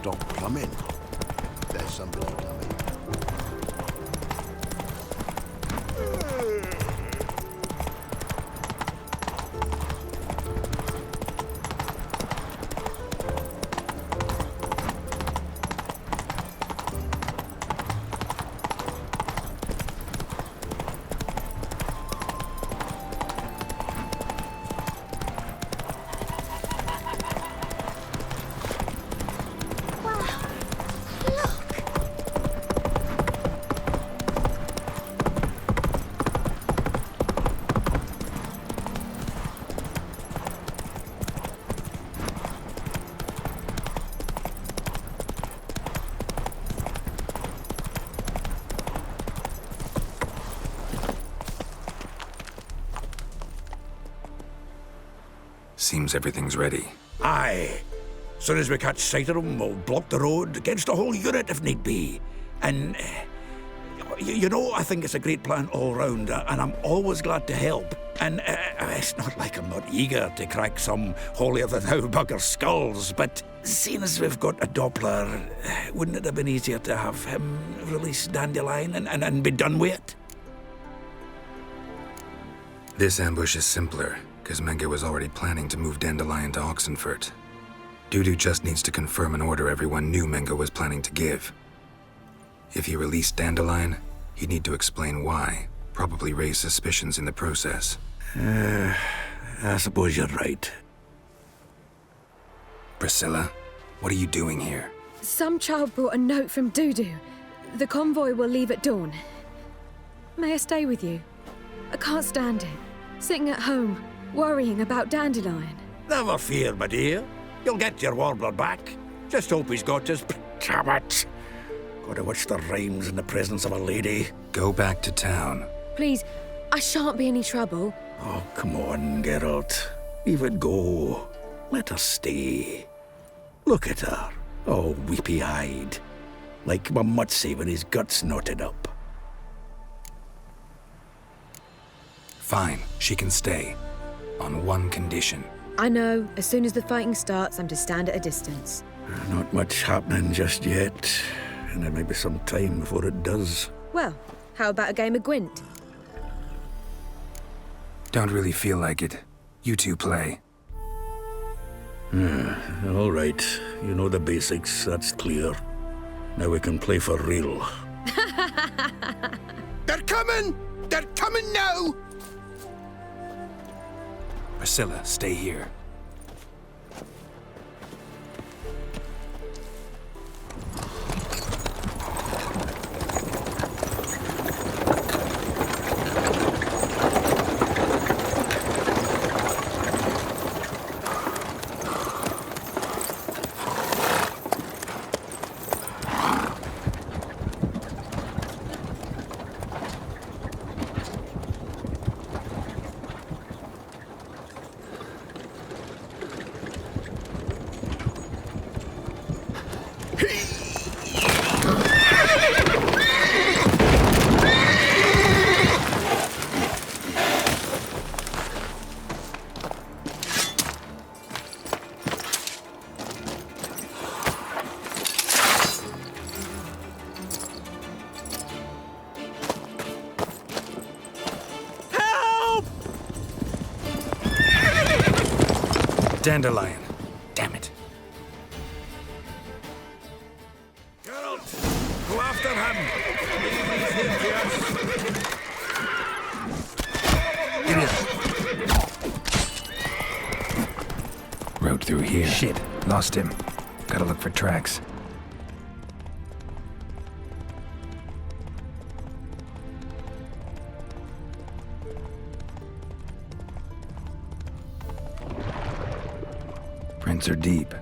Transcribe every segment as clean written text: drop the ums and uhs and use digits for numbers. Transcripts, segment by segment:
stop plumbing. There's somebody coming. Seems everything's ready. Aye. Soon as we catch sight of them, we'll block the road against the whole unit if need be. And, you know, I think it's a great plan all round, and I'm always glad to help. And it's not like I'm not eager to crack some holier-than-thou bugger skulls, but seeing as we've got a Doppler, wouldn't it have been easier to have him release Dandelion and be done with it? This ambush is simpler, because Menge was already planning to move Dandelion to Oxenfurt. Dudu just needs to confirm an order everyone knew Menge was planning to give. If he released Dandelion, he'd need to explain why, probably raise suspicions in the process. I suppose you're right. Priscilla, what are you doing here? Some child brought a note from Dudu. The convoy will leave at dawn. May I stay with you? I can't stand it. Sitting at home, worrying about Dandelion. Never fear, my dear. You'll get your warbler back. Just hope he's got his... Damn it! Gotta watch the rhymes in the presence of a lady. Go back to town. Please, I shan't be any trouble. Oh, come on, Geralt. Leave it go. Let her stay. Look at her, all weepy-eyed. Like Mamutsi when his guts knotted up. Fine, she can stay. On one condition. I know, as soon as the fighting starts, I'm to stand at a distance. Not much happening just yet. And there may be some time before it does. Well, how about a game of Gwent? Don't really feel like it. You two play. All right. You know the basics, that's clear. Now we can play for real. They're coming! They're coming now! Priscilla, stay here. Dandelion. Damn it. Geralt, go after him. Road through here. Shit. Lost him. Gotta look for tracks. Prints are deep.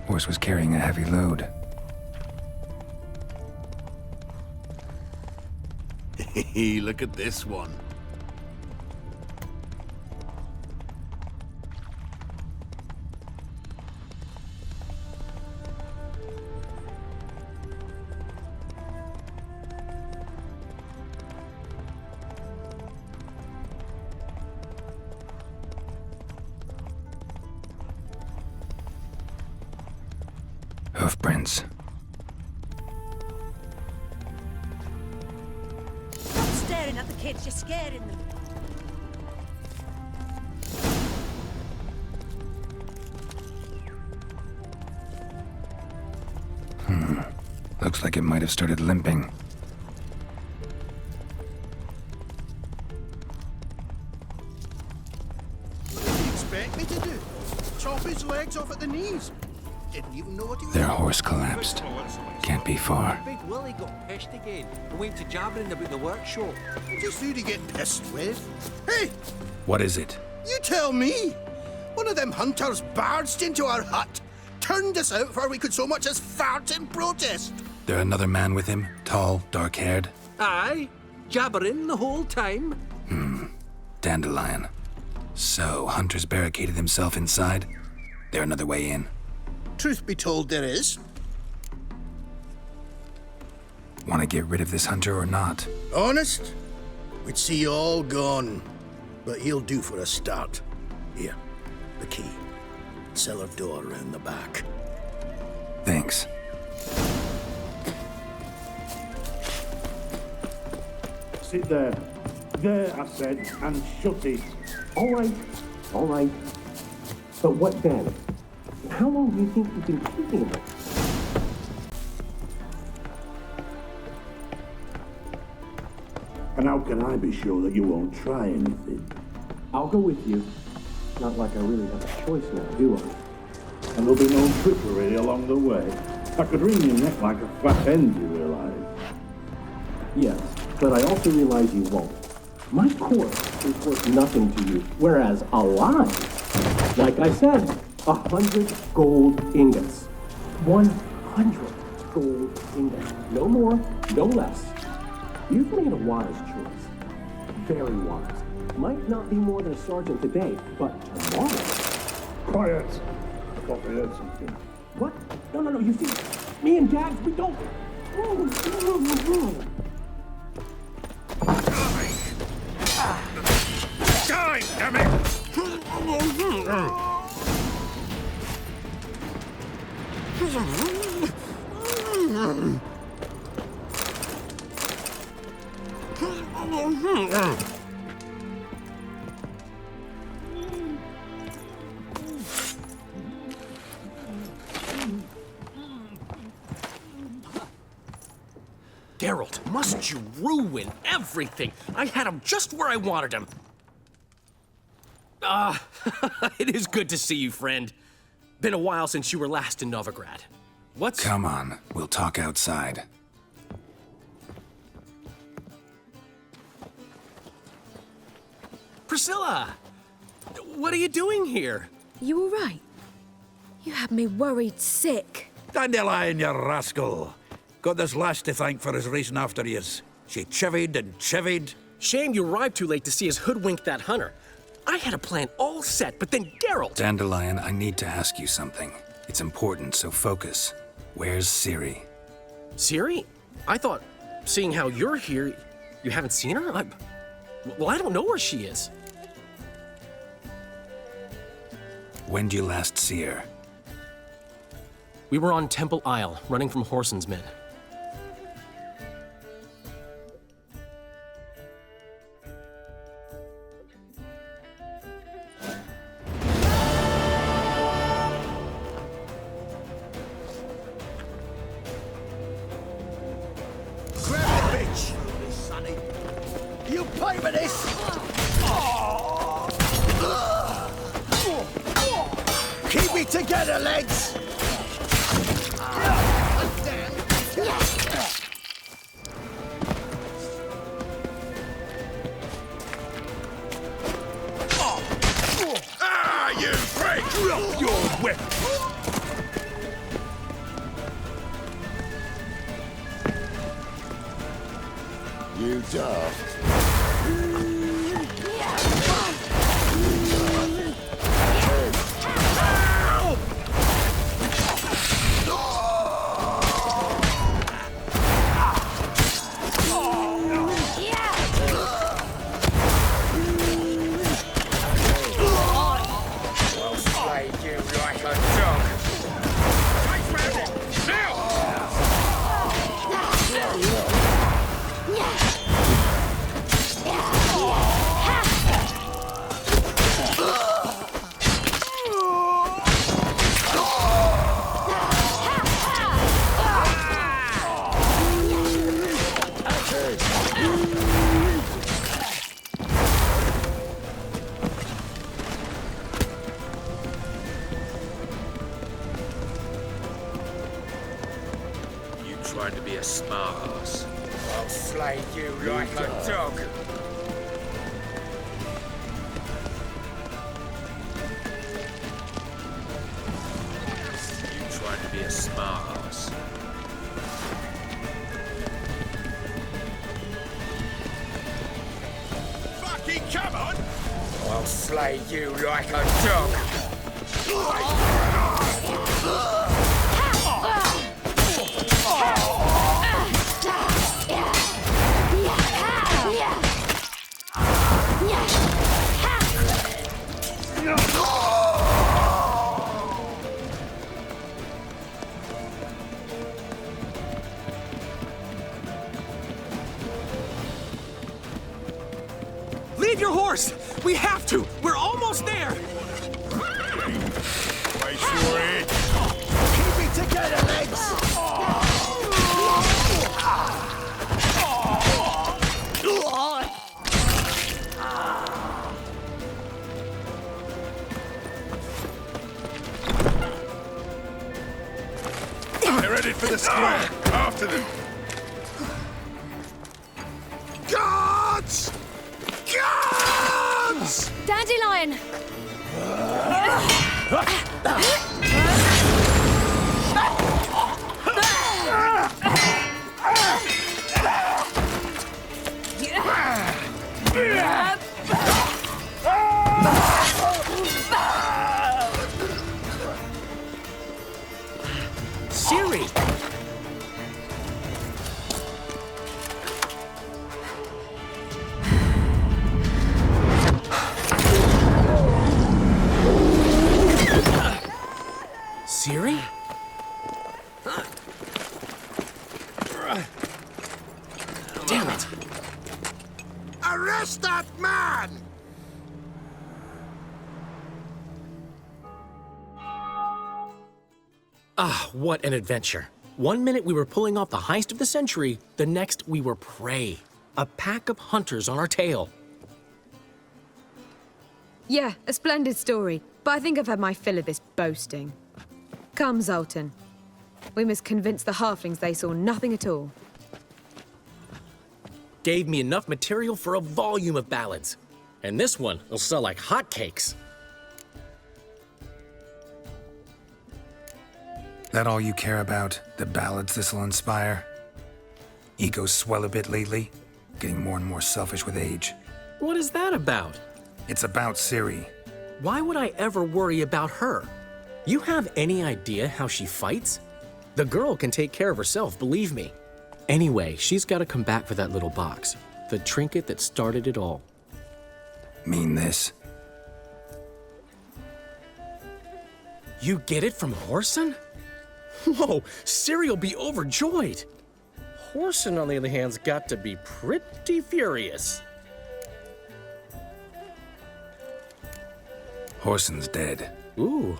Horse was carrying a heavy load. Hey, look at this one. Hoofprints. kids, you're scaring them. Looks like it might have started limping. What did you expect me to do? Chop his legs off at the knees? Didn't even know what he was Their doing. horse collapsed. Can't be far. Big Willie got pissed again and went to jabbering about the workshop. Just who to get pissed with? Hey, What is it? you tell me. One of them hunters barged into our hut, turned us out before we could so much as fart in protest. There another man with him? Tall, dark-haired? Aye, jabbering the whole time. Dandelion. So, Hunter's barricaded himself inside? There another way in? Truth be told, there is. Want to get rid of this Hunter or not? Honest? We'd see you all gone. But he'll do for a start. Here, the key. Cellar door round the back. Thanks. Sit there. There, I said, and shut it. All right. But what then? How long do you think you've been keeping it? And how can I be sure that you won't try anything? I'll go with you. Not like I really have a choice now, do I? And there'll be no trickery along the way. I could wring your neck like a fat end, you realise? Yes, but I also realize you won't. My corpse is worth nothing to you, whereas alive, like I said, 100 gold ingots. 100 gold ingots. No more, no less. You've made a wise choice. Very wise. Might not be more than a sergeant today, but tomorrow. Quiet! I thought I heard something. What? No, you see, me and Jags, we don't. Die, damn it! Geralt, must you ruin everything? I had him just where I wanted him. It is good to see you, friend. Been a while since you were last in Novigrad. What's... Come on, we'll talk outside. Priscilla! What are you doing here? You all right? You had me worried sick. Dandelion, you rascal. Got this lass to thank for his racing after yous. She chivied and chivied. Shame you arrived too late to see us hoodwink that hunter. I had a plan all set, but then Geralt... Dandelion, I need to ask you something. It's important, so focus. Where's Ciri? Ciri? I thought, seeing how you're here, you haven't seen her? Well, I don't know where she is. When did you last see her? We were on Temple Isle, running from Whoreson's men. Grab the bitch, sonny. You play with this? Keep it together, legs! You break! Drop your whip! You daft. trying to be a smart ass. I'll slay you like a dog. You trying to be a smart ass. Fucking come on! I'll slay you like a dog. Leave your horse! We have to! We're almost there! Wait for it! Keep it together, legs! They're headed for the square. After them. Guards! Guards! Dandelion! Siri! Siri? Damn it! Arrest that man! Ah, what an adventure. 1 minute we were pulling off the heist of the century, the next we were prey. A pack of hunters on our tail. Yeah, a splendid story, but I think I've had my fill of this boasting. Come, Zoltan. We must convince the halflings they saw nothing at all. Gave me enough material for a volume of ballads. And this one will sell like hotcakes. That all you care about? The ballads this'll inspire? Egos swell a bit lately? Getting more and more selfish with age. What is that about? It's about Ciri. Why would I ever worry about her? You have any idea how she fights? The girl can take care of herself, believe me. Anyway, she's got to come back for that little box. The trinket that started it all. Mean this? You get it from Whoreson? Whoa, Ciri'll be overjoyed. Whoreson, on the other hand's got to be pretty furious. Whoreson's dead. Ooh,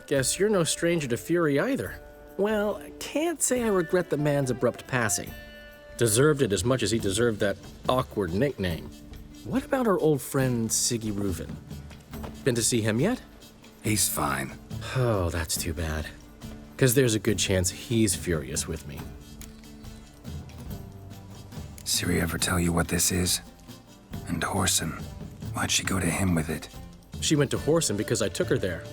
guess you're no stranger to fury either. Well, I can't say I regret the man's abrupt passing. Deserved it as much as he deserved that awkward nickname. What about our old friend Siggy Reuven? Been to see him yet? He's fine. Oh, that's too bad. Because there's a good chance he's furious with me. Ciri ever tell you what this is? And Whoreson, why'd she go to him with it? She went to Whoreson because I took her there.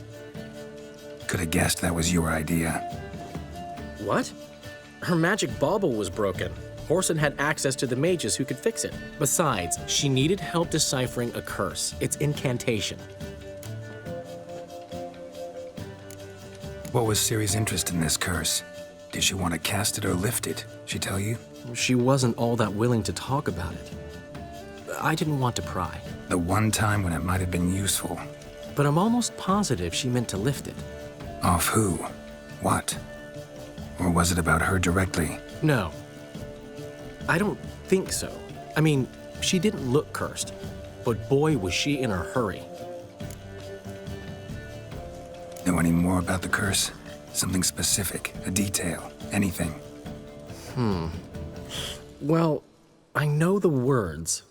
Could have guessed that was your idea. What? Her magic bauble was broken. Whoreson had access to the mages who could fix it. Besides, she needed help deciphering a curse. It's incantation. What was Ciri's interest in this curse? Did she want to cast it or lift it? She tell you? She wasn't all that willing to talk about it. I didn't want to pry. The one time when it might have been useful. But I'm almost positive she meant to lift it. Off who? What? Or was it about her directly? No. I don't think so. I mean, she didn't look cursed. But boy, was she in a hurry. Know any more about the curse? Something specific, a detail, anything? Well, I know the words.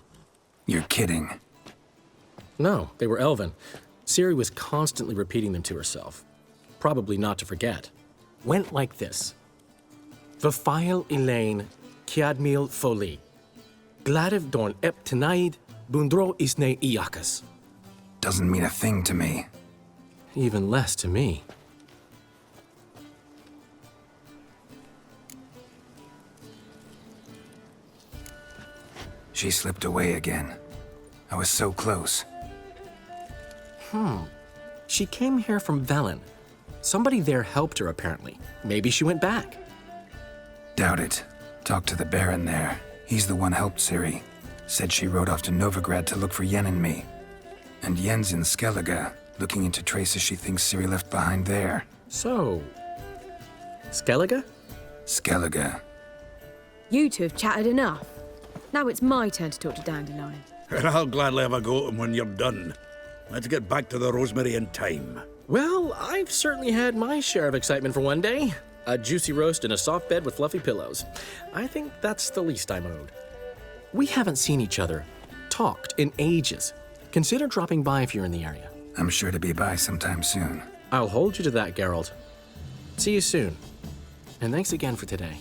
You're kidding. No, they were Elven. Ciri was constantly repeating them to herself. Probably not to forget. Went like this. Verfeil Elaine, Kiadmil Foli. Gladiv Dorn Ep Tenaid, Bundro Isne Iakas. Doesn't mean a thing to me. Even less to me. She slipped away again. I was so close. She came here from Velen. Somebody there helped her, apparently. Maybe she went back. Doubt it. Talked to the Baron there. He's the one helped Ciri. Said she rode off to Novigrad to look for Yen and me. And Yen's in Skellige, looking into traces she thinks Ciri left behind there. So... Skellige? Skellige. You two have chatted enough. Now it's my turn to talk to Dandelion. And I'll gladly have a go at him when you're done. Let's get back to the Rosemary in time. Well, I've certainly had my share of excitement for one day. A juicy roast in a soft bed with fluffy pillows. I think that's the least I'm owed. We haven't seen each other, talked in ages. Consider dropping by if you're in the area. I'm sure to be by sometime soon. I'll hold you to that, Geralt. See you soon. And thanks again for today.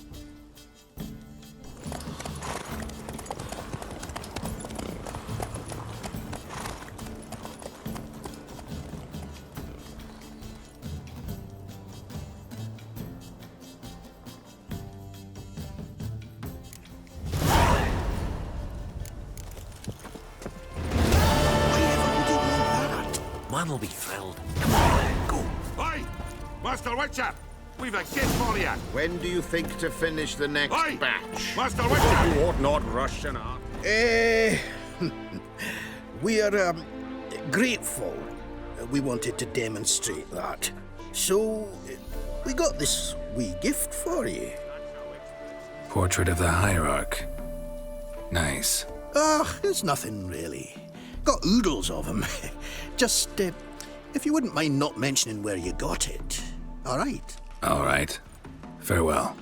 Man will be thrilled. Go. Aye! Master Witcher! We've a gift for you! When do you think to finish the next Aye! batch? Master Witcher! You ought not rush an art. We are grateful. We wanted to demonstrate that. So, we got this wee gift for you. Portrait of the Hierarch. Nice. It's nothing really. Got oodles of them. Just, if you wouldn't mind not mentioning where you got it. All right? All right. Farewell.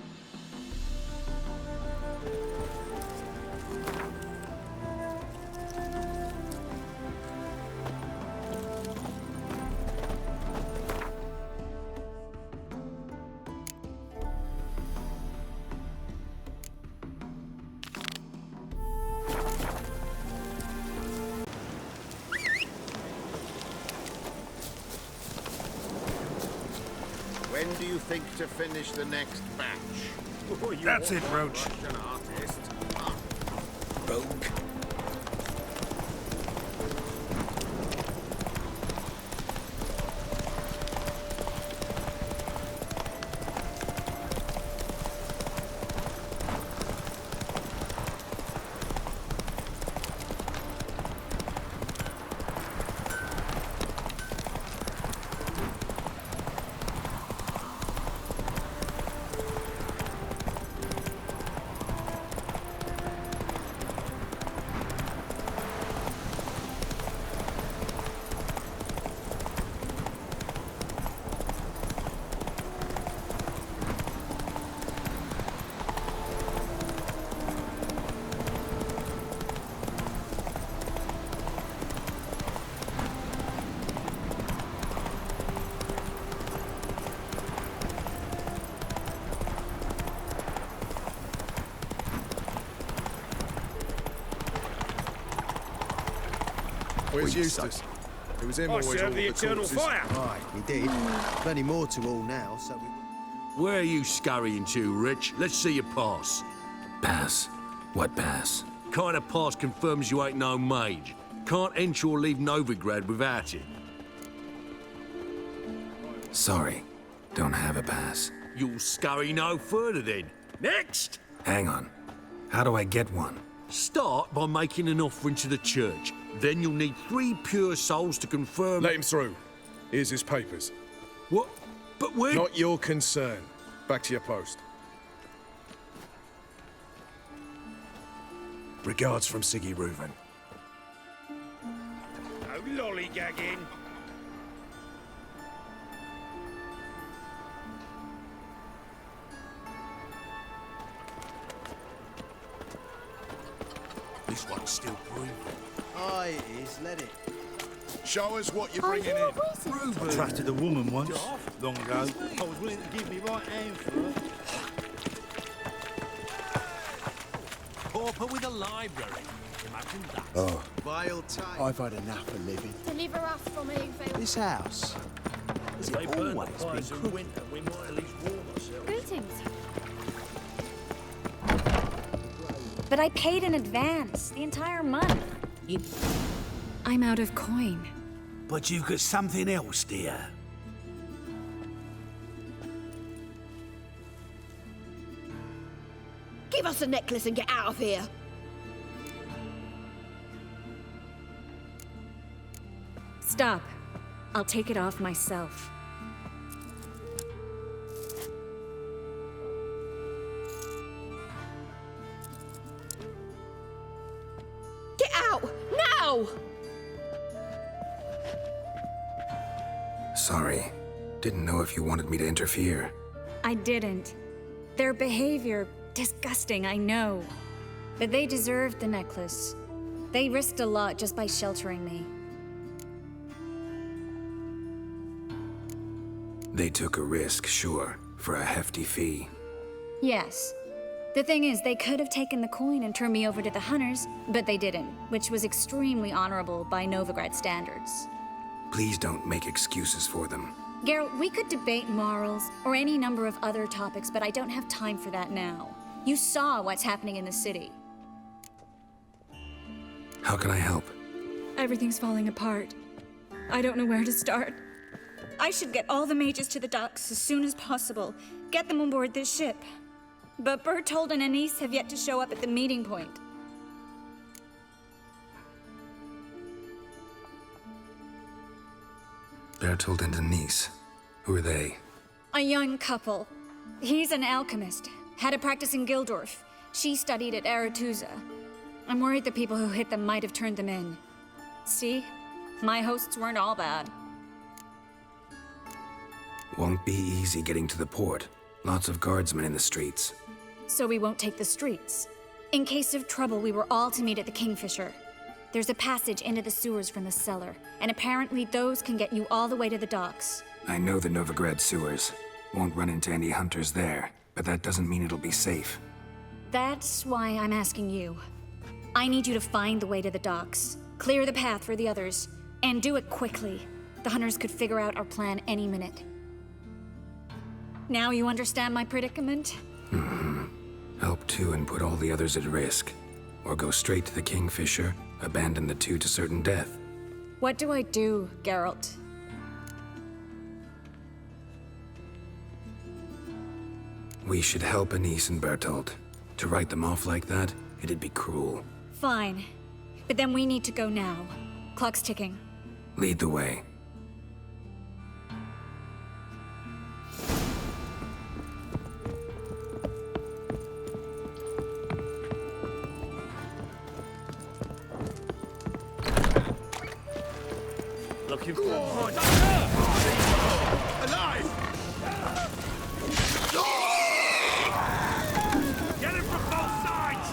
When do you think to finish the next batch? That's it, Roach. An artist. Rogue. Where's Eustace? It was him always all the eternal fire. Aye, he did. Plenty more to all now, so we... Where are you scurrying to, Rich? Let's see your pass. Pass? What pass? Kind of pass confirms you ain't no mage. Can't enter or leave Novigrad without it. Sorry. Don't have a pass. You'll scurry no further then. Next! Hang on. How do I get one? Start by making an offering to the church. Then you'll need 3 pure souls to confirm... Let him through. Here's his papers. What? But when... Not your concern. Back to your post. Regards from Siggy Reuven. No lollygagging. This one's still breathing. Aye, it is. Let it. Show us what you're bringing in. I trusted a woman once, long ago. I was willing to give me right hand for her. open with a library. Imagine that. Oh, Vile type. I've had enough of living. Deliver us from Evil. This house. Has They it burn the always been fires in crooked? winter. We might at least warm ourselves. Greetings. But I paid in advance, the entire month. I'm out of coin. But you've got something else, dear. Give us a necklace and get out of here. Stop. I'll take it off myself. Get out! Now! Sorry. Didn't know if you wanted me to interfere. I didn't. Their behavior, disgusting, I know. But they deserved the necklace. They risked a lot just by sheltering me. They took a risk, sure, for a hefty fee. Yes. The thing is, they could have taken the coin and turned me over to the hunters, but they didn't, which was extremely honorable by Novigrad standards. Please don't make excuses for them. Geralt, we could debate morals or any number of other topics, but I don't have time for that now. You saw what's happening in the city. How can I help? Everything's falling apart. I don't know where to start. I should get all the mages to the docks as soon as possible. Get them on board this ship. But Bertold and Anise have yet to show up at the meeting point. Bertold and Denise. Who are they? A young couple. He's an alchemist. Had a practice in Gildorf. She studied at Aretuza. I'm worried the people who hit them might have turned them in. See? My hosts weren't all bad. Won't be easy getting to the port. Lots of guardsmen in the streets. So we won't take the streets. In case of trouble, we were all to meet at the Kingfisher. There's a passage into the sewers from the cellar, and apparently those can get you all the way to the docks. I know the Novigrad sewers. Won't run into any hunters there, but that doesn't mean it'll be safe. That's why I'm asking you. I need you to find the way to the docks, clear the path for the others, and do it quickly. The hunters could figure out our plan any minute. Now you understand my predicament? Help too and put all the others at risk. Or go straight to the Kingfisher, abandon the two to certain death. What do I do, Geralt? We should help Anise and Bertold. To write them off like that, it'd be cruel. Fine. But then we need to go now. Clock's ticking. Lead the way. Looking for a point. Alive! Get him from both sides!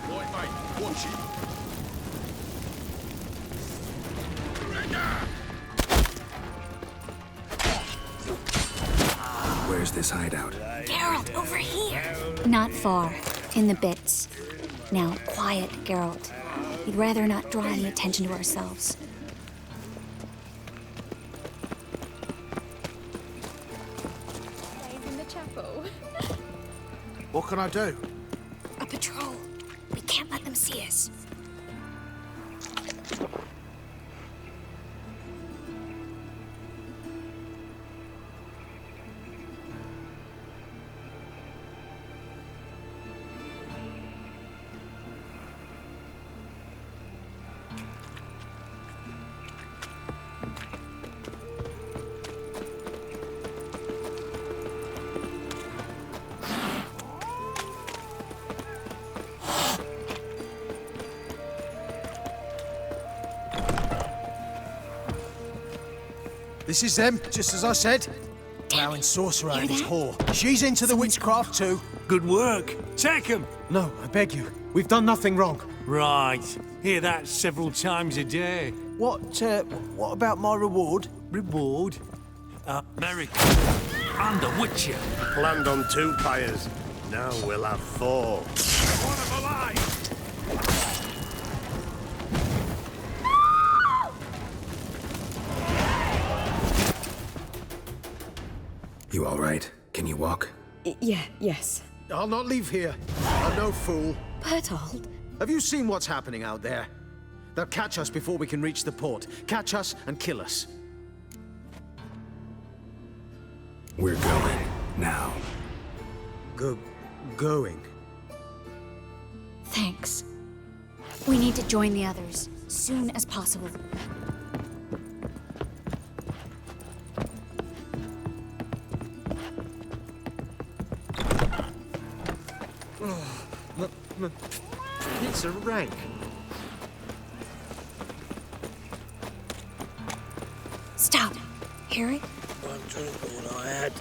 Boy, mate, watch it. Where's this hideout? Geralt, over here! Not far. In the bits. Now, quiet, Geralt. We'd rather not draw any attention to ourselves. Stays in the chapel. What can I do? A patrol. We can't let them see us. This is them, just as I said. Plowing sorcerer and his whore. She's into the witchcraft too. Good work. Take him. No, I beg you. We've done nothing wrong. Right. Hear that several times a day. What about my reward? Reward? Merrick and a Witcher. Planned on 2 pyres. Now we'll have 4. One of alive! You all right? Can you walk? Yes. I'll not leave here. I'm no fool. Bertold? Have you seen what's happening out there? They'll catch us before we can reach the port. Catch us and kill us. We're going. Now. Going? Thanks. We need to join the others, soon as possible. It's a rank. Stop. Hear it? One drink all I had.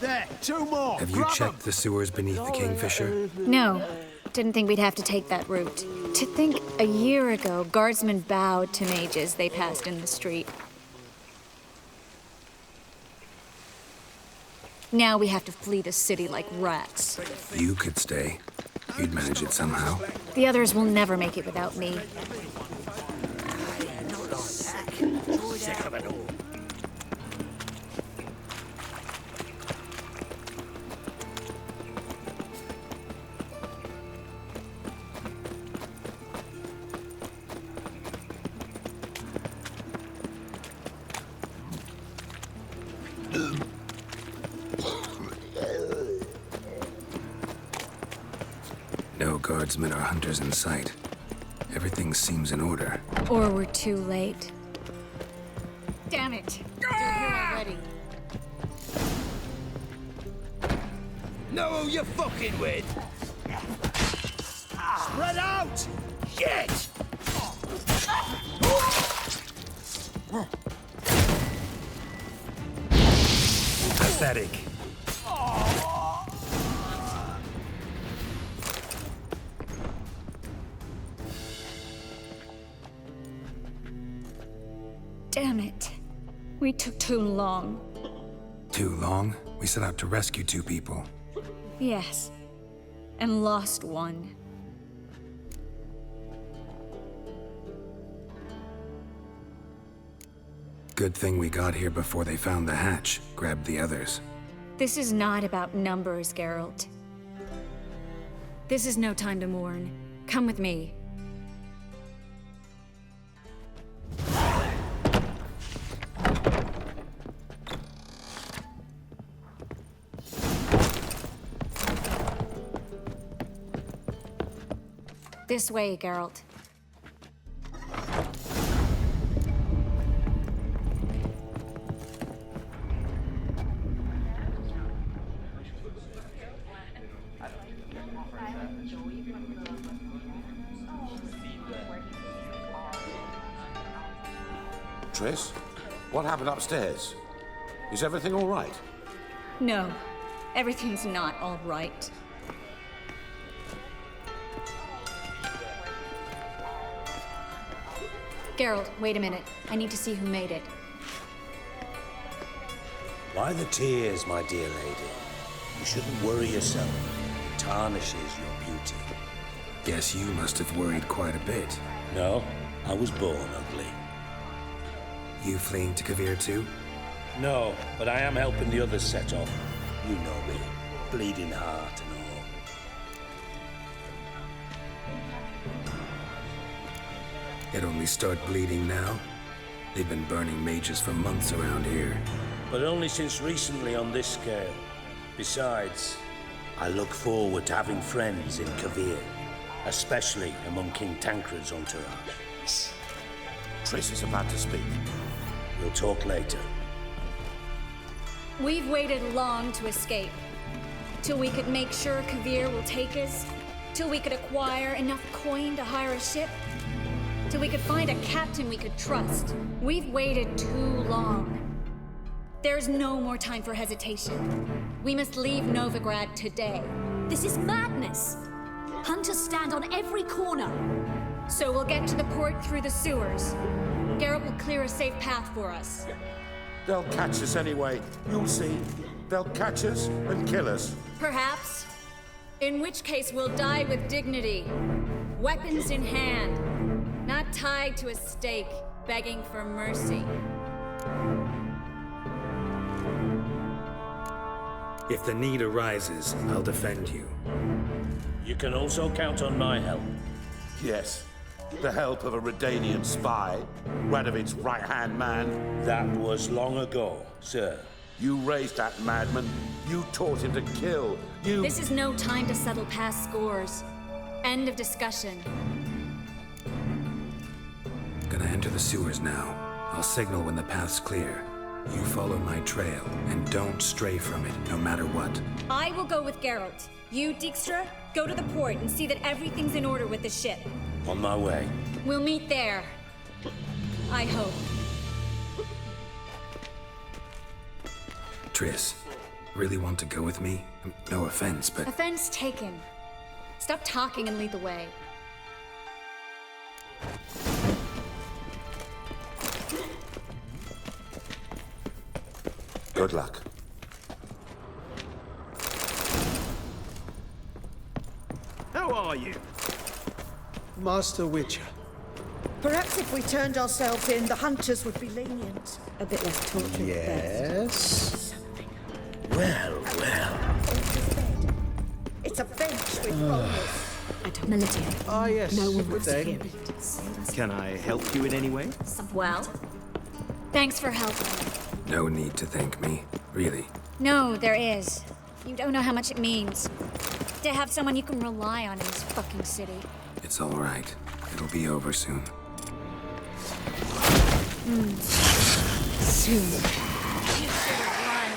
There, 2 more. Have you checked the sewers beneath the Kingfisher? No. Didn't think we'd have to take that route. To think a year ago, guardsmen bowed to mages they passed in the street. Now we have to flee the city like rats. You could stay. You'd manage it somehow. The others will never make it without me. Sick of it all. No guardsmen or hunters in sight. Everything seems in order. Or we're too late. Damn it! They're here already. Know who you're fucking with? Spread out! Shit! Pathetic. Damn it. We took too long. Too long? We set out to rescue 2 people. Yes. And lost 1. Good thing we got here before they found the hatch, grabbed the others. This is not about numbers, Geralt. This is no time to mourn. Come with me. This way, Geralt. Triss, what happened upstairs? Is everything all right? No, everything's not all right. Geralt, wait a minute. I need to see who made it. Why the tears, my dear lady? You shouldn't worry yourself. It tarnishes your beauty. Guess you must have worried quite a bit. No, I was born ugly. You fleeing to Kavir too? No, but I am helping the others set off. You know me. Bleeding heart and all. It only start bleeding now? They've been burning mages for months around here. But only since recently on this scale. Besides, I look forward to having friends in Kavir, especially among King Tancred's entourage. Shh. Triss is about to speak. We'll talk later. We've waited long to escape. Till we could make sure Kavir will take us. Till we could acquire enough coin to hire a ship. Till we could find a captain we could trust. We've waited too long. There's no more time for hesitation. We must leave Novigrad today. This is madness. Hunters stand on every corner. So we'll get to the port through the sewers. Garrett will clear a safe path for us. They'll catch us anyway. You'll see. They'll catch us and kill us. Perhaps. In which case, we'll die with dignity. Weapons in hand. Not tied to a stake, begging for mercy. If the need arises, I'll defend you. You can also count on my help. Yes. The help of a Redanian spy, Radovic's right-hand man. That was long ago, sir. You raised that madman. You taught him to kill. You... This is no time to settle past scores. End of discussion. Gonna enter the sewers now. I'll signal when the path's clear. You follow my trail, and don't stray from it, no matter what. I will go with Geralt. You, Dijkstra, go to the port and see that everything's in order with the ship. On my way. We'll meet there. I hope. Triss, really want to go with me? No offense, but... Offense taken. Stop talking and lead the way. Good luck. How are you? Master Witcher. Perhaps if we turned ourselves in, the hunters would be lenient. A bit less torture. Yes. Well, well. It's a bench with rollers. I don't military. Ah, yes. No one Good wants to day. hear it. Can I help you in any way? Well, thanks for helping. No need to thank me, really. No, there is. You don't know how much it means to have someone you can rely on in this fucking city. It's all right. It'll be over soon. Soon. You should have run.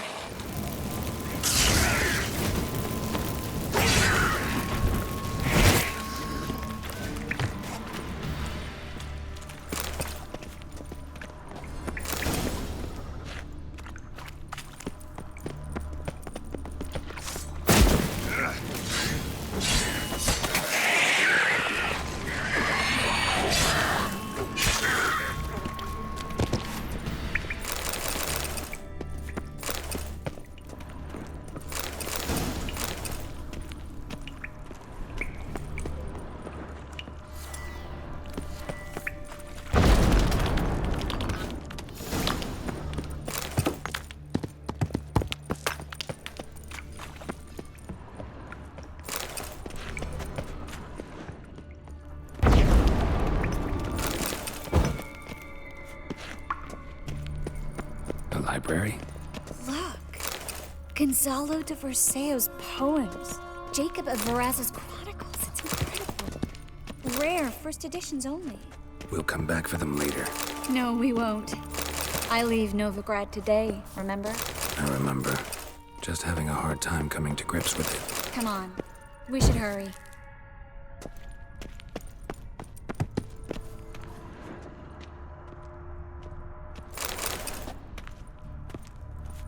Library? Look. Gonzalo de Verseo's poems. Jacob of Varaz's chronicles. It's incredible. Rare, first editions only. We'll come back for them later. No, we won't. I leave Novigrad today, remember? I remember. Just having a hard time coming to grips with it. Come on. We should hurry.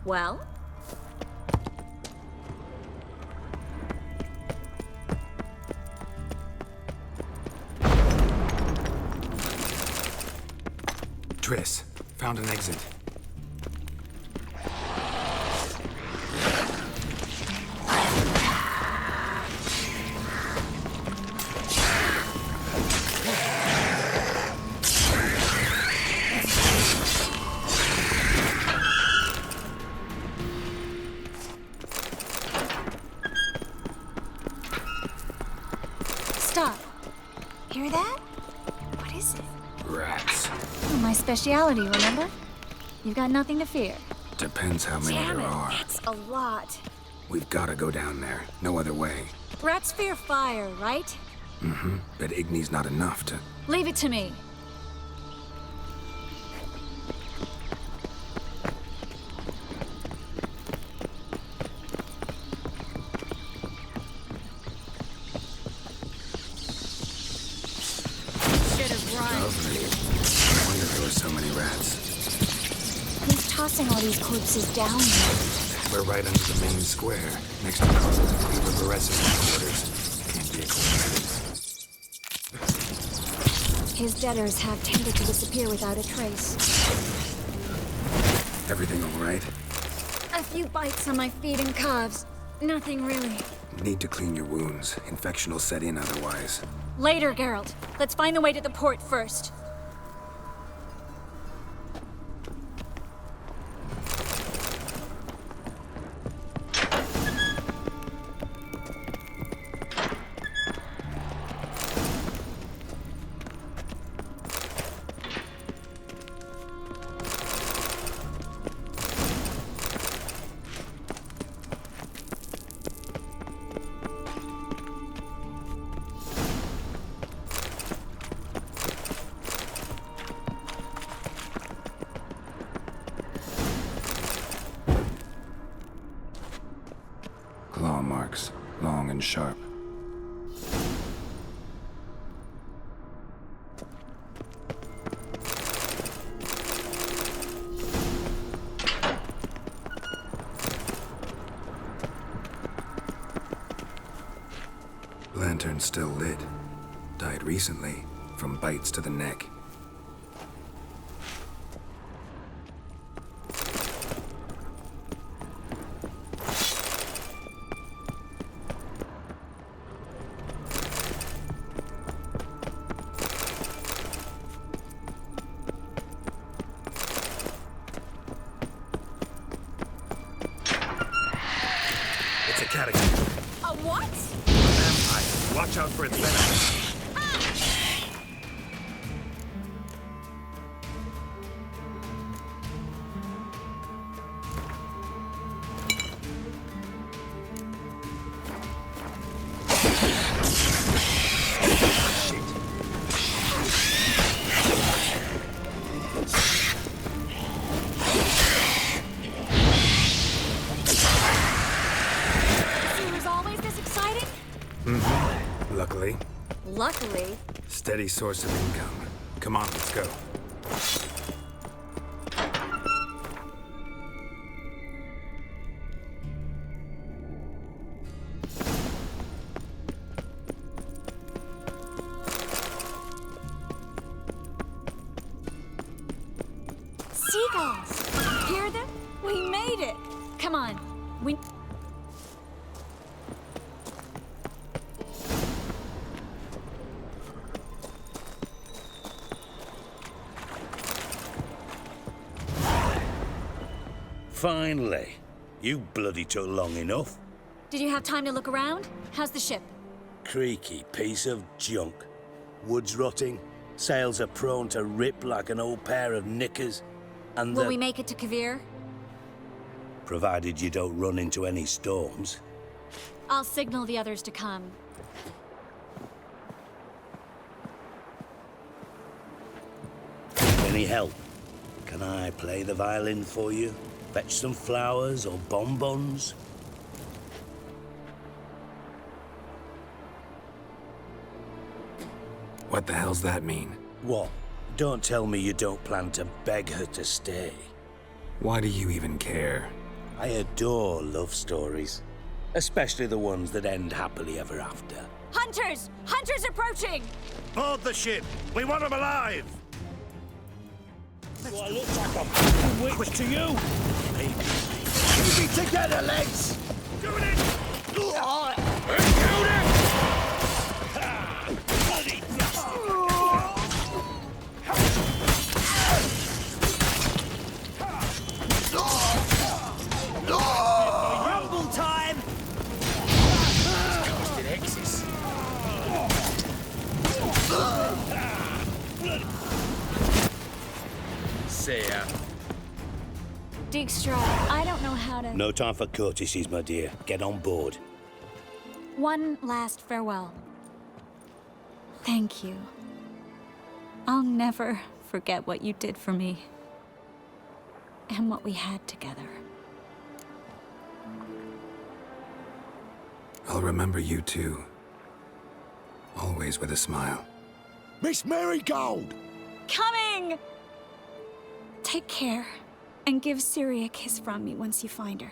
Well? Triss, found an exit. Stop. Hear that? What is it? Rats. Oh, my speciality, remember? You've got nothing to fear. Depends how many Damn there it, are. that's a lot. We've gotta go down there. No other way. Rats fear fire, right? Mm-hmm. But Igni's not enough to... Leave it to me. Lovely. No wonder there were so many rats. Who's tossing all these corpses down here? We're right under the main square, next to Cosmo Cleaver Vares's headquarters. Can't be a coincidence. his debtors have tended to disappear without a trace. Everything all right? A few bites on my feet and calves. Nothing really. Need to clean your wounds. Infection will set in otherwise. Later, Geralt. Let's find the way to the port first. Claw marks, long and sharp. Lantern's still lit. Died recently, from bites to the neck. It's a catacomb. A what? Vampire. Watch out for its venom. Seems always this exciting? Mm-hmm. Luckily. Luckily. Steady source of income. Come on, let's go. Seagulls! Hear them? We made it! Come on, we... Finally. You bloody took long enough. Did you have time to look around? How's the ship? Creaky piece of junk. Wood's rotting, sails are prone to rip like an old pair of knickers, and Will we make it to Kavir? provided you don't run into any storms. I'll signal the others to come. Any help? Can I play the violin for you? Fetch some flowers or bonbons? What the hell's that mean? What? Don't tell me you don't plan to beg her to stay. Why do you even care? I adore love stories. Especially the ones that end happily ever after. Hunters! Hunters approaching! Board the ship. We want them alive. Do I look like a witch to you? Keep it together, legs. Doing it. Rumble time! Casting X's. See ya. Dijkstra, I don't know how to... No time for courtesies, my dear. Get on board. One last farewell. Thank you. I'll never forget what you did for me. And what we had together. I'll remember you too. Always with a smile. Miss Marigold! Coming! Take care, and give Ciri a kiss from me once you find her.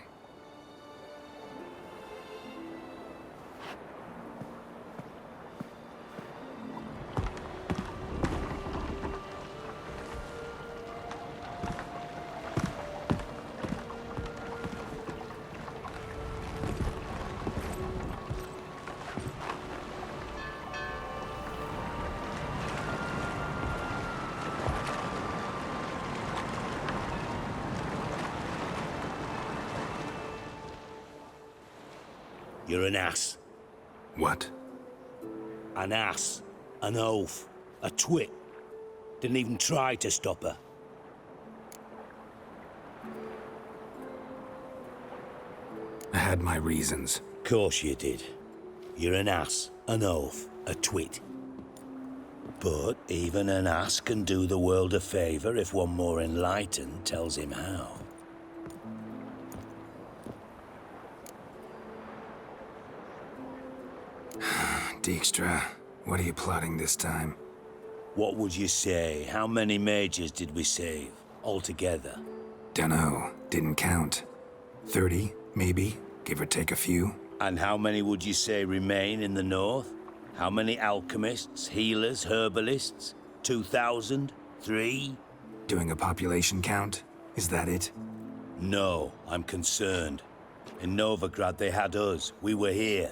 You're an ass. What? An ass. An oaf. A twit. Didn't even try to stop her. I had my reasons. Course you did. You're an ass, an oaf, a twit. But even an ass can do the world a favour if one more enlightened tells him how. Dijkstra, what are you plotting this time? What would you say? How many mages did we save, altogether? Dunno, didn't count. 30, maybe, give or take a few. And how many would you say remain in the north? How many alchemists, healers, herbalists? 2,000? 3? Doing a population count? Is that it? No, I'm concerned. In Novigrad they had us, we were here.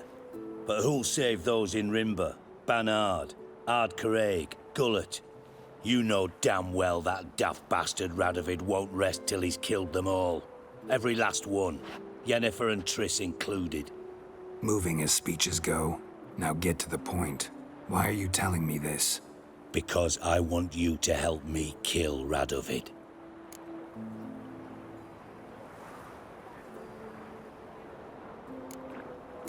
But who'll save those in Rimba? Banard, Ardcaraig, Gullet? You know damn well that daft bastard Radovid won't rest till he's killed them all. Every last one. Yennefer and Triss included. Moving as speeches go. Now get to the point. Why are you telling me this? Because I want you to help me kill Radovid.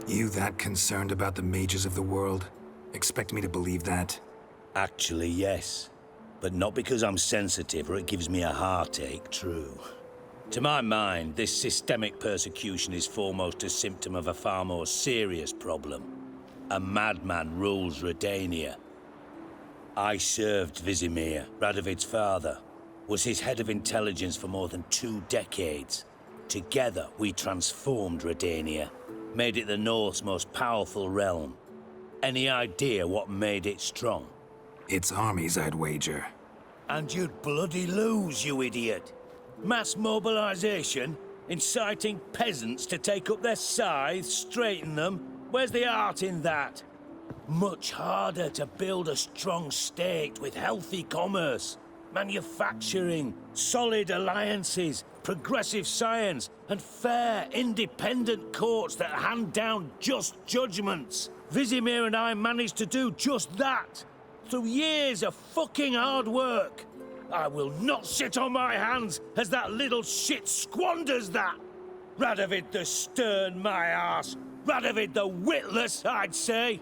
You that concerned about the mages of the world? Expect me to believe that? Actually, yes. But not because I'm sensitive or it gives me a heartache, true. To my mind, this systemic persecution is foremost a symptom of a far more serious problem. A madman rules Redania. I served Vizimir, Radovid's father, was his head of intelligence for more than 2 decades. Together, we transformed Redania, made it the North's most powerful realm. Any idea what made it strong? Its armies, I'd wager. And you'd bloody lose, you idiot. Mass mobilization, inciting peasants to take up their scythes, straighten them. Where's the art in that? Much harder to build a strong state with healthy commerce, manufacturing, solid alliances, progressive science, and fair, independent courts that hand down just judgments. Vizimir and I managed to do just that, through years of fucking hard work. I will not sit on my hands as that little shit squanders that. Radovid the stern, my ass. Radovid the witless, I'd say.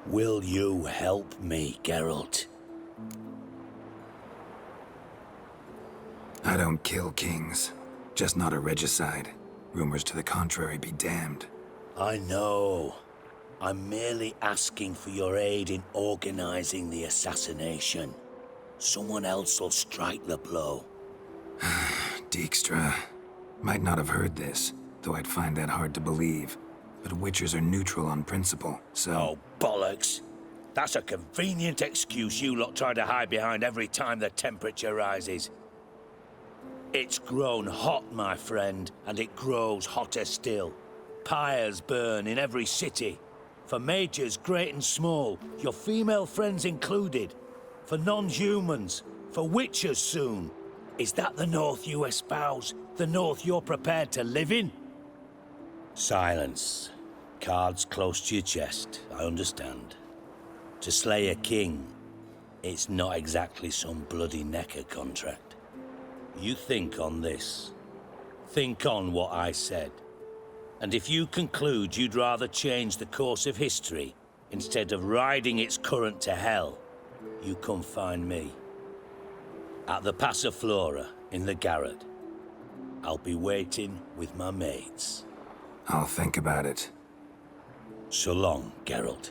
Will you help me, Geralt? I don't kill kings. Just not a regicide. Rumors to the contrary be damned. I know. I'm merely asking for your aid in organizing the assassination. Someone else will strike the blow. Dijkstra. Might not have heard this, though I'd find that hard to believe. But Witchers are neutral on principle, so... Oh, bollocks. That's a convenient excuse you lot try to hide behind every time the temperature rises. It's grown hot, my friend, and it grows hotter still. Pyres burn in every city. For mages great and small, your female friends included. For non-humans, for witchers soon. Is that the North you espouse? The North you're prepared to live in? Silence. Cards close to your chest, I understand. To slay a king, it's not exactly some bloody necker contract. You think on this. Think on what I said. And if you conclude you'd rather change the course of history instead of riding its current to hell, you come find me. At the Passiflora in the Garrett. I'll be waiting with my mates. I'll think about it. So long, Geralt.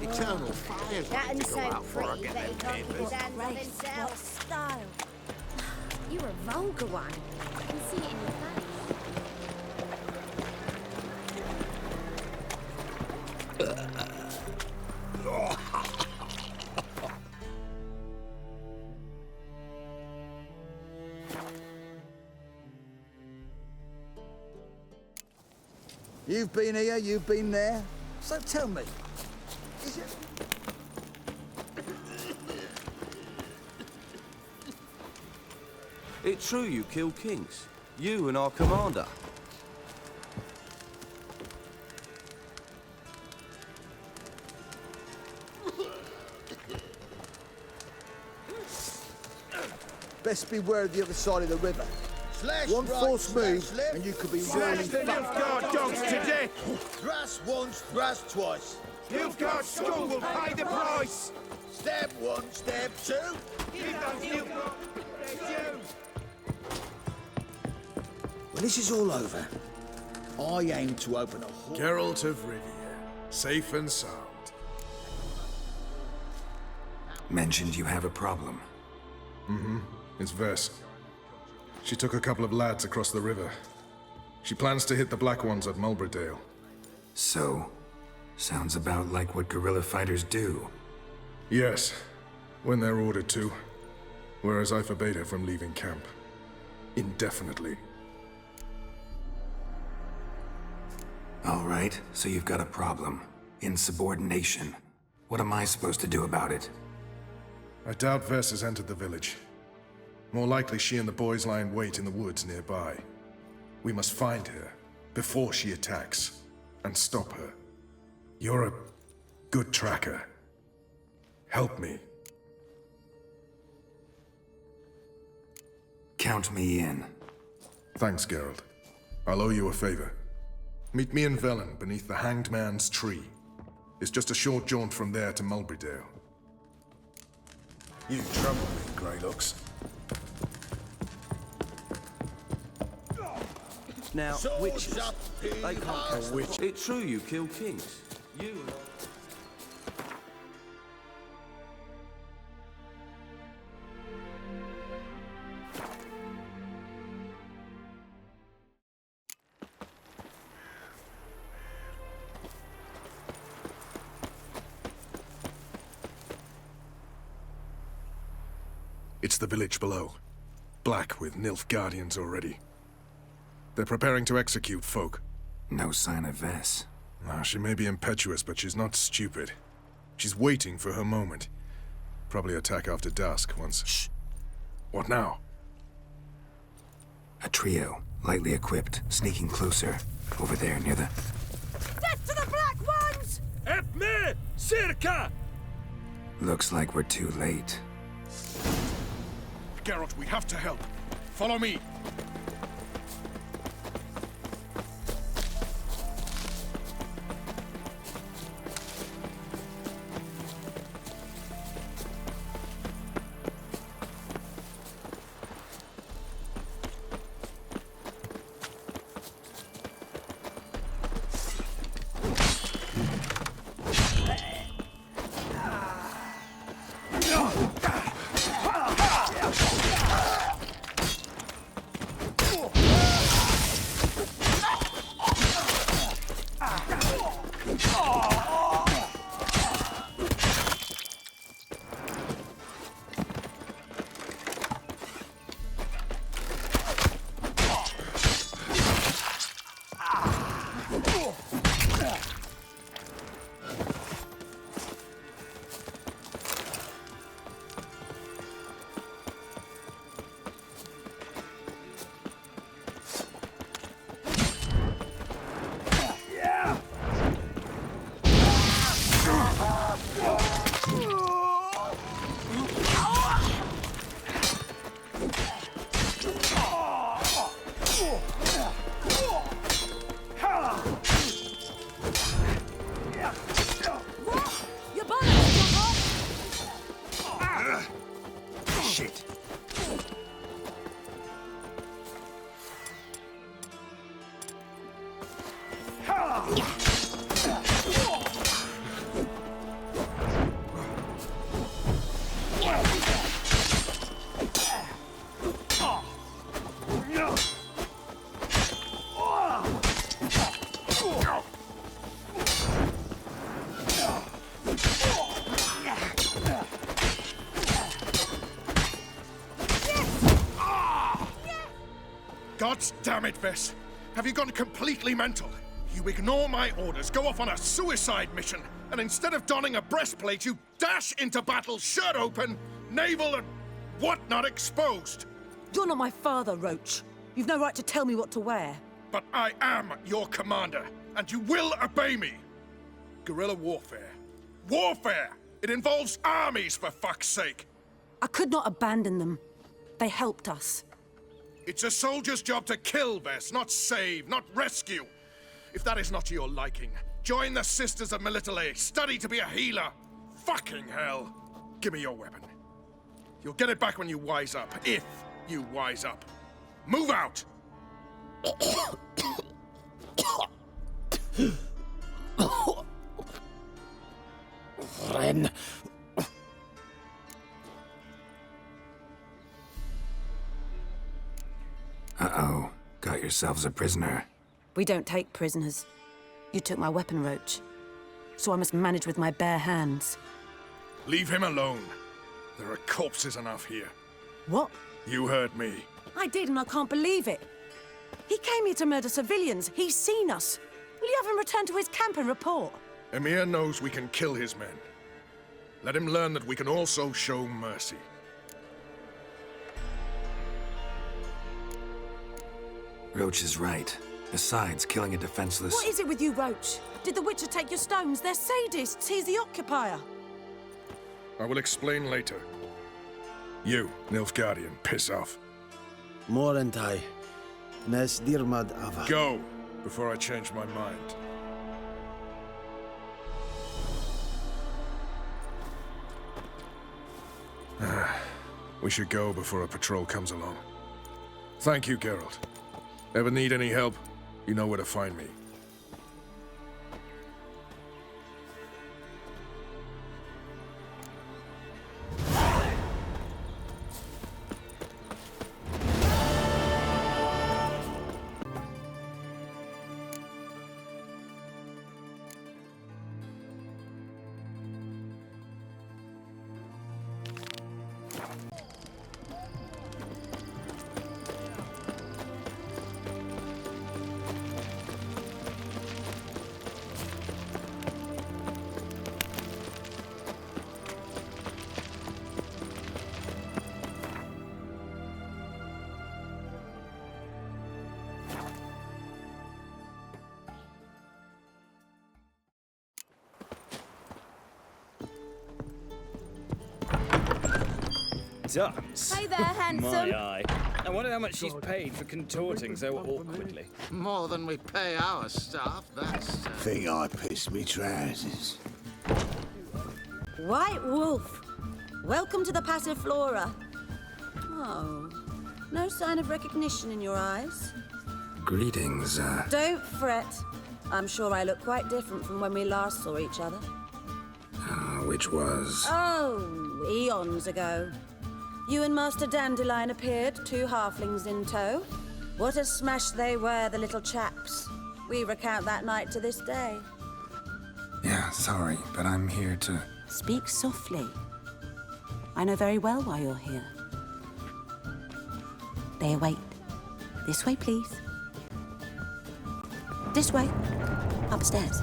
Eternal fires That to and go so out before I pretty get that them he can't keep his papers. hands on himself. Style. You're a vulgar one. I can see it in your face. You've been here, you've been there. So tell me, is it... It's true you killed kings. You and our commander. Best beware of the other side of the river. Slash One right, false slash move, left. and you could be Slash rolling the back. Nilfgaard dogs to death! Thrust once, thrust twice. Nilfgaard scum will pay the price! Stab one, stab two. Give those Nilfgaard their due! When this is all over, I aim to open a hall. Geralt of Rivia, safe and sound. Mentioned you have a problem. Mm-hmm. It's Vess. She took a couple of lads across the river. She plans to hit the Black Ones at Mulbridale. So, sounds about like what guerrilla fighters do. Yes, when they're ordered to. Whereas I forbade her from leaving camp. Indefinitely. All right, so you've got a problem. Insubordination. What am I supposed to do about it? I doubt Vess has entered the village. More likely she and the boys lie in wait in the woods nearby. We must find her before she attacks and stop her. You're a good tracker. Help me. Count me in. Thanks, Geralt. I'll owe you a favor. Meet me in Velen beneath the Hanged Man's tree. It's just a short jaunt from there to Mulbridale. You trouble me, Greylocks. Now, Swords witches. up, They can't kill witches. It's true you killed kings. You and... It's the village below. Black with Nilfgaardians already. They're preparing to execute folk. No sign of Vess. She may be impetuous, but she's not stupid. She's waiting for her moment. Probably attack after dusk once... Shh! What now? A trio, lightly equipped, sneaking closer. Over there, near the... Death to the Black Ones! Help me! Circa! Looks like we're too late. Geralt, we have to help. Follow me. God's damn it, Vess. Have you gone completely mental? You ignore my orders, go off on a suicide mission, and instead of donning a breastplate, you dash into battle, shirt open, navel and whatnot exposed. You're not my father, Roach. You've no right to tell me what to wear. But I am your commander, and you will obey me. Guerrilla warfare. Warfare! It involves armies, for fuck's sake. I could not abandon them. They helped us. It's a soldier's job to kill, Vess, not save, not rescue. If that is not to your liking, join the Sisters of Melitele. Study to be a healer. Fucking hell. Give me your weapon. You'll get it back when you wise up, if you wise up. Move out! Ren. Uh-oh. Got yourselves a prisoner. We don't take prisoners. You took my weapon, Roach. So I must manage with my bare hands. Leave him alone. There are corpses enough here. What? You heard me. I did, and I can't believe it. He came here to murder civilians. He's seen us. Will you have him return to his camp and report? Emir knows we can kill his men. Let him learn that we can also show mercy. Roach is right. Besides, killing a defenseless... What is it with you, Roach? Did the Witcher take your stones? They're sadists. He's the occupier. I will explain later. You, Nilfgaardian, piss off. Morentai. Nes dirmad ava. Go, before I change my mind. We should go before a patrol comes along. Thank you, Geralt. Ever need any help, you know where to find me. Dance. Hey there, handsome. My eye. I wonder how much she's paid for contorting so awkwardly. More than we pay our staff, that's... Think I pissed me trousers. White Wolf, welcome to the Passiflora. Oh, no sign of recognition in your eyes. Greetings, Don't fret. I'm sure I look quite different from when we last saw each other. which was... Oh, eons ago. You and Master Dandelion appeared, 2 halflings in tow. What a smash they were, the little chaps. We recount that night to this day. Yeah, sorry, but I'm here to... Speak softly. I know very well why you're here. They await. This way, please. This way. Upstairs.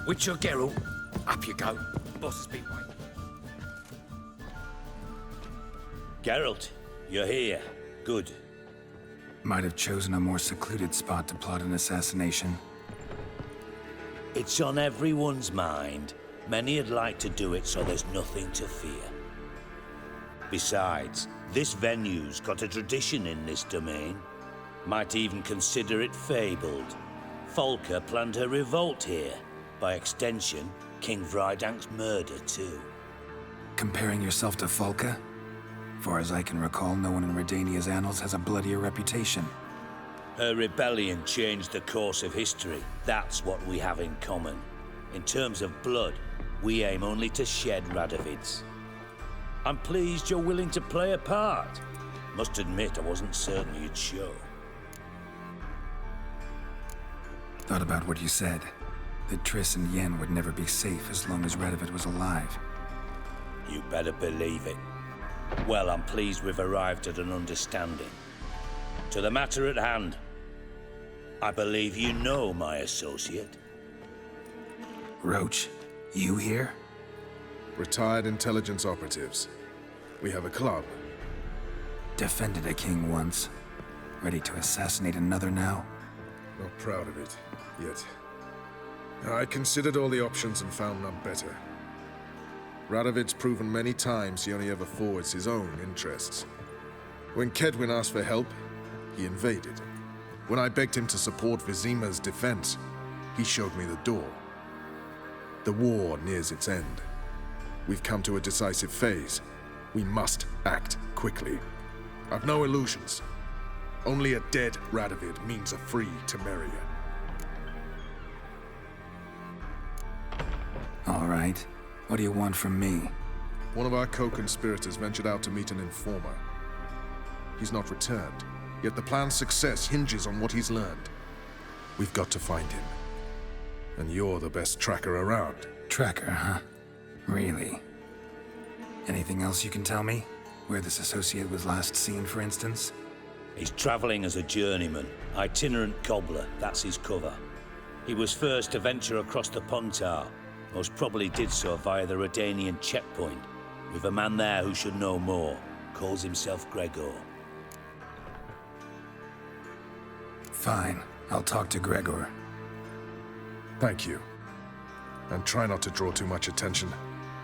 Witcher Geralt, up you go. Boss has been waiting. Geralt, you're here. Good. Might have chosen a more secluded spot to plot an assassination. It's on everyone's mind. Many would like to do it, so there's nothing to fear. Besides, this venue's got a tradition in this domain. Might even consider it fabled. Folka planned her revolt here. By extension, King Vrydank's murder, too. Comparing yourself to Folka? Far as I can recall, no one in Redania's annals has a bloodier reputation. Her rebellion changed the course of history. That's what we have in common. In terms of blood, we aim only to shed Radovid's. I'm pleased you're willing to play a part. Must admit, I wasn't certain you'd show. Thought about what you said. That Triss and Yen would never be safe as long as Radovid was alive. You better believe it. Well, I'm pleased we've arrived at an understanding. To the matter at hand, I believe you know my associate. Roach, you here? Retired intelligence operatives. We have a club. Defended a king once. Ready to assassinate another now? Not proud of it, yet. I considered all the options and found none better. Radovid's proven many times he only ever forwards his own interests. When Kedwin asked for help, he invaded. When I begged him to support Vizima's defense, he showed me the door. The war nears its end. We've come to a decisive phase. We must act quickly. I've no illusions. Only a dead Radovid means a free Temeria. All right. What do you want from me? One of our co-conspirators ventured out to meet an informer. He's not returned, yet the plan's success hinges on what he's learned. We've got to find him. And you're the best tracker around. Tracker, huh? Really? Anything else you can tell me? Where this associate was last seen, for instance? He's traveling as a journeyman, itinerant cobbler, that's his cover. He was first to venture across the Pontar, most probably did so via the Redanian checkpoint, with a man there who should know more, calls himself Gregor. Fine, I'll talk to Gregor. Thank you. And try not to draw too much attention,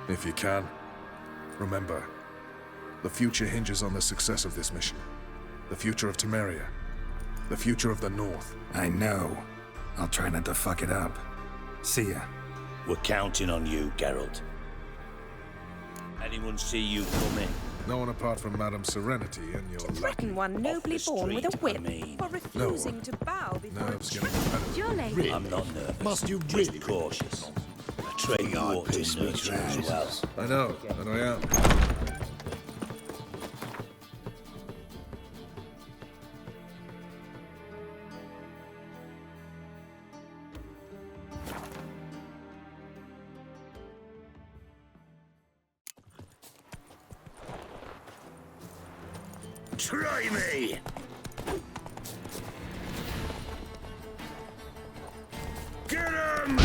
if you can. Remember, the future hinges on the success of this mission. The future of Temeria. The future of the North. I know. I'll try not to fuck it up. See ya. We're counting on you, Geralt. Anyone see you come in? No one apart from Madame Serenity and your Threaten one nobly born with a whip for refusing to bow before nerves getting better. your lady. I'm not nervous. Must you just really cautious. A trade you ought to nurture as well. I know, and I am. Try me! Get him!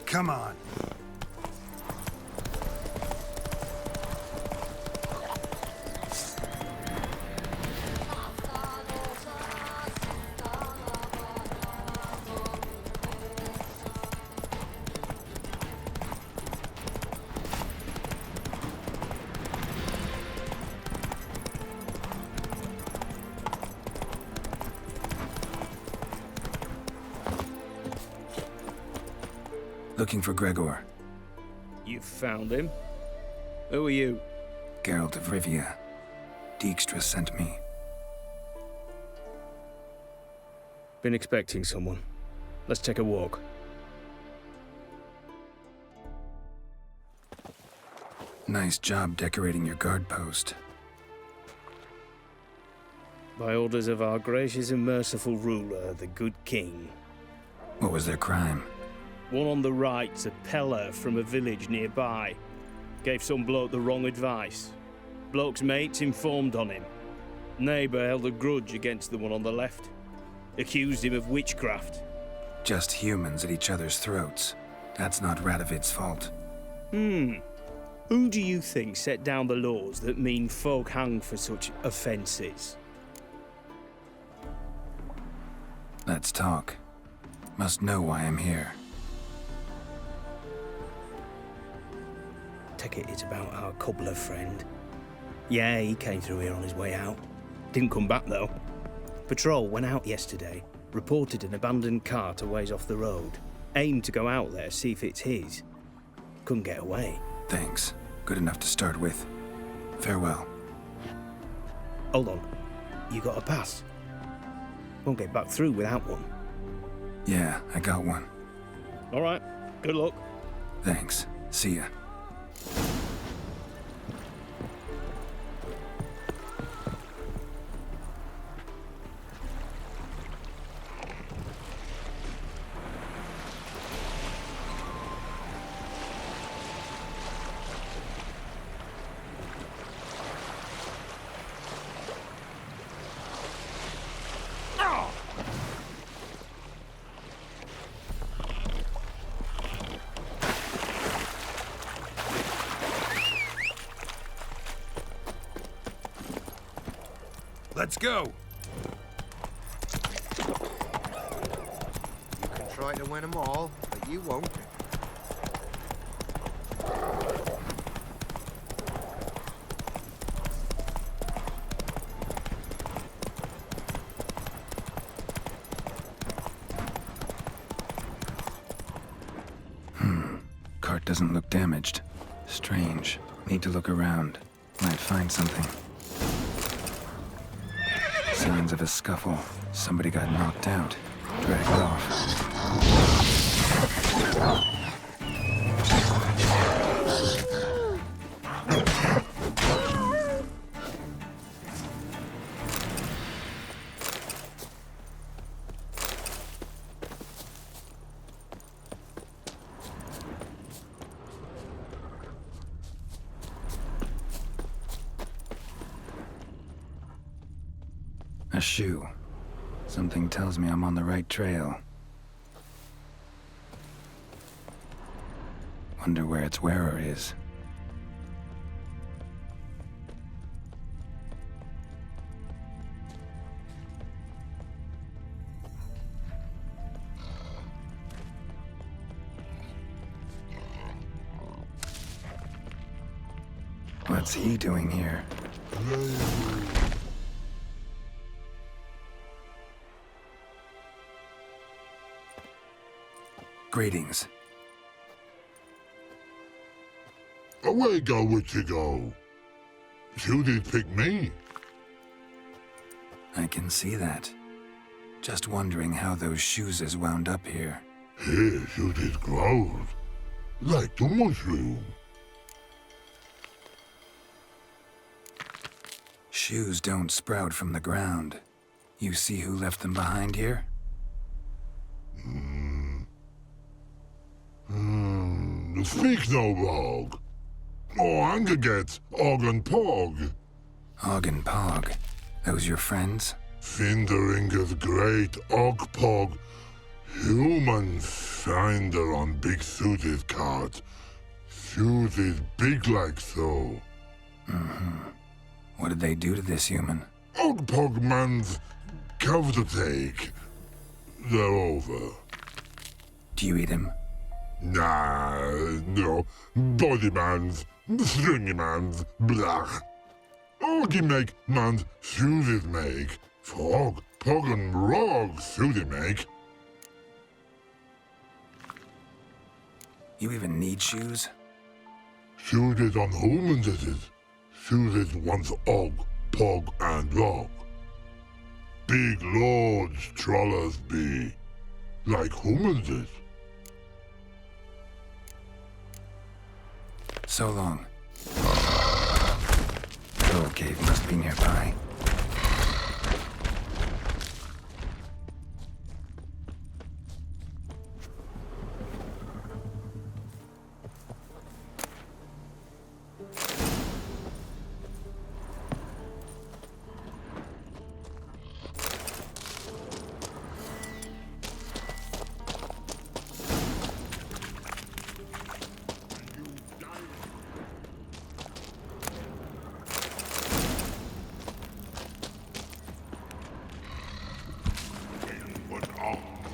Come on. Looking for Gregor. You found him? Who are you? Geralt of Rivia. Dijkstra sent me. Been expecting someone. Let's take a walk. Nice job decorating your guard post. By orders of our gracious and merciful ruler, the good king. What was their crime? One on the right's a peller from a village nearby. Gave some bloke the wrong advice. Bloke's mates informed on him. Neighbour held a grudge against the one on the left. Accused him of witchcraft. Just humans at each other's throats. That's not Radovid's fault. Who do you think set down the laws that mean folk hang for such offences? Let's talk. Must know why I'm here. take it it's about our cobbler friend. Yeah, he came through here on his way out. Didn't come back, though. Patrol went out yesterday, reported an abandoned cart a ways off the road. Aimed to go out there, see if it's his. Couldn't get away. Thanks. Good enough to start with. Farewell. Hold on. You got a pass? Won't get back through without one. Yeah, I got one. All right. Good luck. Thanks. See ya. Let's go! You can try to win them all, but you won't. Cart doesn't look damaged. Strange. Need to look around. Might find something. Signs of a scuffle. Somebody got knocked out. Dragged off. A shoe. Something tells me I'm on the right trail. Wonder where its wearer is. What's he doing here? Greetings. Away go with you go. You did pick me. I can see that. Just wondering how those shoes is wound up here. Here you did grow. Like the mushroom. Shoes don't sprout from the ground. You see who left them behind here? Speak no wrong. Oh, anger get Og and Pog. Og and Pog. Those your friends? Finderinger's great Og Pog. Human finder on big suited cart. Suited big like so. What did they do to this human? Og Pog man's cover to take. They're over. Do you eat him? Nah, no. Body man's, stringy man's, blach. Oggy make man's suited make. Frog, Pog and Rog suited make. You even need shoes? Suited on humans it is. Suited once Og, Pog and Rog. Big lords trollers be. Like humans is. So long. Troll cave must be nearby.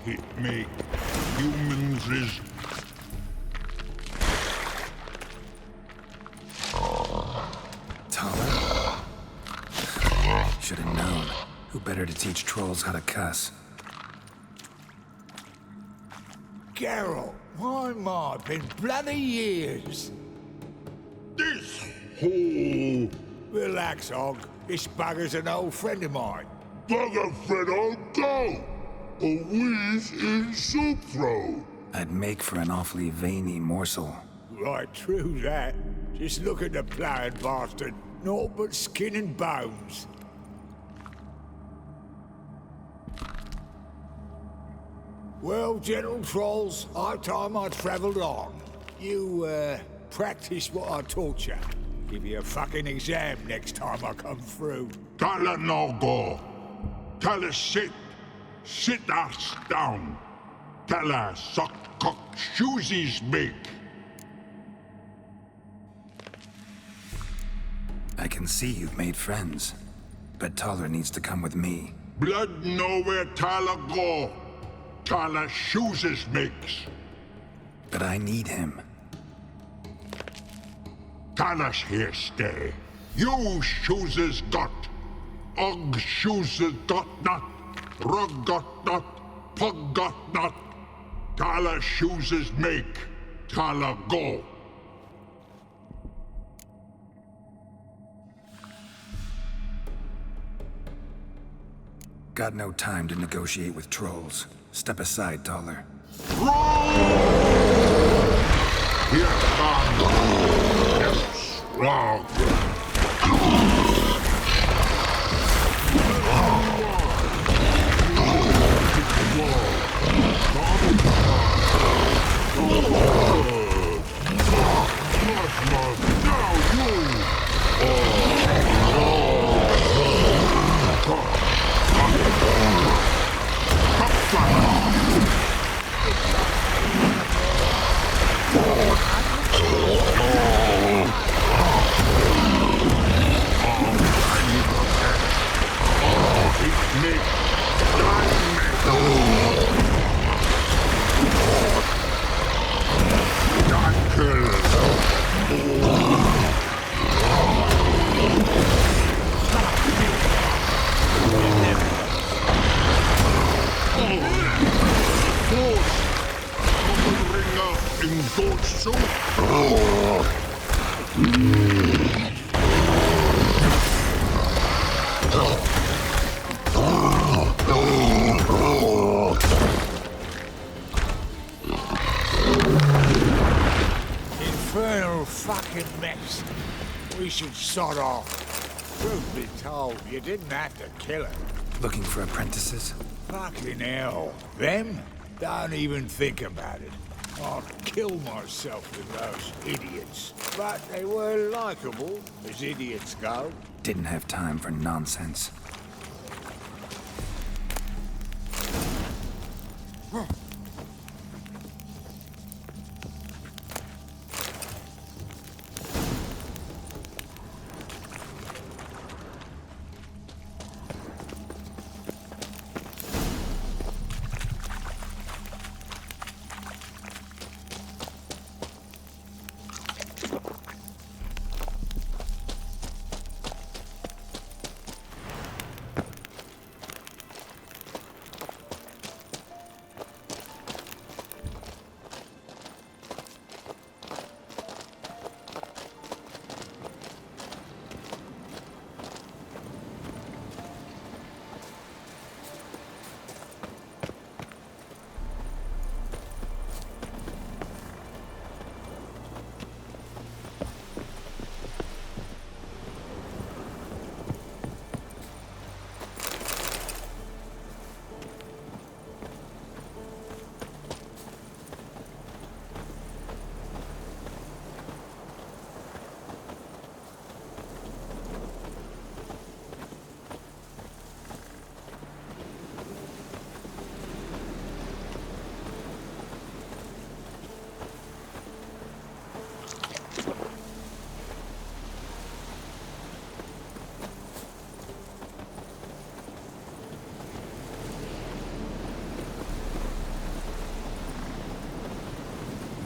It make humans is better to teach trolls how to cuss. Geralt, my, been bloody years. This hole. Relax, Og. This bugger's an old friend of mine. Bugger friend on go! A wheeze in soup throw. I'd make for an awfully veiny morsel. Right, true that. Just look at the ploughing bastard. Naught but skin and bones. Well, gentle trolls, high time I travelled on. You, practice what I taught you. Give you a fucking exam next time I come through. Tala no go. Tala sit. Sit us down. Tala suck cock shoesies make. I can see you've made friends, but Taller needs to come with me. Blood nowhere Tala go. Tala shoeses makes. But I need him. Tala's here stay. You shoeses got. Og shoeses got not. Rug got not. Pug got not. Tala shoeses make. Tala go. Got no time to negotiate with trolls. Step aside, Taller. Here comes strong. Infernal fucking mess. We should sod off. Truth be told, you didn't have to kill her. Looking for apprentices? Fucking hell. Them? Don't even think about it. I'd kill myself with those idiots. But they were likable, as idiots go. Didn't have time for nonsense.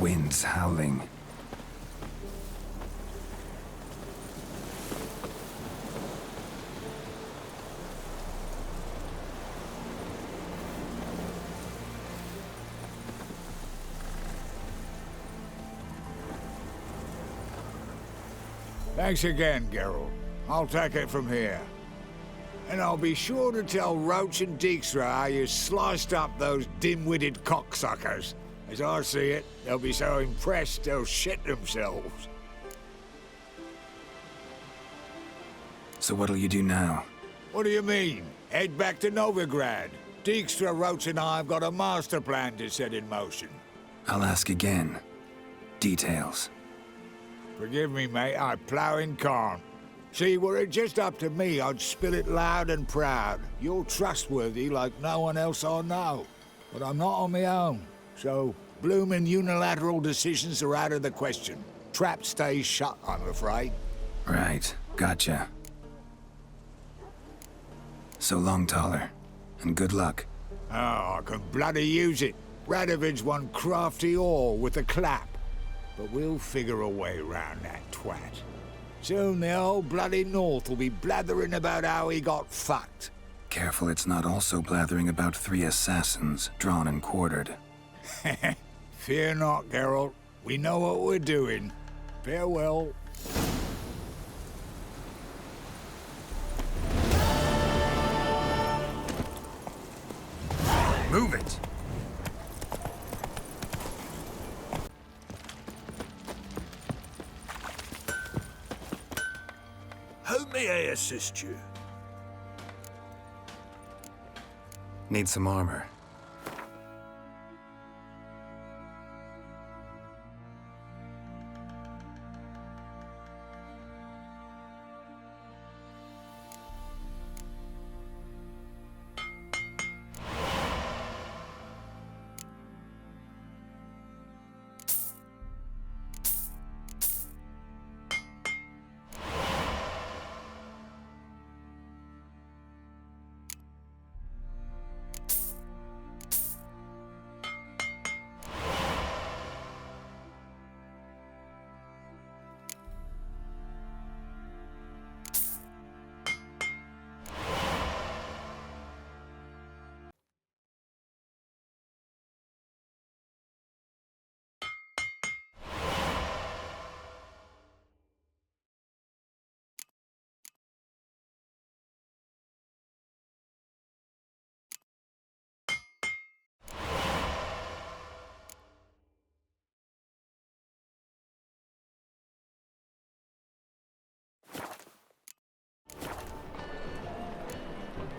Winds howling. Thanks again, Geralt. I'll take it from here. And I'll be sure to tell Roach and Dijkstra how you sliced up those dim-witted cocksuckers. As I see it, they'll be so impressed they'll shit themselves. So what'll you do now? What do you mean? Head back to Novigrad. Dijkstra, Roach and I have got a master plan to set in motion. I'll ask again. Details. Forgive me, mate, I plough in corn. See, were it just up to me, I'd spill it loud and proud. You're trustworthy like no one else I know. But I'm not on my own, so bloomin' unilateral decisions are out of the question. Trap stays shut, I'm afraid. Right, gotcha. So long, Taller, and good luck. Oh, I can bloody use it. Radovid's one crafty ore with a clap. But we'll figure a way round that twat. Soon the whole bloody North will be blathering about how he got fucked. Careful it's not also blathering about 3 assassins, drawn and quartered. Fear not, Geralt. We know what we're doing. Farewell. Move it! How may I assist you? Need some armor.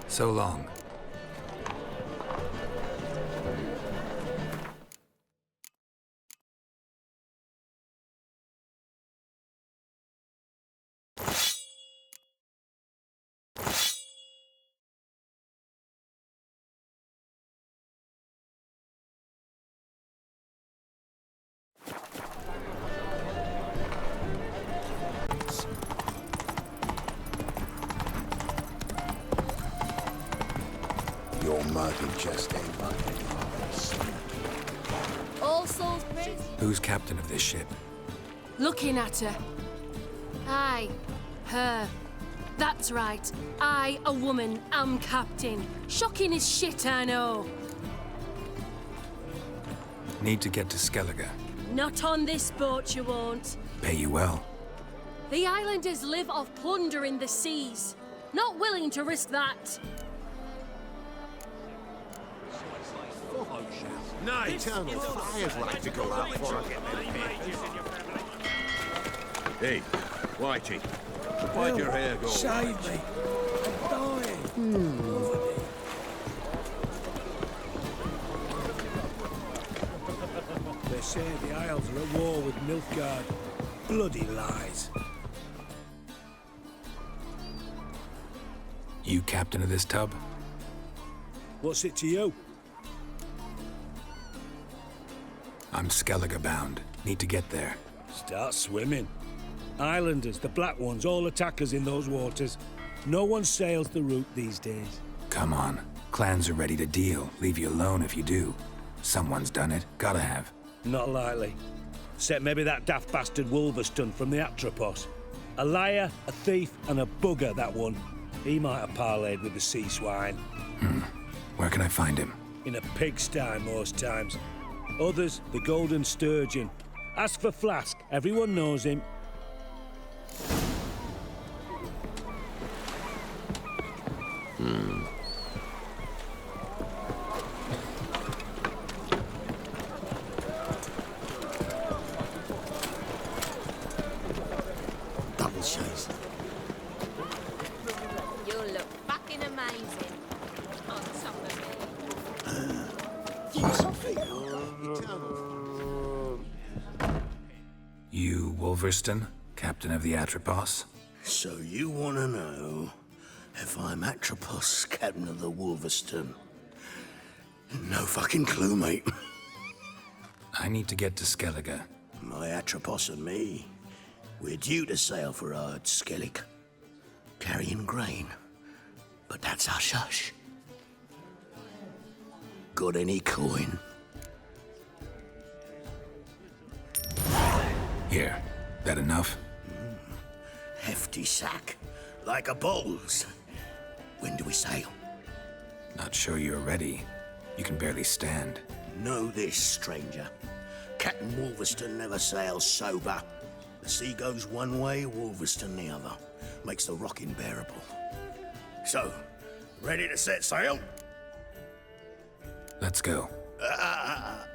So long. Your murky chest ain't like All souls praise. Who's captain of this ship? Looking at her. Aye, her. That's right. I, a woman, am captain. Shocking as shit, I know. Need to get to Skellige. Not on this boat, you won't. Pay you well. The islanders live off plunder in the seas. Not willing to risk that. No, eternal fires like to go out before I get there. Hey, Whitey, why'd your hair go? Save me. I'm dying. They say the Isles are at war with Nilfgaard. Bloody lies. You captain of this tub? What's it to you? I'm Skellige bound. Need to get there. Start swimming. Islanders, the black ones, all attackers in those waters. No one sails the route these days. Come on. Clans are ready to deal. Leave you alone if you do. Someone's done it. Gotta have. Not likely. Except maybe that daft bastard Wolverston from the Atropos. A liar, a thief, and a bugger, that one. He might have parlayed with the sea swine. Where can I find him? In a pigsty most times. Others, the Golden Sturgeon. Ask for Flask. Everyone knows him. Double chase. You look fucking amazing. On top of You, Wolverston, captain of the Atropos? So you want to know if I'm Atropos, captain of the Wolverston? No fucking clue, mate. I need to get to Skellige. My Atropos and me, we're due to sail for Ard Skellig, carrying grain. But that's hush-hush. Got any coin? Here, that enough? Hefty sack, like a bull's. When do we sail? Not sure you're ready. You can barely stand. Know this, stranger. Captain Wolverston never sails sober. The sea goes one way, Wolverston the other. Makes the rocking bearable. So, ready to set sail? Let's go.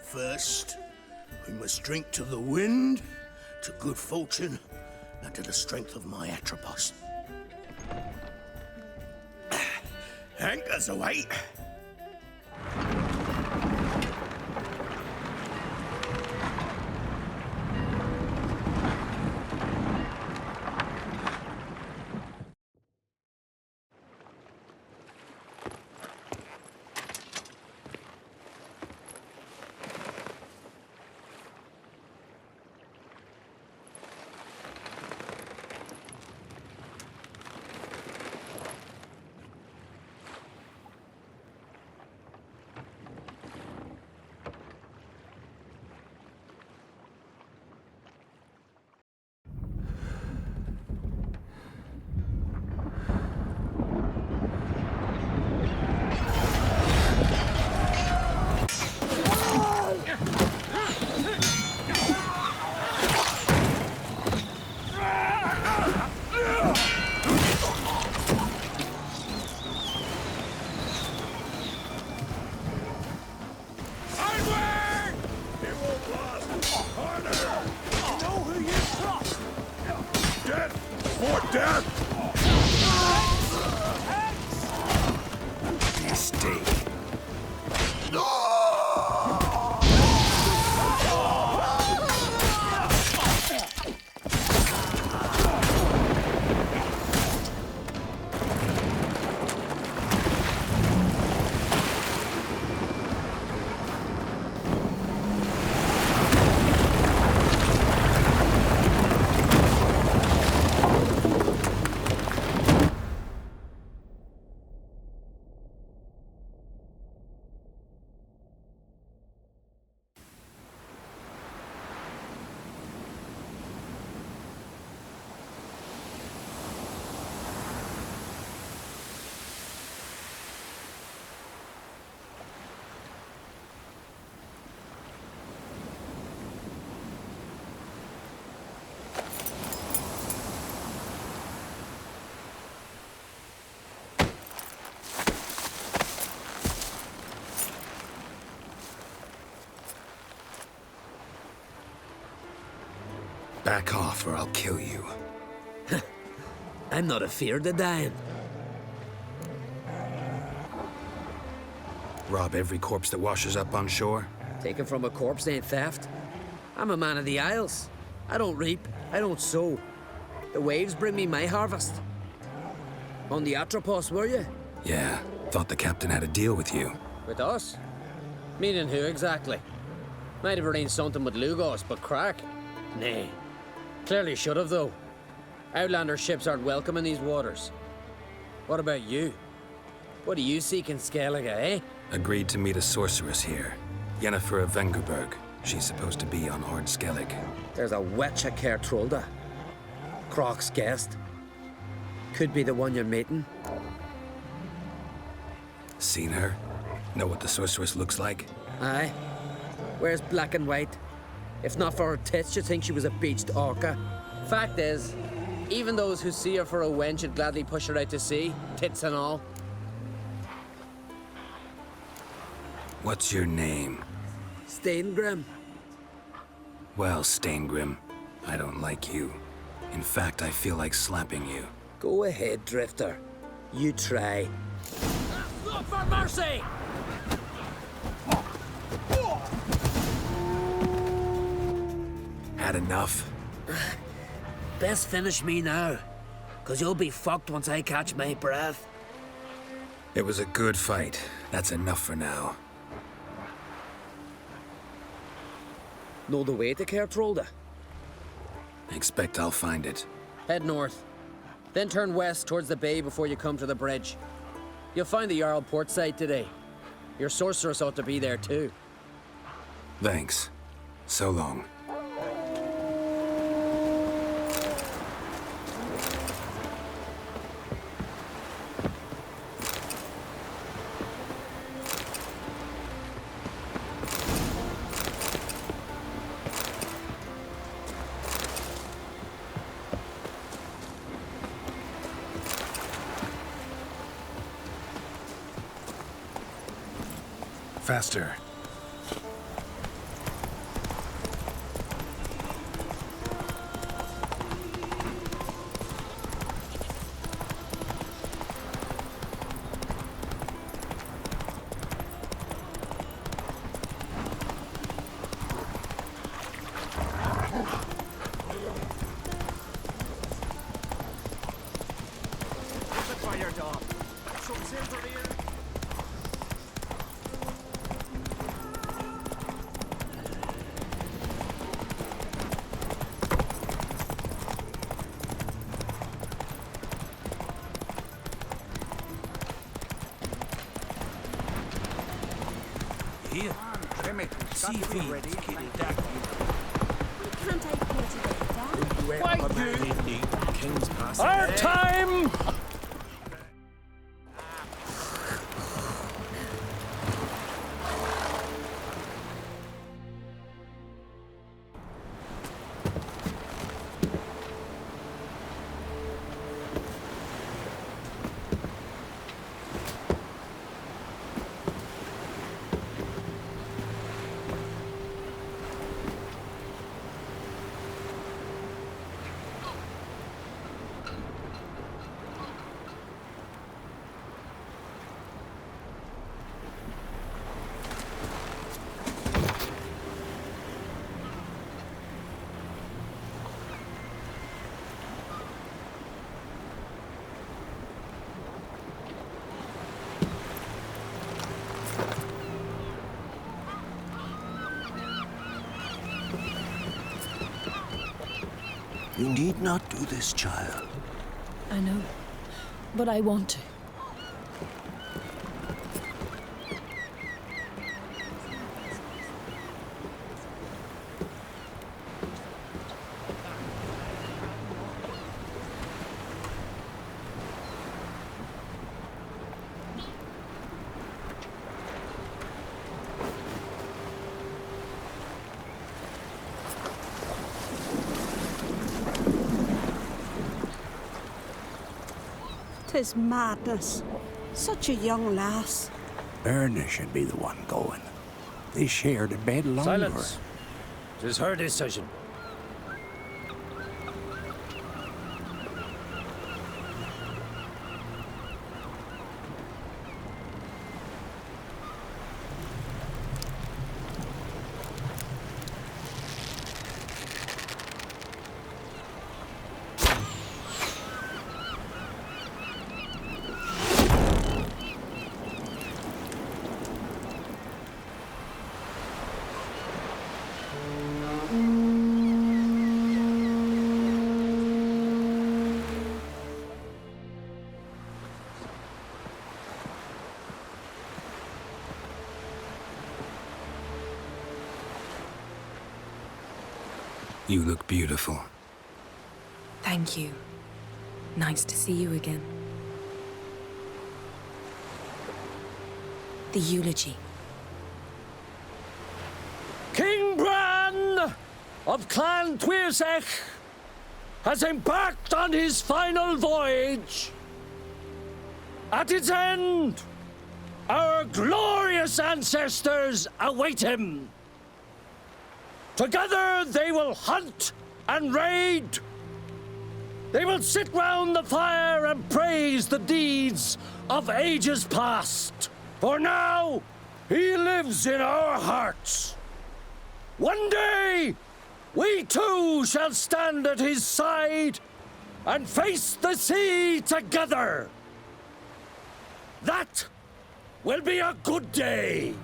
First, we must drink to the wind, to good fortune, and to the strength of my Atropos. Anchors away. Back off or I'll kill you. I'm not afeard of dying. Rob every corpse that washes up on shore? Taken from a corpse ain't theft. I'm a man of the Isles. I don't reap, I don't sow. The waves bring me my harvest. On the Atropos, were you? Yeah, thought the captain had a deal with you. With us? Meaning who exactly? Might have arranged something with Lugos, but crack? Nay. Clearly should have, though. Outlander ships aren't welcome in these waters. What about you? What do you seek in Skellige, eh? Agreed to meet a sorceress here. Yennefer of Vengerberg. She's supposed to be on Ard Skellig. There's a witch at Caer Trolda. Croc's guest. Could be the one you're meeting. Seen her? Know what the sorceress looks like? Aye. Wears black and white. If not for her tits, you'd think she was a beached orca. Fact is, even those who see her for a wench would gladly push her out to sea, tits and all. What's your name? Steingrim. Well, Steingrim, I don't like you. In fact, I feel like slapping you. Go ahead, Drifter. You try. Look for mercy! Had enough? Best finish me now, 'cause you'll be fucked once I catch my breath. It was a good fight. That's enough for now. Know the way to Kertrolda? Expect I'll find it. Head north. Then turn west towards the bay before you come to the bridge. You'll find the Jarl port site today. Your sorceress ought to be there too. Thanks. So long. Faster. Fire dog. Some silver here. Here. See if he ready. Can't I pay today, Why you? King's past. Our time! You need not do this, child. I know, but I want to. Tis madness. Such a young lass. Erna should be the one going. They shared a bed longer. Silence. 'Tis her decision. You look beautiful. Thank you. Nice to see you again. The eulogy. King Bran of Clan Twirsech has embarked on his final voyage. At its end, our glorious ancestors await him. Together they will hunt and raid. They will sit round the fire and praise the deeds of ages past. For now, he lives in our hearts. One day, we too shall stand at his side and face the sea together. That will be a good day.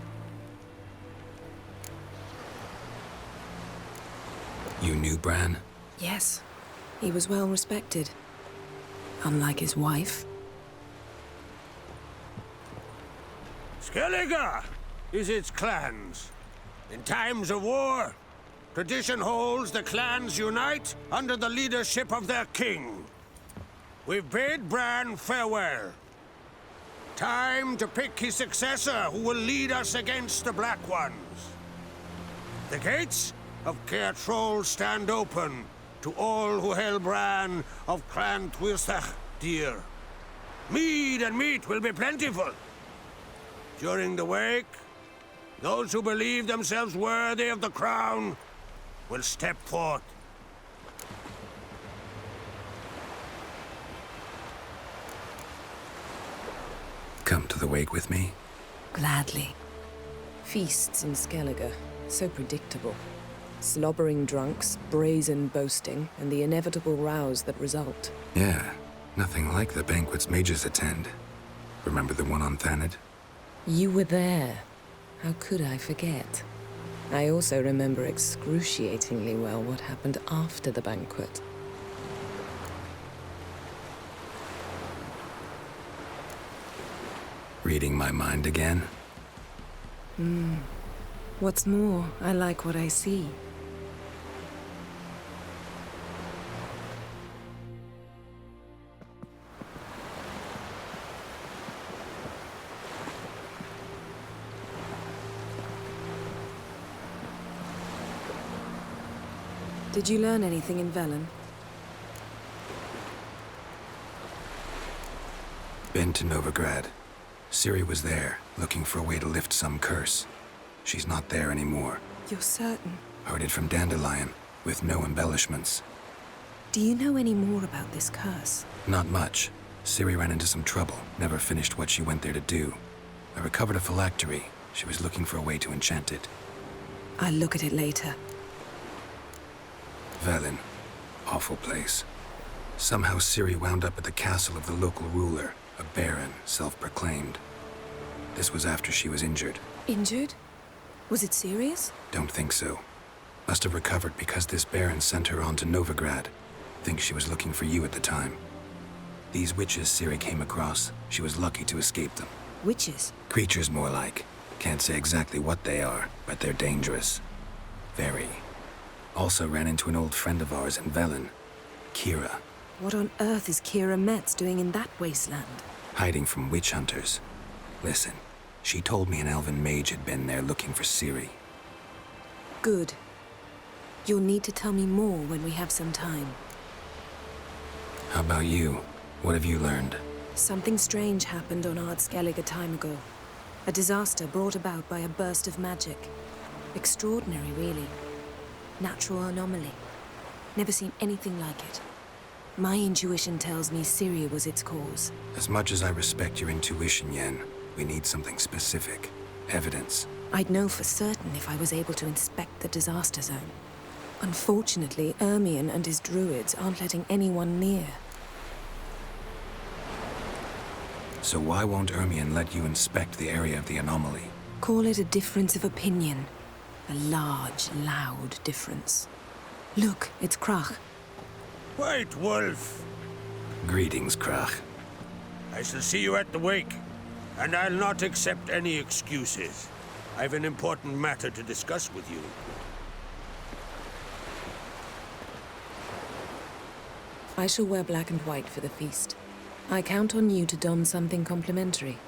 You knew Bran? Yes. He was well respected. Unlike his wife. Skellige is its clans. In times of war, tradition holds the clans unite under the leadership of their king. We've bid Bran farewell. Time to pick his successor who will lead us against the Black Ones. The gates of Caer Troll stand open to all who held Bran of Clan Tuirsach dear. Mead and meat will be plentiful. During the wake, those who believe themselves worthy of the crown will step forth. Come to the wake with me? Gladly. Feasts in Skellige, so predictable. Slobbering drunks, brazen boasting, and the inevitable rows that result. Yeah, nothing like the banquets mages attend. Remember the one on Thanedd? You were there. How could I forget? I also remember excruciatingly well what happened after the banquet. Reading my mind again? What's more, I like what I see. Did you learn anything in Velen? Been to Novigrad. Ciri was there, looking for a way to lift some curse. She's not there anymore. You're certain? Heard it from Dandelion, with no embellishments. Do you know any more about this curse? Not much. Ciri ran into some trouble, never finished what she went there to do. I recovered a phylactery. She was looking for a way to enchant it. I'll look at it later. Velen. Awful place. Somehow Ciri wound up at the castle of the local ruler, a baron, self-proclaimed. This was after she was injured. Injured? Was it serious? Don't think so. Must have recovered because this baron sent her on to Novigrad. Think she was looking for you at the time. These witches Ciri came across, she was lucky to escape them. Witches? Creatures more like. Can't say exactly what they are, but they're dangerous. Very. Also ran into an old friend of ours in Velen, Kira. What on earth is Kira Metz doing in that wasteland? Hiding from witch hunters. Listen, she told me an elven mage had been there looking for Ciri. Good. You'll need to tell me more when we have some time. How about you? What have you learned? Something strange happened on Ard Skellige a time ago. A disaster brought about by a burst of magic. Extraordinary, really. Natural anomaly. Never seen anything like it. My intuition tells me Ciri was its cause. As much as I respect your intuition, Yen, we need something specific. Evidence. I'd know for certain if I was able to inspect the disaster zone. Unfortunately, Ermion and his druids aren't letting anyone near. So why won't Ermion let you inspect the area of the anomaly? Call it a difference of opinion. A large, loud difference. Look, it's Krach. White Wolf. Greetings, Krach. I shall see you at the wake, and I'll not accept any excuses. I've an important matter to discuss with you. I shall wear black and white for the feast. I count on you to don something complimentary.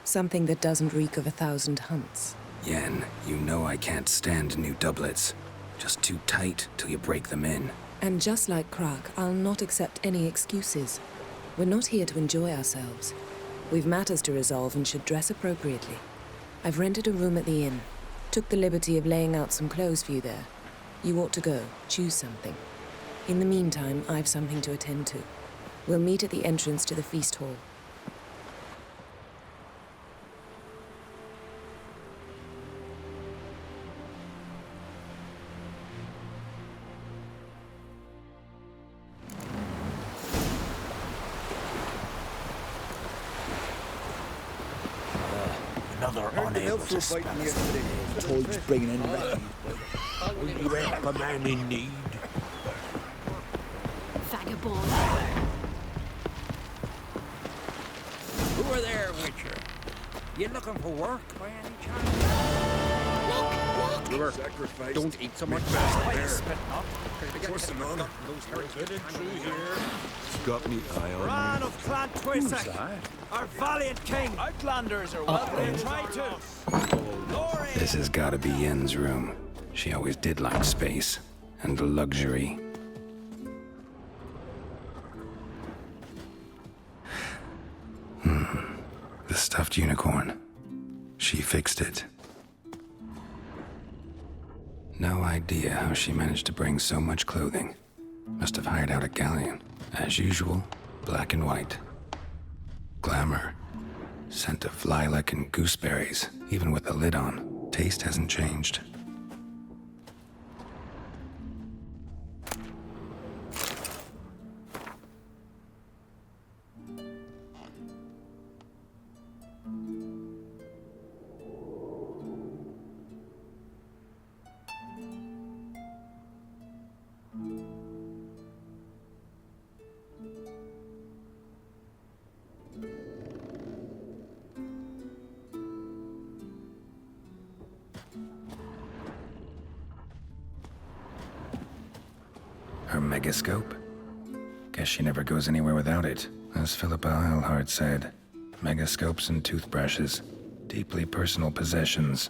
Something that doesn't reek of 1,000 hunts. Yen, you know I can't stand new doublets. Just too tight till you break them in. And just like Krach, I'll not accept any excuses. We're not here to enjoy ourselves. We've matters to resolve and should dress appropriately. I've rented a room at the inn. Took the liberty of laying out some clothes for you there. You ought to go. Choose something. In the meantime, I've something to attend to. We'll meet at the entrance to the feast hall. Another unable to spell Toad's bringing in refuge. Will you help a man in need? Vagabond. Who are there, Witcher? You looking for work by any chance? Look! Sacrifice. Don't eat so much. What's the matter? Getting through here. Got me eye on Bran me. of Clan Twisak, our valiant king. Outlanders are welcome to try to. This has gotta be Yen's room. She always did like space and luxury. The stuffed unicorn. She fixed it. No idea how she managed to bring so much clothing. Must have hired out a galleon. As usual, black and white. Glamour. Scent of lilac and gooseberries, even with the lid on. Taste hasn't changed. Her megascope? Guess she never goes anywhere without it. As Philippa Eilhart said, megascopes and toothbrushes, deeply personal possessions.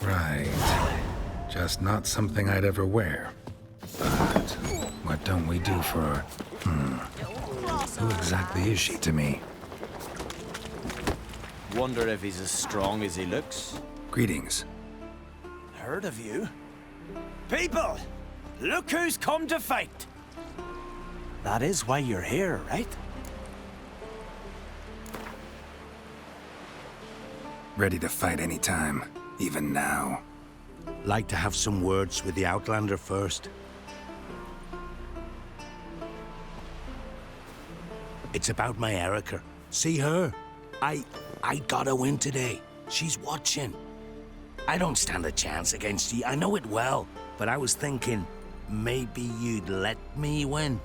Right. Just not something I'd ever wear. But what don't we do for her? Who exactly is she to me? Wonder if he's as strong as he looks. Greetings. Heard of you? People! Look who's come to fight! That is why you're here, right? Ready to fight anytime, even now. Like to have some words with the Outlander first. It's about my Erica. See her? I got a win today. She's watching. I don't stand a chance against you. I know it well. But I was thinking, maybe you'd let me win.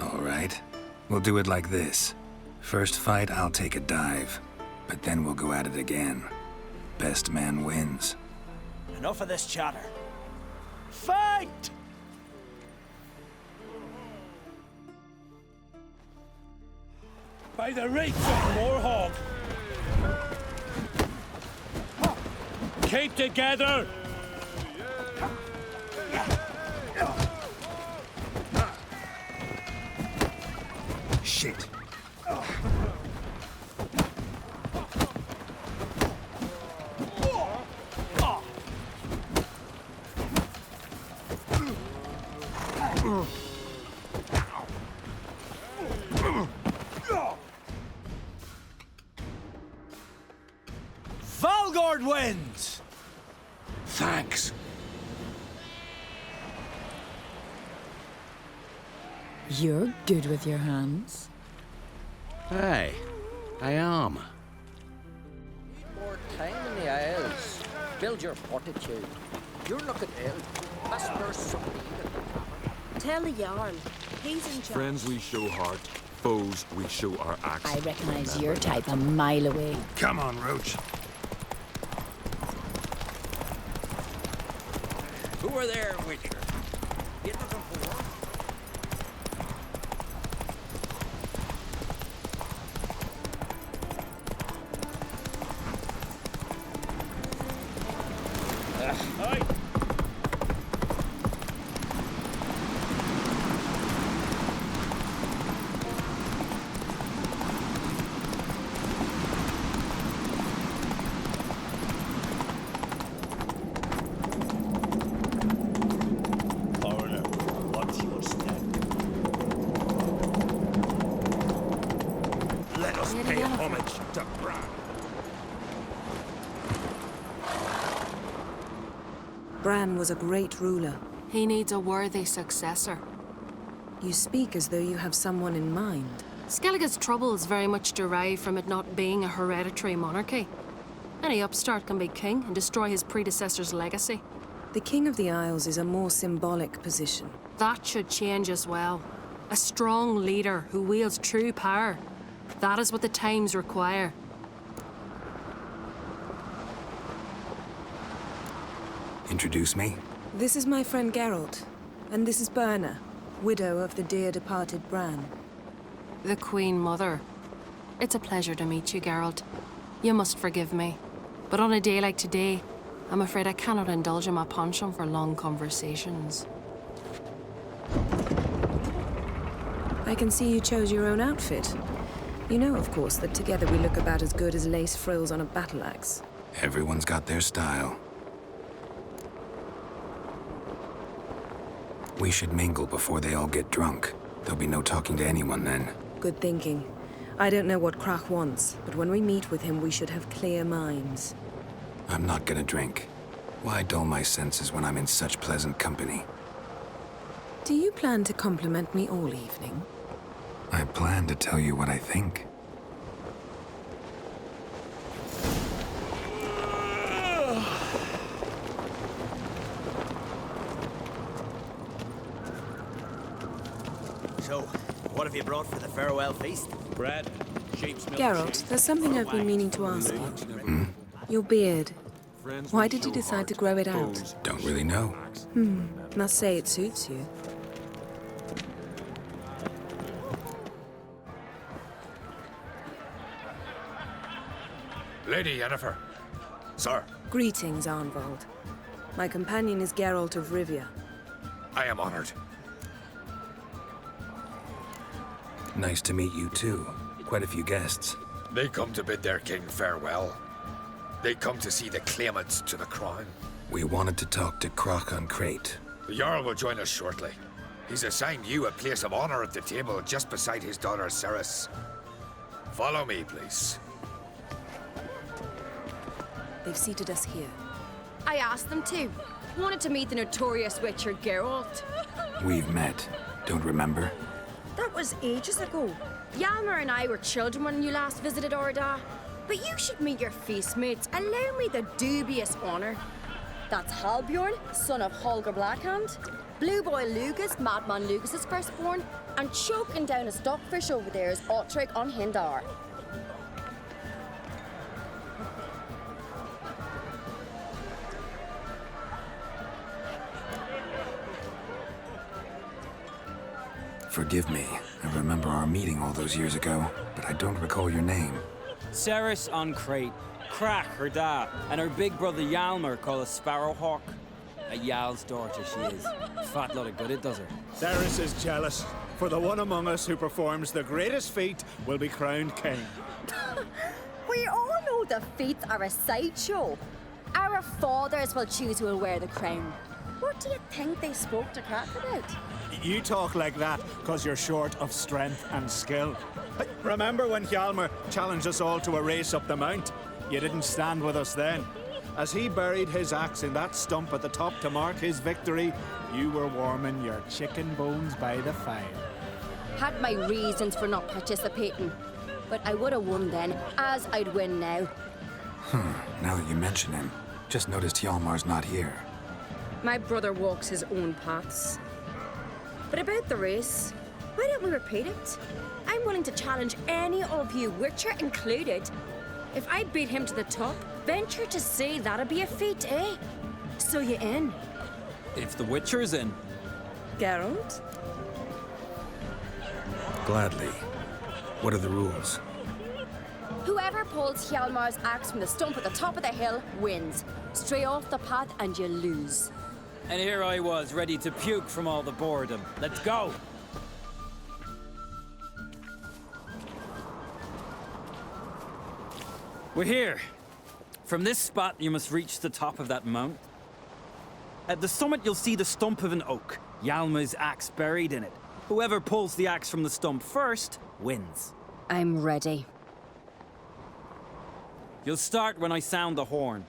All right. We'll do it like this. First fight, I'll take a dive. But then we'll go at it again. Best man wins. Enough of this chatter. Fight! By the rates of Moorhog! Keep together! Shit. Valgord wins! Thanks. You're good with your hands. Hey, I am. Need more time in the Isles. Build your fortitude. You're looking ill. Must nurse somebody. Tell the yarn. He's in charge. Friends we show heart, foes, we show our axe. I recognize your type a mile away. Come on, Roach. Who are there, Witcher? You looking for? Aye. Foreigner, what's your step? Let us pay homage to Bran. Bran was a great ruler. He needs a worthy successor. You speak as though you have someone in mind. Skellige's troubles very much derive from it not being a hereditary monarchy. Any upstart can be king and destroy his predecessor's legacy. The King of the Isles is a more symbolic position. That should change as well. A strong leader who wields true power. That is what the times require. Introduce me? This is my friend Geralt, and this is Berna, widow of the dear departed Bran. The Queen Mother. It's a pleasure to meet you, Geralt. You must forgive me. But on a day like today, I'm afraid I cannot indulge in my penchant for long conversations. I can see you chose your own outfit. You know, of course, that together we look about as good as lace frills on a battle axe. Everyone's got their style. We should mingle before they all get drunk. There'll be no talking to anyone then. Good thinking. I don't know what Krach wants, but when we meet with him, we should have clear minds. I'm not gonna drink. Why dull my senses when I'm in such pleasant company? Do you plan to compliment me all evening? I plan to tell you what I think. So, what have you brought for the farewell feast? Bread, sheep's milk. Geralt, there's something I've been meaning to ask you. Your beard. Why did you decide to grow it out? Don't really know. Must say it suits you. Lady Yennefer. Sir, Greetings, Arnvald. My companion is Geralt of Rivia. I am honored. Nice to meet you too. Quite a few guests. They come to bid their king farewell. They come to see the claimants to the crown. We wanted to talk to Krach on Crate. The Jarl will join us shortly. He's assigned you a place of honor at the table just beside his daughter Ceres. Follow me, please. They've seated us here. I asked them to. Wanted to meet the notorious Witcher Geralt. We've met. Don't remember? That was ages ago. Yalmer and I were children when you last visited Orda. But you should meet your feast mates. Allow me the dubious honor. That's Halbjorn, son of Holger Blackhand. Blue Boy Lugas, Madman Lugas' firstborn. And choking down a stockfish over there is Otrek on Hindar. Forgive me. I remember our meeting all those years ago, but I don't recall your name. Ceres on Crate, Krach her da, and her big brother Yalmer called a Sparrowhawk. A Jarl's daughter she is. Fat lot of good it does her. Ceres is jealous, for the one among us who performs the greatest feat will be crowned king. We all know the feats are a sideshow. Our fathers will choose who will wear the crown. What do you think they spoke to Krach about? You talk like that because you're short of strength and skill. Remember when Hjalmar challenged us all to a race up the mount? You didn't stand with us then. As he buried his axe in that stump at the top to mark his victory, you were warming your chicken bones by the fire. Had my reasons for not participating, but I would have won then, as I'd win now. Now that you mention him, just noticed Hjalmar's not here. My brother walks his own paths. But about the race, Why don't we repeat it? I'm willing to challenge any of you, Witcher included. If I beat him to the top, venture to say that'd be a feat, eh? So you in? If the Witcher's in. Geralt? Gladly. What are the rules? Whoever pulls Hjalmar's axe from the stump at the top of the hill wins. Stray off the path and you lose. And here I was, ready to puke from all the boredom. Let's go! We're here. From this spot, you must reach the top of that mount. At the summit, you'll see the stump of an oak, Hjalmar's axe buried in it. Whoever pulls the axe from the stump first, wins. I'm ready. You'll start when I sound the horn.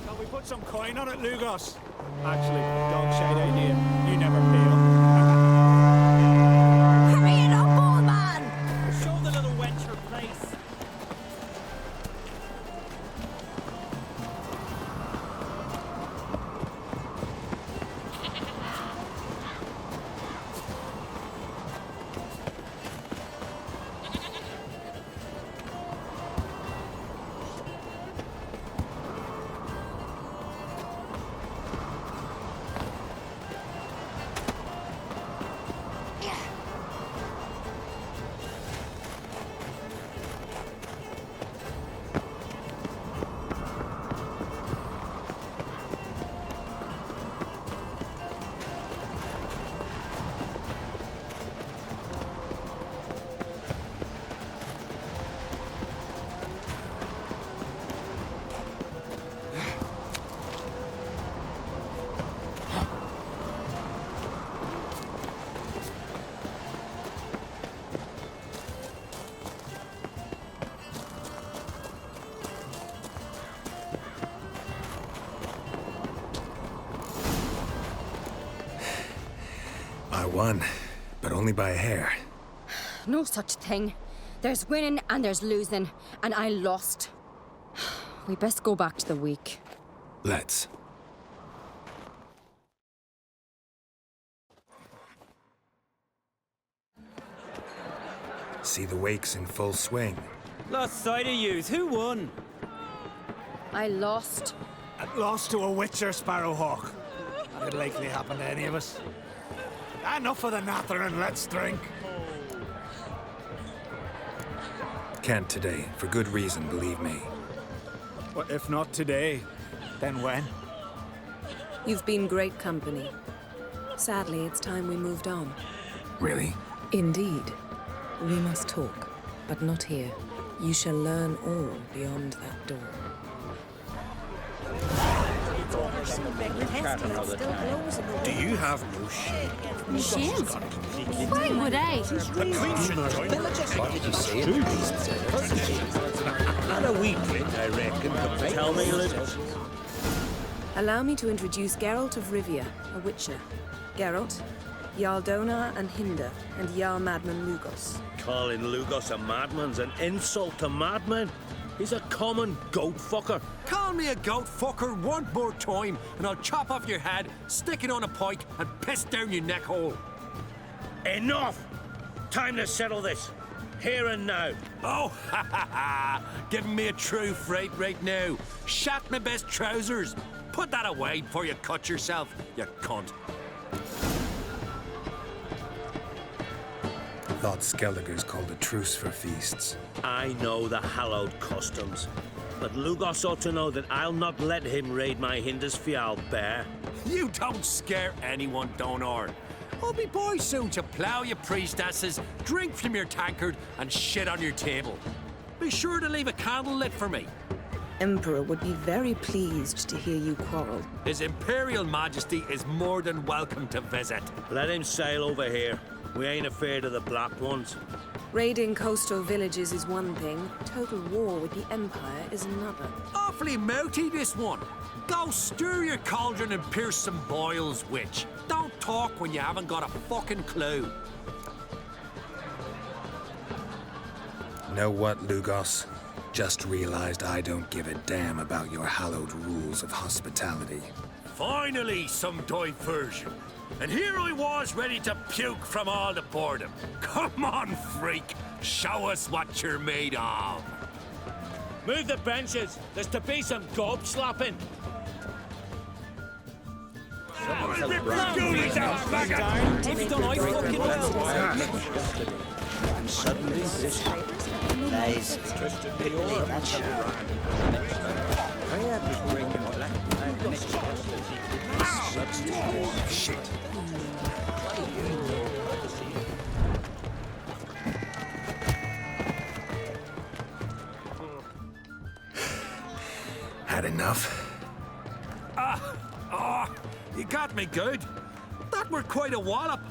Shall we put some coin on it, Lugos? Actually, dog shade idea. You never pay up. Hurry it up, old man! Show the little wench her place. I won, but only by a hair. No such thing. There's winning and there's losing, and I lost. We best go back to the week. Let's. See the wakes in full swing. Lost sight of yous. Who won? I lost. Lost to a Witcher, Sparrowhawk. That'd likely happen to any of us. Enough of the natter and let's drink. Can't today, for good reason, believe me. Well, if not today, then when? You've been great company. Sadly, it's time we moved on. Really? Indeed. We must talk, but not here. You shall learn all beyond that door. Do you have no shame? Machines? Why would I? The Queen should join. What did you say? Not a wee bit, I reckon. But tell me a little. Allow me to introduce Geralt of Rivia, a Witcher. Geralt, Jarl Donar and Hinder, and Jarl Madman Lugos. Calling Lugos a madman's an insult to madmen. He's a common goat fucker. Call me a goat fucker one more time, and I'll chop off your head, stick it on a pike, and piss down your neck hole. Enough! Time to settle this. Here and now. Oh, ha ha ha! Giving me a true fright right now. Shat my best trousers. Put that away before you cut yourself, you cunt. Thought Skelliger's called a truce for feasts. I know the hallowed customs, but Lugos ought to know that I'll not let him raid my Hindisfial bear. You don't scare anyone, Donar. I'll be boy soon to plough your priestesses, drink from your tankard, and shit on your table. Be sure to leave a candle lit for me. Emperor would be very pleased to hear you quarrel. His Imperial Majesty is more than welcome to visit. Let him sail over here. We ain't afraid of the Black Ones. Raiding coastal villages is one thing. Total war with the Empire is another. Awfully mouty, this one. Go stir your cauldron and pierce some boils, witch. Don't talk when you haven't got a fucking clue. Know what, Lugos? Just realized I don't give a damn about your hallowed rules of hospitality. Finally, some diversion. And here I was ready to puke from all the boredom. Come on, freak. Show us what you're made of. Move the benches. There's to be some gob slapping. And suddenly this lies that Shit. Had enough? You got me good. That were quite a wallop.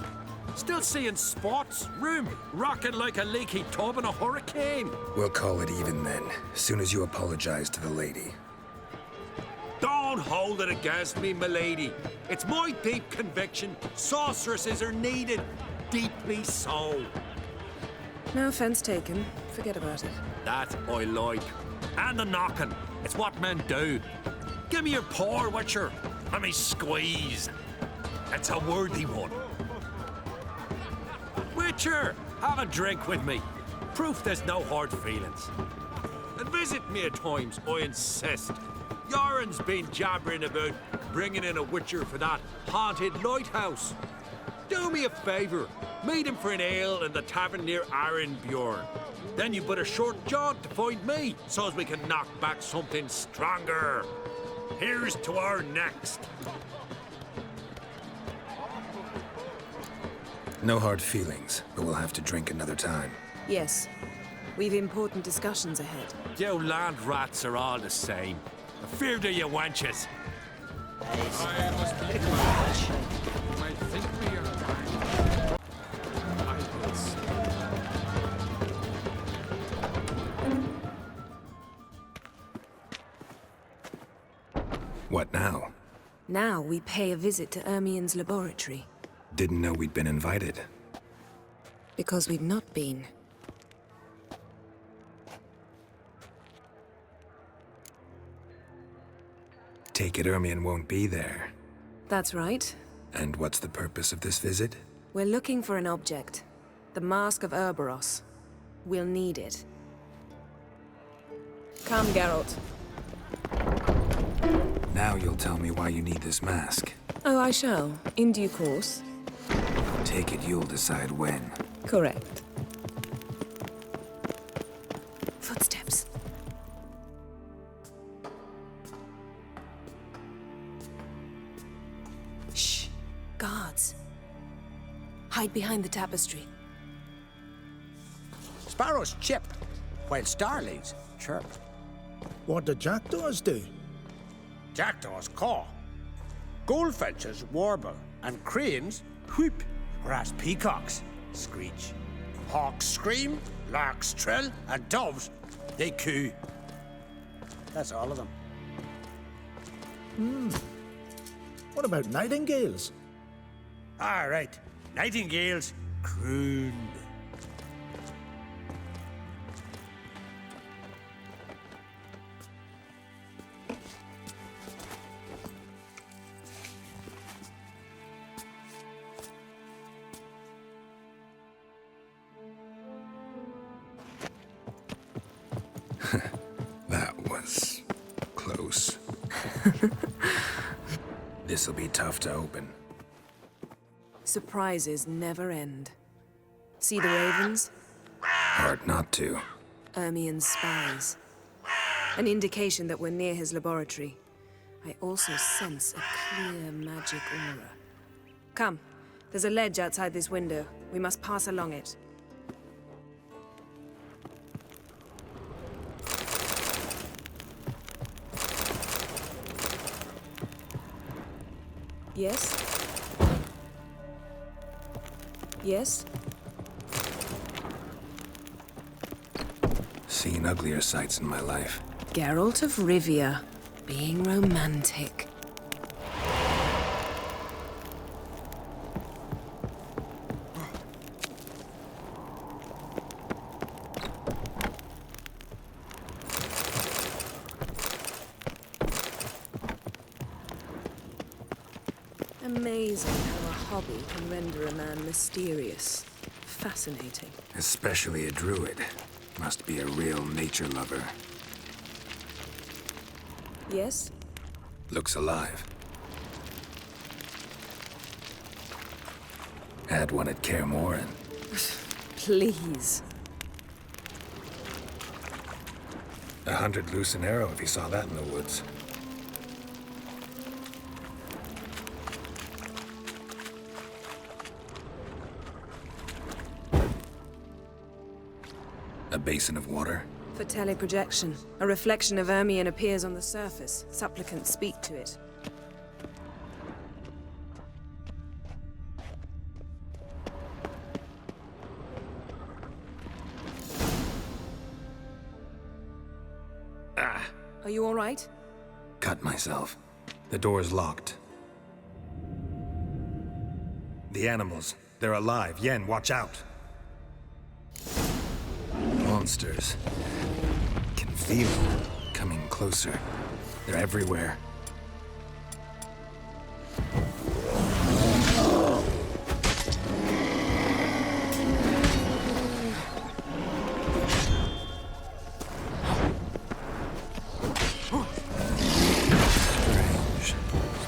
Still seeing spots, room, rocking like a leaky tub in a hurricane. We'll call it even then, as soon as you apologize to the lady. Don't hold it against me, milady. It's my deep conviction sorceresses are needed. Deeply so. No offense taken. Forget about it. That I like. And the knocking. It's what men do. Give me your paw, Witcher. Let me squeeze. It's a worthy one. Witcher, have a drink with me. Proof there's no hard feelings. And visit me at times, I insist. Yoren's been jabbering about bringing in a Witcher for that haunted lighthouse. Do me a favour. Meet him for an ale in the tavern near Arenbjorn. Then you but a short jaunt to find me, so as we can knock back something stronger. Here's to our next. No hard feelings, but we'll have to drink another time. Yes. We've important discussions ahead. You land rats are all the same. Feared of you wenches. What now? Now we pay a visit to Ermien's laboratory. Didn't know we'd been invited. Because we've not been. Take it Ermien won't be there. That's right. And what's the purpose of this visit? We're looking for an object. The Mask of Ouroboros. We'll need it. Come, Geralt. Now you'll tell me why you need this mask. Oh, I shall. In due course. Take it you'll decide when. Correct. Footsteps. Shh. Guards. Hide behind the tapestry. Sparrows chip, while starlings chirp. What do jackdaws do? Jackdaws caw. Goldfinches warble, and cranes whoop, whereas peacocks screech. Hawks scream, larks trill, and doves, they coo. That's all of them. What about nightingales? All right, nightingales crooned. That was close. This'll be tough to open. Surprises never end. See the ravens? Hard not to. Ermien's spies. An indication that we're near his laboratory. I also sense a clear magic aura. Come, there's a ledge outside this window. We must pass along it. Yes? Yes? Seen uglier sights in my life. Geralt of Rivia, being romantic. Amazing how a hobby can render a man mysterious. Fascinating. Especially a druid. Must be a real nature lover. Yes? Looks alive. Had one at Kaer Morhen. Please. 100 loose an arrow if he saw that in the woods. A basin of water? For teleprojection. A reflection of Ermion appears on the surface. Supplicants speak to it. Are you all right? Cut myself. The door's locked. The animals. They're alive. Yen, watch out. Monsters. Can feel them coming closer. They're everywhere.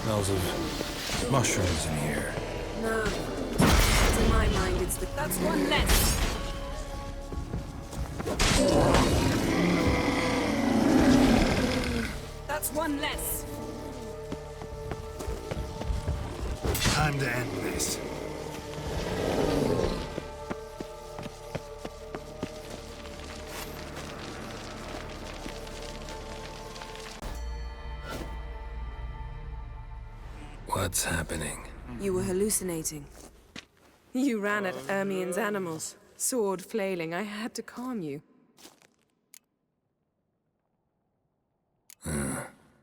Smells of mushrooms in here. No. To my mind, it's the... That's one less! That's one less! Time to end this. What's happening? You were hallucinating. You ran at Ermion's animals, sword flailing. I had to calm you.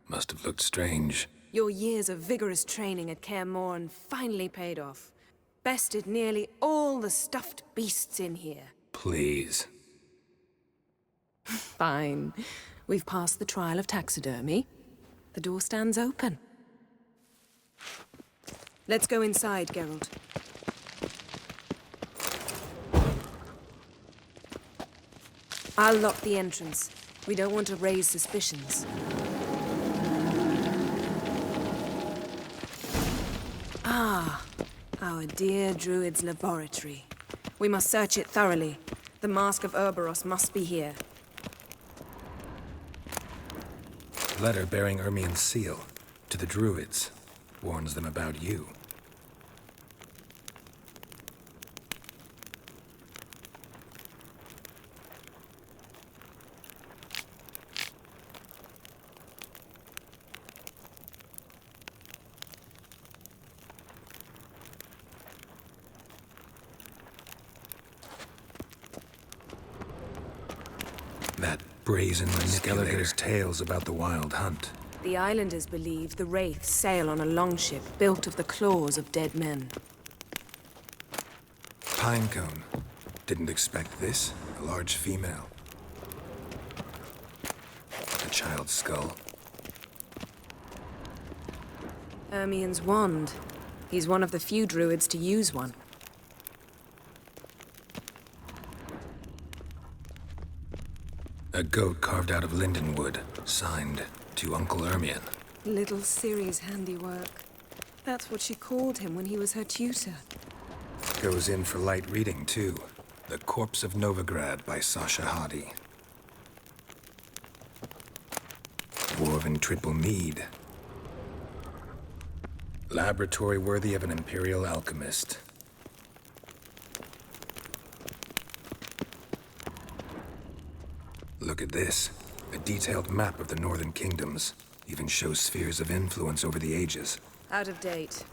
Must have looked strange. Your years of vigorous training at Kaer Morhen finally paid off. Bested nearly all the stuffed beasts in here. Please. Fine. We've passed the trial of taxidermy. The door stands open. Let's go inside, Geralt. I'll lock the entrance. We don't want to raise suspicions. Ah, our dear Druid's laboratory. We must search it thoroughly. The Mask of Ouroboros must be here. Letter bearing Ermion's seal. To the Druids. Warns them about you. That brazen manipulator's tales about the Wild Hunt. The islanders believe the wraiths sail on a longship built of the claws of dead men. Pinecone. Didn't expect this. A large female. A child's skull. Ermion's wand. He's one of the few druids to use one. A goat carved out of lindenwood. Signed, to Uncle Ermion. Little Ciri's handiwork. That's what she called him when he was her tutor. Goes in for light reading, too. The Corpse of Novigrad by Sasha Hadi. Dwarven triple mead. Laboratory worthy of an imperial alchemist. Look at this. A detailed map of the northern kingdoms. Even shows spheres of influence over the ages. Out of date.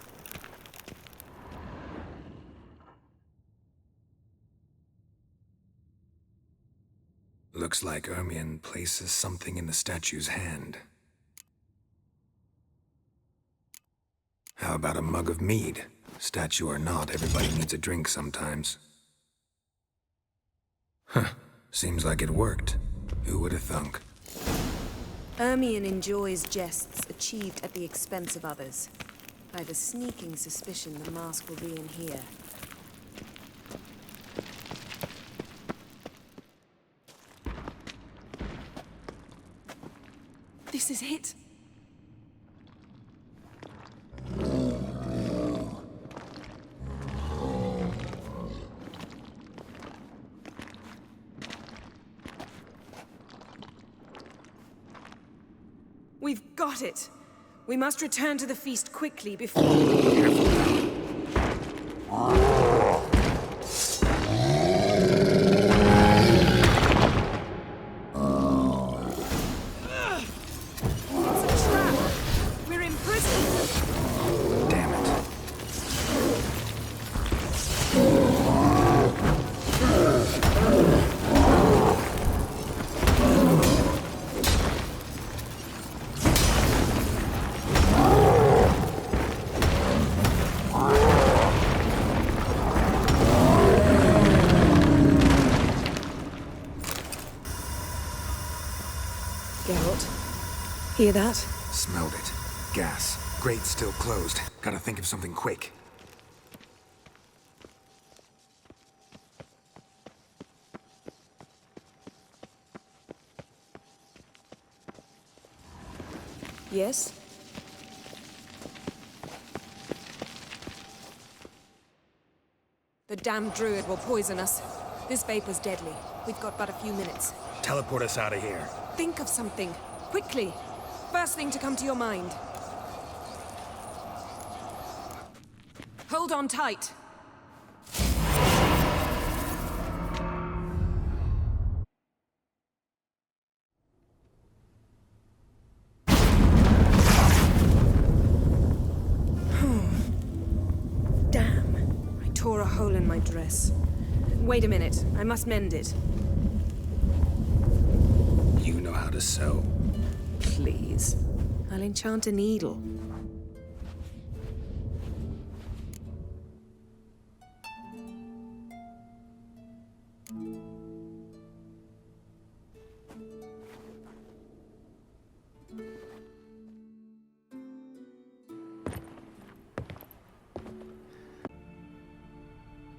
Looks like Ermion places something in the statue's hand. How about a mug of mead? Statue or not, everybody needs a drink sometimes. Huh. Seems like it worked. Who would have thunk? Ermion enjoys jests achieved at the expense of others. I have a sneaking suspicion the mask will be in here. This is it. We've got it. We must return to the feast quickly before... Careful now. It's a trap. We're in prison. Damn it. Hear that? Smelled it. Gas. Grate's still closed. Gotta think of something quick. Yes? The damned druid will poison us. This vapor's deadly. We've got but a few minutes. Teleport us out of here. Think of something. Quickly. First thing to come to your mind. Hold on tight. Damn. I tore a hole in my dress. Wait a minute. I must mend it. You know how to sew. Please. I'll enchant a needle.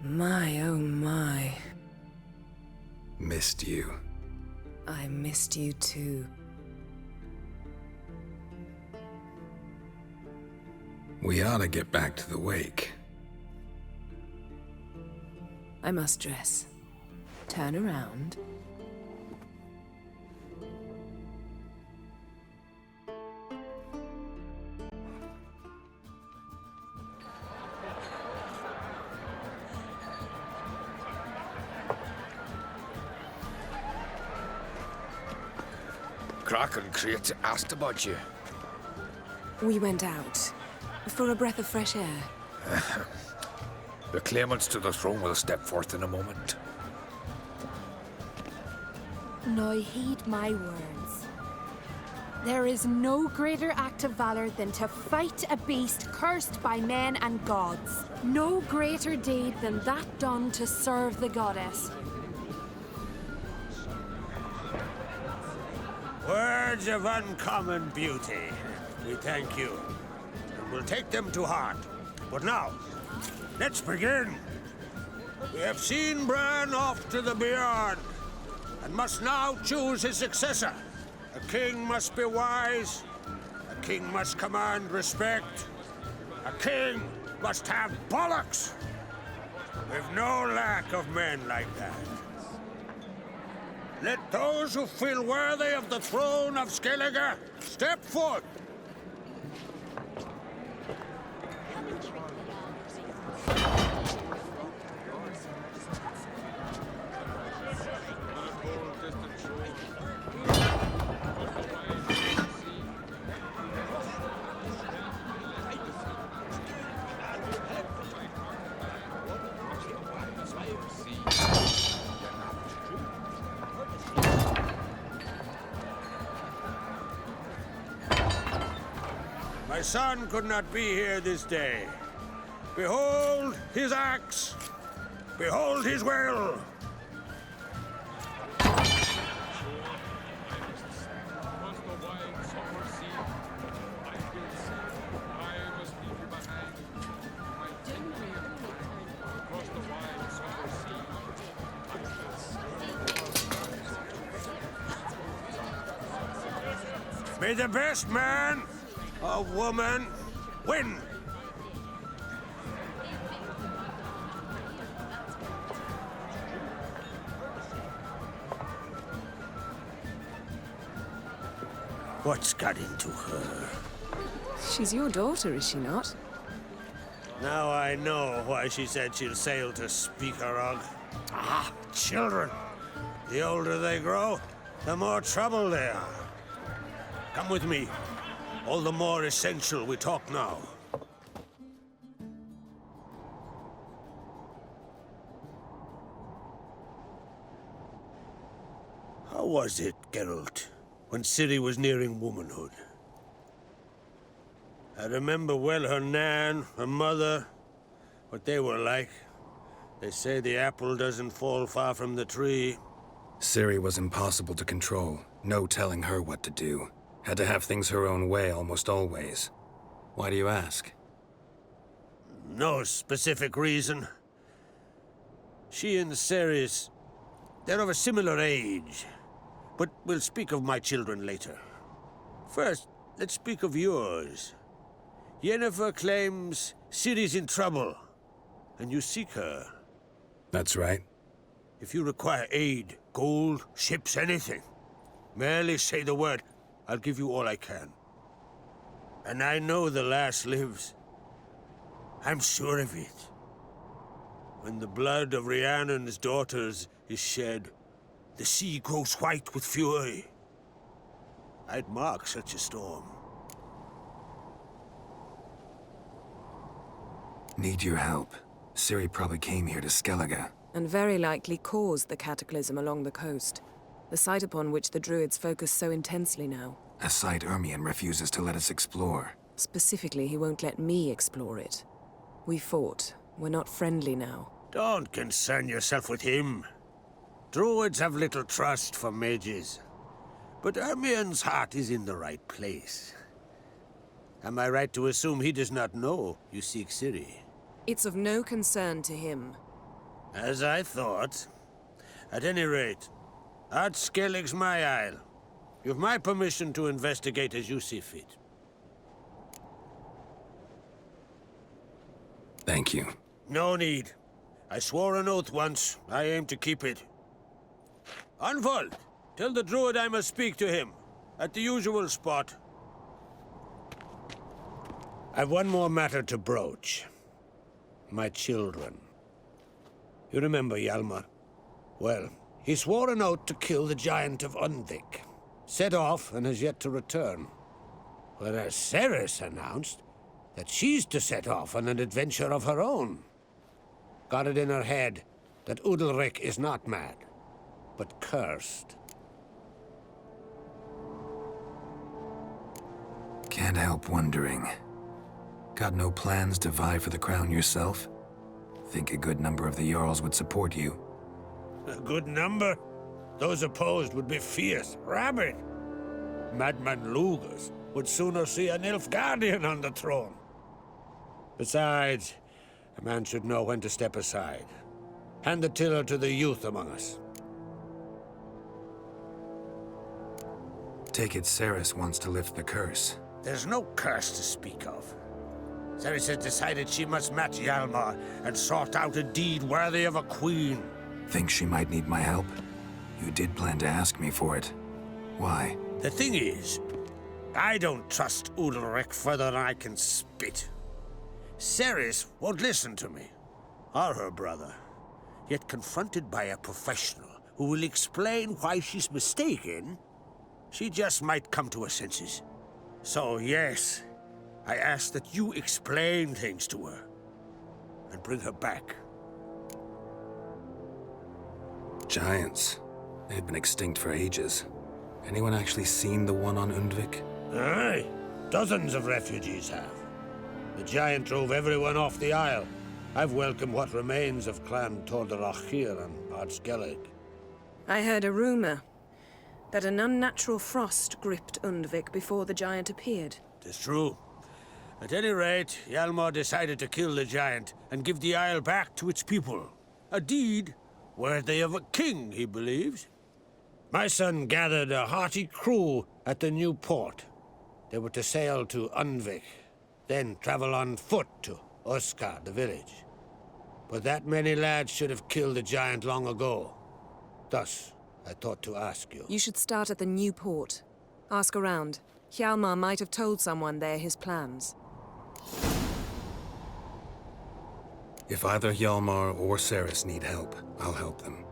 My, oh my. Missed you. I missed you too. We ought to get back to the wake. I must dress. Turn around. Crack and Crate asked about you. We went out. For a breath of fresh air. The claimants to the throne will step forth in a moment. Now heed my words. There is no greater act of valor than to fight a beast cursed by men and gods. No greater deed than that done to serve the goddess. Words of uncommon beauty. We thank you. And we'll take them to heart. But now, let's begin. We have seen Bran off to the beyond, and must now choose his successor. A king must be wise. A king must command respect. A king must have bollocks. We've no lack of men like that. Let those who feel worthy of the throne of Skellige step forth. My son could not be here this day. Behold his axe. Behold his will. May the best man or woman win. What's got into her? She's your daughter, is she not? Now I know why she said she'll sail to Speakerog. Ah, children. The older they grow, the more trouble they are. Come with me. All the more essential we talk now. How was it, Geralt, when Ciri was nearing womanhood? I remember well her nan, her mother, what they were like. They say the apple doesn't fall far from the tree. Ciri was impossible to control. No telling her what to do. Had to have things her own way almost always. Why do you ask? No specific reason. She and Ceres, they're of a similar age. But we'll speak of my children later. First, let's speak of yours. Yennefer claims Ciri's in trouble, and you seek her. That's right. If you require aid, gold, ships, anything, merely say the word. I'll give you all I can. And I know the lass lives. I'm sure of it. When the blood of Rhiannon's daughters is shed, the sea grows white with fury. I'd mark such a storm. Need your help. Ciri probably came here to Skellige. And very likely caused the cataclysm along the coast. The site upon which the Druids focus so intensely now. A site Ermion refuses to let us explore. Specifically, he won't let me explore it. We fought. We're not friendly now. Don't concern yourself with him. Druids have little trust for mages. But Ermion's heart is in the right place. Am I right to assume he does not know you seek Ciri? It's of no concern to him. As I thought. At any rate, Ard Skellig's my isle. You've my permission to investigate as you see fit. Thank you. No need. I swore an oath once. I aim to keep it. Unfold! Tell the druid I must speak to him. At the usual spot. I've one more matter to broach. My children. You remember Hjalmar? Well, he swore an oath to kill the giant of Undvik. Set off and has yet to return. Whereas Ceres announced that she's to set off on an adventure of her own. Got it in her head that Udalric is not mad, but cursed. Can't help wondering. Got no plans to vie for the crown yourself? Think a good number of the Jarls would support you. A good number? Those opposed would be fierce, rabid. Madman Lugus would sooner see an Nilfgaardian on the throne. Besides, a man should know when to step aside. Hand the tiller to the youth among us. Take it Ceres wants to lift the curse. There's no curse to speak of. Ceres has decided she must match Hjalmar and sort out a deed worthy of a queen. Think she might need my help? You did plan to ask me for it. Why? The thing is, I don't trust Udalric further than I can spit. Ceres won't listen to me, or her brother. Yet confronted by a professional who will explain why she's mistaken, she just might come to her senses. So yes, I ask that you explain things to her and bring her back. Giants. They've been extinct for ages. Anyone actually seen the one on Undvik? Aye, dozens of refugees have. The giant drove everyone off the isle. I've welcomed what remains of Clan Tordarachir and Ard Skellig. I heard a rumor that an unnatural frost gripped Undvik before the giant appeared. Tis true. At any rate, Hjalmar decided to kill the giant and give the isle back to its people. A deed worthy of a king, he believes. My son gathered a hearty crew at the new port. They were to sail to Unvik, then travel on foot to Oskar, the village. But that many lads should have killed the giant long ago. Thus, I thought to ask you. You should start at the new port. Ask around. Hjalmar might have told someone there his plans. If either Hjalmar or Ceres need help, I'll help them.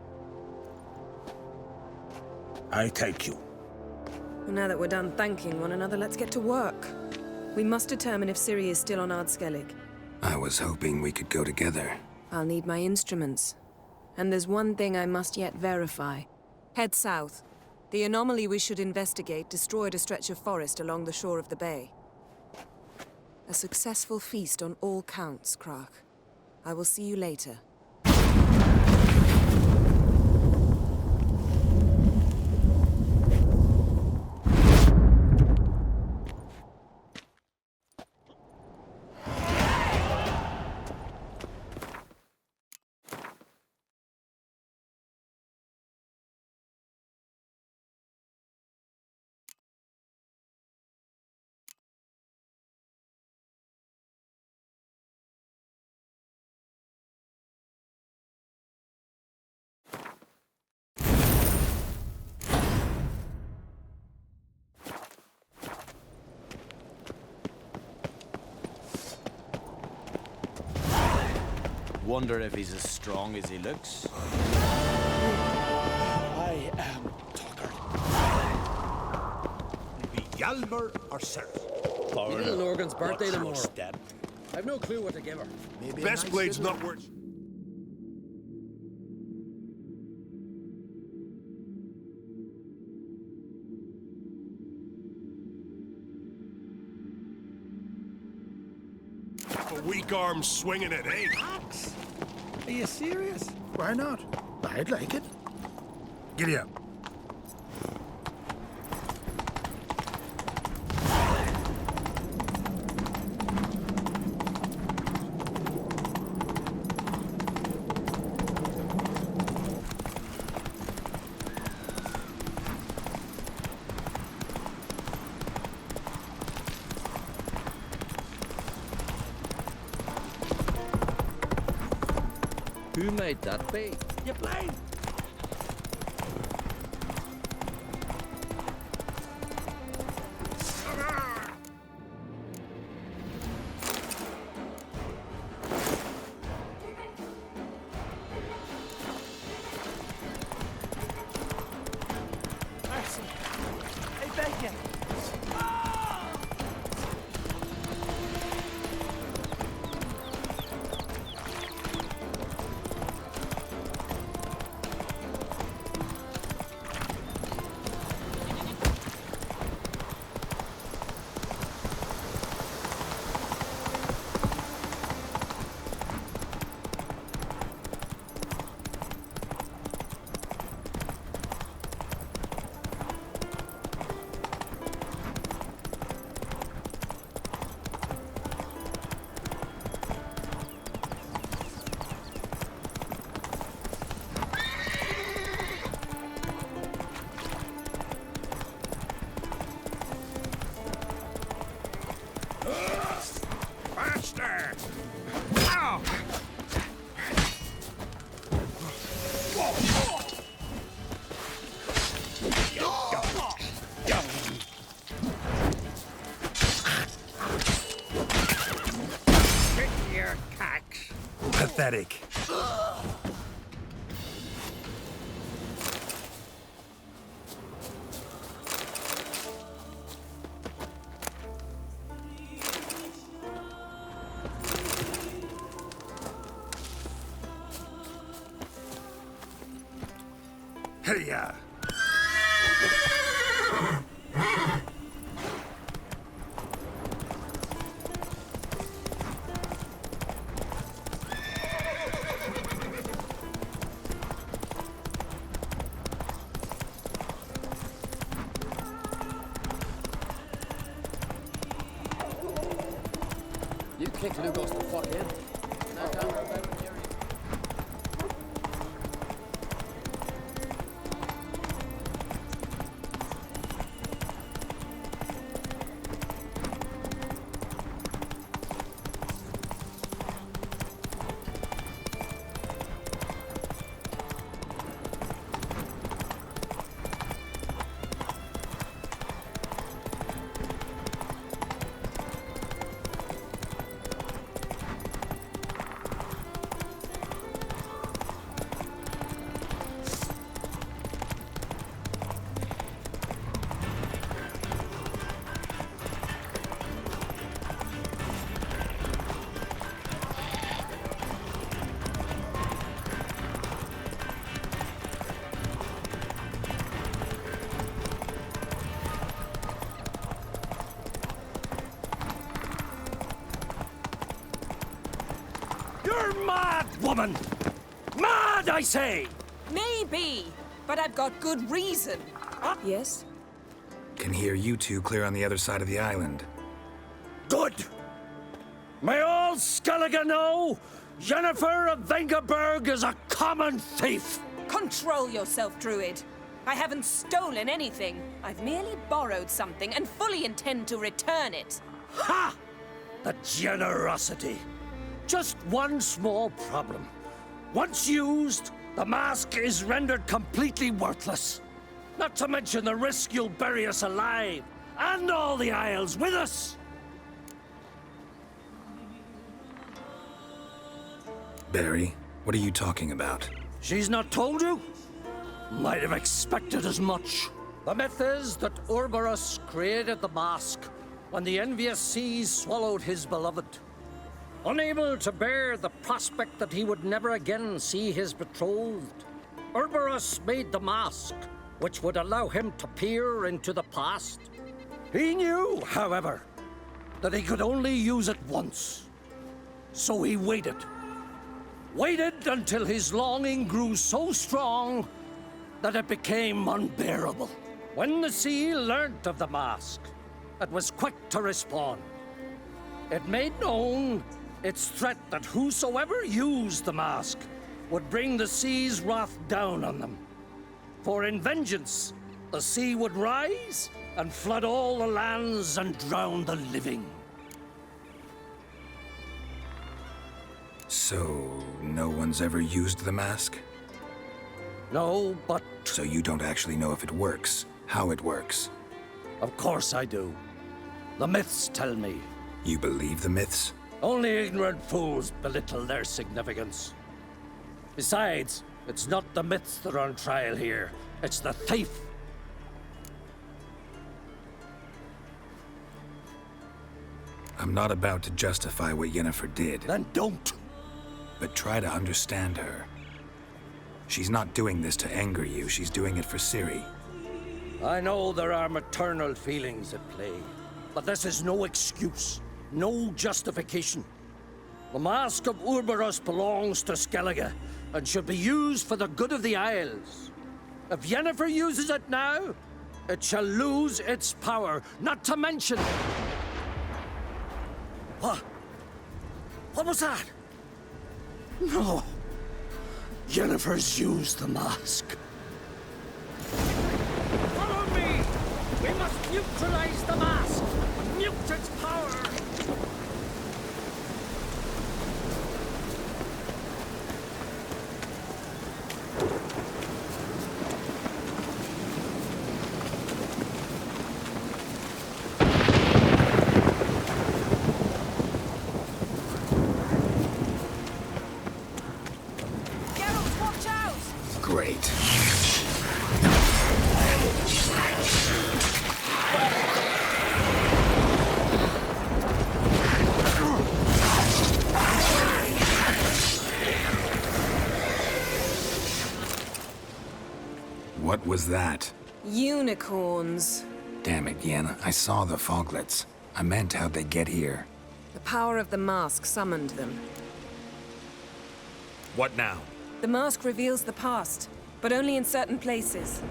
I take you. Well, now that we're done thanking one another, let's get to work. We must determine if Ciri is still on Ardskellig. I was hoping we could go together. I'll need my instruments. And there's one thing I must yet verify. Head south. The anomaly we should investigate destroyed a stretch of forest along the shore of the bay. A successful feast on all counts, Krach. I will see you later. Wonder if he's as strong as he looks. I am Tucker. Be Hjalmar or Ceres. Little Norgan's birthday tomorrow. I've no clue what to give her. Maybe best blade's not worth. A weak arm swinging it, eh? Axe? Are you serious? Why not? I'd like it. Giddy up. Who made that be? You blind? Mercy. Hey, Bacon. Pathetic. Hey-ya! You kicked Lugos the fuck in. Now down about the area. You're mad, woman! Mad, I say! Maybe, but I've got good reason. Yes? Can hear you two clear on the other side of the island. Good! May all Skellige know Yennefer of Vengerberg is a common thief! Control yourself, Druid. I haven't stolen anything. I've merely borrowed something and fully intend to return it. Ha! The generosity. Just one small problem. Once used, the mask is rendered completely worthless. Not to mention the risk you'll bury us alive, and all the Isles with us! Barry, what are you talking about? She's not told you? Might have expected as much. The myth is that Ouroboros created the mask when the envious seas swallowed his beloved. Unable to bear the prospect that he would never again see his betrothed, Ouroboros made the mask, which would allow him to peer into the past. He knew, however, that he could only use it once. So he waited. Waited until his longing grew so strong that it became unbearable. When the sea learnt of the mask, it was quick to respond. It made known its threat that whosoever used the mask would bring the sea's wrath down on them. For in vengeance, the sea would rise and flood all the lands and drown the living. So, no one's ever used the mask? No, but... So you don't actually know if it works, how it works? Of course I do. The myths tell me. You believe the myths? Only ignorant fools belittle their significance. Besides, it's not the myths that are on trial here. It's the thief. I'm not about to justify what Yennefer did. Then don't. But try to understand her. She's not doing this to anger you, she's doing it for Ciri. I know there are maternal feelings at play, but this is no excuse, no justification. The Mask of Ouroboros belongs to Skellige and should be used for the good of the Isles. If Yennefer uses it now, it shall lose its power, not to mention... What? What was that? No. Yennefer's used the mask. Follow me! We must neutralize the mask! Mute its power! Great. What was that? Unicorns. Damn it, Yen. I saw the foglets. I meant how'd they get here. The power of the mask summoned them. What now? The mask reveals the past, but only in certain places.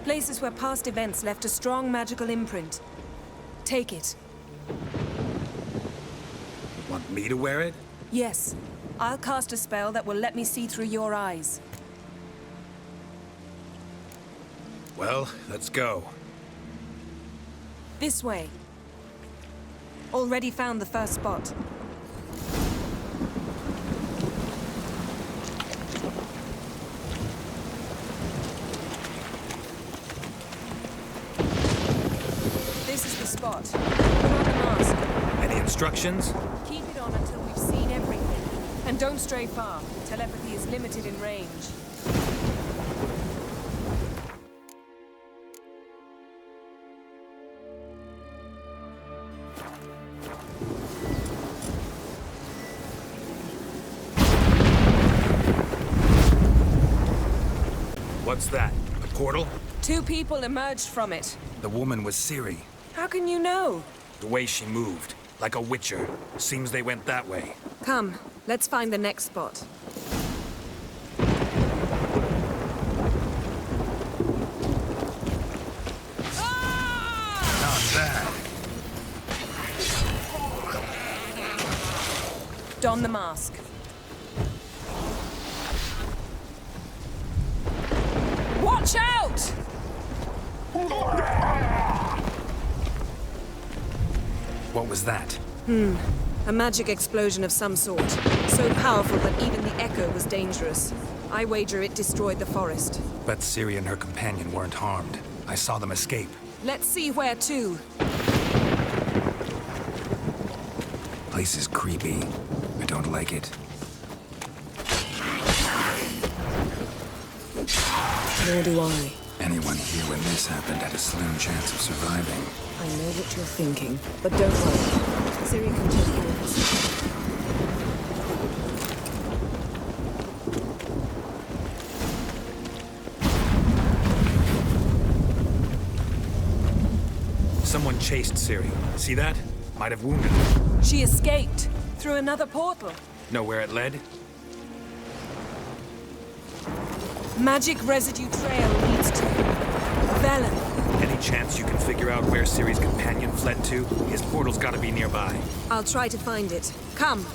Places where past events left a strong magical imprint. Take it. Want me to wear it? Yes. I'll cast a spell that will let me see through your eyes. Well, let's go. This way. Already found the first spot. This is the spot. Put on the mask. Any instructions? Keep it on until we've seen everything. And don't stray far. Telepathy is limited in range. What's that? A portal? 2 people emerged from it. The woman was Ciri. How can you know? The way she moved, like a witcher. Seems they went that way. Come, Let's find the next spot. Not bad. Don the mask. Watch out! What was that? A magic explosion of some sort. So powerful that even the echo was dangerous. I wager it destroyed the forest. But Ciri and her companion weren't harmed. I saw them escape. Let's see where to. Place is creepy. I don't like it. Nor do I. Anyone here when this happened had a slim chance of surviving. I know what you're thinking, but don't worry. Ciri can take care of us. Someone chased Ciri. See that? Might have wounded her. She escaped through another portal. Know where it led? Magic residue trail leads to Velen. Any chance you can figure out where Ciri's companion fled to? His portal's gotta be nearby. I'll try to find it. Come.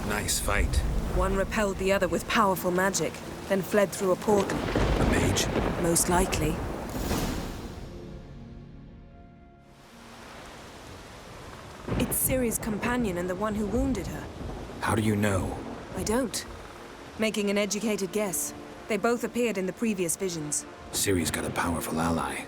Nice fight. One repelled the other with powerful magic, then fled through a portal. A mage? Most likely. It's Ciri's companion and the one who wounded her. How do you know? I don't. Making an educated guess. They both appeared in the previous visions. Ciri's got a powerful ally.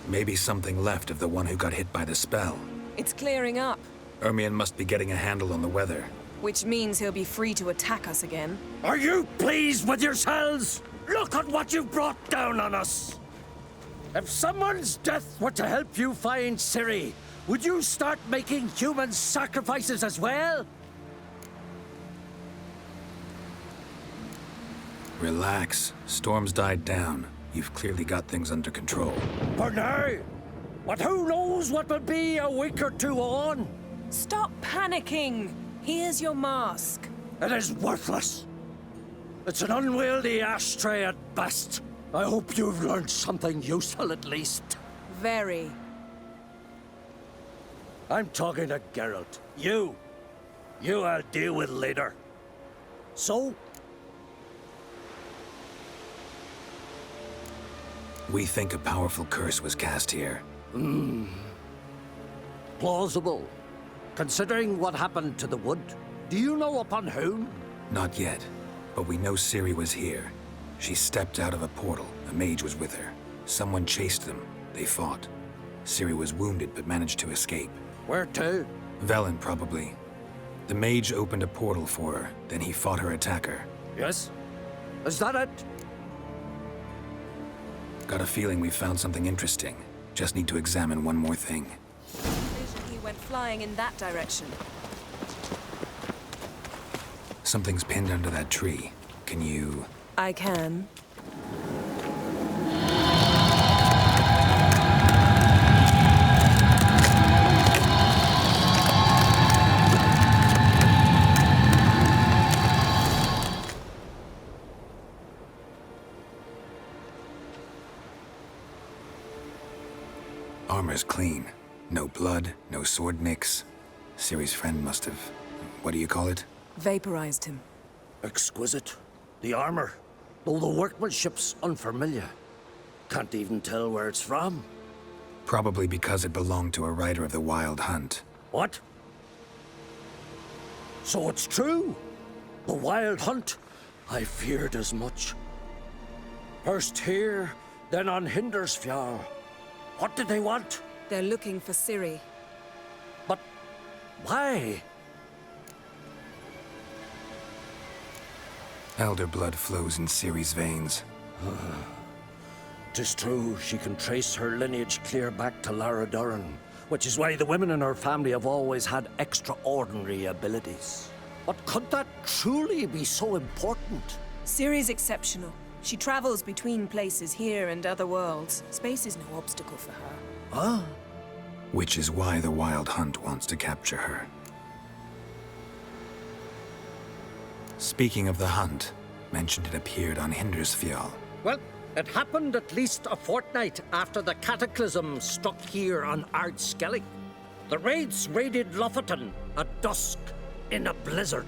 Maybe something left of the one who got hit by the spell. It's clearing up, Ermion must be getting a handle on the weather. which means he'll be free to attack us again. Are you pleased with yourselves? Look at what you've brought down on us! If someone's death were to help you find Ciri, would you start making human sacrifices as well? Relax. Storm's died down. You've clearly got things under control. For now. But who knows what will be a week or two on? Stop panicking! Here's your mask. It is worthless. It's an unwieldy ashtray at best. I hope you've learned something useful at least. Very. I'm talking to Geralt. You I'll deal with later. So? We think a powerful curse was cast here. Plausible. Considering what happened to the wood, do you know upon whom? Not yet, but we know Ciri was here. She stepped out of a portal. A mage was with her. Someone chased them. They fought. Ciri was wounded but managed to escape. Where to? Velen, probably. The mage opened a portal for her, then he fought her attacker. Yes? Is that it? Got a feeling we found something interesting. Just need to examine one more thing. He went flying in that direction. Something's pinned under that tree. Can you... I can. Armor's clean. No blood, no sword nicks. Ciri's friend must have... what do you call it? Vaporized him. Exquisite. The armor, though the workmanship's unfamiliar. Can't even tell where it's from. Probably because it belonged to a rider of the Wild Hunt. What? So it's true? The Wild Hunt? I feared as much. First here, then on Hindersfjall. What did they want? They're looking for Ciri. But why? Elder blood flows in Ciri's veins. 'Tis true, she can trace her lineage clear back to Lara Duran, which is why the women in her family have always had extraordinary abilities. But could that truly be so important? Ciri's exceptional. She travels between places here and other worlds. Space is no obstacle for her. Huh? Which is why the Wild Hunt wants to capture her. Speaking of the hunt, mentioned it appeared on Hindersfjall. Well, it happened at least a fortnight after the cataclysm struck here on Ardskellig. The raids raided Lofoten at dusk in a blizzard.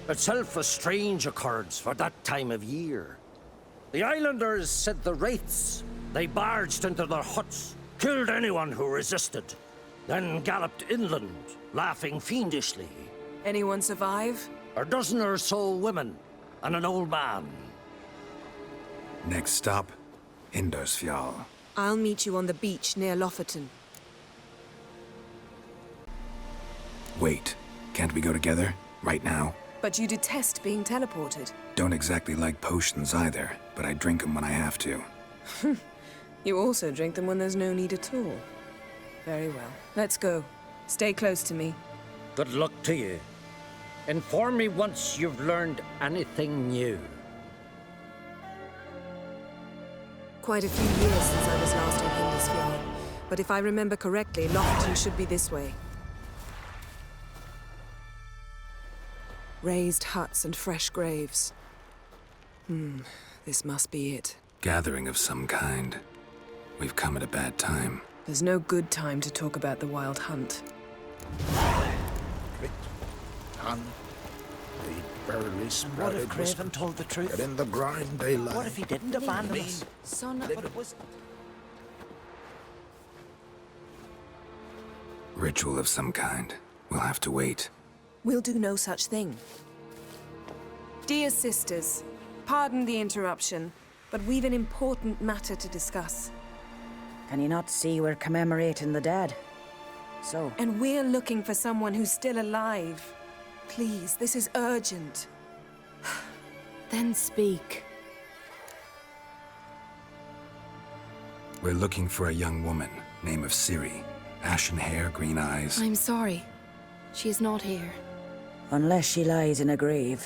Itself a strange occurrence for that time of year. The islanders said the wraiths. They barged into their huts, killed anyone who resisted, then galloped inland, laughing fiendishly. Anyone survive? A dozen or so women and an old man. Next stop, Hindersfjall. I'll meet you on the beach near Lofoten. Wait, can't we go together? Right now? But you detest being teleported. Don't exactly like potions either, but I drink them when I have to. You also drink them when there's no need at all. Very well. Let's go. Stay close to me. Good luck to you. Inform me once you've learned anything new. Quite a few years since I was last on Hindersfjall. But if I remember correctly, Lofoten should be this way. Raised huts and fresh graves. This must be it. Gathering of some kind. We've come at a bad time. There's no good time to talk about the Wild Hunt. Hun, they barely What if Craven told the truth? Get in the grind, they lie. What if he didn't abandon us? Son, but it was... Ritual of some kind. We'll have to wait. We'll do no such thing. Dear sisters, pardon the interruption, but we've an important matter to discuss. Can you not see we're commemorating the dead? So? And we're looking for someone who's still alive. Please, this is urgent. Then speak. We're looking for a young woman, name of Ciri. Ashen hair, green eyes. I'm sorry. She is not here. Unless she lies in a grave.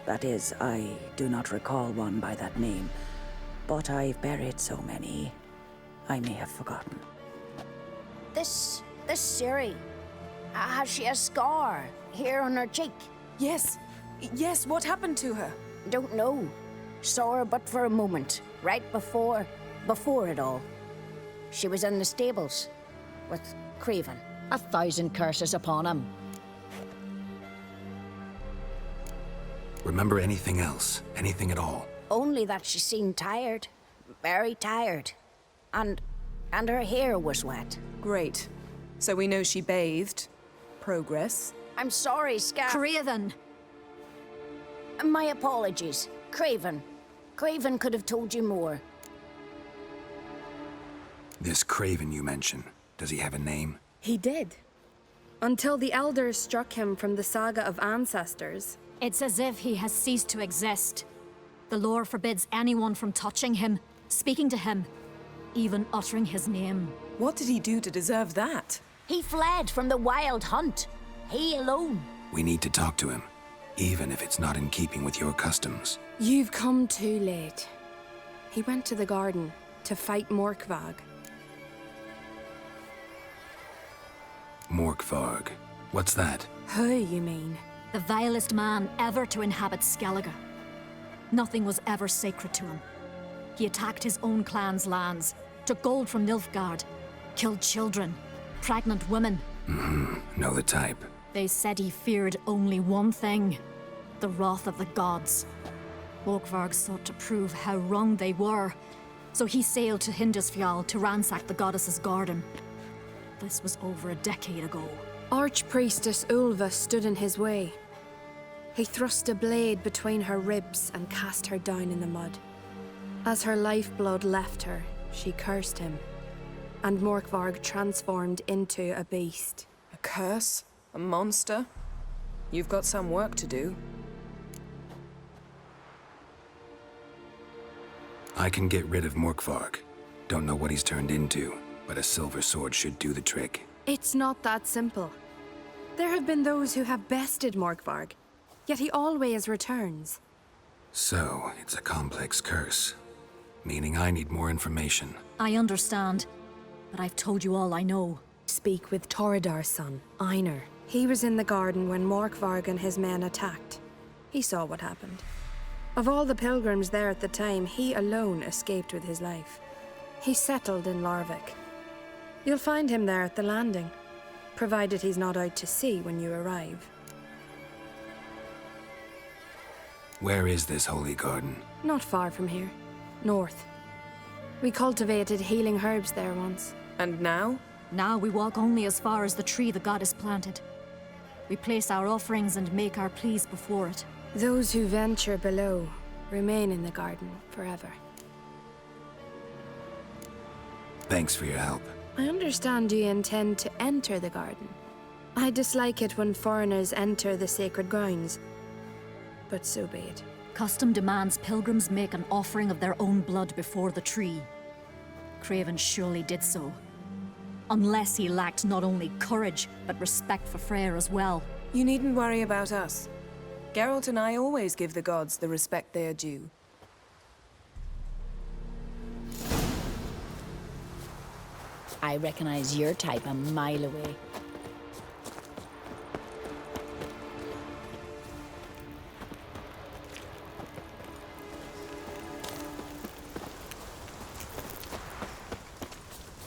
That is, I do not recall one by that name. But I've buried so many, I may have forgotten. This Ciri, has she a scar here on her cheek? Yes. Yes, what happened to her? Don't know. Saw her but for a moment, right before it all. She was in the stables with Craven. 1,000 curses upon him. Remember anything else? Anything at all? Only that she seemed tired. Very tired. And her hair was wet. Great. So we know she bathed. Progress. I'm sorry, Craven! My apologies. Craven. Craven could have told you more. This Craven you mention, does he have a name? He did. Until the elders struck him from the saga of ancestors. It's as if he has ceased to exist. The lore forbids anyone from touching him, speaking to him, even uttering his name. What did he do to deserve that? He fled from the Wild Hunt. He alone. We need to talk to him, even if it's not in keeping with your customs. You've come too late. He went to the garden to fight Morkvarg. Morkvarg. What's that? Who, you mean? The vilest man ever to inhabit Skellige. Nothing was ever sacred to him. He attacked his own clan's lands, took gold from Nilfgaard, killed children, pregnant women. Know the type. They said he feared only one thing, the wrath of the gods. Morkvarg sought to prove how wrong they were, so he sailed to Hindersfjall to ransack the goddess's garden. This was over a decade ago. Archpriestess Ulva stood in his way. He thrust a blade between her ribs and cast her down in the mud. As her lifeblood left her, she cursed him, and Morkvarg transformed into a beast. A curse? A monster? You've got some work to do. I can get rid of Morkvarg. Don't know what he's turned into, but a silver sword should do the trick. It's not that simple. There have been those who have bested Morkvarg, Yet he always returns. So, it's a complex curse. Meaning I need more information. I understand, but I've told you all I know. Speak with Toradar's son, Einar. He was in the garden when Morkvarg and his men attacked. He saw what happened. Of all the pilgrims there at the time, he alone escaped with his life. He settled in Larvik. You'll find him there at the landing, provided he's not out to sea when you arrive. Where is this holy garden? Not far from here. North. We cultivated healing herbs there once. And now? Now we walk only as far as the tree the goddess planted. We place our offerings and make our pleas before it. Those who venture below remain in the garden forever. Thanks for your help. I understand you intend to enter the garden. I dislike it when foreigners enter the sacred grounds, but so be it. Custom demands pilgrims make an offering of their own blood before the tree. Craven surely did so. Unless he lacked not only courage, but respect for Freyr as well. You needn't worry about us. Geralt and I always give the gods the respect they are due. I recognize your type a mile away.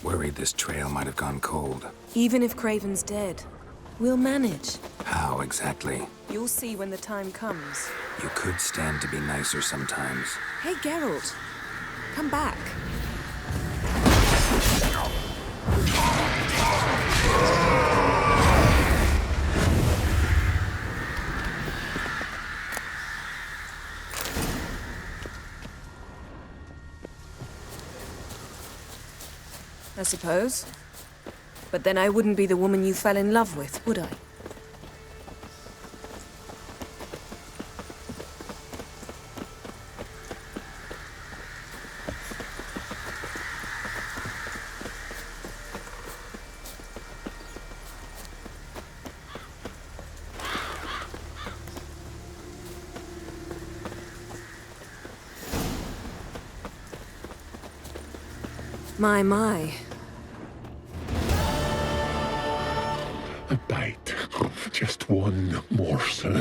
Worried this trail might have gone cold. Even if Craven's dead, we'll manage. How exactly? You'll see when the time comes. You could stand to be nicer sometimes. Hey, Geralt. Come back. I suppose. But then I wouldn't be the woman you fell in love with, would I? My. A bite. Just one morsel.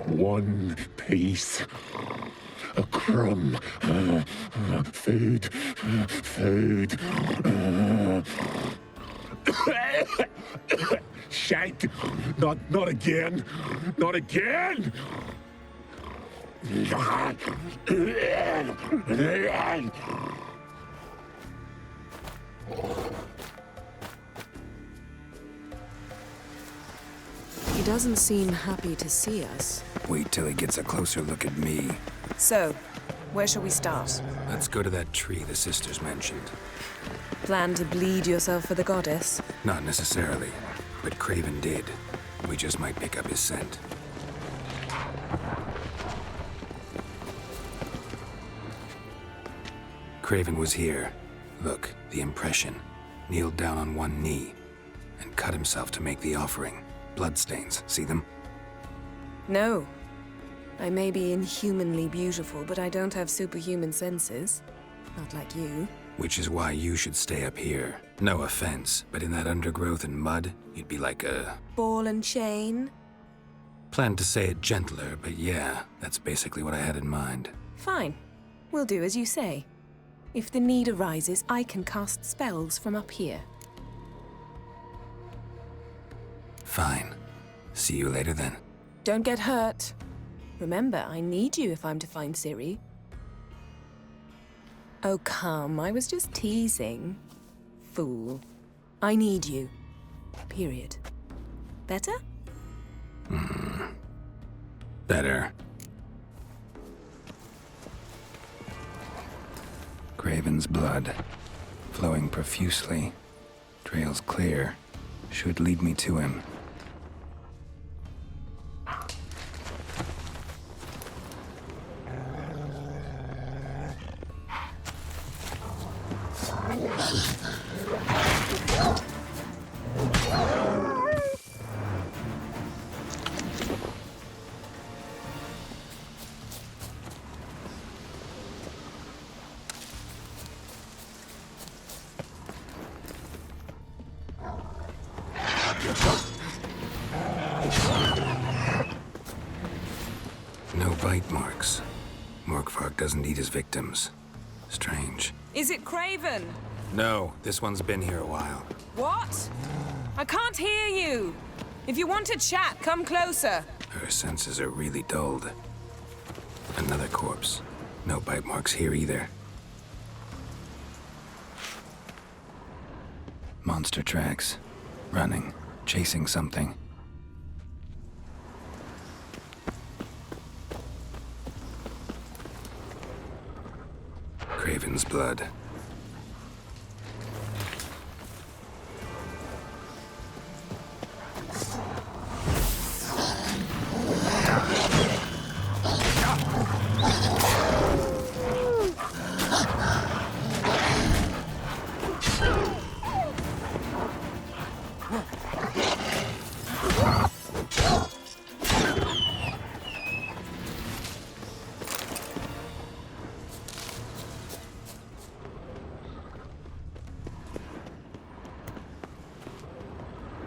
One piece. A crumb. Food. Food. Shank. Not again. Not again. He doesn't seem happy to see us. Wait till he gets a closer look at me. So, where shall we start? Let's go to that tree the sisters mentioned. Plan to bleed yourself for the goddess? Not necessarily, but Craven did. We just might pick up his scent. Craven was here. Look, the impression. Kneeled down on one knee and cut himself to make the offering. Bloodstains, see them? No. I may be inhumanly beautiful, but I don't have superhuman senses. Not like you. Which is why you should stay up here. No offense, but in that undergrowth and mud, you'd be like a... Ball and chain? Planned to say it gentler, but yeah, that's basically what I had in mind. Fine. We'll do as you say. If the need arises, I can cast spells from up here. Fine. See you later then. Don't get hurt. Remember, I need you if I'm to find Ciri. Oh, come. I was just teasing. Fool. I need you. Period. Better? Better. Craven's blood, flowing profusely, trails clear, should lead me to him. doesn't eat his victims. Strange. Is it Craven? No, this one's been here a while. What? I can't hear you. If you want to chat, come closer. Her senses are really dulled. Another corpse. No bite marks here either. Monster tracks. Running. Chasing something. Craven's blood.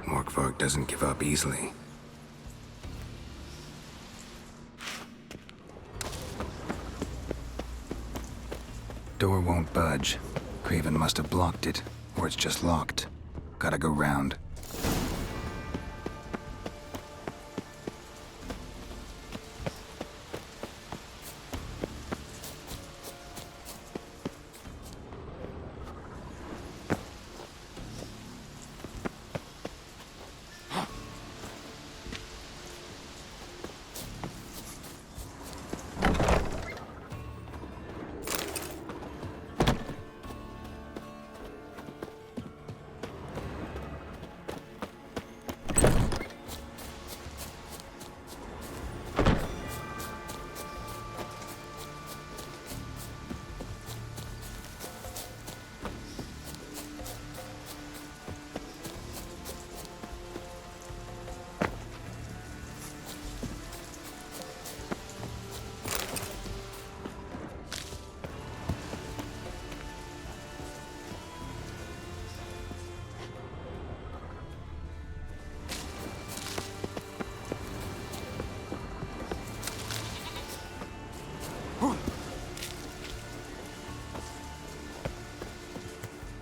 Morkvarg doesn't give up easily. Door won't budge. Craven must have blocked it, or it's just locked. Gotta go round.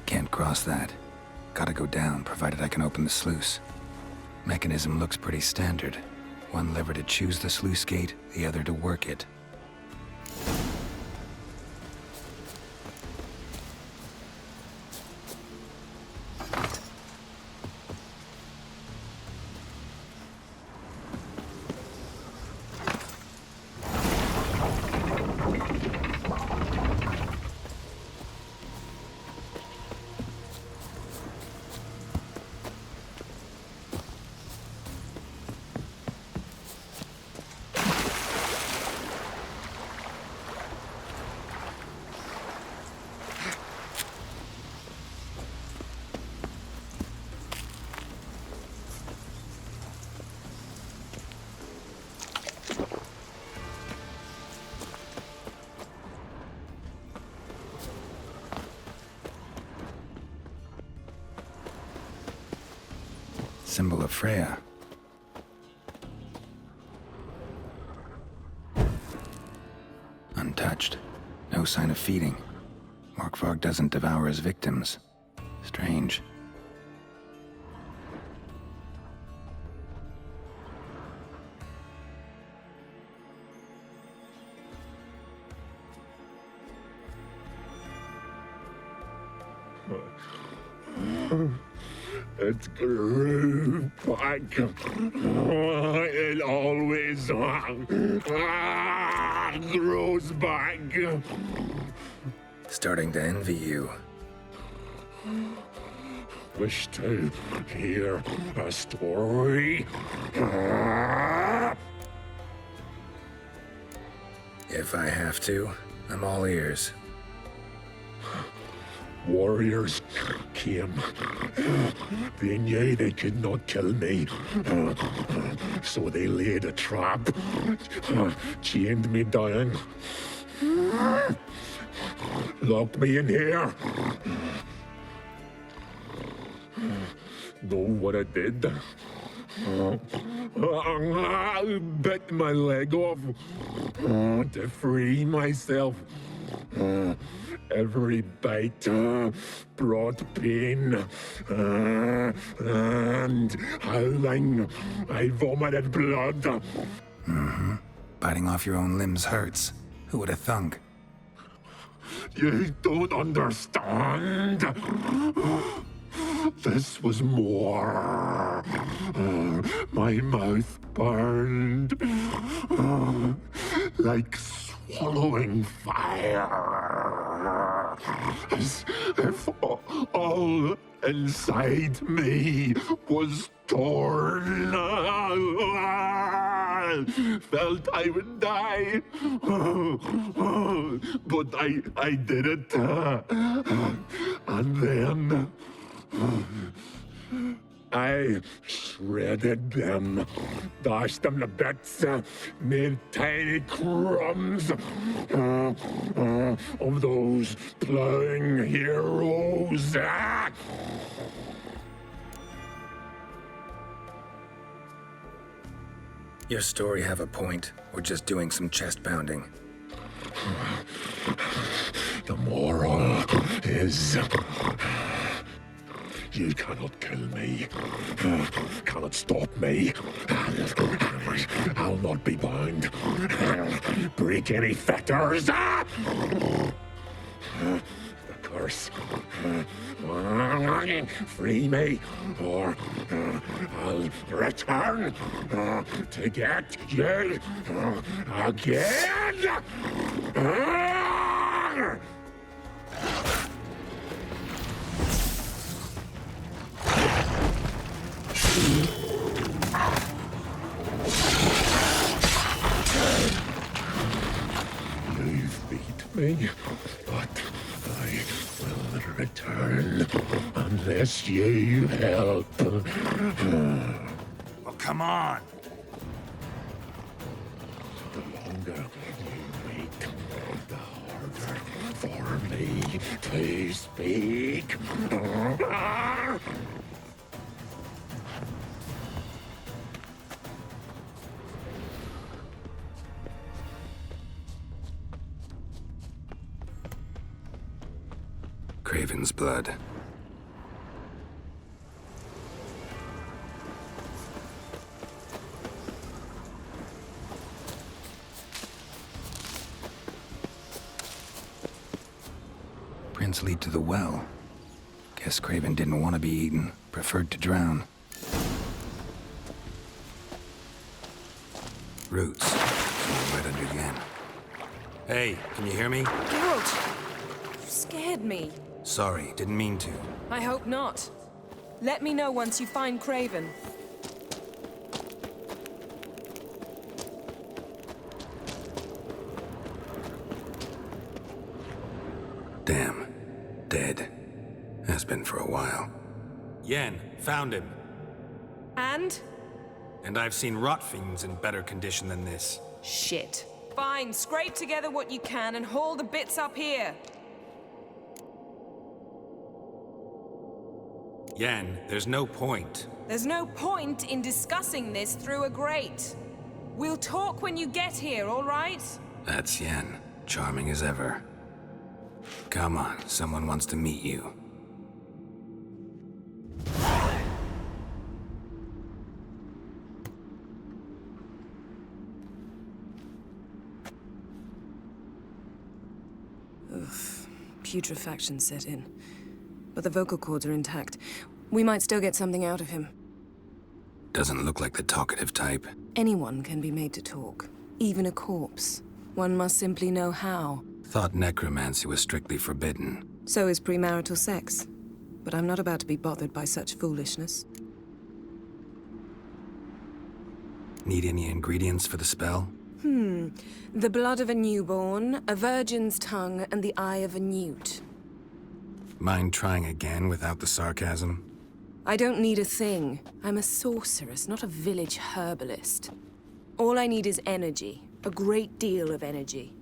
Can't cross that. Gotta go down, provided I can open the sluice. Mechanism looks pretty standard. One lever to choose the sluice gate, the other to work it. Symbol of Freya. Untouched. No sign of feeding. Morkvarg doesn't devour his victims. Strange. It grew back. It always grows back. Starting to envy you. Wish to hear a story? If I have to, I'm all ears. Warriors came. They knew they could not kill me. So they laid a trap. Chained me down. Locked me in here. Know what I did? I'll bit my leg off to free myself. Every bite brought pain, and howling, I vomited blood. Mm-hmm. Biting off your own limbs hurts. Who would have thunk? You don't understand. This was more. My mouth burned like swallowing fire. As if all inside me was torn. Felt I would die. But I did it. And then I shredded them, dashed them to bits, made tiny crumbs of those plowing heroes. Your story have a point, or just doing some chest pounding? The moral is... You cannot kill me, cannot stop me. I'll not be bound. Break any fetters. The curse. Free me, or I'll return to get you again. You beat me, but I will return unless you help. Well, come on. The longer you wait, the harder for me to speak. Craven's blood. Prints lead to the well. Guess Craven didn't want to be eaten, preferred to drown. Roots. Right under the end. Hey, can you hear me? Geralt! You scared me. Sorry, didn't mean to. I hope not. Let me know once you find Craven. Damn. Dead. Has been for a while. Yen, found him. And? And I've seen rot fiends in better condition than this. Shit. Fine, scrape together what you can and haul the bits up here. Yen, there's no point. There's no point in discussing this through a grate. We'll talk when you get here, all right? That's Yen. Charming as ever. Come on, someone wants to meet you. Ugh. Putrefaction set in. But the vocal cords are intact. We might still get something out of him. Doesn't look like the talkative type. Anyone can be made to talk. Even a corpse. One must simply know how. Thought necromancy was strictly forbidden. So is premarital sex. But I'm not about to be bothered by such foolishness. Need any ingredients for the spell? The blood of a newborn, a virgin's tongue, and the eye of a newt. Mind trying again without the sarcasm? I don't need a thing. I'm a sorceress, not a village herbalist. All I need is energy. A great deal of energy.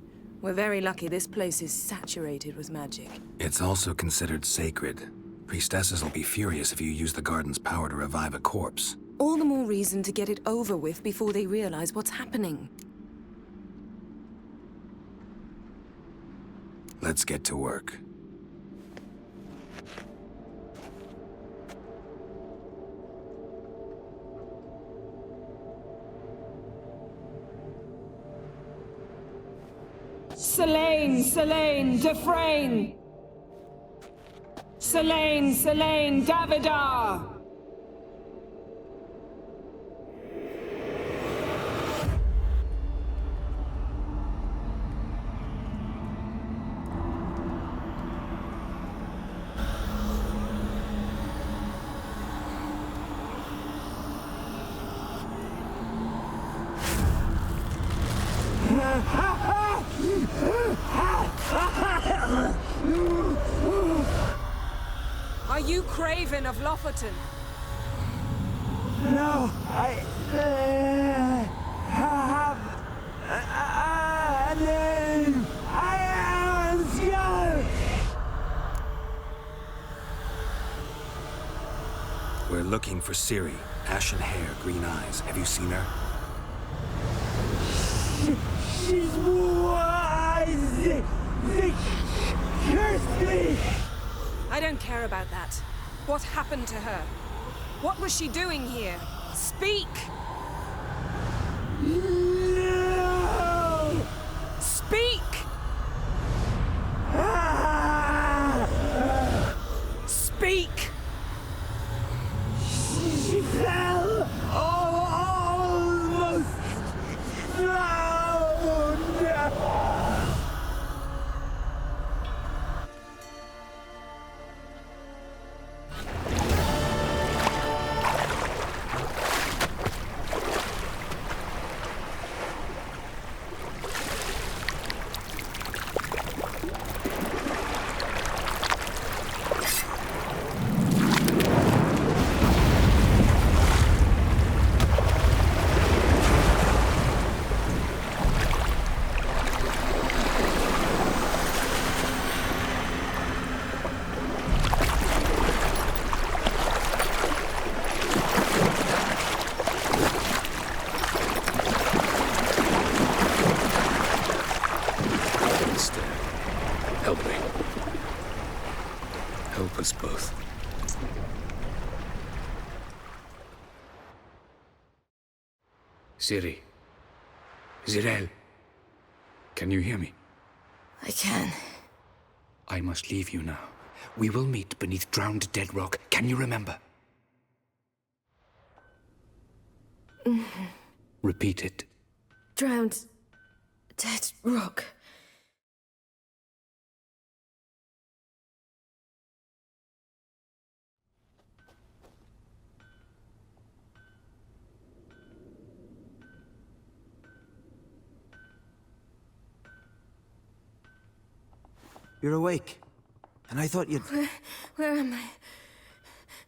We're very lucky this place is saturated with magic. It's also considered sacred. Priestesses will be furious if you use the garden's power to revive a corpse. All the more reason to get it over with before they realize what's happening. Let's get to work. Selene, Dufresne! Selene, Davidar! Are you Craven of Lofoten? No, I have a name. I am Skjal. We're looking for Ciri. Ashen hair, green eyes. Have you seen her? She's wise. They cursed me. I don't care about that. What happened to her? What was she doing here? Speak! No! Speak! Speak! She fell almost drowned. Help me. Help us both. Ciri. Zirael. Can you hear me? I can. I must leave you now. We will meet beneath drowned dead rock. Can you remember? Repeat it. Drowned. Dead rock. You're awake. And I thought you'd... Where am I?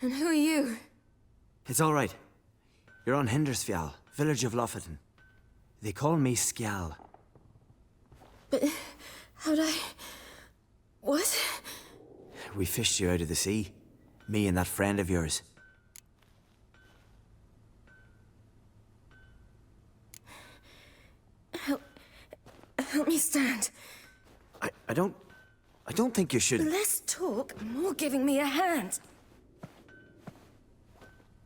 And who are you? It's all right. You're on Hindersfjall, village of Lofoten. They call me Skjal. But how'd I... What? We fished you out of the sea. Me and that friend of yours. Help me stand. I don't think you should... Less talk, more giving me a hand.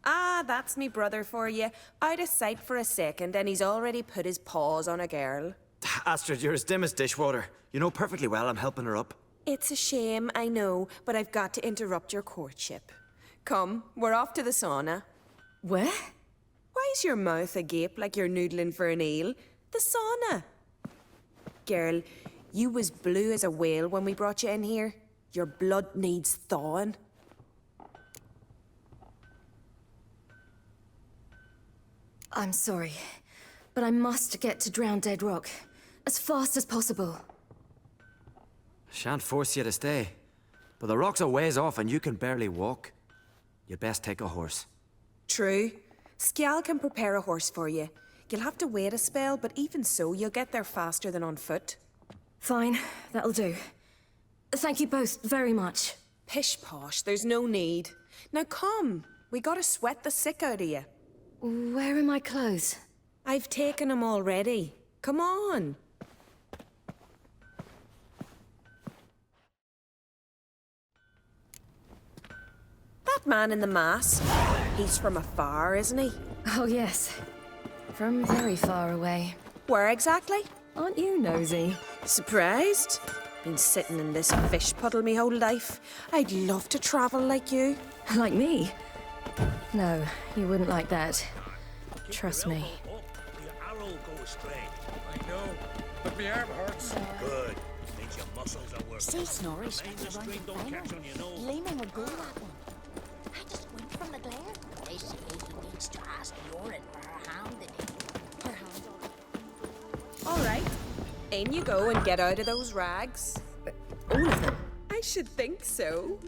Ah, that's me brother for you. Out of sight for a second, and he's already put his paws on a girl. Astrid, you're as dim as dishwater. You know perfectly well I'm helping her up. It's a shame, I know, but I've got to interrupt your courtship. Come, we're off to the sauna. Where? Why's your mouth agape like you're noodling for an eel? The sauna. Girl, you was blue as a whale when we brought you in here. Your blood needs thawing. I'm sorry, but I must get to Drowned Dead Rock as fast as possible. Shan't force you to stay. But the rock's a ways off and you can barely walk. You'd best take a horse. True. Skjal can prepare a horse for you. You'll have to wait a spell, but even so, you'll get there faster than on foot. Fine, that'll do. Thank you both very much. Pish posh, there's no need. Now come, we gotta sweat the sick out of you. Where are my clothes? I've taken them already. Come on. That man in the mask, he's from afar, isn't he? Oh, yes. From very far away. Where exactly? Aren't you nosy? Surprised? Been sitting in this fish puddle me whole life. I'd love to travel like you. Like me? No, you wouldn't like that. Trust me. The arrow goes straight. I know, but my arm hurts. Good. Means your muscles are working. See Snorri Mind swings the around string the don't final. catch on your nose. Lehman would go that one. I just went from the glare. They say he needs to ask Lauren for her hand in it. Her hand All right. In you go and get out of those rags. All of them? I should think so.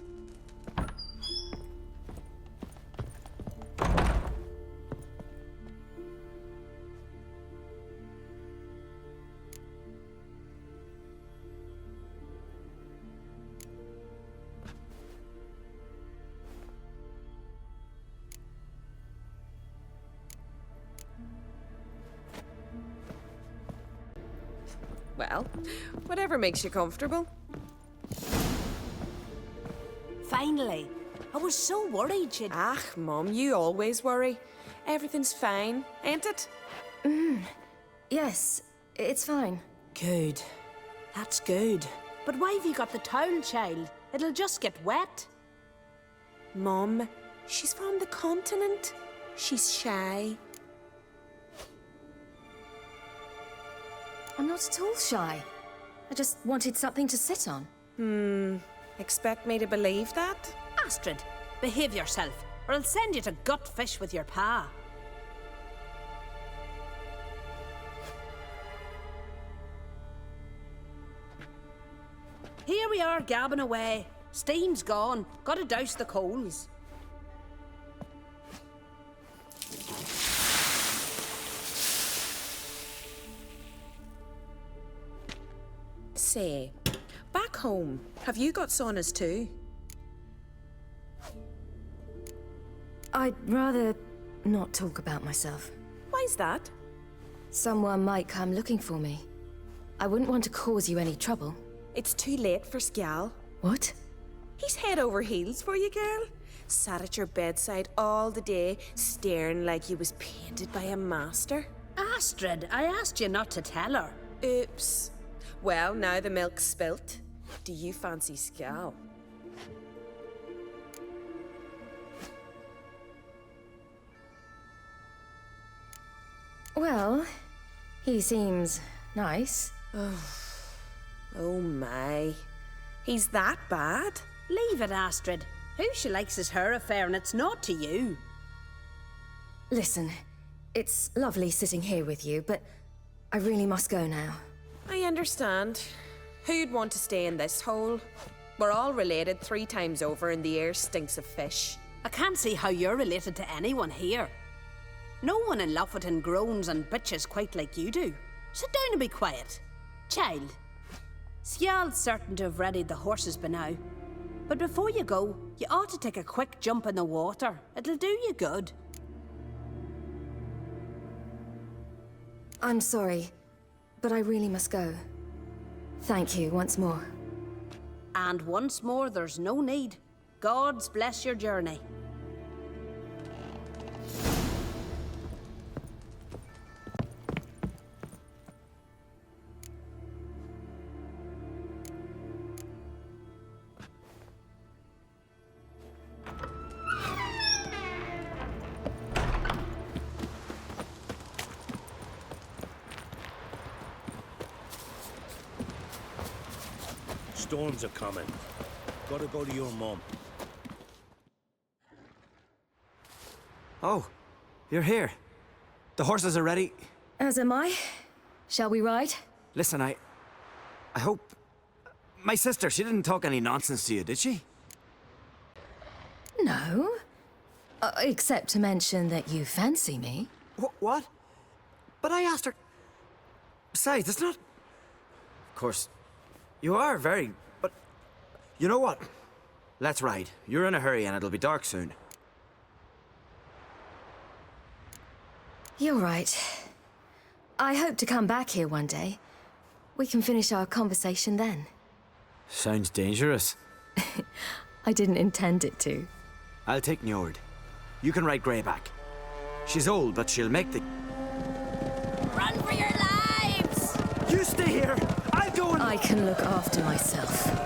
Well, whatever makes you comfortable. Finally. I was so worried you'd... Ah, Mum, you always worry. Everything's fine, ain't it? Yes, it's fine. Good. That's good. But why have you got the towel, child? It'll just get wet. Mum, she's from the continent. She's shy. I'm not at all shy. I just wanted something to sit on. Expect me to believe that? Astrid, behave yourself, or I'll send you to gut fish with your pa. Here we are gabbing away. Steam's gone. Gotta douse the coals. Say, back home, have you got saunas too? I'd rather not talk about myself. Why's that? Someone might come looking for me. I wouldn't want to cause you any trouble. It's too late for Skjal. What? He's head over heels for you, girl. Sat at your bedside all the day, staring like he was painted by a master. Astrid, I asked you not to tell her. Oops. Well, now the milk's spilt. Do you fancy Skjal? Well, he seems nice. Oh my. He's that bad? Leave it, Astrid. Who she likes is her affair, and it's not to you. Listen, it's lovely sitting here with you, but I really must go now. I understand. Who'd want to stay in this hole? We're all related 3 times over and the air stinks of fish. I can't see how you're related to anyone here. No one in Lofoten groans and bitches quite like you do. Sit down and be quiet. Child, Skjal's certain to have readied the horses by now. But before you go, you ought to take a quick jump in the water. It'll do you good. I'm sorry, but I really must go. Thank you once more. And once more, there's no need. God's bless your journey. Storms are coming. Gotta go to your mum. Oh, you're here. The horses are ready. As am I. Shall we ride? Listen, I hope... My sister, she didn't talk any nonsense to you, did she? No. Except to mention that you fancy me. What? But I asked her... Besides, it's not... Of course, you are very... But... You know what? Let's ride. You're in a hurry and it'll be dark soon. You're right. I hope to come back here one day. We can finish our conversation then. Sounds dangerous. I didn't intend it to. I'll take Njord. You can ride Greyback. She's old, but she'll make the... Run for your lives! You stay here! I'll go and... I can look after myself.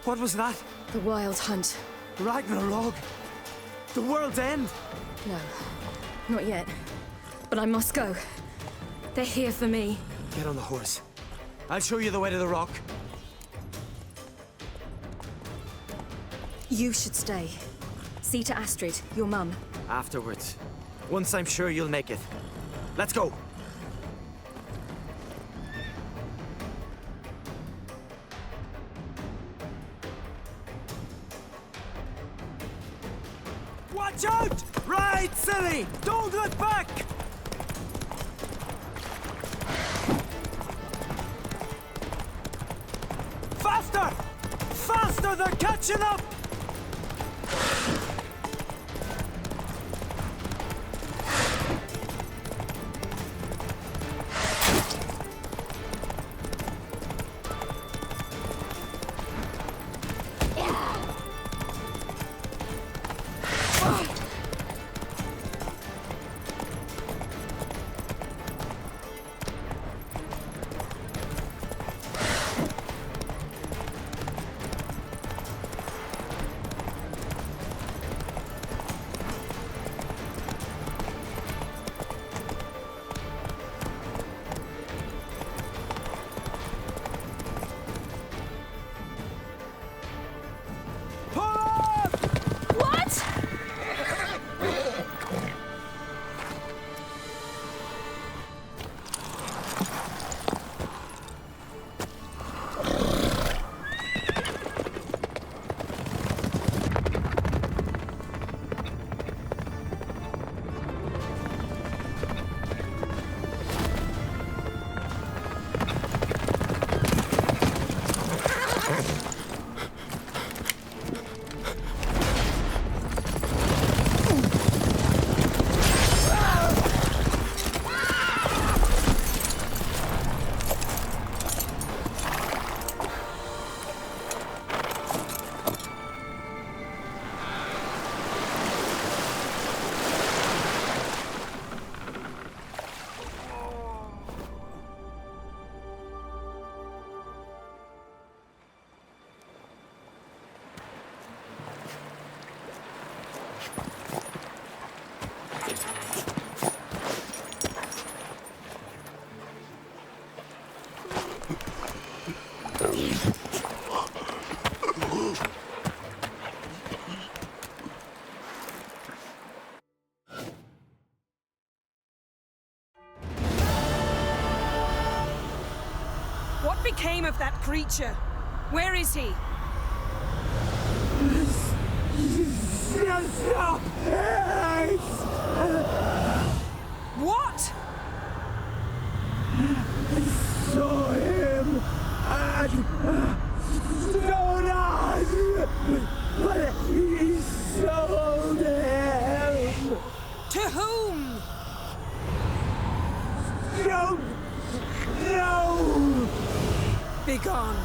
What was that? The Wild Hunt. Ragnarok? The world's end? No, not yet. But I must go. They're here for me. Get on the horse. I'll show you the way to the rock. You should stay. See to Astrid, your mum. Afterwards. Once I'm sure you'll make it. Let's go! Watch out! Ride, silly! Don't look back! Faster! Faster! They're catching up! became of that creature? Where is he? Stop! What? Saw him at Stonas, but he sold him. To whom? Don't know. Begone.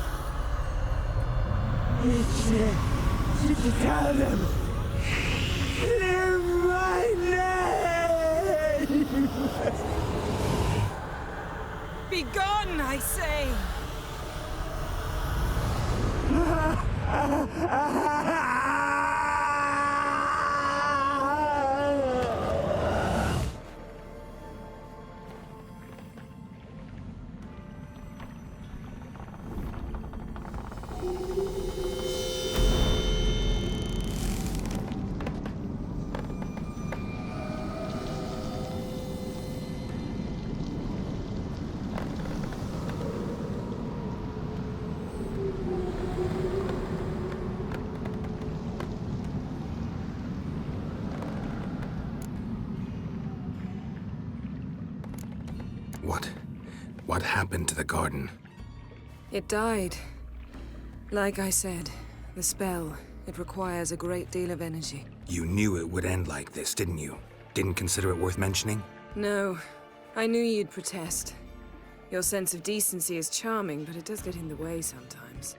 Tell them. Clear my name. Begone, I say. What happened to the garden? It died. Like I said, the spell, it requires a great deal of energy. You knew it would end like this, didn't you? Didn't consider it worth mentioning? No, I knew you'd protest. Your sense of decency is charming, but it does get in the way sometimes.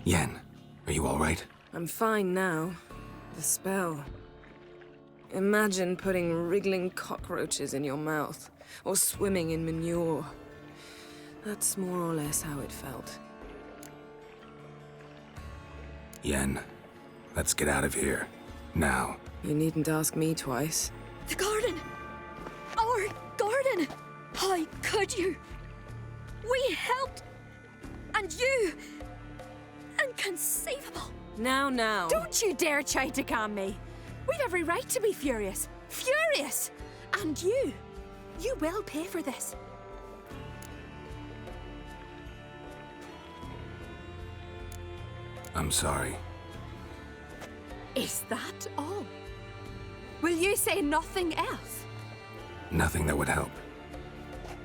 Yen, are you all right? I'm fine now. The spell. Imagine putting wriggling cockroaches in your mouth, or swimming in manure. That's more or less how it felt. Yen, let's get out of here. Now. You needn't ask me twice. The garden! Our garden! How could you? We helped! And you! Inconceivable! Now. Don't you dare try to calm me. We'd every right to be furious. Furious! And you will pay for this. I'm sorry. Is that all? Will you say nothing else? Nothing that would help.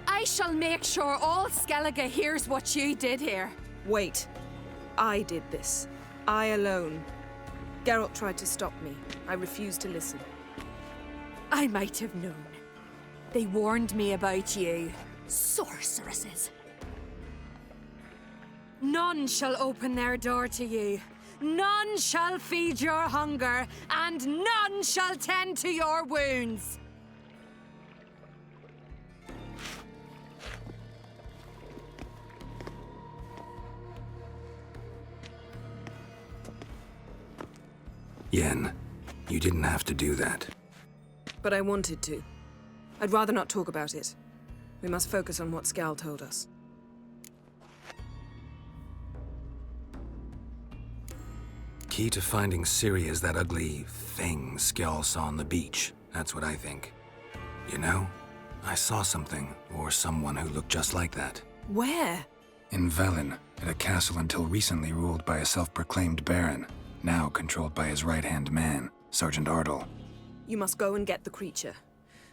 I shall make sure all Skellige hears what you did here. Wait. I did this. I alone. Geralt tried to stop me. I refused to listen. I might have known. They warned me about you. Sorceresses. None shall open their door to you. None shall feed your hunger, and none shall tend to your wounds. Yen, you didn't have to do that. But I wanted to. I'd rather not talk about it. We must focus on what Skal told us. Key to finding Ciri is that ugly thing Skjall saw on the beach. That's what I think. You know, I saw something, or someone who looked just like that. Where? In Velen, at a castle until recently ruled by a self-proclaimed baron, now controlled by his right-hand man, Sergeant Ardle. You must go and get the creature.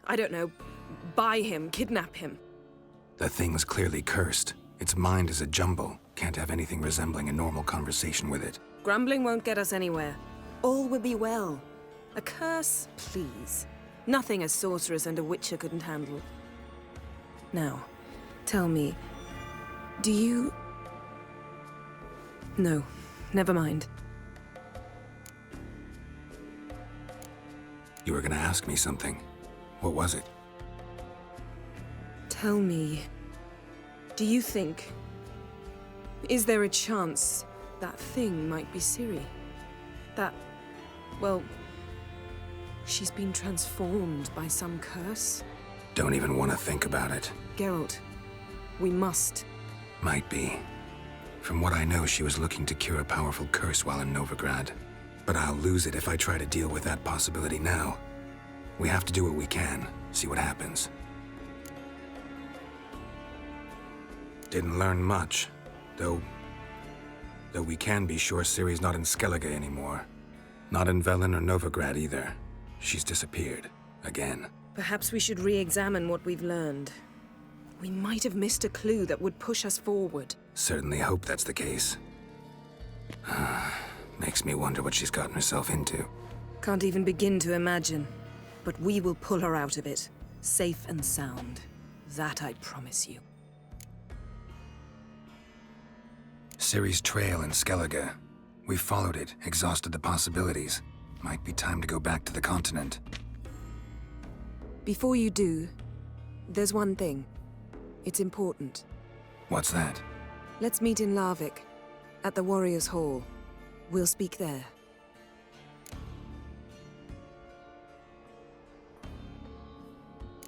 I don't know, buy him, kidnap him. The thing's clearly cursed. Its mind is a jumble. Can't have anything resembling a normal conversation with it. Grumbling won't get us anywhere. All will be well. A curse, please. Nothing a sorceress and a witcher couldn't handle. Now, tell me, do you... No, never mind. You were gonna ask me something. What was it? Tell me, do you think... Is there a chance that thing might be Ciri? That... well... she's been transformed by some curse? Don't even want to think about it. Geralt, we must. Might be. From what I know, she was looking to cure a powerful curse while in Novigrad. But I'll lose it if I try to deal with that possibility now. We have to do what we can, see what happens. Didn't learn much, though we can be sure Ciri's not in Skellige anymore. Not in Velen or Novigrad either. She's disappeared. Again. Perhaps we should re-examine what we've learned. We might have missed a clue that would push us forward. Certainly hope that's the case. Makes me wonder what she's gotten herself into. Can't even begin to imagine. But we will pull her out of it. Safe and sound. That I promise you. Ciri's trail in Skellige. We followed it, exhausted the possibilities. Might be time to go back to the continent. Before you do, there's one thing. It's important. What's that? Let's meet in Larvik, at the Warriors' Hall. We'll speak there.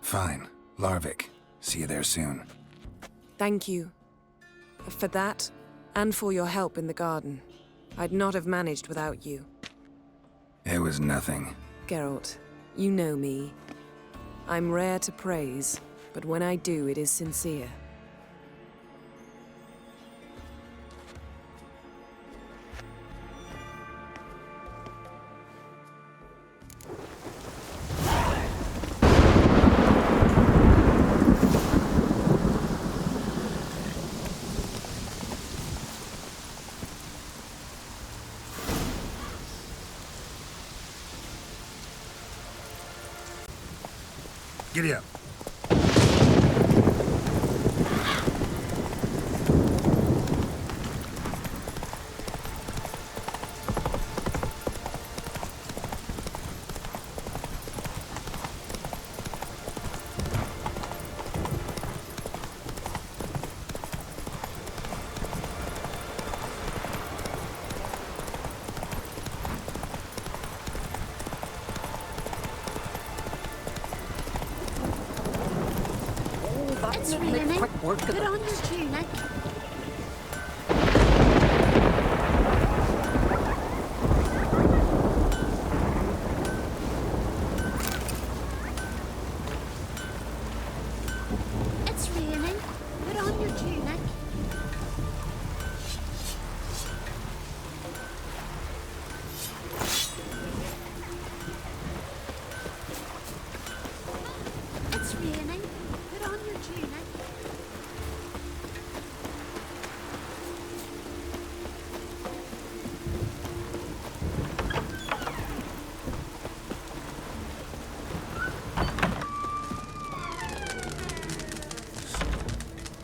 Fine. Larvik. See you there soon. Thank you. For that, and for your help in the garden. I'd not have managed without you. It was nothing. Geralt, you know me. I'm rare to praise, but when I do, it is sincere. Giddy up. It's raining. Put on your tunic. It's raining. Put on your tunic. It's raining. Put on your tunic.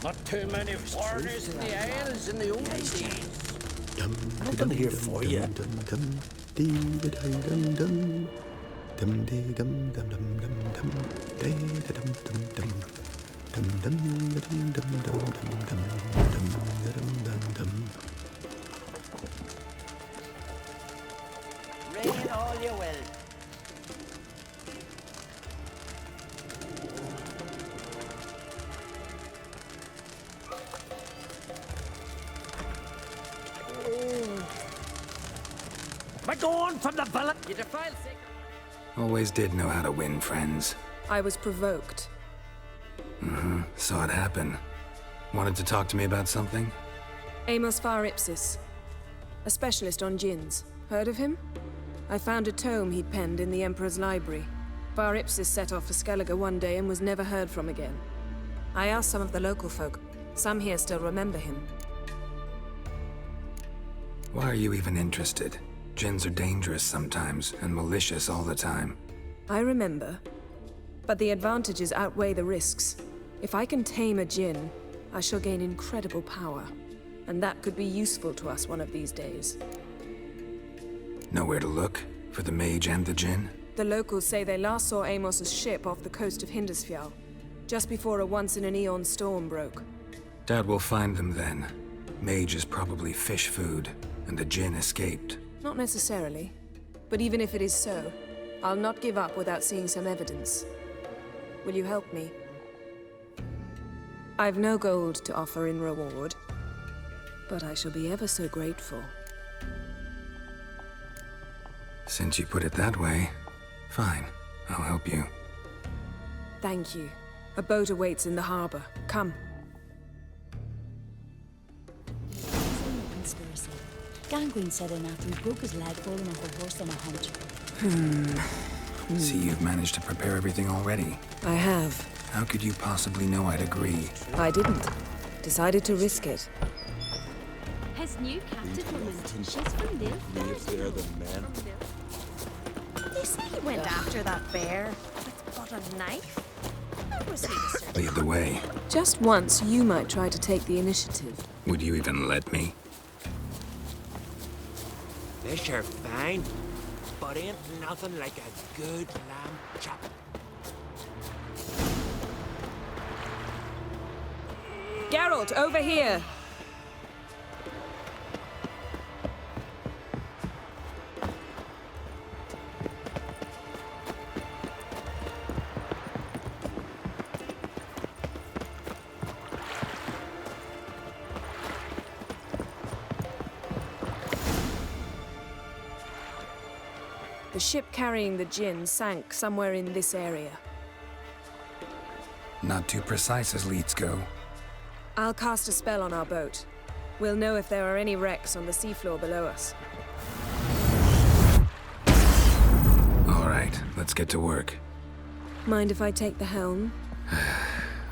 Not too many foreigners in the Isles in the old days. Nothing here for you. Rain all you will. Am I going from the villa? You defile sacred. Always did know how to win friends. I was provoked. Saw it happen. Wanted to talk to me about something? Amos Far Ipsis, a specialist on djinns. Heard of him? I found a tome he'd penned in the Emperor's library. Far Ipsis set off for Skellige one day and was never heard from again. I asked some of the local folk. Some here still remember him. Why are you even interested? Djinns are dangerous sometimes, and malicious all the time. I remember. But the advantages outweigh the risks. If I can tame a djinn, I shall gain incredible power. And that could be useful to us one of these days. Know where to look? For the mage and the djinn? The locals say they last saw Amos's ship off the coast of Hindisfjall, just before a once-in-an-eon storm broke. Doubt we'll find them then. Mage is probably fish food, and the djinn escaped. Not necessarily. But even if it is so, I'll not give up without seeing some evidence. Will you help me? I've no gold to offer in reward, but I shall be ever so grateful. Since you put it that way, fine. I'll help you. Thank you. A boat awaits in the harbor. Come. Gangrene set in after he broke his leg falling off a horse on a hunt. See, you've managed to prepare everything already. I have. How could you possibly know I'd agree? I didn't. Decided to risk it. His new captive woman, she's from Liv. They say he went after that bear with but a knife. How was he to survive? Lead the way. Just once, you might try to take the initiative. Would you even let me? They're sure fine, but ain't nothing like a good lamb chop. Geralt, over here! The ship carrying the gin sank somewhere in this area. Not too precise as leads go. I'll cast a spell on our boat. We'll know if there are any wrecks on the seafloor below us. All right, let's get to work. Mind if I take the helm?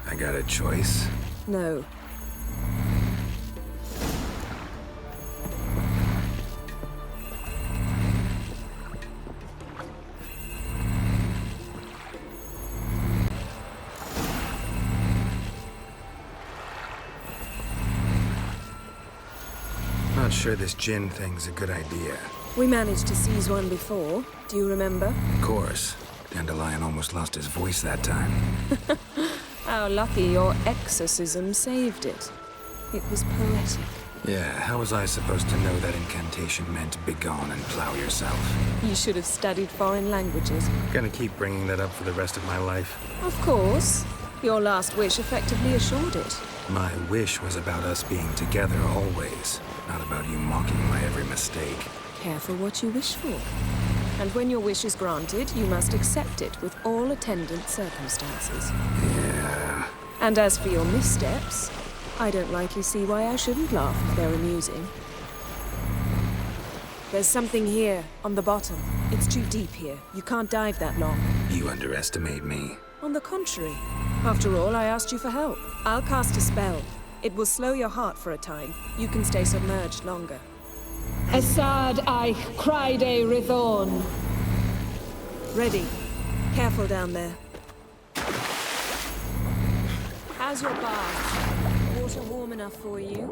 I got a choice. No. Not sure this gin thing's a good idea. We managed to seize one before. Do you remember? Of course. Dandelion almost lost his voice that time. How lucky your exorcism saved it. It was poetic. Yeah, how was I supposed to know that incantation meant begone and plow yourself? You should have studied foreign languages. Gonna keep bringing that up for the rest of my life. Of course. Your last wish effectively assured it. My wish was about us being together always, not about you mocking my every mistake. Careful what you wish for. And when your wish is granted, you must accept it with all attendant circumstances. Yeah. And as for your missteps, I don't rightly see why I shouldn't laugh if they're amusing. There's something here, on the bottom. It's too deep here. You can't dive that long. You underestimate me. On the contrary. After all, I asked you for help. I'll cast a spell. It will slow your heart for a time. You can stay submerged longer. Assad I cried a Rithorn. Ready. Careful down there. How's your bath? Water warm enough for you?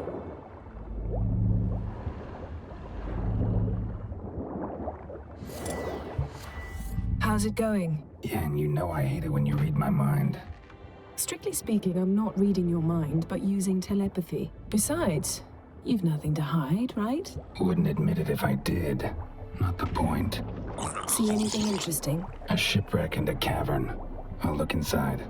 How's it going? Yeah, and you know I hate it when you read my mind. Strictly speaking, I'm not reading your mind, but using telepathy. Besides, you've nothing to hide, right? Wouldn't admit it if I did. Not the point. See anything interesting? A shipwreck and a cavern. I'll look inside.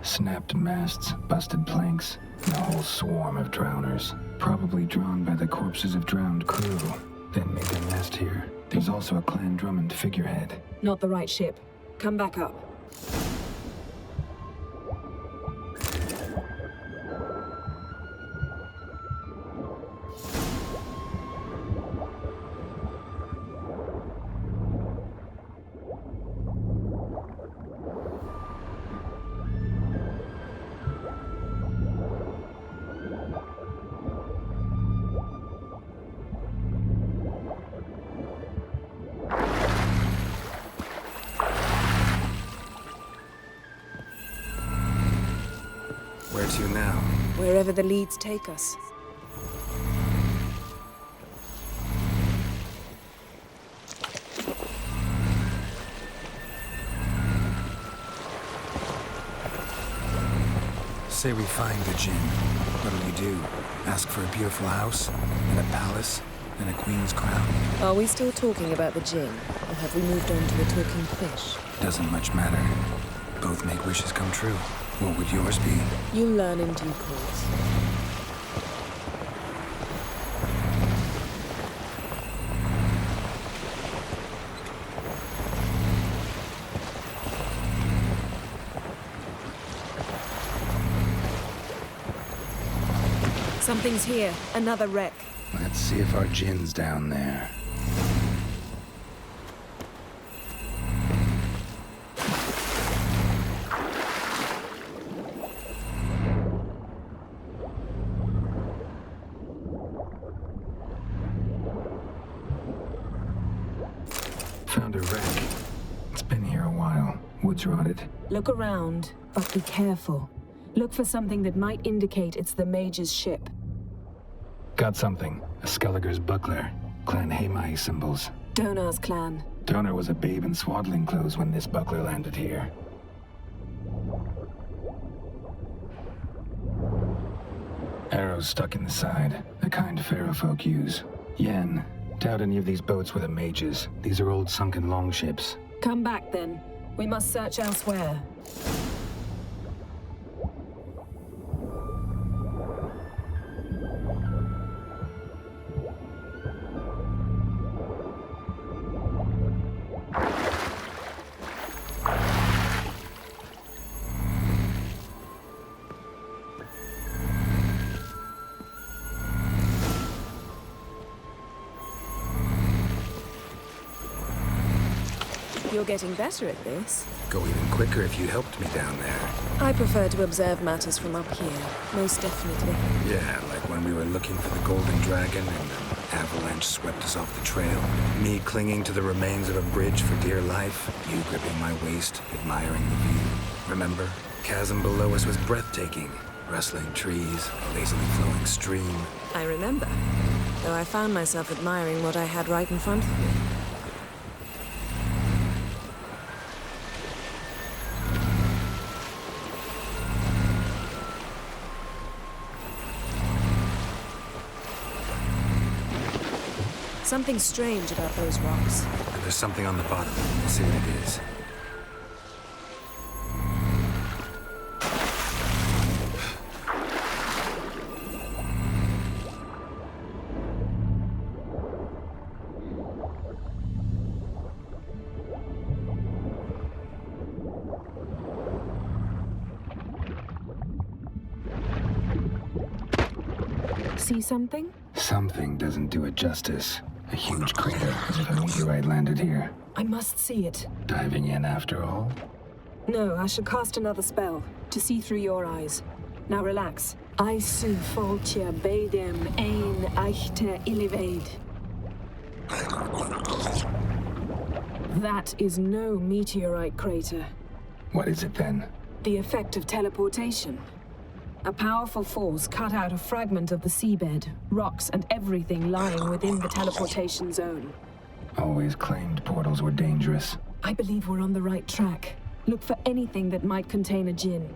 Snapped masts, busted planks, and a whole swarm of drowners. Probably drawn by the corpses of drowned crew. Then made their nest here. There's also a Clan Drummond figurehead. Not the right ship. Come back up. Where to now? Wherever the leads take us. Say we find the gin. What'll you do? Ask for a beautiful house? And a palace? And a queen's crown? Are we still talking about the djinn? Or have we moved on to the talking fish? Doesn't much matter. Both make wishes come true. What would yours be? You'll learn in due course. Something's here. Another wreck. Let's see if our djinn's down there. Found a wreck. It's been here a while. Wood's rotted. Look around, but be careful. Look for something that might indicate it's the mage's ship. Got something. A Skelliger's buckler. Clan Haemai symbols. Donar's clan. Donar was a babe in swaddling clothes when this buckler landed here. Arrows stuck in the side. The kind pharaoh folk use. Yen. Doubt any of these boats were the mages. These are old sunken longships. Come back then. We must search elsewhere. You're getting better at this. Go even quicker if you helped me down there. I prefer to observe matters from up here, most definitely. Yeah, like when we were looking for the Golden Dragon and an avalanche swept us off the trail. Me clinging to the remains of a bridge for dear life. You gripping my waist, admiring the view. Remember? Chasm below us was breathtaking. Rustling trees, a lazily flowing stream. I remember, though I found myself admiring what I had right in front of me. Something strange about those rocks. And there's something on the bottom. We'll see what it is. See something? Something doesn't do it justice. A huge crater, as if a meteorite landed here. I must see it. Diving in after all? No, I should cast another spell, to see through your eyes. Now relax. I su foltia bedem ein eichte illivaid. That is no meteorite crater. What is it then? The effect of teleportation. A powerful force cut out a fragment of the seabed, rocks and everything lying within the teleportation zone. Always claimed portals were dangerous. I believe we're on the right track. Look for anything that might contain a djinn.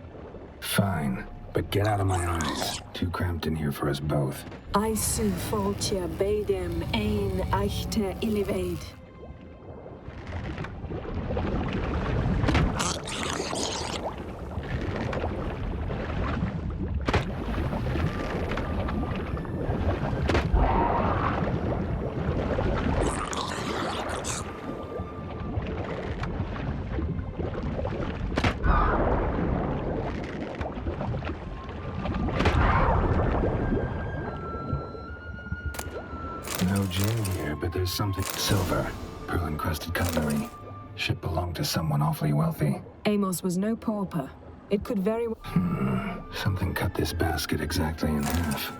Fine, but get out of my eyes. Too cramped in here for us both. I su foltia bedem ein eichte illivaid. No djinn here, but there's something. Silver. Pearl-encrusted cutlery. Ship belonged to someone awfully wealthy. Amos was no pauper. It could very well... Something cut this basket exactly in half.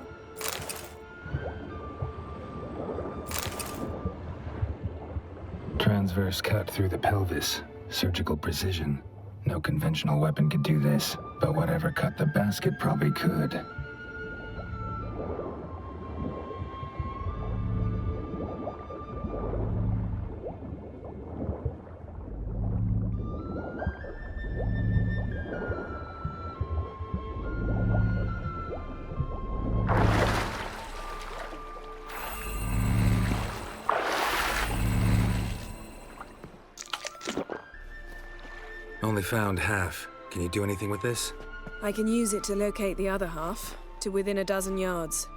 Transverse cut through the pelvis. Surgical precision. No conventional weapon could do this, but whatever cut the basket probably could. only found half. Can you do anything with this? I can use it to locate the other half, to within a dozen yards.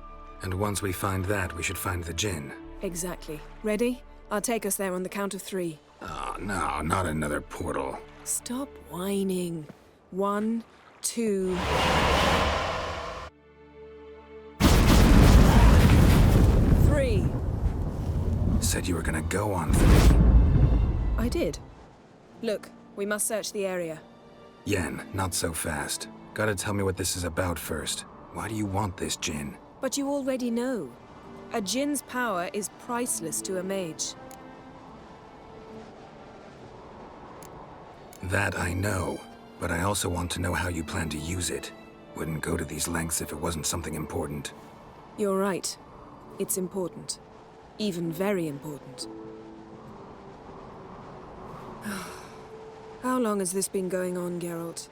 And once we find that, we should find the Jinn. Exactly. Ready? I'll take us there on the count of 3. Oh, no, not another portal. Stop whining. 1, 2... Three. Said you were gonna go on 3. I did. Look, we must search the area. Yen, not so fast. Gotta tell me what this is about first. Why do you want this Jinn? But you already know. A Jinn's power is priceless to a mage. That I know, but I also want to know how you plan to use it. Wouldn't go to these lengths if it wasn't something important. You're right. It's important. Even very important. How long has this been going on, Geralt?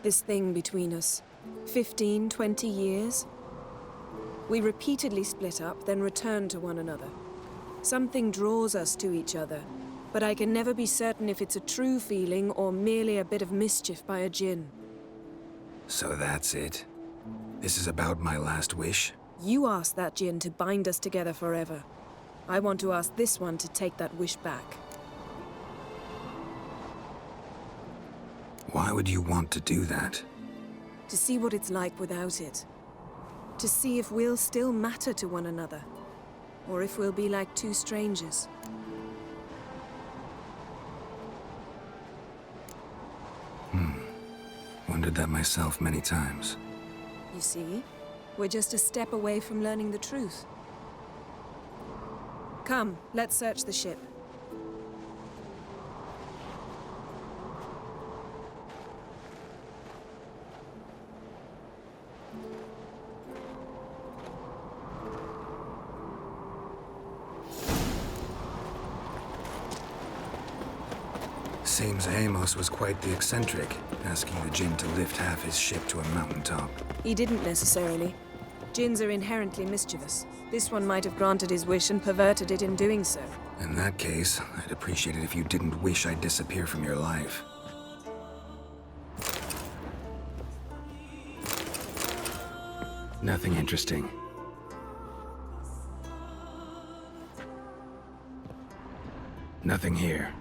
This thing between us? 15, 20 years? We repeatedly split up, then returned to one another. Something draws us to each other, but I can never be certain if it's a true feeling or merely a bit of mischief by a Jinn. So that's it? This is about my last wish? You asked that Jinn to bind us together forever. I want to ask this one to take that wish back. Why would you want to do that? To see what it's like without it. To see if we'll still matter to one another. Or if we'll be like two strangers. Wondered that myself many times. You see? We're just a step away from learning the truth. Come, let's search the ship. Seems Amos was quite the eccentric, asking the Jinn to lift half his ship to a mountaintop. He didn't necessarily. Jinns are inherently mischievous. This one might have granted his wish and perverted it in doing so. In that case, I'd appreciate it if you didn't wish I'd disappear from your life. Nothing interesting. Nothing here.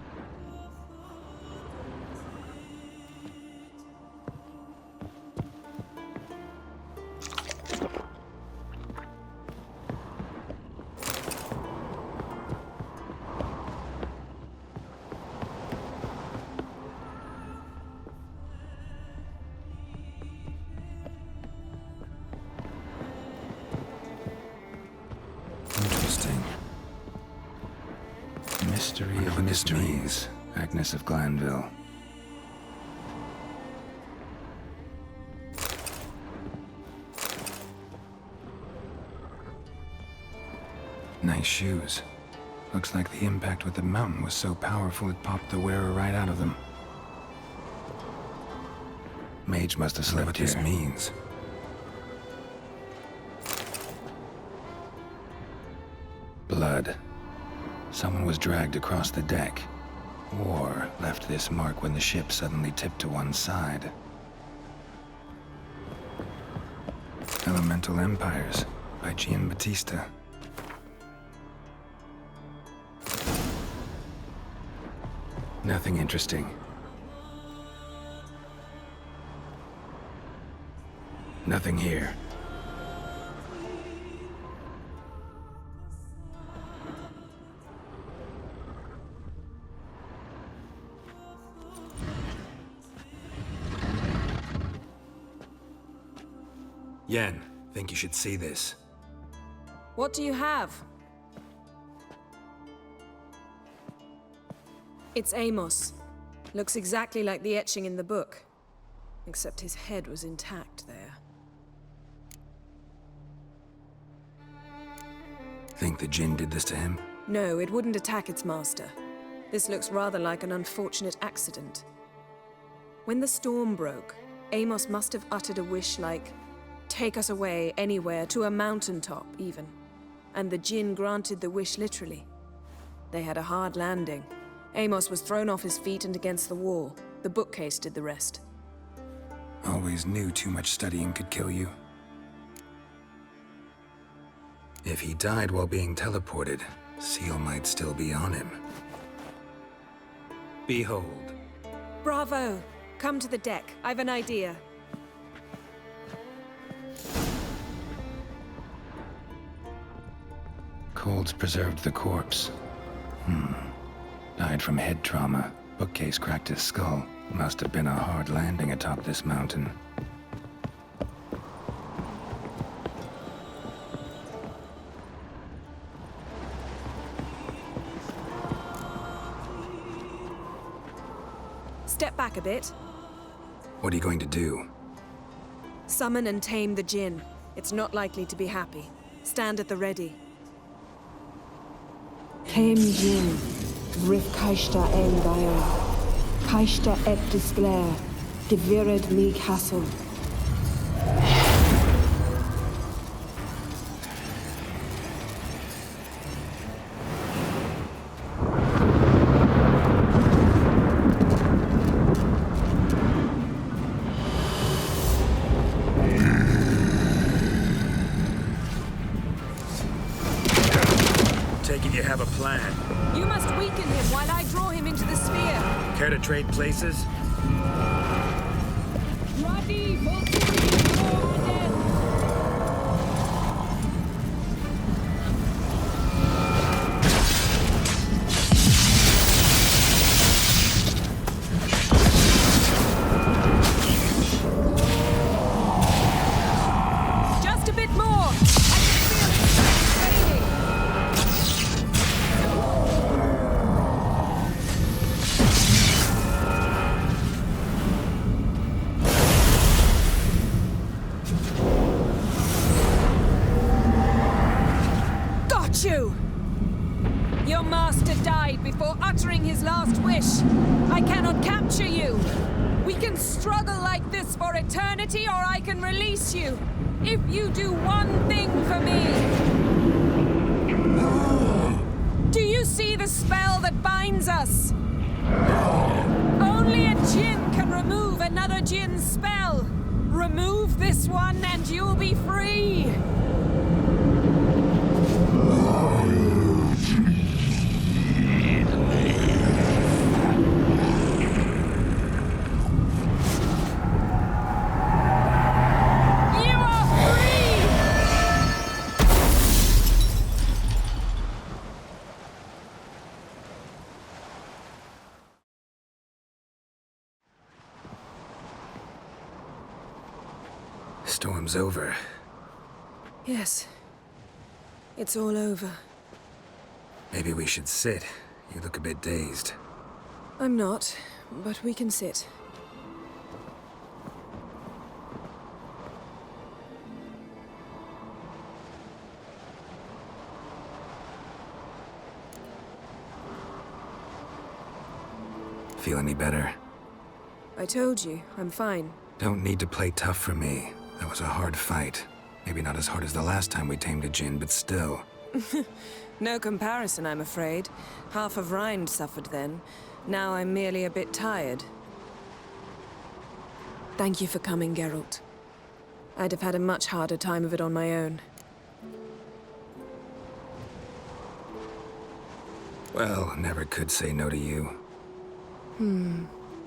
Mystery of Mysteries, Agnes of Glanville. Nice shoes. Looks like the impact with the mountain was so powerful it popped the wearer right out of them. Mage must have slept here. What this means. Blood. Someone was dragged across the deck. Or left this mark when the ship suddenly tipped to one side. Elemental Empires by Giambattista. Nothing interesting. Nothing here. Yen, think you should see this. What do you have? It's Amos. Looks exactly like the etching in the book. Except his head was intact there. Think the Jinn did this to him? No, it wouldn't attack its master. This looks rather like an unfortunate accident. When the storm broke, Amos must have uttered a wish like, "Take us away, anywhere, to a mountaintop, even." And the Jinn granted the wish literally. They had a hard landing. Amos was thrown off his feet and against the wall. The bookcase did the rest. Always knew too much studying could kill you. If he died while being teleported, Seal might still be on him. Behold. Bravo! Come to the deck. I've an idea. Cold's preserved the corpse. Died from head trauma. Bookcase cracked his skull. Must have been a hard landing atop this mountain. Step back a bit. What are you going to do? Summon and tame the djinn. It's not likely to be happy. Stand at the ready. Came Jin, Rif Kaishta en Gaia, Kaishta et Disglair, Devirid me Castle. Take it you have a plan. You must weaken him while I draw him into the sphere. Care to trade places? Just a bit more. I can feel it fading. Got you! Your master died before uttering his last wish. I cannot capture you. We can struggle like this for eternity, or I can release you. If you do one thing for me. Do you see the spell that binds us? Only a djinn can remove another djinn's spell. Remove this one and you'll be free. You are free! Storm's over. Yes. It's all over. Maybe we should sit. You look a bit dazed. I'm not, but we can sit. Feel any better? I told you, I'm fine. Don't need to play tough for me. That was a hard fight. Maybe not as hard as the last time we tamed a djinn, but still. No comparison, I'm afraid. Half of Rind suffered then. Now I'm merely a bit tired. Thank you for coming, Geralt. I'd have had a much harder time of it on my own. Well, never could say no to you.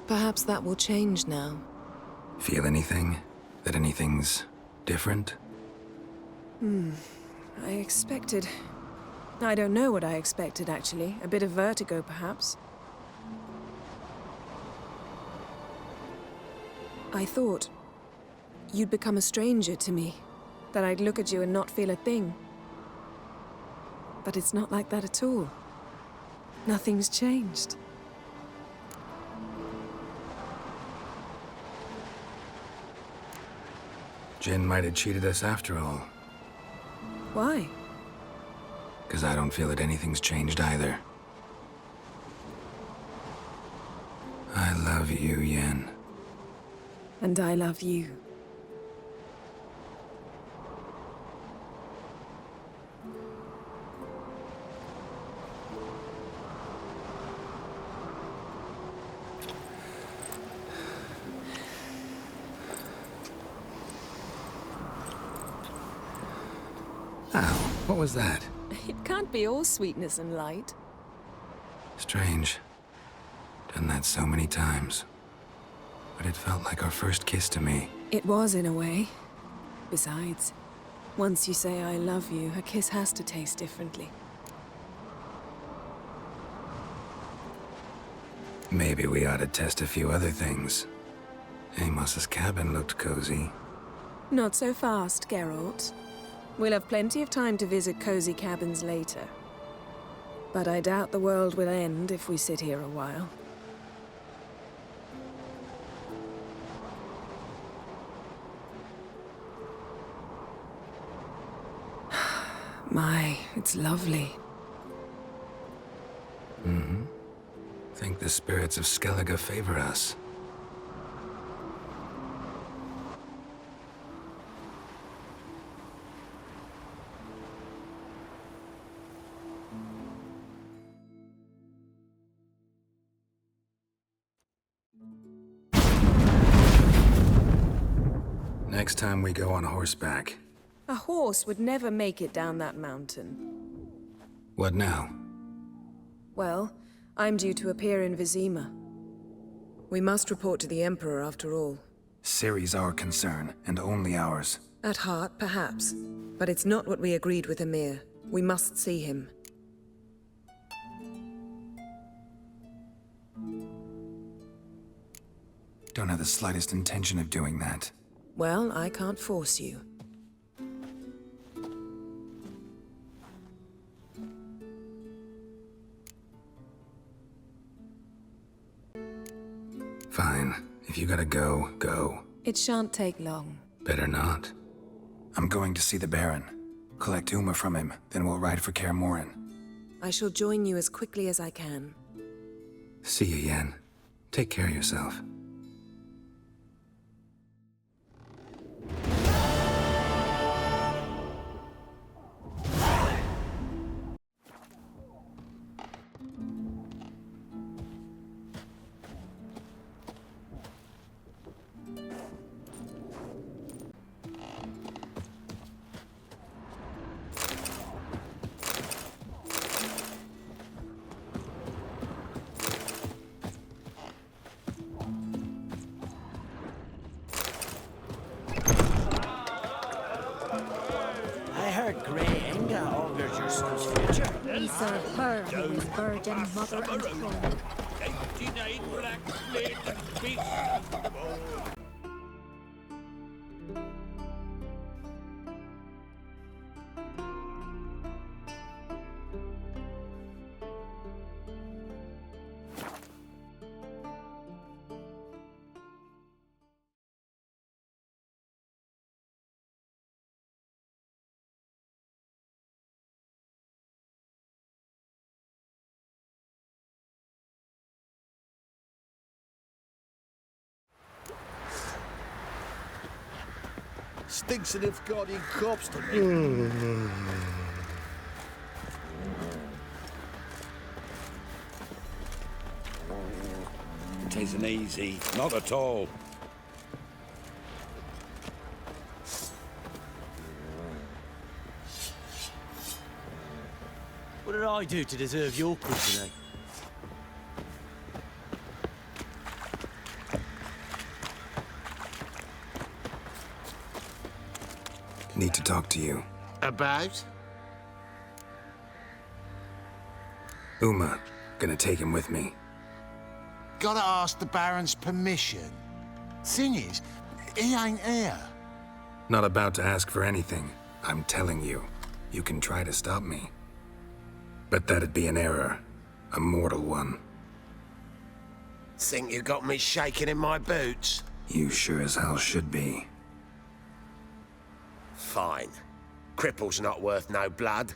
Perhaps that will change now. Feel anything? That anything's different? I expected... I don't know what I expected, actually. A bit of vertigo, perhaps. I thought you'd become a stranger to me. That I'd look at you and not feel a thing. But it's not like that at all. Nothing's changed. Jinn might have cheated us after all. Why? Because I don't feel that anything's changed either. I love you, Yen. And I love you. What was that? It can't be all sweetness and light. Strange. Done that so many times. But it felt like our first kiss to me. It was, in a way. Besides, once you say I love you, a kiss has to taste differently. Maybe we ought to test a few other things. Amos's cabin looked cozy. Not so fast, Geralt. We'll have plenty of time to visit cozy cabins later. But I doubt the world will end if we sit here a while. My, it's lovely. Mm-hmm. Think the spirits of Skellige favor us. Next time we go on horseback. A horse would never make it down that mountain. What now? Well, I'm due to appear in Vizima. We must report to the Emperor after all. Ciri's our concern, and only ours. At heart, perhaps. But it's not what we agreed with Emir. We must see him. Don't have the slightest intention of doing that. Well, I can't force you. Fine. If you gotta go, go. It shan't take long. Better not. I'm going to see the Baron. Collect Uma from him, then we'll ride for Kaer Morhen. I shall join you as quickly as I can. See you, Yen. Take care of yourself. Serve her who is virgin, mother, and queen. Stinks of the guardian corpse to me. It isn't easy. Not at all. What did I do to deserve your company? Need to talk to you. About? Uma. Gonna take him with me. Gotta ask the Baron's permission. Thing is, he ain't here. Not about to ask for anything. I'm telling you. You can try to stop me. But that'd be an error. A mortal one. Think you got me shaking in my boots? You sure as hell should be. Fine. Cripple's not worth no blood.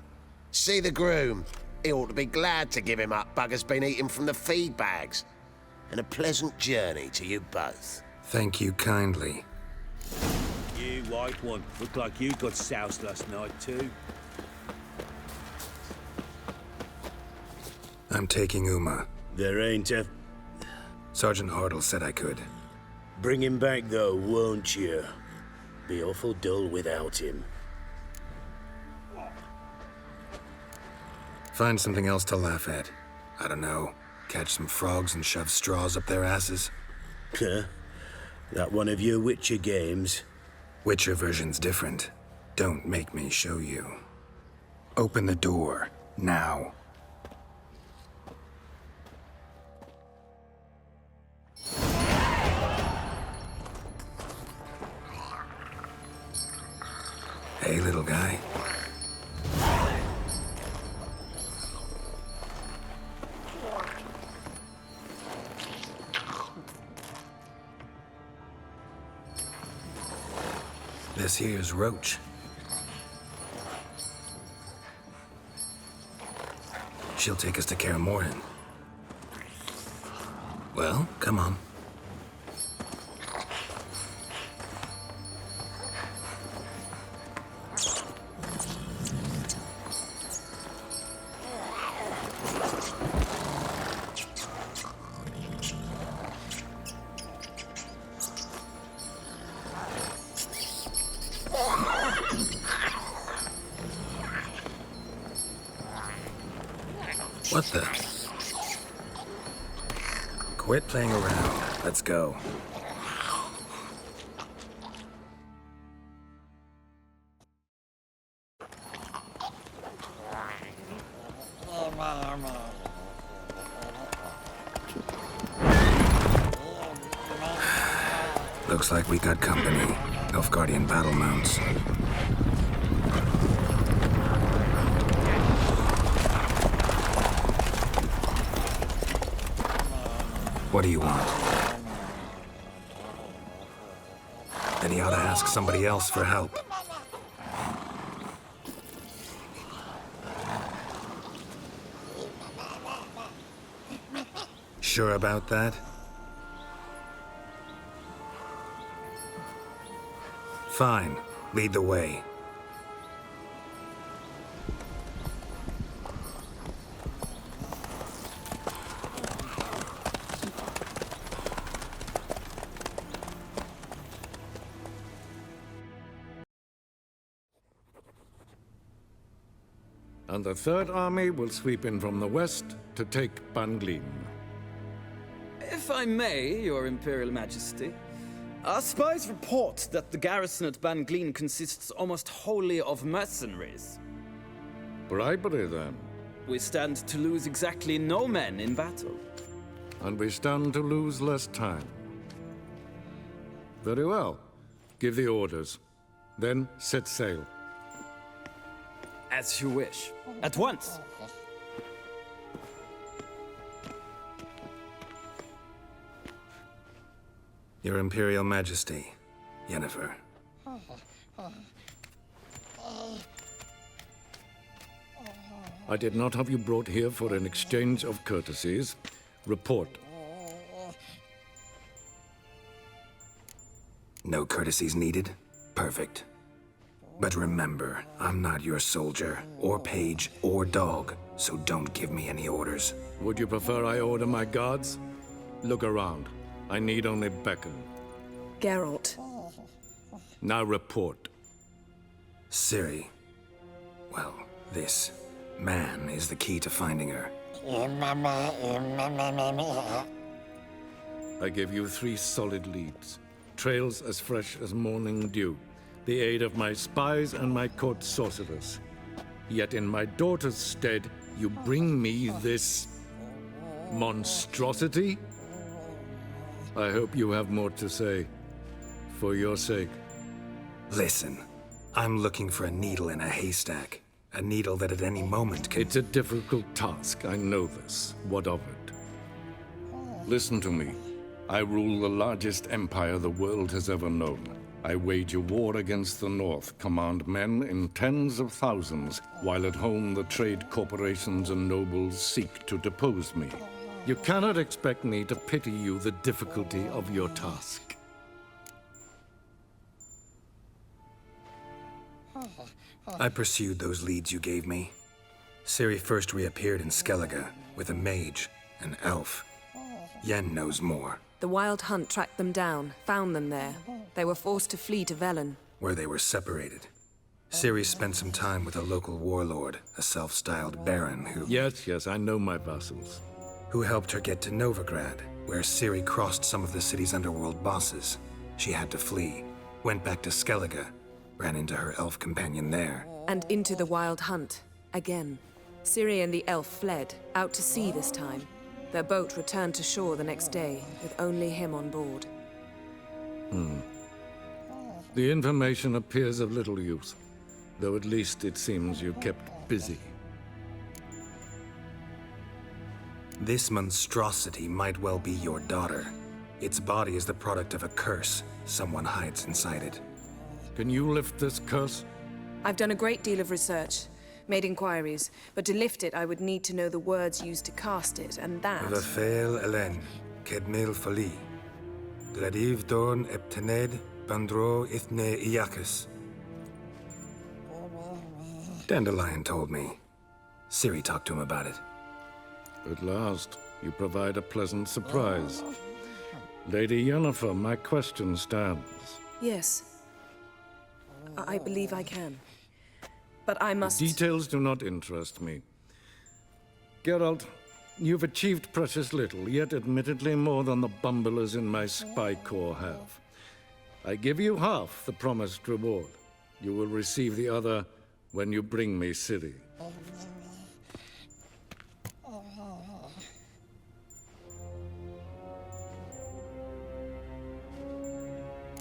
See the groom. He ought to be glad to give him up. Bugger's been eating from the feed bags. And a pleasant journey to you both. Thank you kindly. You white one. Looked like you got soused last night, too. I'm taking Uma. There ain't a... Sergeant Hartle said I could. Bring him back, though, won't you? Be awful dull without him. Find something else to laugh at. I don't know, catch some frogs and shove straws up their asses. Huh? That one of your Witcher games? Witcher version's different. Don't make me show you. Open the door, now. Hey, little guy. This here's Roach. She'll take us to Kaer Morhen. Well, come on. What the? Quit playing around. Let's go. Looks like we got company. Nilfgaardian battle mounts. What do you want? Then he ought to ask somebody else for help. Sure about that? Fine. Lead the way. And the Third Army will sweep in from the west to take Banglin. If I may, Your Imperial Majesty, our spies report that the garrison at Banglin consists almost wholly of mercenaries. Bribery, then. We stand to lose exactly no men in battle. And we stand to lose less time. Very well. Give the orders. Then set sail. As you wish. At once. Your Imperial Majesty, Yennefer. I did not have you brought here for an exchange of courtesies. Report. No courtesies needed? Perfect. But remember, I'm not your soldier, or page, or dog, so don't give me any orders. Would you prefer I order my guards? Look around. I need only beckon. Geralt. Now report. Ciri. Well, this man is the key to finding her. I give you 3 solid leads. Trails as fresh as morning dew. The aid of my spies and my court sorcerers. Yet in my daughter's stead, you bring me this monstrosity? I hope you have more to say. For your sake. Listen, I'm looking for a needle in a haystack. A needle that at any moment can— It's a difficult task, I know this. What of it? Listen to me. I rule the largest empire the world has ever known. I wage a war against the North, command men in tens of thousands, while at home the trade corporations and nobles seek to depose me. You cannot expect me to pity you the difficulty of your task. I pursued those leads you gave me. Ciri first reappeared in Skellige with a mage, an elf. Yen knows more. The Wild Hunt tracked them down, found them there. They were forced to flee to Velen. Where they were separated. Ciri spent some time with a local warlord, a self-styled baron who... Yes, I know my vassals. Who helped her get to Novigrad, where Ciri crossed some of the city's underworld bosses. She had to flee, went back to Skellige, ran into her elf companion there. And into the Wild Hunt, again. Ciri and the elf fled, out to sea this time. Their boat returned to shore the next day, with only him on board. The information appears of little use, though at least it seems you kept busy. This monstrosity might well be your daughter. Its body is the product of a curse. Someone hides inside it. Can you lift this curse? I've done a great deal of research, made inquiries, but to lift it I would need to know the words used to cast it, and that... Vafael Elen, Kedmil Fali. Gladiv Dorn Eptened, Bandro Ithne Iacus. Dandelion told me. Ciri talked to him about it. At last, you provide a pleasant surprise. Lady Yennefer, my question stands. Yes. I believe I can. But I must... The details do not interest me. Geralt, you've achieved precious little, yet admittedly more than the bumblers in my spy corps have. I give you half the promised reward. You will receive the other when you bring me Ciri.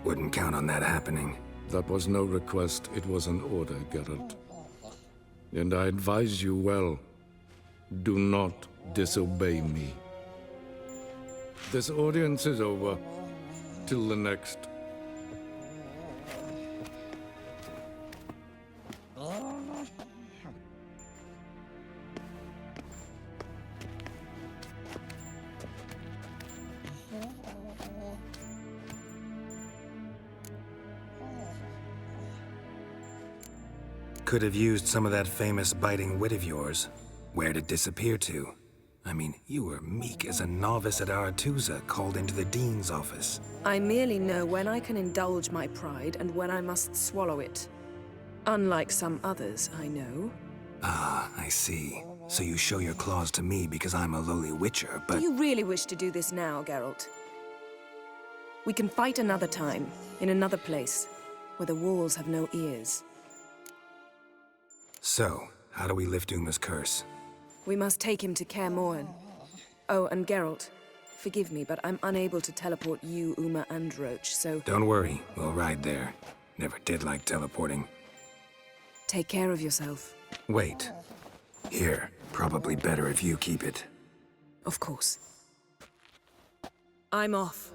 Wouldn't count on that happening. That was no request, it was an order, Geralt. And I advise you well, do not disobey me. This audience is over. Till the next. Could have used some of that famous biting wit of yours. Where'd it disappear to? I mean, you were meek as a novice at Aretusa, called into the Dean's office. I merely know when I can indulge my pride and when I must swallow it. Unlike some others, I know. Ah, I see. So you show your claws to me because I'm a lowly witcher, but... Do you really wish to do this now, Geralt? We can fight another time, in another place, where the walls have no ears. So, how do we lift Uma's curse? We must take him to Kaer Morhen. Oh, and Geralt, forgive me, but I'm unable to teleport you, Uma, and Roach, so... Don't worry, we'll ride there. Never did like teleporting. Take care of yourself. Wait. Here, probably better if you keep it. Of course. I'm off.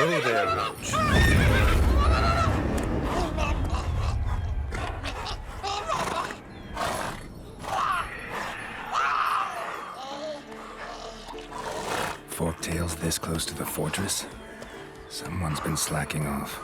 Oh there, Roach. Forktails this close to the fortress? Someone's been slacking off.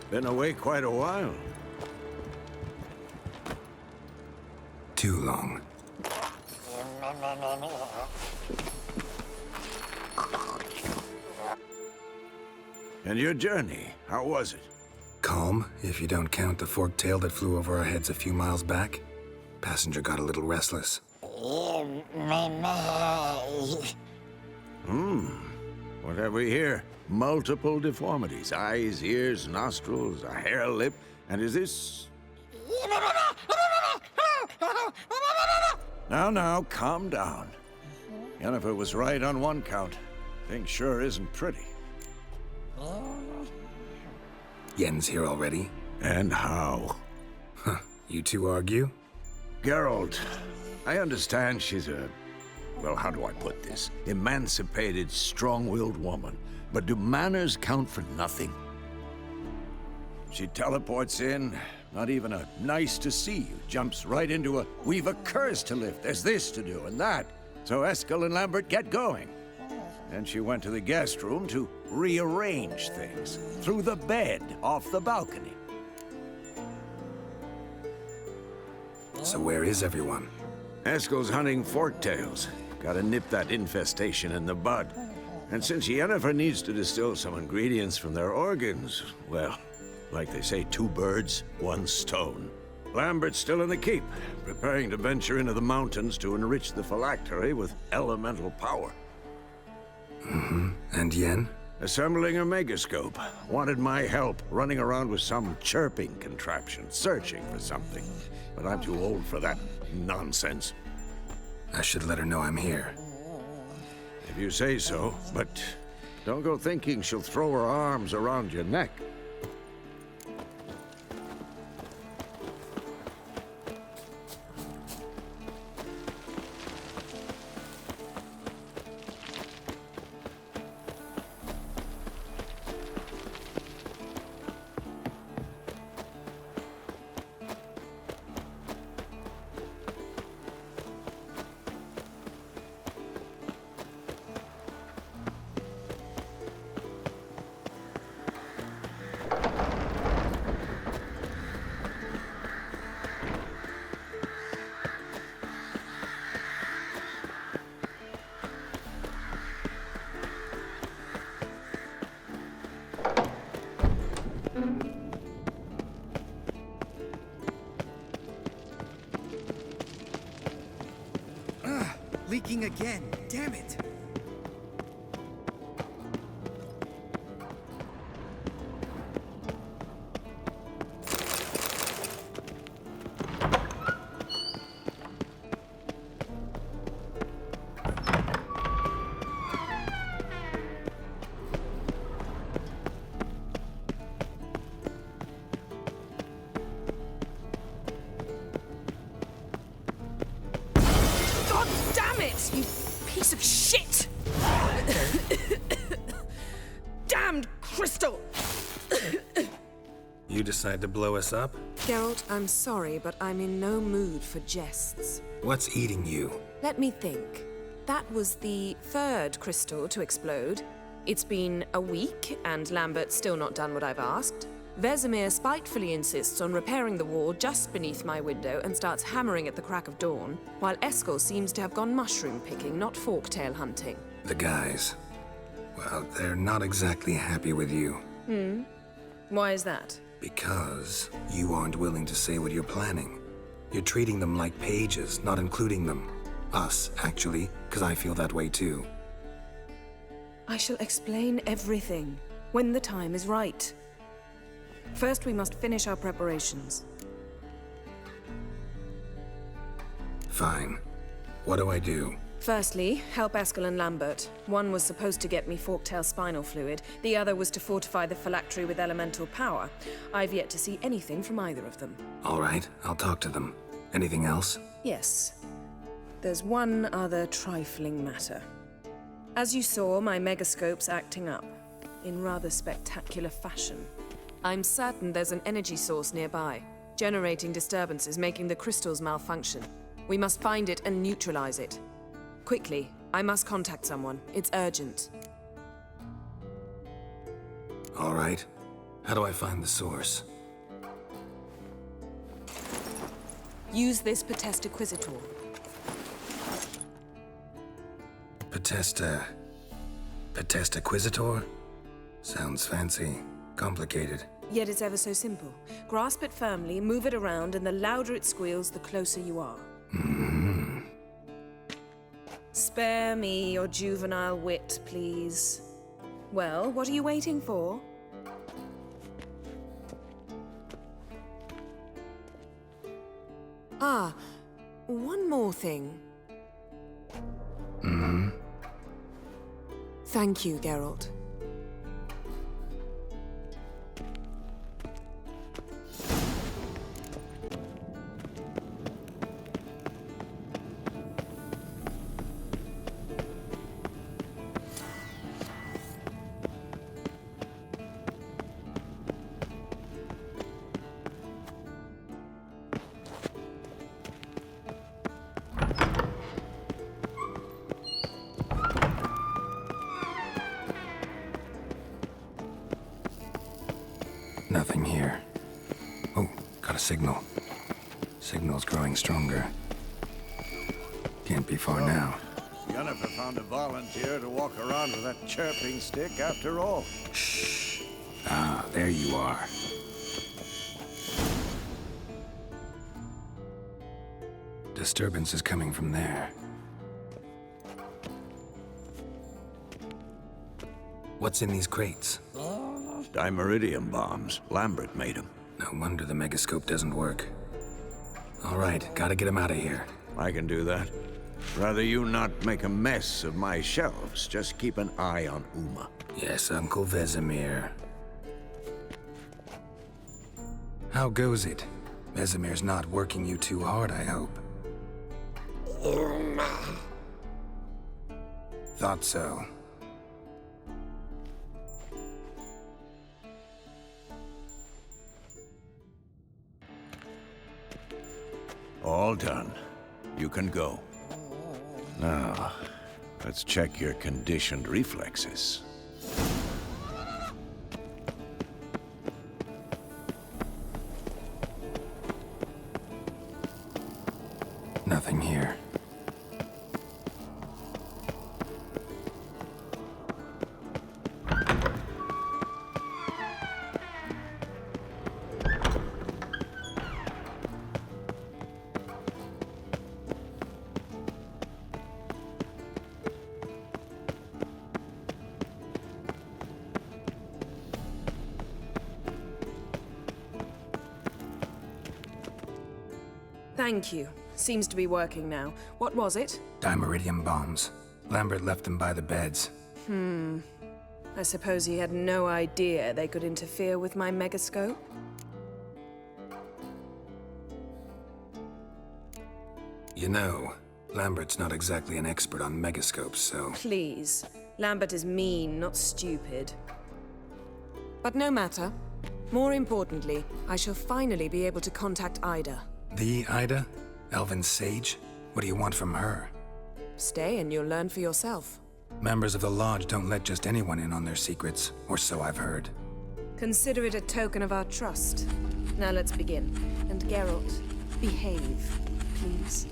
Been away quite a while. Too long. And your journey, how was it? Calm, if you don't count the forktail that flew over our heads a few miles back. Passenger got a little restless. What have we here? Multiple deformities. Eyes, ears, nostrils, a hair lip. And is this... Now, calm down. Yennefer was right on one count. Thing sure isn't pretty. Yen's here already? And how? Huh. You two argue? Geralt, I understand she's a... well, how do I put this? Emancipated, strong-willed woman. But do manners count for nothing? She teleports in, not even a nice to see you, jumps right into a we've a curse to lift, there's this to do and that. So Eskel and Lambert get going. Then she went to the guest room to rearrange things. Through the bed, off the balcony. So where is everyone? Eskel's hunting forktails. Gotta nip that infestation in the bud. And since Yennefer needs to distill some ingredients from their organs, well, like they say, 2 birds, 1 stone. Lambert's still in the keep, preparing to venture into the mountains to enrich the phylactery with elemental power. And Yen? Assembling a megascope. Wanted my help running around with some chirping contraption, searching for something. But I'm too old for that nonsense. I should let her know I'm here. If you say so, but don't go thinking she'll throw her arms around your neck. Leaking again. Damn it. You piece of shit! Damned crystal! You decide to blow us up? Geralt, I'm sorry, but I'm in no mood for jests. What's eating you? Let me think. That was the 3rd crystal to explode. It's been a week, and Lambert's still not done what I've asked. Vesemir spitefully insists on repairing the wall just beneath my window and starts hammering at the crack of dawn, while Eskel seems to have gone mushroom picking, not forktail hunting. The guys. Well, they're not exactly happy with you. Why is that? Because you aren't willing to say what you're planning. You're treating them like pages, not including them. Us, actually, because I feel that way too. I shall explain everything when the time is right. First, we must finish our preparations. Fine. What do I do? Firstly, help Eskel and Lambert. One was supposed to get me forktail spinal fluid, the other was to fortify the phylactery with elemental power. I've yet to see anything from either of them. All right, I'll talk to them. Anything else? Yes. There's one other trifling matter. As you saw, my megascope's acting up, in rather spectacular fashion. I'm certain there's an energy source nearby, generating disturbances, making the crystals malfunction. We must find it and neutralize it. Quickly, I must contact someone. It's urgent. All right. How do I find the source? Use this Potestaquizitor. Potestaquizitor? Sounds fancy. Complicated. Yet it's ever so simple. Grasp it firmly, move it around, and the louder it squeals, the closer you are. Spare me your juvenile wit, please. Well, what are you waiting for? Ah, one more thing. Mm-hmm. Thank you, Geralt. Nothing here. Oh, got a signal. Signal's growing stronger. Can't be far now. Yennefer found a volunteer to walk around with that chirping stick after all. Shh. Ah, there you are. Disturbance is coming from there. What's in these crates? Dimeridium bombs. Lambert made them. No wonder the megascope doesn't work. All right, gotta get him out of here. I can do that. Rather you not make a mess of my shelves. Just keep an eye on Uma. Yes, Uncle Vesemir. How goes it? Vesemir's not working you too hard, I hope. Uma. Thought so. All done. You can go. Now, let's check your conditioned reflexes. Nothing here. Thank you. Seems to be working now. What was it? Dimeridium bombs. Lambert left them by the beds. I suppose he had no idea they could interfere with my megascope? You know, Lambert's not exactly an expert on megascopes, so... Please. Lambert is mean, not stupid. But no matter. More importantly, I shall finally be able to contact Ida. The Ida? Elven sage? What do you want from her? Stay and you'll learn for yourself. Members of the Lodge don't let just anyone in on their secrets, or so I've heard. Consider it a token of our trust. Now let's begin. And Geralt, behave, please.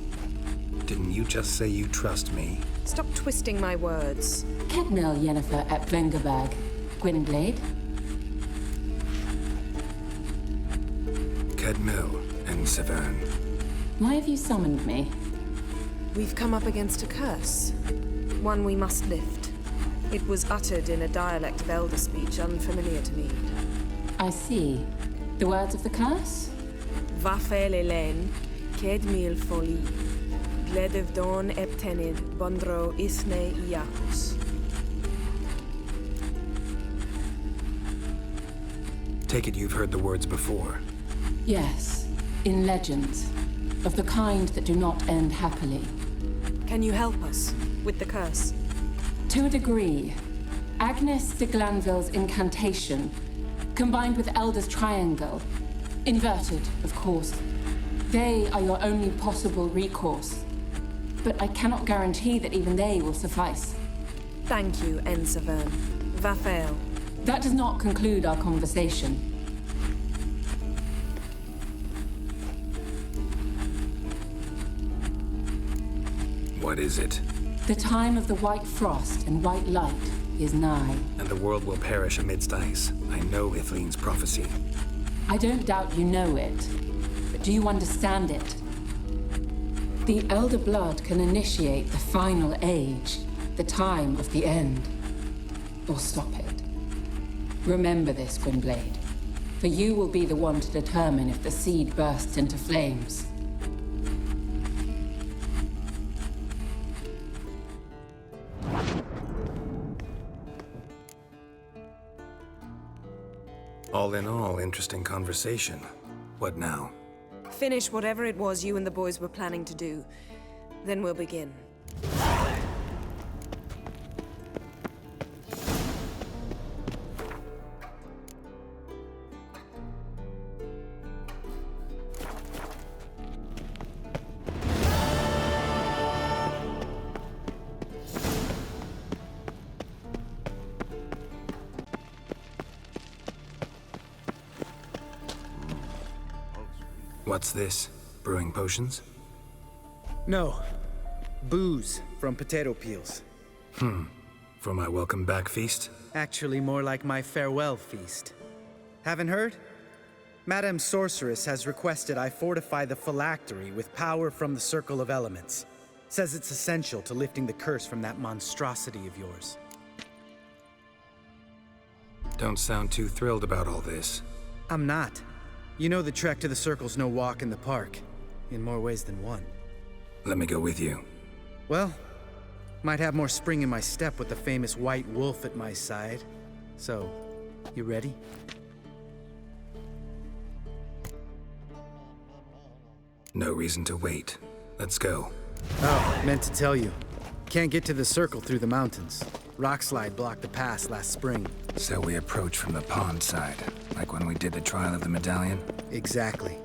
Didn't you just say you trust me? Stop twisting my words. Kednel Yennefer at Vengerbag. Gwynblade? Kedmil and Severn. Why have you summoned me? We've come up against a curse. One we must lift. It was uttered in a dialect of Elder speech unfamiliar to me. I see. The words of the curse? Vafel Elen, Kedmil Foli, Gledev Don Eptenid, Bondro Isne Iacus. Take it you've heard the words before. Yes, in legends. Of the kind that do not end happily. Can you help us with the curse? To a degree. Agnes de Glanville's incantation, combined with Elder's triangle, inverted, of course. They are your only possible recourse. But I cannot guarantee that even they will suffice. Thank you, Severn. Vafel. That does not conclude our conversation. What is it? The time of the white frost and white light is nigh. And the world will perish amidst ice. I know Ithleen's prophecy. I don't doubt you know it, but do you understand it? The Elder Blood can initiate the final age, the time of the end, or stop it. Remember this, Gwynblade, for you will be the one to determine if the seed bursts into flames. All in all, interesting conversation. What now? Finish whatever it was you and the boys were planning to do. Then we'll begin. What's this? Brewing potions? No. Booze from potato peels. For my welcome back feast? Actually, more like my farewell feast. Haven't heard? Madame Sorceress has requested I fortify the phylactery with power from the Circle of Elements. Says it's essential to lifting the curse from that monstrosity of yours. Don't sound too thrilled about all this. I'm not. You know the trek to the Circle's no walk in the park. In more ways than one. Let me go with you. Well, might have more spring in my step with the famous White Wolf at my side. So, you ready? No reason to wait. Let's go. Oh, meant to tell you. Can't get to the Circle through the mountains. Rockslide blocked the pass last spring. So we approach from the pond side, like when we did the trial of the medallion? Exactly.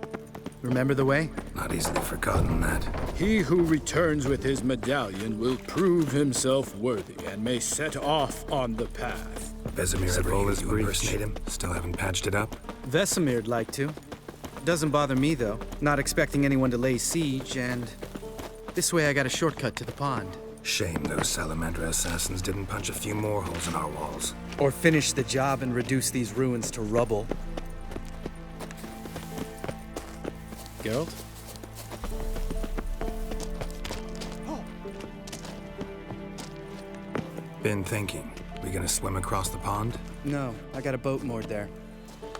Remember the way? Not easily forgotten that. He who returns with his medallion will prove himself worthy and may set off on the path. Vesemir ever hear you impersonate him? Still haven't patched it up? Vesemir'd like to. Doesn't bother me, though. Not expecting anyone to lay siege, and this way I got a shortcut to the pond. Shame those Salamander assassins didn't punch a few more holes in our walls. Or finish the job and reduce these ruins to rubble. Geralt? Been thinking. We gonna swim across the pond? No, I got a boat moored there.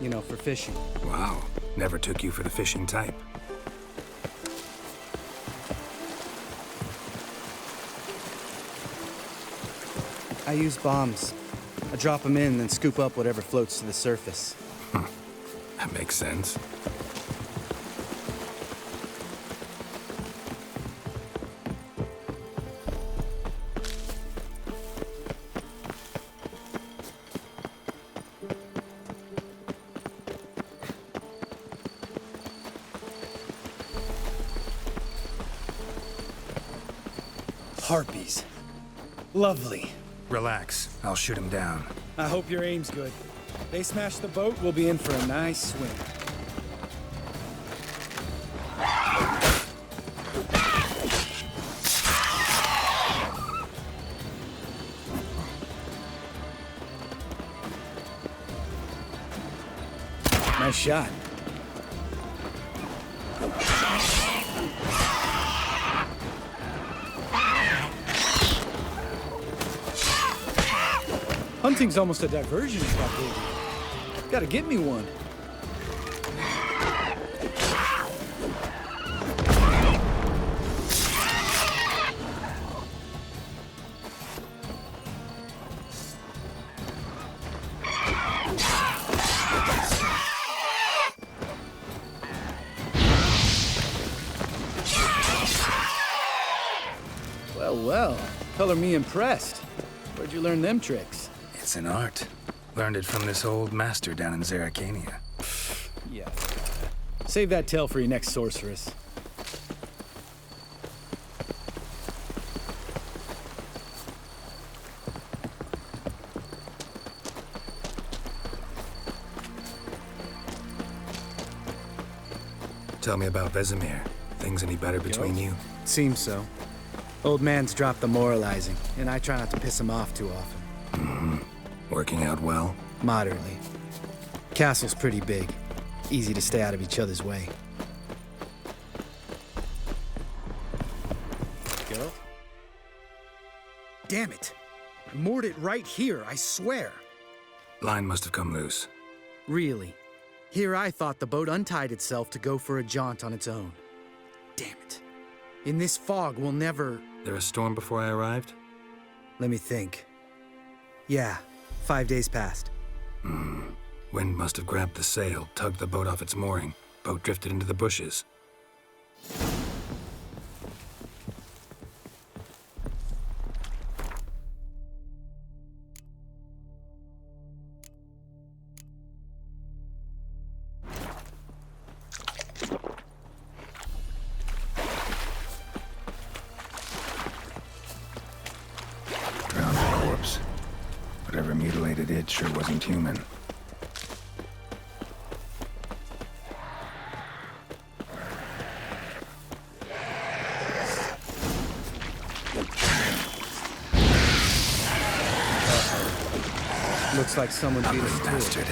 You know, for fishing. Wow. Never took you for the fishing type. I use bombs. I drop them in, then scoop up whatever floats to the surface. That makes sense. Harpies. Lovely. Relax. I'll shoot him down. I hope your aim's good. They smash the boat, we'll be in for a nice swim. Nice shot. Hunting's almost a diversion, baby. Gotta get me one. Well, well. Color me impressed. Where'd you learn them tricks? It's an art. Learned it from this old master down in Zerrikania. Yeah. Save that tale for your next sorceress. Tell me about Vesemir. Things any better between you? Seems so. Old man's dropped the moralizing, and I try not to piss him off too often. Working out well? Moderately. Castle's pretty big. Easy to stay out of each other's way. Geralt? Damn it! I moored it right here, I swear. Line must have come loose. Really? Here I thought the boat untied itself to go for a jaunt on its own. Damn it. In this fog, we'll never... There a storm before I arrived? Let me think. Yeah, 5 days passed. Wind must have grabbed the sail, tugged the boat off its mooring. Boat drifted into the bushes. Drowned corpse. Whatever mutilated it sure wasn't human. Looks like someone beat us to it. Bastard.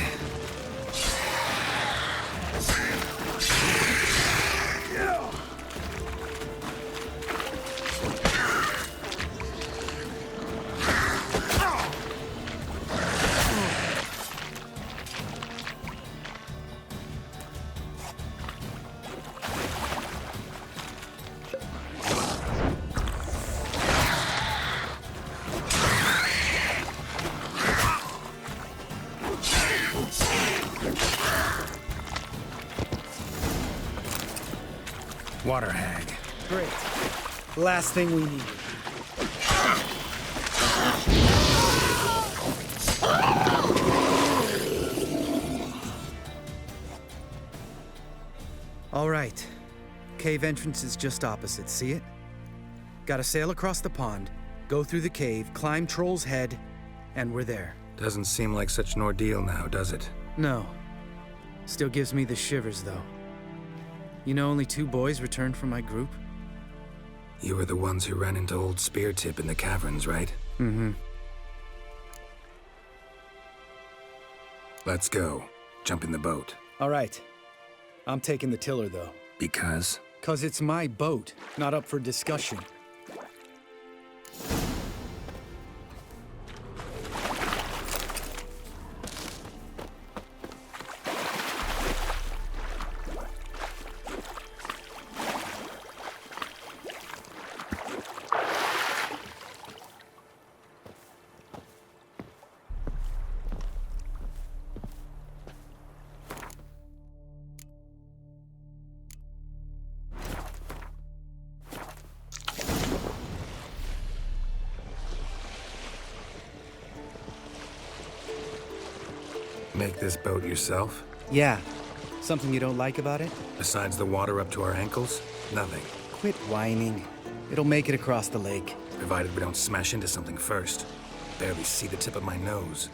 Water hag. Great. Last thing we needed. All right. Cave entrance is just opposite, see it? Gotta sail across the pond, go through the cave, climb Troll's Head, and we're there. Doesn't seem like such an ordeal now, does it? No. Still gives me the shivers, though. You know only 2 boys returned from my group? You were the ones who ran into old Speartip in the caverns, right? Mm-hmm. Let's go. Jump in the boat. All right. I'm taking the tiller, though. Because? 'Cause it's my boat, not up for discussion. Make this boat yourself? Yeah. Something you don't like about it? Besides the water up to our ankles? Nothing. Quit whining. It'll make it across the lake. Provided we don't smash into something first. Barely see the tip of my nose.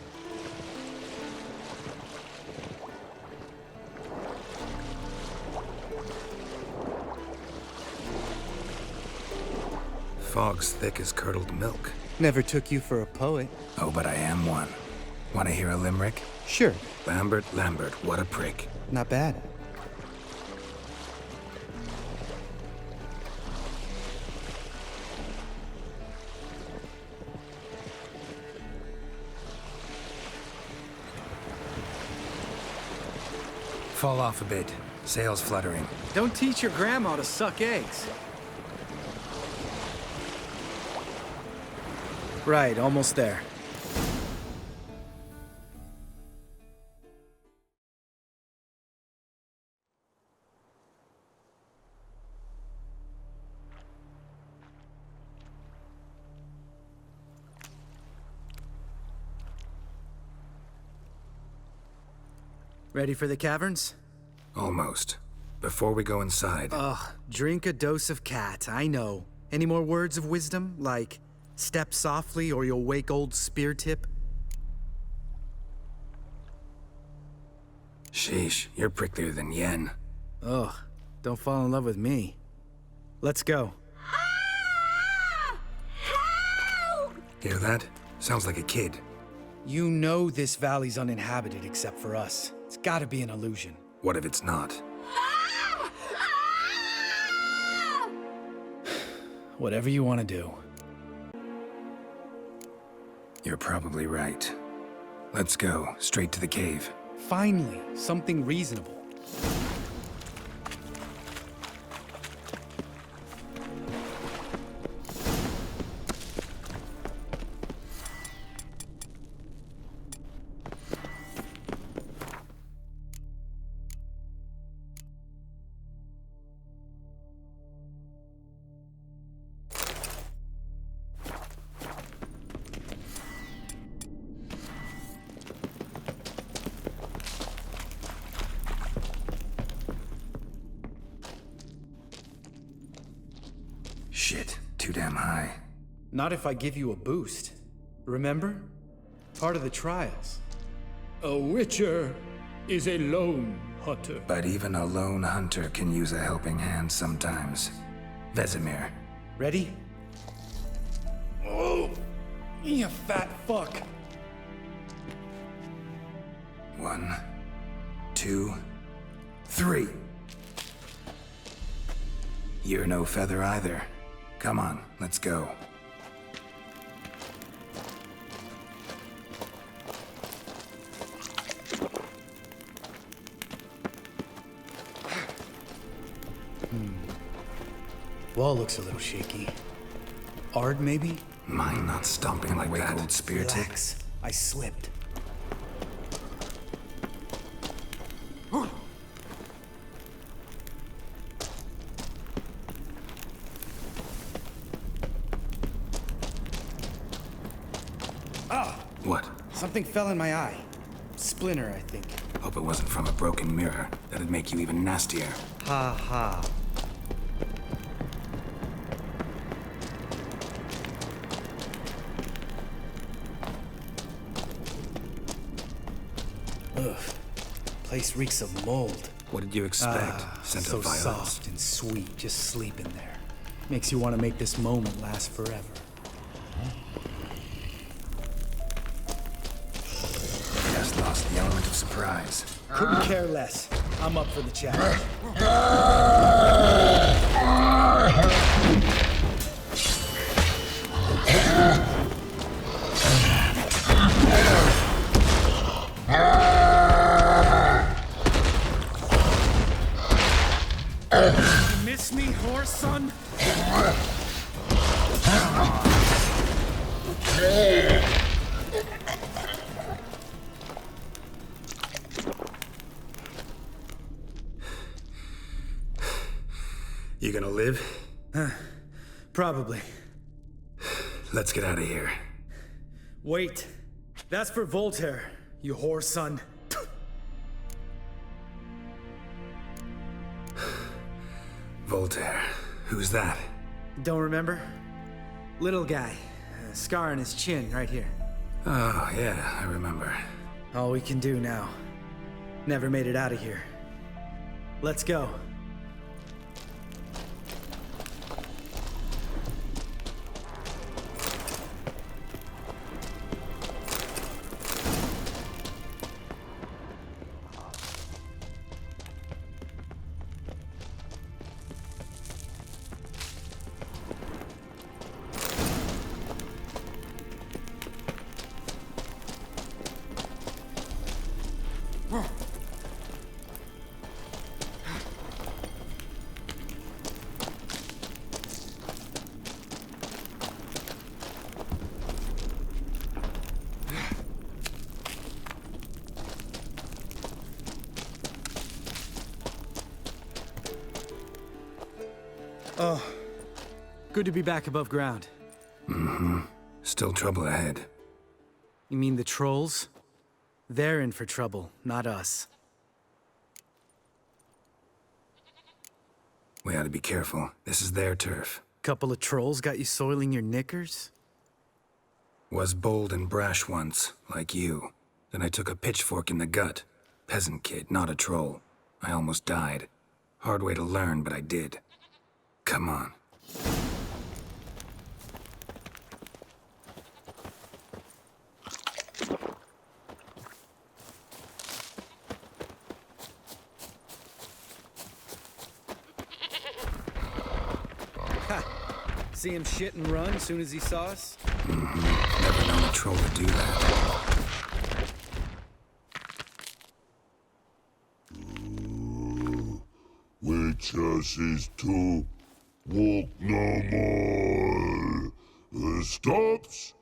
Fog's thick as curdled milk. Never took you for a poet. Oh, but I am one. Want to hear a limerick? Sure. Lambert, Lambert, what a prick. Not bad. Fall off a bit. Sails fluttering. Don't teach your grandma to suck eggs. Right, almost there. Ready for the caverns? Almost. Before we go inside... Ugh, drink a dose of cat, I know. Any more words of wisdom, like, step softly or you'll wake old Speartip? Sheesh, you're pricklier than Yen. Ugh, don't fall in love with me. Let's go. Hear that? Sounds like a kid. You know this valley's uninhabited except for us. It's gotta be an illusion. What if it's not? Whatever you want to do. You're probably right. Let's go, straight to the cave. Finally, something reasonable. Shit, too damn high. Not if I give you a boost. Remember? Part of the trials. A witcher is a lone hunter. But even a lone hunter can use a helping hand sometimes. Vesemir. Ready? Oh, you fat fuck. 1, 2, 3. You're no feather either. Come on, let's go. Wall looks a little shaky. Ard, maybe? Mine not stomping like that old spear tip. Relax. I slipped. What? Something fell in my eye. Splinter, I think. Hope it wasn't from a broken mirror. That'd make you even nastier. Ha ha. Ugh. Place reeks of mold. What did you expect? Scent So of violets? soft and sweet, just sleeping there. Makes you want to make this moment last forever. Just lost the element of surprise. Couldn't care less. I'm up for the challenge. You miss me, horse son? You gonna live? Probably. Let's get out of here. Wait. That's for Voltaire, you whore son. Voltaire. Who's that? Don't remember? Little guy. A scar on his chin, right here. Oh, yeah, I remember. All we can do now. Never made it out of here. Let's go. Oh, good to be back above ground. Mm-hmm. Still trouble ahead. You mean the trolls? They're in for trouble, not us. We ought to be careful. This is their turf. Couple of trolls got you soiling your knickers? Was bold and brash once, like you. Then I took a pitchfork in the gut. Peasant kid, not a troll. I almost died. Hard way to learn, but I did. Come on. Ha! See him shit and run as soon as he saw us? Mm-hmm. Never known a troll to do that. us is to walk no more. Stops?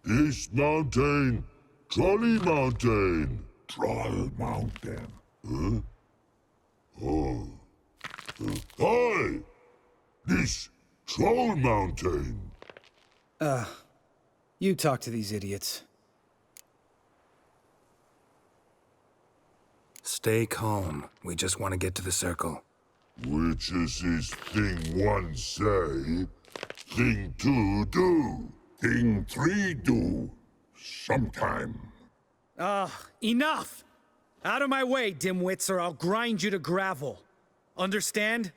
This mountain, Trolley Mountain. Troll Mountain. Huh? Oh. Hi! This Troll Mountain. You talk to these idiots. Stay calm. We just want to get to the circle. Which is his thing one say, thing two do, thing three do, sometime. Enough! Out of my way, dimwits, or I'll grind you to gravel. Understand?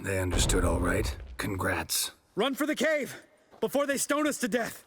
They understood all right. Congrats. Run for the cave! Before they stone us to death!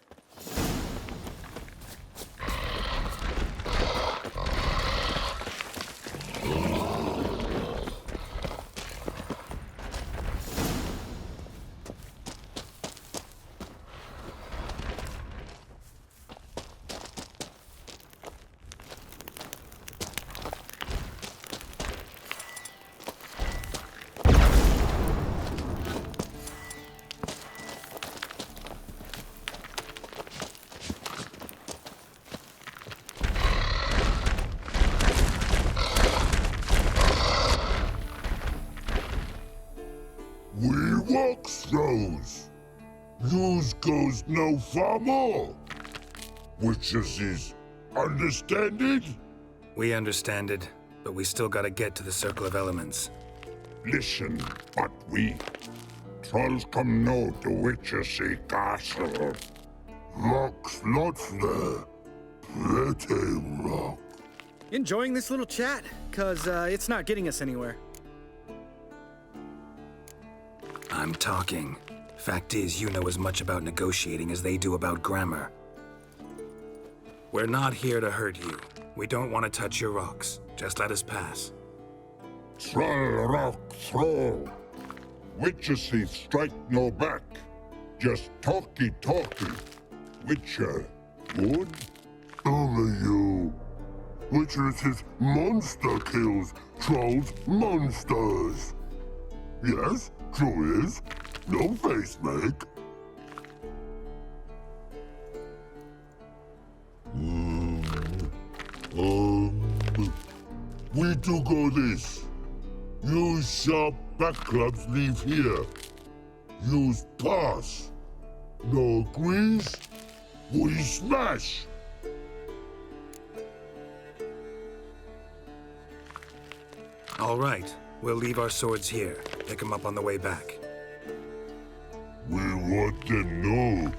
We walk throws. Yous goes no far more. Which is understand it? We understand it, but we still gotta get to the Circle of Elements. Listen, but we trolls come no to Witchersea Castle. Rocks lots there. Pretty rock. Enjoying this little chat? 'Cause it's not getting us anywhere. I'm talking. Fact is, you know as much about negotiating as they do about grammar. We're not here to hurt you. We don't want to touch your rocks. Just let us pass. Troll rock throw. Witchersea strike no back. Just talky. Witcher, good? Only you. Witcher's monster kills trolls monsters. Yes, true is. No face make. We do go this. Use sharp back clubs leave here. Use pass. No agrees? We smash. All right. We'll leave our swords here. Pick them up on the way back. We want to know.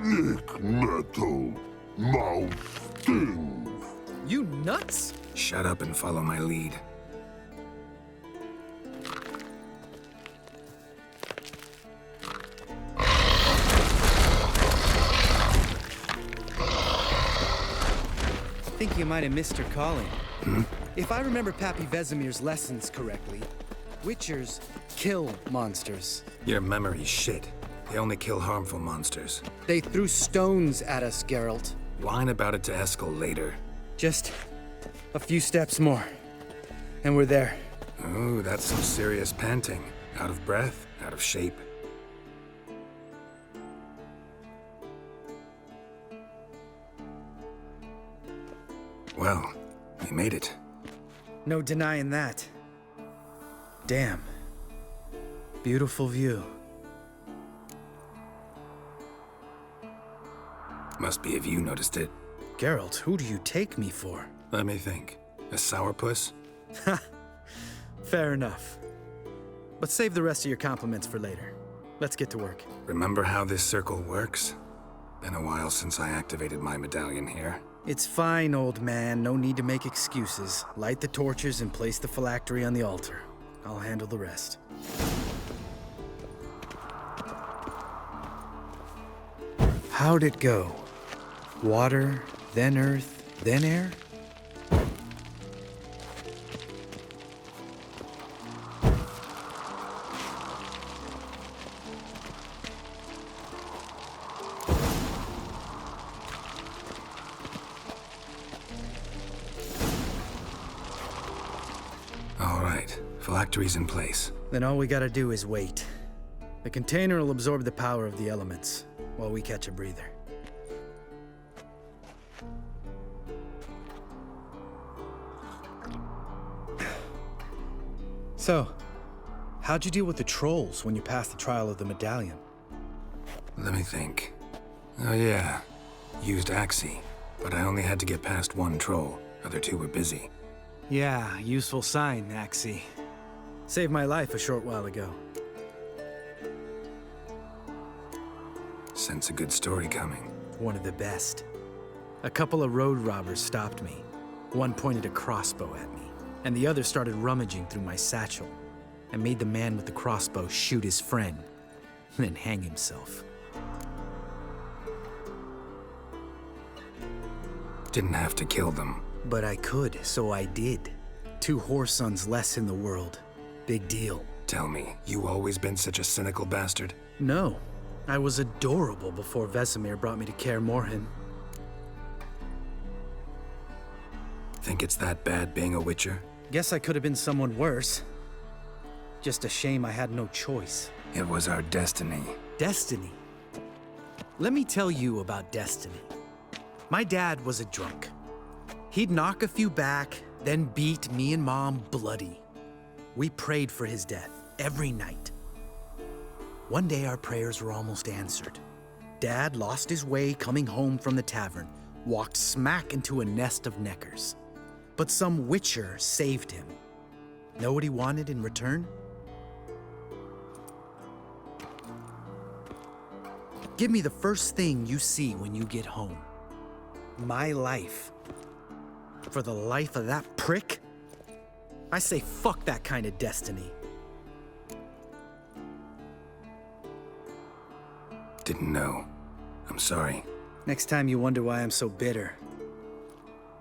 Lick metal. Mouth stings. You nuts? Shut up and follow my lead. I think you might have missed her calling. If I remember Pappy Vesemir's lessons correctly, Witchers kill monsters. Your memory's shit. They only kill harmful monsters. They threw stones at us, Geralt. Whine about it to Eskel later. Just a few steps more, and we're there. Ooh, that's some serious panting. Out of breath, out of shape. Well, we made it. No denying that. Damn. Beautiful view. Must be if you noticed it. Geralt, who do you take me for? Let me think. A sourpuss? Ha! Fair enough. But save the rest of your compliments for later. Let's get to work. Remember how this circle works? Been a while since I activated my medallion here. It's fine, old man. No need to make excuses. Light the torches and place the phylactery on the altar. I'll handle the rest. How'd it go? Water, then earth, then air? Phylactery's in place. Then all we gotta do is wait. The container will absorb the power of the elements, while we catch a breather. So, how'd you deal with the trolls when you passed the trial of the medallion? Let me think. Oh yeah, used Axie, but I only had to get past one troll. Other two were busy. Yeah, useful sign, Axie. Saved my life a short while ago. Sense a good story coming. One of the best. A couple of road robbers stopped me. One pointed a crossbow at me, and the other started rummaging through my satchel, and made the man with the crossbow shoot his friend, then hang himself. Didn't have to kill them. But I could, so I did. 2 whoresons less in the world. Big deal. Tell me, you always been such a cynical bastard? No. I was adorable before Vesemir brought me to Kaer Morhen. Think it's that bad being a Witcher? Guess I could have been someone worse. Just a shame I had no choice. It was our destiny. Destiny? Let me tell you about destiny. My dad was a drunk. He'd knock a few back, then beat me and Mom bloody. We prayed for his death every night. One day our prayers were almost answered. Dad lost his way coming home from the tavern, walked smack into a nest of neckers. But some Witcher saved him. Know what he wanted in return? Give me the first thing you see when you get home. My life. For the life of that prick? I say fuck that kind of destiny. Didn't know. I'm sorry. Next time you wonder why I'm so bitter,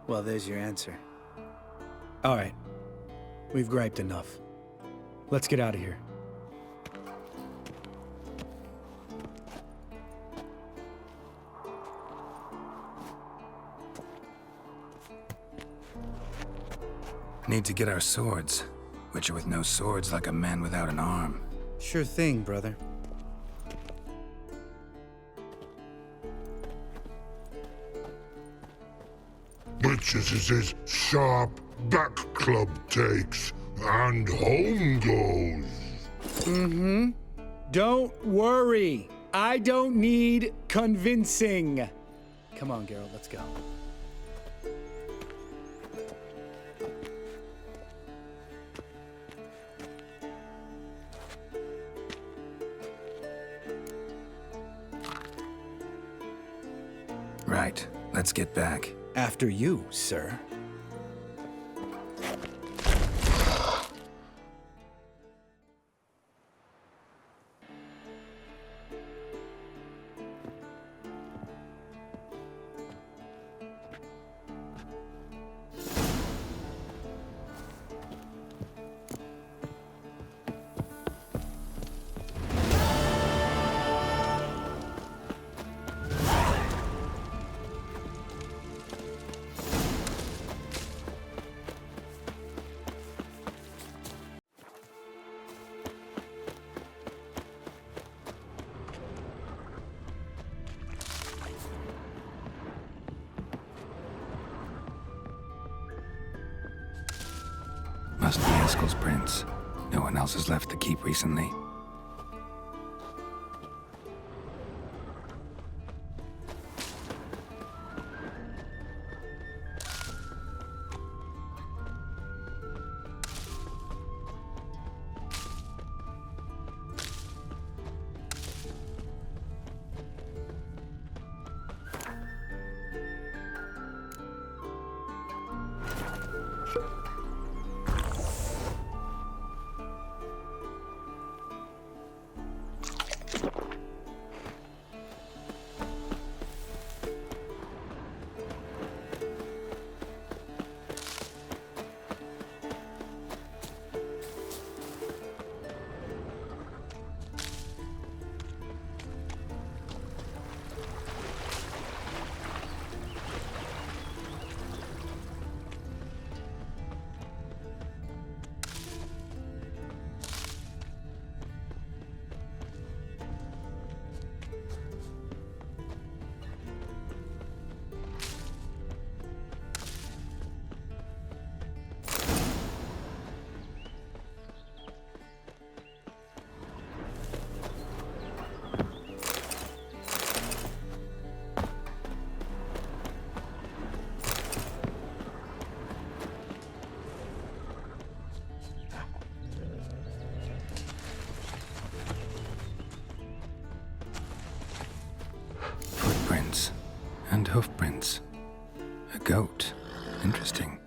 well, there's your answer. All right. We've griped enough. Let's get out of here. Need to get our swords. Witcher with no swords like a man without an arm. Sure thing, brother. Witches is his sharp back club takes, and home goes. Mm-hmm. Don't worry. I don't need convincing. Come on, Geralt, let's go. Right. Let's get back. After you, sir. Must be Eskel's prints. No one else has left the keep recently. And hoofprints. A goat. Interesting.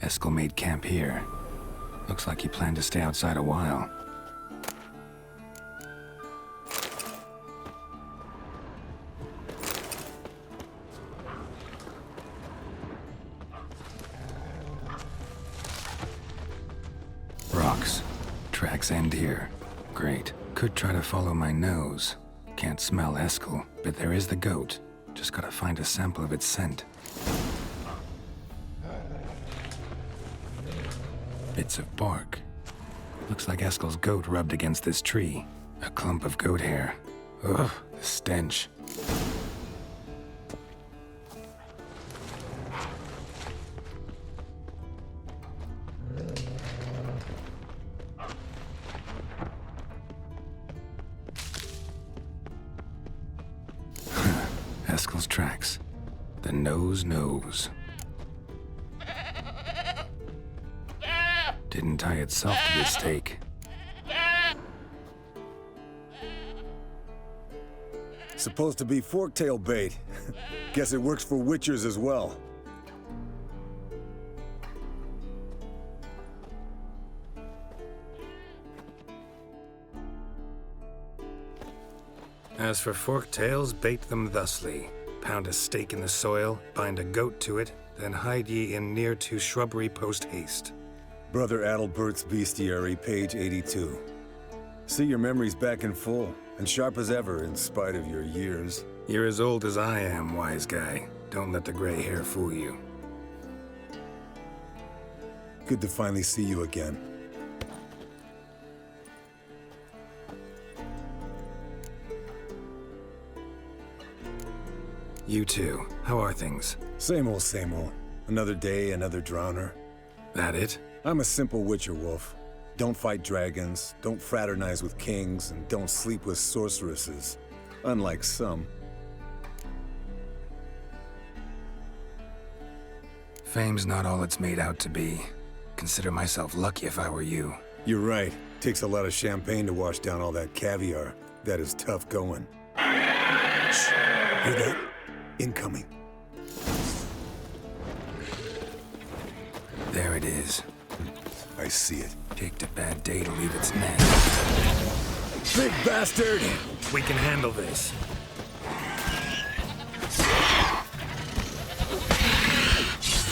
Eskel made camp here. Looks like he planned to stay outside a while. Rocks. Tracks end here. Great. Could try to follow my nose. Can't smell Eskel, but there is the goat. Just gotta find a sample of its scent. Bits of bark. Looks like Eskel's goat rubbed against this tree. A clump of goat hair. Ugh, the stench. Eskel's tracks. The nose knows. Didn't tie itself to this stake. Supposed to be forktail bait. Guess it works for witchers as well. As for forktails, bait them thusly. Pound a stake in the soil, bind a goat to it, then hide ye in near to shrubbery post haste. Brother Adalbert's Bestiary, page 82. See, your memory's back in full, and sharp as ever in spite of your years. You're as old as I am, wise guy. Don't let the gray hair fool you. Good to finally see you again. You too. How are things? Same old, same old. Another day, another drowner. That it? I'm a simple witcher wolf. Don't fight dragons, don't fraternize with kings, and don't sleep with sorceresses. Unlike some. Fame's not all it's made out to be. Consider myself lucky if I were you. You're right. Takes a lot of champagne to wash down all that caviar. That is tough going. Shh. Hear that? Incoming. There it is. I see it. Picked a bad day to leave its nest. Big bastard! We can handle this.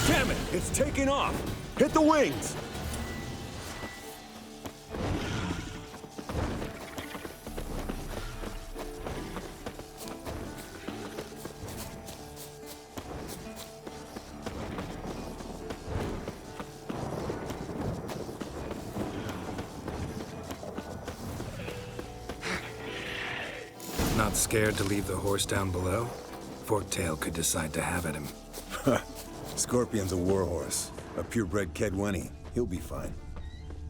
Damn it! It's taking off! Hit the wings! Not scared to leave the horse down below? Forktail could decide to have at him. Scorpion's a warhorse. A purebred Kedwenny. He'll be fine.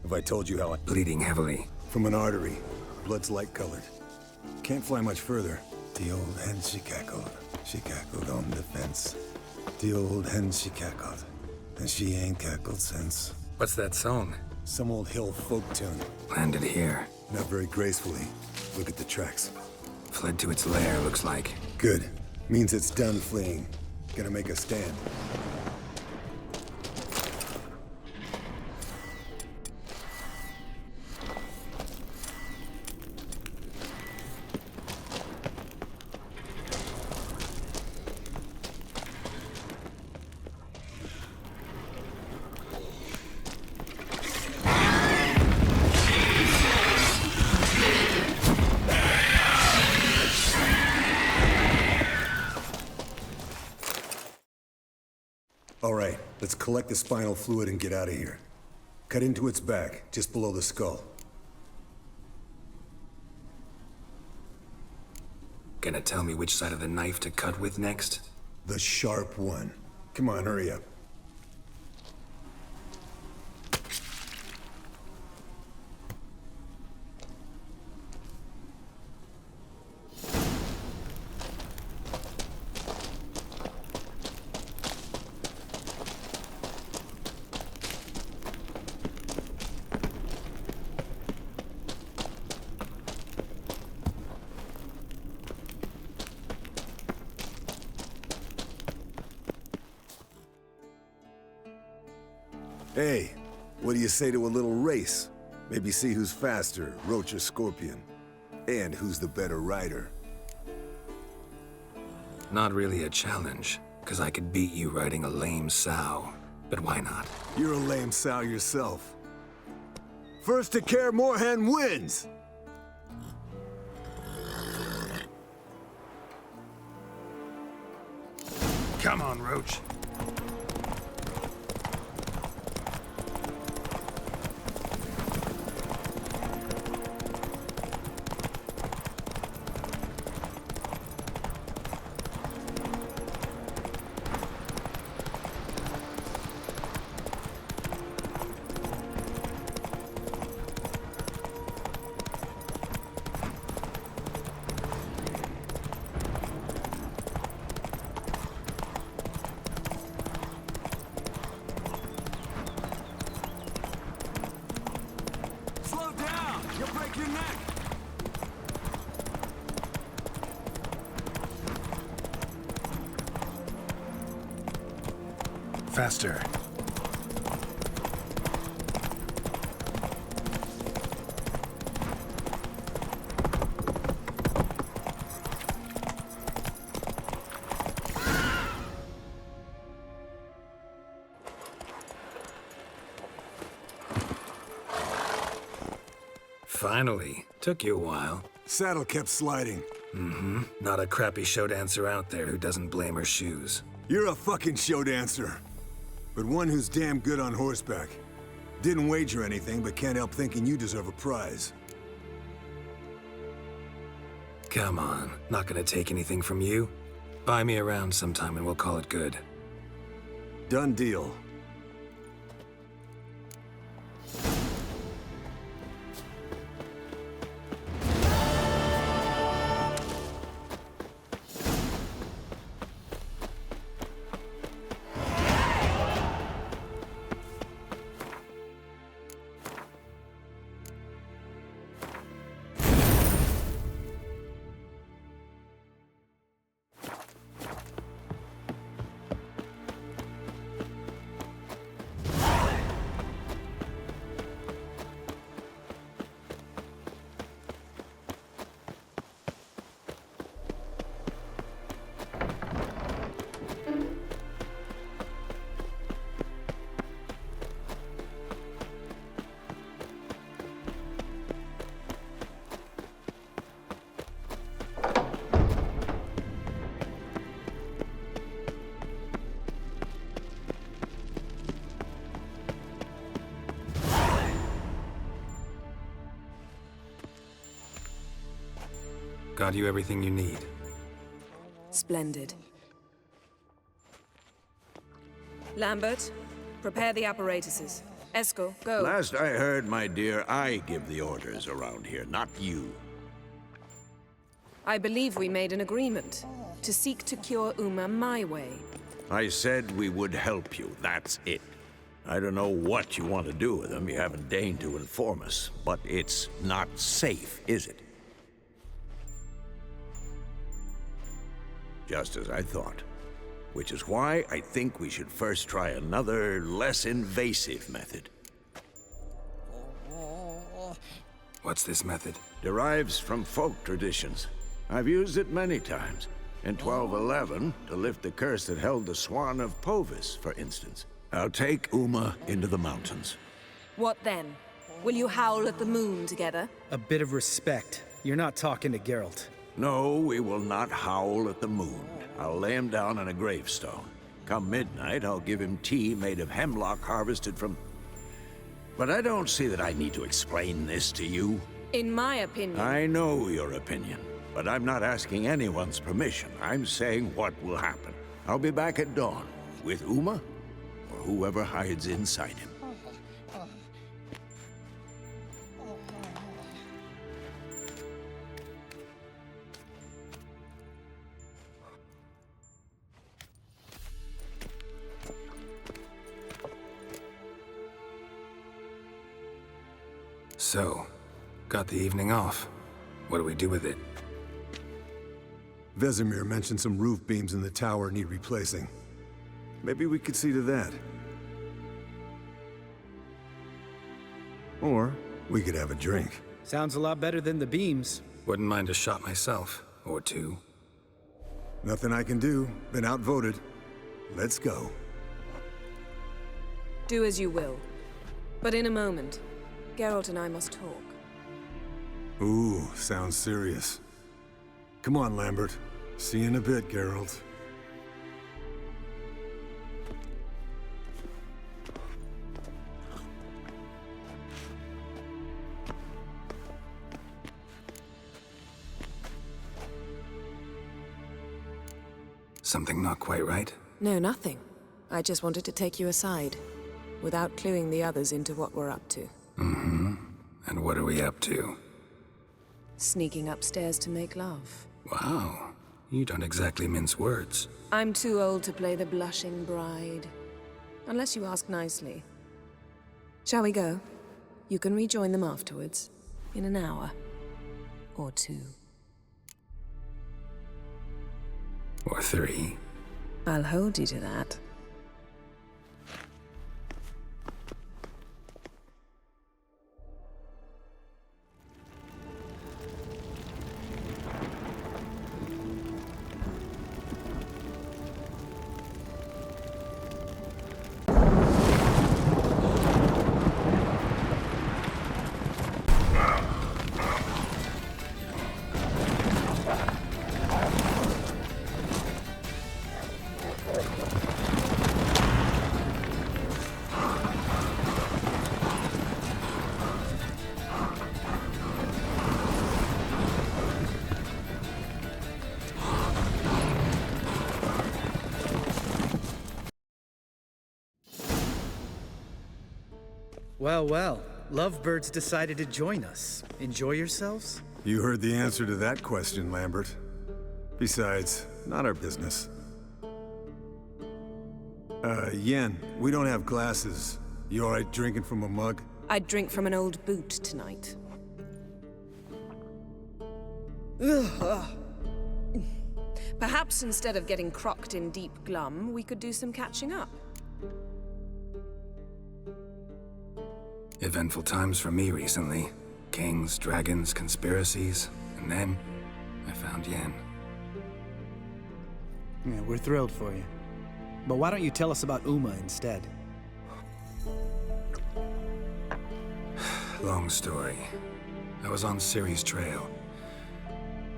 Have I told you how I... Bleeding heavily. From an artery. Blood's light-colored. Can't fly much further. The old hen she cackled. She cackled on the fence. The old hen she cackled. And she ain't cackled since. What's that song? Some old hill folk tune. Landed here. Not very gracefully. Look at the tracks. Fled to its lair, looks like. Good. Means it's done fleeing. Gonna make a stand. All right, let's collect the spinal fluid and get out of here. Cut into its back, just below the skull. Gonna tell me which side of the knife to cut with next? The sharp one. Come on, hurry up. Hey, what do you say to a little race? Maybe see who's faster, Roach or Scorpion. And who's the better rider. Not really a challenge, because I could beat you riding a lame sow. But why not? You're a lame sow yourself. First to Kaer Morhen wins! Come on, Roach. Faster. Finally. Took you a while. Saddle kept sliding. Mm-hmm. Not a crappy show dancer out there who doesn't blame her shoes. You're a fucking show dancer. But one who's damn good on horseback. Didn't wager anything, but can't help thinking you deserve a prize. Come on, not gonna take anything from you? Buy me around sometime and we'll call it good. Done deal. Got you everything you need. Splendid. Lambert, prepare the apparatuses. Esco, go. Last I heard, my dear, I give the orders around here, not you. I believe we made an agreement to seek to cure Uma my way. I said we would help you, that's it. I don't know what you want to do with them, you haven't deigned to inform us, but it's not safe, is it? Just as I thought. Which is why I think we should first try another, less invasive method. What's this method? Derives from folk traditions. I've used it many times. In 1211, to lift the curse that held the Swan of Povis, for instance. I'll take Uma into the mountains. What then? Will you howl at the moon together? A bit of respect. You're not talking to Geralt. No, we will not howl at the moon. I'll lay him down on a gravestone. Come midnight, I'll give him tea made of hemlock harvested from... But I don't see that I need to explain this to you. In my opinion... I know your opinion, but I'm not asking anyone's permission. I'm saying what will happen. I'll be back at dawn, with Uma, or whoever hides inside him. So, got the evening off. What do we do with it? Vesemir mentioned some roof beams in the tower need replacing. Maybe we could see to that. Or we could have a drink. Sounds a lot better than the beams. Wouldn't mind a shot myself, or two. Nothing I can do. Been outvoted. Let's go. Do as you will. But in a moment, Geralt and I must talk. Ooh, sounds serious. Come on, Lambert. See you in a bit, Geralt. Something not quite right? No, nothing. I just wanted to take you aside, without cluing the others into what we're up to. Mm-hmm. And what are we up to? Sneaking upstairs to make love. Wow. You don't exactly mince words. I'm too old to play the blushing bride. Unless you ask nicely. Shall we go? You can rejoin them afterwards. In an hour. Or two. Or three. I'll hold you to that. Well, well. Lovebirds decided to join us. Enjoy yourselves? You heard the answer to that question, Lambert. Besides, not our business. Yen, we don't have glasses. You alright drinking from a mug? I'd drink from an old boot tonight. Perhaps instead of getting crocked in deep glum, we could do some catching up. Eventful times for me recently. Kings, dragons, conspiracies, and then I found Yen. Yeah, we're thrilled for you. But why don't you tell us about Uma instead? Long story. I was on Ciri's trail.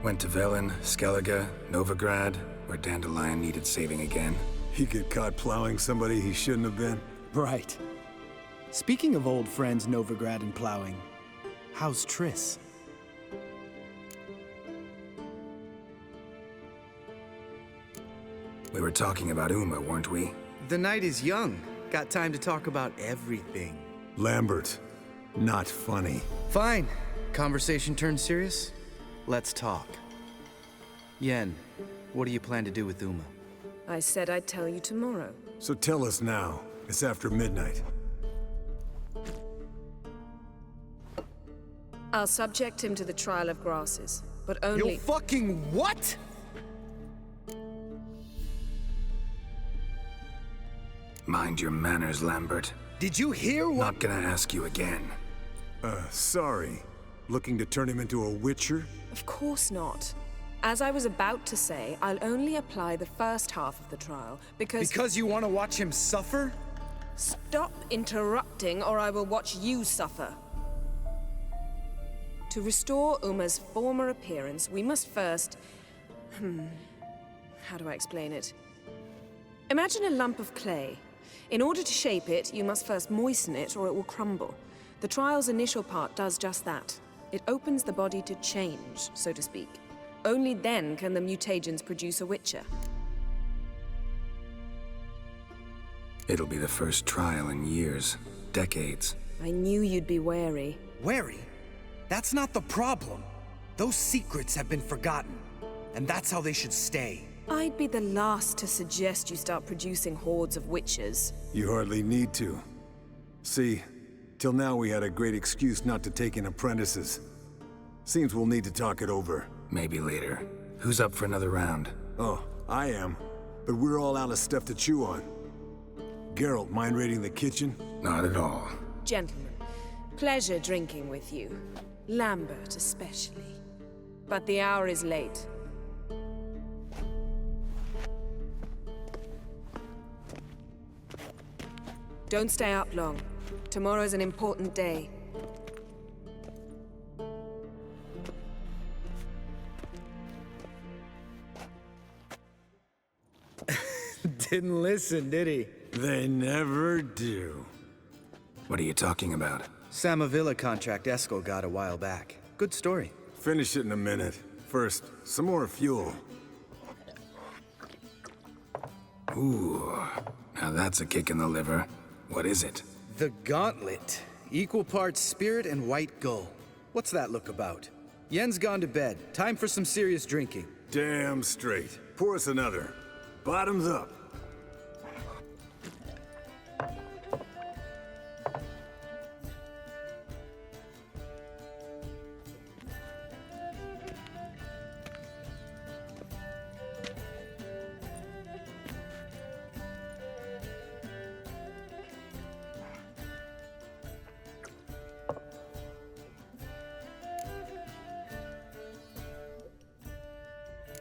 Went to Velen, Skellige, Novigrad, where Dandelion needed saving again. He get caught plowing somebody he shouldn't have been? Right. Speaking of old friends Novigrad and plowing, how's Triss? We were talking about Uma, weren't we? The night is young. Got time to talk about everything. Lambert, not funny. Fine. Conversation turned serious? Let's talk. Yen, what do you plan to do with Uma? I said I'd tell you tomorrow. So tell us now. It's after midnight. I'll subject him to the trial of grasses, but only— You fucking what?! Mind your manners, Lambert. Did you hear what— Not gonna ask you again. Sorry. Looking to turn him into a witcher? Of course not. As I was about to say, I'll only apply the first half of the trial, because— Because you want to watch him suffer? Stop interrupting, or I will watch you suffer. To restore Uma's former appearance, we must first— how do I explain it? Imagine a lump of clay. In order to shape it, you must first moisten it, or it will crumble. The trial's initial part does just that. It opens the body to change, so to speak. Only then can the mutagens produce a witcher. It'll be the first trial in years, decades. I knew you'd be wary. Wary? That's not the problem. Those secrets have been forgotten, and that's how they should stay. I'd be the last to suggest you start producing hordes of witches. You hardly need to. See, till now we had a great excuse not to take in apprentices. Seems we'll need to talk it over. Maybe later. Who's up for another round? Oh, I am. But we're all out of stuff to chew on. Geralt, mind raiding the kitchen? Not at all. Gentlemen, Pleasure drinking with you. Lambert especially. But the hour is late. Don't stay up long. Tomorrow's an important day. Didn't listen, did he? They never do. What are you talking about? Samavilla contract Eskel got a while back. Good story. Finish it in a minute. First, some more fuel. Ooh, now that's a kick in the liver. What is it? The Gauntlet. Equal parts spirit and white gull. What's that look about? Yen's gone to bed. Time for some serious drinking. Damn straight. Pour us another. Bottoms up.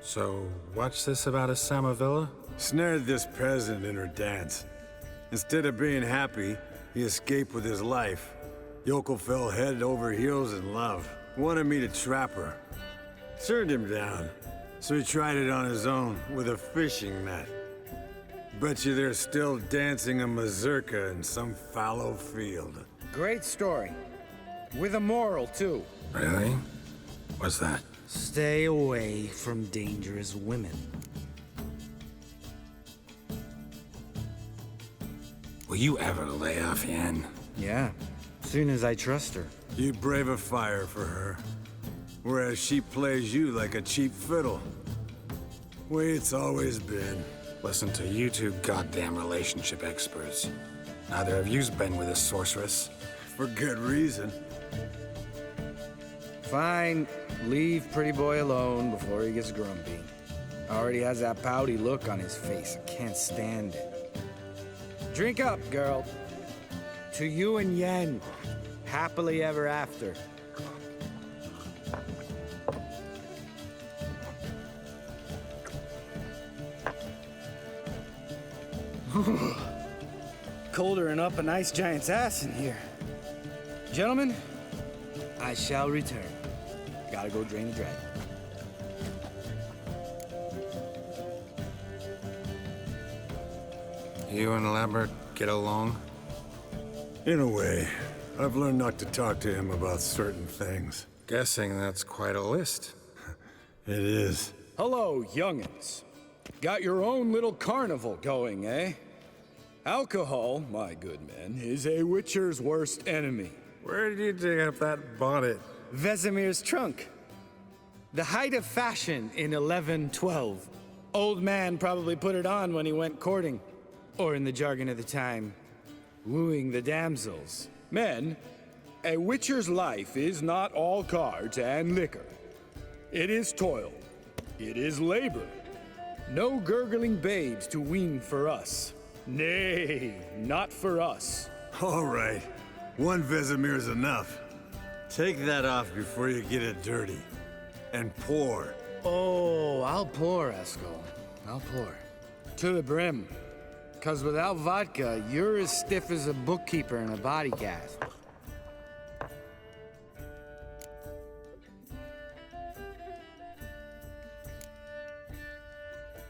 So, what's this about a Samavilla? Snared this peasant in her dance. Instead of being happy, he escaped with his life. Yokel fell head over heels in love. Wanted me to trap her. Turned him down. So he tried it on his own with a fishing net. Bet you they're still dancing a mazurka in some fallow field. Great story. With a moral, too. Really? What's that? Stay away from dangerous women. Will you ever lay off Yen? Yeah, soon as I trust her. You brave a fire for her. Whereas she plays you like a cheap fiddle. Way it's always been. Listen to you two goddamn relationship experts. Neither of you's been with a sorceress. For good reason. Fine. Leave pretty boy alone before he gets grumpy. Already has that pouty look on his face. I can't stand it. Drink up, girl. To you and Yen. Happily ever after. Colder and up a nice giant's ass in here. Gentlemen, I shall return. Gotta go drain the dragon. You and Lambert get along? In a way. I've learned not to talk to him about certain things. Guessing that's quite a list. It is. Hello, young'uns. Got your own little carnival going, eh? Alcohol, my good men, is a witcher's worst enemy. Where did you dig up that bonnet? Vesemir's trunk. The height of fashion in 1112. Old man probably put it on when he went courting. Or in the jargon of the time, wooing the damsels. Men, a witcher's life is not all cards and liquor. It is toil. It is labor. No gurgling babes to wean for us. Nay, not for us. All right. One Vesemir's enough. Take that off before you get it dirty. And pour. Oh, I'll pour, Eskel. I'll pour. To the brim. 'Cause without vodka, you're as stiff as a bookkeeper in a body cast.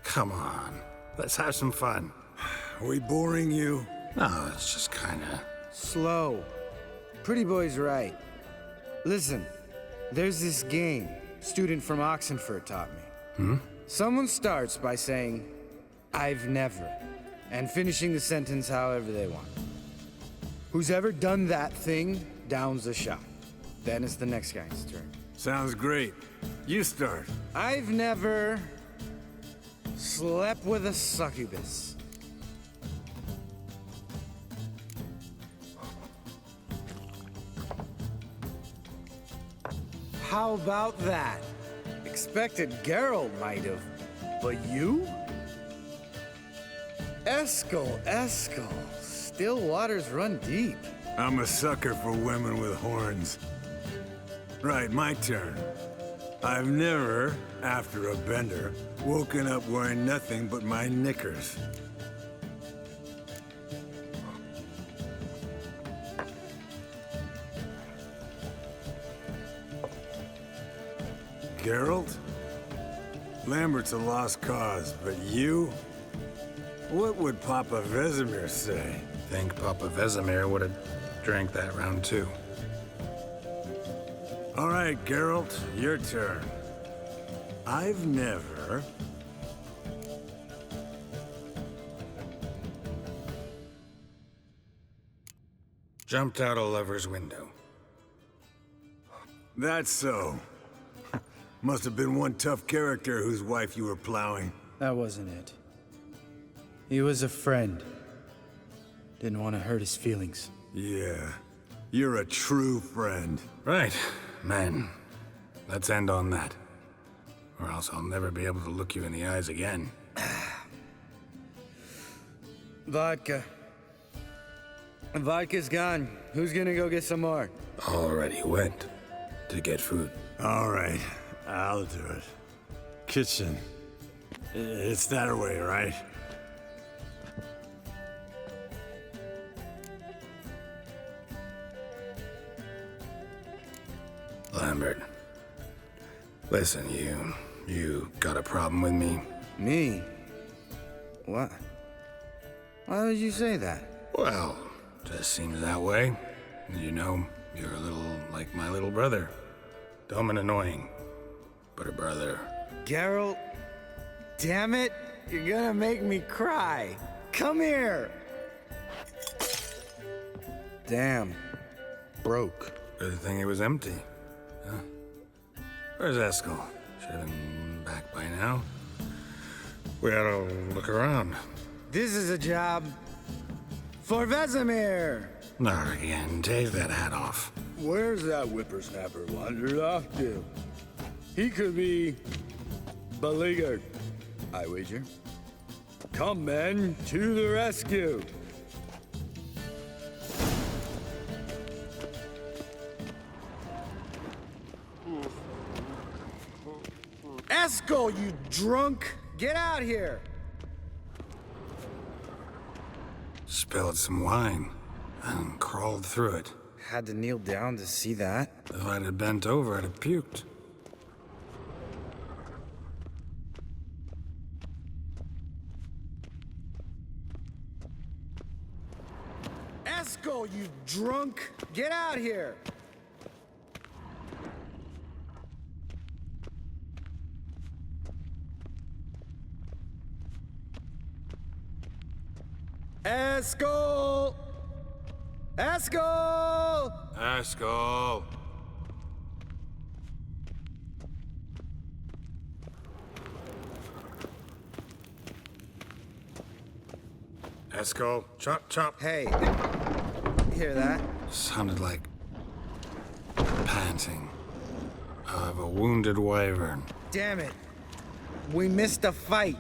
Come on. Let's have some fun. Are we boring you? No, it's just kinda... Slow. Pretty boy's right. Listen, there's this game student from Oxenford taught me. Someone starts by saying, I've never, and finishing the sentence however they want. Who's ever done that thing downs the shot. Then it's the next guy's turn. Sounds great. You start. I've never slept with a succubus. How about that? Expected Geralt might have, but you? Eskel, Still waters run deep. I'm a sucker for women with horns. Right, my turn. I've never, after a bender, woken up wearing nothing but my knickers. Geralt? Lambert's a lost cause, but you? What would Papa Vesemir say? Think Papa Vesemir would have drank that round too. All right, Geralt, your turn. I've never... Jumped out a lover's window. That's so. Must have been one tough character whose wife you were plowing. That wasn't it. He was a friend. Didn't want to hurt his feelings. Yeah. You're a true friend. Right, man. Let's end on that. Or else I'll never be able to look you in the eyes again. Vodka. Vodka's gone. Who's gonna go get some more? Already went to get food. All right, I'll do it. Kitchen. It's that way, right? Lambert. Listen, you got a problem with me? Me? What? Why would you say that? Well, just seems that way. You know, you're a little like my little brother. Dumb and annoying, but a brother. Geralt, damn it, you're gonna make me cry. Come here. Damn, broke. Good thing it was empty. Huh? Where's Eskel? Should have been back by now. We ought to look around. This is a job for Vesemir. Not again. Take that hat off. Where's that whippersnapper wandered off to? He could be beleaguered, I wager. Come, men, to the rescue. Eskel, you drunk! Get out here! Spilled some wine and crawled through it. Had to kneel down to see that. If I'd have bent over, I'd have puked. Eskel, you drunk! Get out here! Eskel! Eskel! Eskel! Eskel, chop, chop. Hey, hear that? Sounded like panting of a wounded wyvern. Damn it. We missed a fight.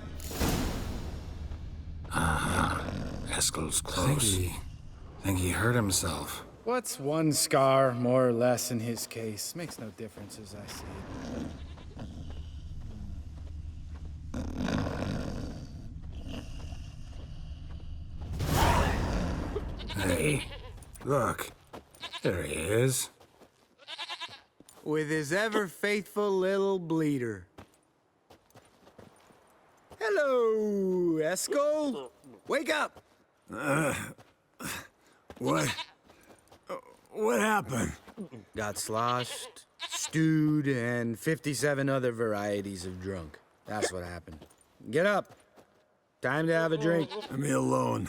Eskel's close. Think he hurt himself. What's one scar, more or less, in his case? Makes no difference as I see it. Hey, look. There he is. With his ever-faithful little bleeder. Hello, Eskel. Wake up! What? What happened? Got sloshed, stewed, and 57 other varieties of drunk. That's what happened. Get up. Time to have a drink. Leave me alone.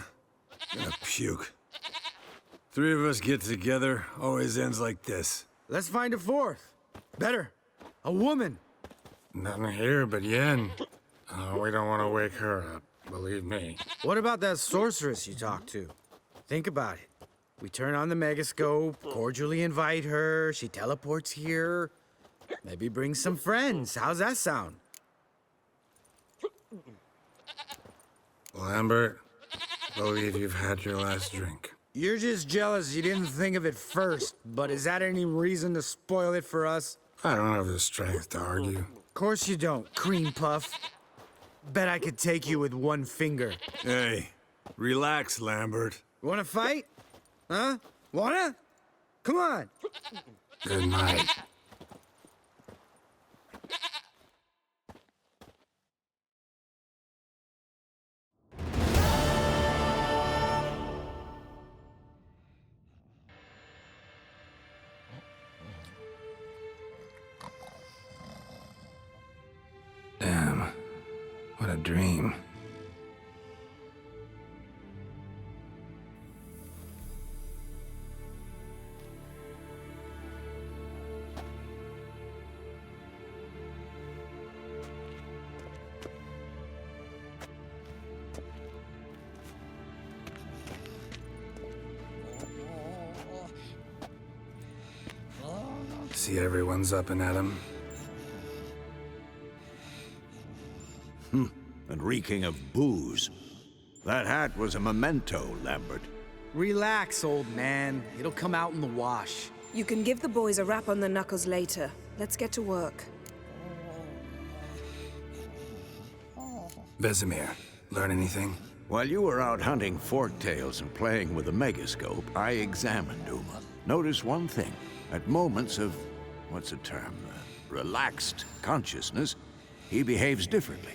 I'm gonna puke. Three of us get together, always ends like this. Let's find a fourth. Better. A woman. Nothing here but Yen. Oh, we don't want to wake her up, believe me. What about that sorceress you talked to? Think about it. We turn on the megascope, cordially invite her, she teleports here. Maybe bring some friends. How's that sound? Lambert, Believe you've had your last drink. You're just jealous you didn't think of it first, but is that any reason to spoil it for us? I don't have the strength to argue. Of course you don't, cream puff. Bet I could take you with one finger. Hey, relax, Lambert. Wanna fight? Huh? Wanna? Come on. Good night. Damn. What a dream. See everyone's up and at 'em. And reeking of booze. That hat was a memento, Lambert. Relax, old man. It'll come out in the wash. You can give the boys a rap on the knuckles later. Let's get to work. Vesemir, learn anything? While you were out hunting forktails and playing with the megascope, I examined Uma. Noticed one thing. At moments of, what's the term, relaxed consciousness, he behaves differently.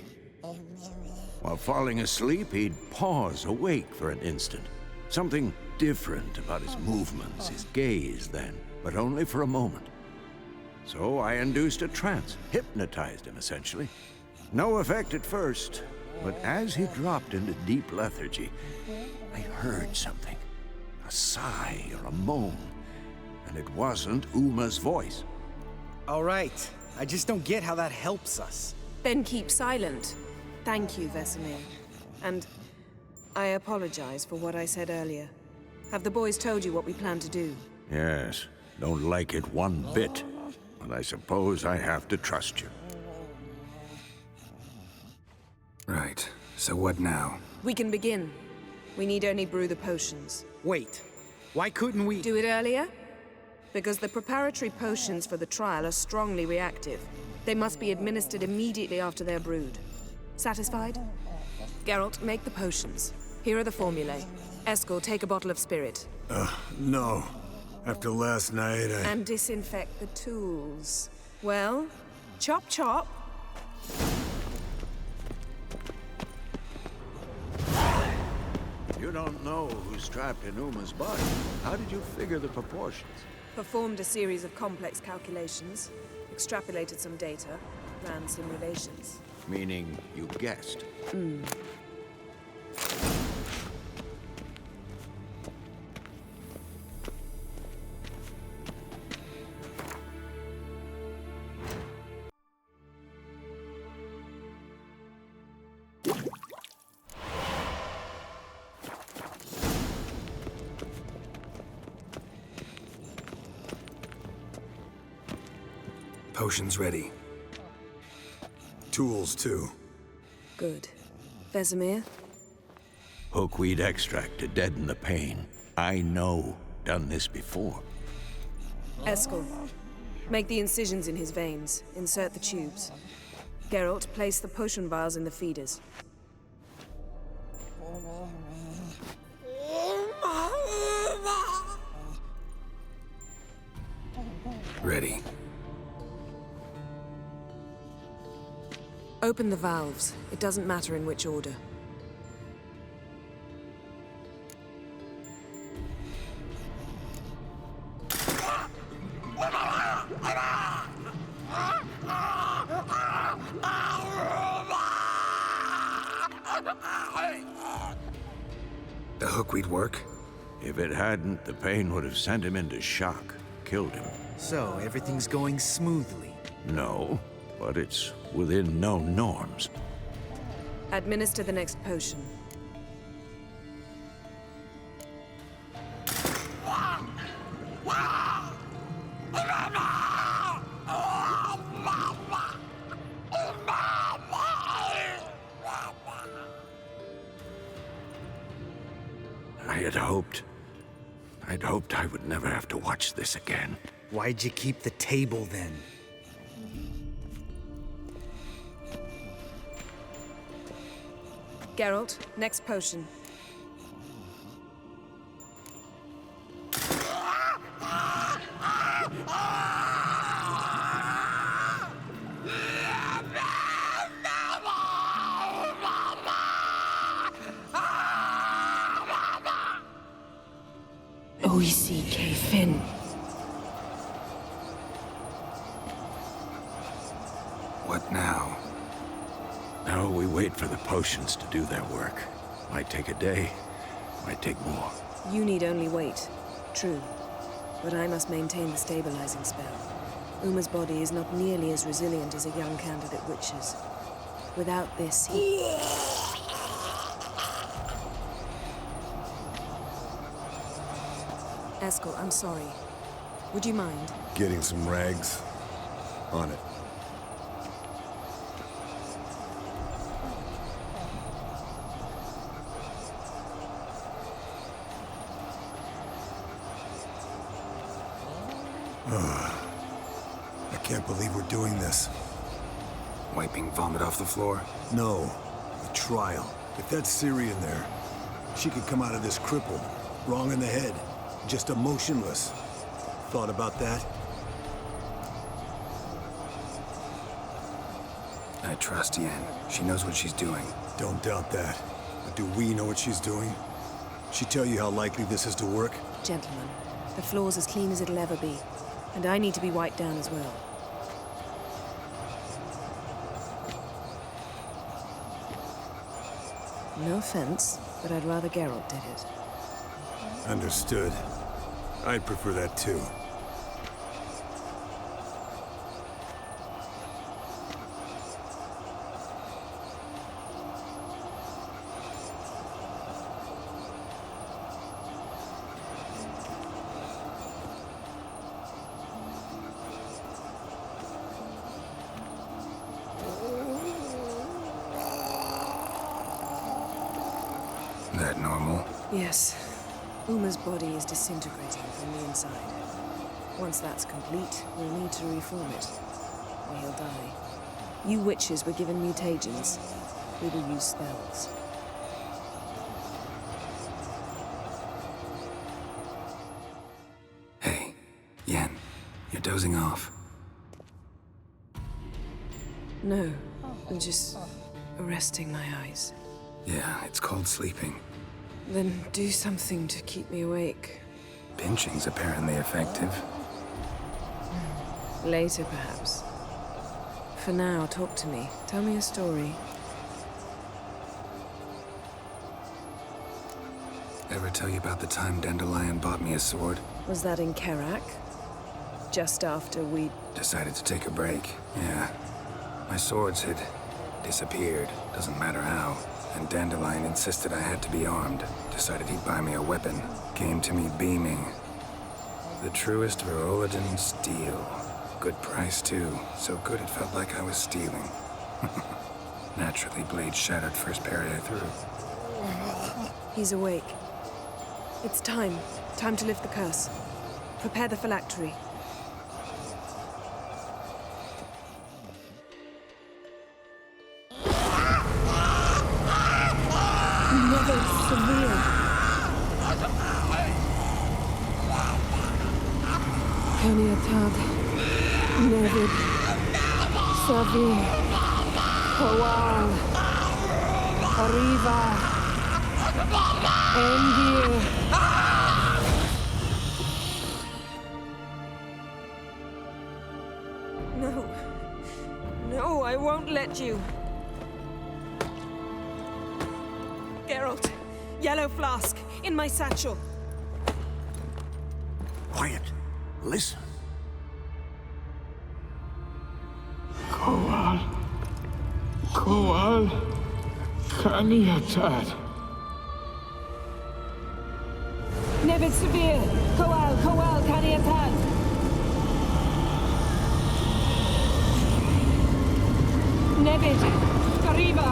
While falling asleep, he'd pause awake for an instant. Something different about his movements, his gaze then, but only for a moment. So I induced a trance, hypnotized him essentially. No effect at first, but as he dropped into deep lethargy, I heard something. A sigh or a moan. And it wasn't Uma's voice. All right. I just don't get how that helps us. Then keep silent. Thank you, Vesemir. And I apologize for what I said earlier. Have the boys told you what we plan to do? Yes, don't like it one bit. But I suppose I have to trust you. Right. So what now? We can begin. We need only brew the potions. Wait. Why couldn't we do it earlier? Because the preparatory potions for the trial are strongly reactive. They must be administered immediately after they're brewed. Satisfied? Geralt, make the potions. Here are the formulae. Eskel, take a bottle of spirit. No. After last night, And disinfect the tools. Well, chop chop. You don't know who's trapped in Uma's body. How did you figure the proportions? Performed a series of complex calculations, extrapolated some data, ran simulations. Meaning you guessed. Potions ready. Tools, too. Good. Vesemir? Hookweed extract to deaden the pain. I know. Done this before. Eskel, make the incisions in his veins. Insert the tubes. Geralt, place the potion vials in the feeders. Ready. Open the valves. It doesn't matter in which order. The hookweed work? If it hadn't, the pain would have sent him into shock, killed him. So, everything's going smoothly? No, but it's within known norms. Administer the next potion. I'd hoped I would never have to watch this again. Why'd you keep the table then? Geralt, next potion. Oisi Finn. What now? Now we wait for the potions to do their work. Might take a day, might take more. You need only wait. True. But I must maintain the stabilizing spell. Uma's body is not nearly as resilient as a young candidate witch's. Without this, he... Eskel, I'm sorry. Would you mind? Getting some rags. On it. I can't believe we're doing this. Wiping vomit off the floor? No. The trial. If that's Ciri in there, she could come out of this crippled. Wrong in the head. Just emotionless. Thought about that? I trust Yen. She knows what she's doing. Don't doubt that. But do we know what she's doing? She tell you how likely this is to work? Gentlemen, the floor's as clean as it'll ever be. And I need to be wiped down as well. No offense, but I'd rather Geralt did it. Understood. I'd prefer that too. That normal? Yes. Uma's body is disintegrating from the inside. Once that's complete, we'll need to reform it, or he'll die. You witches were given mutagens. We will use spells. Hey, Yen, you're dozing off. No, I'm just resting my eyes. Yeah, it's called sleeping. Then do something to keep me awake. Pinching's apparently effective. Later, perhaps. For now, talk to me. Tell me a story. Ever tell you about the time Dandelion bought me a sword? Was that in Karak? Just after we... Decided to take a break, yeah. My swords had disappeared, doesn't matter how. And Dandelion insisted I had to be armed. Decided he'd buy me a weapon. Came to me beaming. The truest Verolidan steel. Good price, too. So good it felt like I was stealing. Naturally, blade shattered first parry I threw. He's awake. It's time. Time to lift the curse. Prepare the phylactery. Heniatad, Nevid, Savir, Kowal, Arriva, Endir. No. No, I won't let you. Geralt, yellow flask, in my satchel. Quiet. Listen. Kowal. Kowal. Kaniatad. Nevid Severe, Kowal, Kaniatad. Nevid, Arriva,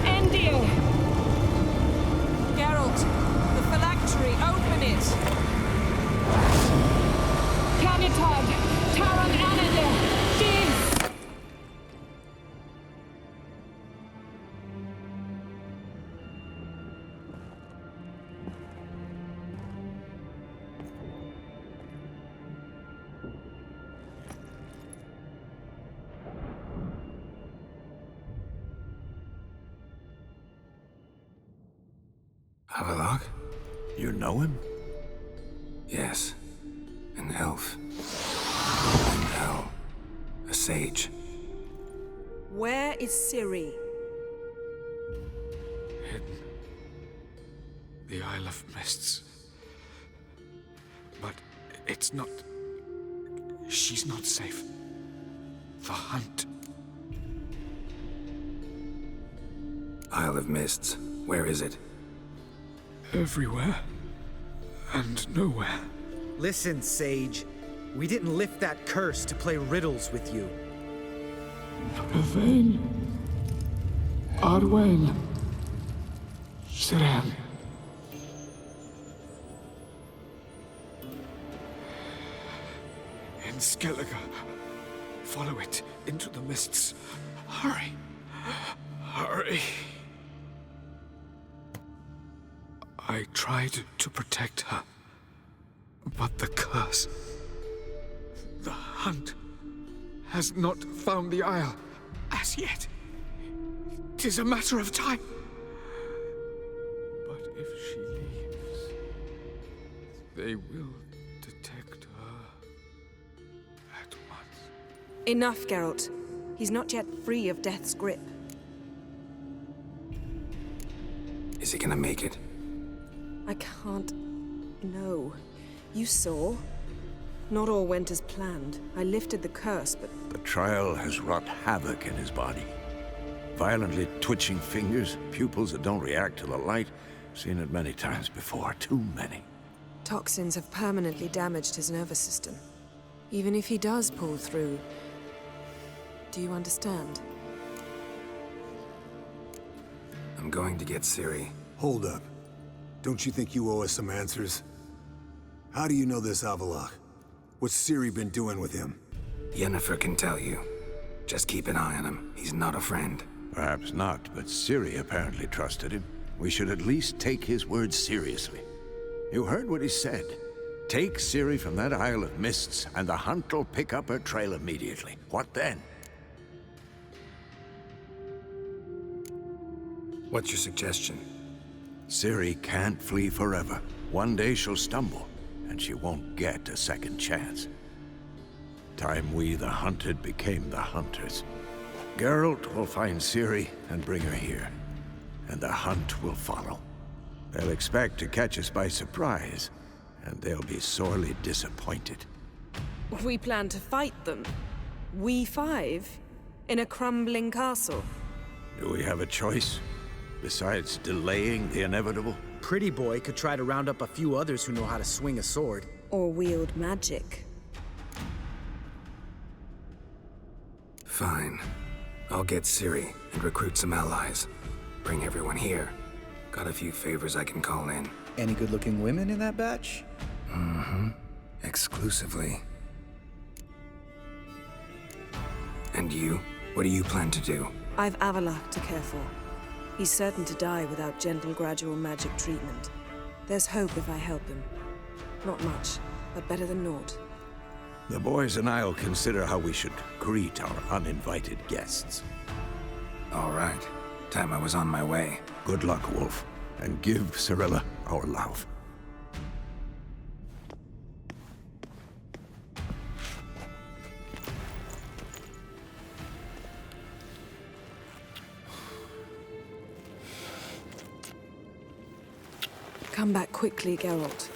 Endir. Geralt, the phylactery factory! Open it! Canitod! Taran Anade! Jeez! Epilogue? You know him? Yes. An elf. An elf. A sage. Where is Ciri? Hidden. The Isle of Mists. But it's not... She's not safe. The hunt. Isle of Mists. Where is it? Everywhere. And nowhere. Listen, Sage. We didn't lift that curse to play riddles with you. Yvain. Arwain. Siran. In Skellige. Follow it into the mists. Hurry. Hurry. I tried to protect her. But the curse... The hunt... has not found the Isle as yet. 'Tis a matter of time. But if she leaves, they will detect her at once. Enough, Geralt. He's not yet free of death's grip. Is he gonna make it? I can't... No. You saw? Not all went as planned. I lifted the curse, but... The trial has wrought havoc in his body. Violently twitching fingers, pupils that don't react to the light. Seen it many times before, too many. Toxins have permanently damaged his nervous system. Even if he does pull through... Do you understand? I'm going to get Ciri. Hold up. Don't you think you owe us some answers? How do you know this Avalok? What's Ciri been doing with him? Yennefer can tell you. Just keep an eye on him. He's not a friend. Perhaps not, but Ciri apparently trusted him. We should at least take his words seriously. You heard what he said. Take Ciri from that Isle of Mists, and the hunt will pick up her trail immediately. What then? What's your suggestion? Ciri can't flee forever. One day she'll stumble, and she won't get a second chance. Time we, the hunted, became the hunters. Geralt will find Ciri and bring her here, and the hunt will follow. They'll expect to catch us by surprise, and they'll be sorely disappointed. We plan to fight them. We five? In a crumbling castle? Do we have a choice? Besides delaying the inevitable? Pretty Boy could try to round up a few others who know how to swing a sword. Or wield magic. Fine. I'll get Ciri and recruit some allies. Bring everyone here. Got a few favors I can call in. Any good-looking women in that batch? Mm-hmm. Exclusively. And you? What do you plan to do? I've Avalok to care for. He's certain to die without gentle, gradual magic treatment. There's hope if I help him. Not much, but better than naught. The boys and I'll consider how we should greet our uninvited guests. All right. Time I was on my way. Good luck, Wolf. And give Cirilla our love. Come back quickly, Geralt.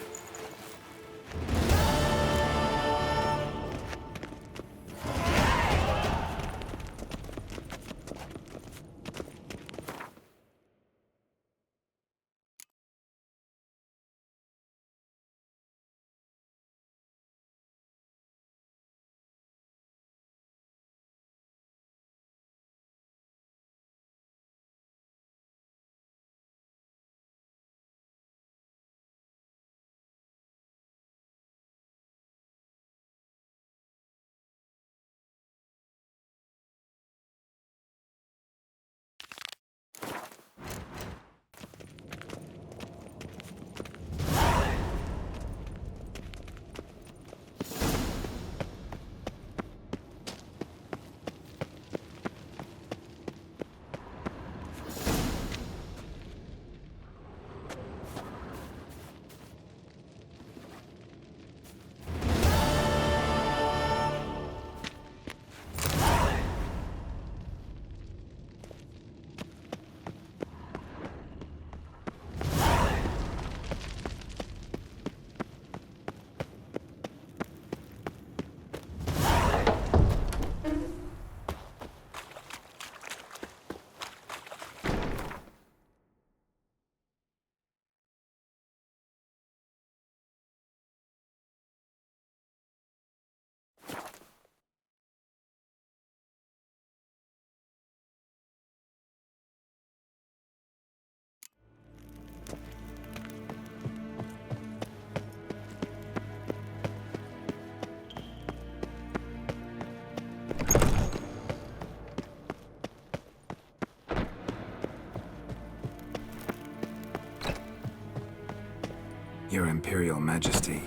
Imperial Majesty.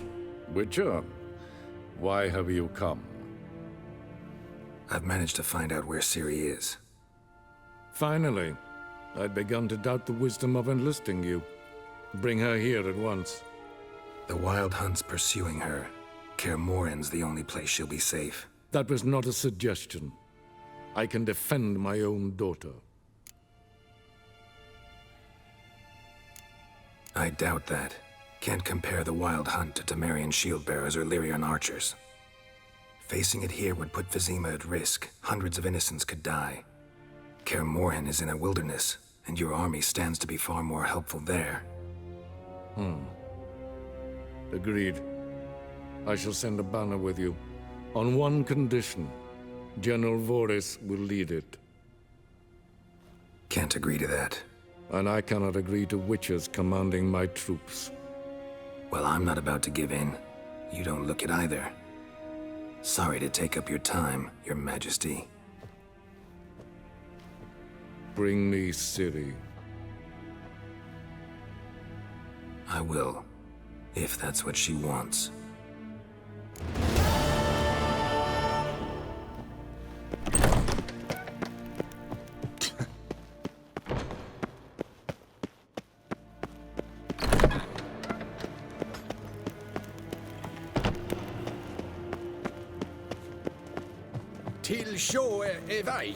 Witcher, why have you come? I've managed to find out where Ciri is. Finally. I'd begun to doubt the wisdom of enlisting you. Bring her here at once. The Wild Hunt's pursuing her. Kaer Morhen's the only place she'll be safe. That was not a suggestion. I can defend my own daughter. I doubt that. Can't compare the Wild Hunt to Temerian shield-bearers or Lyrian archers. Facing it here would put Vizima at risk. Hundreds of innocents could die. Kaer Morhen is in a wilderness, and your army stands to be far more helpful there. Agreed. I shall send a banner with you. On one condition. General Voris will lead it. Can't agree to that. And I cannot agree to witches commanding my troops. Well, I'm not about to give in. You don't look it either. Sorry to take up your time, Your Majesty. Bring me Ciri. I will, if that's what she wants. Till show evej.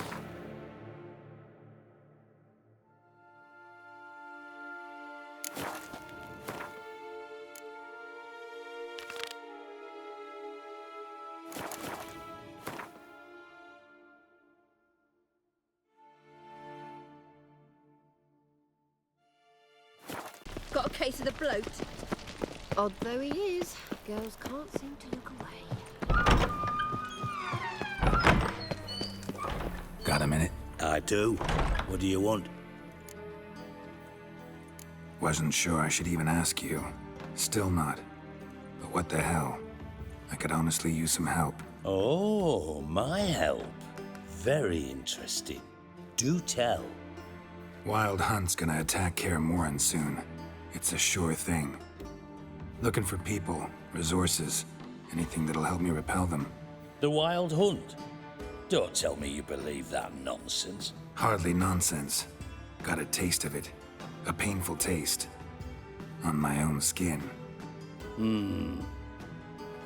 Got a case of the bloat. Odd though he is, girls can't seem to look away. Got a minute? I do. What do you want? Wasn't sure I should even ask you. Still not. But what the hell? I could honestly use some help. Oh, my help. Very interesting. Do tell. Wild Hunt's gonna attack Kaer Morhen soon. It's a sure thing. Looking for people, resources, anything that'll help me repel them. The Wild Hunt? Don't tell me you believe that nonsense. Hardly nonsense. Got a taste of it. A painful taste. On my own skin.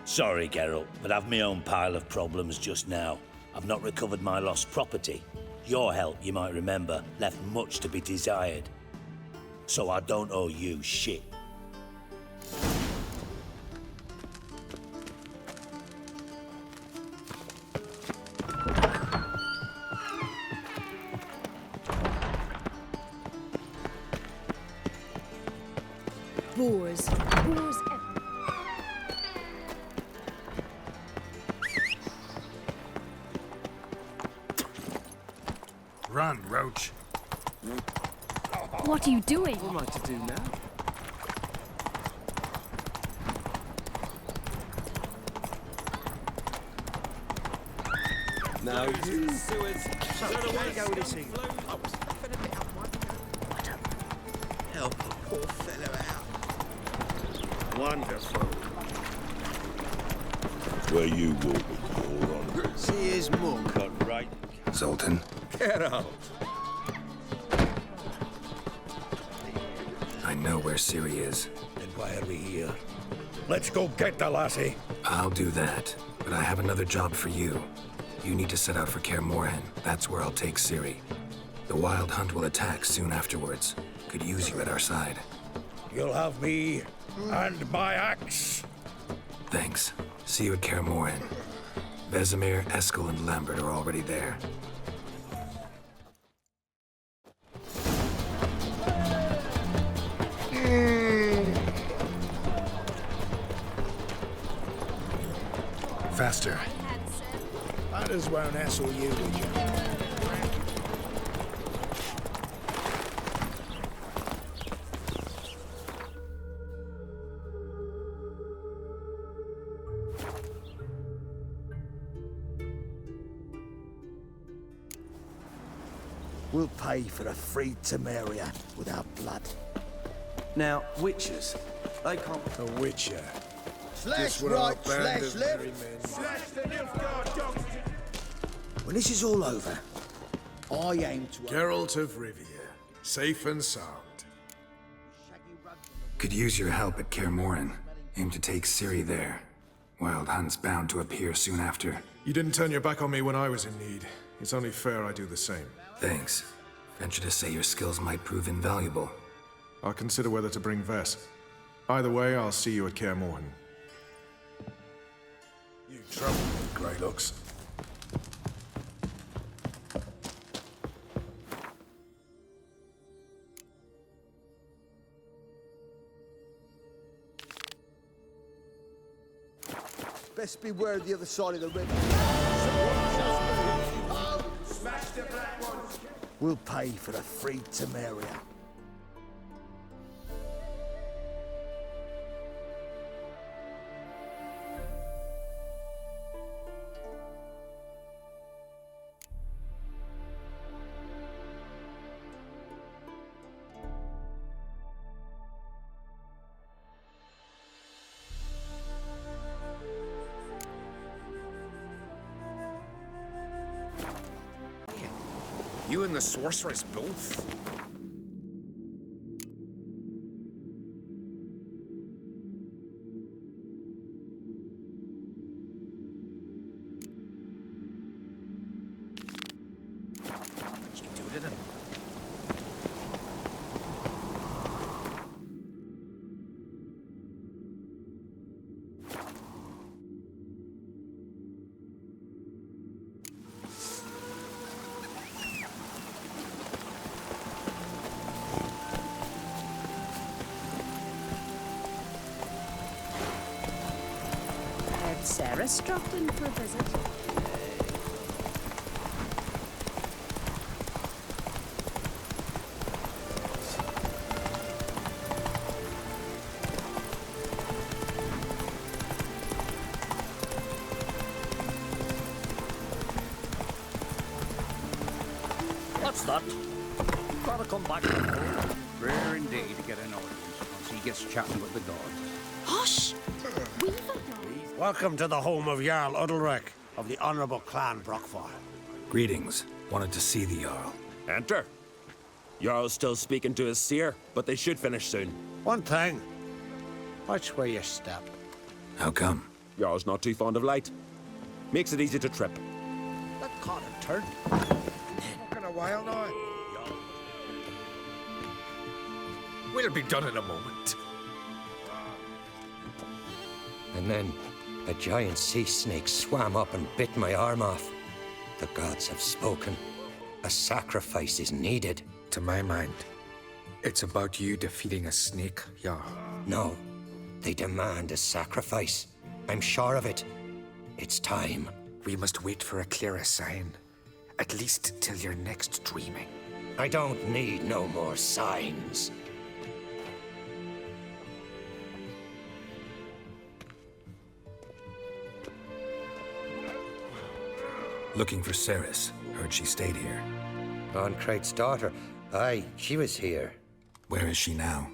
Sorry, Geralt, but I've my own pile of problems just now. I've not recovered my lost property. Your help, you might remember, left much to be desired. So I don't owe you shit. Boars. Boars. Run, Roach. What are you doing? What am I to do now? Now you stewards. Help a poor fellow out. Wonderful. Where you walking, moron? See his mug. Cut right. Zoltan? Get out. I know where Ciri is. Then why are we here? Let's go get the lassie. I'll do that, but I have another job for you. You need to set out for Kaer Morhen. That's where I'll take Ciri. The Wild Hunt will attack soon afterwards. Could use you at our side. You'll have me and my axe. Thanks. See you at Kaer Morhen. Vesemir, Eskel, and Lambert are already there. Faster. Might as well hassle you, would you? We'll pay for a free Temeria with our blood. Now, witchers, They come. A witcher. Slash Just what our right, band slash of left. merry men. Slash the Nilfgaard dogs. When this is all over, I aim to... Geralt of Rivia, safe and sound. Could use your help at Kaer Morhen. Aim to take Ciri there. Wild Hunt's bound to appear soon after. You didn't turn your back on me when I was in need. It's only fair I do the same. Thanks. Venture to say your skills might prove invaluable. I'll consider whether to bring Vess. Either way, I'll see you at Kaer Morhen. You trouble me, Greylocks. Best beware the other side of the river. Smash the black ones! We'll pay for the free Temeria. You and the sorceress both? What'd you do to them? Sarah's dropped in for a visit. What's that? Gotta come back to home. Rare indeed to get an audience once he gets chatting with the gods. Hush! Welcome to the home of Jarl Udalrek of the Honorable Clan Brockfar. Greetings. Wanted to see the Jarl. Enter. Jarl's still speaking to his seer, but they should finish soon. One thing. Watch where you step. How come? Jarl's not too fond of light. Makes it easy to trip. That caught a turn. Fucking a while now. We'll be done in a moment. And then a giant sea snake swam up and bit my arm off. The gods have spoken. A sacrifice is needed. To my mind, it's about you defeating a snake, Jarl. No, they demand a sacrifice. I'm sure of it. It's time. We must wait for a clearer sign. At least till your next dreaming. I don't need no more signs. Looking for Ceres. Heard she stayed here. Crate's daughter. Aye, she was here. Where is she now?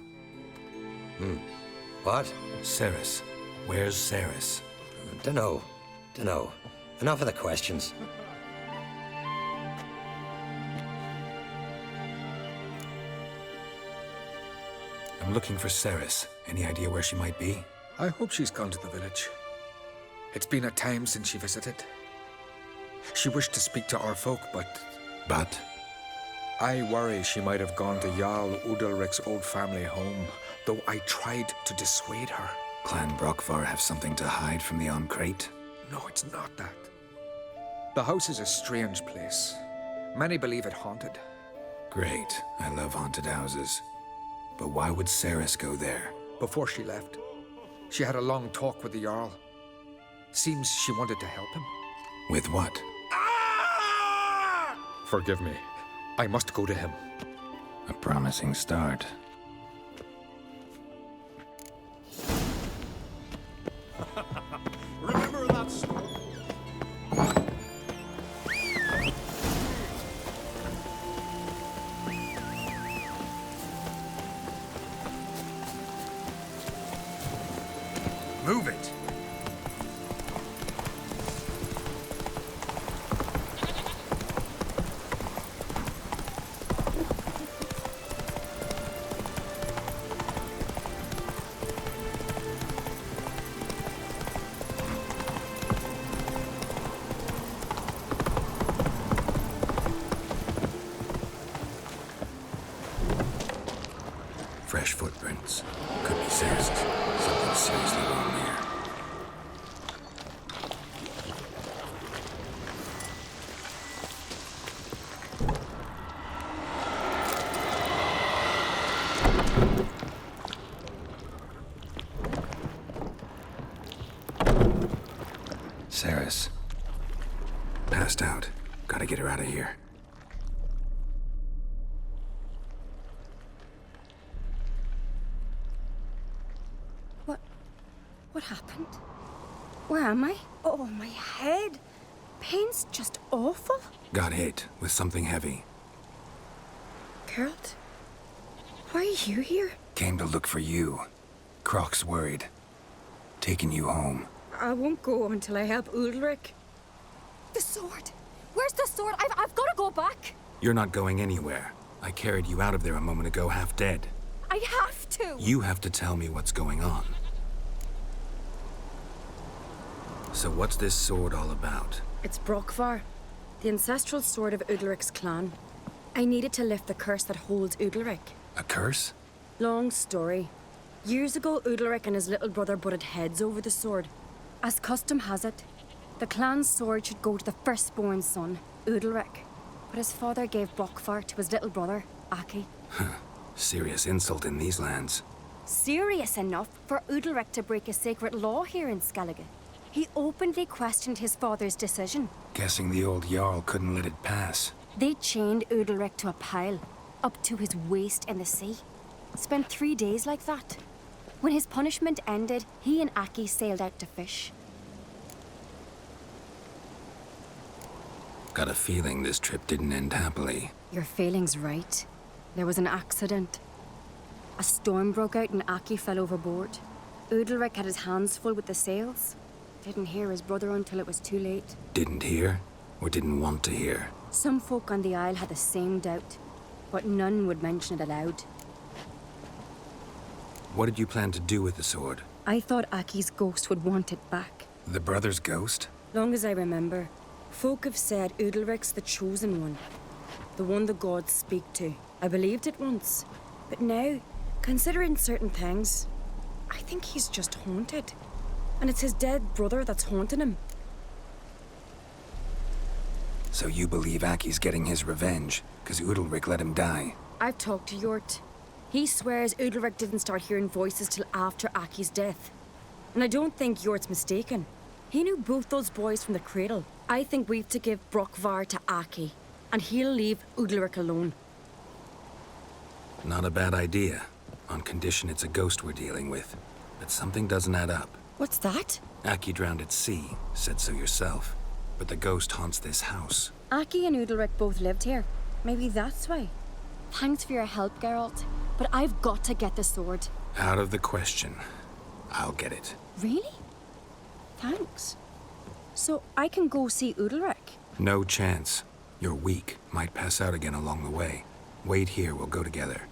What? Ceres. Where's Ceres? Dunno. Enough of the questions. I'm looking for Ceres. Any idea where she might be? I hope she's gone to the village. It's been a time since she visited. She wished to speak to our folk, but... But? I worry she might have gone to Jarl Udalrik's old family home, though I tried to dissuade her. Clan Brockfar have something to hide from the Crate? No, it's not that. The house is a strange place. Many believe it haunted. Great. I love haunted houses. But why would Ceres go there? Before she left, she had a long talk with the Jarl. Seems she wanted to help him. With what? Forgive me. I must go to him. A promising start. Remember that story? Move it! Fresh footprints. Could be Ceres. Something seriously wrong there. Ceres. Passed out. Gotta get her out of here. What happened? Where am I? Oh, my head. Pain's just awful. Got hit with something heavy. Geralt? Why are you here? Came to look for you. Croc's worried. Taking you home. I won't go until I help Ulrich. The sword! Where's the sword? I've got to go back! You're not going anywhere. I carried you out of there a moment ago, half dead. I have to! You have to tell me what's going on. So what's this sword all about? It's Brokvar, the ancestral sword of Udalric's clan. I needed to lift the curse that holds Udalric. A curse? Long story. Years ago, Udalric and his little brother butted heads over the sword. As custom has it, the clan's sword should go to the firstborn son, Udalric. But his father gave Brokvar to his little brother, Aki. Serious insult in these lands. Serious enough for Udalric to break a sacred law here in Skellige. He openly questioned his father's decision. Guessing the old Jarl couldn't let it pass. They chained Udalric to a pile, up to his waist in the sea. Spent 3 days like that. When his punishment ended, he and Aki sailed out to fish. Got a feeling this trip didn't end happily. Your feeling's right. There was an accident. A storm broke out and Aki fell overboard. Udalric had his hands full with the sails. Didn't hear his brother until it was too late. Didn't hear? Or didn't want to hear? Some folk on the Isle had the same doubt, but none would mention it aloud. What did you plan to do with the sword? I thought Aki's ghost would want it back. The brother's ghost? Long as I remember, folk have said Udalric's the chosen one. The one the gods speak to. I believed it once. But now, considering certain things, I think he's just haunted. And it's his dead brother that's haunting him. So you believe Aki's getting his revenge, because Udalric let him die? I've talked to Yort. He swears Udalric didn't start hearing voices till after Aki's death. And I don't think Yort's mistaken. He knew both those boys from the cradle. I think we've to give Brokvar to Aki, and he'll leave Udalric alone. Not a bad idea, on condition it's a ghost we're dealing with. But something doesn't add up. What's that? Aki drowned at sea, said so yourself. But the ghost haunts this house. Aki and Udalric both lived here. Maybe that's why. Thanks for your help, Geralt. But I've got to get the sword. Out of the question. I'll get it. Really? Thanks. So I can go see Udalric? No chance. You're weak. Might pass out again along the way. Wait here, we'll go together.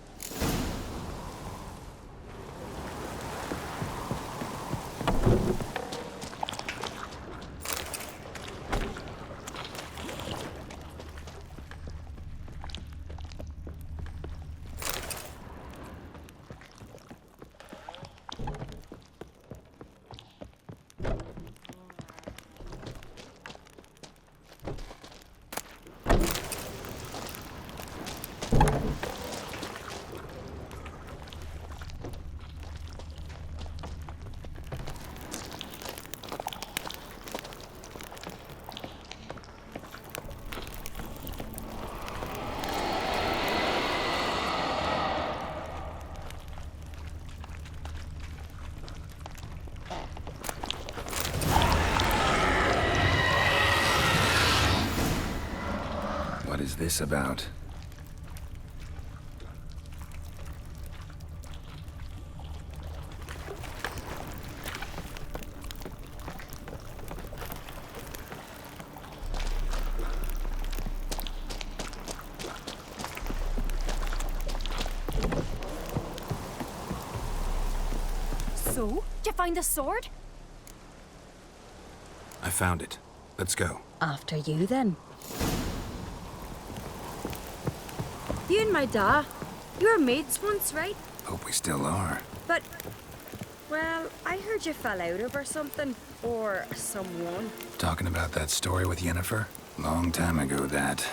What is this about? Did you find the sword? I found it. Let's go. After you, then. You and my da, you were mates once, right? Hope we still are. But, well, I heard you fell out over something. Or someone. Talking about that story with Yennefer? Long time ago, that.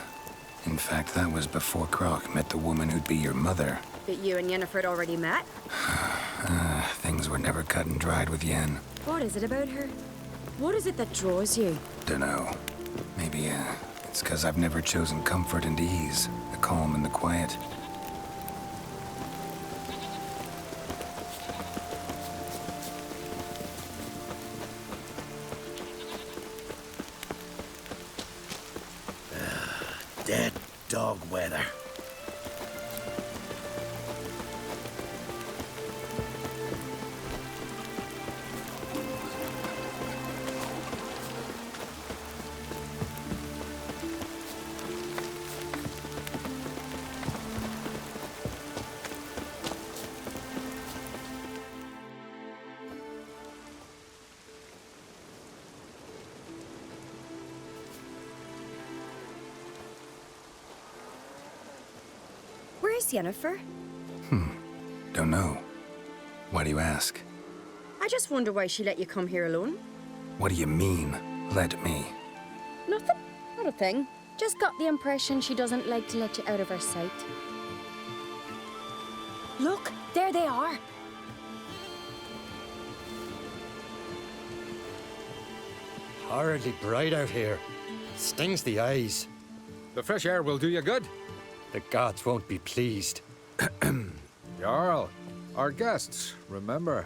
In fact, that was before Croc met the woman who'd be your mother. But you and Yennefer had already met? Things were never cut and dried with Yen. What is it about her? What is it that draws you? Dunno. Maybe, it's 'cause I've never chosen comfort and ease, the calm and the quiet. Dead dog weather. Where's Yennefer? Don't know. Why do you ask? I just wonder why she let you come here alone. What do you mean, let me? Nothing. Not a thing. Just got the impression she doesn't like to let you out of her sight. Look, there they are. Horridly bright out here. Stings the eyes. The fresh air will do you good. The gods won't be pleased. Jarl, our guests, remember.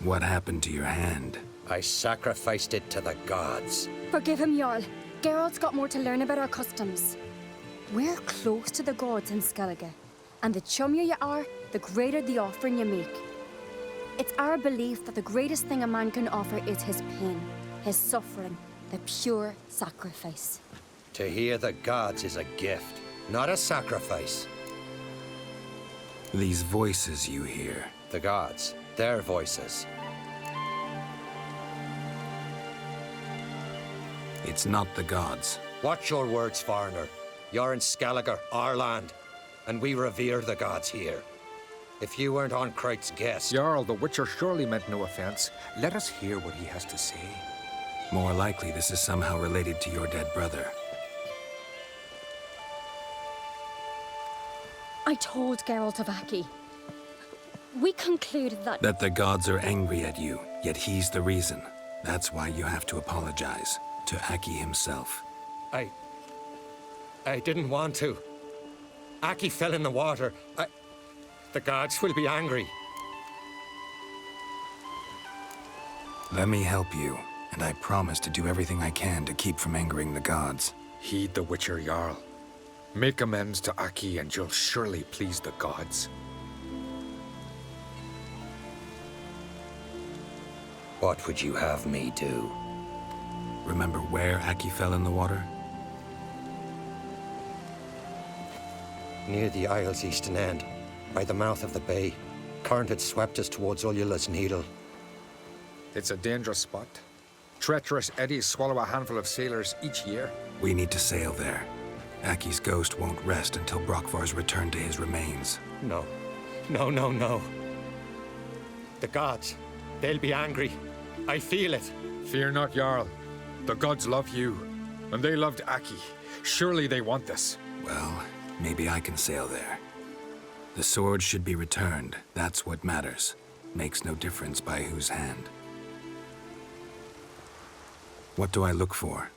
What happened to your hand? I sacrificed it to the gods. Forgive him, Jarl. Geralt's got more to learn about our customs. We're close to the gods in Skellige, and the chummier you are, the greater the offering you make. It's our belief that the greatest thing a man can offer is his pain, his suffering, the pure sacrifice. To hear the gods is a gift, not a sacrifice. These voices you hear. The gods, their voices. It's not the gods. Watch your words, foreigner. You're in Skellige, our land, and we revere the gods here. If you weren't on Kright's guest... Jarl, the Witcher surely meant no offense. Let us hear what he has to say. More likely, this is somehow related to your dead brother. I told Geralt of Aki. We concluded that... That the gods are angry at you, yet he's the reason. That's why you have to apologize. To Aki himself. I didn't want to. Aki fell in the water. The gods will be angry. Let me help you, and I promise to do everything I can to keep from angering the gods. Heed the Witcher, Jarl. Make amends to Aki and you'll surely please the gods. What would you have me do? Remember where Aki fell in the water? Near the Isle's eastern end, by the mouth of the bay. Current had swept us towards Ullula's Needle. It's a dangerous spot. Treacherous eddies swallow a handful of sailors each year. We need to sail there. Aki's ghost won't rest until Brokvar's returned to his remains. No. No. The gods, they'll be angry. I feel it. Fear not, Jarl. The gods love you, and they loved Aki. Surely they want this. Well, maybe I can sail there. The sword should be returned. That's what matters. Makes no difference by whose hand. What do I look for?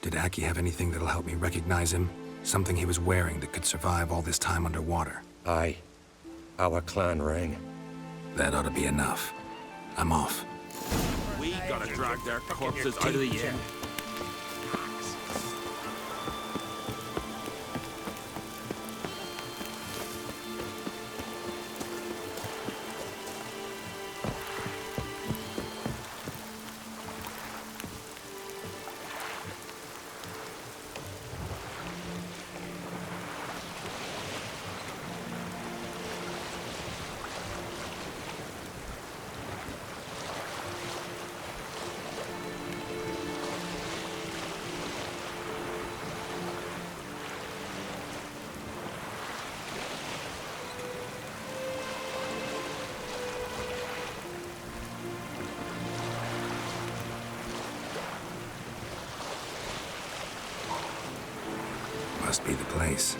Did Aki have anything that'll help me recognize him? Something he was wearing that could survive all this time underwater? Aye. Our clan ring. That ought to be enough. I'm off. We gotta drag their corpses out of the inn. be the place.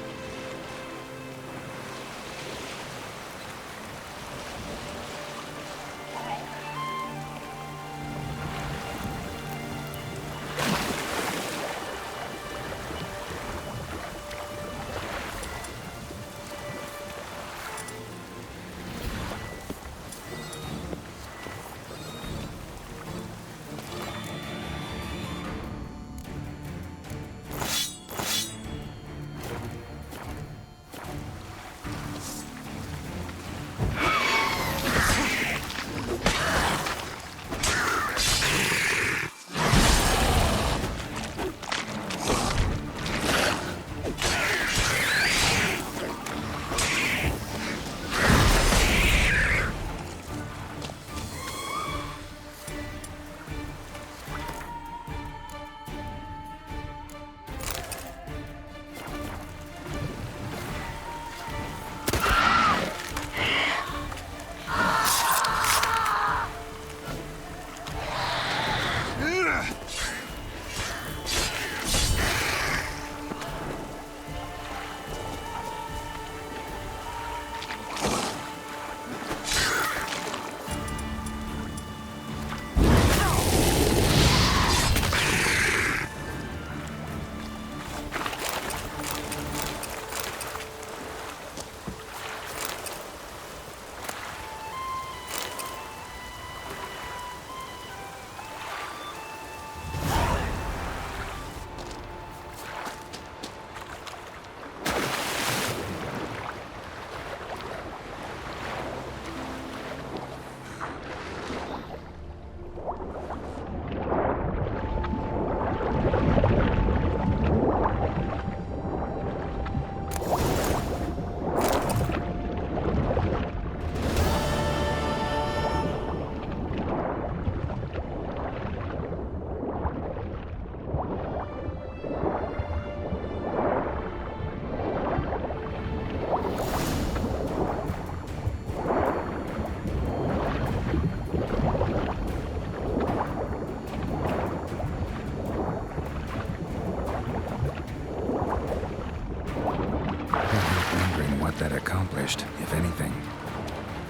That accomplished, if anything.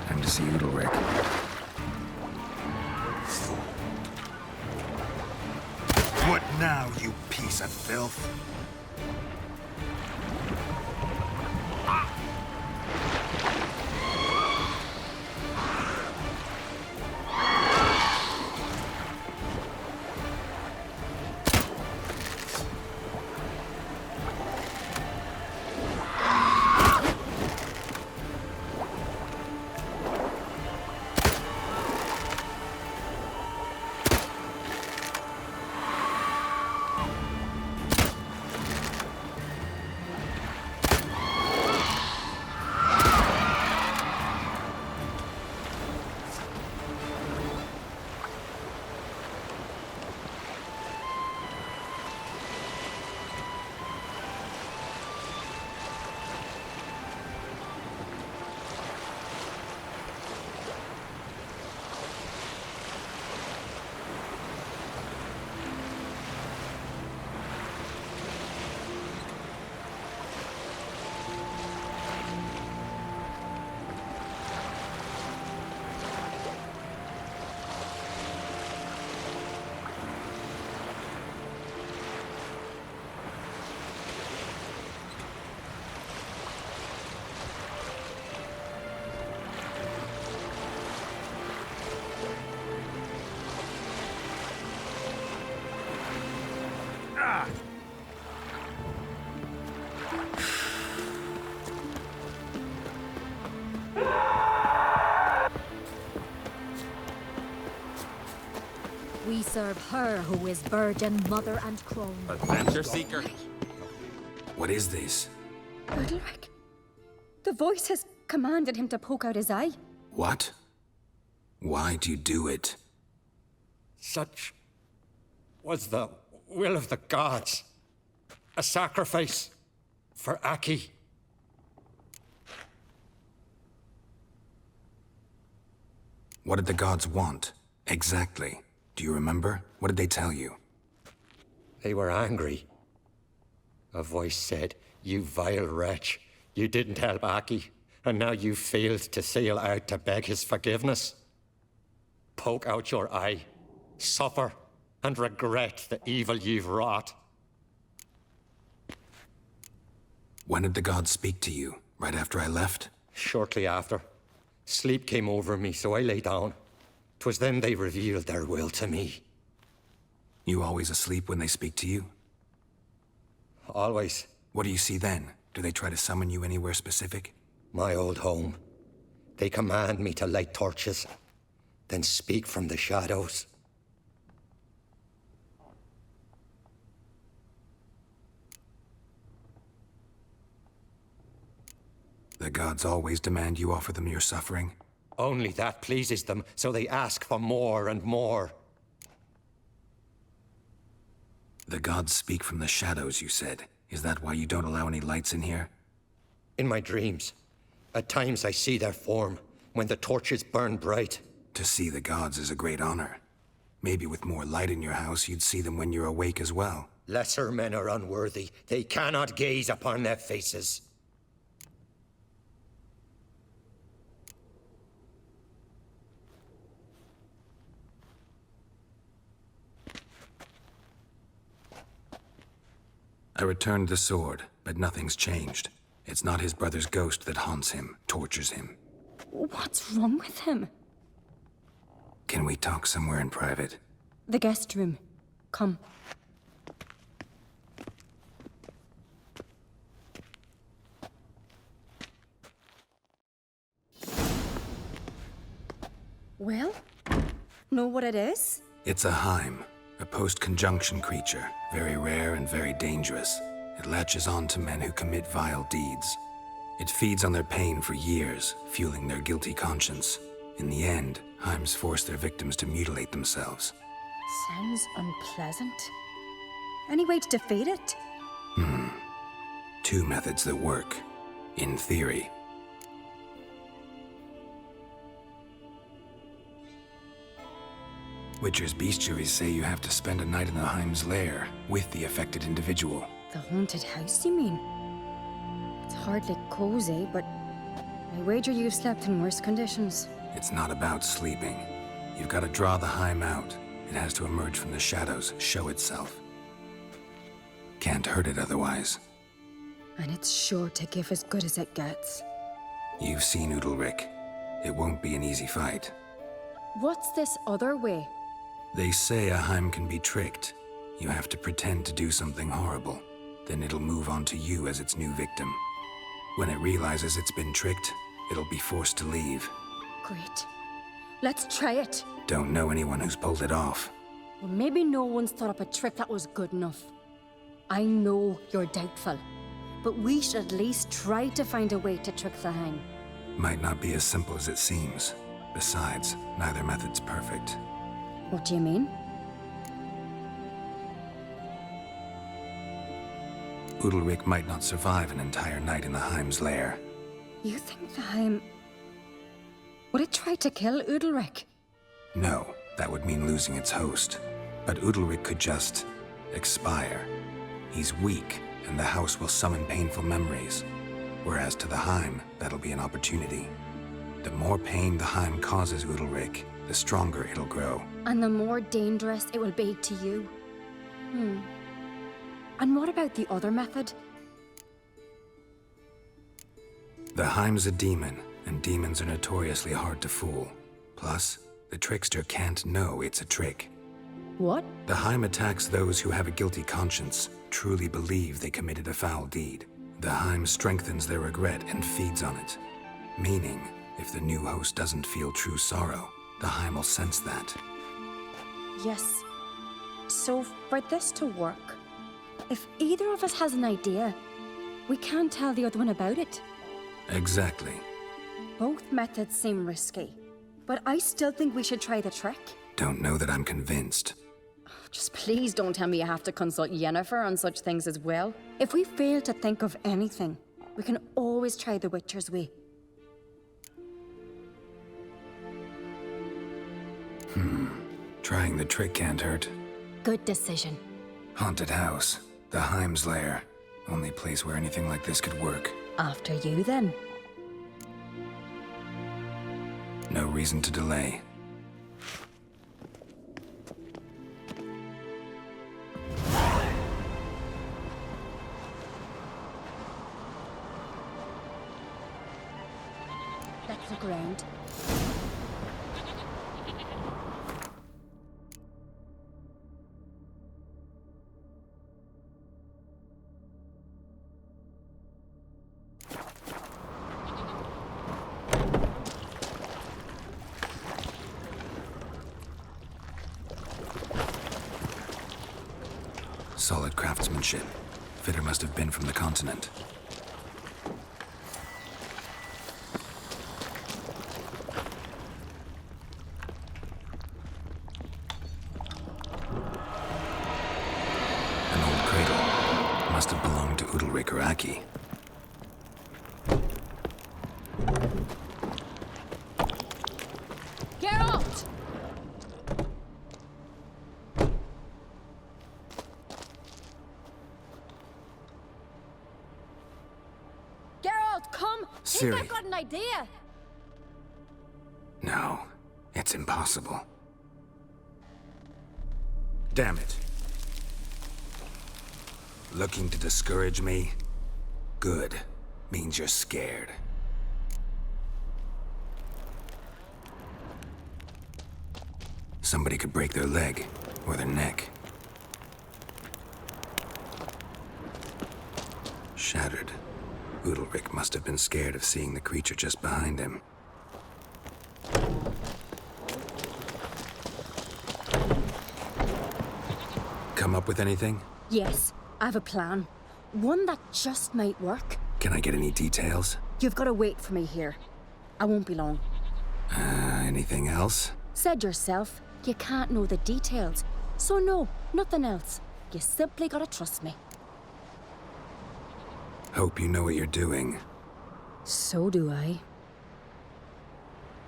Time to see Udalric. What now, you piece of filth? We serve her who is virgin, mother, and crone. Adventure seeker. What is this? Udalric. The voice has commanded him to poke out his eye. What? Why'd you do it? Such was the will of the gods. A sacrifice for Aki. What did the gods want? Exactly. Do you remember? What did they tell you? They were angry. A voice said, You vile wretch. You didn't help Aki, and now you failed to sail out to beg his forgiveness. Poke out your eye, suffer, and regret the evil you've wrought. When did the gods speak to you? Right after I left? Shortly after. Sleep came over me, so I lay down. 'Twas then they revealed their will to me. You always asleep when they speak to you? Always. What do you see then? Do they try to summon you anywhere specific? My old home. They command me to light torches, then speak from the shadows. The gods always demand you offer them your suffering? Only that pleases them, so they ask for more and more. The gods speak from the shadows, you said. Is that why you don't allow any lights in here? In my dreams. At times I see their form, when the torches burn bright. To see the gods is a great honor. Maybe with more light in your house, you'd see them when you're awake as well. Lesser men are unworthy. They cannot gaze upon their faces. I returned the sword, but nothing's changed. It's not his brother's ghost that haunts him, tortures him. What's wrong with him? Can we talk somewhere in private? The guest room. Come. Well, know what it is? It's a Heim, a post-conjunction creature, very rare and very dangerous. It latches on to men who commit vile deeds. It feeds on their pain for years, fueling their guilty conscience. In the end, Heims force their victims to mutilate themselves. Sounds unpleasant. Any way to defeat it? Two methods that work, in theory. Witcher's bestiaries say you have to spend a night in the Heim's lair with the affected individual. The haunted house, you mean? It's hardly cozy, but I wager you've slept in worse conditions. It's not about sleeping. You've got to draw the Heim out. It has to emerge from the shadows, show itself. Can't hurt it otherwise. And it's sure to give as good as it gets. You've seen Udalric. It won't be an easy fight. What's this other way? They say a Heim can be tricked. You have to pretend to do something horrible. Then it'll move on to you as its new victim. When it realizes it's been tricked, it'll be forced to leave. Great. Let's try it. Don't know anyone who's pulled it off. Well, maybe no one's thought up a trick that was good enough. I know you're doubtful, but we should at least try to find a way to trick the Heim. Might not be as simple as it seems. Besides, neither method's perfect. What do you mean? Udalric might not survive an entire night in the Heim's lair. You think the Heim... Would it try to kill Udalric? No, that would mean losing its host. But Udalric could just... expire. He's weak, and the house will summon painful memories. Whereas to the Heim, that'll be an opportunity. The more pain the Heim causes Udalric, the stronger it'll grow. And the more dangerous it will be to you. And what about the other method? The Heim's a demon, and demons are notoriously hard to fool. Plus, the trickster can't know it's a trick. What? The Heim attacks those who have a guilty conscience, truly believe they committed a foul deed. The Heim strengthens their regret and feeds on it. Meaning, if the new host doesn't feel true sorrow, the Heim will sense that. Yes. So, for this to work, if either of us has an idea, we can't tell the other one about it. Exactly. Both methods seem risky, but I still think we should try the trick. Don't know that I'm convinced. Just please don't tell me you have to consult Yennefer on such things as well. If we fail to think of anything, we can always try the Witcher's way. Trying the trick can't hurt. Good decision. Haunted house, the Heim's lair. Only place where anything like this could work. After you, then. No reason to delay. Let's look around. Solid craftsmanship. Fitter must have been from the continent. An old cradle. Must have belonged to Udalric or Aki. Geralt! Geralt, come! Ciri. Think I've got an idea! No, it's impossible. Damn it. Looking to discourage me? Good. Means you're scared. Somebody could break their leg, or their neck. Shattered. Udalric must have been scared of seeing the creature just behind him. Come up with anything? Yes, I have a plan. One that just might work. Can I get any details? You've got to wait for me here. I won't be long. Anything else? Said yourself, you can't know the details. So no, nothing else. You simply gotta trust me. Hope you know what you're doing. So do I.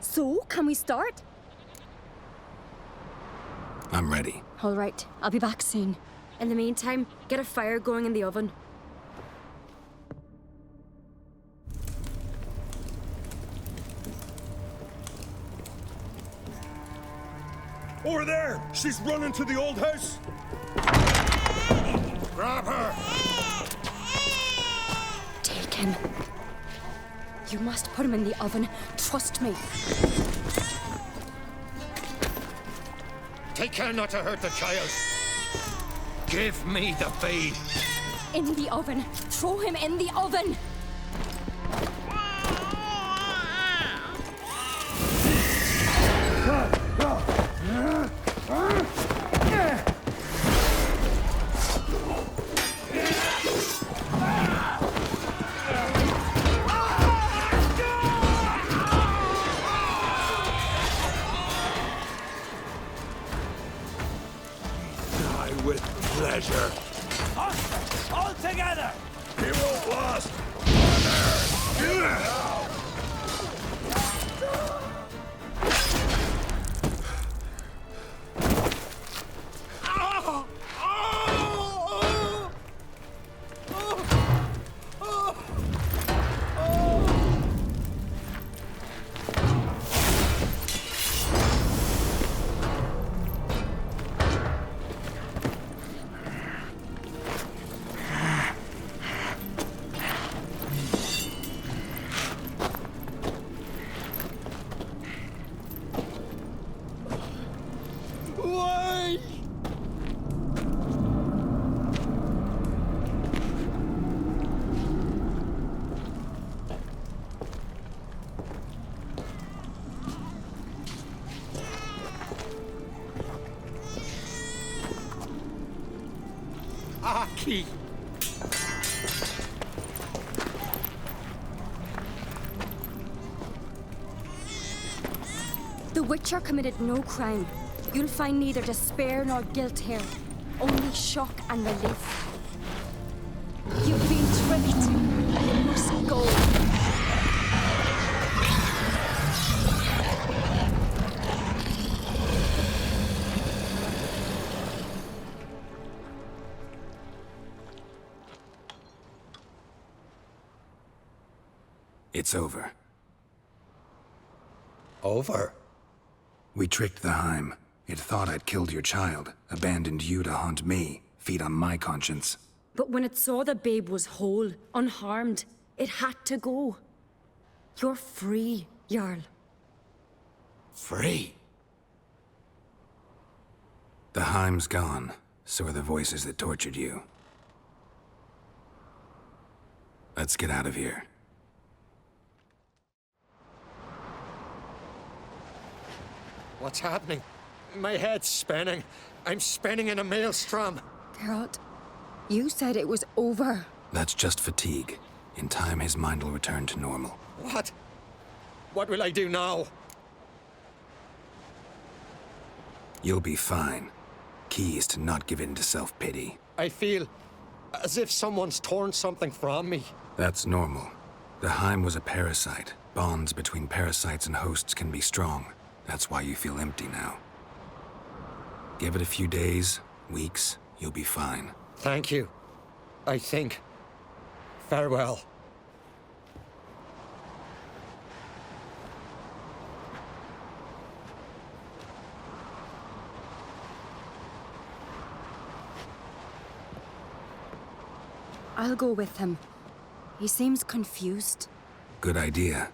So, can we start? I'm ready. All right, I'll be back soon. In the meantime, get a fire going in the oven. Over there! She's running to the old house! Grab her! Take him. You must put him in the oven. Trust me. Take care not to hurt the child. Give me the babe. In the oven. Throw him in the oven. With pleasure. All together! He won't last! Aki! The Witcher committed no crime. You'll find neither despair nor guilt here. Only shock and relief. You've been tricked. You must go. It's over. Over? We tricked the Heim. It thought I'd killed your child, abandoned you to haunt me, feed on my conscience. But when it saw the babe was whole, unharmed, it had to go. You're free, Jarl. Free? The Heim's gone, so are the voices that tortured you. Let's get out of here. What's happening? My head's spinning. I'm spinning in a maelstrom. Geralt, you said it was over. That's just fatigue. In time, his mind will return to normal. What? What will I do now? You'll be fine. Key is to not give in to self-pity. I feel as if someone's torn something from me. That's normal. The Heim was a parasite. Bonds between parasites and hosts can be strong. That's why you feel empty now. Give it a few days, weeks, you'll be fine. Thank you. I think. Farewell. I'll go with him. He seems confused. Good idea.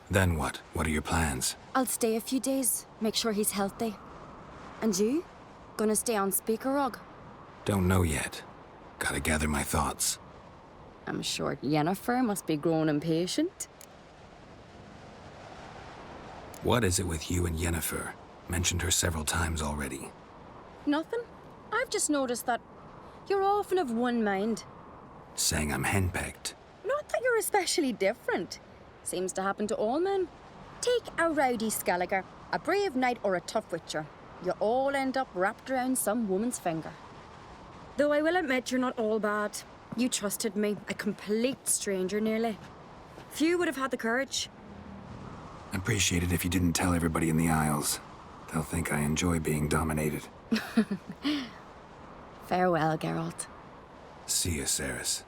Then what? What are your plans? I'll stay a few days, make sure he's healthy. And you? Gonna stay on Speakerog? Don't know yet. Gotta gather my thoughts. I'm sure Yennefer must be growing impatient. What is it with you and Yennefer? Mentioned her several times already. Nothing. I've just noticed that you're often of one mind. Saying I'm henpecked. Not that you're especially different. Seems to happen to all men. Take a rowdy Skelliger, a brave knight or a tough witcher. You all end up wrapped around some woman's finger. Though I will admit you're not all bad. You trusted me, a complete stranger nearly. Few would have had the courage. I'd appreciate it if you didn't tell everybody in the Isles. They'll think I enjoy being dominated. Farewell, Geralt. See you, Cerys.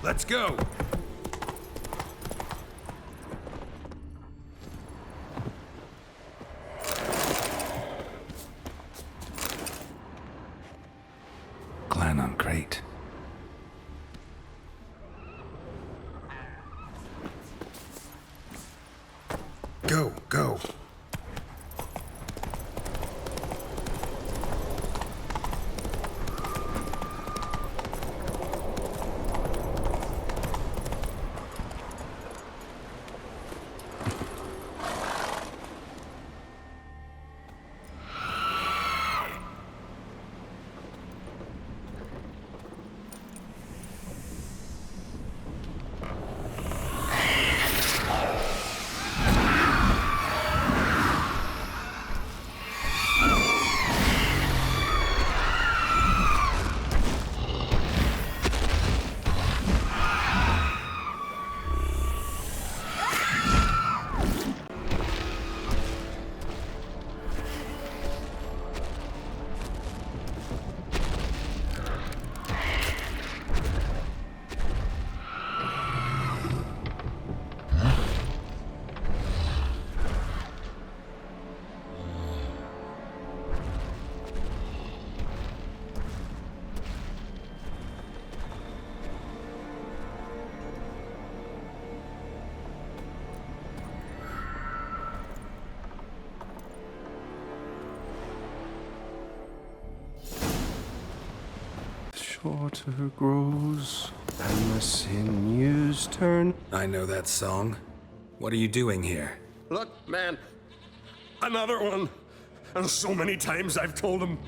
Let's go! Clan on crate. Go, go! Shorter grows And the sinews turn. I know that song. What are you doing here? Look, man. Another one. And so many times I've told him.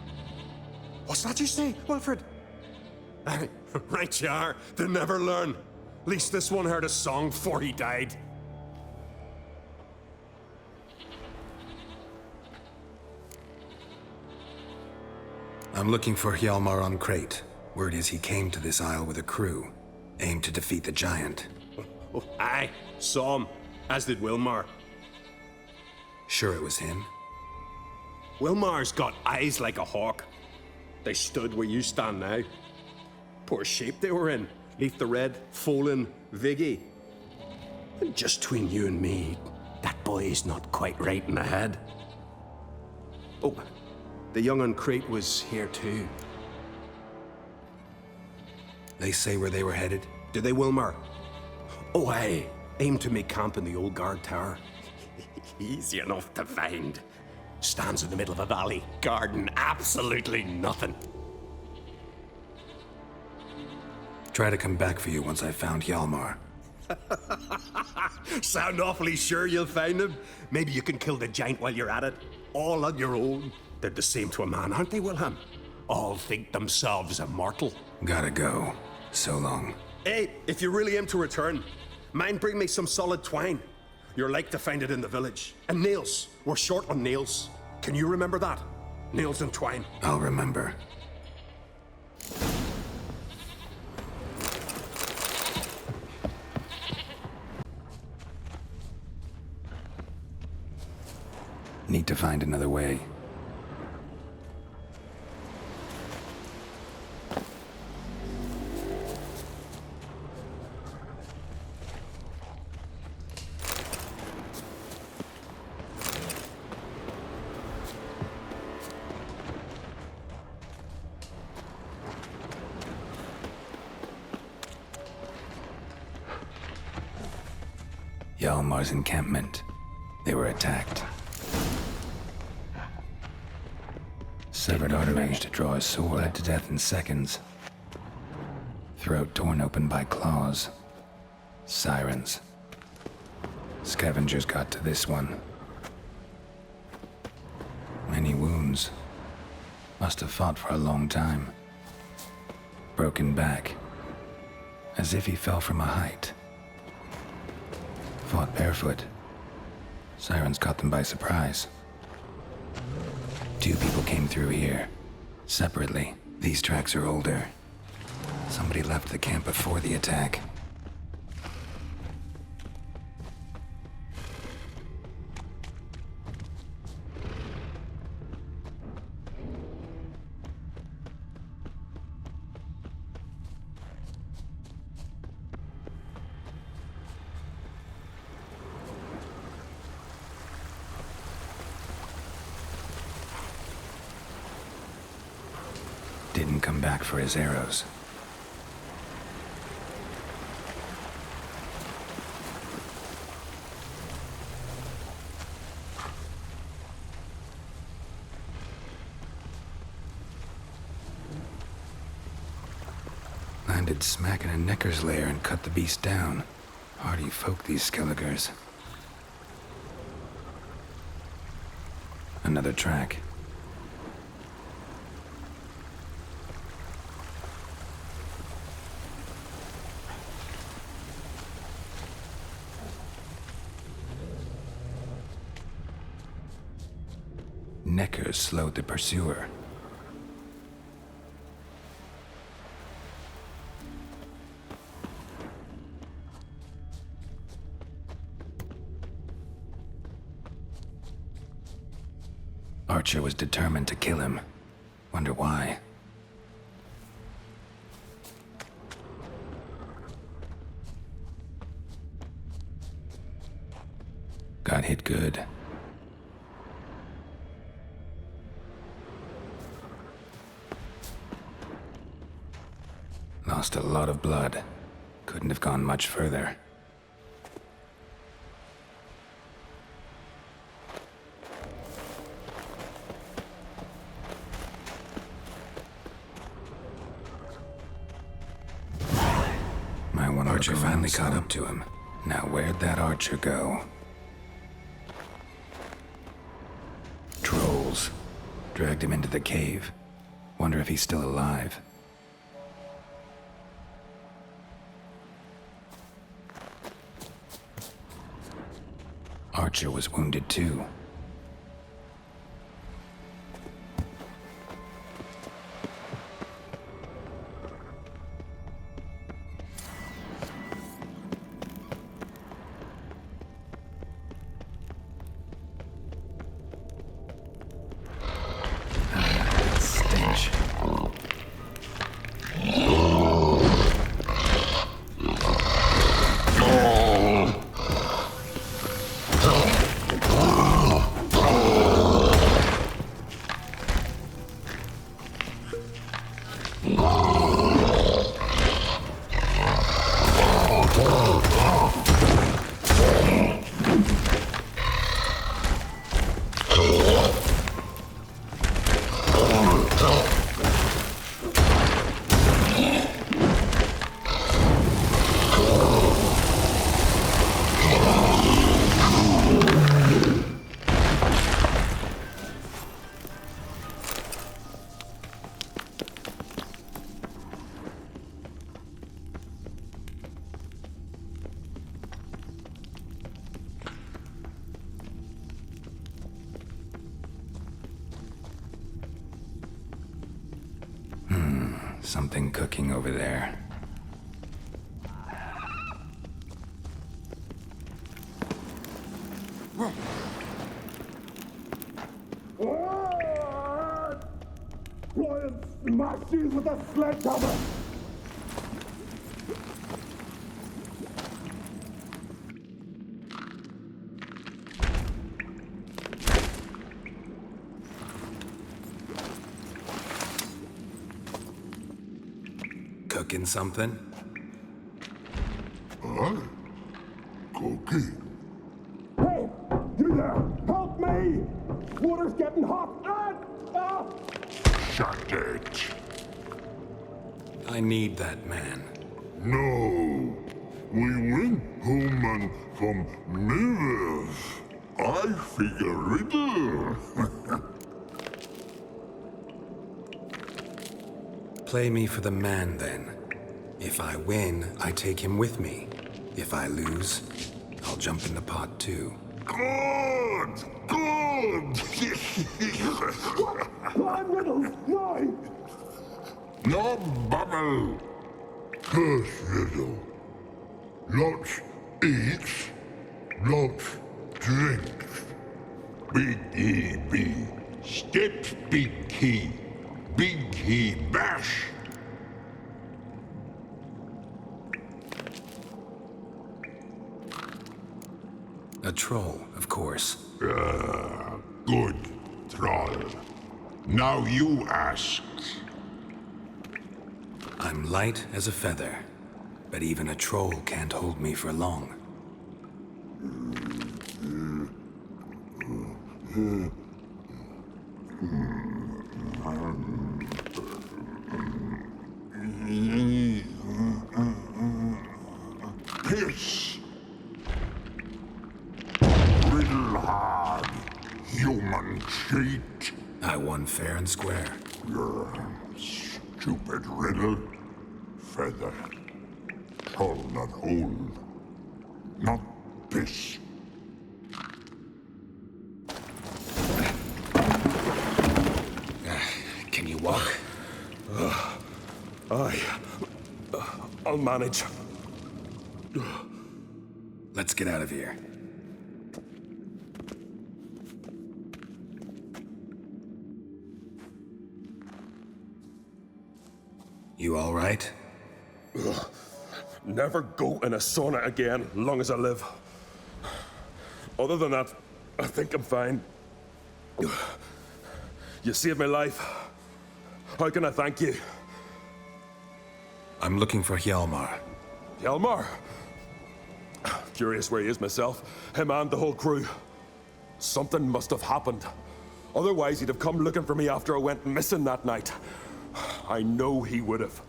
What's that you say, Wilfred? Aye, right you are. They never learn. At least this one heard a song before he died. I'm looking for Hjalmar on Crate. Word is he came to this isle with a crew, aimed to defeat the giant. Oh, aye, saw him. As did Wilmar. Sure it was him? Wilmar's got eyes like a hawk. They stood where you stand now. Poor shape they were in. Leaf the Red, Folin, Viggy. And just between you and me, that boy's not quite right in the head. Oh, the young on Crate was here too. They say where they were headed? Did they, Wilmar? Oh, aye. Aimed to make camp in the old guard tower. Easy enough to find. Stands in the middle of a valley, guarding absolutely nothing. Try to come back for you once I've found Hjalmar. Sound awfully sure you'll find him? Maybe you can kill the giant while you're at it. All on your own. They're the same to a man, aren't they, Wilhelm? All think themselves immortal. Gotta go. So long. Hey, if you really aim to return, mind bring me some solid twine. You're like to find it in the village. And nails. We're short on nails. Can you remember that? Nails and twine. I'll remember. Need to find another way. Hjalmar's encampment. They were attacked. Severed artery managed to draw his sword. Bled to death in seconds. Throat torn open by claws. Sirens. Scavengers got to this one. Many wounds. Must have fought for a long time. Broken back. As if he fell from a height. Fought barefoot. Sirens caught them by surprise. 2 people came through here. Separately. These tracks are older. Somebody left the camp before the attack. Didn't come back for his arrows. Landed smack in a Necker's lair and cut the beast down. Hardy folk, these Skelligers. Another track. Neckers slowed the pursuer. Archer was determined to kill him. Wonder why. Got hit good. Lost a lot of blood. Couldn't have gone much further. Archer finally caught up to him. Now where'd that Archer go? Trolls. Dragged him into the cave. Wonder if he's still alive. Archer was wounded too. Stench. Something cooking over there. Lion smashed you with a sledgehammer! Cooking something? Huh? Cooking? Hey! You there! Help me! Water's getting hot! Shut it! I need that man. No! We went home from mirrors. I figure riddle. Play me for the man, then. If I win, I take him with me. If I lose, I'll jump in the pot, too. Good! Good! Plan riddles, no! No bubble! First riddle. Lots eats, lots drinks. Big E B. Steps big key. Big he bash. A troll, of course. Good, troll. Now you ask. I'm light as a feather, but even a troll can't hold me for long. Piss. Riddle hard, human cheat. I won fair and square. Stupid riddle. Feather. Troll not hold. Not piss. Can you walk? I'll manage. Let's get out of here. You all right? Never go in a sauna again, long as I live. Other than that, I think I'm fine. You saved my life. How can I thank you? I'm looking for Hjalmar. Hjalmar? Curious where he is myself. Him and the whole crew. Something must have happened. Otherwise, he'd have come looking for me after I went missing that night. I know he would have.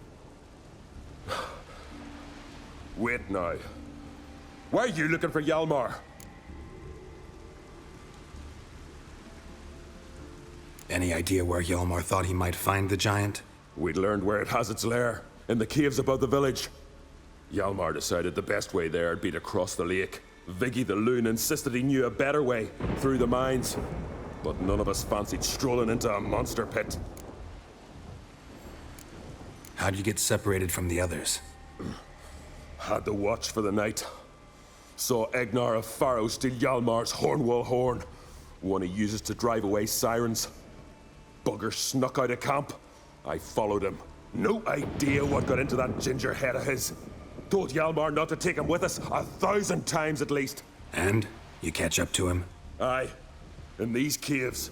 Wait now. Why are you looking for Hjalmar? Any idea where Hjalmar thought he might find the giant? We'd learned where it has its lair, in the caves above the village. Hjalmar decided the best way there would be to cross the lake. Viggy the loon insisted he knew a better way, through the mines. But none of us fancied strolling into a monster pit. How'd you get separated from the others? Had to watch for the night. Saw Egnar of Faro steal Hjalmar's Hornwall horn, one he uses to drive away sirens. Bugger snuck out of camp. I followed him. No idea what got into that ginger head of his. Told Hjalmar not to take him with us 1,000 times at least. And? You catch up to him? Aye. In these caves.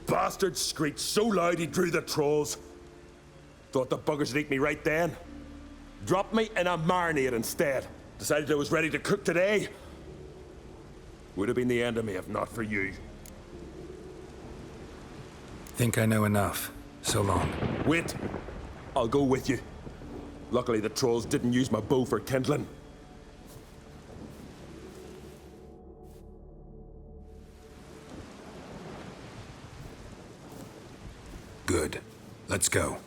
Bastard screeched so loud he drew the trolls. Thought the buggers would eat me right then. Dropped me in a marinade instead. Decided I was ready to cook today. Would have been the end of me if not for you. Think I know enough. So long. Wait. I'll go with you. Luckily the trolls didn't use my bow for kindling. Good. Let's go.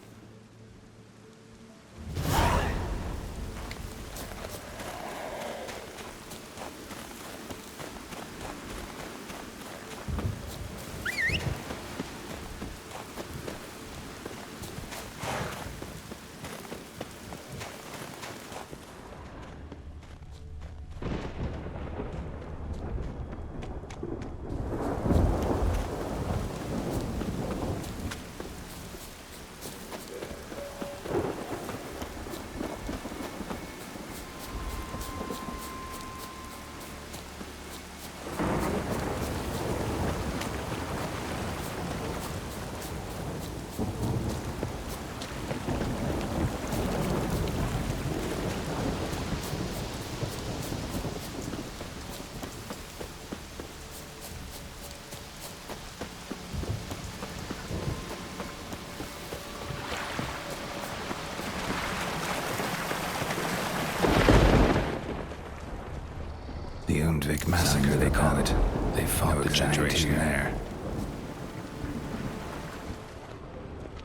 The Undvik massacre, they call it. They fought the giant here. There.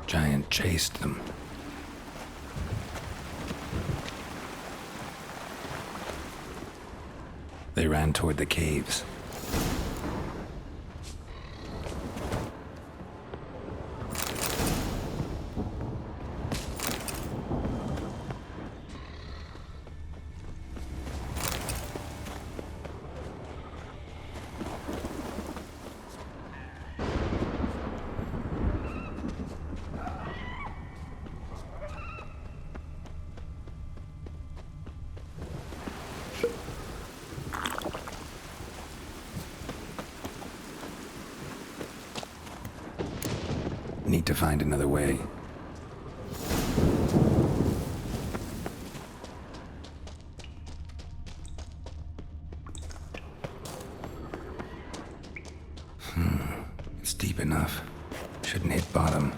Giant chased them. They ran toward the caves. Need to find another way. It's deep enough. Shouldn't hit bottom.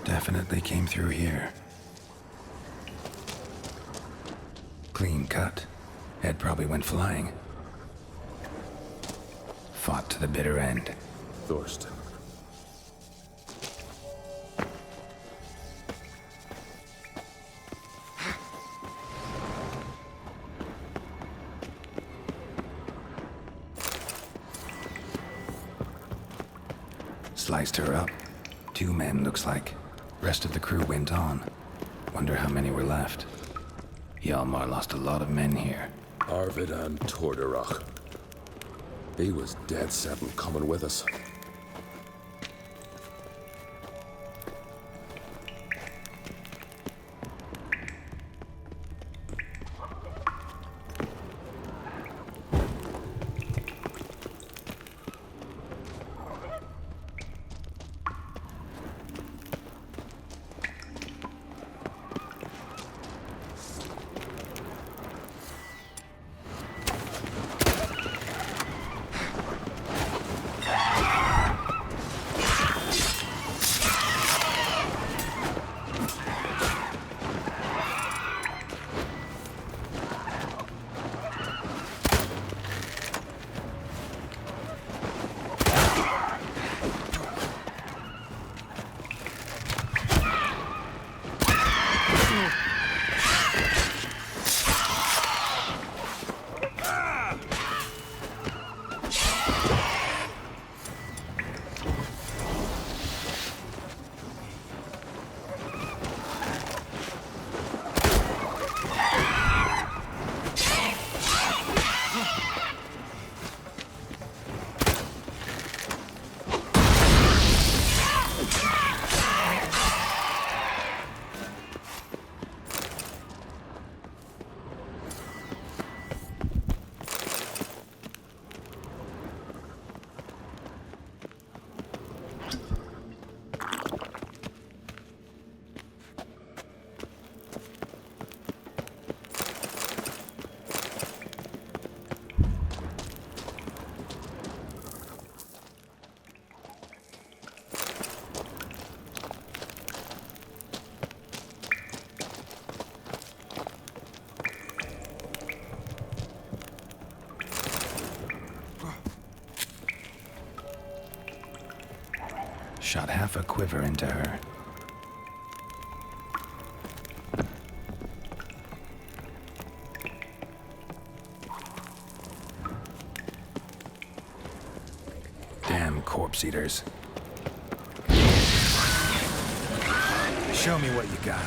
Definitely came through here. Clean cut. Head probably went flying. Fought to the bitter end. Thorsten. Sliced her up. 2 men, looks like. Rest of the crew went on. Wonder how many were left. Hjalmar lost a lot of men here. Arvid and Torderach. He was dead set on coming with us. Shot half a quiver into her. Damn corpse eaters. Show me what you got.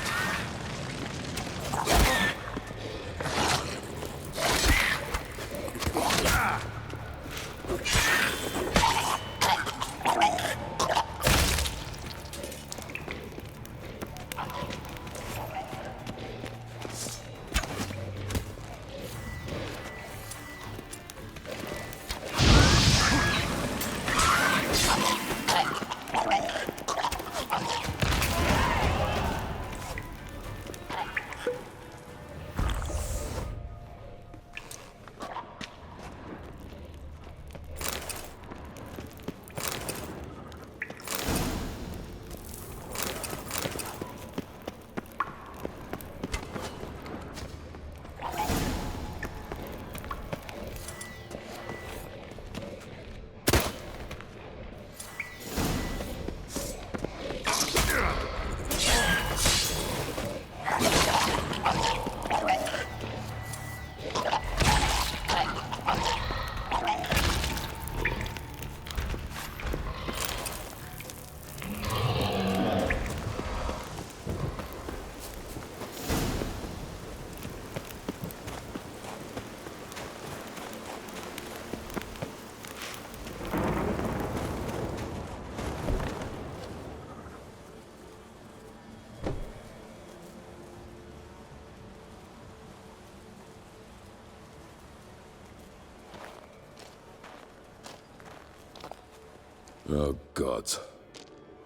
Oh, gods.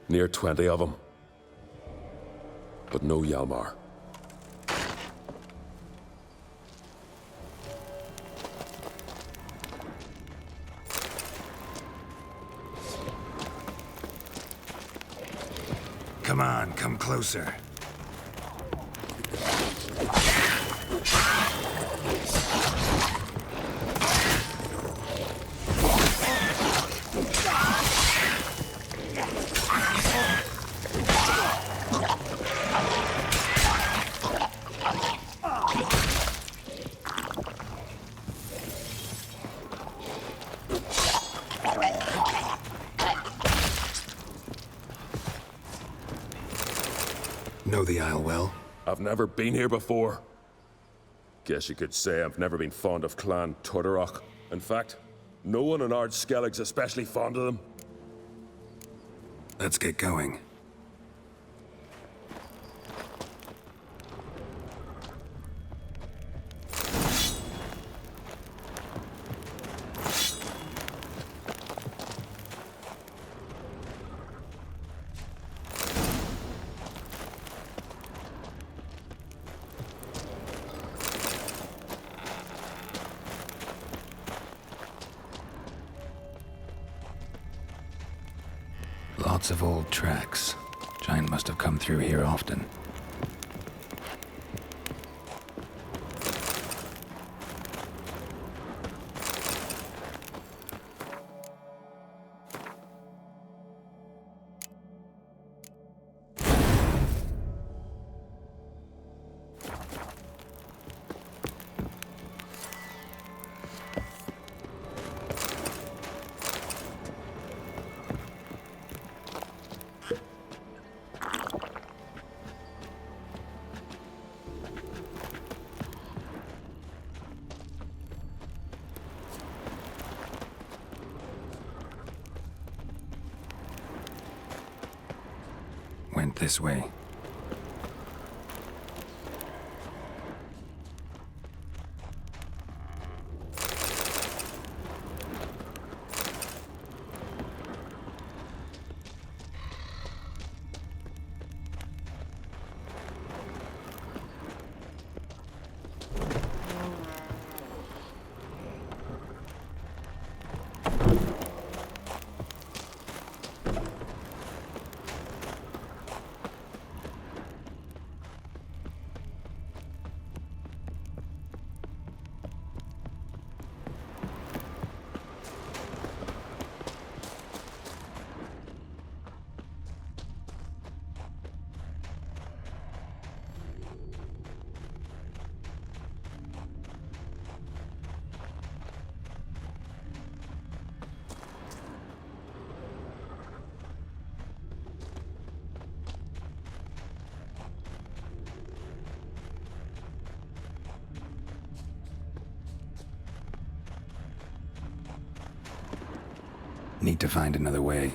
Near 20 of them. But no Hjalmar. Come on, come closer. know the Isle well? I've never been here before. Guess you could say I've never been fond of Clan Tutterach. In fact, no one in Ard Skellig's especially fond of them. Let's get going. Lots of old tracks. Giant must have come through here often. Went this way. Need to find another way.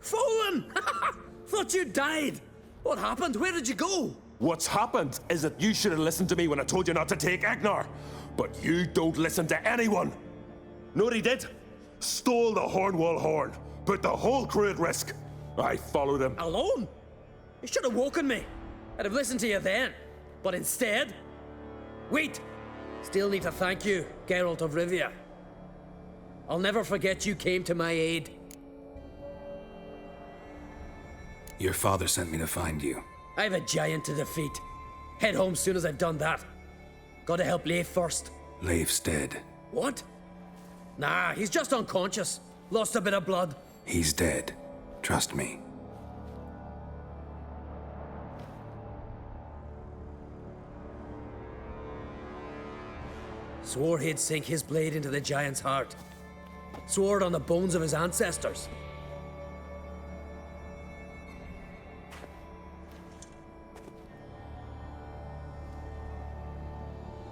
Fallen! Thought you died. What happened? Where did you go? What's happened is that you should have listened to me when I told you not to take Egnar. But you don't listen to anyone. Know what he did? Stole the Hornwall horn. Put the whole crew at risk. I followed him. Alone? You should have woken me. I'd have listened to you then. But instead... Wait! Still need to thank you, Geralt of Rivia. I'll never forget you came to my aid. Your father sent me to find you. I have a giant to defeat. Head home soon as I've done that. Gotta help Leif first. Leif's dead. What? Nah, he's just unconscious. Lost a bit of blood. He's dead. Trust me. Swore he'd sink his blade into the giant's heart. Swore it on the bones of his ancestors.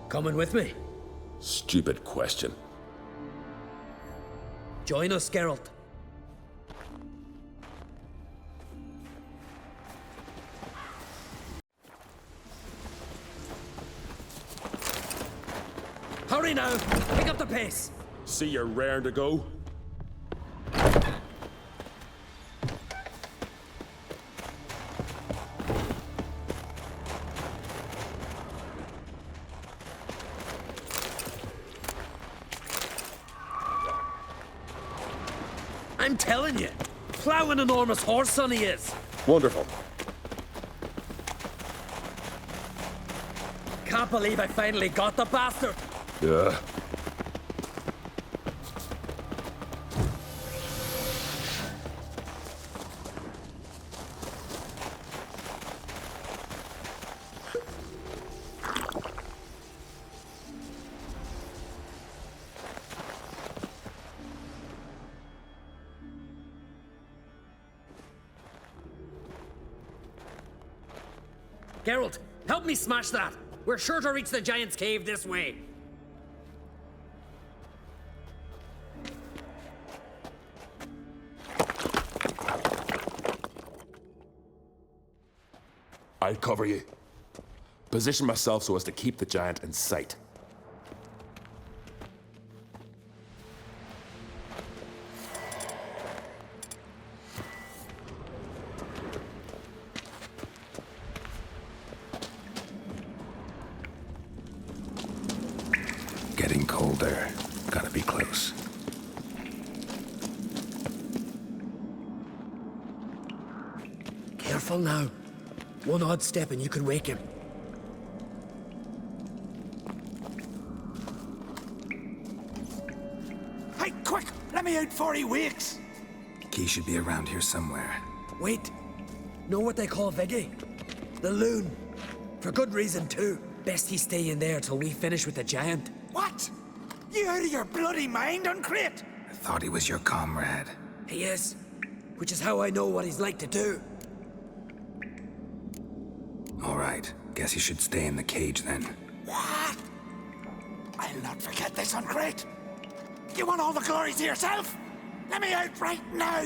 Coming with me? Stupid question. Join us, Geralt. Hurry now! Pick up the pace! See you're raring to go? I'm telling you, plow an enormous horse son he is. Wonderful. Can't believe I finally got the bastard. Yeah. Geralt, help me smash that. We're sure to reach the giant's cave this way. I'll cover you. Position myself so as to keep the giant in sight. Getting colder. Gotta be close. Careful now. One odd step and you can wake him. Hey, quick! Let me out before he wakes! Key should be around here somewhere. Wait. Know what they call Viggy? The loon. For good reason, too. Best he stay in there till we finish with the giant. What? You out of your bloody mind, Uncrate? I thought he was your comrade. He is. Which is how I know what he's like to do. All right. Guess you should stay in the cage then. What? I'll not forget this, Uncrate. You want all the glory to yourself? Let me out right now!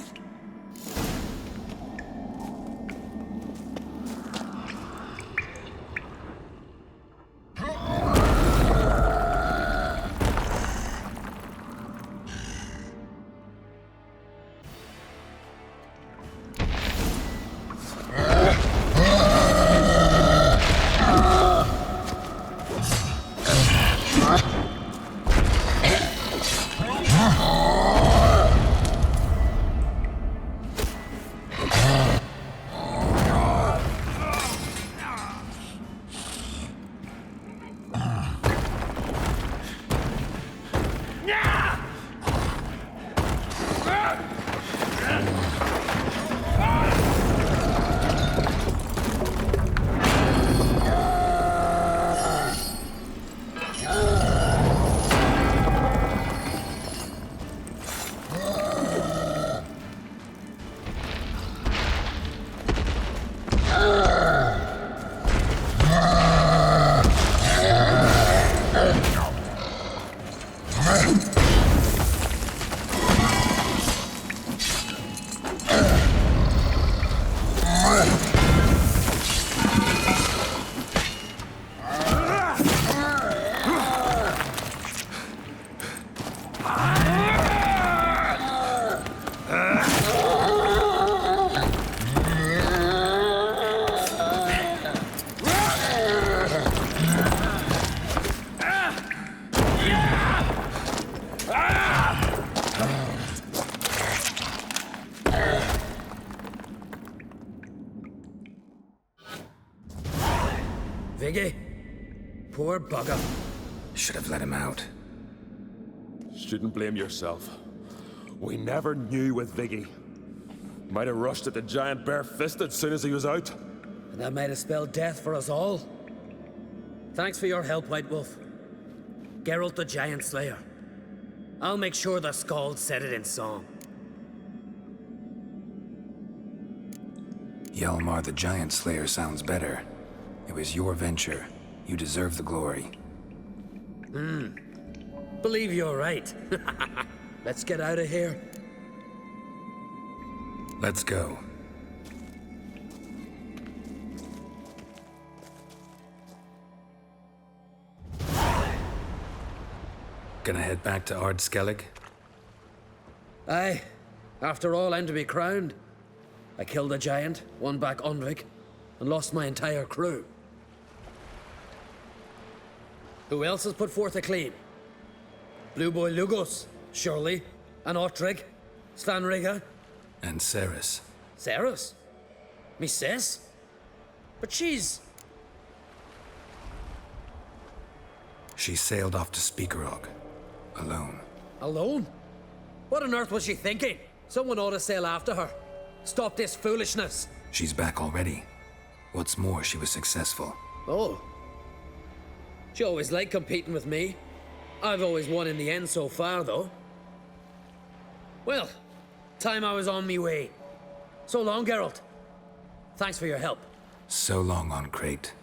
Viggy. Poor bugger. Should have let him out. Shouldn't blame yourself. We never knew with Viggy. Might have rushed at the giant bare-fisted soon as he was out. And that might have spelled death for us all. Thanks for your help, White Wolf. Geralt the Giant Slayer. I'll make sure the Scald said it in song. Hjalmar the Giant Slayer sounds better. It was your venture. You deserve the glory. Believe you're right. Let's get out of here. Let's go. Gonna head back to Ard Skellig? Aye. After all, I'm to be crowned. I killed a giant, won back Onvik, and lost my entire crew. Who else has put forth a claim? Blue Boy Lugos, surely, and Ottrig, Svanrigga. And Ceres. Ceres? Me sis? But she's... She sailed off to Speakerog. Alone. Alone? What on earth was she thinking? Someone ought to sail after her. Stop this foolishness. She's back already. What's more, she was successful. Oh. She always liked competing with me. I've always won in the end so far, though. Well, time I was on me way. So long, Geralt. Thanks for your help. So long on Crate.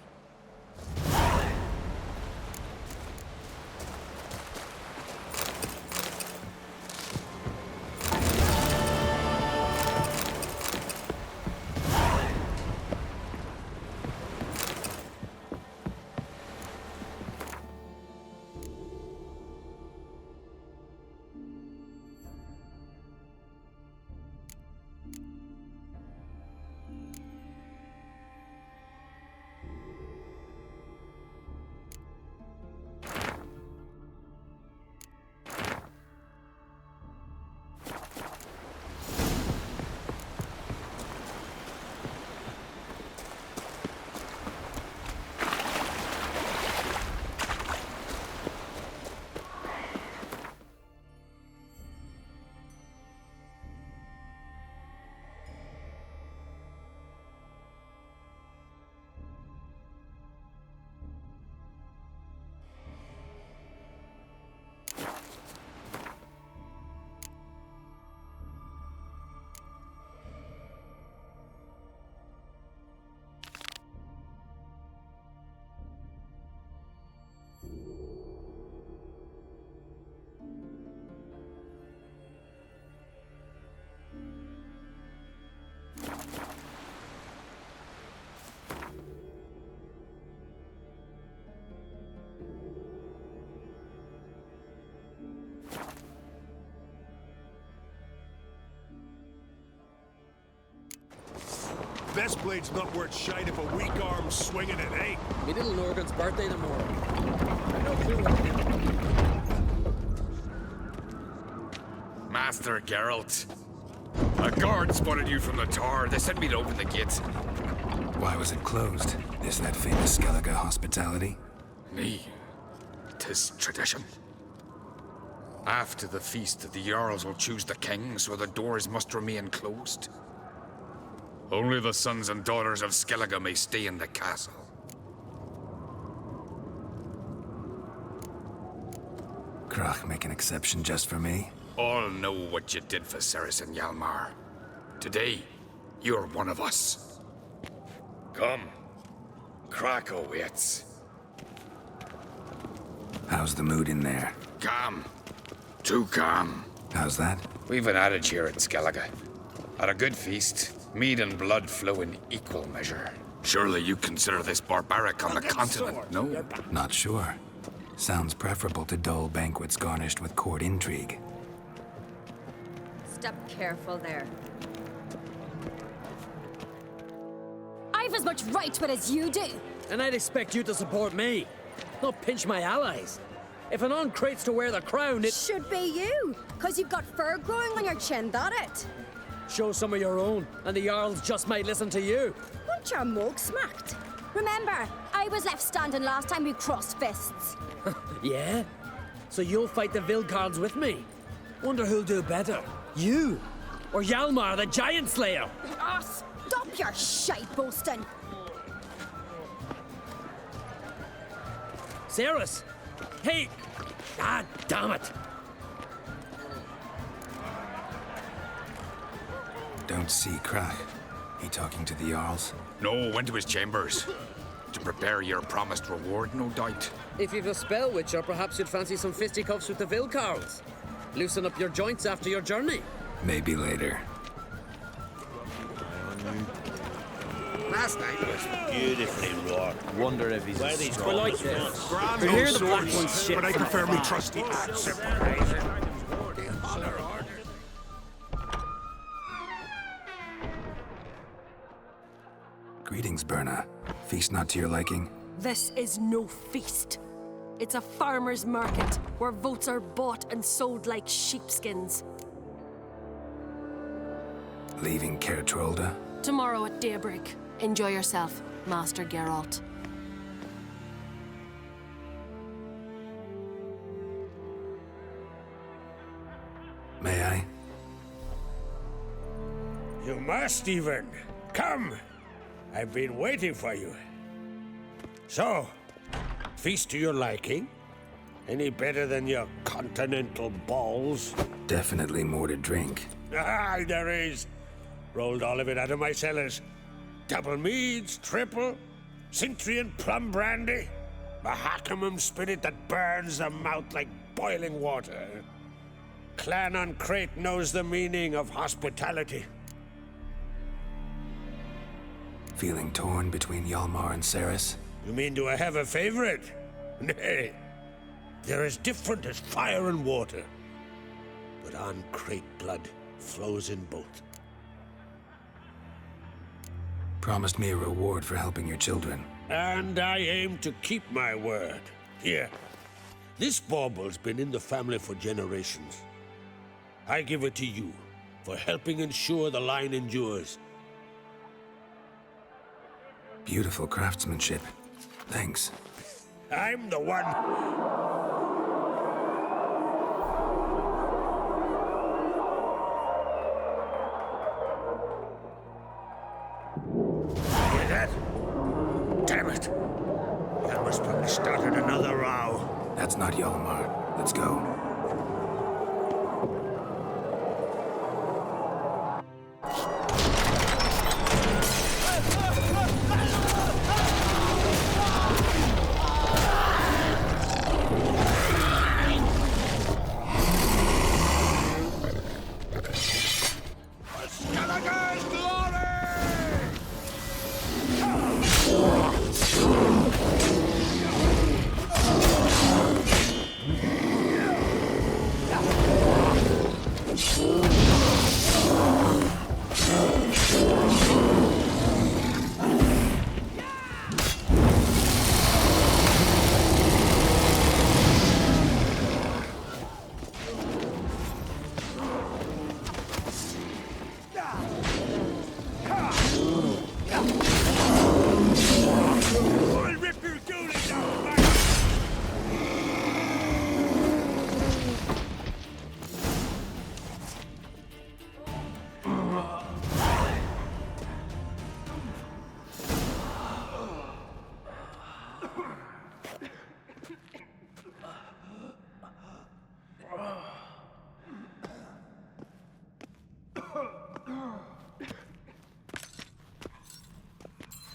Best blade's not worth shite if a weak arm's swinging it, eh? Me little Norgan's birthday tomorrow. No clue what to do. Master Geralt. A guard spotted you from the tower. They sent me to open the gate. Why was it closed? Is that famous Skellige hospitality? Me. 'Tis tradition. After the feast, the Jarls will choose the king, so the doors must remain closed. Only the sons and daughters of Skellige may stay in the castle. Krach make an exception just for me? All know what you did for Ceres and Hjalmar. Today, you're one of us. Come. Krach waits. How's the mood in there? Calm. Too calm. How's that? We've an adage here in Skellige. At a good feast, mead and blood flow in equal measure. Surely you consider this barbaric on the continent, no? Not sure. Sounds preferable to dull banquets garnished with court intrigue. Step careful there. I've as much right to it as you do. And I'd expect you to support me, not pinch my allies. If an on-crate's to wear the crown, it should be you, because you've got fur growing on your chin, that it? Show some of your own, and the Jarls just might listen to you. Want your mug smacked? Remember, I I was left standing last time we crossed fists. Yeah? So you'll fight the Vilcards with me? Wonder who'll do better, you or Hjalmar the Giant Slayer? Ah, stop your shite boasting. Ceres! Hey! Ah, damn it! Don't see Crack. He talking to the Jarls? No, went to his chambers. To prepare your promised reward, no doubt. If you've a spell witcher, perhaps you'd fancy some fisticuffs with the Vilcards. Loosen up your joints after your journey. Maybe later. Last night was beautifully wrought. Wonder if he's Where these strong. I like this. Grand We old hear the Black swords, One's shit but I from prefer me afar. trusty axe. Greetings, Berna. Feast not to your liking? This is no feast. It's a farmer's market where votes are bought and sold like sheepskins. Leaving Caer Trolda? Tomorrow at daybreak. Enjoy yourself, Master Geralt. May I? You must even. Come! I've been waiting for you. So, feast to your liking? Any better than your continental balls? Definitely more to drink. Ah, there is. Rolled all of it out of my cellars. Double meads, triple, Cintrian plum brandy, Mahakimum spirit that burns the mouth like boiling water. Clan on Crate knows the meaning of hospitality. Feeling torn between Hjalmar and Ceres? You mean do I have a favorite? Nay. They're as different as fire and water. But on Crate blood flows in both. Promised me a reward for helping your children. And I aim to keep my word. Here. This bauble's been in the family for generations. I give it to you for helping ensure the line endures. Beautiful craftsmanship. Thanks. I'm the one. Hear that? Damn it. That must probably started another row. That's not Hjalmar. Let's go.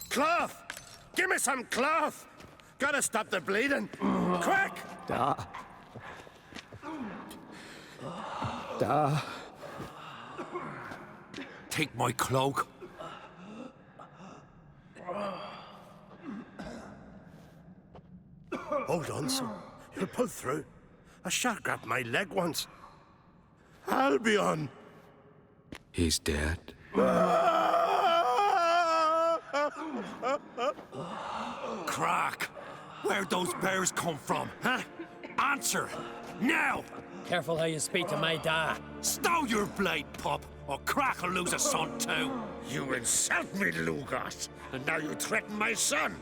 Cloth! Give me some cloth! Gotta stop the bleeding. Quick! Take my cloak. Hold on, son. You'll pull through. A shark grabbed my leg once. Albion! He's dead. Crack! Where'd those bears come from, huh? Answer! Now! Careful how you speak to my dad. Stow your blade, pup, or Crack will lose a son too. You insult me, Lugos, and now you threaten my son.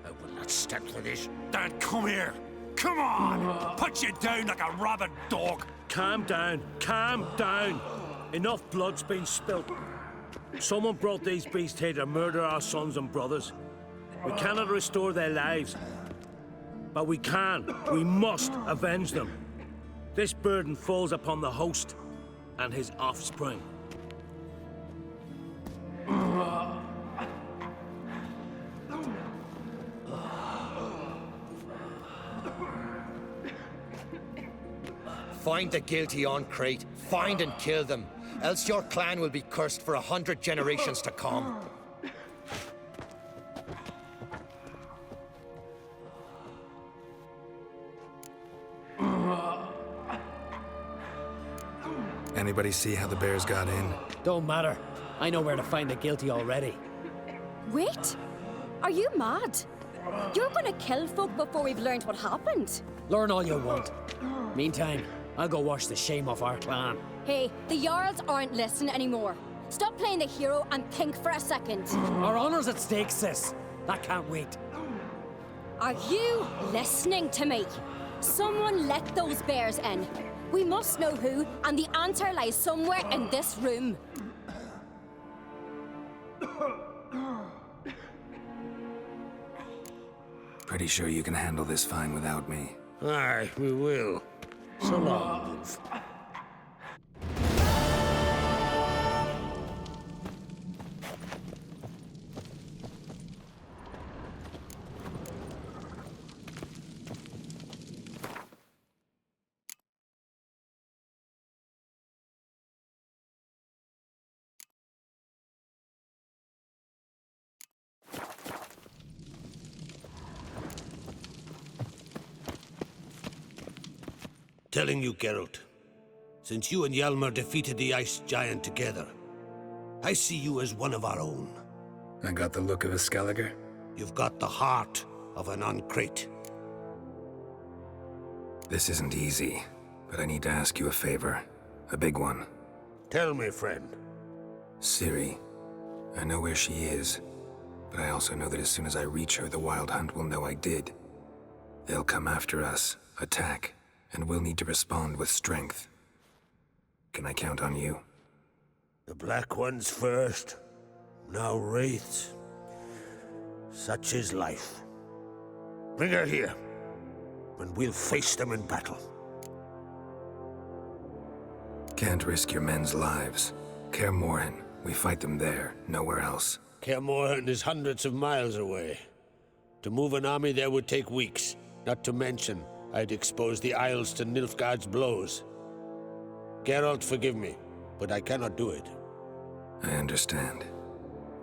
I will not stand for this. Dad, come here. Come on! Put you down like a rabid dog. Calm down. Calm down. Enough blood's been spilt. Someone brought these beasts here to murder our sons and brothers. We cannot restore their lives. But we can. We must avenge them. This burden falls upon the host and his offspring. Find the guilty on Crete. Find and kill them. Else your clan will be cursed for 100 generations to come. Anybody see how the bears got in? Don't matter. I know where to find the guilty already. Wait! Are you mad? You're gonna kill folk before we've learned what happened. Learn all you want. Meantime, I'll go wash the shame off our clan. Hey, the Jarls aren't listening anymore. Stop playing the hero and think for a second. Our honor's at stake, sis. That can't wait. Are you listening to me? Someone let those bears in. We must know who, and the answer lies somewhere in this room. Pretty sure you can handle this fine without me. Aye, we will. So long, Wolf. Telling you, Geralt, since you and Hjalmar defeated the Ice Giant together, I see you as one of our own. I got the look of a Skelliger? You've got the heart of an Uncrate. This isn't easy, but I need to ask you a favor. A big one. Tell me, friend. Ciri. I know where she is, but I also know that as soon as I reach her, the Wild Hunt will know I did. They'll come after us, attack, and we'll need to respond with strength. Can I count on you? The Black Ones first, now Wraiths. Such is life. Bring her here, and we'll face them in battle. Can't risk your men's lives. Kaer Morhen, we fight them there, nowhere else. Kaer Morhen is hundreds of miles away. To move an army there would take weeks, not to mention I'd expose the Isles to Nilfgaard's blows. Geralt, forgive me, but I cannot do it. I understand.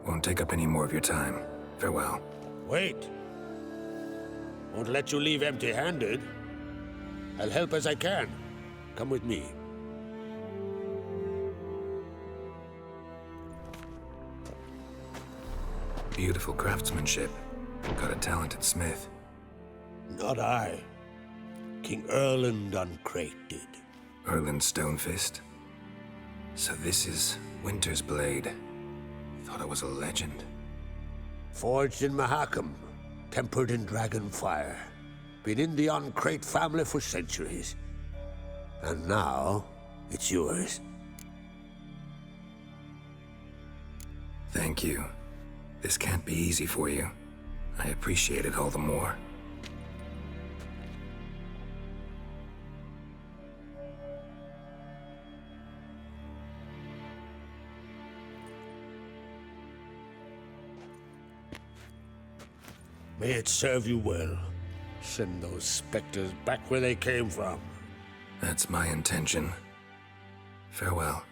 Won't take up any more of your time. Farewell. Wait. Won't let you leave empty-handed. I'll help as I can. Come with me. Beautiful craftsmanship. Got a talented smith. Not I. King Erland Uncrate did. Erland Stonefist? So this is Winter's Blade. Thought it was a legend. Forged in Mahakam, tempered in dragon fire. Been in the Uncrate family for centuries. And now, it's yours. Thank you. This can't be easy for you. I appreciate it all the more. May it serve you well. Send those specters back where they came from. That's my intention. Farewell.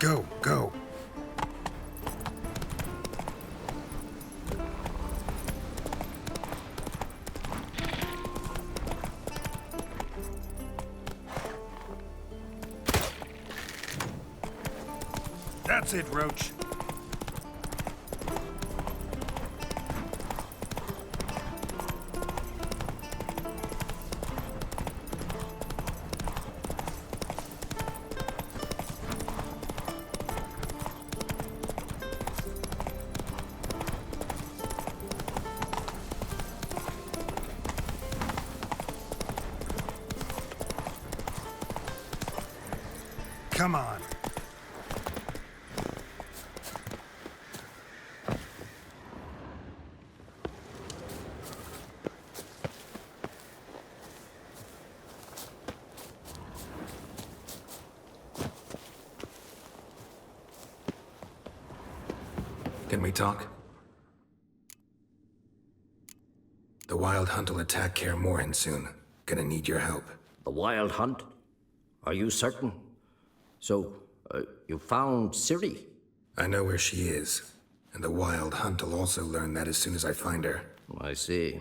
Go, go. That's it, Roach. Come on. Can we talk? The Wild Hunt will attack Kaer Morhen soon. Gonna need your help. The Wild Hunt? Are you certain? So, you found Ciri? I know where she is, and the Wild Hunt will also learn that as soon as I find her. I see.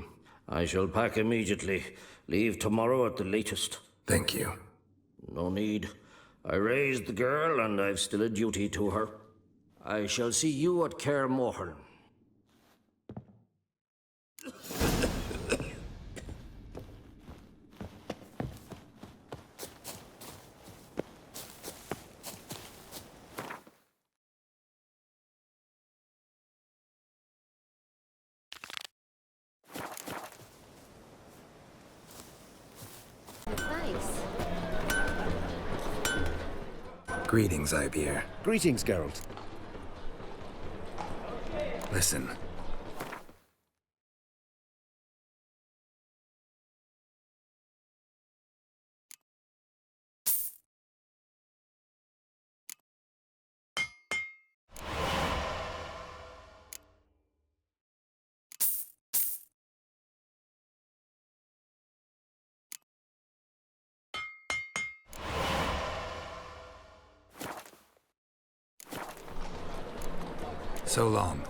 I shall pack immediately. Leave tomorrow at the latest. Thank you. No need. I raised the girl, and I've still a duty to her. I shall see you at Kaer Morhen. Greetings, Ibeer. Greetings, Geralt. Listen. So long.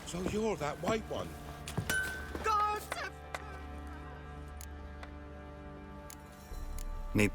So you're that white one? Need.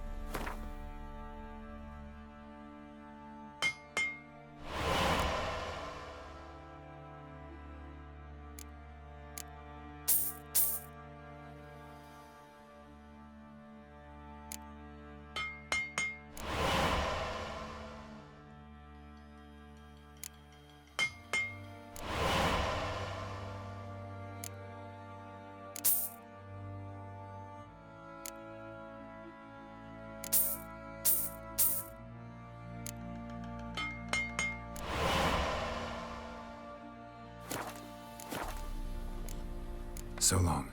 So long.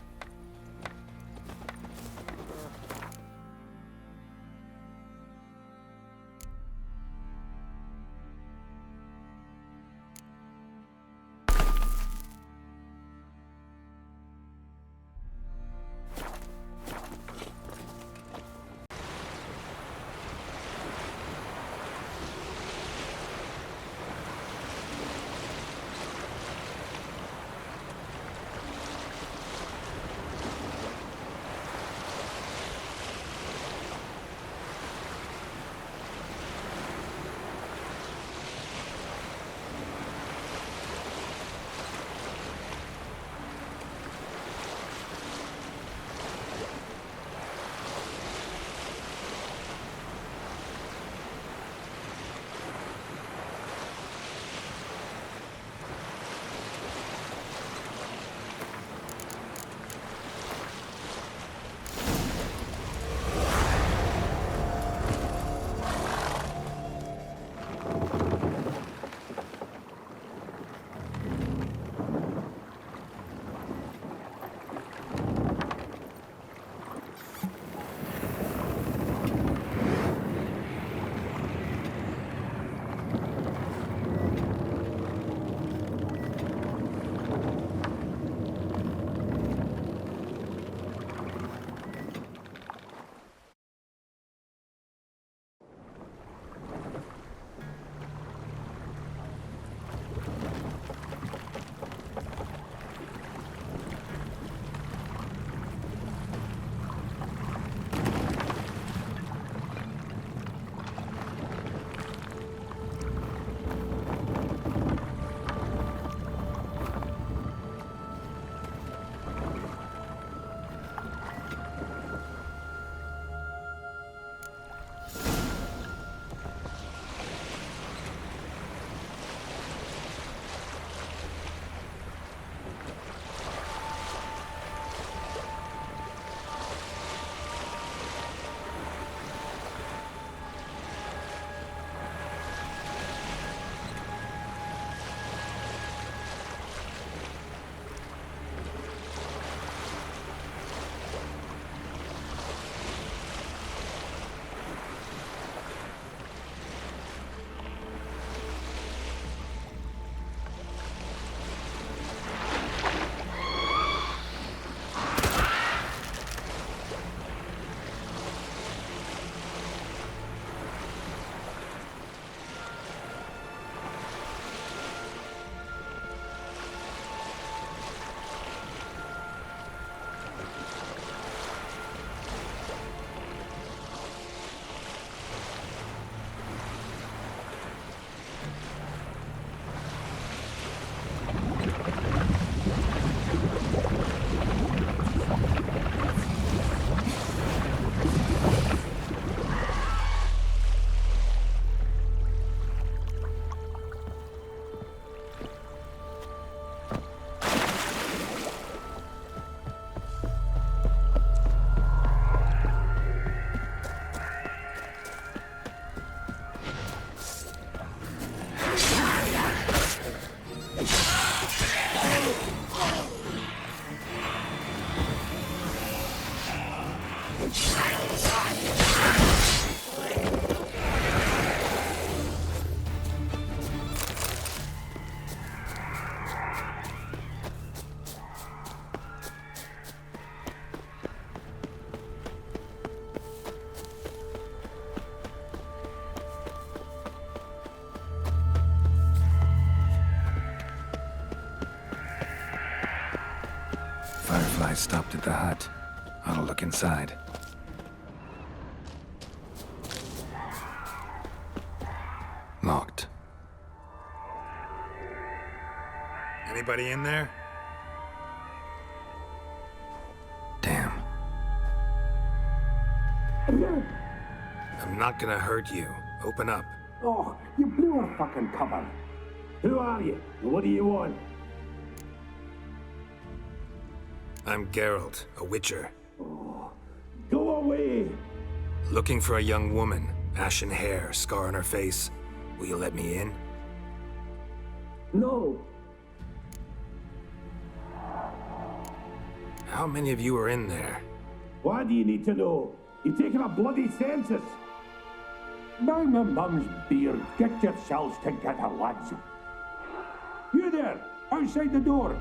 fireflies stopped at the hut. I'll look inside. Locked. Anybody in there? Damn. I'm not gonna hurt you. Open up. Oh, you blew our fucking cover. Who are you? And what do you want? I'm Geralt, a witcher. Go away! Looking for a young woman. Ashen hair, scar on her face. Will you let me in? No. How many of you are in there? Why do you need to know? You've taken a bloody census. By my mum's beard, get yourselves together, lads. You there, outside the door.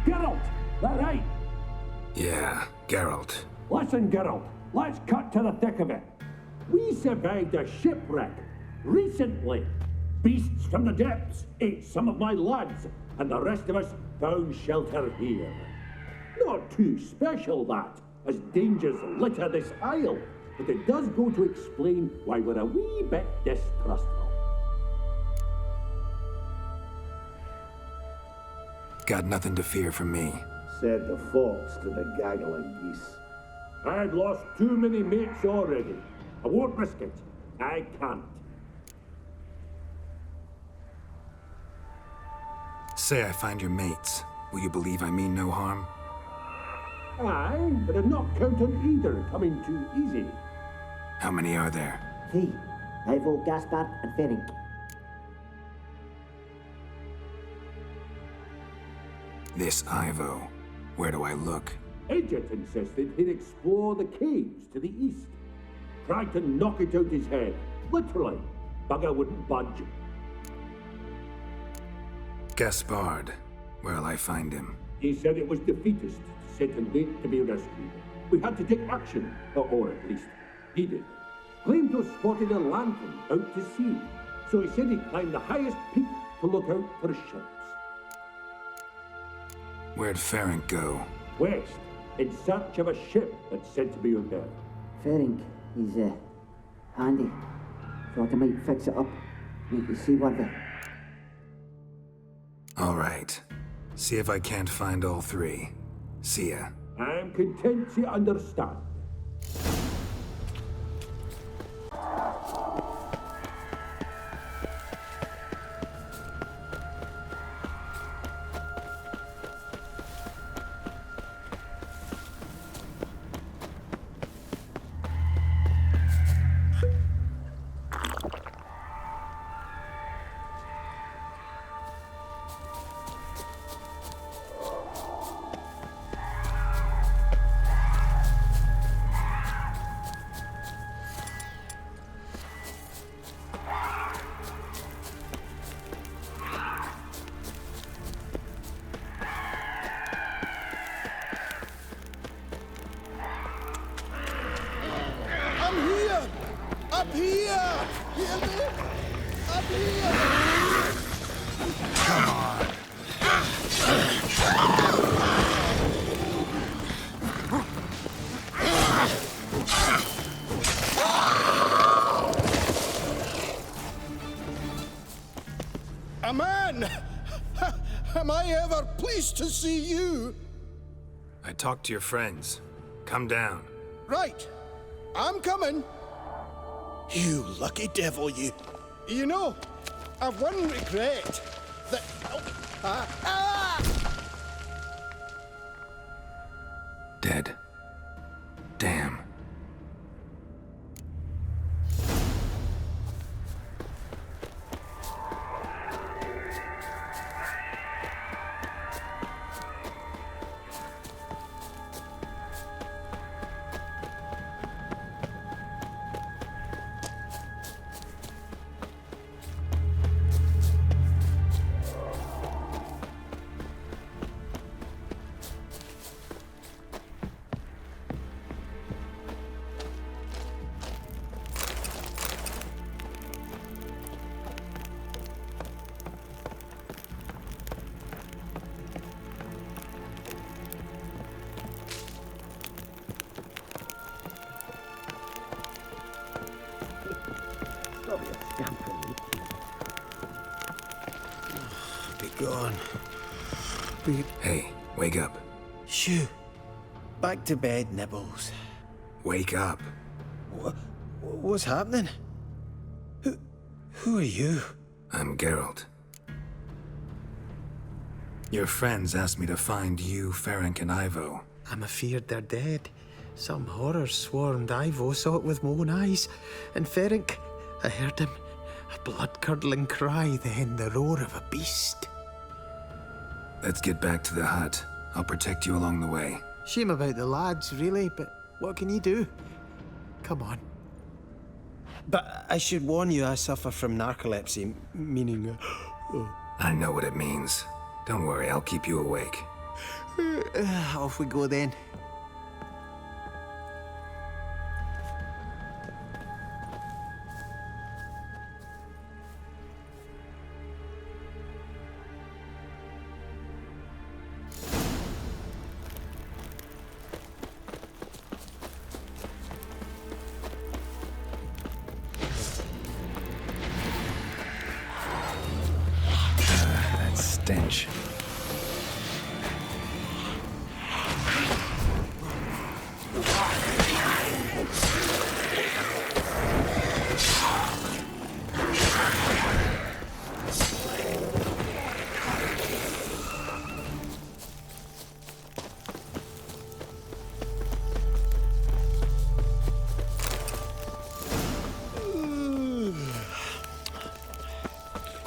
Geralt, that right? Yeah, Geralt. Listen, Geralt, let's cut to the thick of it. We survived a shipwreck recently. Beasts from the depths ate some of my lads, and the rest of us found shelter here. Not too special, that, as dangers litter this isle, but it does go to explain why we're a wee bit distrustful. Got nothing to fear from me. Said the fox to the gaggle of geese. I've lost too many mates already. I won't risk it. I can't. Say I find your mates. Will you believe I mean no harm? Aye, but I'm not counting either coming too easy. How many are there? 3. Ivo, Gaspard, and Ferenc. This Ivo. Where do I look? Agent insisted he'd explore the caves to the east. Tried to knock it out his head. Literally. Bugger wouldn't budge. Gaspard. Where'll I find him? He said it was defeatist, set and wait to be rescued. We had to take action, or at least he did. Claimed to have spotted a lantern out to sea, so he said he'd climb the highest peak to look out for ships. Where'd Ferenc go? West, in search of a ship that's said to be out there. Ferenc, he's handy. Thought I might fix it up. Make you see what the... All right. See if I can't find all 3. See ya. I'm content to understand. Up here! Hear me? Up here! Come on. A man! Am I ever pleased to see you? I talked to your friends. Come down. Right. I'm coming. You lucky devil, you. You know, I've one regret. That... Dead. Damn. be gone. Hey, wake up. Shoo. Back to bed, Nibbles. Wake up. What's happening? Who are you? I'm Geralt. Your friends asked me to find you, Ferenc, and Ivo. I'm afeard they're dead. Some horror swarmed Ivo, saw it with my own eyes. And Ferenc, I heard him. A blood-curdling cry, then the roar of a beast. Let's get back to the hut. I'll protect you along the way. Shame about the lads, really, but what can you do? Come on. But I should warn you, I suffer from narcolepsy, meaning... I know what it means. Don't worry, I'll keep you awake. Off we go then. That stench.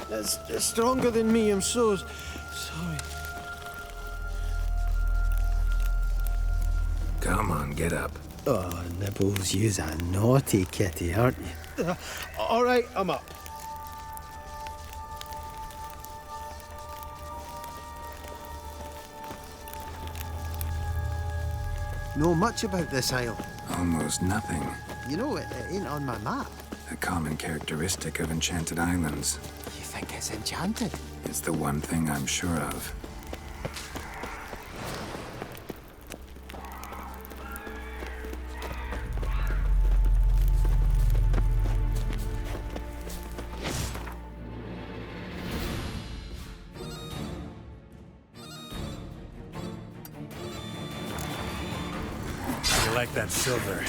That's stronger than me, I'm so sorry. Come on, get up. Oh, Nibbles, you's a naughty kitty, aren't you? All right, I'm up. Know much about this isle? Almost nothing. You know, it ain't on my map. A common characteristic of enchanted islands. You think it's enchanted? It's the one thing I'm sure of. You like that silver?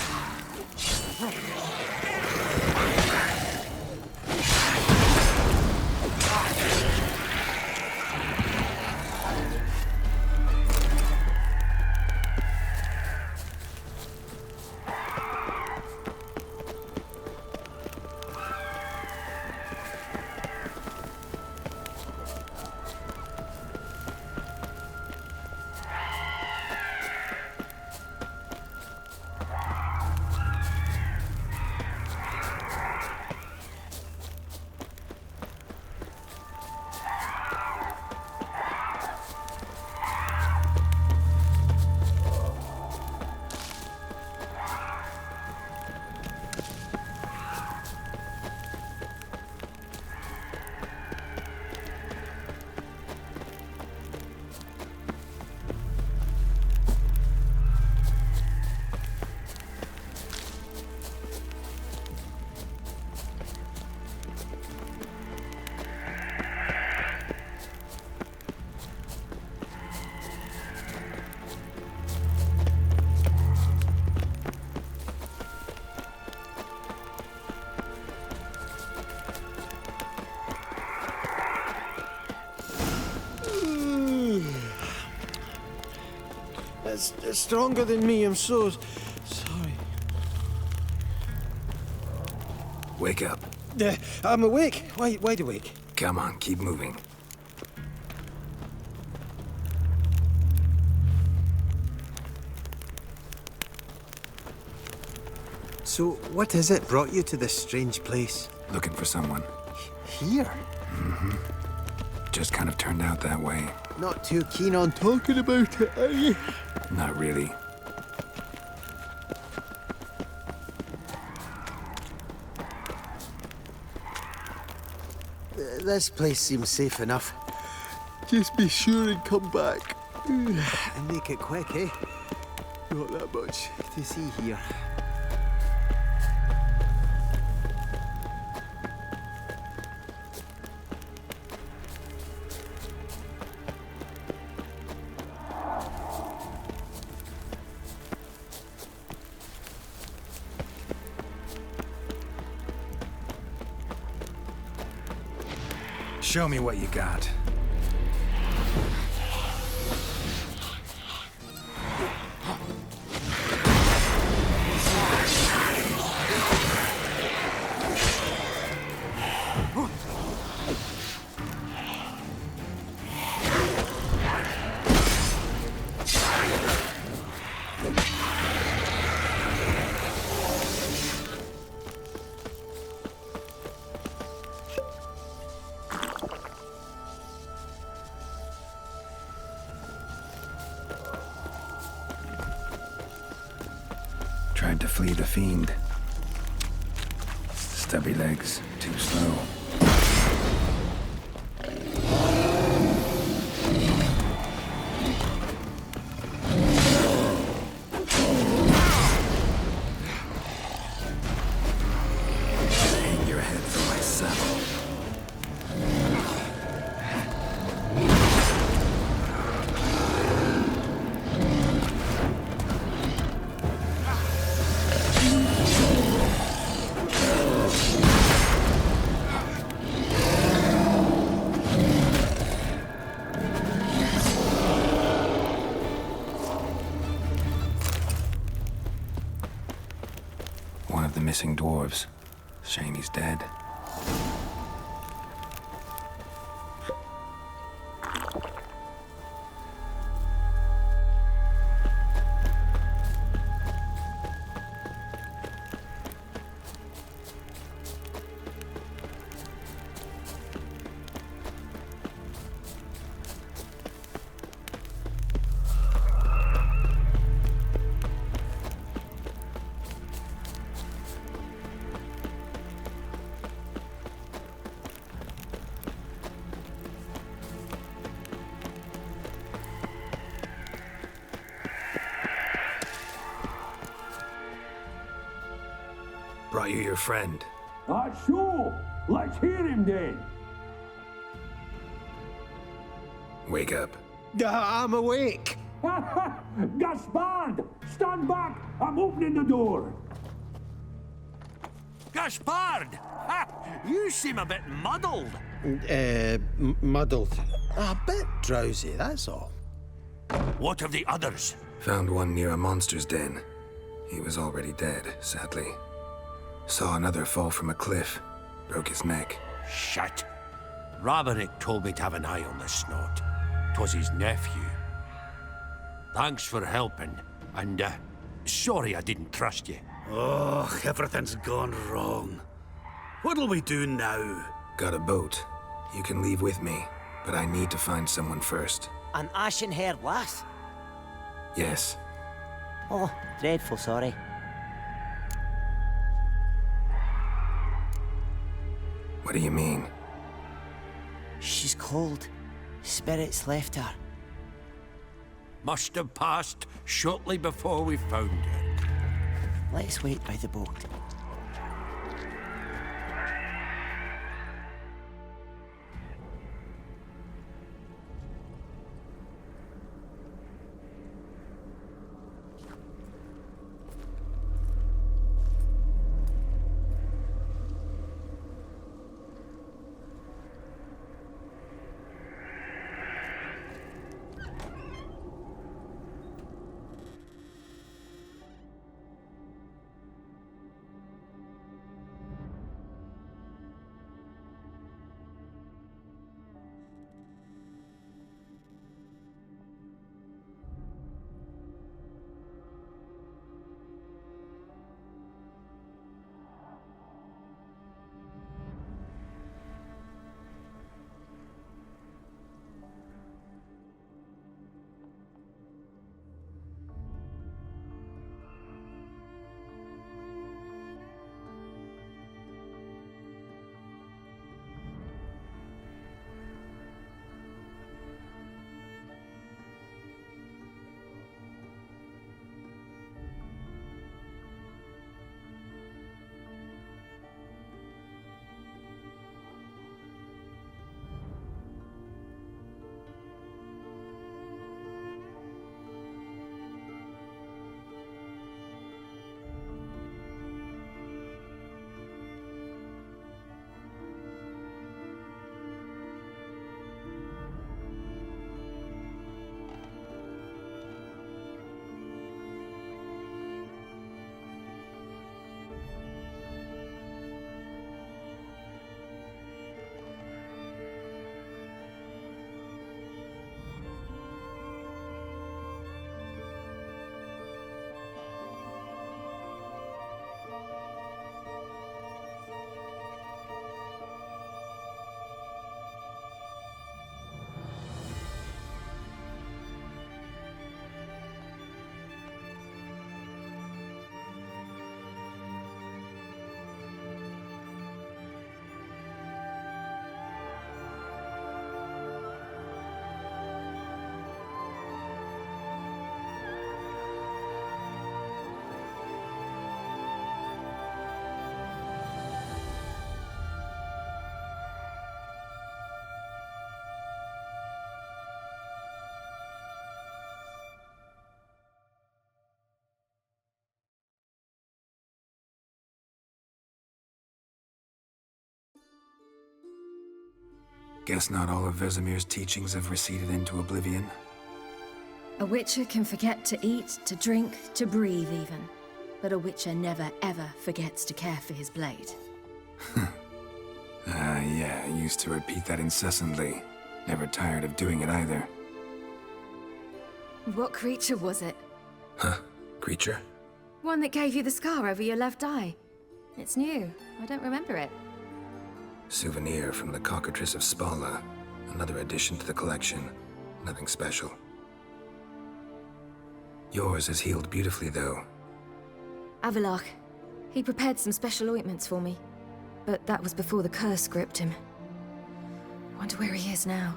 It's stronger than me, I'm so sorry. Wake up. I'm awake. Wide awake. Come on, keep moving. So, what is it brought you to this strange place? Looking for someone. Here? Mm-hmm. Just kind of turned out that way. Not too keen on talking about it, are you? Not really. This place seems safe enough. Just be sure and come back. And make it quick, eh? Not that much to see here. Show me what you got. Tried to flee the fiend. Stubby legs, too slow. Hang your head from my saddle. One of the missing dwarves. Shame he's dead. Brought you your friend. Sure. Let's hear him then. Wake up. I'm awake. Gaspard! Stand back! I'm opening the door. Gaspard! Ha! You seem a bit muddled. Muddled. A bit drowsy, that's all. What of the others? Found one near a monster's den. He was already dead, sadly. Saw another fall from a cliff. Broke his neck. Shit. Roderick told me to have an eye on the snot. 'Twas his nephew. Thanks for helping, and sorry I didn't trust you. Oh, everything's gone wrong. What'll we do now? Got a boat. You can leave with me, but I need to find someone first. An ashen-haired lass? Yes. Oh, dreadful sorry. What do you mean? She's cold. Spirits left her. Must have passed shortly before we found her. Let's wait by the boat. Guess not all of Vesemir's teachings have receded into oblivion. A witcher can forget to eat, to drink, to breathe even. But a witcher never ever forgets to care for his blade. Yeah, I used to repeat that incessantly. Never tired of doing it either. What creature was it? Huh? Creature? One that gave you the scar over your left eye. It's new. I don't remember it. Souvenir from the Cockatrice of Spala. Another addition to the collection. Nothing special. Yours is healed beautifully, though. Avalach. He prepared some special ointments for me. But that was before the curse gripped him. Wonder where he is now.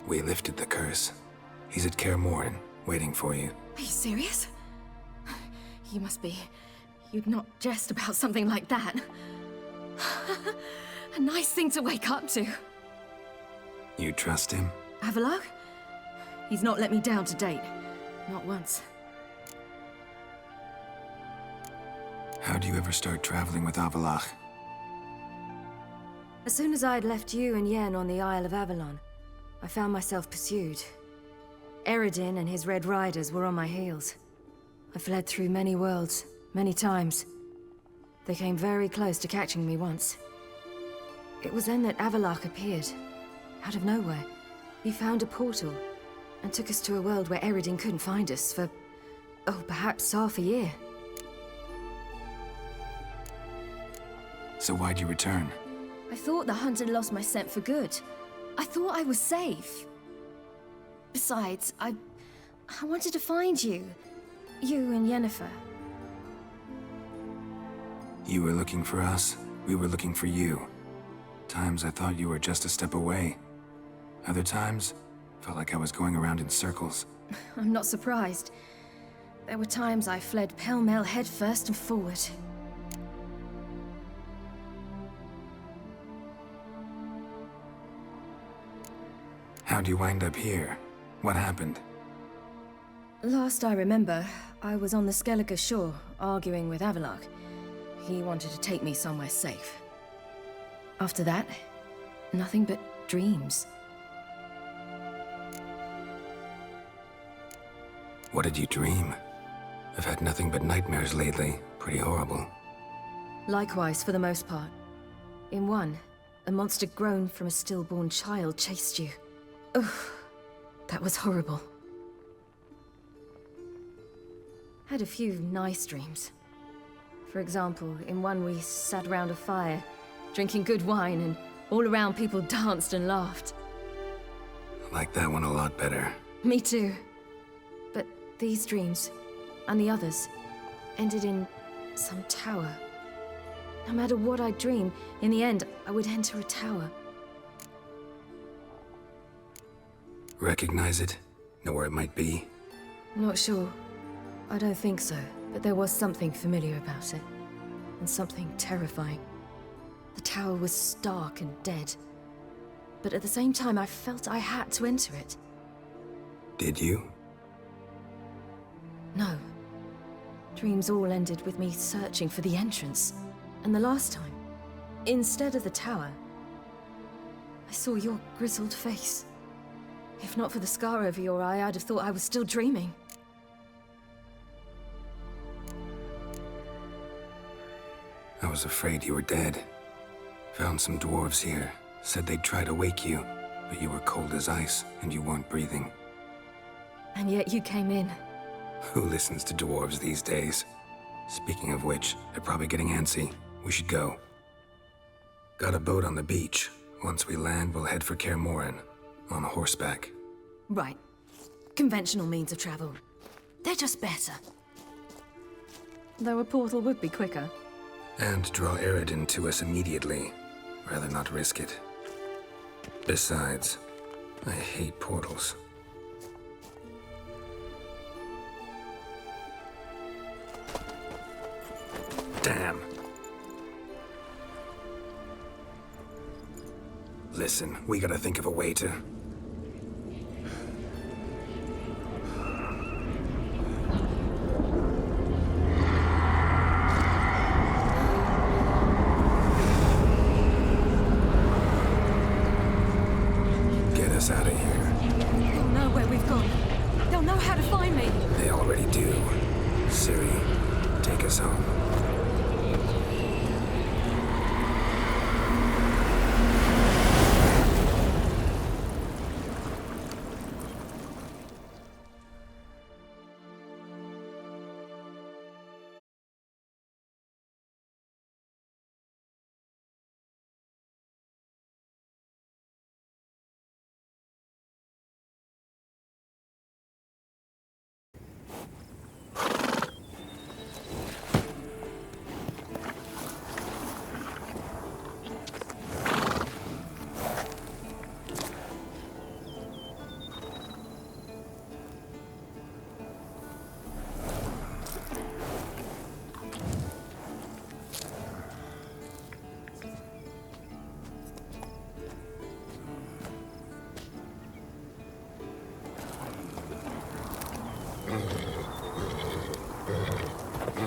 We lifted the curse. He's at Kaer Morhen, waiting for you. Are you serious? You must be. You'd not jest about something like that. A nice thing to wake up to. You trust him? Avalach? He's not let me down to date. Not once. How'd you ever start traveling with Avalach? As soon as I'd left you and Yen on the Isle of Avalon, I found myself pursued. Eredin and his Red Riders were on my heels. I fled through many worlds, many times. They came very close to catching me once. It was then that Avalach appeared, out of nowhere. He found a portal, and took us to a world where Eredin couldn't find us for, perhaps half a year. So why'd you return? I thought the hunt had lost my scent for good. I thought I was safe. Besides, I wanted to find you. You and Yennefer. You were looking for us, we were looking for you. Times I thought you were just a step away. Other times, felt like I was going around in circles. I'm not surprised. There were times I fled pell-mell head first and forward. How'd you wind up here? What happened? Last I remember, I was on the Skellige shore, arguing with Avalach. He wanted to take me somewhere safe. After that, nothing but dreams. What did you dream? I've had nothing but nightmares lately. Pretty horrible. Likewise, for the most part. In one, a monster grown from a stillborn child chased you. Ugh, that was horrible. Had a few nice dreams. For example, in one we sat around a fire, drinking good wine, and all around people danced and laughed. I like that one a lot better. Me too. But these dreams, and the others, ended in some tower. No matter what I dream, in the end, I would enter a tower. Recognize it? Know where it might be? Not sure. I don't think so, but there was something familiar about it. And something terrifying. The tower was stark and dead. But at the same time, I felt I had to enter it. Did you? No. Dreams all ended with me searching for the entrance. And the last time, instead of the tower, I saw your grizzled face. If not for the scar over your eye, I'd have thought I was still dreaming. I was afraid you were dead. Found some dwarves here. Said they'd try to wake you, but you were cold as ice and you weren't breathing. And yet you came in. Who listens to dwarves these days? Speaking of which, they're probably getting antsy. We should go. Got a boat on the beach. Once we land, we'll head for Kaer Morhen. On horseback. Right. Conventional means of travel. They're just better. Though a portal would be quicker. And draw Eredin to us immediately. Rather not risk it. Besides, I hate portals. Damn. Listen, we gotta think of a way to... us out of here. They'll know where we've gone. They'll know how to find me. They already do. Ciri, take us home.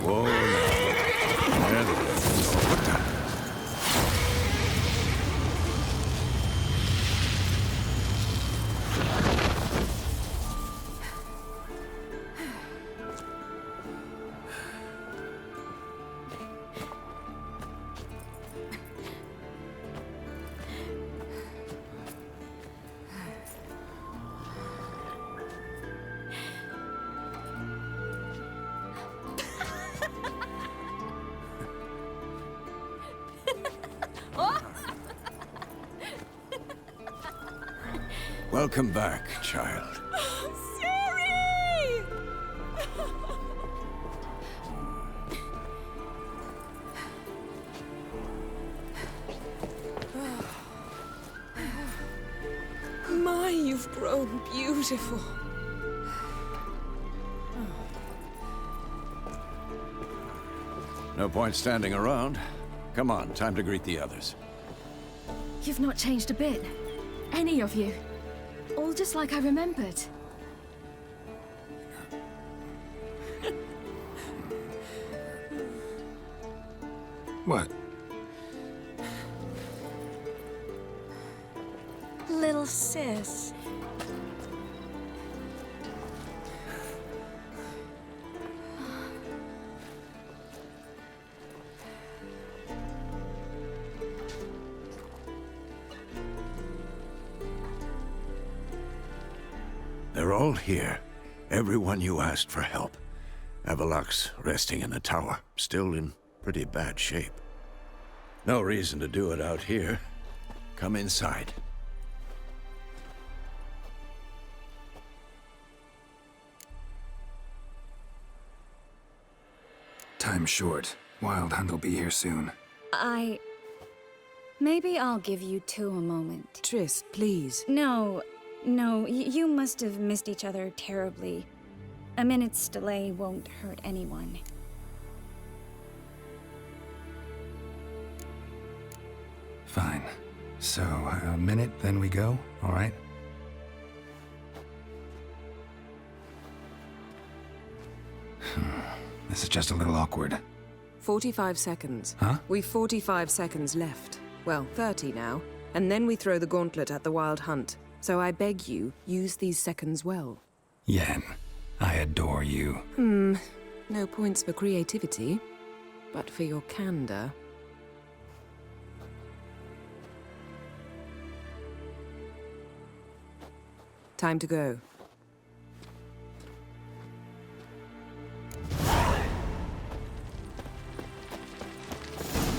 Whoa, what the? Welcome back, child. Ciri! My, you've grown beautiful. No point standing around. Come on, time to greet the others. You've not changed a bit. Any of you. All just like I remembered. What? Little sis. They're all here. Everyone you asked for help. Avalok's resting in the tower, still in pretty bad shape. No reason to do it out here. Come inside. Time's short. Wild Hunt will be here soon. Maybe I'll give you two a moment. Triss, please. No, you must have missed each other terribly. A minute's delay won't hurt anyone. Fine. So, a minute, then we go, all right? This is just a little awkward. 45 seconds. Huh? We've 45 seconds left. Well, 30 now. And then we throw the gauntlet at the Wild Hunt. So I beg you, use these seconds well. Yen, I adore you. No points for creativity, but for your candor. Time to go.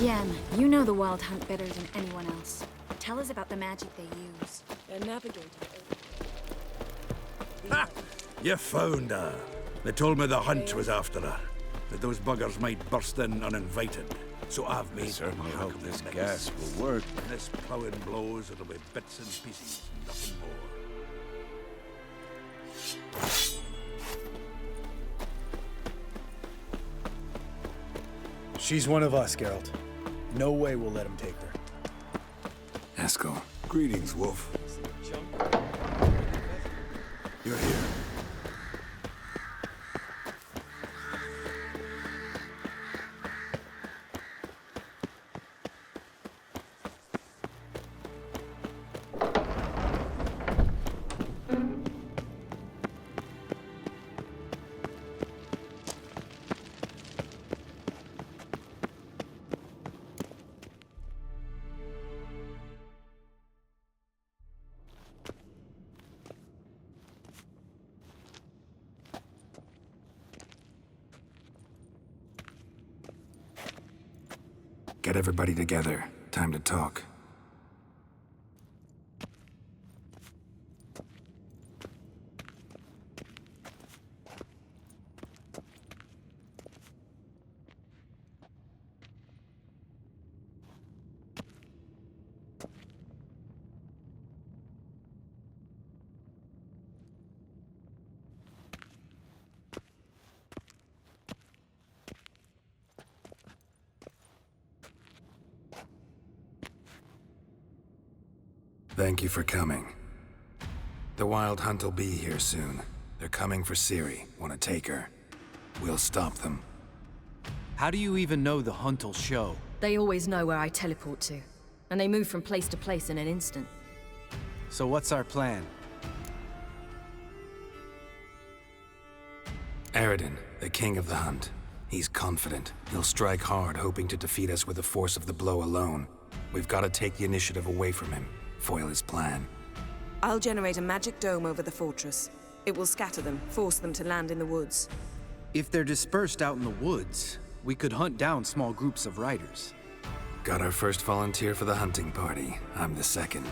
Yen, you know the Wild Hunt better than anyone else. Tell us about the magic they use. Their navigator. Ha! You found her. They told me the hunt was after her. That those buggers might burst in uninvited. So I've made certainly a hope this mix. gas will work. When this plowing blows, it'll be bits and pieces, nothing more. She's one of us, Geralt. No way we'll let him take her. Eskel. Greetings, Wolf. You're here. Get everybody together. Time to talk. Thank you for coming. The Wild Hunt will be here soon. They're coming for Ciri. Want to take her? We'll stop them. How do you even know the hunt will show? They always know where I teleport to, and they move from place to place in an instant. So what's our plan? Eredin, the king of the hunt. He's confident. He'll strike hard, hoping to defeat us with the force of the blow alone. We've got to take the initiative away from him. Foil his plan. I'll generate a magic dome over the fortress. It will scatter them, force them to land in the woods. If they're dispersed out in the woods, we could hunt down small groups of riders. Got our first volunteer for the hunting party. I'm the second.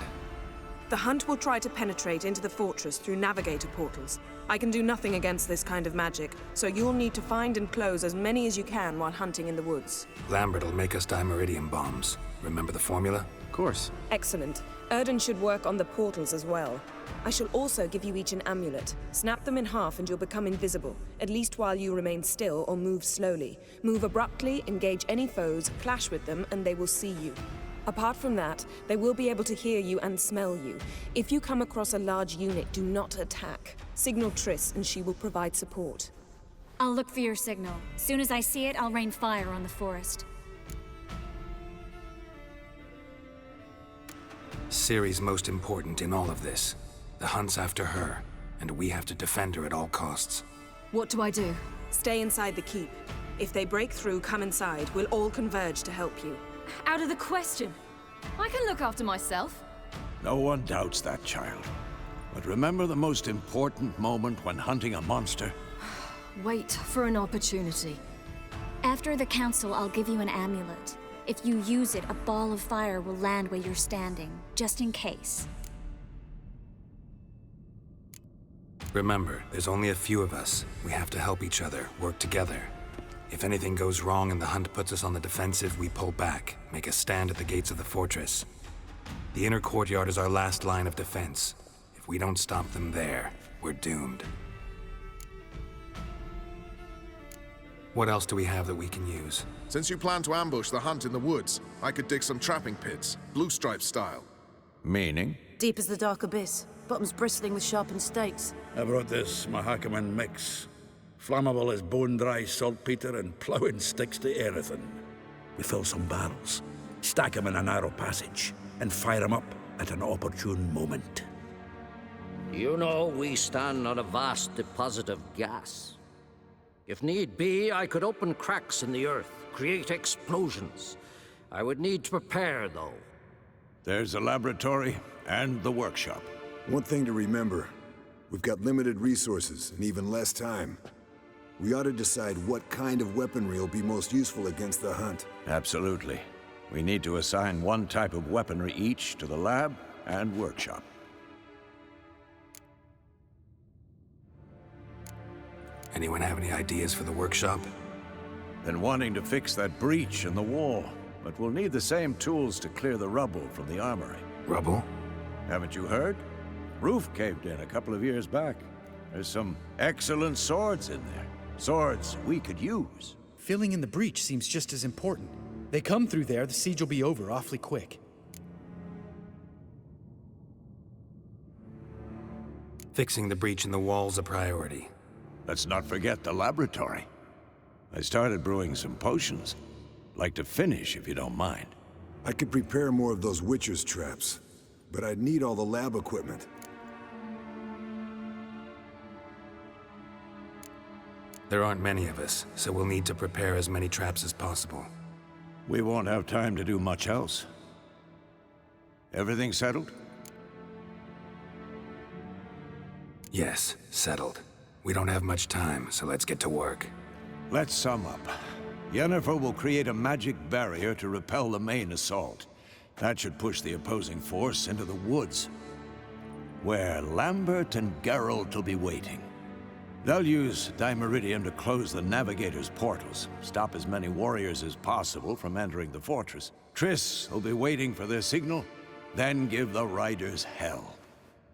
The hunt will try to penetrate into the fortress through navigator portals. I can do nothing against this kind of magic, so you'll need to find and close as many as you can while hunting in the woods. Lambert'll make us dimeridium bombs. Remember the formula? Of course. Excellent. Erden should work on the portals as well. I shall also give you each an amulet. Snap them in half and you'll become invisible, at least while you remain still or move slowly. Move abruptly, engage any foes, clash with them, and they will see you. Apart from that, they will be able to hear you and smell you. If you come across a large unit, do not attack. Signal Triss and she will provide support. I'll look for your signal. Soon as I see it, I'll rain fire on the forest. Ciri's most important in all of this. The hunt's after her, and we have to defend her at all costs. What do I do? Stay inside the keep. If they break through, come inside. We'll all converge to help you. Out of the question. I can look after myself. No one doubts that, child. But remember the most important moment when hunting a monster? Wait for an opportunity. After the council, I'll give you an amulet. If you use it, a ball of fire will land where you're standing, just in case. Remember, there's only a few of us. We have to help each other, work together. If anything goes wrong and the hunt puts us on the defensive, we pull back, make a stand at the gates of the fortress. The inner courtyard is our last line of defense. If we don't stop them there, we're doomed. What else do we have that we can use? Since you plan to ambush the hunt in the woods, I could dig some trapping pits, blue stripe style. Meaning? Deep as the dark abyss, bottoms bristling with sharpened stakes. I brought this Mahakaman mix. Flammable as bone-dry saltpeter and ploughing sticks to anything. We fill some barrels, stack them in a narrow passage, and fire them up at an opportune moment. You know, we stand on a vast deposit of gas. If need be, I could open cracks in the earth, create explosions. I would need to prepare, though. There's the laboratory and the workshop. One thing to remember, we've got limited resources and even less time. We ought to decide what kind of weaponry will be most useful against the hunt. Absolutely. We need to assign one type of weaponry each to the lab and workshop. Anyone have any ideas for the workshop? Been wanting to fix that breach in the wall, but we'll need the same tools to clear the rubble from the armory. Rubble? Haven't you heard? Roof caved in a couple of years back. There's some excellent swords in there. Swords we could use. Filling in the breach seems just as important. They come through there, the siege will be over awfully quick. Fixing the breach in the wall's a priority. Let's not forget the laboratory. I started brewing some potions. Like to finish, if you don't mind. I could prepare more of those Witcher's traps, but I'd need all the lab equipment. There aren't many of us, so we'll need to prepare as many traps as possible. We won't have time to do much else. Everything settled? Yes, settled. We don't have much time, so let's get to work. Let's sum up. Yennefer will create a magic barrier to repel the main assault. That should push the opposing force into the woods, where Lambert and Geralt will be waiting. They'll use Dimeridium to close the Navigator's portals, stop as many warriors as possible from entering the fortress. Triss will be waiting for their signal, then give the riders hell.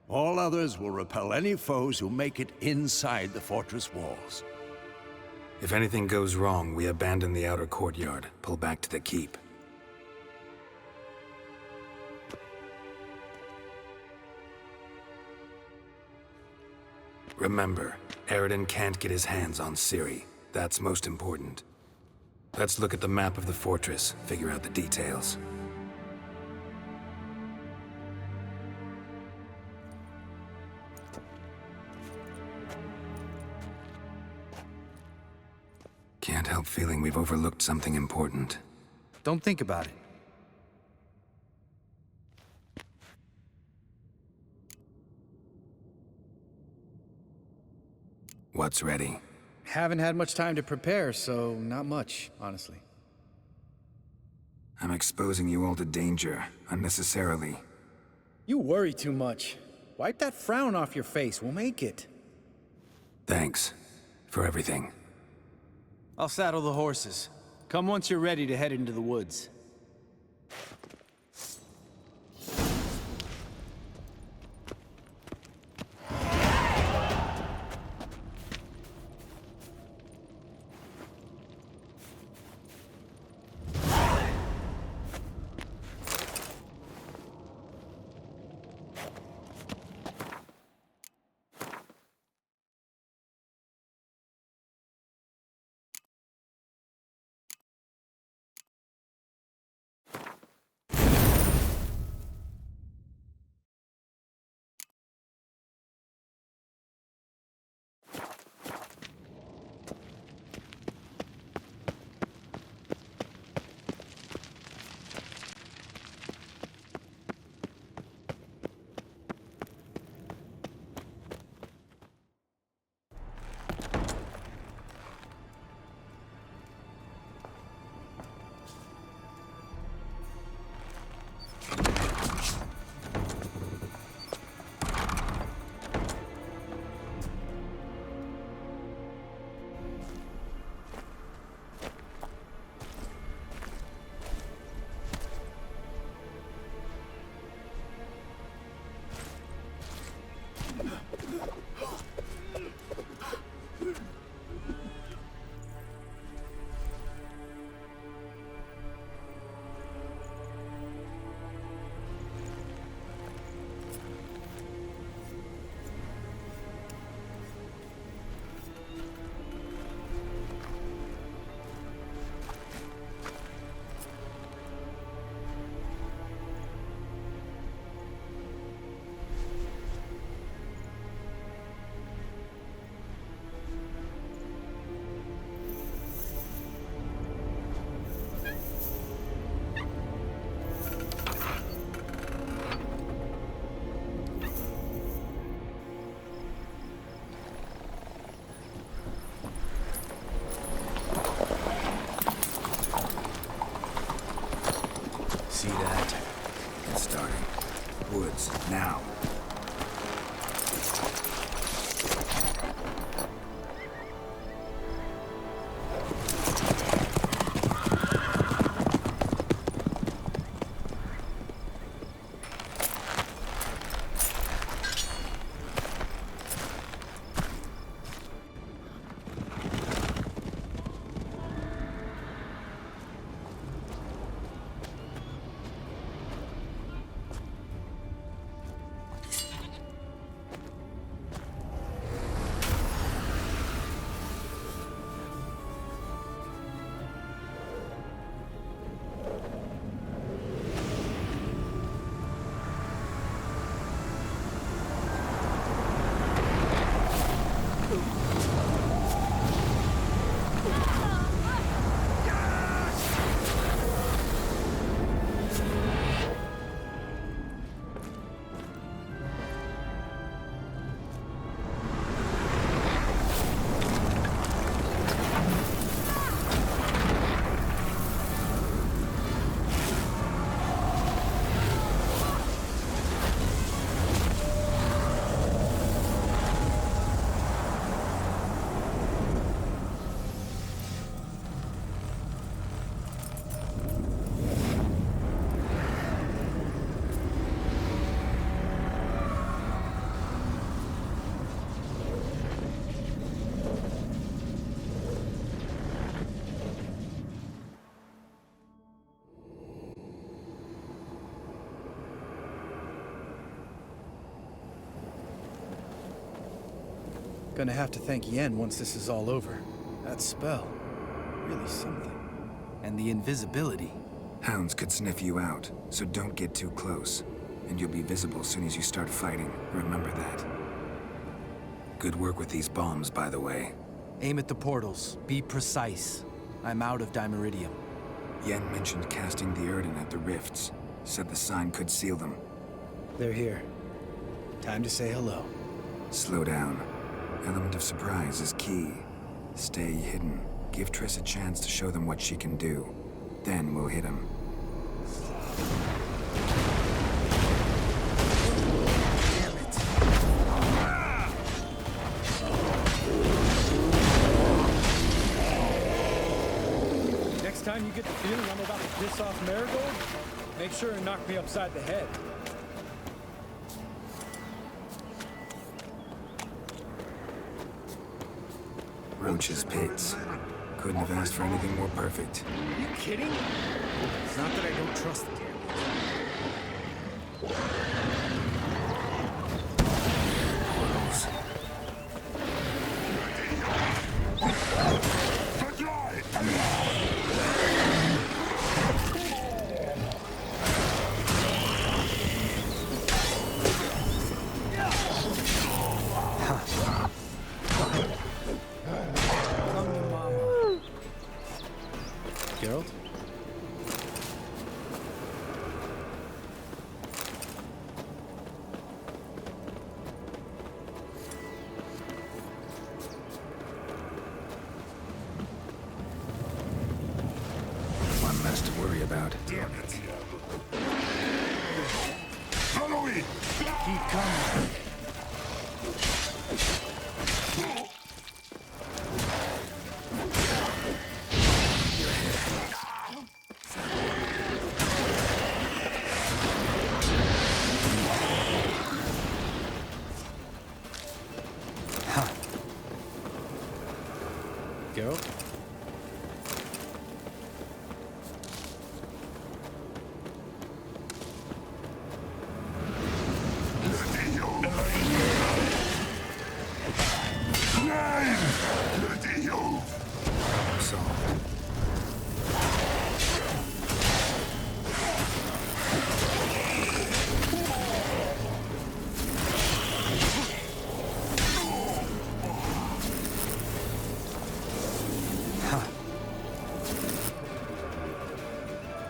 All others will repel any foes who make it inside the fortress walls. If anything goes wrong, we abandon the outer courtyard, pull back to the keep. Remember, Eredin can't get his hands on Ciri. That's most important. Let's look at the map of the fortress, figure out the details. Can't help feeling we've overlooked something important. Don't think about it. What's ready? Haven't had much time to prepare, so not much, honestly. I'm exposing you all to danger, unnecessarily. You worry too much. Wipe that frown off your face, we'll make it. Thanks for everything. I'll saddle the horses. Come once you're ready to head into the woods. See that? It's starting. Woods, now. Gonna have to thank Yen once this is all over. That spell, really something. And the invisibility. Hounds could sniff you out, so don't get too close. And you'll be visible soon as you start fighting. Remember that. Good work with these bombs, by the way. Aim at the portals. Be precise. I'm out of Dimeridium. Yen mentioned casting the Erden at the rifts. Said the sign could seal them. They're here. Time to say hello. Slow down. Element of surprise is key. Stay hidden. Give Triss a chance to show them what she can do. Then we'll hit him. Next time you get the feeling I'm about to piss off Marigold, make sure and knock me upside the head. Roach's pits. Couldn't have asked for anything more perfect. Are you kidding? It's not that I don't trust the damn Portals. Geralt? One less to worry about. Damn it. Follow me! Keep coming. Geralt?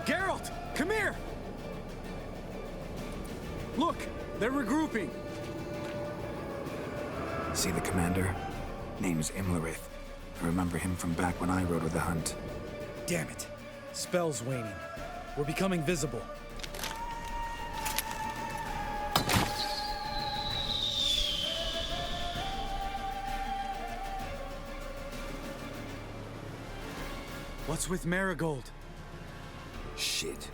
Geralt, come here! Look, they're regrouping. See the commander? Name's Imlerith. I remember him from back when I rode with the hunt. Damn it. Spell's waning. We're becoming visible. What's with Marigold? Shit.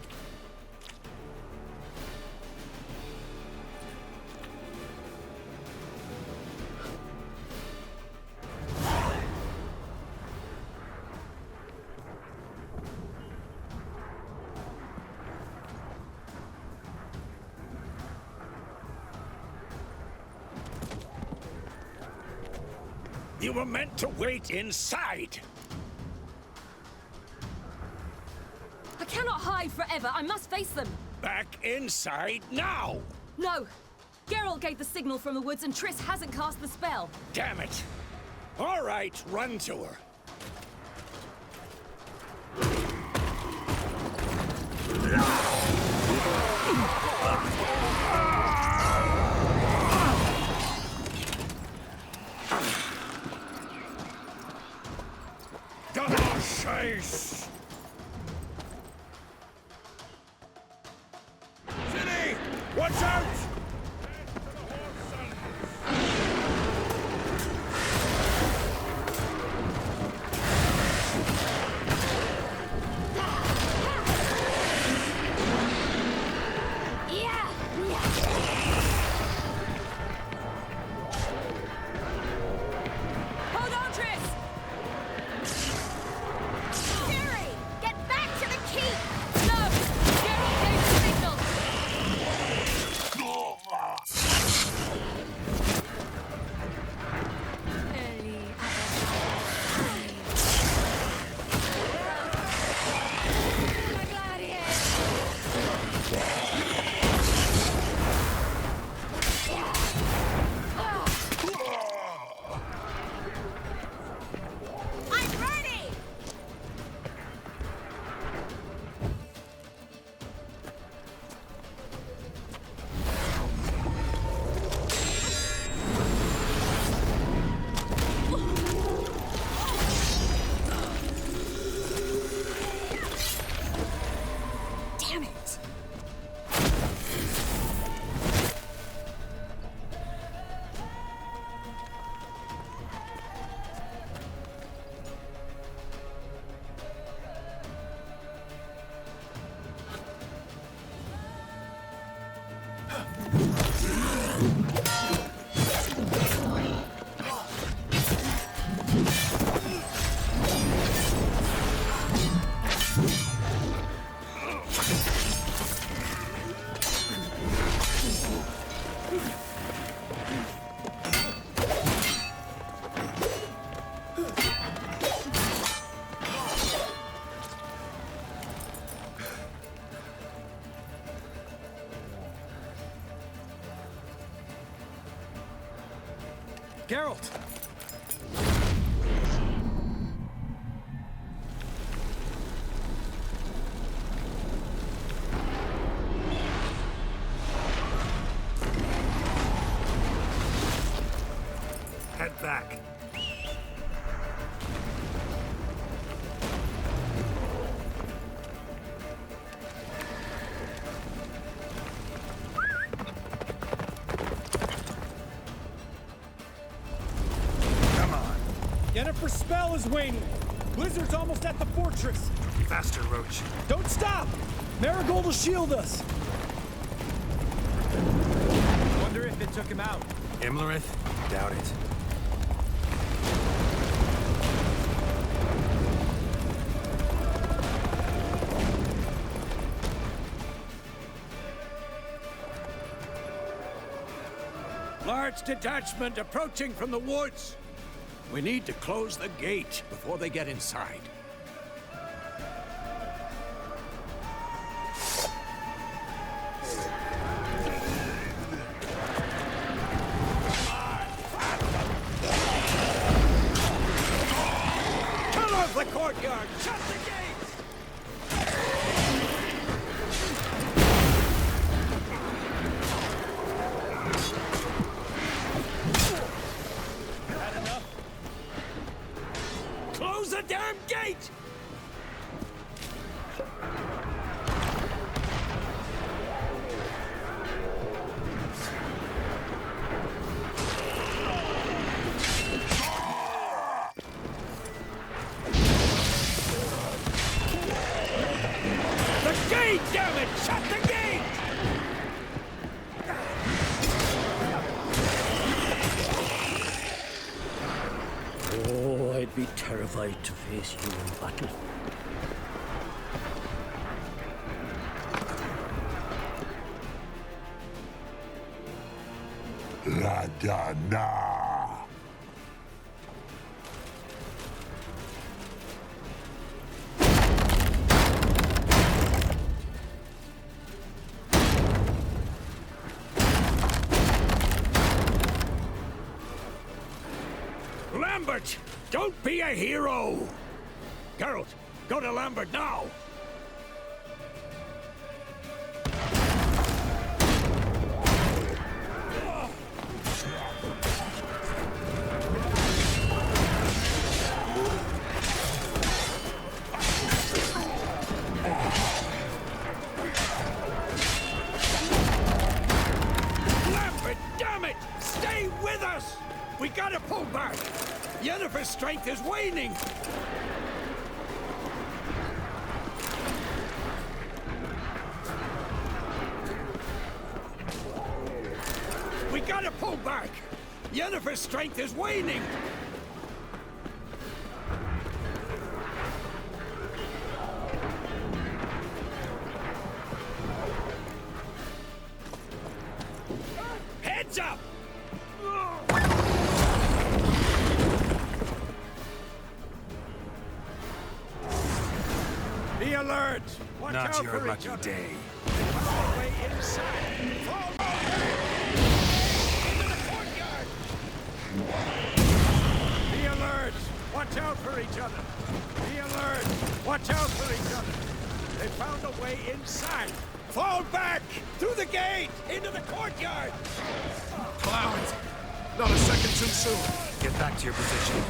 You were meant to wait inside. I cannot hide forever. I must face them. Back inside now. No. Geralt gave the signal from the woods and Triss hasn't cast the spell. Damn it. All right, run to her. Double chase! City! Watch out! Hold on, Triss! Ciri! Get back to the keep! No! Geralt gave the signal! Geralt! Head back. Yennefer's spell is waning. Blizzard's almost at the fortress. Faster, Roach. Don't stop! Marigold will shield us. Wonder if it took him out. Imlerith? Doubt it. Large detachment approaching from the woods. We need to close the gate before they get inside. Cut off the courtyard! Shut the gates! Had enough? Close the damn gate! The gate, damn it! Shut the gate! Oh, I'd be terrified to face you in battle. La da na. Lambert! Don't be a hero! Geralt, go to Lambert now! Lambert, damn it! Stay with us! We gotta pull back! Yennefer's strength is waning! We gotta pull back! Yennefer's strength is waning! Heads up! Be alert! Watch Not out your for lucky each other. day. Follow the way inside. Follow into the courtyard. Be alert! Watch out for each other. Be alert! Watch out for each other. They found a way inside. Fall back! Through the gate! Into the courtyard! Clowns! Not a second too soon. Get back to your position.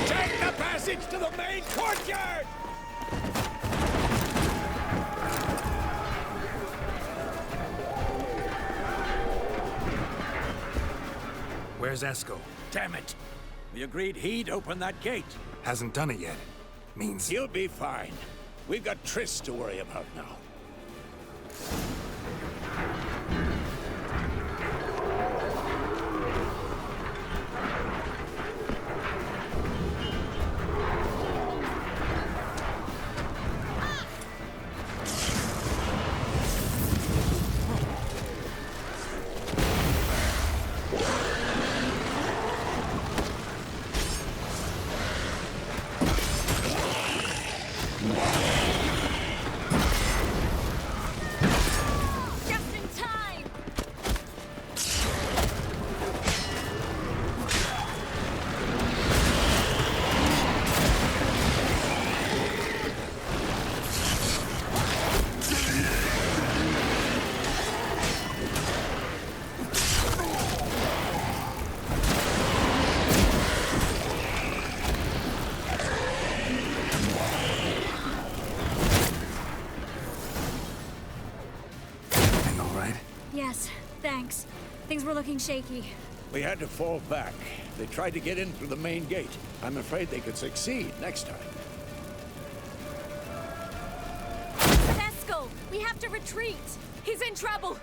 Take the passage to the main courtyard! Where's Esco? Damn it! We agreed he'd open that gate. Hasn't done it yet. Means He'll be fine. We've got Triss to worry about now. Max. Things were looking shaky. We had to fall back. They tried to get in through the main gate. I'm afraid they could succeed next time. Vescal! We have to retreat! He's in trouble!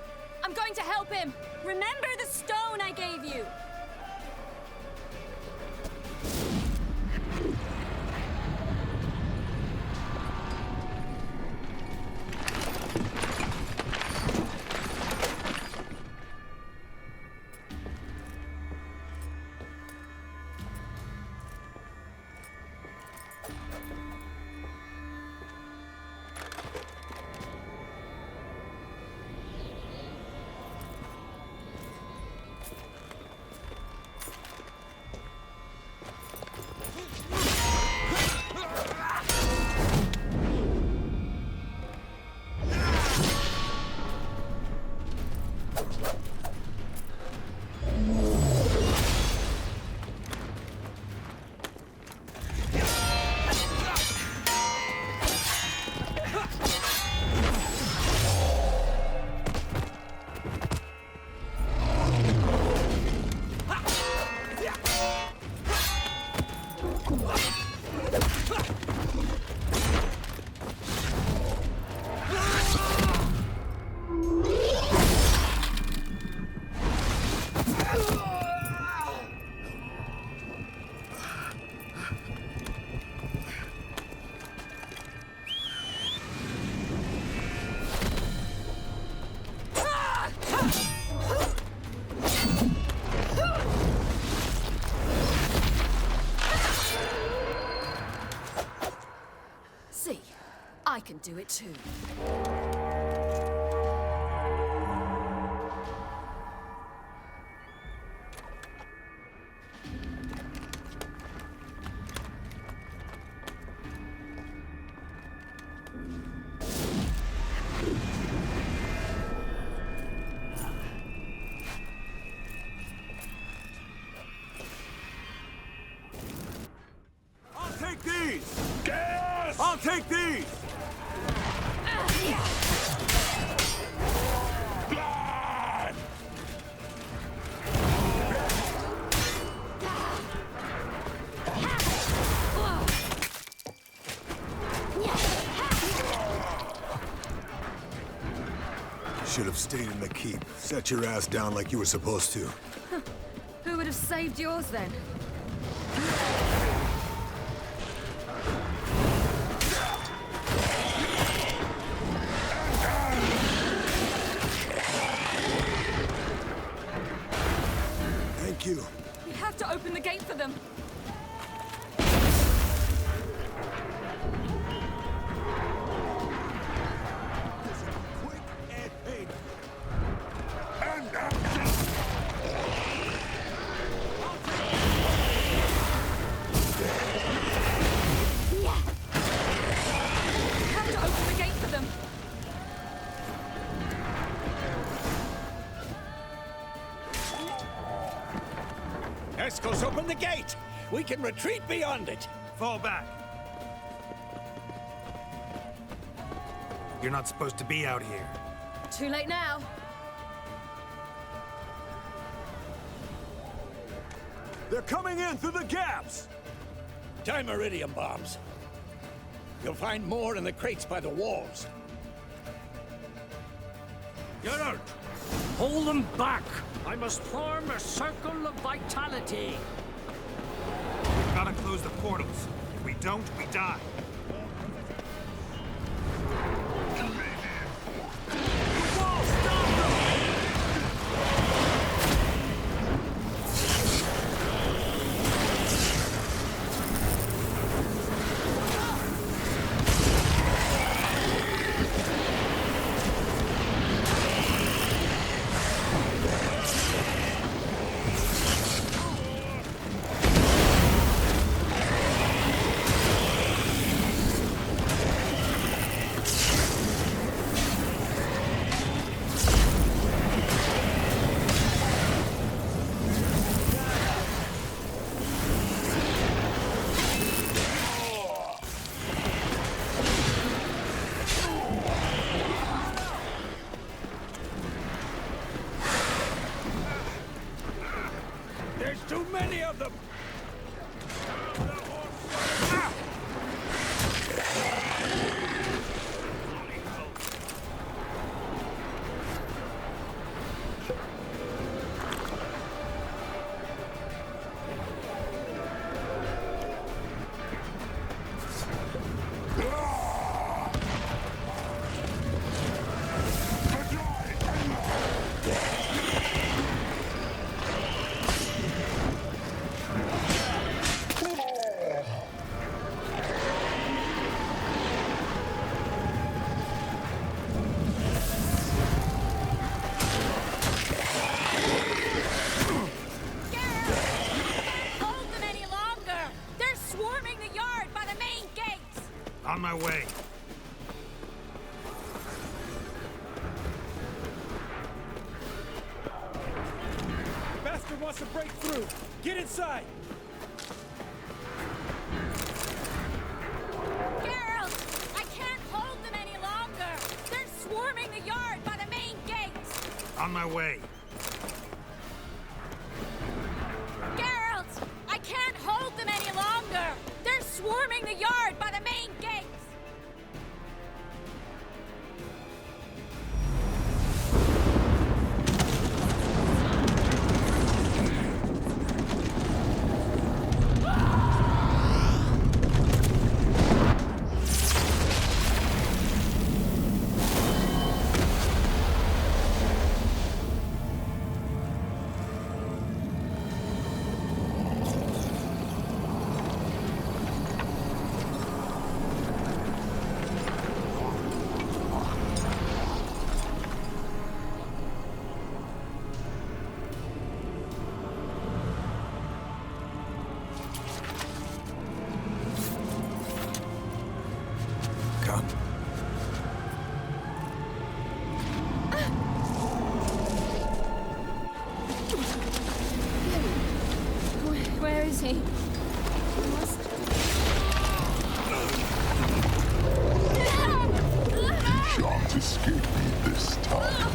I'm going to help him! Remember the stone I gave you! I can do it too. I'll take these! Gas! I'll take these! Blood! Should have stayed in the keep. Set your ass down like you were supposed to. Who would have saved yours then? Thank you. We have to open the gate for them. Escos, open the gate! We can retreat beyond it! Fall back. You're not supposed to be out here. Too late now. They're coming in through the gaps! Time iridium bombs. You'll find more in the crates by the walls. Geralt! Hold them back! I must form a circle of vitality. We've got to close the portals. If we don't, we die. On my way. Bastard wants to break through. Get inside. Geralt! I can't hold them any longer. They're swarming the yard by the main gate. On my way. Geralt! I can't hold them any longer. They're swarming the yard by the main gate. Where is he? Shan't escape me this time.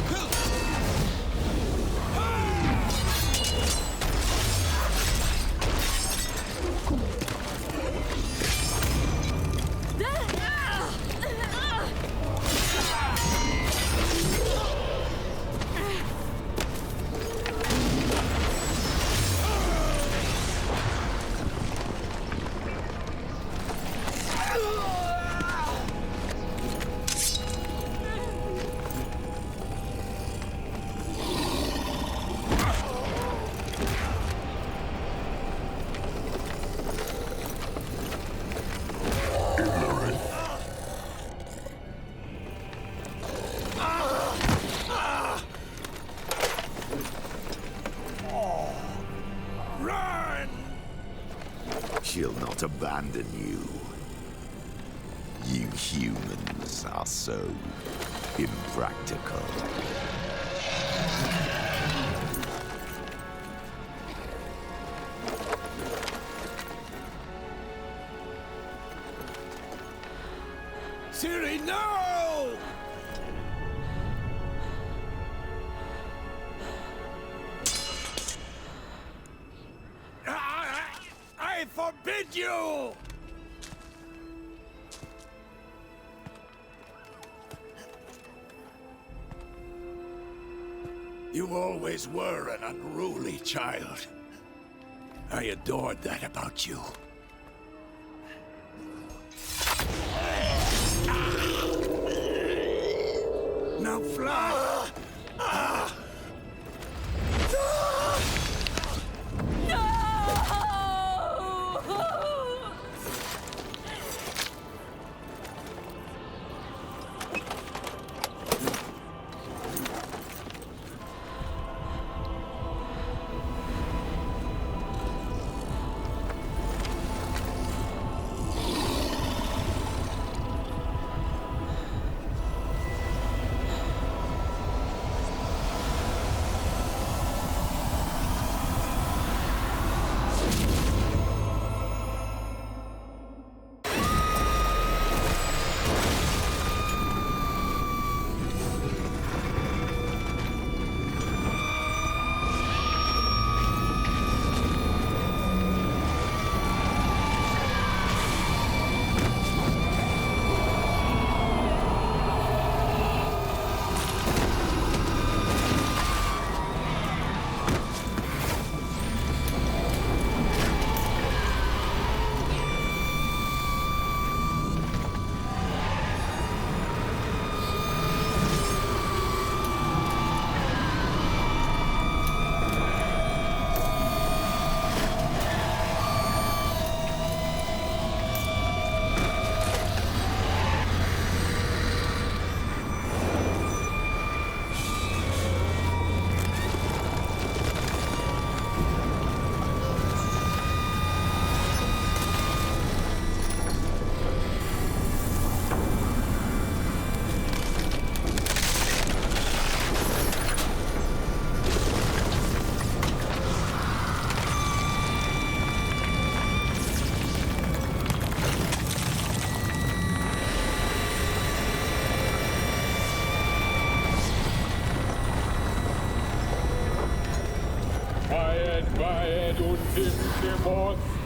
She'll not abandon you. You humans are so impractical. Ciri, no! I forbid you! You always were an unruly child. I adored that about you. Now fly! in Kemoth.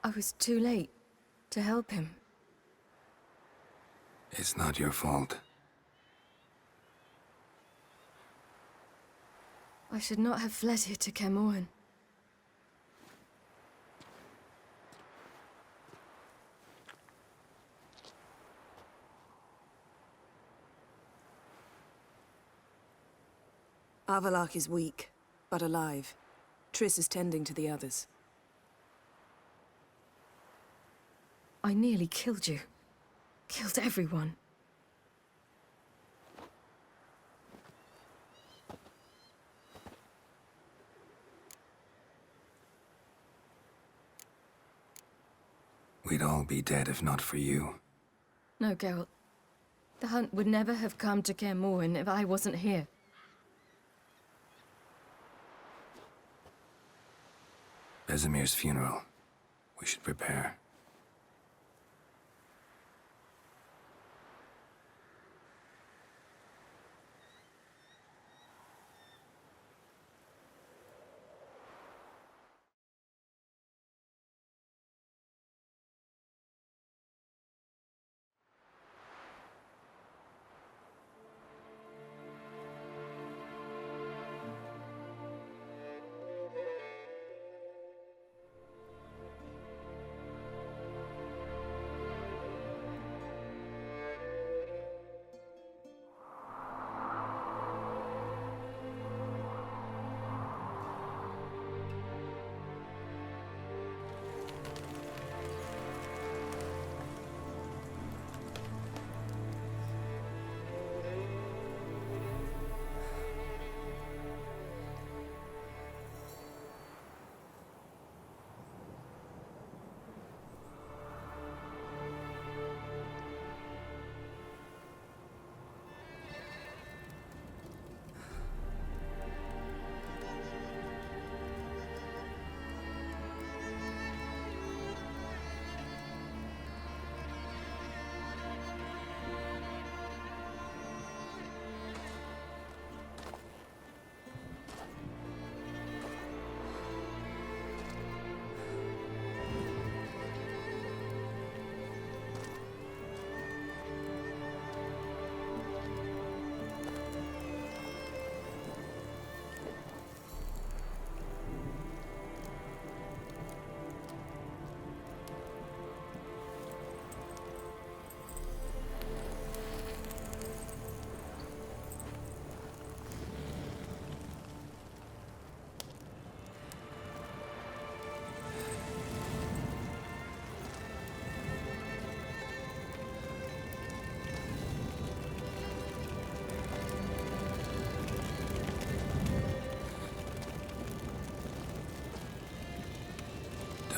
I was too late to help him. It's not your fault. I should not have fled here to Camoan. Avallac'h is weak, but alive. Triss is tending to the others. I nearly killed you. Killed everyone. We'd all be dead if not for you. No, Geralt. The hunt would never have come to Kaer Morhen if I wasn't here. Vesemir's funeral. We should prepare.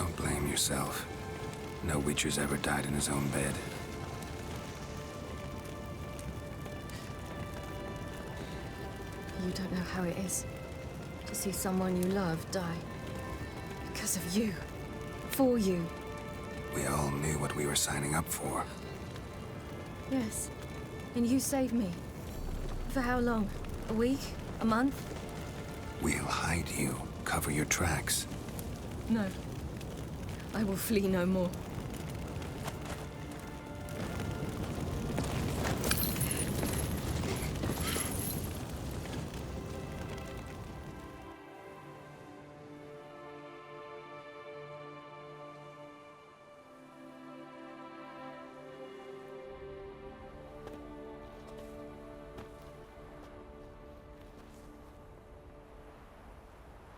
Don't blame yourself. No Witcher's ever died in his own bed. You don't know how it is to see someone you love die. Because of you. For you. We all knew what we were signing up for. Yes. And you saved me. For how long? A week? A month? We'll hide you. Cover your tracks. No. I will flee no more.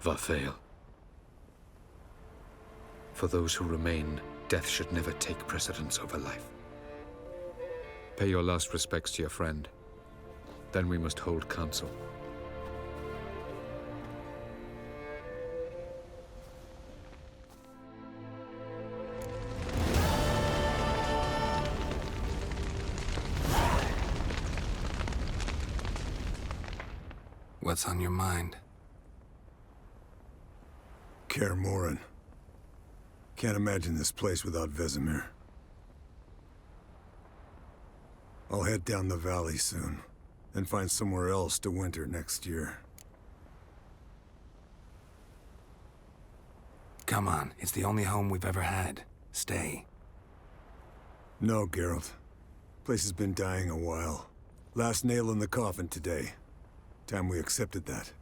Varthael. For those who remain, death should never take precedence over life. Pay your last respects to your friend. Then we must hold council. What's on your mind? Kaer Morhen. Can't imagine this place without Vesemir. I'll head down the valley soon, and find somewhere else to winter next year. Come on, it's the only home we've ever had. Stay. No, Geralt. Place has been dying a while. Last nail in the coffin today. Time we accepted that.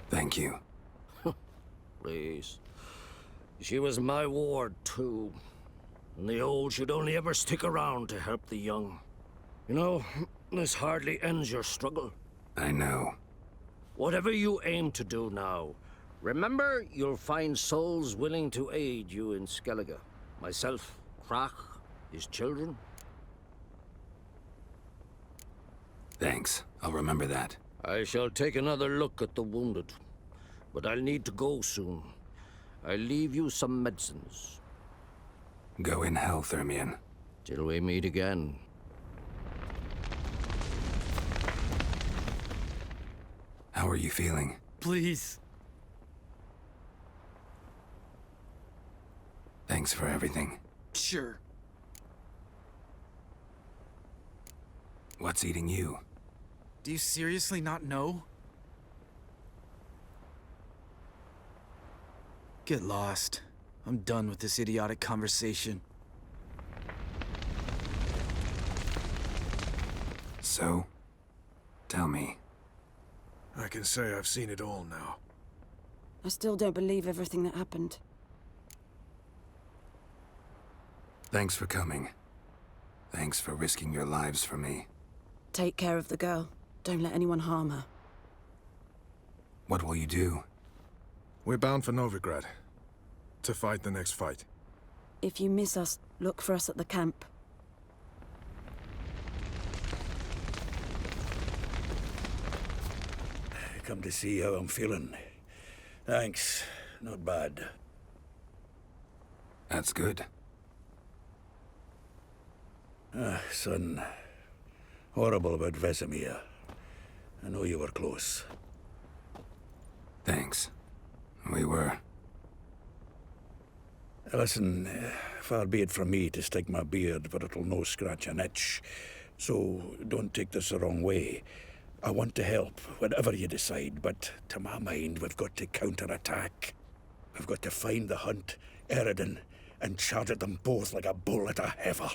Thank you. Please. She was my ward, too. And the old should only ever stick around to help the young. You know, this hardly ends your struggle. I know. Whatever you aim to do now, remember you'll find souls willing to aid you in Skellige. Myself, Crach, his children. Thanks. I'll remember that. I shall take another look at the wounded. But I'll need to go soon. I'll leave you some medicines. Go in health, Ermion. Till we meet again. How are you feeling? Please. Thanks for everything. Sure. What's eating you? Do you seriously not know? Get lost. I'm done with this idiotic conversation. So? Tell me. I can say I've seen it all now. I still don't believe everything that happened. Thanks for coming. Thanks for risking your lives for me. Take care of the girl. Don't let anyone harm her. What will you do? We're bound for Novigrad. To fight the next fight. If you miss us, look for us at the camp. Come to see how I'm feeling. Thanks. Not bad. That's good. Son. Horrible about Vesemir. I know you were close. Thanks. We were. Listen, far be it from me to stick my beard, but it'll no scratch an itch. So don't take this the wrong way. I want to help, whatever you decide, but to my mind, we've got to counterattack. We've got to find the Hunt, Eredin, and charge at them both like a bull at a heifer.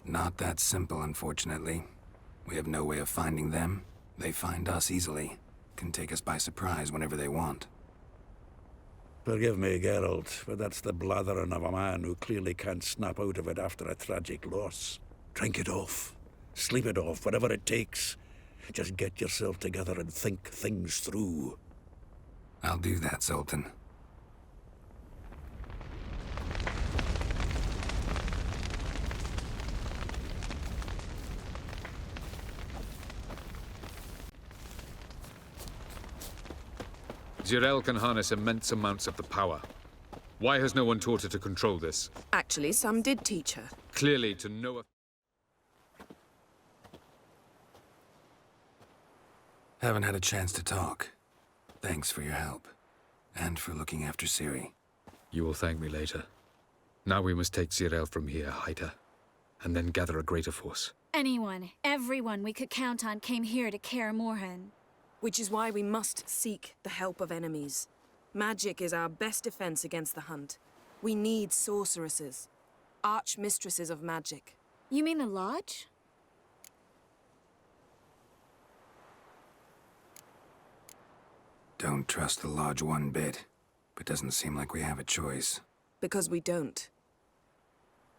Not that simple, unfortunately. We have no way of finding them. They find us easily. Can take us by surprise whenever they want. Forgive me, Geralt, but that's the blathering of a man who clearly can't snap out of it after a tragic loss. Drink it off. Sleep it off, whatever it takes. Just get yourself together and think things through. I'll do that, Sultan. Zirel can harness immense amounts of the power. Why has no one taught her to control this? Actually, some did teach her. Clearly, to no... Haven't had a chance to talk. Thanks for your help. And for looking after Ciri. You will thank me later. Now we must take Zirel from here, hide her, and then gather a greater force. Anyone, everyone we could count on came here to Kaer Morhen. Which is why we must seek the help of enemies. Magic is our best defense against the Hunt. We need sorceresses. Archmistresses of magic. You mean the Lodge? Don't trust the Lodge one bit, but doesn't seem like we have a choice. Because we don't.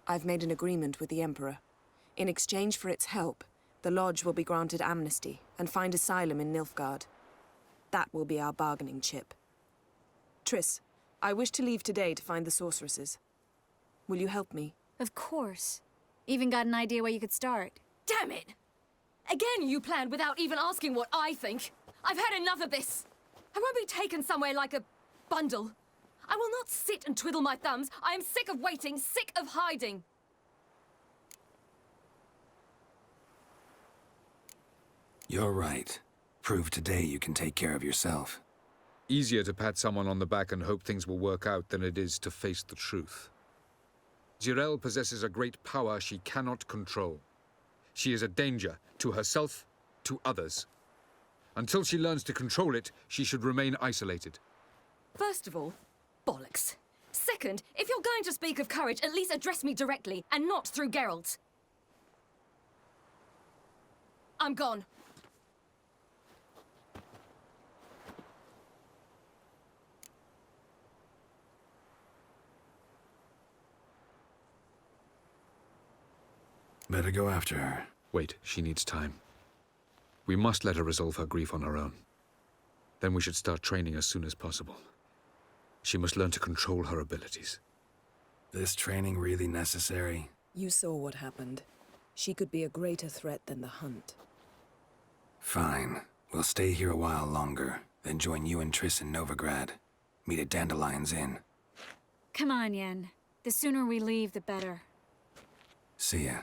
I've made an agreement with the Emperor. In exchange for its help, the Lodge will be granted amnesty and find asylum in Nilfgaard. That will be our bargaining chip. Triss, I wish to leave today to find the sorceresses. Will you help me? Of course. Even got an idea where you could start. Damn it! Again you planned without even asking what I think. I've had enough of this. I won't be taken somewhere like a bundle. I will not sit and twiddle my thumbs. I am sick of waiting, sick of hiding. You're right. Prove today you can take care of yourself. Easier to pat someone on the back and hope things will work out than it is to face the truth. Zirel possesses a great power she cannot control. She is a danger to herself, to others. Until she learns to control it, she should remain isolated. First of all, bollocks. Second, if you're going to speak of courage, at least address me directly, and not through Geralt. I'm gone. Better go after her. Wait, she needs time. We must let her resolve her grief on her own. Then we should start training as soon as possible. She must learn to control her abilities. This training really necessary? You saw what happened. She could be a greater threat than the Hunt. Fine. We'll stay here a while longer, then join you and Triss in Novigrad. Meet at Dandelion's Inn. Come on, Yen. The sooner we leave, the better. See ya.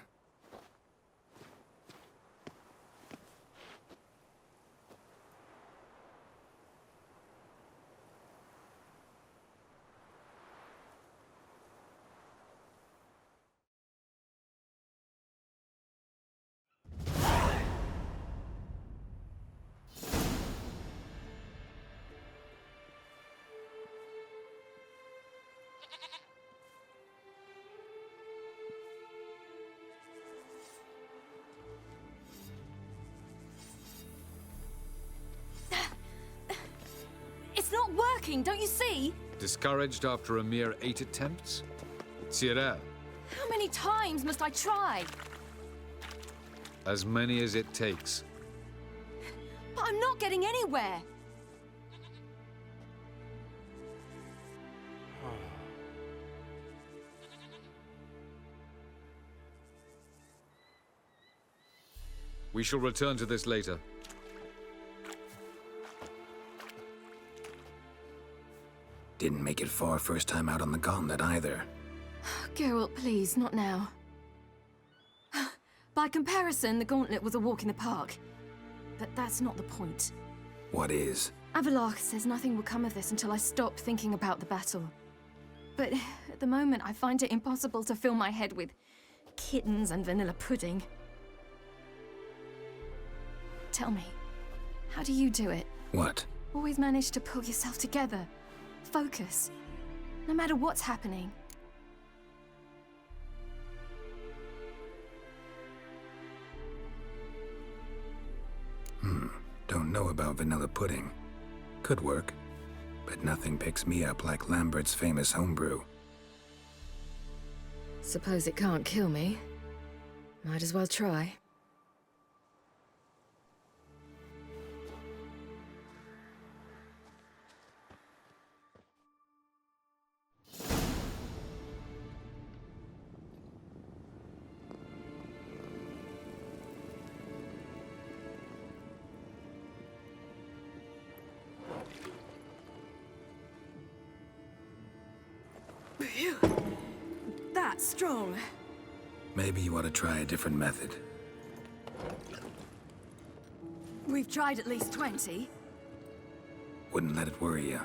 Not working, don't you see? Discouraged after a mere 8 attempts? Zirel. How many times must I try? As many as it takes. But I'm not getting anywhere. We shall return to this later. Didn't make it far first time out on the gauntlet either. Geralt, please, not now. By comparison, the gauntlet was a walk in the park. But that's not the point. What is? Avallac'h says nothing will come of this until I stop thinking about the battle. But at the moment, I find it impossible to fill my head with kittens and vanilla pudding. Tell me, how do you do it? What? Always manage to pull yourself together. Focus. No matter what's happening. Don't know about vanilla pudding. Could work. But nothing picks me up like Lambert's famous homebrew. Suppose it can't kill me. Might as well try. that strong. Maybe you ought to try a different method. We've tried at least 20. Wouldn't let it worry you.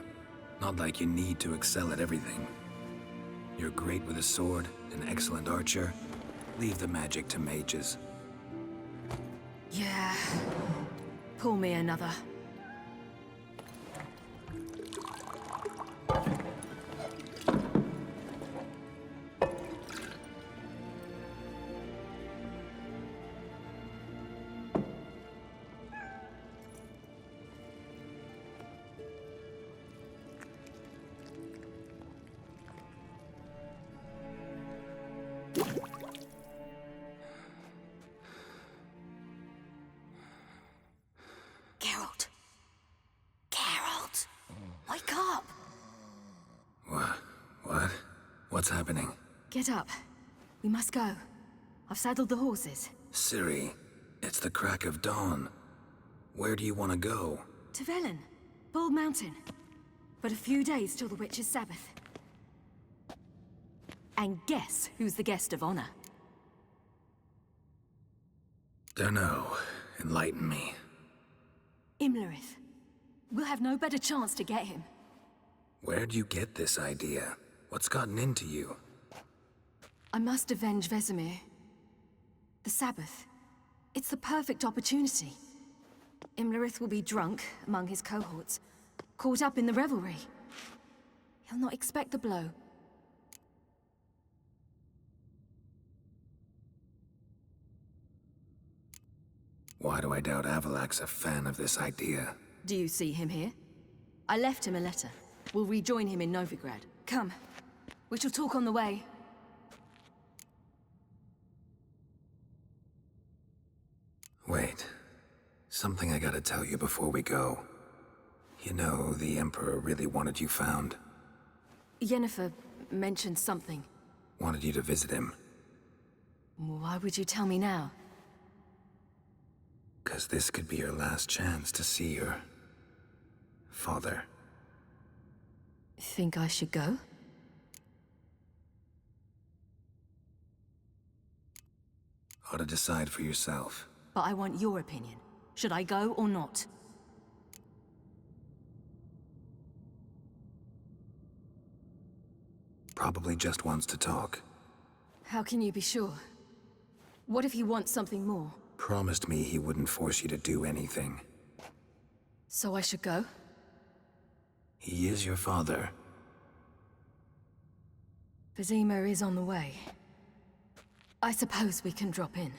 Not like you need to excel at everything. You're great with a sword, an excellent archer. Leave the magic to mages. Yeah. Pull me another. Wake up! What? What's happening? Get up. We must go. I've saddled the horses. Ciri, it's the crack of dawn. Where do you want to go? To Velen. Bald Mountain. But a few days till the Witch's Sabbath. And guess who's the guest of honor? Dunno. Enlighten me. Imlerith. We'll have no better chance to get him. Where'd you get this idea? What's gotten into you? I must avenge Vesemir. The Sabbath. It's the perfect opportunity. Imlerith will be drunk among his cohorts, caught up in the revelry. He'll not expect the blow. Why do I doubt Avalak's a fan of this idea? Do you see him here? I left him a letter. We'll rejoin him in Novigrad. Come. We shall talk on the way. Wait. Something I gotta tell you before we go. You know, the Emperor really wanted you found. Yennefer mentioned something. Wanted you to visit him. Why would you tell me now? 'Cause this could be your last chance to see your father. Think I should go? Ought to decide for yourself. But I want your opinion. Should I go or not? Probably just wants to talk. How can you be sure? What if he wants something more? Promised me he wouldn't force you to do anything. So I should go? He is your father. Vesemir is on the way. I suppose we can drop in.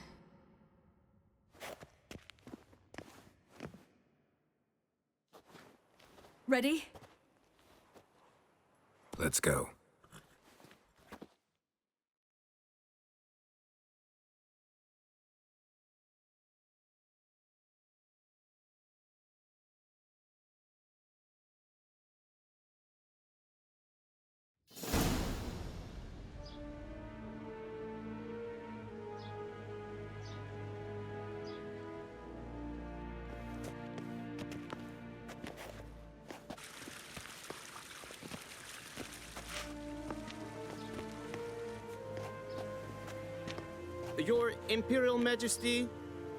Ready? Let's go. Your Imperial Majesty,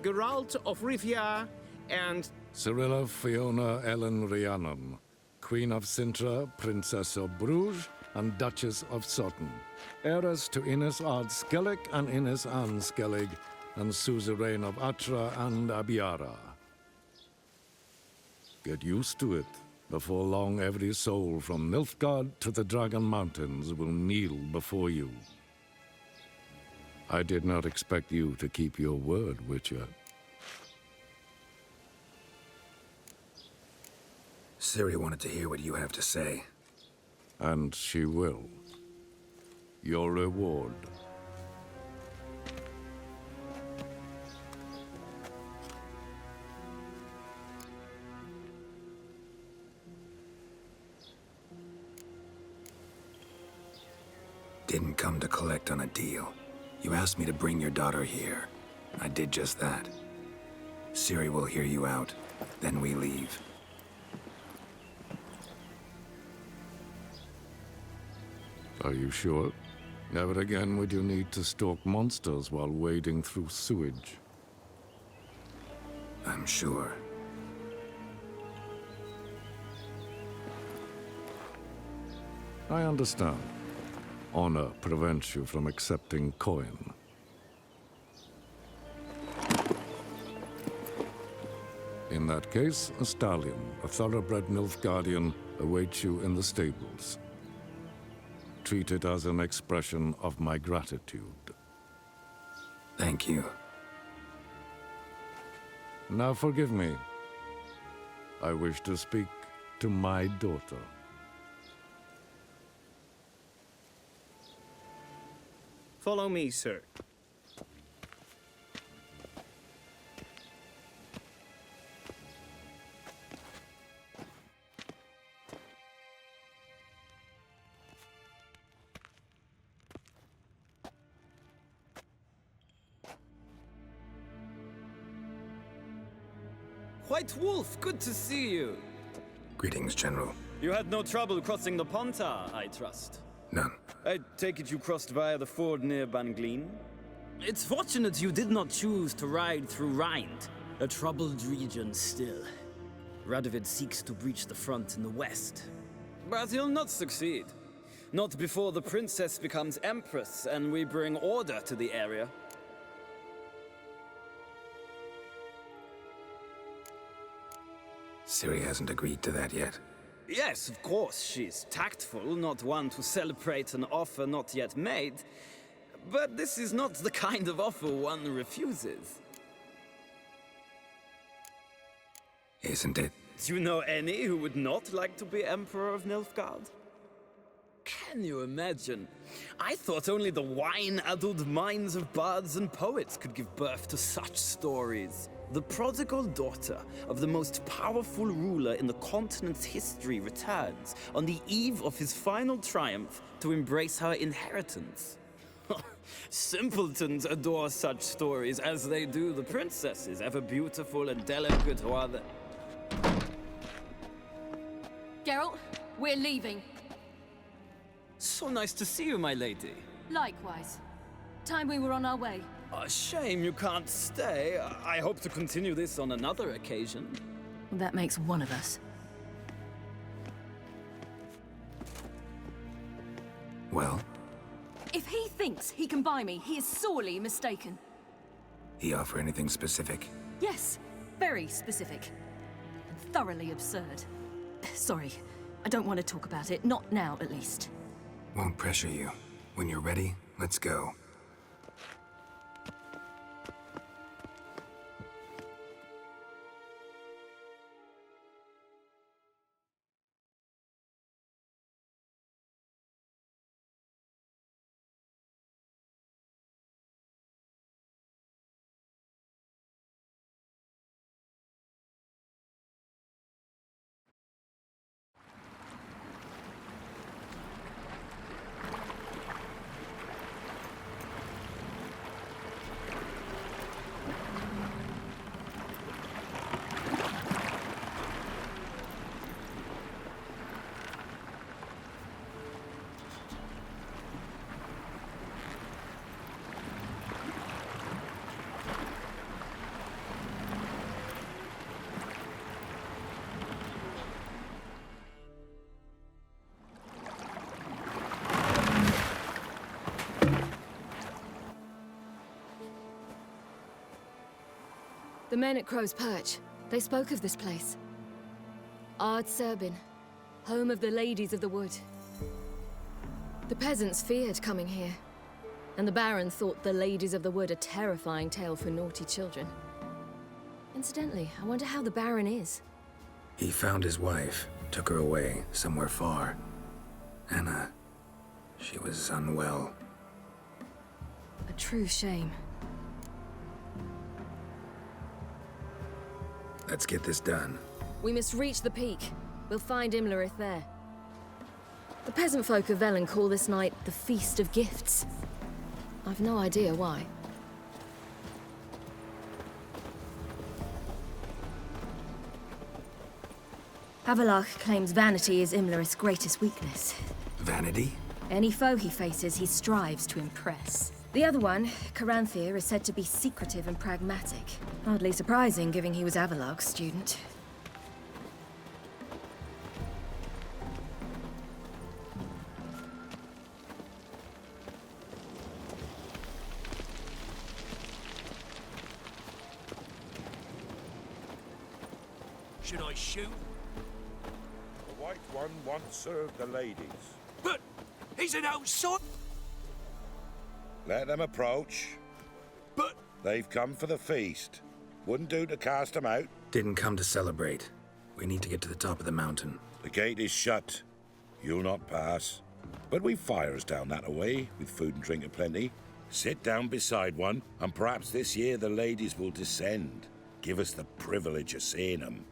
Geralt of Rivia, and... Cirilla Fiona Ellen Rhiannon, Queen of Sintra, Princess of Bruges, and Duchess of Sutton. Heiress to Innes Ard Skellig and Innes Anne Skellig, and suzerain of Atra and Abiara. Get used to it. Before long, every soul from Nilfgaard to the Dragon Mountains will kneel before you. I did not expect you to keep your word, Witcher. Ciri wanted to hear what you have to say. And she will. Your reward. Didn't come to collect on a deal. You asked me to bring your daughter here. I did just that. Ciri will hear you out, then we leave. Are you sure? Never again would you need to stalk monsters while wading through sewage. I'm sure. I understand. Honor prevents you from accepting coin. In that case, a stallion, a thoroughbred Nilfgaardian, awaits you in the stables. Treat it as an expression of my gratitude. Thank you. Now forgive me. I wish to speak to my daughter. Follow me, sir. White Wolf, good to see you. Greetings, General. You had no trouble crossing the Pontar, I trust. None. I take it you crossed via the ford near Banglin? It's fortunate you did not choose to ride through Rind, a troubled region still. Radovid seeks to breach the front in the west. But he'll not succeed. Not before the princess becomes empress and we bring order to the area. Ciri hasn't agreed to that yet. Yes, of course, she's tactful, not one to celebrate an offer not yet made. But this is not the kind of offer one refuses. Isn't it? Do you know any who would not like to be Emperor of Nilfgaard? Can you imagine? I thought only the wine-addled minds of bards and poets could give birth to such stories. The prodigal daughter of the most powerful ruler in the continent's history returns on the eve of his final triumph to embrace her inheritance. Simpletons adore such stories as they do the princesses, ever beautiful and delicate while they... Geralt, we're leaving. So nice to see you, my lady. Likewise. Time we were on our way. A shame you can't stay. I hope to continue this on another occasion. That makes one of us. Well? If he thinks he can buy me, he is sorely mistaken. He offer anything specific? Yes, very specific. And thoroughly absurd. Sorry, I don't want to talk about it. Not now, at least. Won't pressure you. When you're ready, let's go. The men at Crow's Perch, they spoke of this place. Ard Serbin, home of the Ladies of the Wood. The peasants feared coming here, and the Baron thought the Ladies of the Wood a terrifying tale for naughty children. Incidentally, I wonder how the Baron is. He found his wife, took her away, somewhere far. Anna, she was unwell. A true shame. Let's get this done. We must reach the peak. We'll find Imlerith there. The peasant folk of Velen call this night the Feast of Gifts. I've no idea why. Havelach claims vanity is Imlerith's greatest weakness. Vanity? Any foe he faces, he strives to impress. The other one, Caranthir, is said to be secretive and pragmatic. Hardly surprising, given he was Avalog's student. Should I shoot? The white one once served the ladies. But he's an outside. Let them approach. But they've come for the feast. Wouldn't do to cast them out. Didn't come to celebrate. We need to get to the top of the mountain. The gate is shut. You'll not pass. But we've fires down that away, with food and drink aplenty. Sit down beside one, and perhaps this year the ladies will descend. Give us the privilege of seeing them.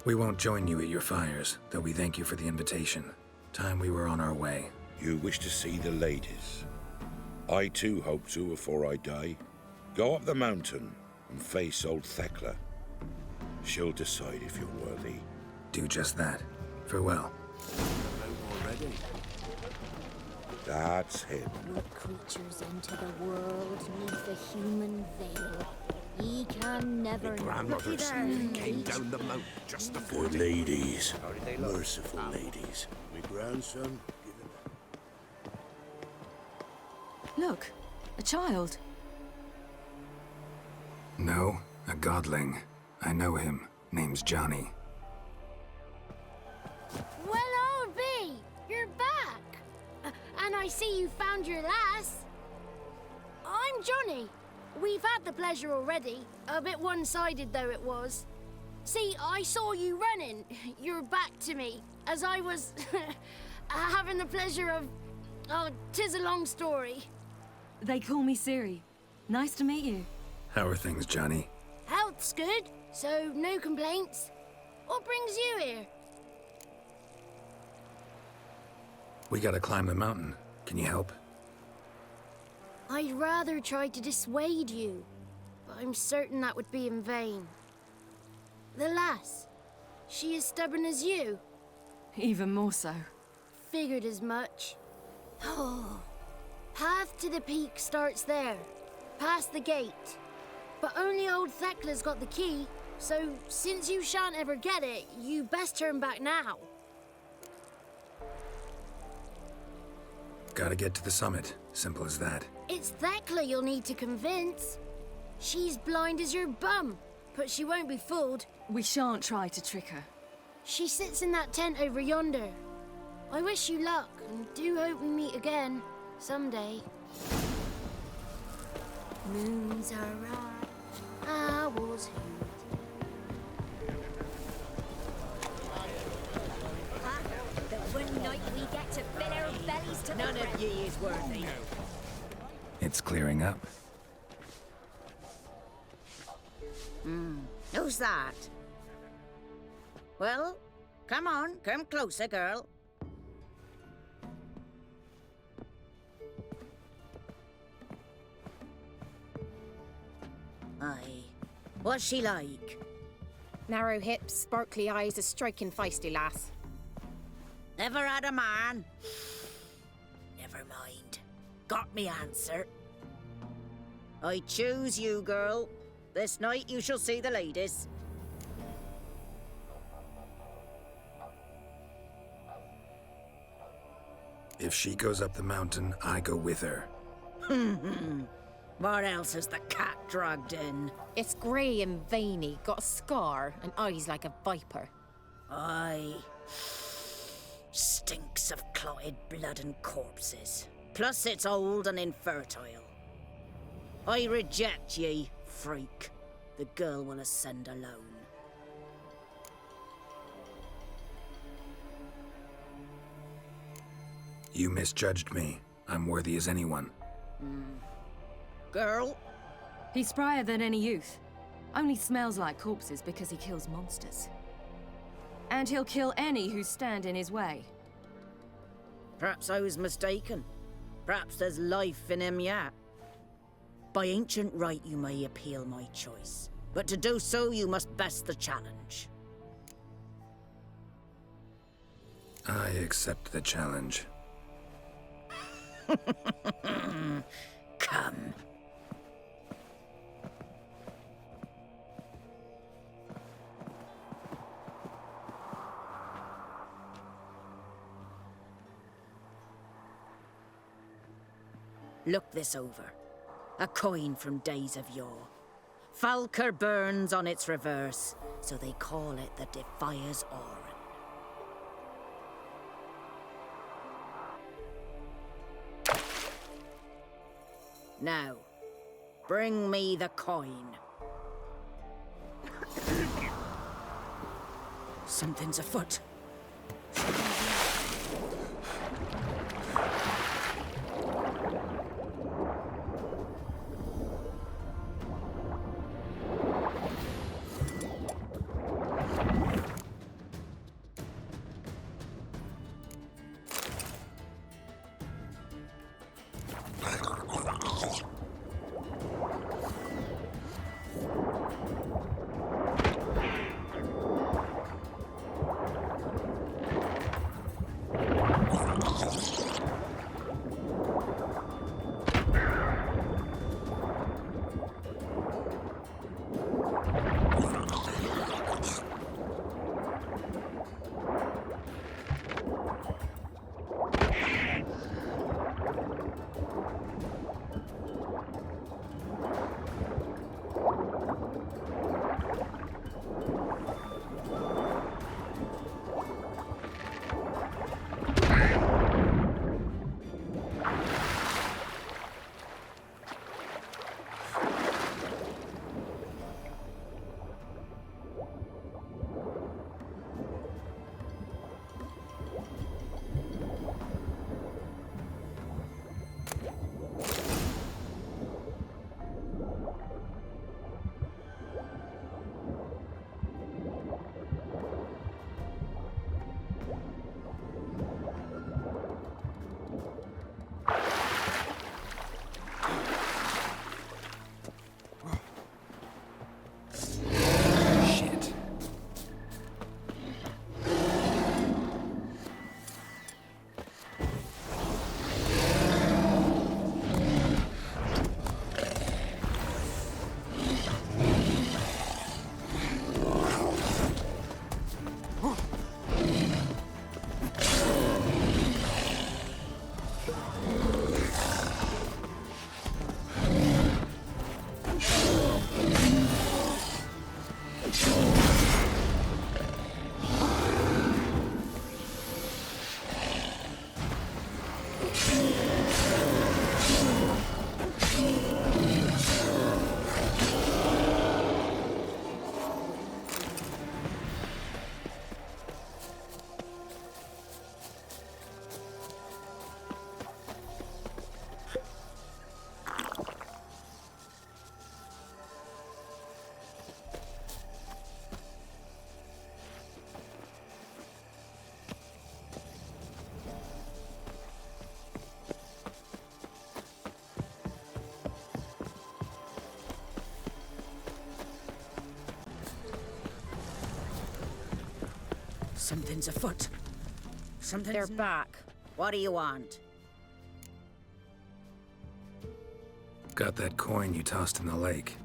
We won't join you at your fires, though we thank you for the invitation. Time we were on our way. You wish to see the ladies. I too hope to before I die. Go up the mountain and face old Thekla. She'll decide if you're worthy. Do just that. Farewell. Already? That's him. No creatures enter the world neath a human veil. Ye can never know. Grandmothers came down the mountain just before Good ladies. Merciful ladies. My grandson, give him Look, a child. No, a godling. I know him. Name's Johnny. Well, old B, you're back. And I see you found your lass. I'm Johnny. We've had the pleasure already. A bit one-sided though it was. See, I saw you running. Your back to me. As I was having the pleasure of... Oh, 'tis a long story. They call me Ciri. Nice to meet you. How are things, Johnny? Health's good, so no complaints. What brings you here? We gotta climb the mountain. Can you help? I'd rather try to dissuade you, but I'm certain that would be in vain. The lass, she as stubborn as you? Even more so. Figured as much. Oh, path to the peak starts there, past the gate. But only old Thekla's got the key, so since you shan't ever get it, you best turn back now. Gotta get to the summit. Simple as that. It's Thekla you'll need to convince. She's blind as your bum, but she won't be fooled. We shan't try to trick her. She sits in that tent over yonder. I wish you luck, and do hope we meet again, someday. Moons are right, owls hoot. The one night we get to fill our bellies to None the of ye is worthy. It's clearing up. Who's that? Well, come on, come closer, girl. Aye. What's she like? Narrow hips, sparkly eyes, a striking feisty lass. Never had a man? Never mind. Got me answer. I choose you, girl. This night you shall see the ladies. If she goes up the mountain, I go with her. What else is the cat dragged in? It's grey and veiny, got a scar, and eyes like a viper. Aye. Stinks of clotted blood and corpses. Plus it's old and infertile. I reject ye, freak. The girl will ascend alone. You misjudged me. I'm worthy as anyone. Girl? He's sprier than any youth. Only smells like corpses because he kills monsters. And he'll kill any who stand in his way. Perhaps I was mistaken. Perhaps there's life in him yet. By ancient right you may appeal my choice. But to do so you must best the challenge. I accept the challenge. Come. Look this over. A coin from days of yore. Falker burns on its reverse, so they call it the Defier's Oran. Now, bring me the coin. Something's afoot. Something's afoot. They're back. What do you want? Got that coin you tossed in the lake.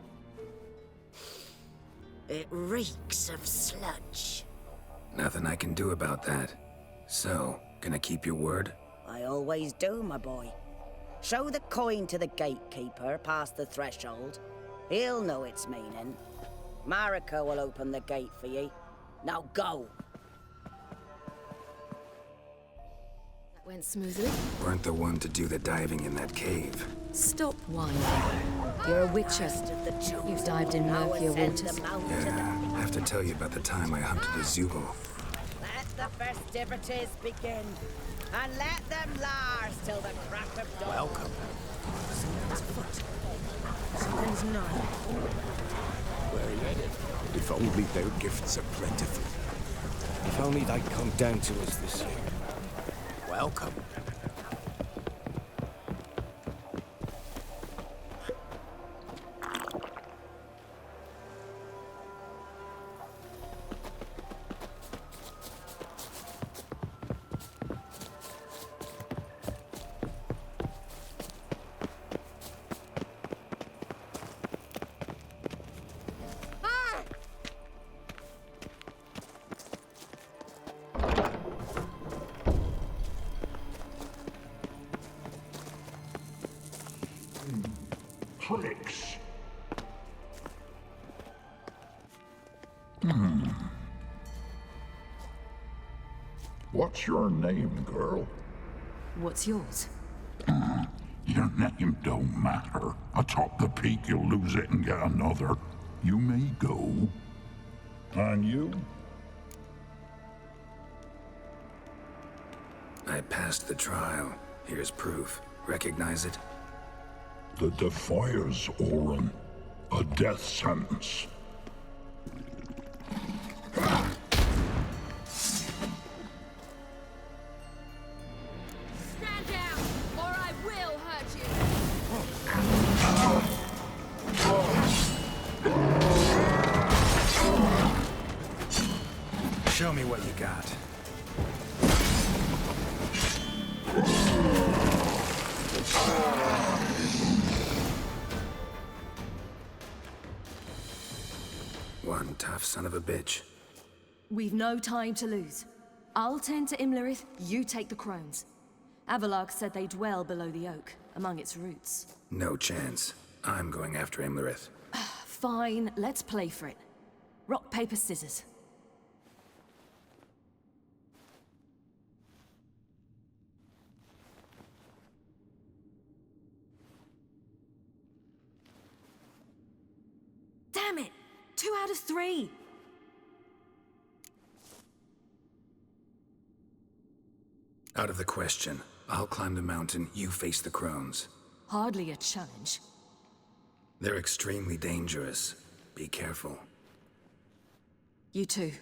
It reeks of sludge. Nothing I can do about that. So, gonna keep your word? I always do, my boy. Show the coin to the gatekeeper past the threshold. He'll know its meaning. Marika will open the gate for ye. Now go! That went smoothly. Weren't the one to do the diving in that cave. Stop whining. You're a witcher. You've dived in murkier waters. Yeah, I have to tell you about the time I hunted a Zubul. Let the festivities begin. And let them last till the crack of dawn. Welcome. Something's afoot. Something's not. Where are you headed? If only their gifts are plentiful. If only they'd come down to us this year. Welcome. tricks. What's your name, girl? What's yours? Your name don't matter. Atop the peak, you'll lose it and get another. You may go. And you? I passed the trial. Here's proof. Recognize it? The Defier's Orin. A death sentence. Stand down, or I will hurt you. Show me what you got. One tough son of a bitch. We've no time to lose. I'll tend to Imlerith, you take the crones. Avalok said they dwell below the oak, among its roots. No chance. I'm going after Imlerith. Fine, let's play for it. Rock, paper, scissors. Damn it! 2 out of 3! Out of the question. I'll climb the mountain, you face the crones. Hardly a challenge. They're extremely dangerous. Be careful. You too.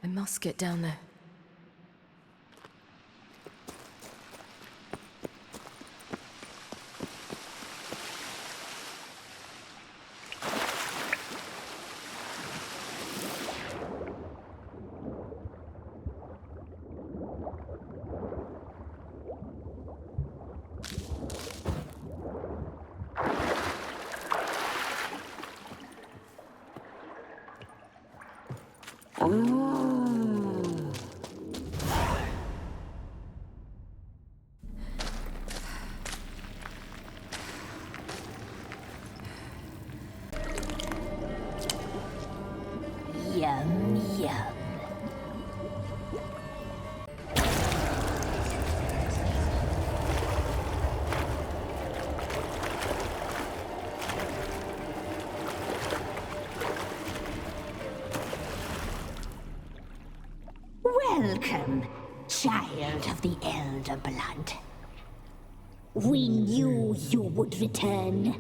I must get down there. Yum, yum. Welcome, child of the Elder Blood. We knew you would return.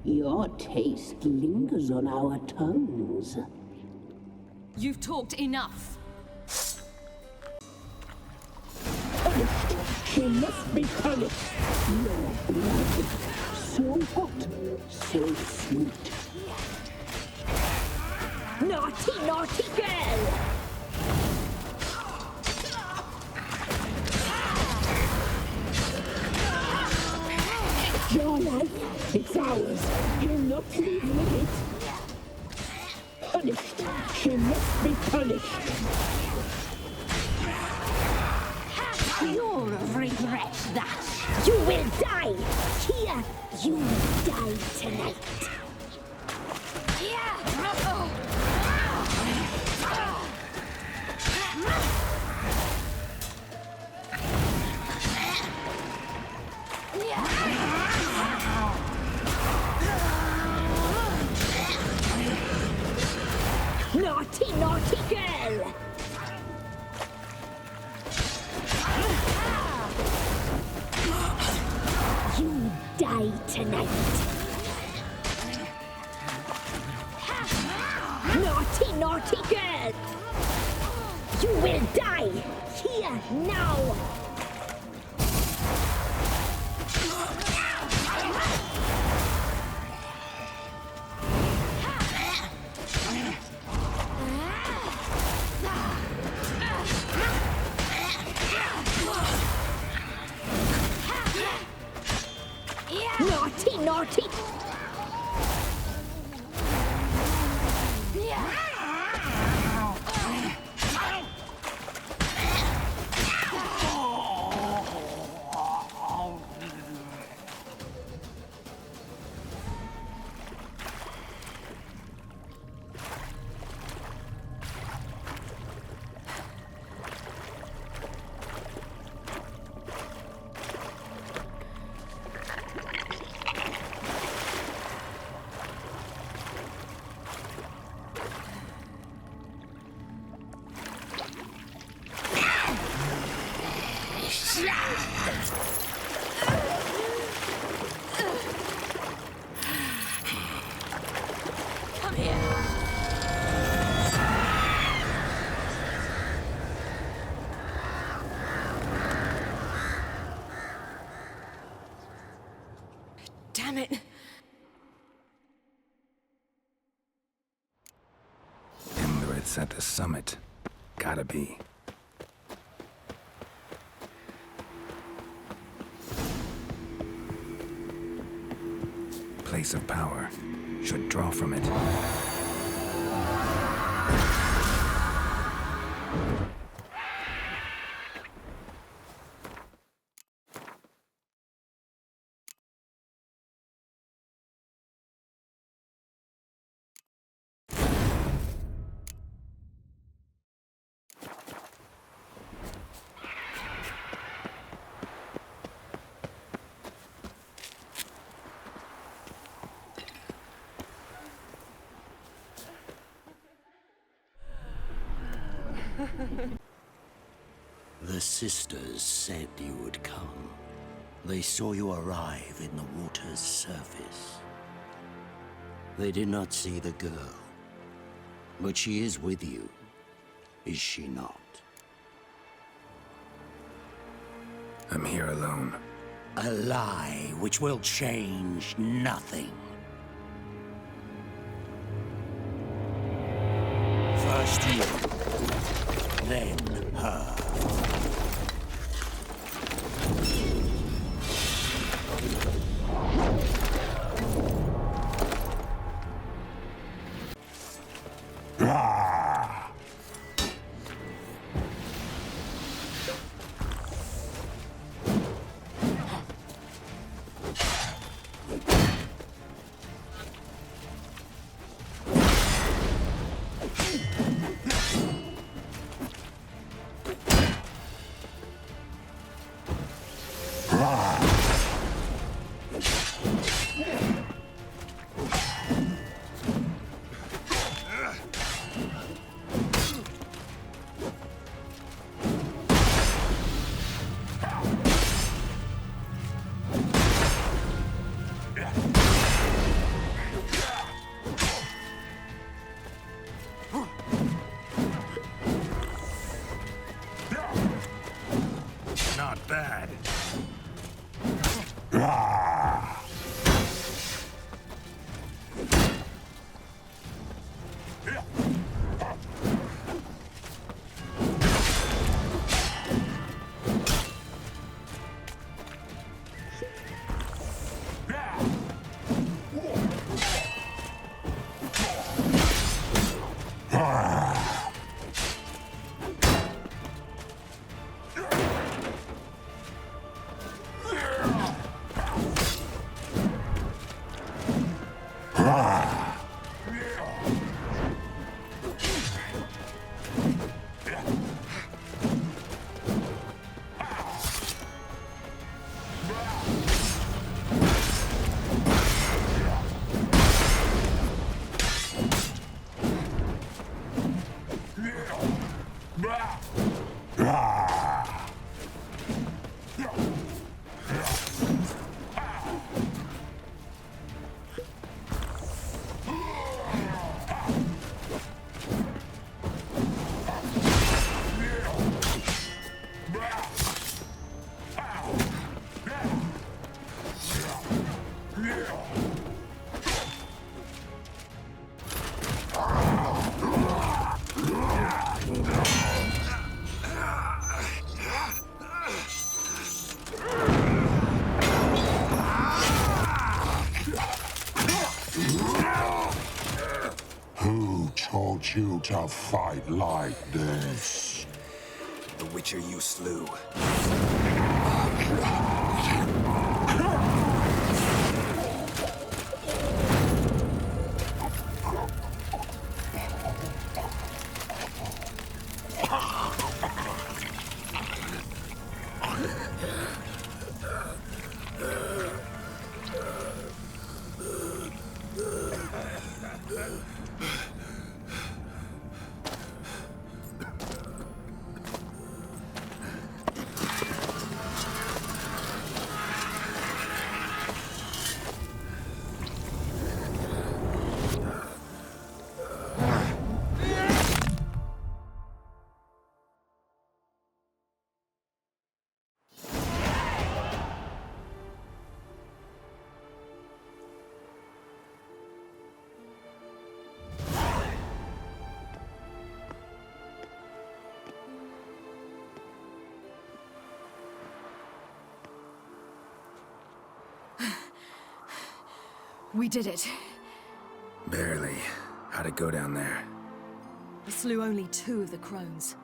Your taste lingers on our tongues. You've talked enough. She must be punished. Your blood, so hot, so sweet. Naughty, naughty girl! Your life, it's ours. You're not leaving it. Punished. She must be punished. You'll regret that. You will die. Here, you die tonight. Naughty, naughty girl! You die tonight. Naughty, naughty girl! You will die here now! Come here. Damn it. Embers at the summit. Gotta be. Place of power. Should draw from it. The sisters said you would come. They saw you arrive in the water's surface. They did not see the girl. But she is with you, is she not? I'm here alone. A lie which will change nothing. First you, then her. Not bad. Who taught you to fight like this? The Witcher you slew. We did it. Barely. How'd it go down there? We slew only 2 of the crones.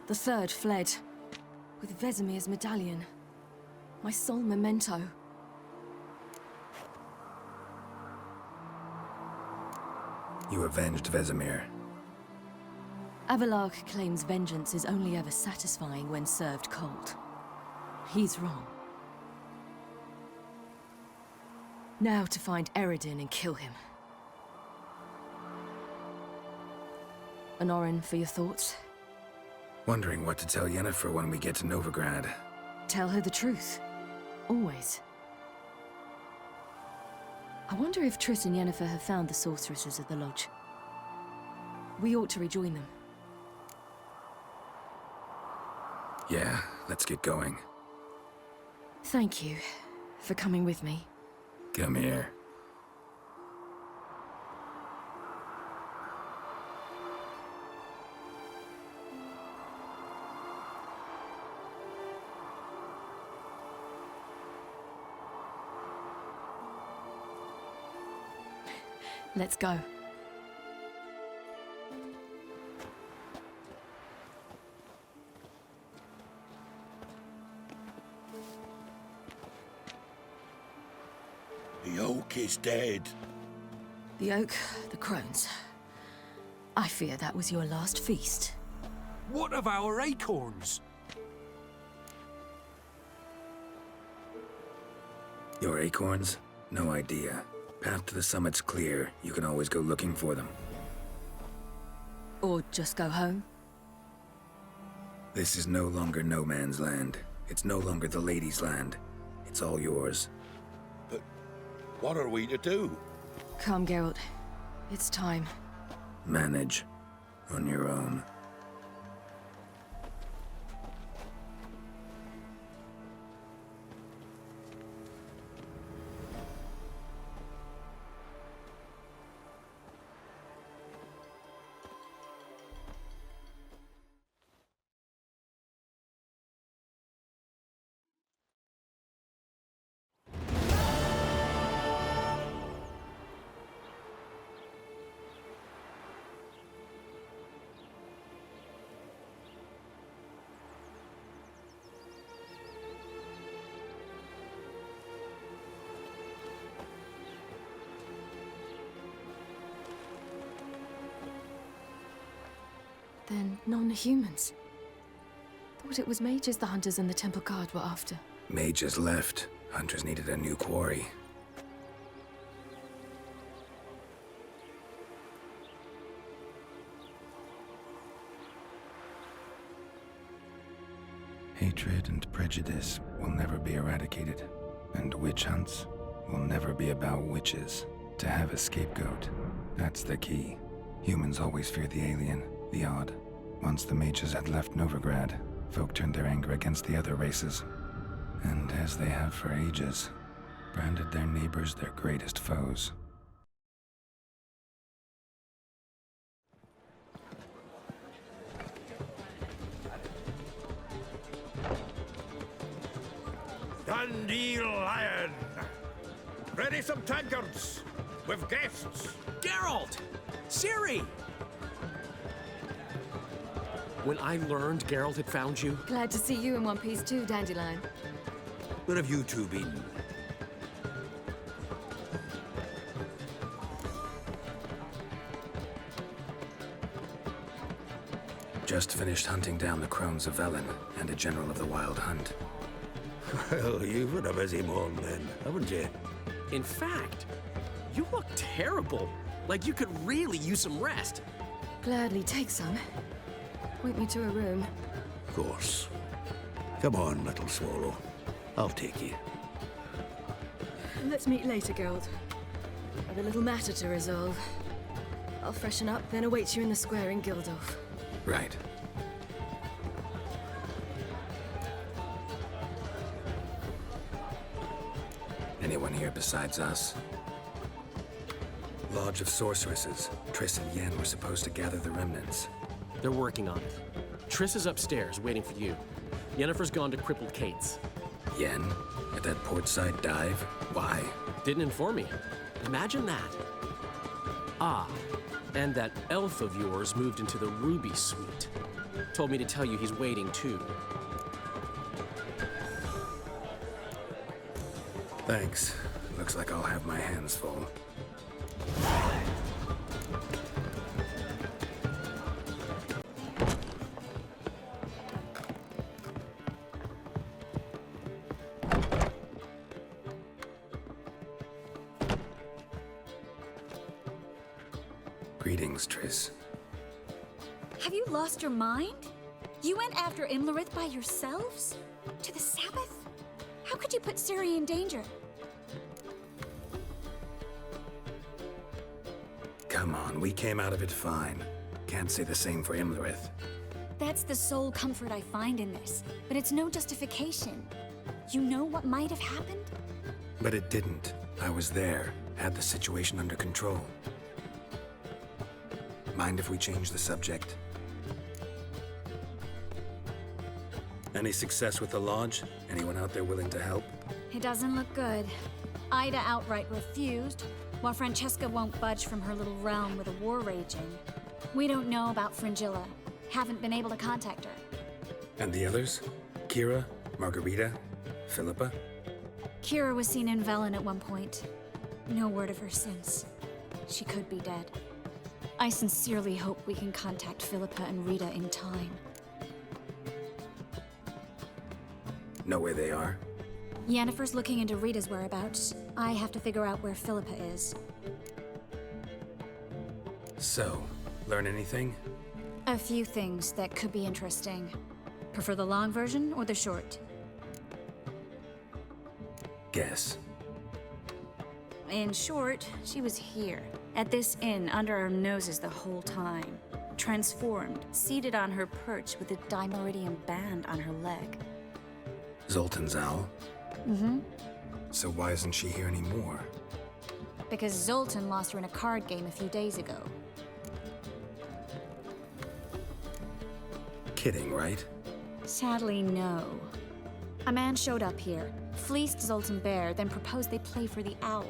The 3rd fled, with Vesemir's medallion. My sole memento. You avenged Vesemir. Epilogue claims vengeance is only ever satisfying when served cold. He's wrong. Now to find Eredin and kill him. Honorin, for your thoughts? Wondering what to tell Yennefer when we get to Novigrad. Tell her the truth. Always. I wonder if Triss and Yennefer have found the sorceresses at the lodge. We ought to rejoin them. Yeah, let's get going. Thank you for coming with me. Come here. Let's go. The oak is dead. The oak, the crones. I fear that was your last feast. What of our acorns? Your acorns? No idea. Path to the summit's clear. You can always go looking for them. Or just go home? This is no longer no man's land. It's no longer the lady's land. It's all yours. But what are we to do? Come, Geralt. It's time. Manage. On your own. Then non-humans. Thought it was mages the hunters and the temple guard were after. Mages left. Hunters needed a new quarry. Hatred and prejudice will never be eradicated, and witch hunts will never be about witches. To have a scapegoat, that's the key. Humans always fear the alien, the odd. Once the mages had left Novigrad, folk turned their anger against the other races, and as they have for ages, branded their neighbors their greatest foes. Dandelion! Ready some tankards! With guests! Geralt! Ciri! When I learned Geralt had found you... Glad to see you in one piece too, Dandelion. Where have you two been? Just finished hunting down the crones of Velen and a general of the Wild Hunt. Well, you've had a busy morning then, haven't you? In fact, you look terrible. Like you could really use some rest. Gladly take some. Point me to a room. Of course. Come on, little swallow. I'll take you. Let's meet later, Geralt. I've a little matter to resolve. I'll freshen up, then await you in the square in Gildorf. Right. Anyone here besides us? Lodge of Sorceresses. Triss and Yen were supposed to gather the remnants. They're working on it. Triss is upstairs, waiting for you. Yennefer's gone to Crippled Kate's. Yen? At that portside dive? Why? Didn't inform me. Imagine that. Ah, and that elf of yours moved into the Ruby Suite. Told me to tell you he's waiting too. Thanks. Looks like I'll have my hands full. Greetings, Triss. Have you lost your mind? You went after Imlerith by yourselves? To the Sabbath? How could you put Ciri in danger? Come on, we came out of it fine. Can't say the same for Imlerith. That's the sole comfort I find in this, but it's no justification. You know what might have happened? But it didn't. I was there, had the situation under control. Mind if we change the subject? Any success with the Lodge? Anyone out there willing to help? It doesn't look good. Ida outright refused, while Francesca won't budge from her little realm with a war raging. We don't know about Fringilla. Haven't been able to contact her. And the others? Kira? Margarita? Philippa? Kira was seen in Velen at one point. No word of her since. She could be dead. I sincerely hope we can contact Philippa and Rita in time. Know where they are? Yennefer's looking into Rita's whereabouts. I have to figure out where Philippa is. So, learn anything? A few things that could be interesting. Prefer the long version or the short? Guess. In short, she was here, at this inn, under our noses the whole time. Transformed, seated on her perch with a dimeridium band on her leg. Zoltan's owl? Mm-hmm. So why isn't she here anymore? Because Zoltan lost her in a card game a few days ago. Kidding, right? Sadly, no. A man showed up here, fleeced Zoltan bare, then proposed they play for the owl.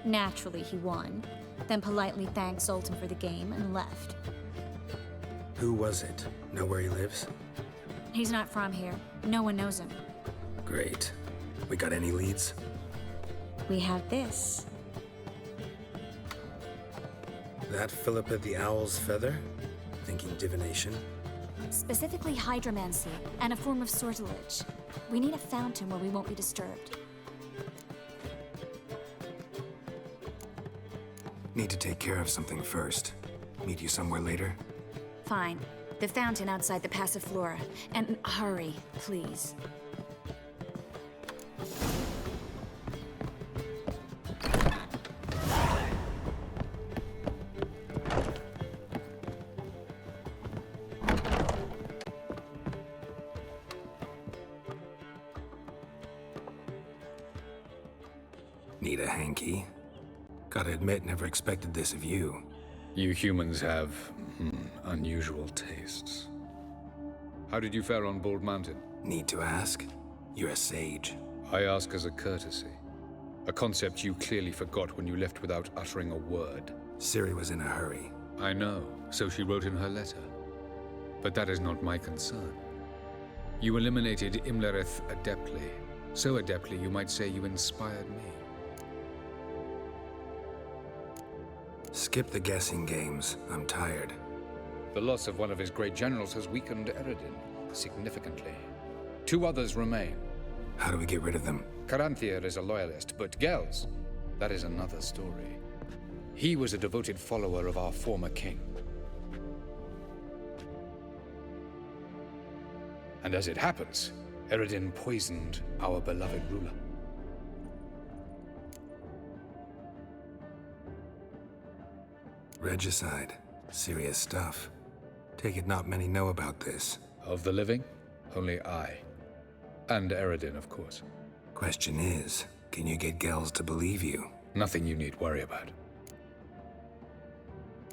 Naturally, he won, then politely thanked Zoltan for the game and left. Who was it? Know where he lives? He's not from here. No one knows him. Great. We got any leads? We have this. That Philippa the Owl's feather? Thinking divination? Specifically hydromancy, and a form of sortilege. We need a fountain where we won't be disturbed. Need to take care of something first. Meet you somewhere later? Fine. The fountain outside the Passiflora. And hurry, please. Need a hanky? Gotta admit, never expected this of you. You humans have unusual tastes. How did you fare on Bald Mountain? Need to ask? You're a sage. I ask as a courtesy. A concept you clearly forgot when you left without uttering a word. Ciri was in a hurry. I know, so she wrote in her letter. But that is not my concern. You eliminated Imlerith adeptly. So adeptly, you might say you inspired me. Skip the guessing games. I'm tired. The loss of one of his great generals has weakened Eredin significantly. 2 others remain. How do we get rid of them? Caranthir is a loyalist, but Gels, that is another story. He was a devoted follower of our former king. And as it happens, Eredin poisoned our beloved ruler. Regicide. Serious stuff. Take it not many know about this. Of the living, only I. And Eredin, of course. Question is, can you get Gels to believe you? Nothing you need worry about.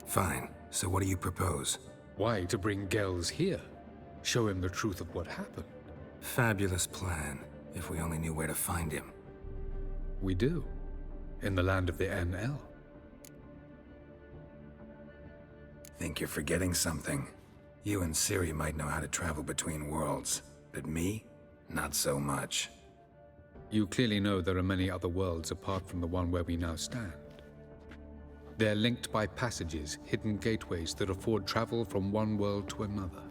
Fine. So what do you propose? Why, to bring Gels here. Show him the truth of what happened. Fabulous plan, if we only knew where to find him. We do. In the land of the NL. Think you're forgetting something. You and Ciri might know how to travel between worlds, but me? Not so much. You clearly know there are many other worlds apart from the one where we now stand. They're linked by passages, hidden gateways that afford travel from one world to another.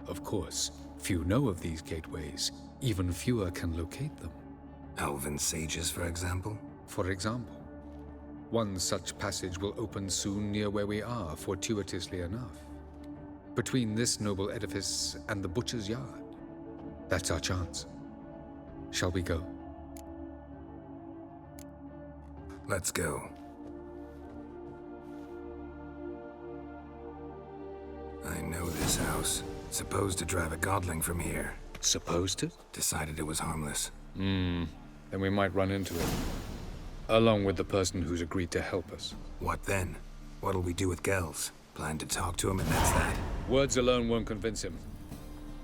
Of course, few know of these gateways. Even fewer can locate them. Elven sages, for example? For example. One such passage will open soon near where we are, fortuitously enough. Between this noble edifice and the butcher's yard. That's our chance. Shall we go? Let's go. I know this house. Supposed to drive a godling from here. Supposed to? Decided it was harmless. Then we might run into it. Along with the person who's agreed to help us. What then? What'll we do with Gels? Plan to talk to him and that's that? Words alone won't convince him.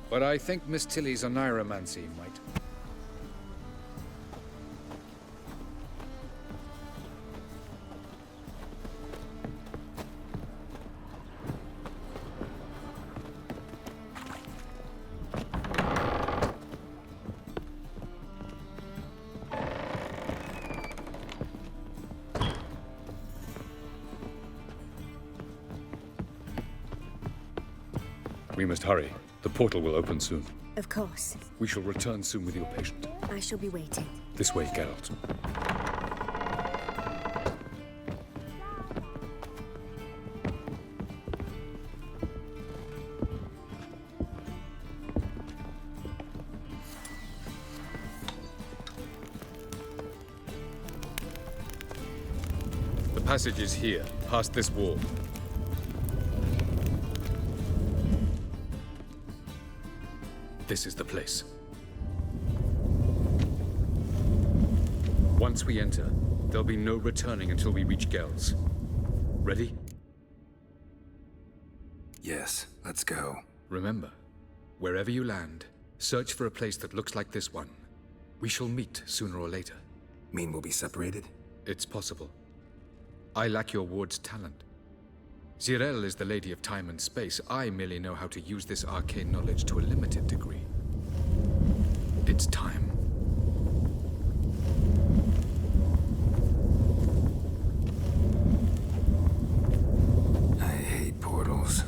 But I think Miss Tilly's oneiromancy might. We must hurry. The portal will open soon. Of course. We shall return soon with your patient. I shall be waiting. This way, Geralt. The passage is here, past this wall. This is the place. Once we enter, there'll be no returning until we reach Gels. Ready? Yes, let's go. Remember, wherever you land, search for a place that looks like this one. We shall meet sooner or later. Mean we'll be separated? It's possible. I lack your ward's talent. Zirel is the Lady of Time and Space. I merely know how to use this arcane knowledge to a limited degree. It's time. I hate portals.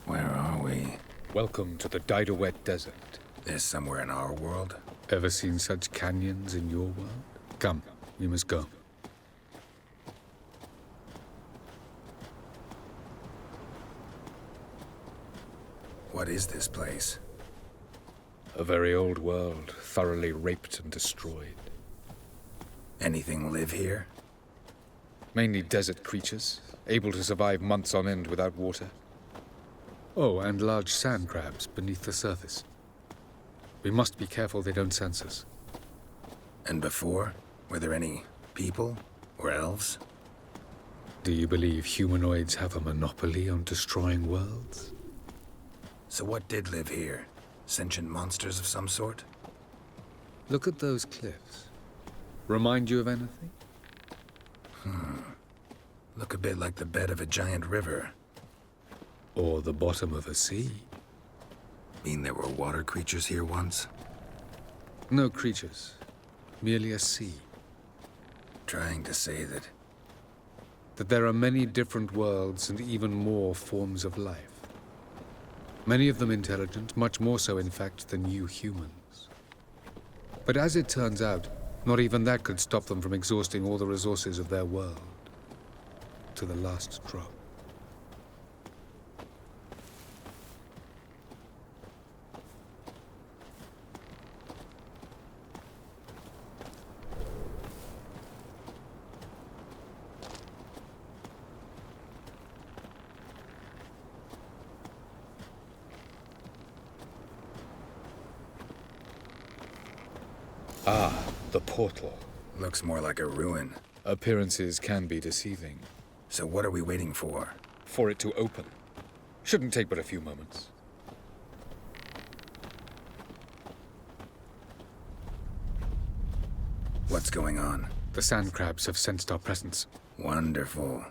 Where are we? Welcome to the Didowet Desert. This somewhere in our world? Ever seen such canyons in your world? Come, we must go. What is this place? A very old world, thoroughly raped and destroyed. Anything live here? Mainly desert creatures, able to survive months on end without water. Oh, and large sand crabs beneath the surface. We must be careful they don't sense us. And before? Were there any people? Or elves? Do you believe humanoids have a monopoly on destroying worlds? So what did live here? Sentient monsters of some sort? Look at those cliffs. Remind you of anything? Look a bit like the bed of a giant river. Or the bottom of a sea. Mean there were water creatures here once? No creatures. Merely a sea. Trying to say that there are many different worlds and even more forms of life. Many of them intelligent, much more so in fact than you humans. But as it turns out, Not even that could stop them from exhausting all the resources of their world. To the last drop. Ah, the portal. Looks more like a ruin. Appearances can be deceiving. So what are we waiting for? For it to open. Shouldn't take but a few moments. What's going on? The sand crabs have sensed our presence. Wonderful.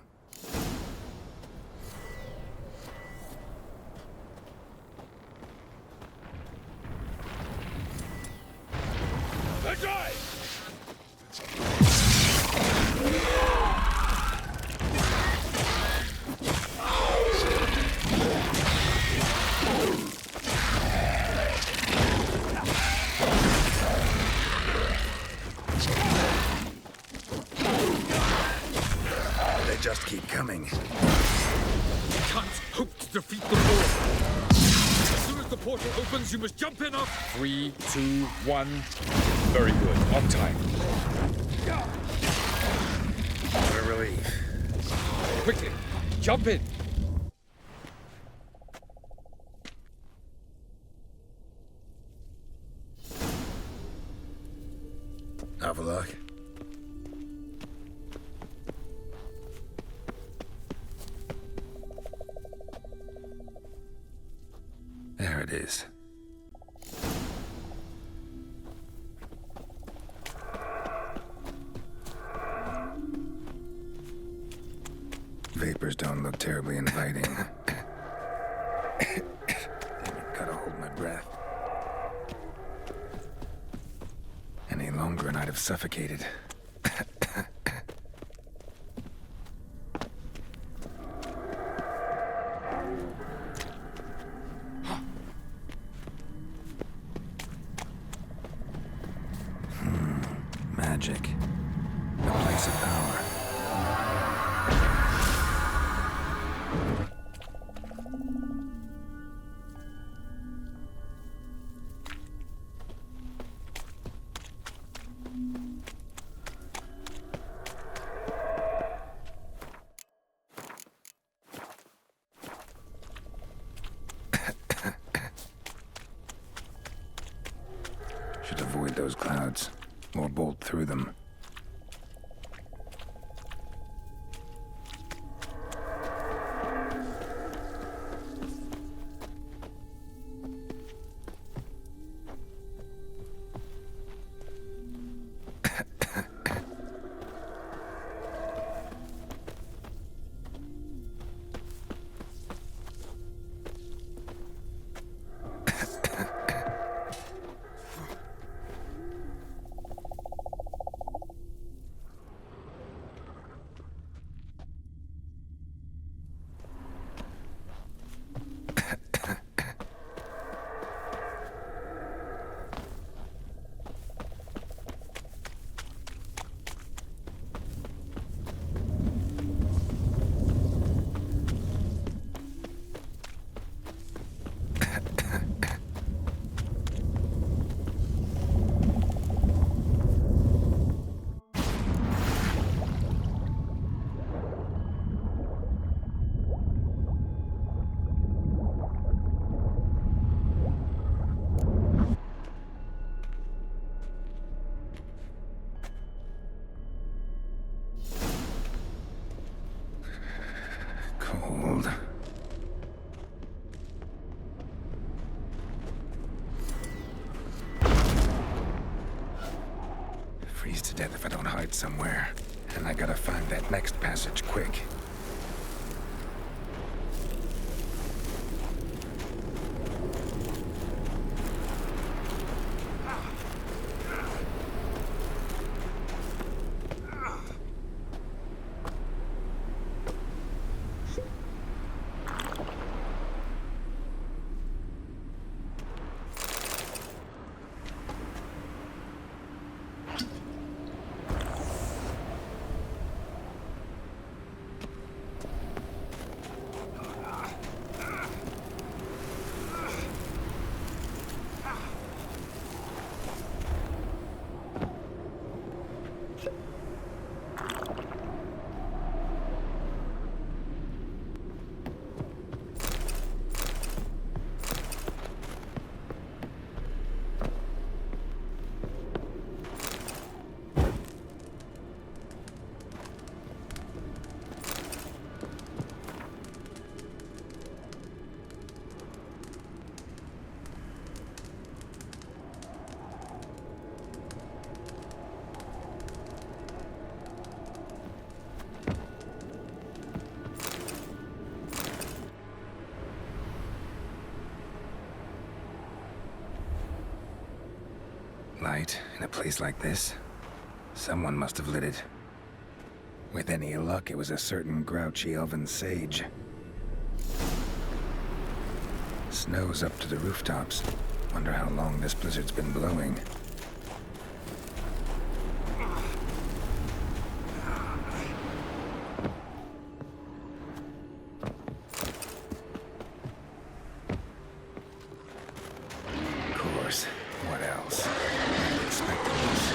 Just keep coming. Can't hope to defeat the portal. As soon as the portal opens, you must jump in up. 3, 2, 1. Very good. On time. What a relief. Quickly, jump in. Epilogue. There it is. Vapors don't look terribly inviting. Damn it, gotta hold my breath. Any longer and I'd have suffocated. Magic. A place of power. Should avoid those clouds. Or bolt through them. Cold. Freeze to death if I don't hide somewhere. And I gotta find that next passage quick. light in a place like this? Someone must have lit it. With any luck, it was a certain grouchy elven sage. Snow's up to the rooftops. Wonder how long this blizzard's been blowing. Of course. What else? I'm expecting this.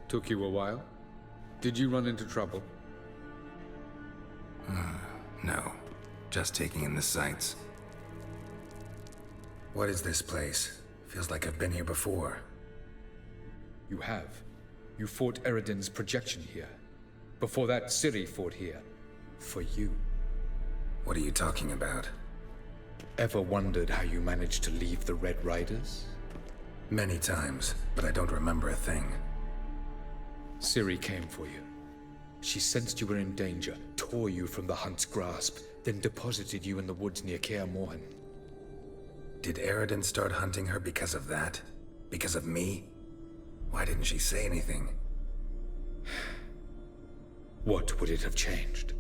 Took you a while? Did you run into trouble? No. Just taking in the sights. What is this place? Feels like I've been here before. You have. You fought Eredin's projection here. Before that, Ciri fought here. For you. What are you talking about? Ever wondered how you managed to leave the Red Riders? Many times, but I don't remember a thing. Ciri came for you. She sensed you were in danger, tore you from the Hunt's grasp, then deposited you in the woods near Kaer Morhen. Did Eredin start hunting her because of that? Because of me? Why didn't she say anything? What would it have changed?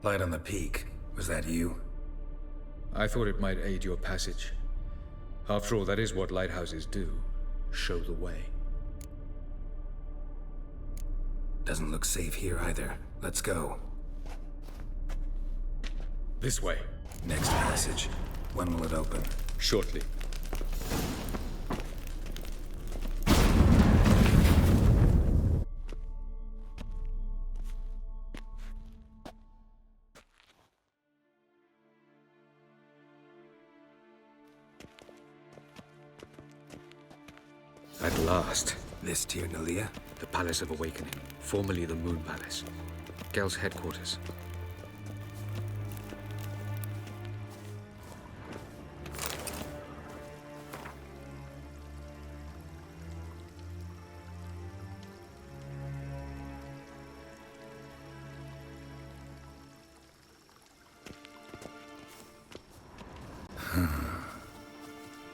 Light on the peak. Was that you? I thought it might aid your passage. After all, that is what lighthouses do. Show the way. Doesn't look safe here either. Let's go. This way. Next passage. When will it open? Shortly. At last. This Tyr Nalia? The Palace of Awakening, formerly the Moon Palace. Gel's headquarters.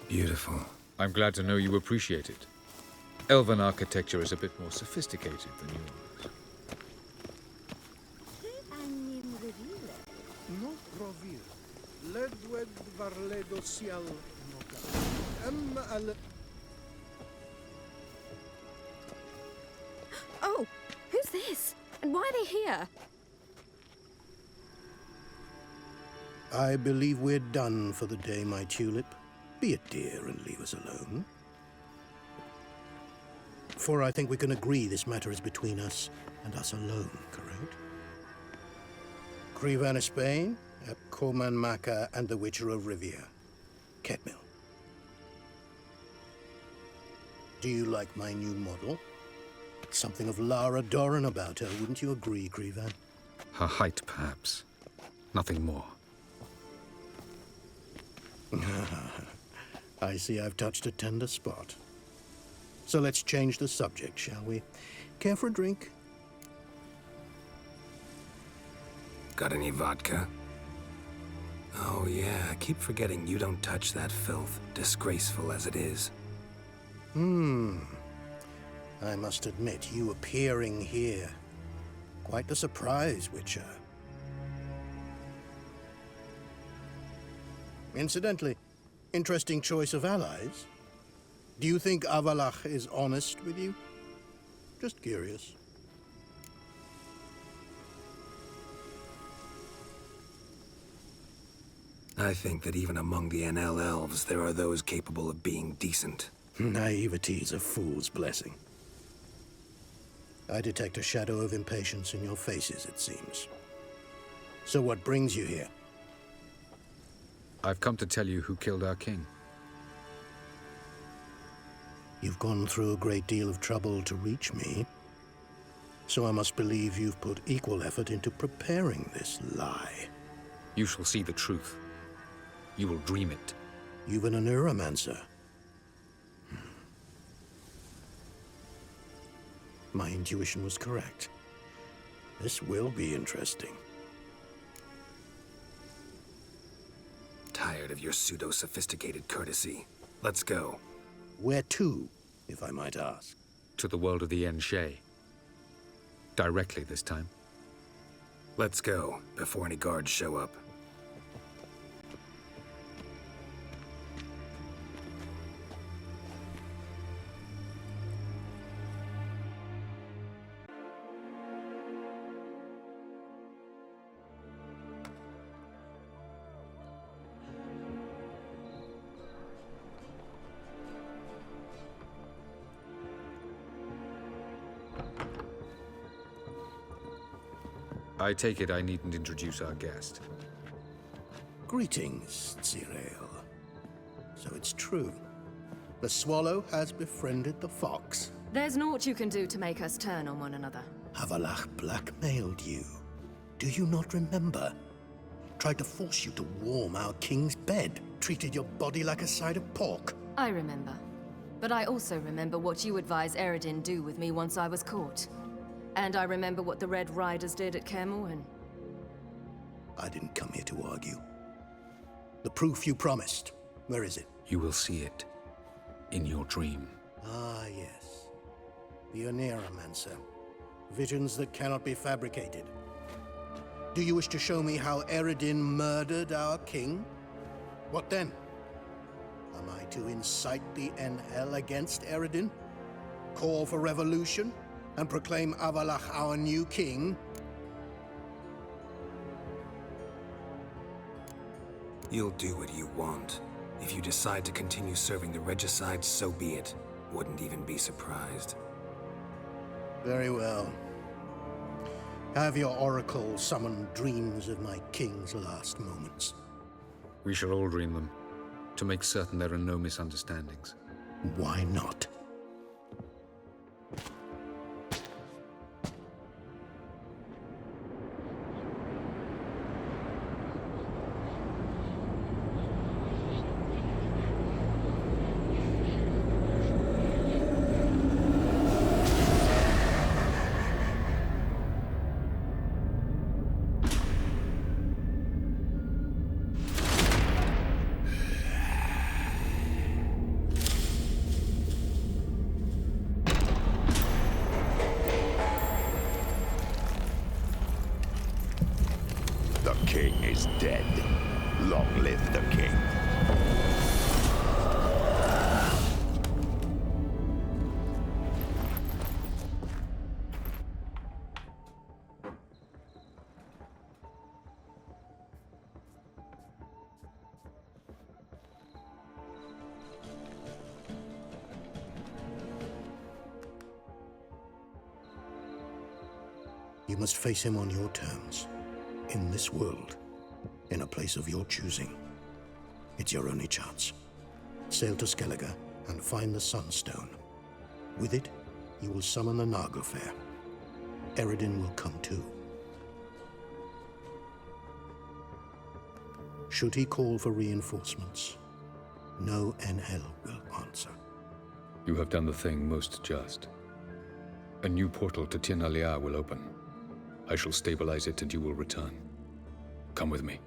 Beautiful. I'm glad to know you appreciate it. Elven architecture is a bit more sophisticated than yours. Oh, who's this? And why are they here? I believe we're done for the day, my tulip. Be a dear and leave us alone. For I think we can agree this matter is between us and us alone, correct? Crevan of Spain, Coman Maka, and the Witcher of Rivia. Ketmil. Do you like my new model? Something of Lara Doran about her, wouldn't you agree, Crevan? Her height, perhaps. Nothing more. I see I've touched a tender spot. So let's change the subject, shall we? Care for a drink? Got any vodka? Oh yeah, I keep forgetting you don't touch that filth, disgraceful as it is. I must admit, you appearing here. Quite the surprise, Witcher. Incidentally, interesting choice of allies. Do you think Avalach is honest with you? Just curious. I think that even among the NL elves, there are those capable of being decent. Naivety is a fool's blessing. I detect a shadow of impatience in your faces, it seems. So what brings you here? I've come to tell you who killed our king. You've gone through a great deal of trouble to reach me. So I must believe you've put equal effort into preparing this lie. You shall see the truth. You will dream it. Even a neuromancer. My intuition was correct. This will be interesting. Tired of your pseudo-sophisticated courtesy. Let's go. Where to, if I might ask? To the world of the Enshe. Directly this time. Let's go, before any guards show up. I take it I needn't introduce our guest. Greetings, Zirael. So it's true. The swallow has befriended the fox. There's naught you can do to make us turn on one another. Avalach blackmailed you. Do you not remember? Tried to force you to warm our king's bed. Treated your body like a side of pork. I remember. But I also remember what you advised Eredin do with me once I was caught. And I remember what the Red Riders did at Kaer Morhen. I didn't come here to argue. The proof you promised, where is it? You will see it. In your dream. Ah, yes. The Oneiromancer. Visions that cannot be fabricated. Do you wish to show me how Eredin murdered our king? What then? Am I to incite the NL against Eredin? Call for revolution? And proclaim Avalach our new king? You'll do what you want. If you decide to continue serving the regicide, so be it. Wouldn't even be surprised. Very well. Have your oracle summon dreams of my king's last moments. We shall all dream them, to make certain there are no misunderstandings. Why not? king is dead. Long live the king. You must face him on your terms. In this world. In a place of your choosing. It's your only chance. Sail to Skellige and find the Sunstone. With it, you will summon the Nagelfair. Eredin will come too. Should he call for reinforcements, no NL will answer. You have done the thing most just. A new portal to Tirnalia will open. I shall stabilize it and you will return. Come with me.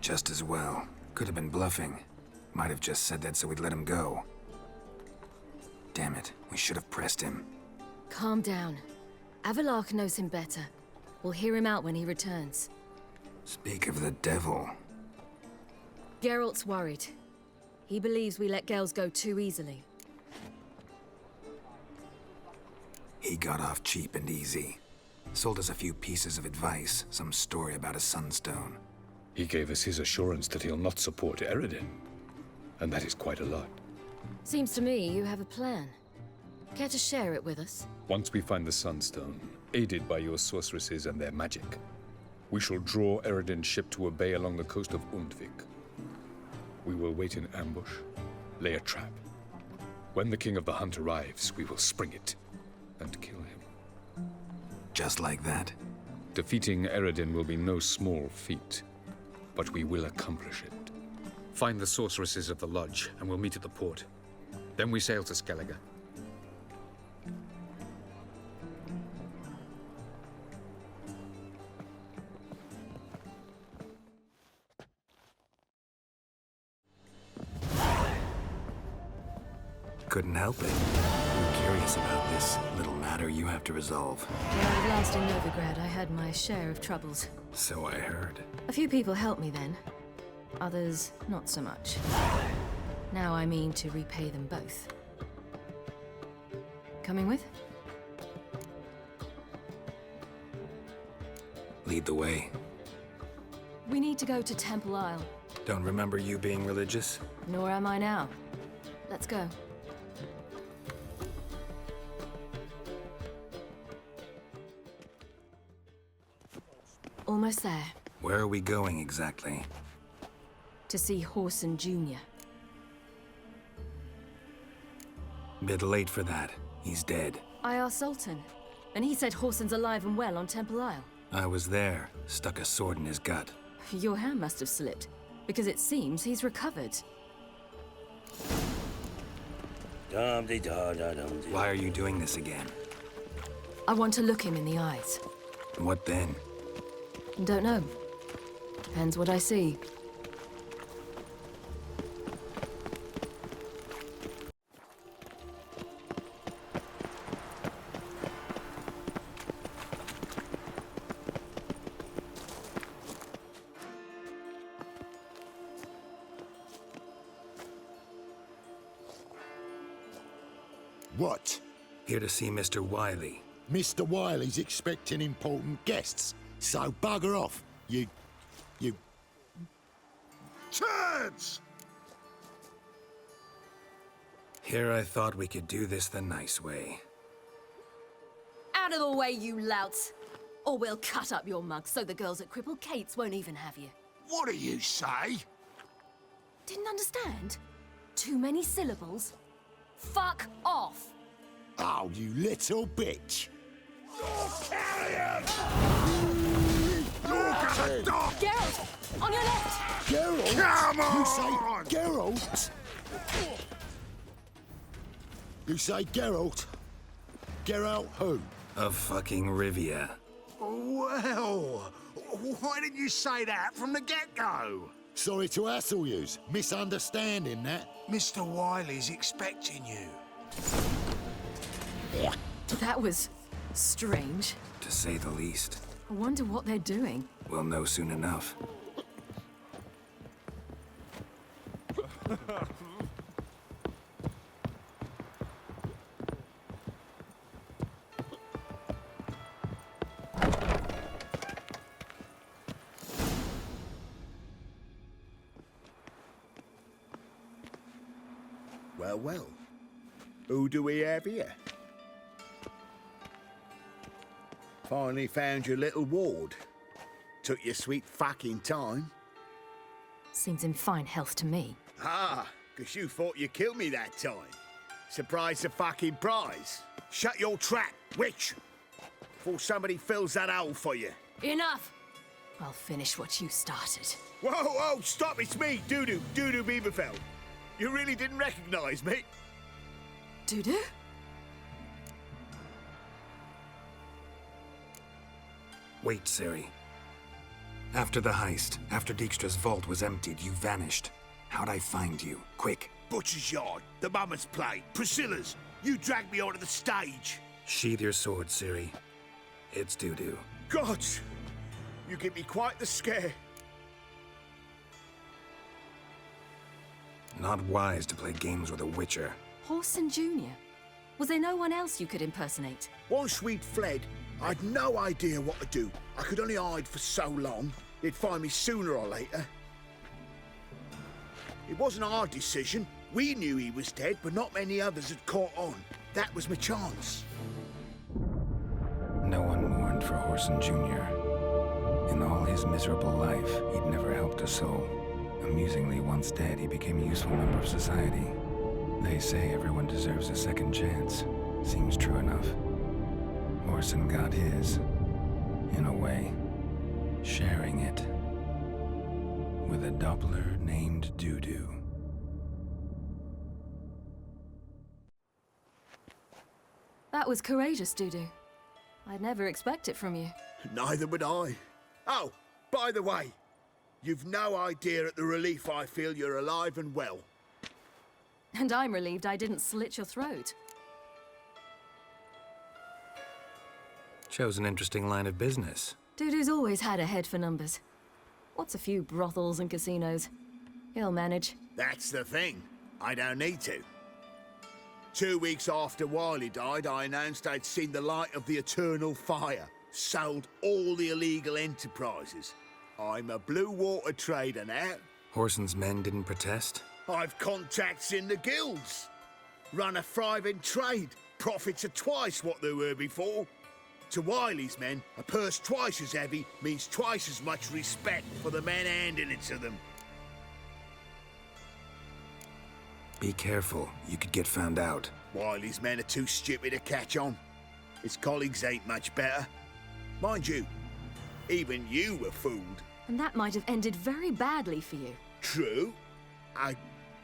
Just as well. Could have been bluffing. Might have just said that so we'd let him go. Damn it, we should have pressed him. Calm down. Avallac'h knows him better. We'll hear him out when he returns. Speak of the devil. Geralt's worried. He believes we let girls go too easily. He got off cheap and easy. Sold us a few pieces of advice, some story about a sunstone. He gave us his assurance that he'll not support Eredin. And that is quite a lot. Seems to me you have a plan. Care to share it with us? Once we find the Sunstone, aided by your sorceresses and their magic, we shall draw Eredin's ship to a bay along the coast of Undvik. We will wait in ambush, lay a trap. When the King of the Hunt arrives, we will spring it and kill him. Just like that? Defeating Eredin will be no small feat. But we will accomplish it. Find the sorceresses of the lodge, and we'll meet at the port. Then we sail to Skellige. Couldn't help it. I'm curious about this little matter you have to resolve. At last in Novigrad, I had my share of troubles. So I heard. A few people helped me then. Others, not so much. Now I mean to repay them both. Coming with? Lead the way. We need to go to Temple Isle. Don't remember you being religious? Nor am I now. Let's go. Almost there. Where are we going exactly? To see Horson Jr. Bit late for that. He's dead. I asked Sultan, and he said Horson's alive and well on Temple Isle. I was there. Stuck a sword in his gut. Your hand must have slipped, because it seems he's recovered. Why are you doing this again? I want to look him in the eyes. What then? Don't know. Depends what I see. What? Here to see Mr. Wiley. Mr. Wiley's expecting important guests, so bugger off, you turds! Here I thought we could do this the nice way. Out of the way, you louts! Or we'll cut up your mug so the girls at Cripple Kate's won't even have you. What do you say? Didn't understand? Too many syllables? Fuck off! Oh, you little bitch! You're carrion! You're gonna die! Geralt! On your left! Geralt! Come on! You say Geralt? You say Geralt? Geralt who? Of fucking Rivia. Well, why didn't you say that from the get-go? Sorry to hassle yous. Misunderstanding that. Mr. Wiley's expecting you. That was strange. To say the least. I wonder what they're doing. We'll know soon enough. Well, well. Who do we have here? Finally found your little ward. Took your sweet fucking time. Seems in fine health to me. Ah, 'cause you thought you killed me that time. Surprise the fucking prize. Shut your trap, witch! Before somebody fills that hole for you. Enough! I'll finish what you started. Whoa, whoa, stop, it's me, Dudu Beaverfell. You really didn't recognize me? Dudu? Wait, Ciri. After the heist, after Dijkstra's vault was emptied, you vanished. How'd I find you? Quick. Butcher's Yard, the Mama's Play, Priscilla's. You dragged me onto the stage. Sheathe your sword, Ciri. It's Dudu. God, you give me quite the scare. Not wise to play games with a witcher. Horson Jr. Was there no one else you could impersonate? Once we'd fled, I'd no idea what to do. I could only hide for so long. They'd find me sooner or later. It wasn't our decision. We knew he was dead, but not many others had caught on. That was my chance. No one mourned for Horson Jr. In all his miserable life, he'd never helped a soul. Amusingly, once dead, he became a useful member of society. They say everyone deserves a second chance. Seems true enough. Horson got his, in a way, sharing it with a Doppler named Dudu. That was courageous, Dudu. I'd never expect it from you. Neither would I. Oh, by the way, you've no idea at the relief I feel you're alive and well. And I'm relieved I didn't slit your throat. Chose an interesting line of business. Dudu's always had a head for numbers. What's a few brothels and casinos? He'll manage. That's the thing. I don't need to. 2 weeks after Wiley died, I announced I'd seen the light of the eternal fire. Sold all the illegal enterprises. I'm a blue water trader now. Horson's men didn't protest? I've contacts in the guilds. Run a thriving trade. Profits are twice what they were before. To Wiley's men, a purse twice as heavy means twice as much respect for the men handing it to them. Be careful, you could get found out. Wiley's men are too stupid to catch on. His colleagues ain't much better. Mind you, even you were fooled. And that might have ended very badly for you. True. I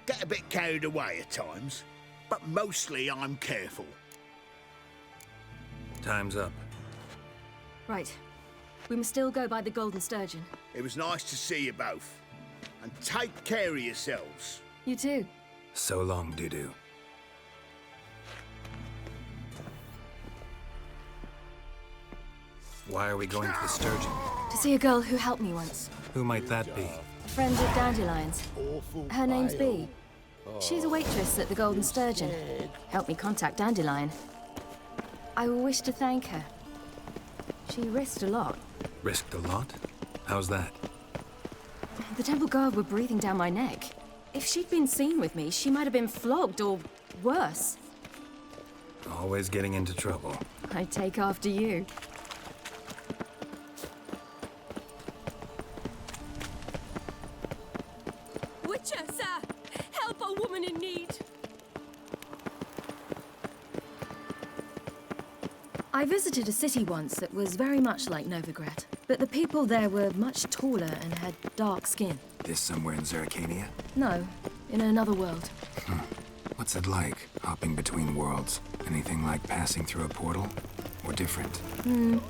get a bit carried away at times, but mostly I'm careful. Time's up. Right. We must still go by the Golden Sturgeon. It was nice to see you both. And take care of yourselves. You too. So long, Dudu. Why are we going to the Sturgeon? To see a girl who helped me once. Who might that be? A friend of Dandelion's. Her name's Bee. She's a waitress at the Golden Sturgeon. Helped me contact Dandelion. I wish to thank her. She risked a lot. Risked a lot? How's that? The Temple Guard were breathing down my neck. If she'd been seen with me, she might have been flogged or worse. Always getting into trouble. I take after you. Witcher, sir! Help a woman in need! I visited a city once that was very much like Novigrad, but the people there were much taller and had dark skin. This somewhere in Zerrikania? No, in another world. What's it like, hopping between worlds? Anything like passing through a portal? Or different?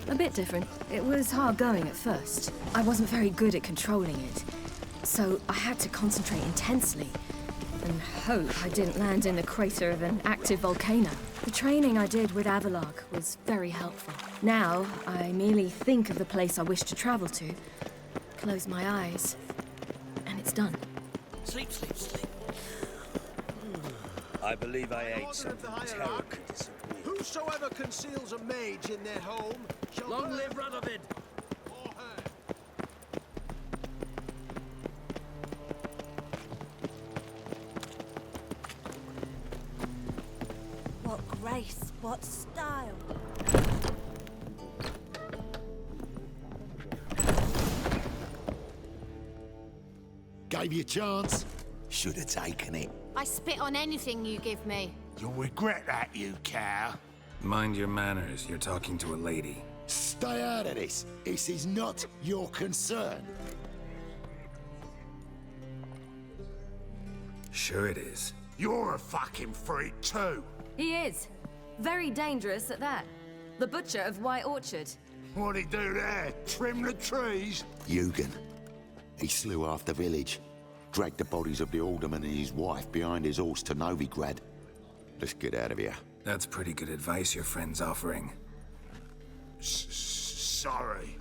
A bit different. It was hard going at first. I wasn't very good at controlling it, so I had to concentrate intensely and hope I didn't land in the crater of an active volcano. The training I did with epilogue was very helpful. Now, I merely think of the place I wish to travel to, close my eyes, and it's done. Sleep, sleep, sleep. I believe I ate something terrible. Whosoever conceals a mage in their home shall... Long live Radovid! What grace, what style. Gave you a chance. Should have taken it. I spit on anything you give me. You'll regret that, you cow. Mind your manners, you're talking to a lady. Stay out of this. This is not your concern. Sure it is. You're a fucking freak too. He is. Very dangerous at that. The butcher of White Orchard. What'd he do there? Trim the trees? Eugen. He slew half the village. Dragged the bodies of the alderman and his wife behind his horse to Novigrad. Let's get out of here. That's pretty good advice your friend's offering. Sorry.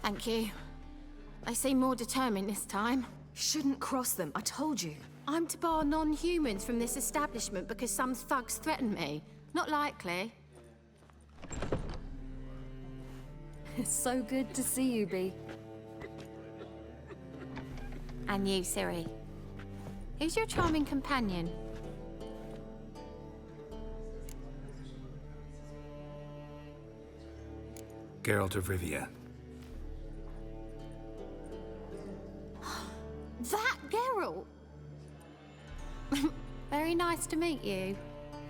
Thank you. They seem more determined this time. Shouldn't cross them, I told you. I'm to bar non-humans from this establishment because some thugs threaten me. Not likely. It's so good to see you, Bee. And you, Ciri. Who's your charming companion? Geralt of Rivia. That Geralt! Very nice to meet you.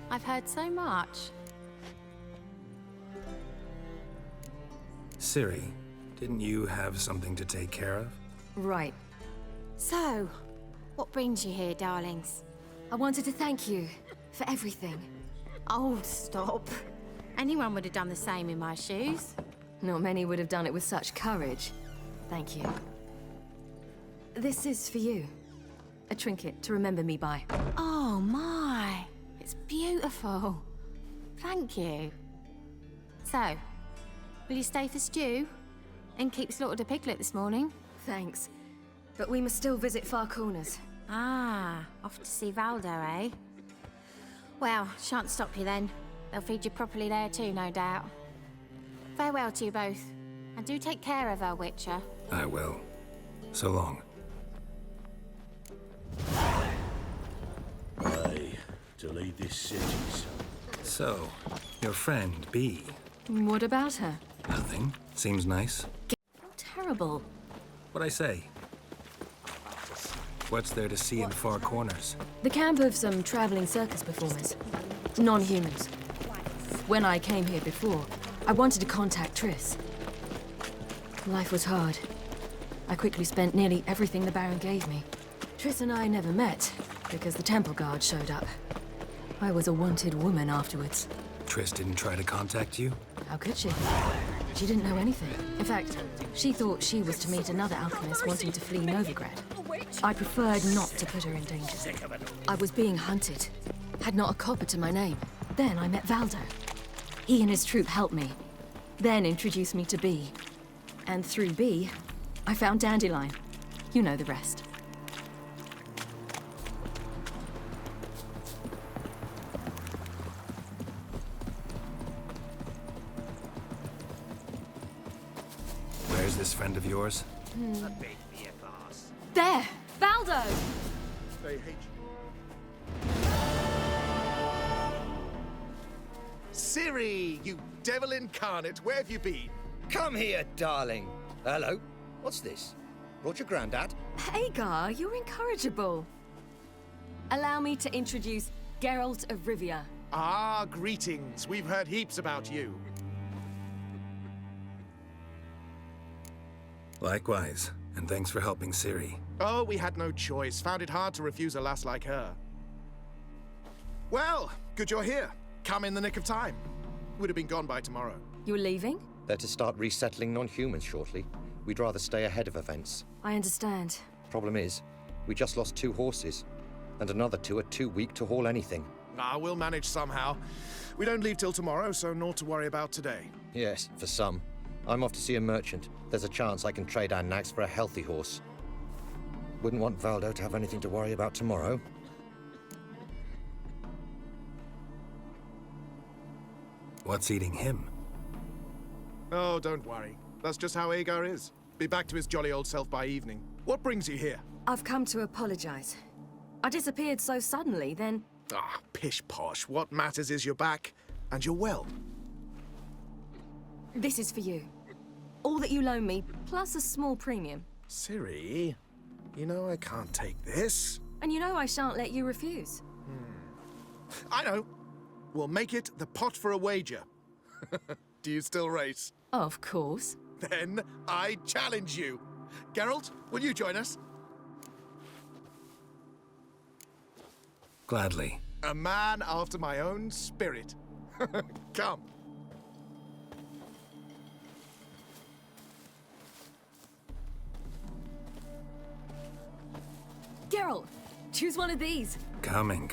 I've heard so much. Ciri, didn't you have something to take care of? Right. So, what brings you here, darlings? I wanted to thank you for everything. Oh, stop. Anyone would have done the same in my shoes. Not many would have done it with such courage. Thank you. This is for you. A trinket to remember me by. Oh, my. It's beautiful. Thank you. So, will you stay for stew? And keep slaughtered a piglet this morning? Thanks. But we must still visit Far Corners. Ah, off to see Valdo, eh? Well, shan't stop you then. They'll feed you properly there too, no doubt. Farewell to you both. And do take care of our Witcher. I will. So long. Aye, to lead this city's. So, your friend, Bee. What about her? Nothing. Seems nice. How terrible. What'd I say? What's there to see in Far Corners? The camp of some traveling circus performers. Non-humans. When I came here before, I wanted to contact Triss. Life was hard. I quickly spent nearly everything the Baron gave me. Triss and I never met, because the Temple Guard showed up. I was a wanted woman afterwards. Triss didn't try to contact you? How could she? She didn't know anything. In fact, she thought she was to meet another alchemist wanting to flee Novigrad. I preferred not to put her in danger. I was being hunted. Had not a copper to my name. Then I met Valdo. He and his troop helped me. Then introduced me to Bee. And through Bee, I found Dandelion. You know the rest. Where's this friend of yours? There! Valdo! They hate you. Ciri, you devil incarnate, where have you been? Come here, darling. Hello. What's this? Brought your granddad? Hagar, you're incorrigible. Allow me to introduce Geralt of Rivia. Ah, greetings. We've heard heaps about you. Likewise, and thanks for helping Ciri. Oh, we had no choice. Found it hard to refuse a lass like her. Well, good you're here. Come in the nick of time. Would have been gone by tomorrow. You're leaving? They're to start resettling non-humans shortly. We'd rather stay ahead of events. I understand. Problem is, we just lost 2 horses, and another 2 are too weak to haul anything. Ah, we'll manage somehow. We don't leave till tomorrow, so naught to worry about today. Yes, for some. I'm off to see a merchant. There's a chance I can trade our nags for a healthy horse. Wouldn't want Valdo to have anything to worry about tomorrow. What's eating him? Oh, don't worry. That's just how Agar is. Be back to his jolly old self by evening. What brings you here? I've come to apologize. I disappeared so suddenly, then... Ah, pish-posh. What matters is you're back, and you're well. This is for you. All that you loan me, plus a small premium. Ciri, you know I can't take this. And you know I shan't let you refuse. I know. We'll make it the pot for a wager. Do you still race? Of course. Then I challenge you. Geralt, will you join us? Gladly. A man after my own spirit. Come. Geralt, choose one of these. Coming.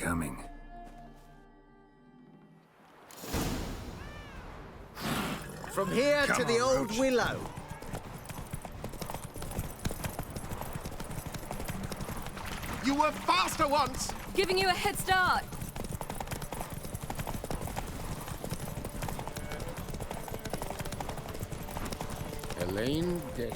From here Come to the on, old Roach. willow. You were faster once! Giving you a head start. Elaine Dale.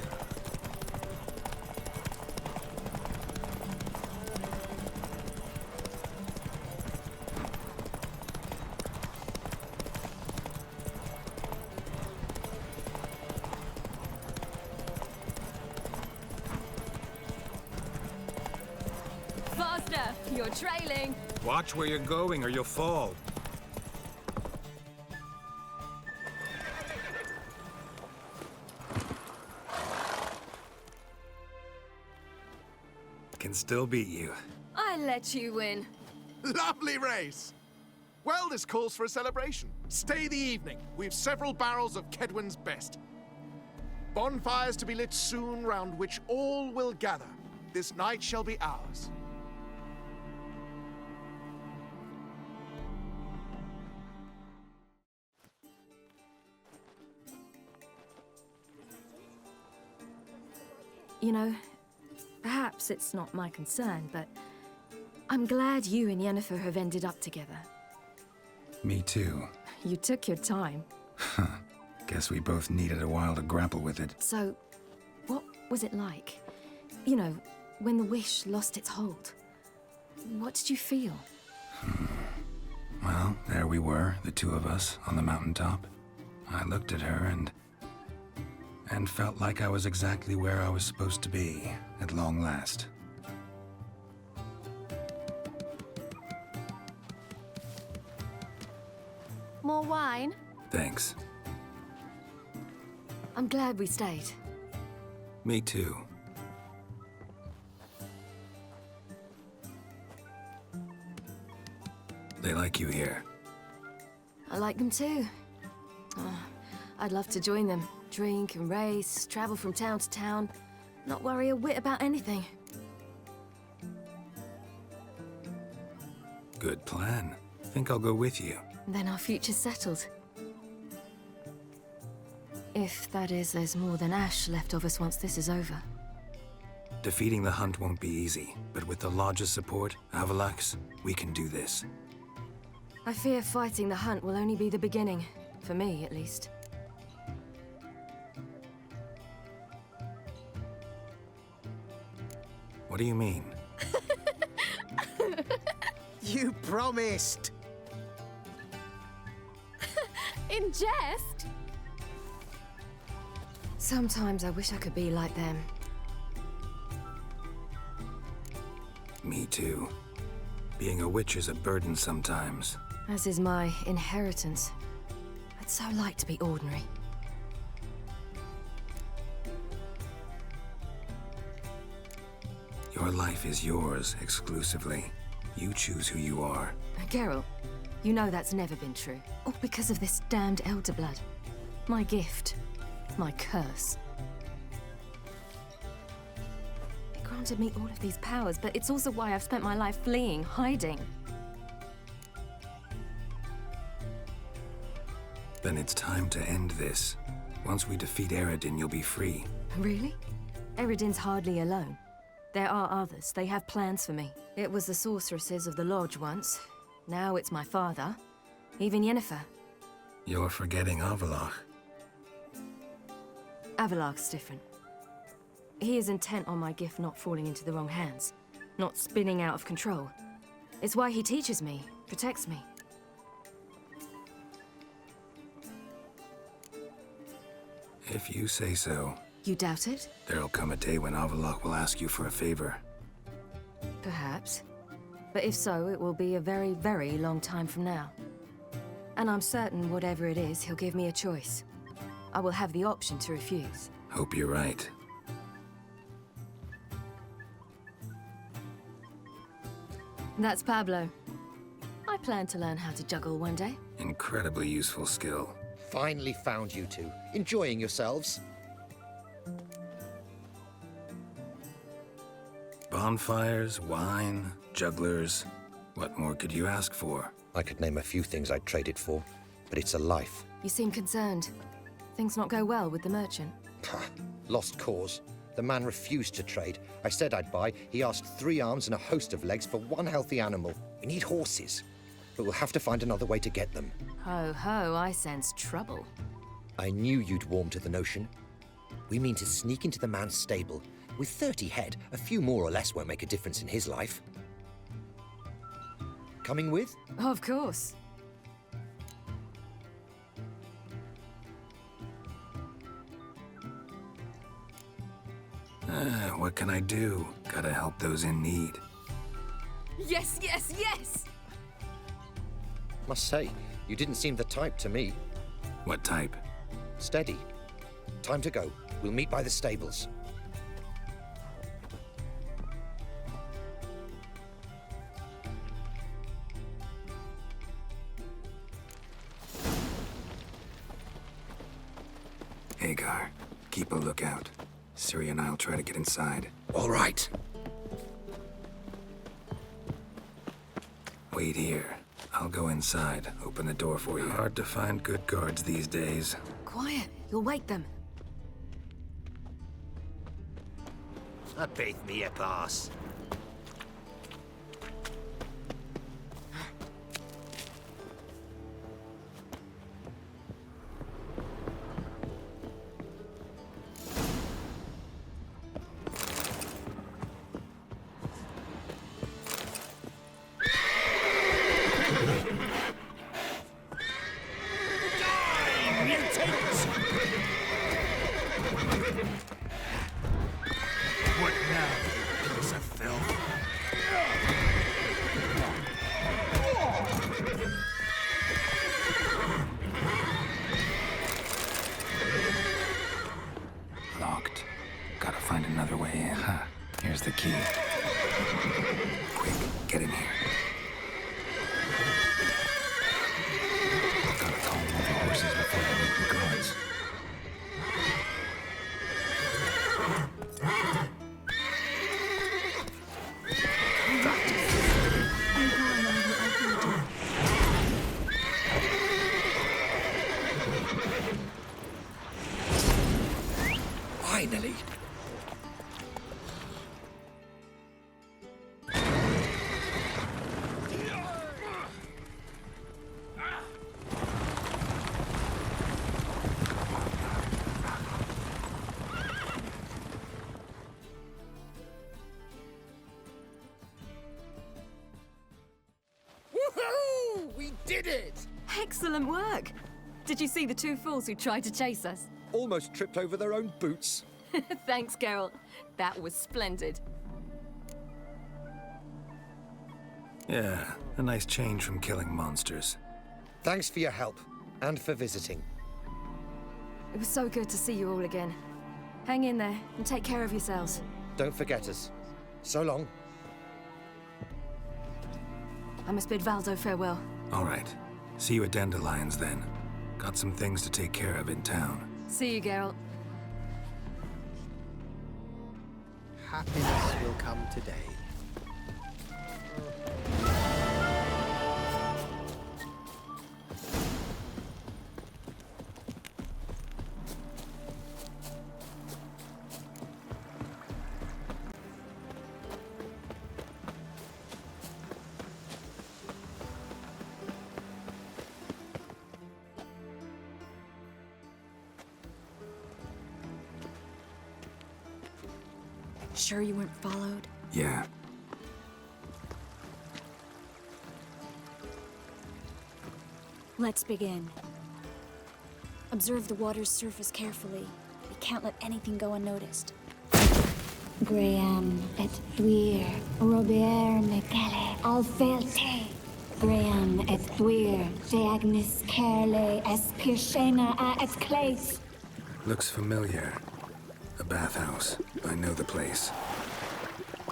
Faster, you're trailing. Watch where you're going or you'll fall. Can still beat you. I let you win. Lovely race! Well, this calls for a celebration. Stay the evening. We've several barrels of Kedwin's best. Bonfires to be lit soon, round which all will gather. This night shall be ours. You know, perhaps it's not my concern, but I'm glad you and Yennefer have ended up together. Me too. You took your time. Guess we both needed a while to grapple with it. So, what was it like? You know, when the wish lost its hold. What did you feel? Well, there we were, the two of us, on the mountaintop. I looked at her and felt like I was exactly where I was supposed to be, at long last. More wine? Thanks. I'm glad we stayed. Me too. They like you here. I like them too. I'd love to join them. Drink and race, travel from town to town, not worry a whit about anything. Good plan. Think I'll go with you. Then our future's settled. If, that is, there's more than ash left of us once this is over. Defeating the hunt won't be easy, but with the Lodge's support, Avalax, we can do this. I fear fighting the hunt will only be the beginning. For me, at least. What do you mean? You promised! In jest? Sometimes I wish I could be like them. Me too. Being a witch is a burden sometimes. As is my inheritance. I'd so like to be ordinary. Your life is yours, exclusively. You choose who you are. Geralt, you know that's never been true. All because of this damned Elder Blood. My gift. My curse. It granted me all of these powers, but it's also why I've spent my life fleeing, hiding. Then it's time to end this. Once we defeat Eredin, you'll be free. Really? Eredin's hardly alone. There are others. They have plans for me. It was the sorceresses of the Lodge once. Now it's my father. Even Yennefer. You're forgetting Avallac'h. Avallac'h's different. He is intent on my gift not falling into the wrong hands. Not spinning out of control. It's why he teaches me, protects me. If you say so. You doubt it? There'll come a day when Avallac'h will ask you for a favor. Perhaps. But if so, it will be a very, very long time from now. And I'm certain whatever it is, he'll give me a choice. I will have the option to refuse. Hope you're right. That's Pablo. I plan to learn how to juggle one day. Incredibly useful skill. Finally found you two. Enjoying yourselves? Bonfires, wine, jugglers. What more could you ask for? I could name a few things I'd trade it for, but it's a life. You seem concerned. Things not go well with the merchant? Lost cause. The man refused to trade. I said I'd buy. He asked 3 arms and a host of legs for one healthy animal. We need horses, but we'll have to find another way to get them. Ho ho, I sense trouble. I knew you'd warm to the notion. We mean to sneak into the man's stable. With 30 head, a few more or less won't make a difference in his life. Coming with? Of course. What can I do? Gotta help those in need. Yes, yes, yes! Must say, you didn't seem the type to me. What type? Steady. Time to go. We'll meet by the stables. Hagar, keep a lookout. Ciri and I'll try to get inside. All right. Wait here. I'll go inside, open the door for you. Hard to find good guards these days. Quiet, you'll wake them. I beat me a boss. What now, piece of filth? Locked. Gotta find another way in. Huh. Here's the key. Quick, get in here. Gotta calm all the horses before I wake the guards. Finally! Woohoo! We did it! Excellent work! Did you see the 2 fools who tried to chase us? Almost tripped over their own boots. Thanks, Geralt. That was splendid. Yeah, a nice change from killing monsters. Thanks for your help, and for visiting. It was so good to see you all again. Hang in there, and take care of yourselves. Don't forget us. So long. I must bid Valdo farewell. All right. See you at Dandelions, then. Got some things to take care of in town. See you, Geralt. Happiness will come today. Sure you weren't followed? Yeah. Let's begin. Observe the water's surface carefully. We can't let anything go unnoticed. Graham et thuir, Robert Mecale, Alfelte. Graham et thuir, Deagnis Kerle, es Pirshena a et Clace. Looks familiar. A bathhouse. I know the place.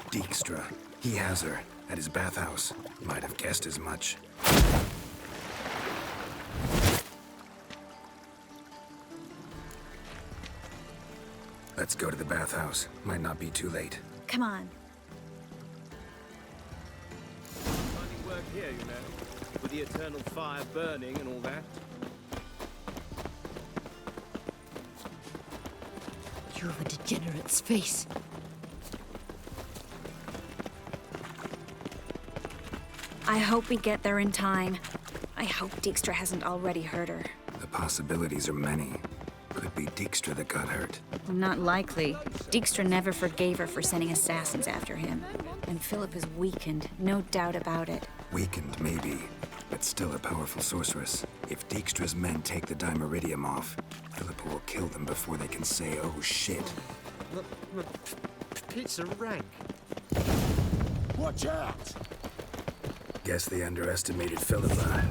Dijkstra. He has her at his bathhouse. Might have guessed as much. Let's go to the bathhouse. Might not be too late. Come on. Finding work here, you know, with the eternal fire burning and all that. You have a degenerate's face. I hope we get there in time. I hope Dijkstra hasn't already hurt her. The possibilities are many. Could be Dijkstra that got hurt. Not likely. Dijkstra never forgave her for sending assassins after him. And Philip is weakened, no doubt about it. Weakened, maybe, but still a powerful sorceress. If Dijkstra's men take the Dimeridium off, Philippa will kill them before they can say, oh shit. Pizza rank. Watch out! Guess they underestimated Philippa.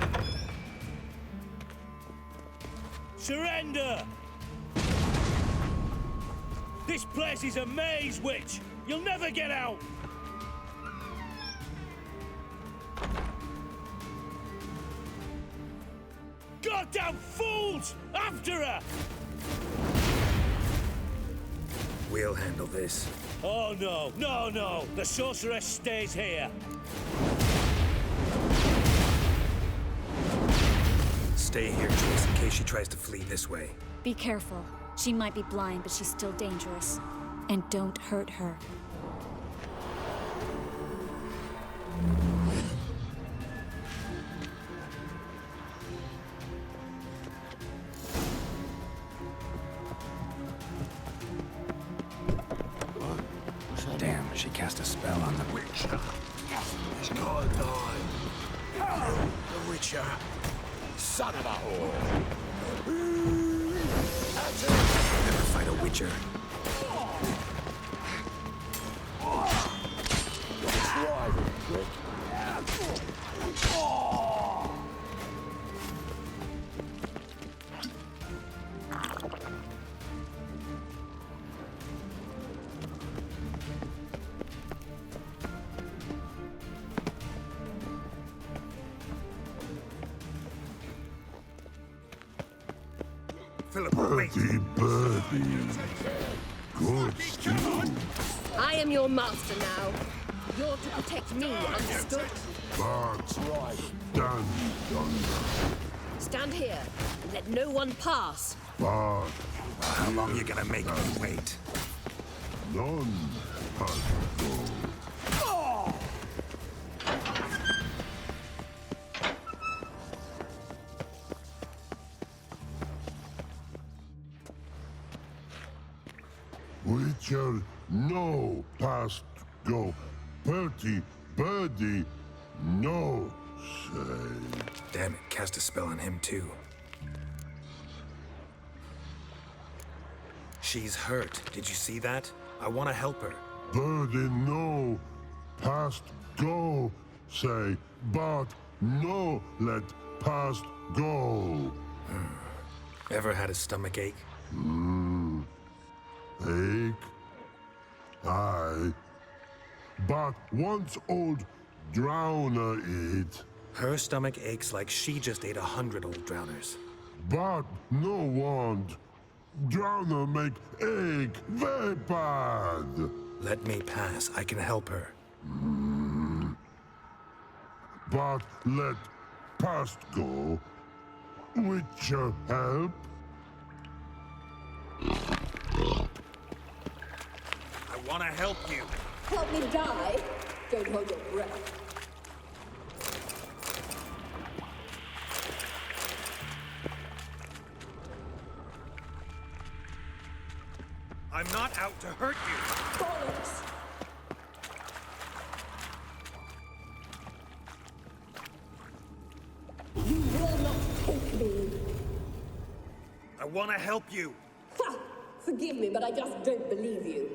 Surrender! This place is a maze, witch! You'll never get out! Goddamn fools! After her! We'll handle this. Oh no, no, no! The sorceress stays here! Stay here, Joyce, in case she tries to flee this way. Be careful. She might be blind, but she's still dangerous. And don't hurt her. Damn, she cast a spell on the witch. It's gone time. The Witcher. Son of a whore. Never fight a witcher. Birdie, birdie. Good stew. I am your master now. You're to protect me, understood? But stand yonder. Stand here and let no one pass. But how long you gonna make me wait? None has go. Witcher, no past go. Bertie, birdie, no say. Damn it, cast a spell on him too. She's hurt. Did you see that? I want to help her. Birdie, no past go. say, but no let past go. Ever had a stomach ache? Ache? Aye. But once old Drowner eat. Her stomach aches like she just ate 100 old drowners. But no want. Drowner make ache very bad. Let me pass. I can help her. But let past go. Which help? I want to help you. Help me die? Don't hold your breath. I'm not out to hurt you. Bollocks! You will not take me. I want to help you. Ha! Forgive me, but I just don't believe you.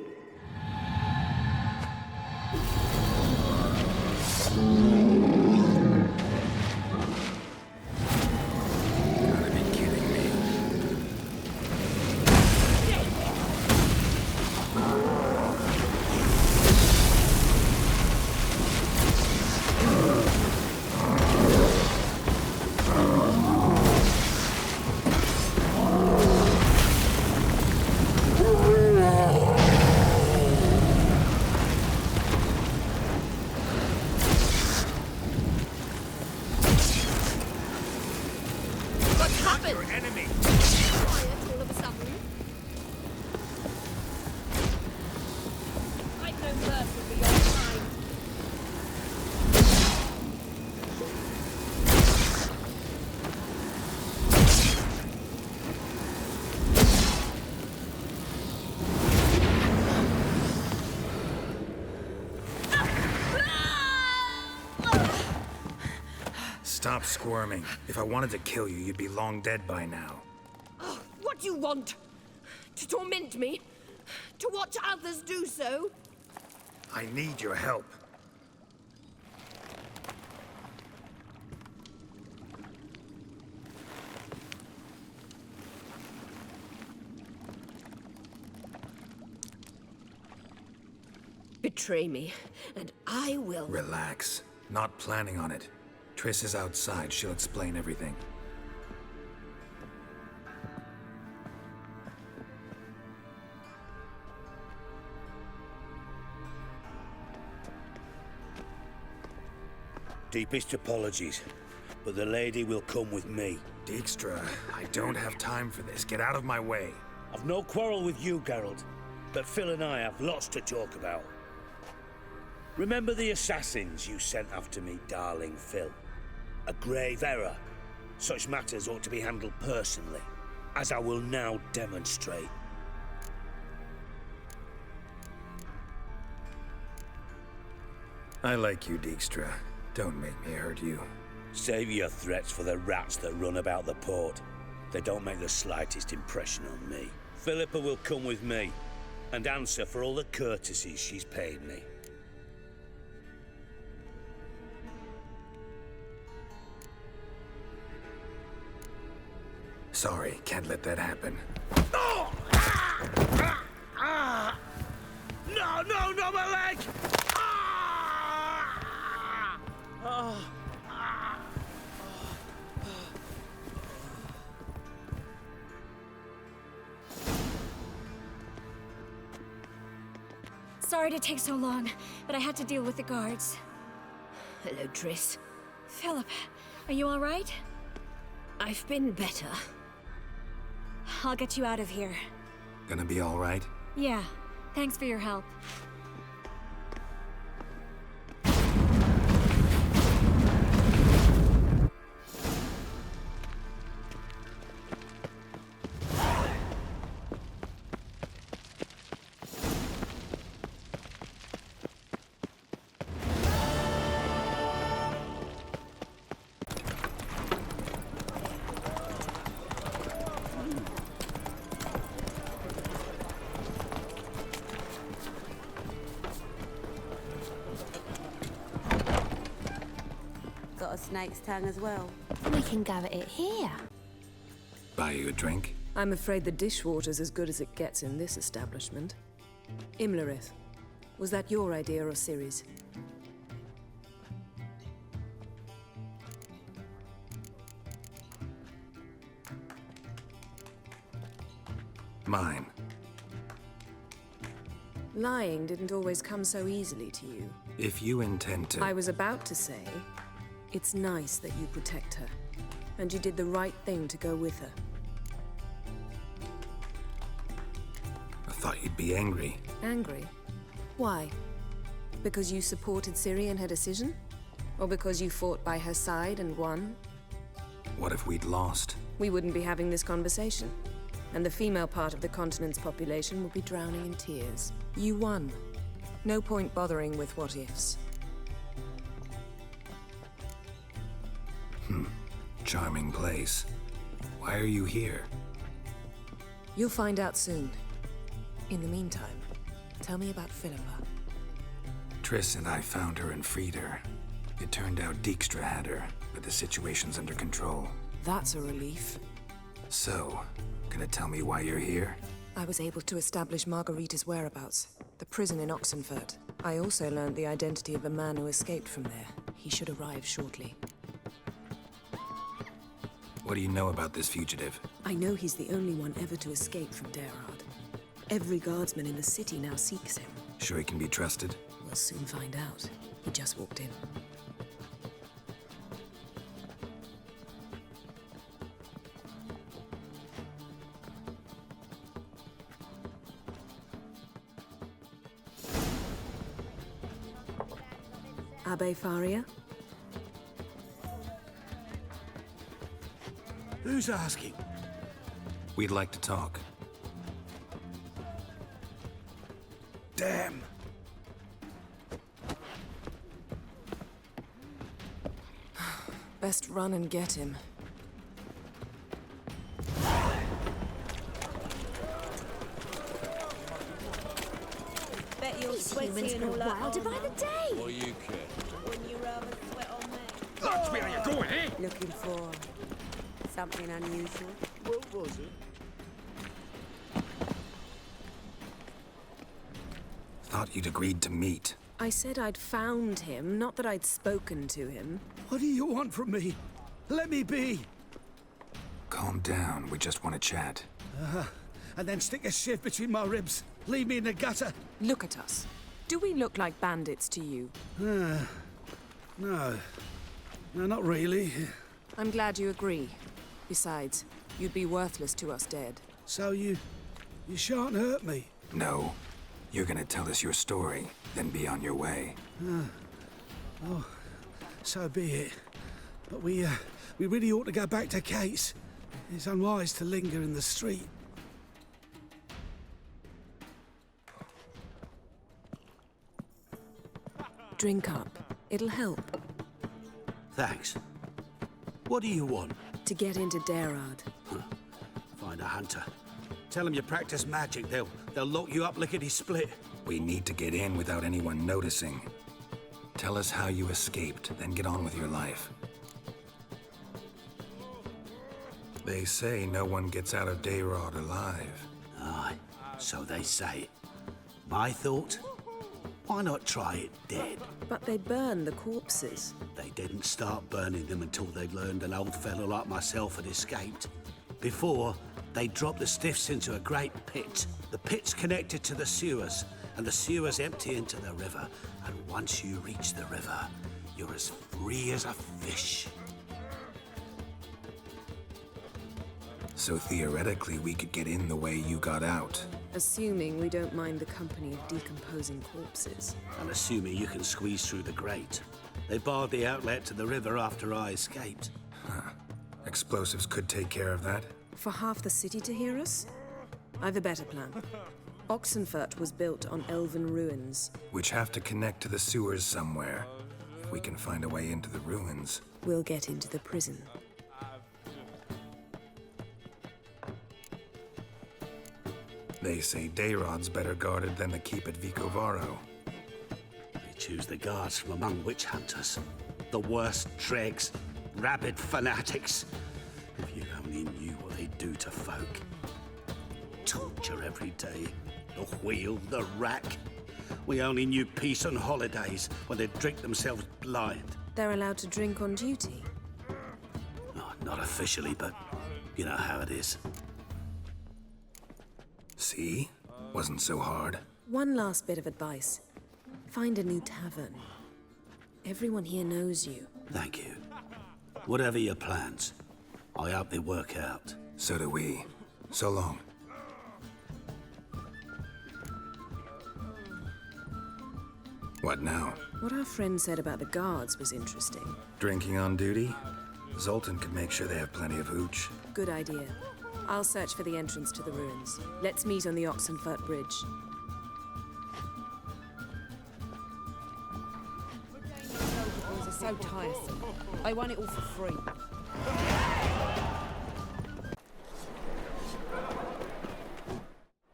Stop squirming. If I wanted to kill you, you'd be long dead by now. Oh, what do you want? To torment me? To watch others do so? I need your help. Betray me, and I will... Relax. Not planning on it. Triss is outside. She'll explain everything. Deepest apologies, but the lady will come with me. Dijkstra, I don't have time for this. Get out of my way. I've no quarrel with you, Geralt, but Phil and I have lots to talk about. Remember the assassins you sent after me, darling Phil? A grave error. Such matters ought to be handled personally, as I will now demonstrate. I like you, Dijkstra. Don't make me hurt you. Save your threats for the rats that run about the port. They don't make the slightest impression on me. Philippa will come with me, and answer for all the courtesies she's paid me. Sorry, can't let that happen. Oh! No, no, no, my leg! Sorry to take so long, but I had to deal with the guards. Hello, Triss. Philip, are you all right? I've been better. I'll get you out of here. Gonna be all right? Yeah, thanks for your help. snake's tongue as well. We can go at it here. Buy you a drink? I'm afraid the dishwater's as good as it gets in this establishment. Imlerith, was that your idea or Ciri's? Mine. Lying didn't always come so easily to you. If you intend to... I was about to say, it's nice that you protect her. And you did the right thing to go with her. I thought you'd be angry. Angry? Why? Because you supported Ciri in her decision? Or because you fought by her side and won? What if we'd lost? We wouldn't be having this conversation. And the female part of the continent's population would be drowning in tears. You won. No point bothering with what-ifs. Charming place. Why are you here? You'll find out soon. In the meantime, tell me about Philippa. Triss and I found her and freed her. It turned out Dijkstra had her, but the situation's under control. That's a relief. So, gonna tell me why you're here? I was able to establish Margarita's whereabouts, the prison in Oxenfurt. I also learned the identity of a man who escaped from there. He should arrive shortly. What do you know about this fugitive? I know he's the only one ever to escape from Derard. Every guardsman in the city now seeks him. Sure he can be trusted? We'll soon find out. He just walked in. Abbe Faria? Who's asking? We'd like to talk. Damn. Best run and get him. Bet you're These sweaty humans and grow all that. wilder by the day. What you care? Wouldn't you rather sweat on me? That's where you're going, eh? Looking for something unusual. What was it? Thought you'd agreed to meet. I said I'd found him, not that I'd spoken to him. What do you want from me? Let me be. Calm down, we just want to chat. And then stick a shiv between my ribs. Leave me in the gutter. Look at us. Do we look like bandits to you? No. No, not really. I'm glad you agree. Besides, you'd be worthless to us dead. So you shan't hurt me? No. You're gonna tell us your story, then be on your way. Oh, so be it. But we really ought to go back to Kate's. It's unwise to linger in the street. Drink up. It'll help. Thanks. What do you want? To get into Derard. Find a hunter. Tell them you practice magic. They'll lock you up lickety-split. We need to get in without anyone noticing. Tell us how you escaped, then get on with your life. They say no one gets out of Derard alive. Aye, so they say. My thought? Why not try it dead? But they burn the corpses. They didn't start burning them until they learned an old fellow like myself had escaped. Before, they dropped the stiffs into a great pit. The pit's connected to the sewers, and the sewers empty into the river. And once you reach the river, you're as free as a fish. So theoretically, we could get in the way you got out. Assuming we don't mind the company of decomposing corpses. And assuming you can squeeze through the grate. They barred the outlet to the river after I escaped. Huh. Explosives could take care of that. For half the city to hear us? I've a better plan. Oxenfurt was built on elven ruins. Which have to connect to the sewers somewhere. If we can find a way into the ruins. We'll get into the prison. They say Dayrod's better guarded than the keep at Vicovaro. They choose the guards from among witch hunters. The worst dregs. Rabid fanatics. If you only knew what they do to folk. Torture every day. The wheel, the rack. We only knew peace on holidays when they'd drink themselves blind. They're allowed to drink on duty. Oh, not officially, but you know how it is. See? Wasn't so hard. One last bit of advice. Find a new tavern. Everyone here knows you. Thank you. Whatever your plans, I hope they work out. So do we. So long. What now? What our friend said about the guards was interesting. Drinking on duty? Zoltan could make sure they have plenty of hooch. Good idea. I'll search for the entrance to the ruins. Let's meet on the Oxenfurt Bridge. Boys are so tiresome. I want it all for free.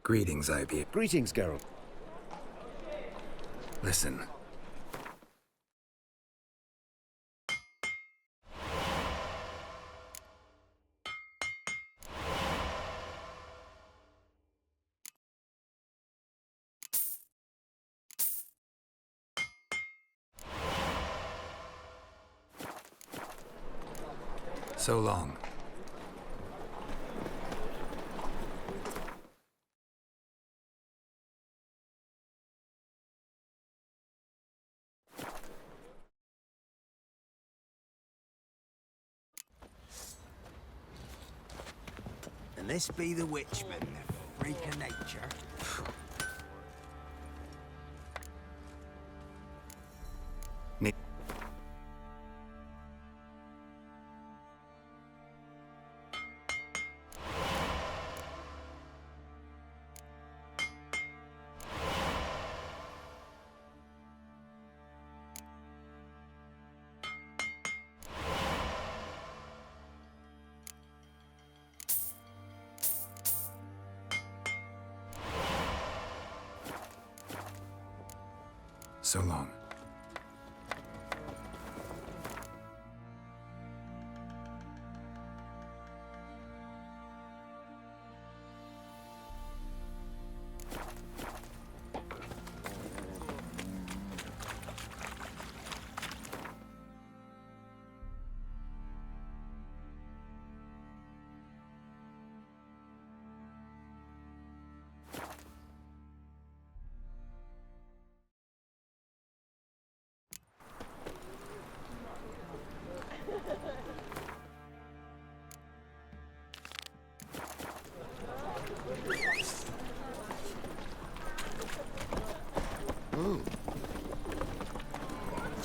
Greetings, IB. Greetings, Geralt. Listen. So long. And this be the Witchman, the freak of nature. So long.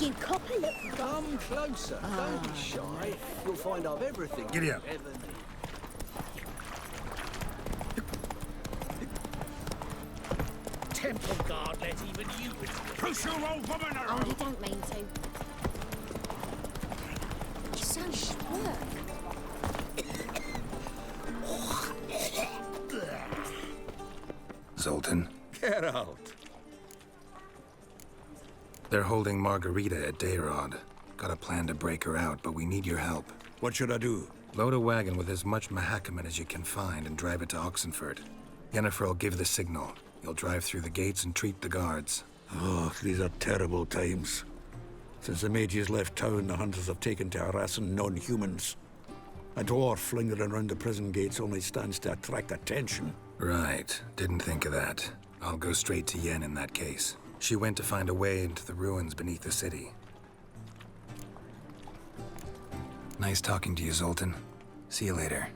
You cop a little. Come closer. Don't be shy. You'll find I've everything Giddy you up. ever need. Temple guard let even you in. Push your old woman Oh, around. you don't mean to. You're so smirk. Zoltan. Get out. They're holding Margarita at Dayrod. Got a plan to break her out, but we need your help. What should I do? Load a wagon with as much Mahakaman as you can find and drive it to Oxenfurt. Yennefer will give the signal. You'll drive through the gates and treat the guards. Oh, these are terrible times. Since the mages left town, the hunters have taken to harassing non-humans. A dwarf lingering around the prison gates only stands to attract attention. Right. Didn't think of that. I'll go straight to Yen in that case. She went to find a way into the ruins beneath the city. Nice talking to you, Zoltan. See you later.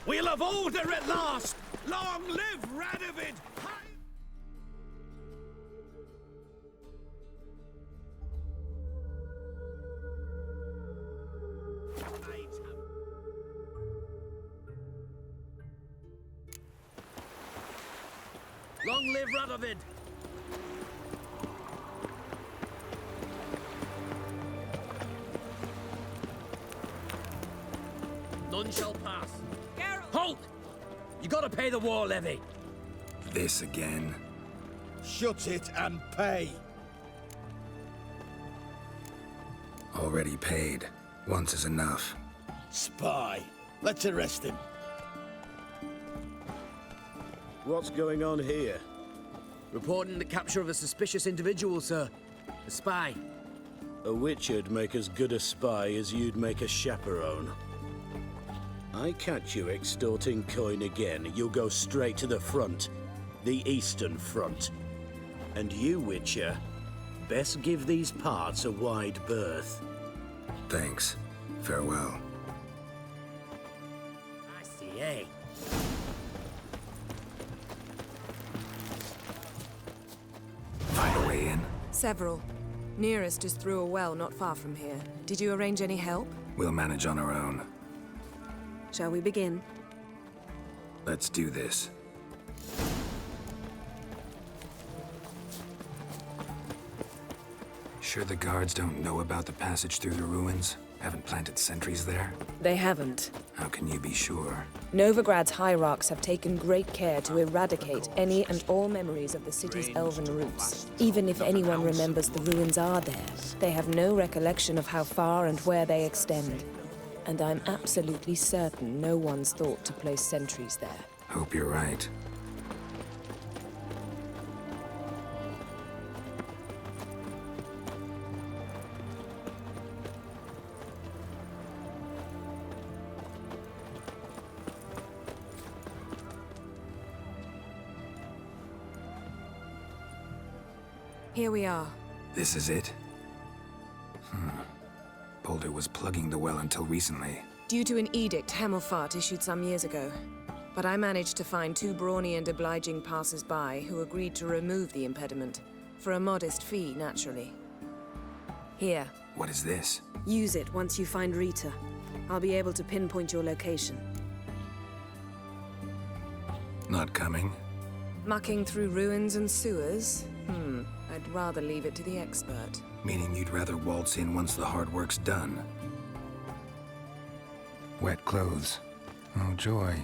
We'll have order at last! Long live Radovid! Long live Radovid! None shall pass. Geralt! Halt! You gotta pay the war levy. This again. Shut it and pay. Already paid. Once is enough. Spy. Let's arrest him. What's going on here? Reporting the capture of a suspicious individual, sir. A spy. A witcher'd make as good a spy as you'd make a chaperone. I catch you extorting coin again, you'll go straight to the front. The Eastern Front. And you, Witcher, best give these parts a wide berth. Thanks. Farewell. I see, eh? Find a way in? Several. Nearest is through a well not far from here. Did you arrange any help? We'll manage on our own. Shall we begin? Let's do this. Sure the guards don't know about the passage through the ruins? Haven't planted sentries there? They haven't. How can you be sure? Novigrad's hierarchs have taken great care to eradicate any and all memories of the city's elven roots. Even if anyone remembers the ruins are there, they have no recollection of how far and where they extend. And I'm absolutely certain no one's thought to place sentries there. Hope you're right. Here we are. This is it? Boulder was plugging the well until recently. Due to an edict Hemelfart issued some years ago. But I managed to find two brawny and obliging passers-by who agreed to remove the impediment. For a modest fee, naturally. Here. What is this? Use it once you find Rita. I'll be able to pinpoint your location. Not coming? Mucking through ruins and sewers? I'd rather leave it to the expert. Meaning you'd rather waltz in once the hard work's done. Wet clothes. Oh, joy.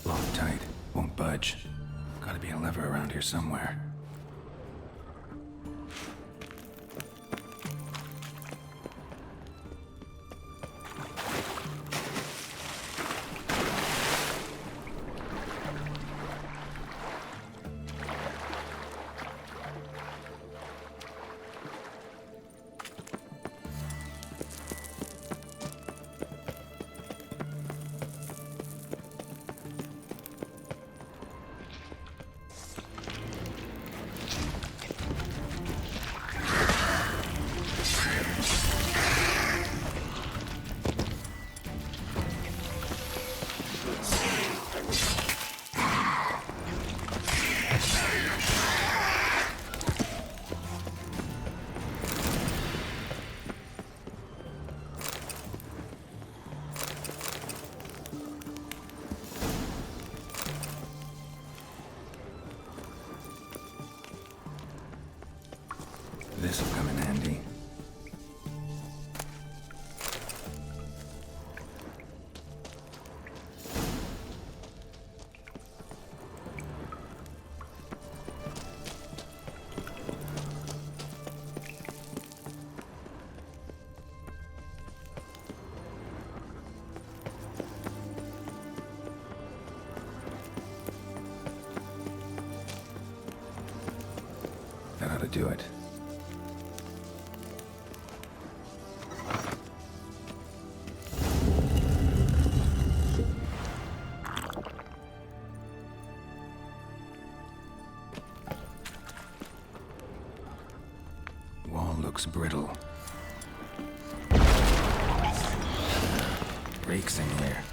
Locked tight. Won't budge. Gotta be a lever around here somewhere. This'll come in handy. That ought to do it. looks brittle. Reeks in here.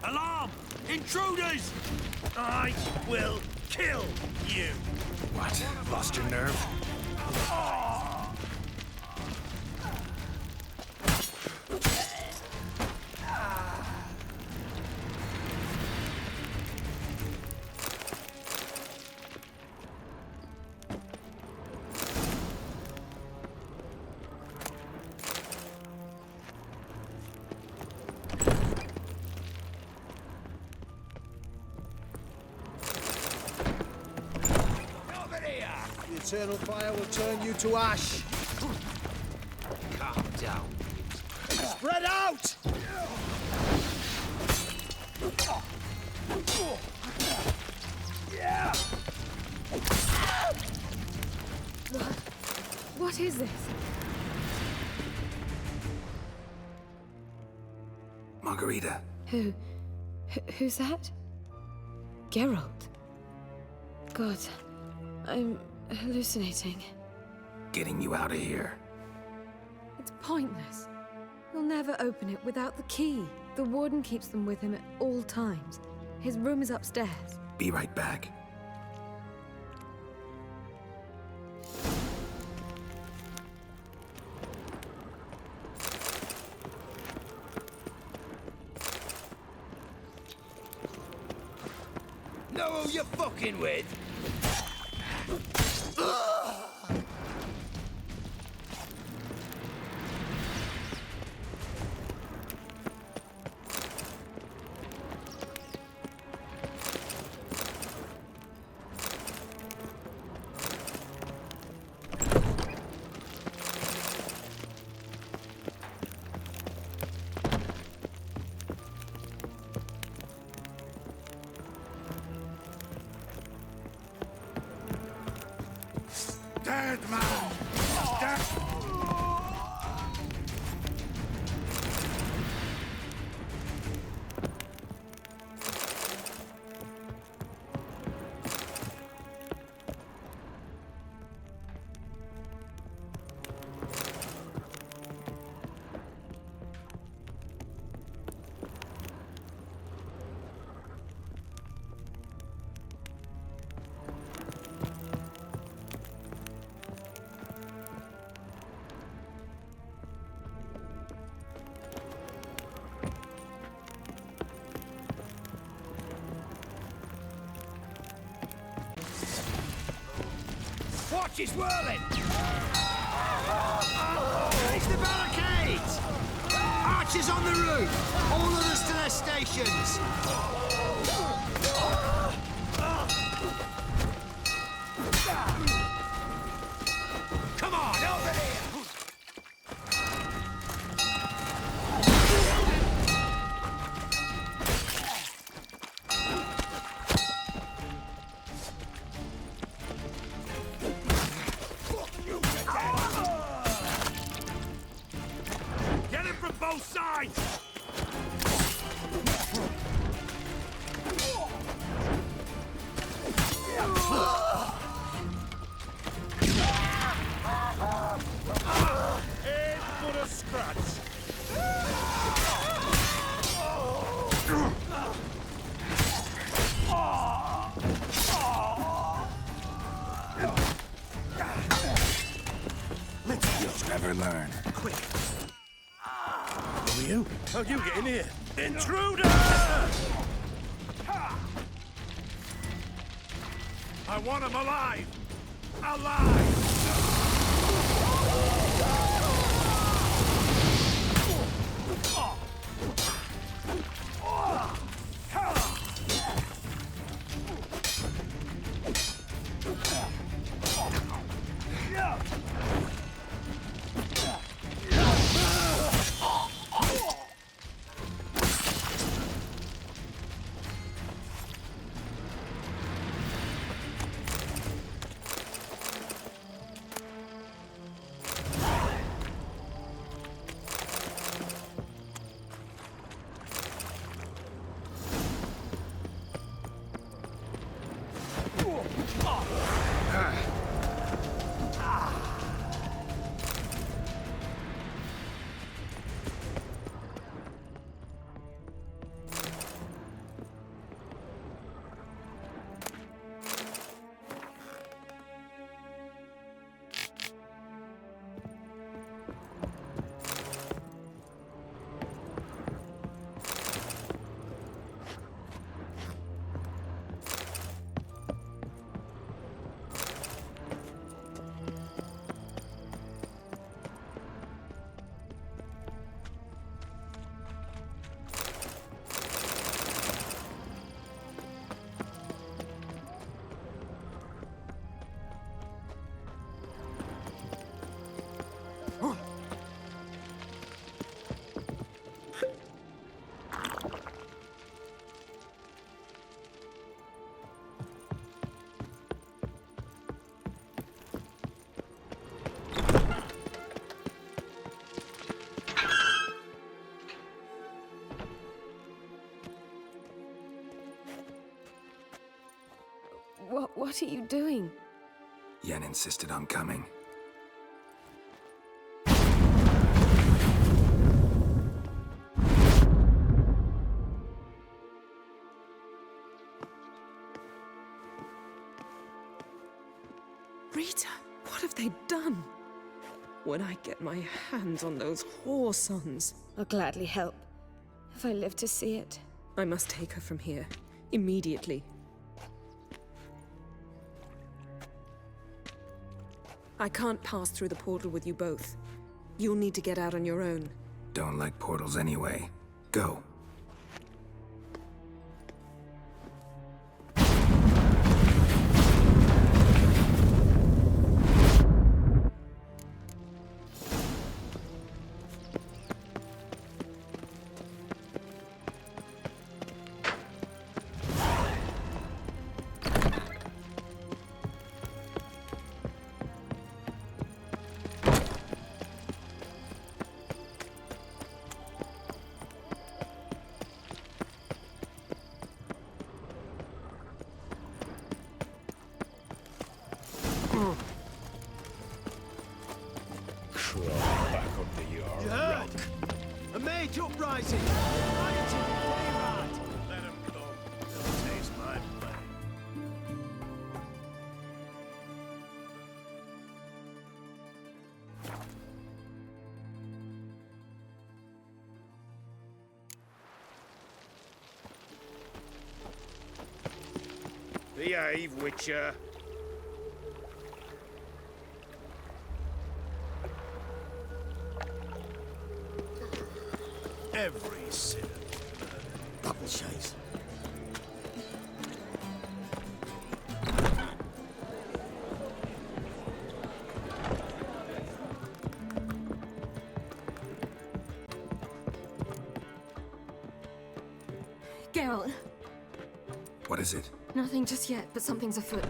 Alarm! Intruders! I will kill you! What? Lost your nerve? The eternal fire will turn you to ash. Calm down. Spread out! What is this? Margarita. Who's that? Geralt. God, I'm hallucinating. Getting you out of here. It's pointless. He'll never open it without the key. The warden keeps them with him at all times. His room is upstairs. Be right back. Know who you're fucking with? Dead man! Dead! Watch, he's whirling! Raise the barricades! Archers on the roof! All others to their stations! Come on, over here! You'll never learn. Quick. Who are you? How'd you get in here? Intruder! I want him alive! Alive! What are you doing? Yen insisted on coming. Rita, what have they done? When I get my hands on those whore sons, I'll gladly help. If I live to see it. I must take her from here. Immediately. I can't pass through the portal with you both. You'll need to get out on your own. Don't like portals anyway. Go. Crawl back under your rock. A mage uprising! Rioting in Wayrad! Let him come. He'll taste my blood. Behave, Witcher. Every sinner. Double chase. Geralt. What is it? Nothing just yet, but something's afoot.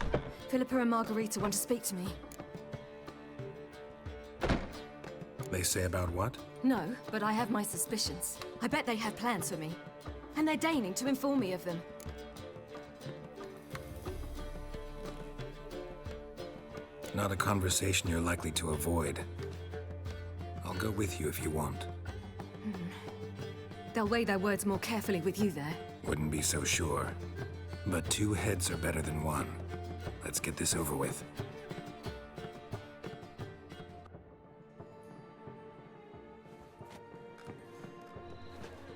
Philippa and Margarita want to speak to me. They say about what? No, but I have my suspicions. I bet they have plans for me. And they're deigning to inform me of them. Not a conversation you're likely to avoid. I'll go with you if you want. They'll weigh their words more carefully with you there. Wouldn't be so sure. But 2 heads are better than 1. Let's get this over with.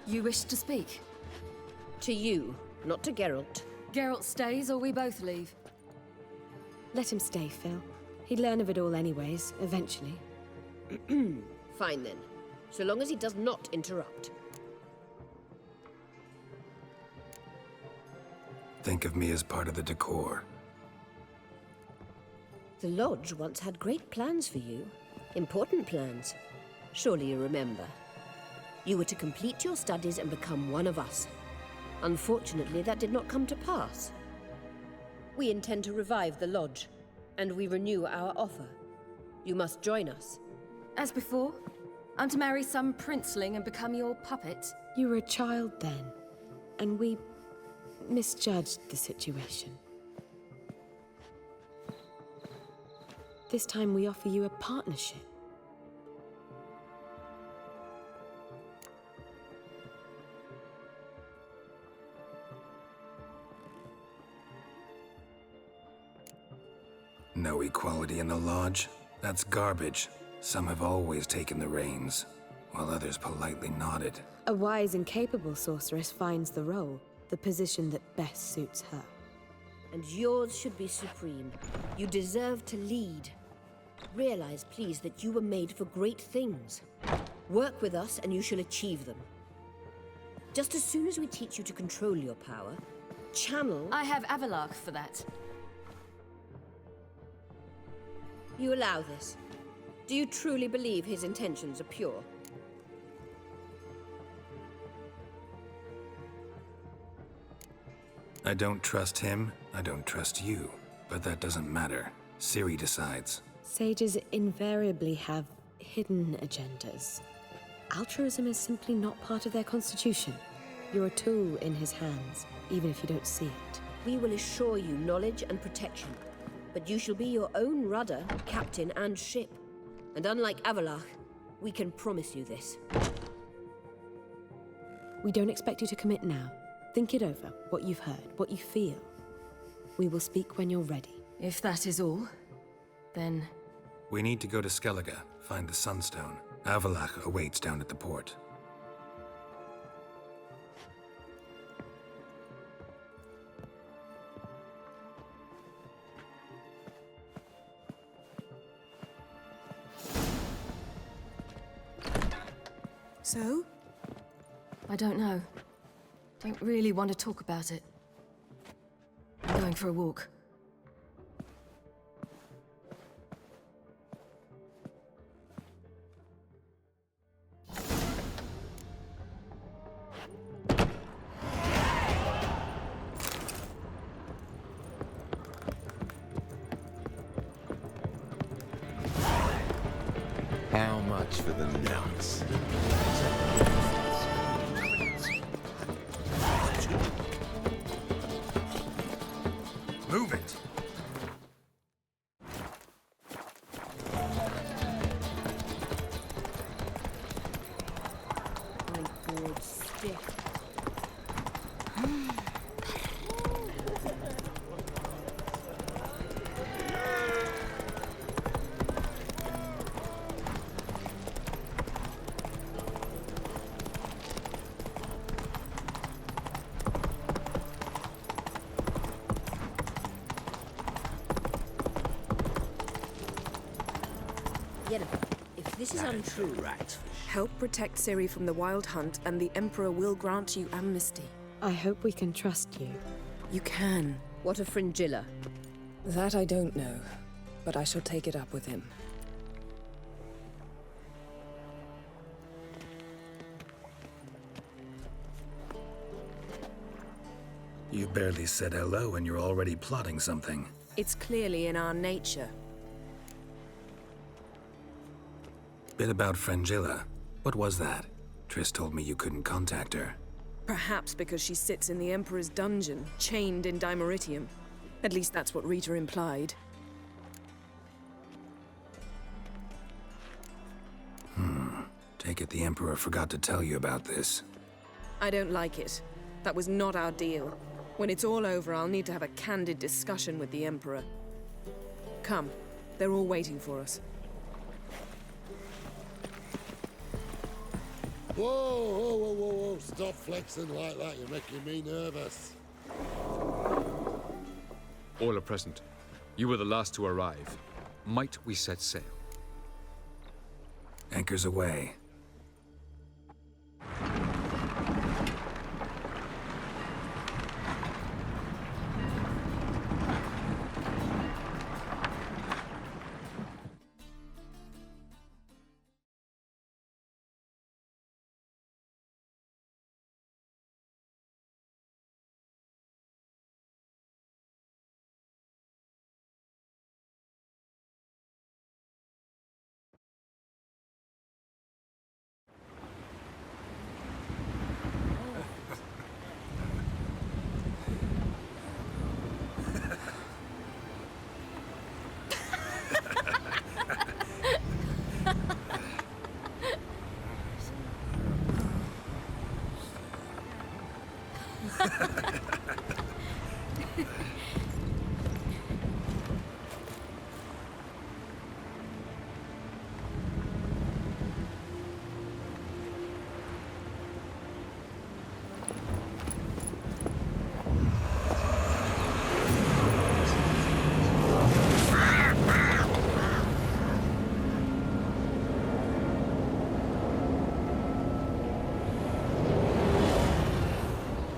You wish to speak? To you, not to Geralt. Geralt stays or we both leave. Let him stay, Phil. He'd learn of it all anyways, eventually. Fine then. So long as he does not interrupt. Think of me as part of the decor. The Lodge once had great plans for you. Important plans. Surely you remember. You were to complete your studies and become one of us. Unfortunately, that did not come to pass. We intend to revive the Lodge, and we renew our offer. You must join us. As before, I'm to marry some princeling and become your puppet? You were a child then, and we misjudged the situation. This time we offer you a partnership. No equality in the Lodge? That's garbage. Some have always taken the reins, while others politely nodded. A wise and capable sorceress finds the role, the position that best suits her. And yours should be supreme. You deserve to lead. Realize, please, that you were made for great things. Work with us and you shall achieve them. Just as soon as we teach you to control your power, channel... I have Epilogue for that. You allow this? Do you truly believe his intentions are pure? I don't trust him, I don't trust you. But that doesn't matter. Ciri decides. Sages invariably have hidden agendas. Altruism is simply not part of their constitution. You're a tool in his hands, even if you don't see it. We will assure you knowledge and protection. But you shall be your own rudder, captain, and ship. And unlike Avallac'h, we can promise you this. We don't expect you to commit now. Think it over, what you've heard, what you feel. We will speak when you're ready. If that is all, then... We need to go to Skellige, find the Sunstone. Avallac'h awaits down at the port. So? I don't know. Don't really want to talk about it. I'm going for a walk. How much for the nuts? Move it! My board stiff. If this is untrue... Help protect Ciri from the Wild Hunt, and the Emperor will grant you amnesty. I hope we can trust you. You can. What of Fringilla? That I don't know, but I shall take it up with him. You barely said hello and you're already plotting something. It's clearly in our nature. Bit about Fringilla. What was that? Triss told me you couldn't contact her. Perhaps because she sits in the Emperor's dungeon, chained in Dimeritium. At least that's what Rita implied. Take it the Emperor forgot to tell you about this. I don't like it. That was not our deal. When it's all over, I'll need to have a candid discussion with the Emperor. Come. They're all waiting for us. Whoa, whoa, whoa, whoa, whoa. Stop flexing like that. You're making me nervous. All are present. You were the last to arrive. Might we set sail? Anchors away.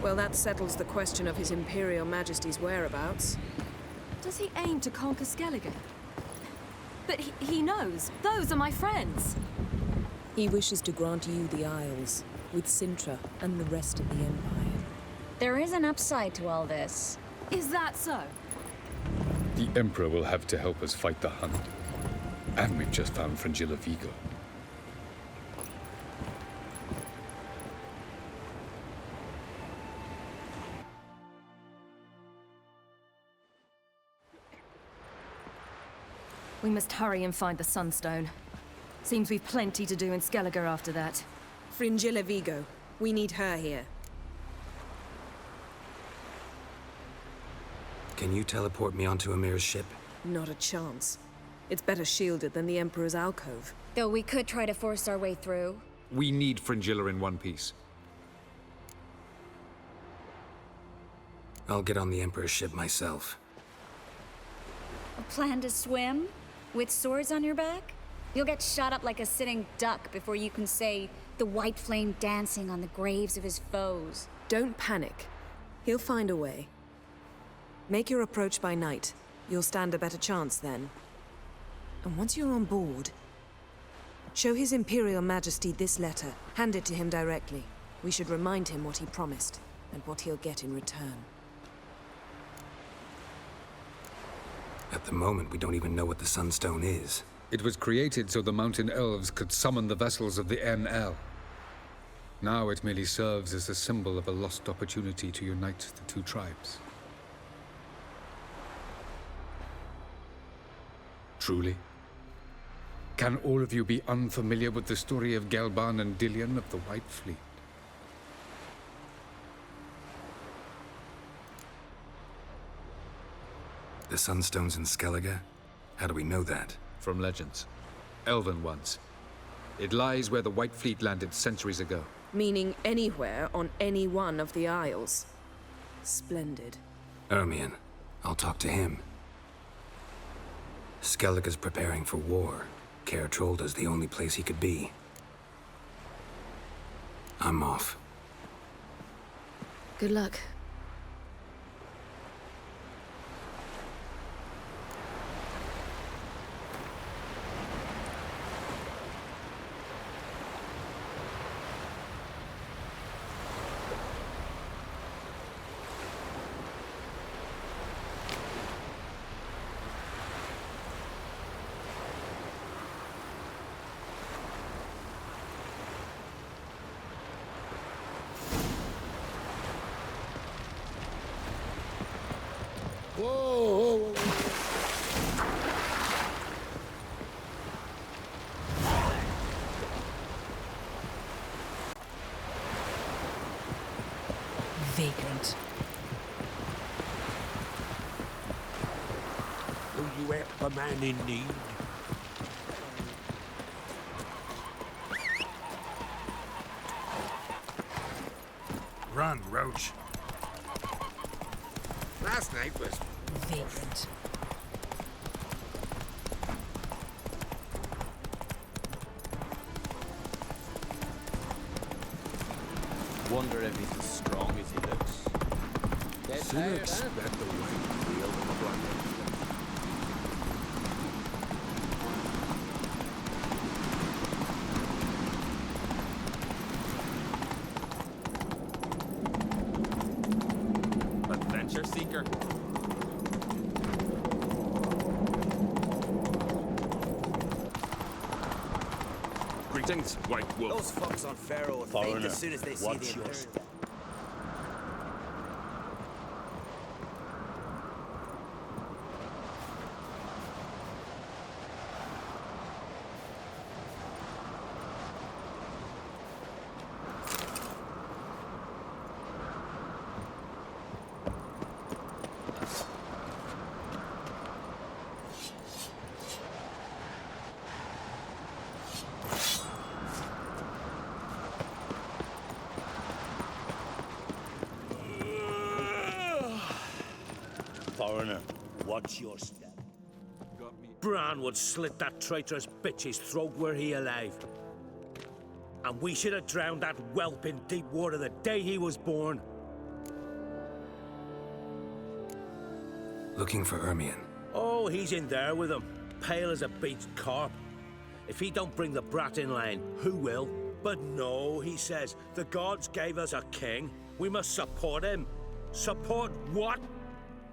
Well, that settles the question of His Imperial Majesty's whereabouts. Does he aim to conquer Skellige? But he knows. Those are my friends. He wishes to grant you the Isles, with Sintra and the rest of the Empire. There is an upside to all this. Is that so? The Emperor will have to help us fight the Hunt. And we've just found Fringilla Vigo. We must hurry and find the Sunstone. Seems we've plenty to do in Skellige after that. Fringilla Vigo. We need her here. Can you teleport me onto Amir's ship? Not a chance. It's better shielded than the Emperor's alcove. Though we could try to force our way through. We need Fringilla in one piece. I'll get on the Emperor's ship myself. A plan to swim? With swords on your back? You'll get shot up like a sitting duck before you can say the white flame dancing on the graves of his foes. Don't panic. He'll find a way. Make your approach by night. You'll stand a better chance then. And once you're on board, show His Imperial Majesty this letter. Hand it to him directly. We should remind him what he promised, and what he'll get in return. At the moment, we don't even know what the Sunstone is. It was created so the Mountain Elves could summon the vessels of the NL. Now it merely serves as a symbol of a lost opportunity to unite the two tribes. Truly? Can all of you be unfamiliar with the story of Gelban and Dillion of the White Fleet? The Sunstone's in Skellige? How do we know that? From legends. Elven ones. It lies where the White Fleet landed centuries ago. Meaning anywhere on any one of the Isles. Splendid. Ermion. I'll talk to him. Skellige's preparing for war. Caer Trolda's the only place he could be. I'm off. Good luck. Vagrant. Will you help a man in need? Run, Roach. Last night was... Vagrant. Wonder if he's as strong as he looks. Dead Soon tired, expect the white wheel on the black. Adventure seeker. Greetings, White Wolf. Those fucks on Pharaoh will faint as soon as they see the Imperial. Foreigner, watch your step. Bran would slit that traitorous bitch's throat were he alive. And we should have drowned that whelp in deep water the day he was born. Looking for Ermion. Oh, he's in there with him, pale as a beached carp. If he don't bring the brat in line, who will? But no, he says, the gods gave us a king. We must support him. Support what?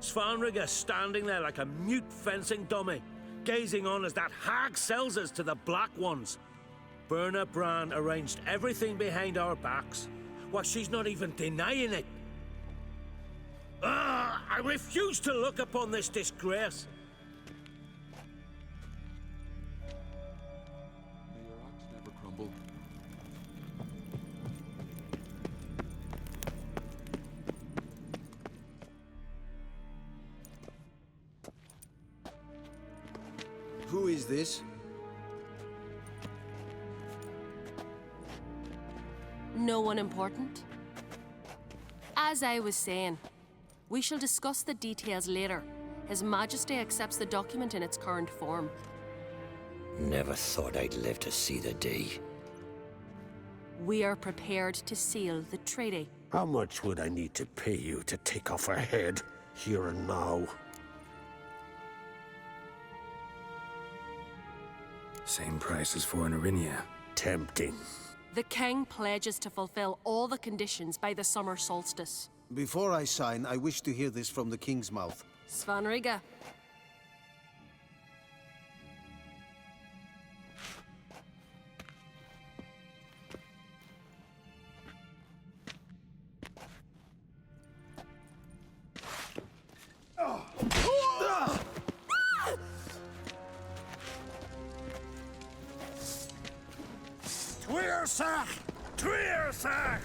Svanrigga standing there like a mute fencing dummy, gazing on as that hag sells us to the Black Ones. Berna Bran arranged everything behind our backs. Why, she's not even denying it. I refuse to look upon this disgrace. May your axe never crumble. Who is this? No one important. As I was saying, we shall discuss the details later. His Majesty accepts the document in its current form. Never thought I'd live to see the day. We are prepared to seal the treaty. How much would I need to pay you to take off her head, here and now? Same price as for an Arinia. Tempting. The King pledges to fulfill all the conditions by the summer solstice. Before I sign, I wish to hear this from the King's mouth. Svanrigga. Tweersach! Tweersach!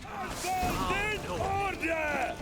Ascendant order!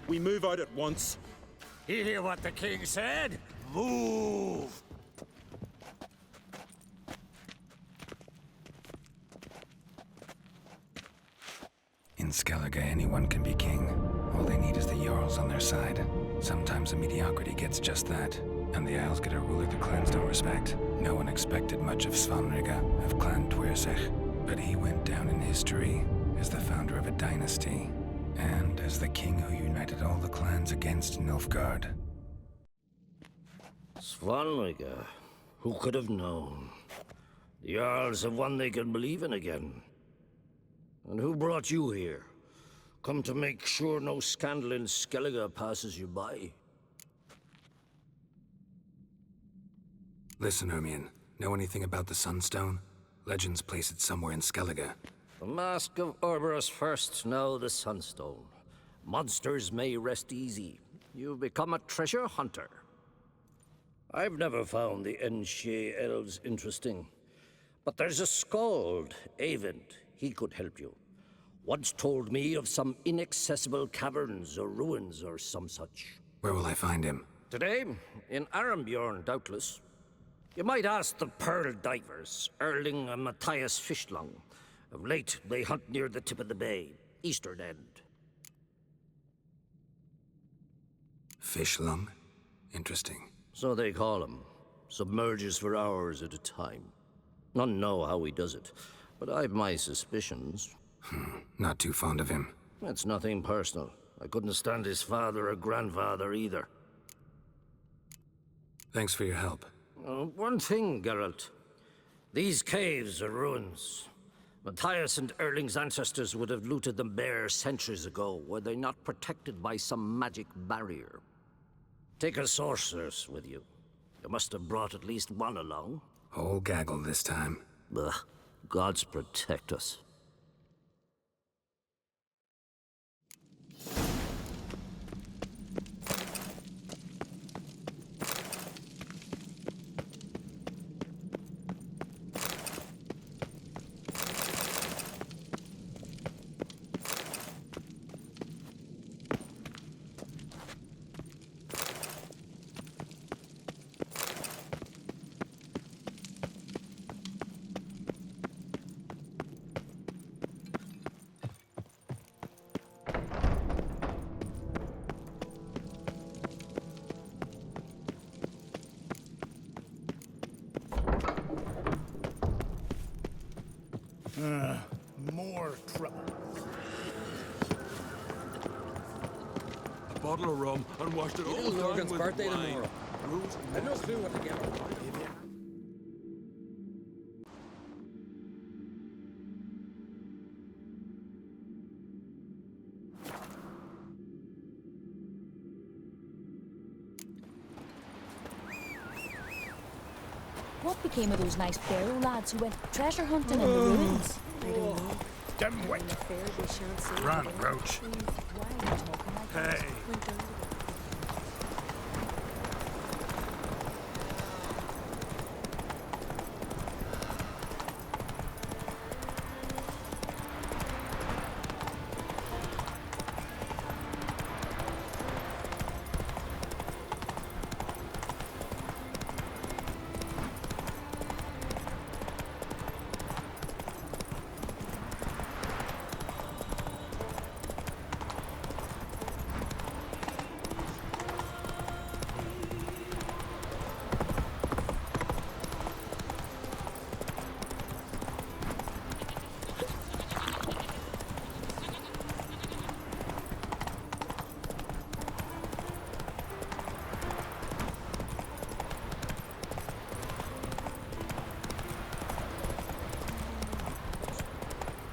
We move out at once. You hear what the King said? Move! In Skellige, anyone can be king. All they need is the Jarls on their side. Sometimes a mediocrity gets just that, and the Isles get a ruler the clans don't respect. No one expected much of Svanrige, of Clan Twirsech, but he went down in history as the founder of a dynasty, and as the king who united all the clans against Nilfgaard. Svanrige, who could have known? The Jarls have one they can believe in again. And who brought you here? Come to make sure no scandal in Skellige passes you by? Listen, Hermione, know anything about the Sunstone? Legends place it somewhere in Skellige. The Mask of Orberus first, now the Sunstone. Monsters may rest easy. You've become a treasure hunter. I've never found the Enshe elves interesting. But there's a skald, Eyvind. He could help you. Once told me of some inaccessible caverns or ruins or some such. Where will I find him? Today, in Arambjorn, doubtless. You might ask the Pearl Divers, Erling and Matthias Fischlung. Of late, they hunt near the tip of the bay, eastern end. Fischlung? Interesting. So they call him. Submerges for hours at a time. None know how he does it, but I've my suspicions. Not too fond of him. It's nothing personal. I couldn't stand his father or grandfather either. Thanks for your help. One thing, Geralt. These caves are ruins. Matthias and Erling's ancestors would have looted them bare centuries ago, were they not protected by some magic barrier. Take a sorceress with you. You must have brought at least one along. Whole gaggle this time. Ugh. Gods protect us. More trouble. A bottle of rum and washed it all Little down Morgan's with birthday wine. tomorrow. I have no clue what to get her. What became of those nice Barrow lads who went treasure hunting in the ruins? I don't know. Dimwit! Run, Roach. Hey!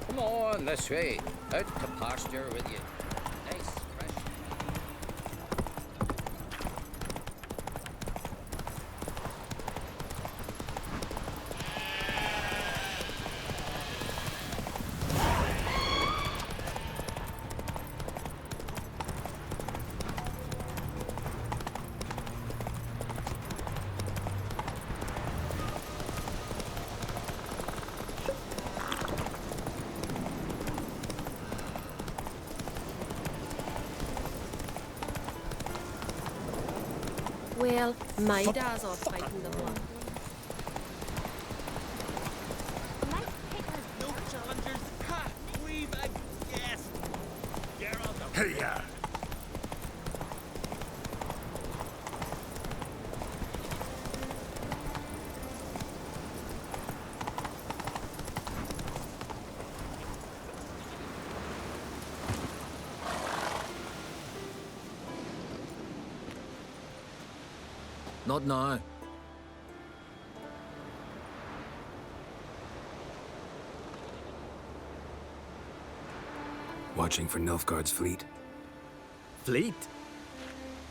Come on, this way. Out to pasture with you. Nice, fresh. Well, my dad's off fighting the blood. No challengers. Ha! We've a guest. Hey-ya! Not now. Watching for Nilfgaard's fleet? Fleet?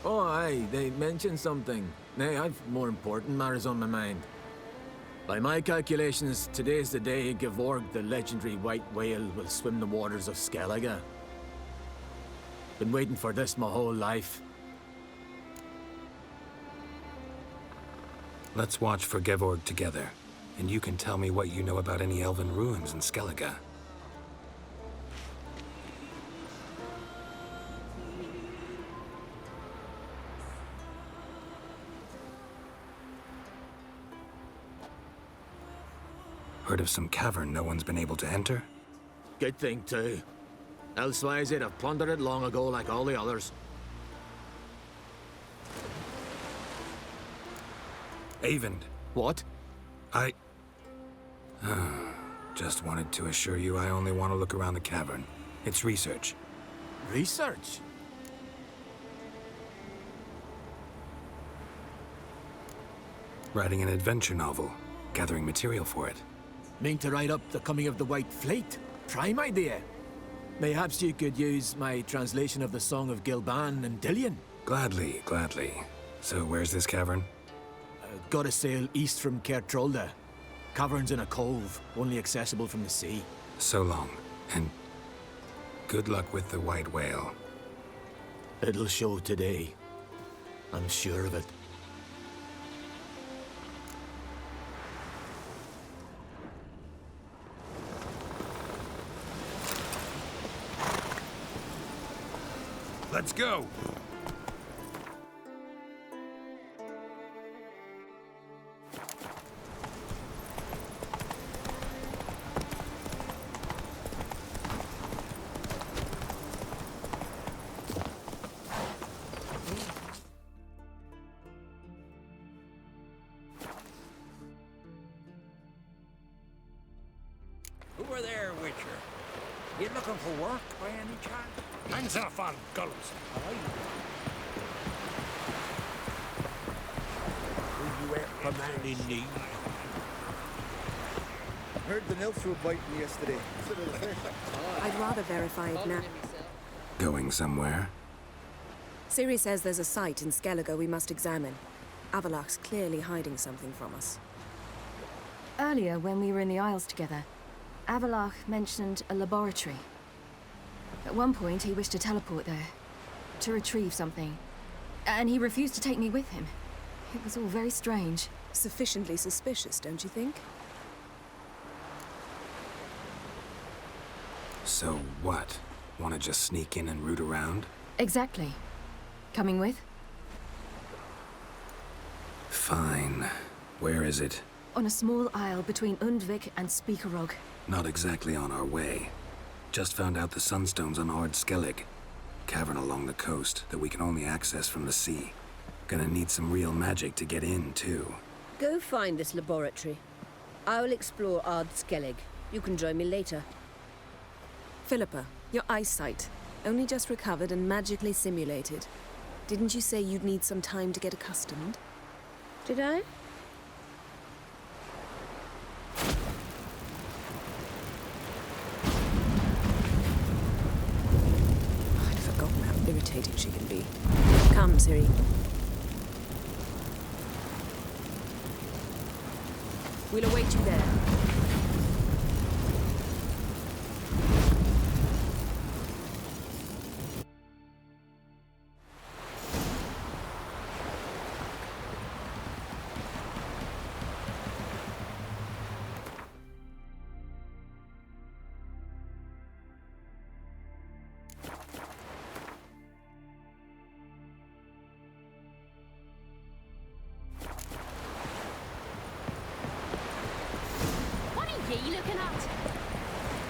Oh, aye, they mentioned something. Nay, I've more important matters on my mind. By my calculations, today's the day Gevorg, the legendary white whale, will swim the waters of Skellige. Been waiting for this my whole life. Let's watch for Gevorg together, and you can tell me what you know about any elven ruins in Skellige. Heard of some cavern no one's been able to enter? Good thing, too. Elsewise, they'd have plundered it long ago like all the others. Avend. What? I... just wanted to assure you I only want to look around the cavern. It's research. Research? Writing an adventure novel. Gathering material for it. Mean to write up the coming of the White Fleet? Prime idea. Mayhaps you could use my translation of the Song of Gilban and Dillion. Gladly, gladly. So where's this cavern? Gotta sail east from Kertrolda. Cavern's in a cove, only accessible from the sea. So long, and good luck with the white whale. It'll show today. I'm sure of it. Let's go! Who are there, Witcher? You looking for work by any chance? Hands off on gulls! Will you help a man in need? Heard the nymphs were biting yesterday. I'd rather verify it now. Going somewhere? Ciri says there's a site in Skellige we must examine. Avalok's clearly hiding something from us. Earlier, when we were in the Isles together, Avalok mentioned a laboratory. At one point, he wished to teleport there, to retrieve something. And he refused to take me with him. It was all very strange. Sufficiently suspicious, don't you think? So what? Want to just sneak in and root around? Exactly. Coming with? Fine. Where is it? On a small isle between Undvik and Speakerog. Not exactly on our way. Just found out the sunstone's on Ard Skellig. Cavern along the coast that we can only access from the sea. Gonna need some real magic to get in, too. Go find this laboratory. I will explore Ard Skellig. You can join me later. Philippa, your eyesight. Only just recovered and magically simulated. Didn't you say you'd need some time to get accustomed? Did I? I'd forgotten how irritating she can be. Come, Ciri. We'll await you there. What are you looking at?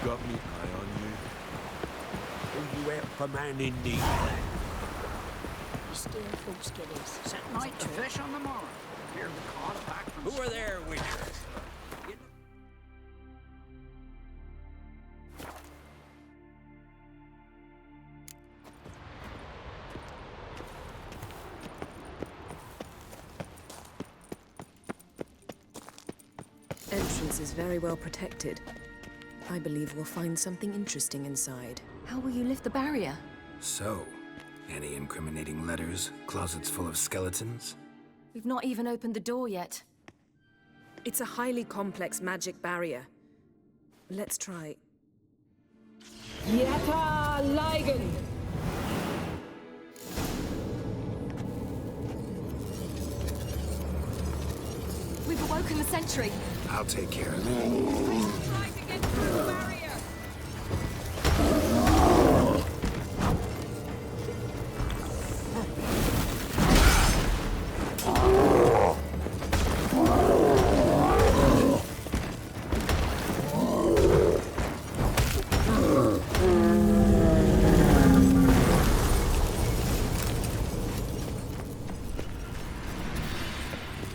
Got me eye on you. to help a man in need. Be still, folks, kiddies. Set night to fish on the morrow. Hear the call back from... Who are there, witches? Entrance is very well protected. I believe we'll find something interesting inside. How will you lift the barrier? So, any incriminating letters? Closets full of skeletons? We've not even opened the door yet. It's a highly complex magic barrier. Let's try. Yata Ligen! We've awoken the sentry. I'll take care of it. Try to get through the barrier.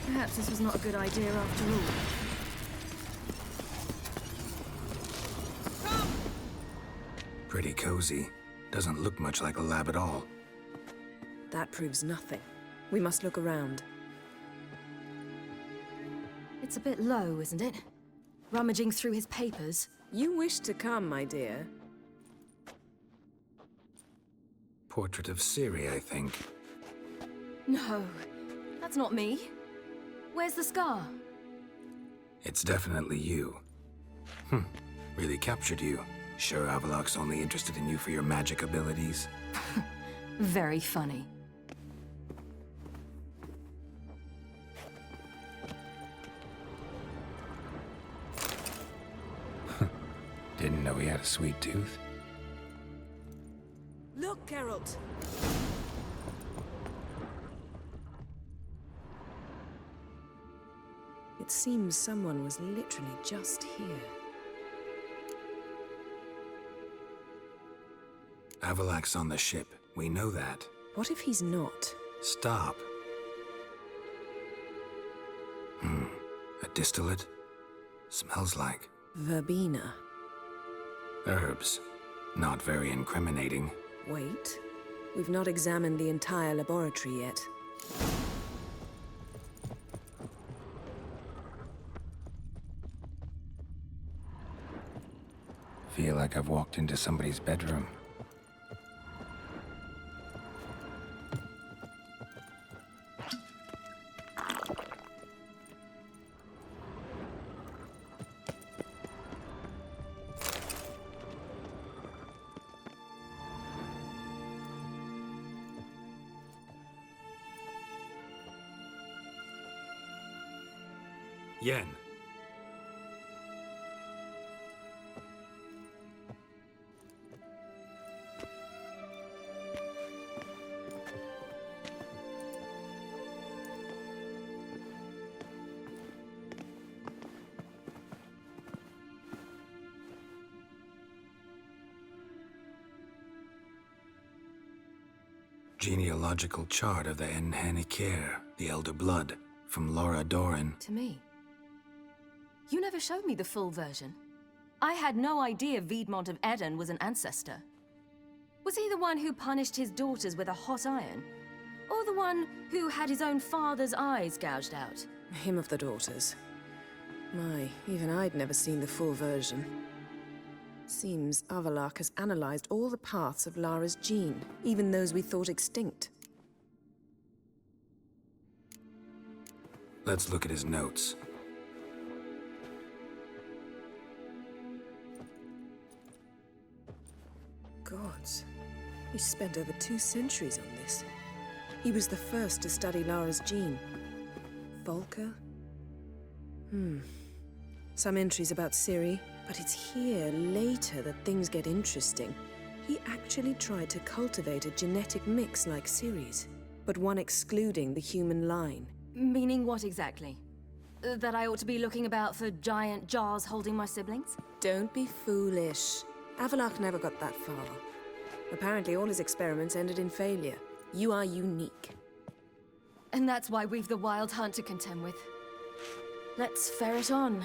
Perhaps this was not a good idea after all. Pretty cozy. Doesn't look much like a lab at all. That proves nothing. We must look around. It's a bit low, isn't it? Rummaging through his papers. You wish to come, my dear. Portrait of Ciri, I think. No, that's not me. Where's the scar? It's definitely you. Really captured you. Sure Avalok's only interested in you for your magic abilities? Very funny. Didn't know he had a sweet tooth. Look, Geralt! It seems someone was literally just here. Avalok's on the ship. We know that. What if he's not? Stop. A distillate? Smells like... Verbena. herbs. Not very incriminating. Wait. We've not examined the entire laboratory yet. Feel like I've walked into somebody's bedroom. Yen. Genealogical chart of the Enhanikir, the Elder Blood, from Laura Doran. To me. You never showed me the full version. I had no idea Viedmont of Eden was an ancestor. Was he the one who punished his daughters with a hot iron? Or the one who had his own father's eyes gouged out? Him of the daughters. My, even I'd never seen the full version. Seems Avalok has analyzed all the paths of Lara's gene, even those we thought extinct. Let's look at his notes. Gods. He spent over 2 centuries on this. He was the first to study Lara's gene. Volker? Some entries about Ciri, but it's here later that things get interesting. He actually tried to cultivate a genetic mix like Ciri's, but one excluding the human line. Meaning what exactly? That I ought to be looking about for giant jars holding my siblings? Don't be foolish. Avalok never got that far. Apparently all his experiments ended in failure. You are unique. And that's why we've the Wild Hunt to contend with. Let's ferret on.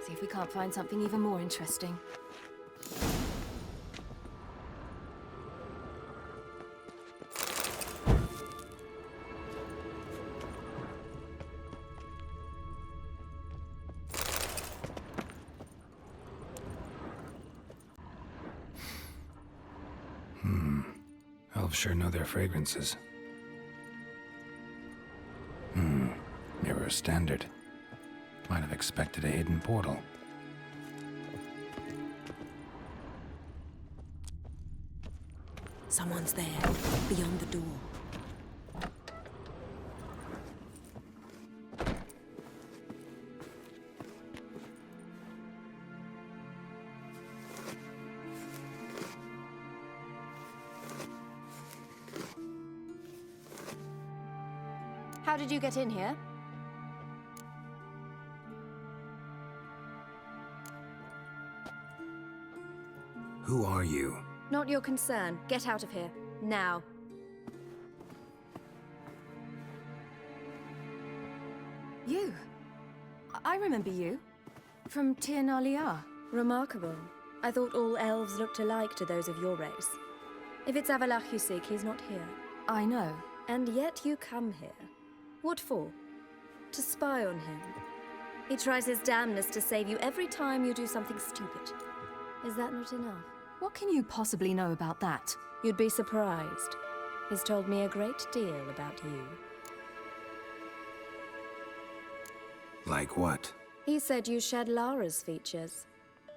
See if we can't find something even more interesting. Elves sure know their fragrances. Mirror standard. Might have expected a hidden portal. Someone's there, beyond the door. How did you get in here? Who are you? Not your concern. Get out of here. Now. You. I remember you. From Tir Nalia. Remarkable. I thought all elves looked alike to those of your race. If it's Avalach you seek, he's not here. I know. And yet you come here. What for? To spy on him. He tries his damnedest to save you every time you do something stupid. Is that not enough? What can you possibly know about that? You'd be surprised. He's told me a great deal about you. Like what? He said you shared Lara's features.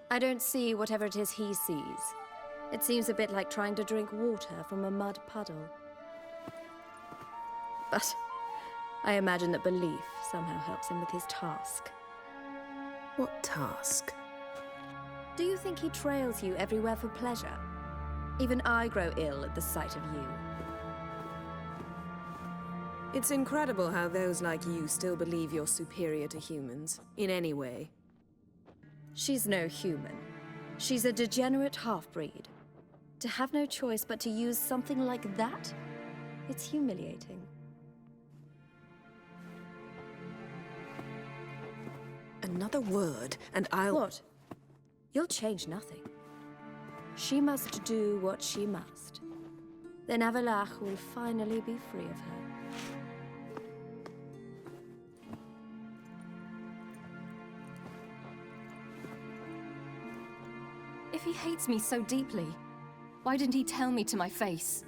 I don't see whatever it is he sees. It seems a bit like trying to drink water from a mud puddle. But I imagine that belief somehow helps him with his task. What task? Do you think he trails you everywhere for pleasure? Even I grow ill at the sight of you. It's incredible how those like you still believe you're superior to humans, in any way. She's no human. She's a degenerate half-breed. To have no choice but to use something like that? It's humiliating. Another word, and I'll... What? You'll change nothing. She must do what she must. Then Avalach will finally be free of her. If he hates me so deeply, why didn't he tell me to my face?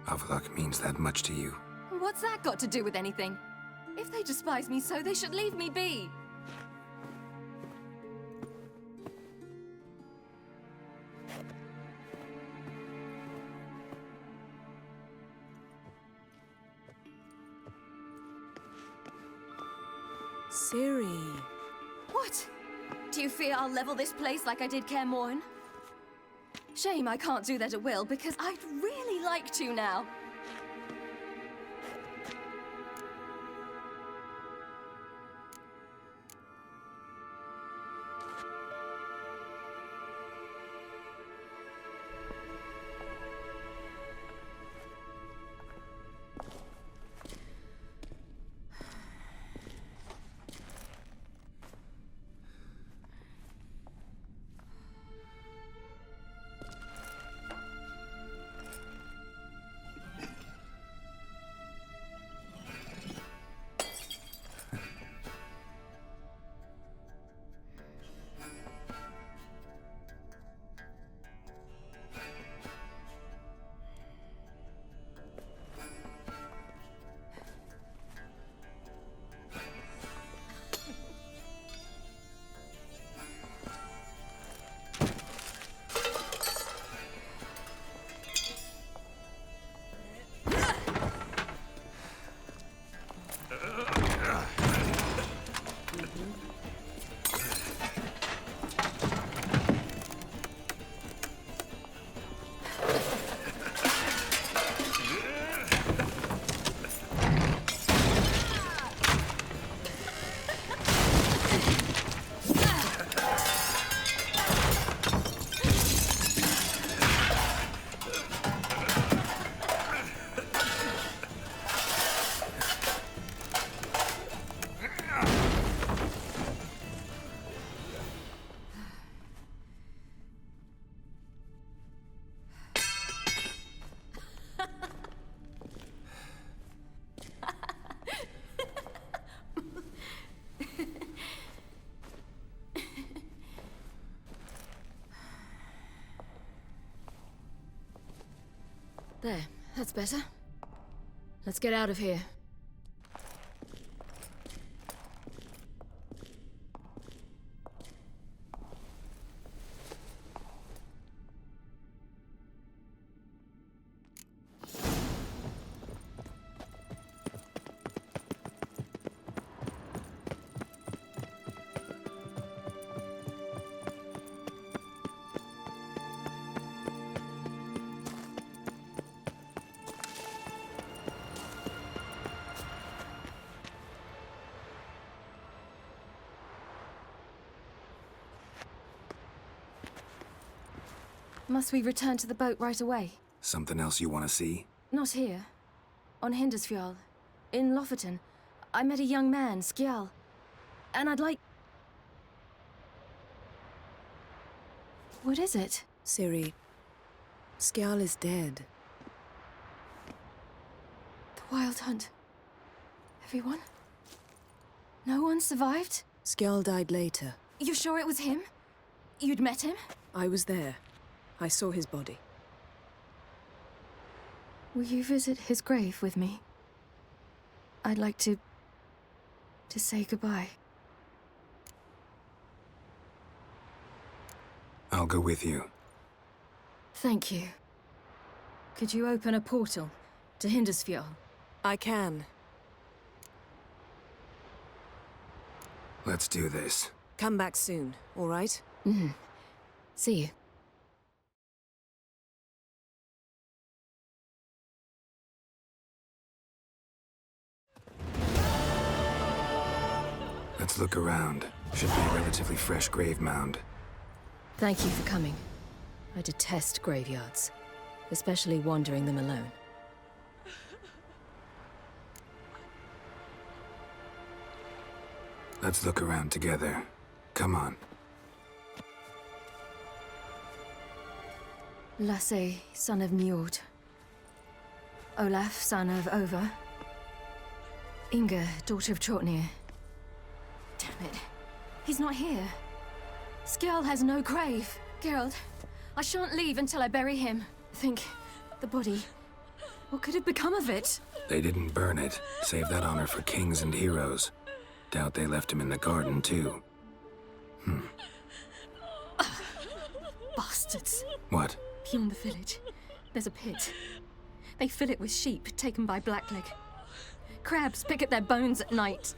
Avalach means that much to you. What's that got to do with anything? If they despise me so, they should leave me be. Ciri. What? Do you fear I'll level this place like I did Kaer Morhen? Shame I can't do that at will, because I'd really like to now. There, that's better. Let's get out of here. Must we return to the boat right away? Something else you want to see? Not here. On Hindersfjall. In Lofoten. I met a young man, Skjal. And I'd like... What is it? Ciri, Skjal is dead. The Wild Hunt. Everyone? No one survived? Skjal died later. You sure it was him? You'd met him? I was there. I saw his body. Will you visit his grave with me? I'd like to say goodbye. I'll go with you. Thank you. Could you open a portal to Hindersfjall? I can. Let's do this. Come back soon, all right? Mm-hmm. See you. Let's look around. Should be a relatively fresh grave mound. Thank you for coming. I detest graveyards, especially wandering them alone. Let's look around together. Come on. Lasse, son of Njord. Olaf, son of Over. Inga, daughter of Trotnir. Damn it. He's not here. Skjal has no grave. Geralt, I shan't leave until I bury him. Think, the body. What could have become of it? They didn't burn it. Save that honor for kings and heroes. Doubt they left him in the garden, too. Bastards. What? Beyond the village, there's a pit. They fill it with sheep taken by Blackleg. Crabs pick at their bones at night.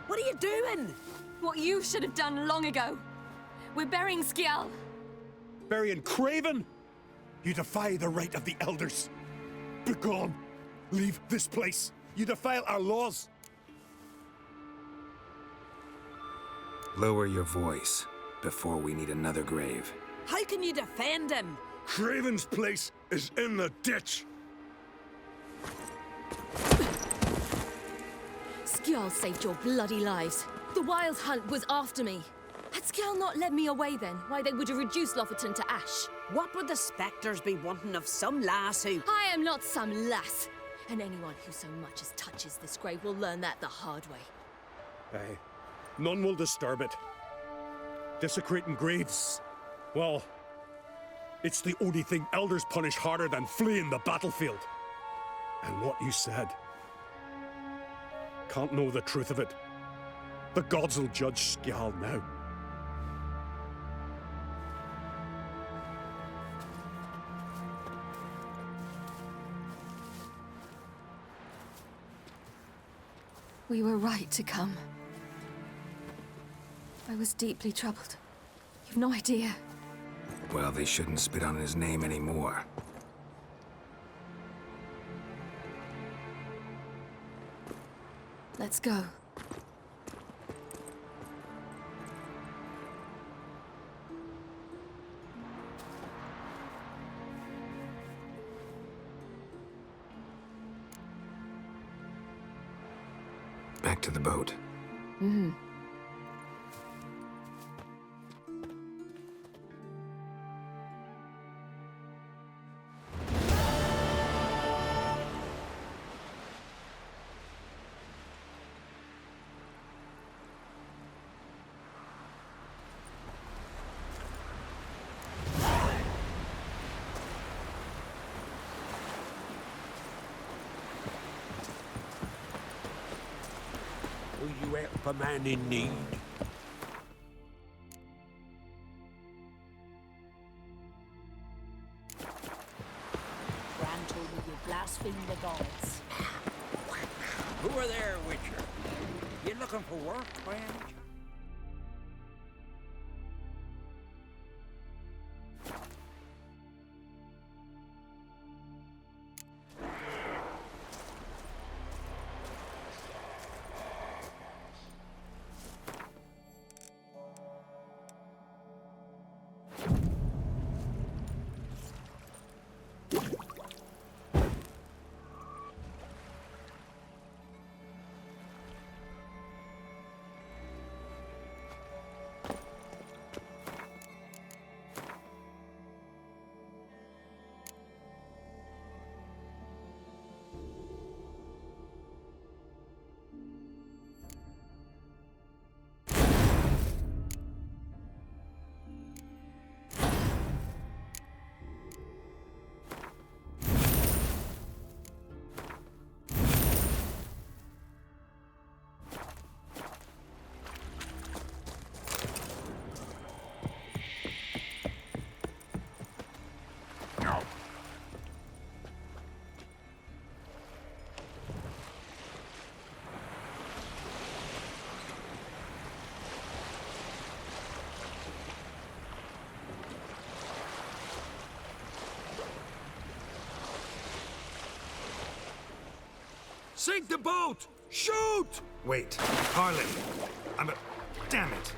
What are you doing? What you should have done long ago. We're burying Skjal. Burying Craven? You defy the right of the elders. Begone. Leave this place. You defile our laws. Lower your voice before we need another grave. How can you defend him? Craven's place is in the ditch. Skjal saved your bloody lives. The Wild Hunt was after me. Had Skjal not led me away then, why they would have reduced Lofoten to ash. What would the spectres be wanting of some lass who... I am not some lass. And anyone who so much as touches this grave will learn that the hard way. Aye. None will disturb it. Desecrating graves. Well, it's the only thing elders punish harder than fleeing the battlefield. And what you said. Can't know the truth of it. The gods will judge Skjal now. We were right to come. I was deeply troubled. You've no idea. Well, they shouldn't spit on his name anymore. Let's go. Back to the boat. Mm-hmm. Will you help a man in need? Bran told me you blaspheme the gods. Who are there, Witcher? You looking for work, Bran? Sink the boat! Shoot! Wait, Harley! Damn it!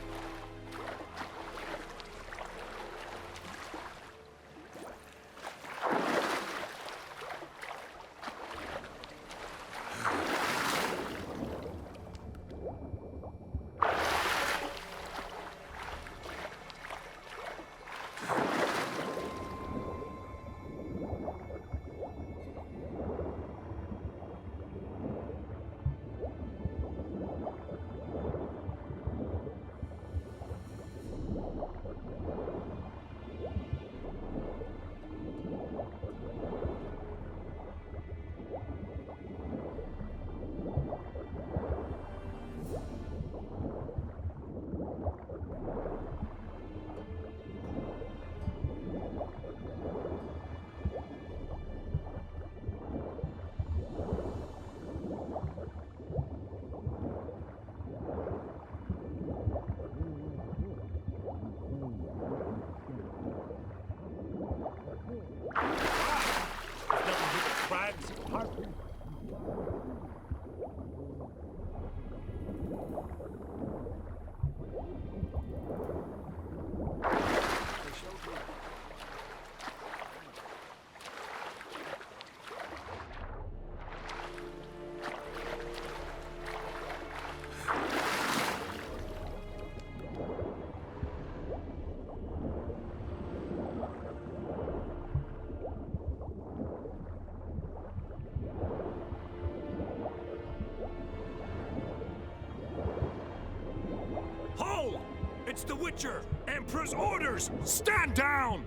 It's the Witcher! Emperor's orders! Stand down!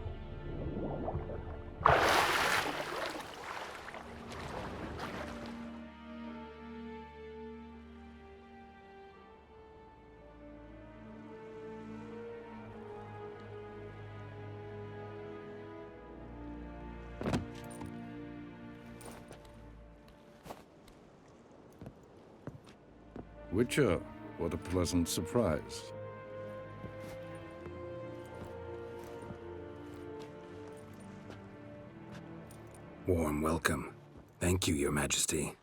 Witcher, what a pleasant surprise. Warm welcome. Thank you, Your Majesty.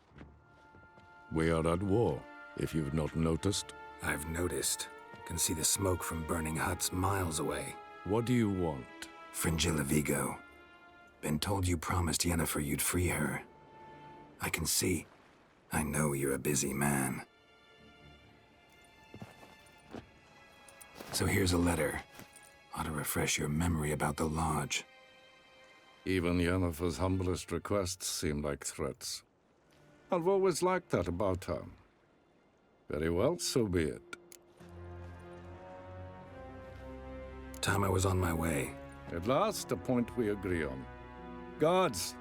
We are at war, if you've not noticed. I've noticed. Can see the smoke from burning huts miles away. What do you want? Fringilla Vigo. Been told you promised Yennefer you'd free her. I can see. I know you're a busy man. So here's a letter. Ought to refresh your memory about the Lodge. Even Yennefer's humblest requests seem like threats. I've always liked that about her. Very well, so be it. Time I was on my way. At last, a point we agree on. Guards,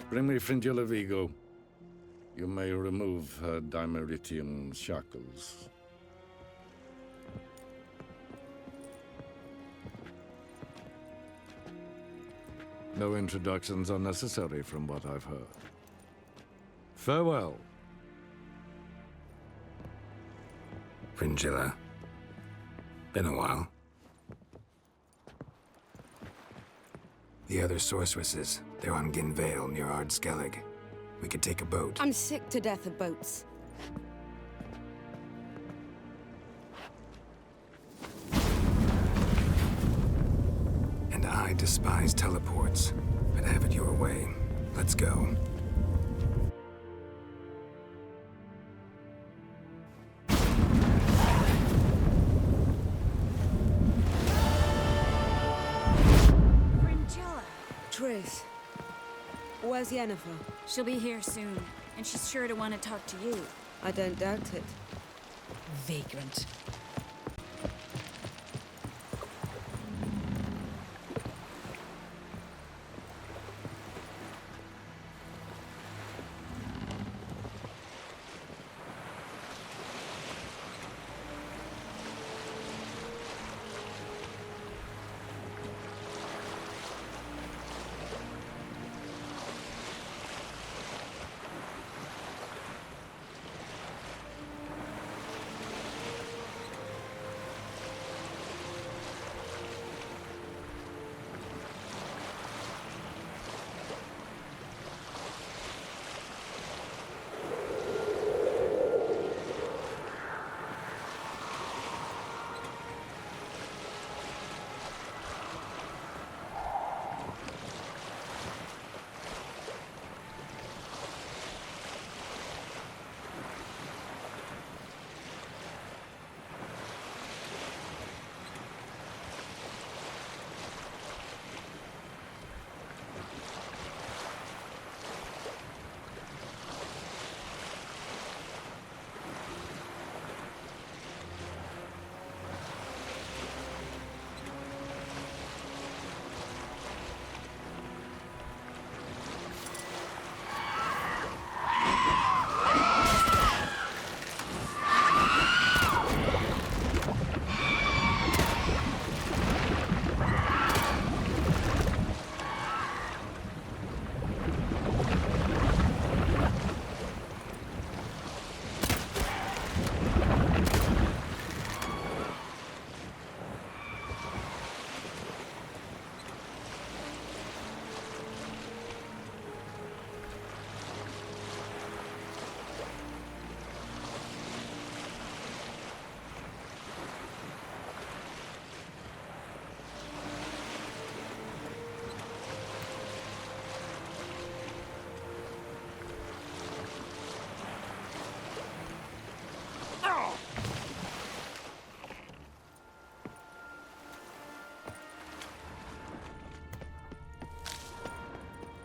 bring me Fringilla Vigo. You may remove her dimeritium shackles. No introductions are necessary from what I've heard. Farewell. Fringilla. Been a while. The other sorceresses, they're on Ginvale near Ardskellig. We could take a boat. I'm sick to death of boats. And I despise teleports, but have it your way. Let's go. Triss, where's Yennefer? She'll be here soon, and she's sure to want to talk to you. I don't doubt it. Vagrant.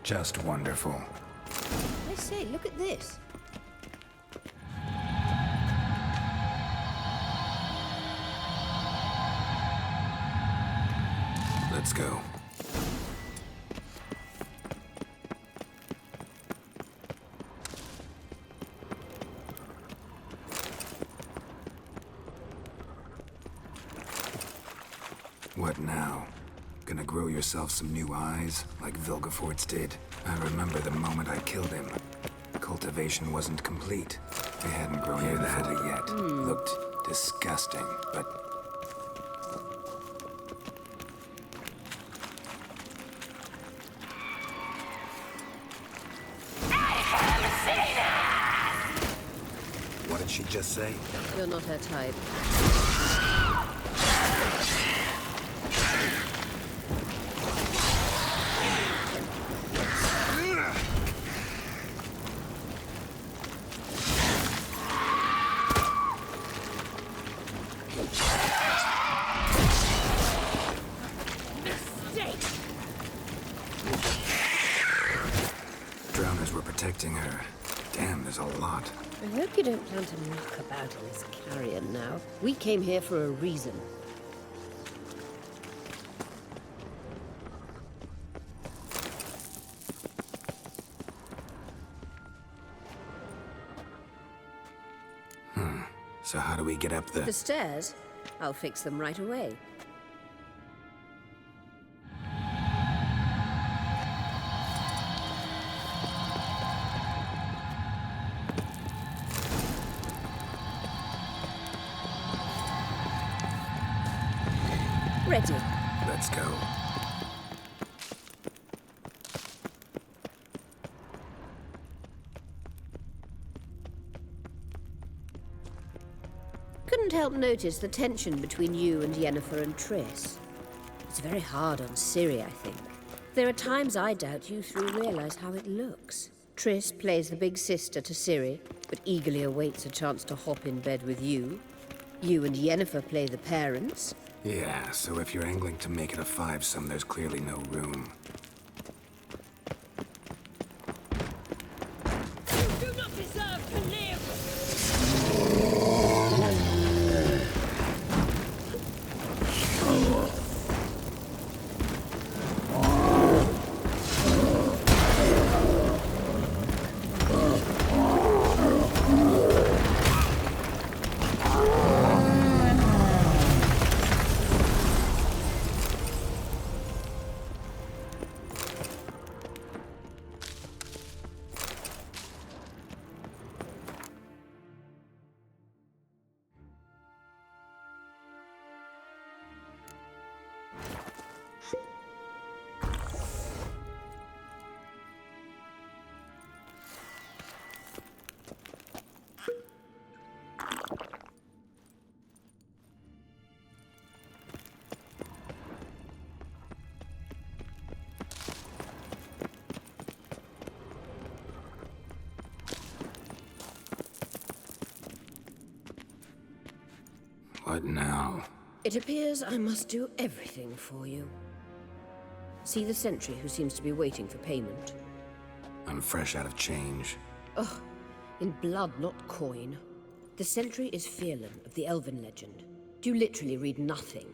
Just wonderful. I say, look at this. Let's go. What now? Gonna grow yourself some new eyes, like Vilgefortz did? I remember the moment I killed him. Cultivation wasn't complete. They hadn't grown near that yet. Looked disgusting, but... just say? You're not her type. Drowners were protecting her. Damn, there's a lot. I hope you don't plan to muck about in this carrion now. We came here for a reason. So how do we get up The stairs? I'll fix them right away. Ready. Let's go. Couldn't help notice the tension between you and Yennefer and Triss. It's very hard on Ciri, I think. There are times I doubt you three realize how it looks. Triss plays the big sister to Ciri, but eagerly awaits a chance to hop in bed with you. You and Yennefer play the parents. Yeah, so if you're angling to make it a five-some, there's clearly no room. You do not deserve to live! What now? It appears I must do everything for you. See the sentry who seems to be waiting for payment. I'm fresh out of change. Ugh, in blood, not coin. The sentry is Fearlan of the Elven legend. Do you literally read nothing?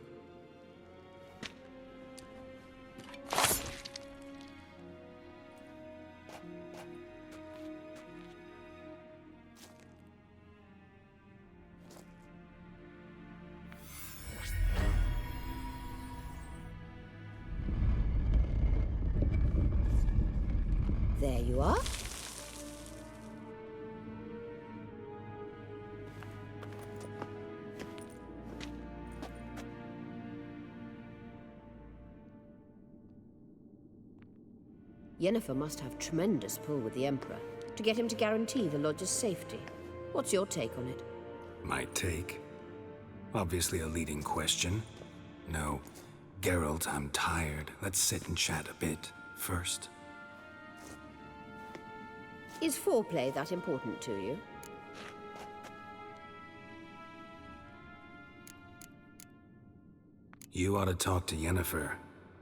There you are. Yennefer must have tremendous pull with the Emperor to get him to guarantee the Lodge's safety. What's your take on it? My take? Obviously a leading question. No. Geralt, I'm tired. Let's sit and chat a bit first. Is foreplay that important to you? You ought to talk to Yennefer.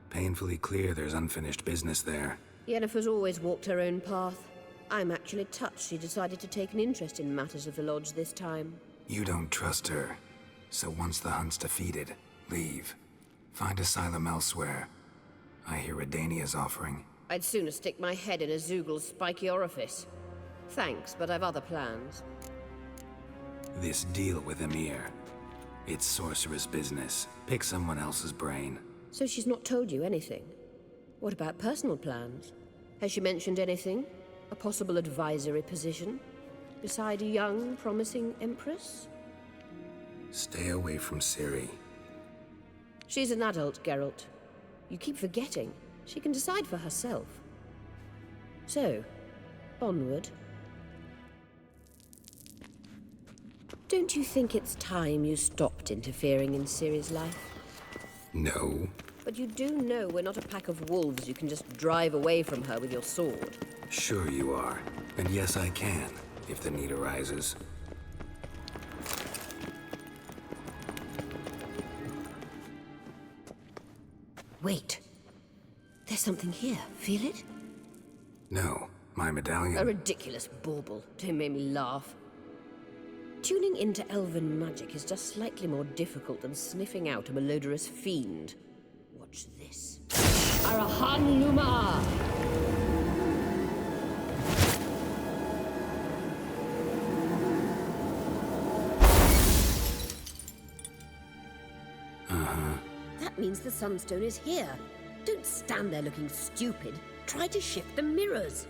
Painfully clear there's unfinished business there. Yennefer's always walked her own path. I'm actually touched she decided to take an interest in matters of the Lodge this time. You don't trust her. So once the hunt's defeated, leave. Find asylum elsewhere. I hear Redania's offering. I'd sooner stick my head in a Zoogl's spiky orifice. Thanks, but I've other plans. This deal with Emir. It's sorceress business. Pick someone else's brain. So she's not told you anything? What about personal plans? Has she mentioned anything? A possible advisory position? Beside a young, promising Empress? Stay away from Ciri. She's an adult, Geralt. You keep forgetting. She can decide for herself. So, onward. Don't you think it's time you stopped interfering in Ciri's life? No. But you do know we're not a pack of wolves you can just drive away from her with your sword. Sure you are. And yes, I can, if the need arises. Wait. There's something here. Feel it? No. My medallion. A ridiculous bauble. Don't make me laugh. Tuning into elven magic is just slightly more difficult than sniffing out a malodorous fiend. Watch this. Arahan Luma! That means the Sunstone is here. Don't stand there looking stupid. Try to shift the mirrors.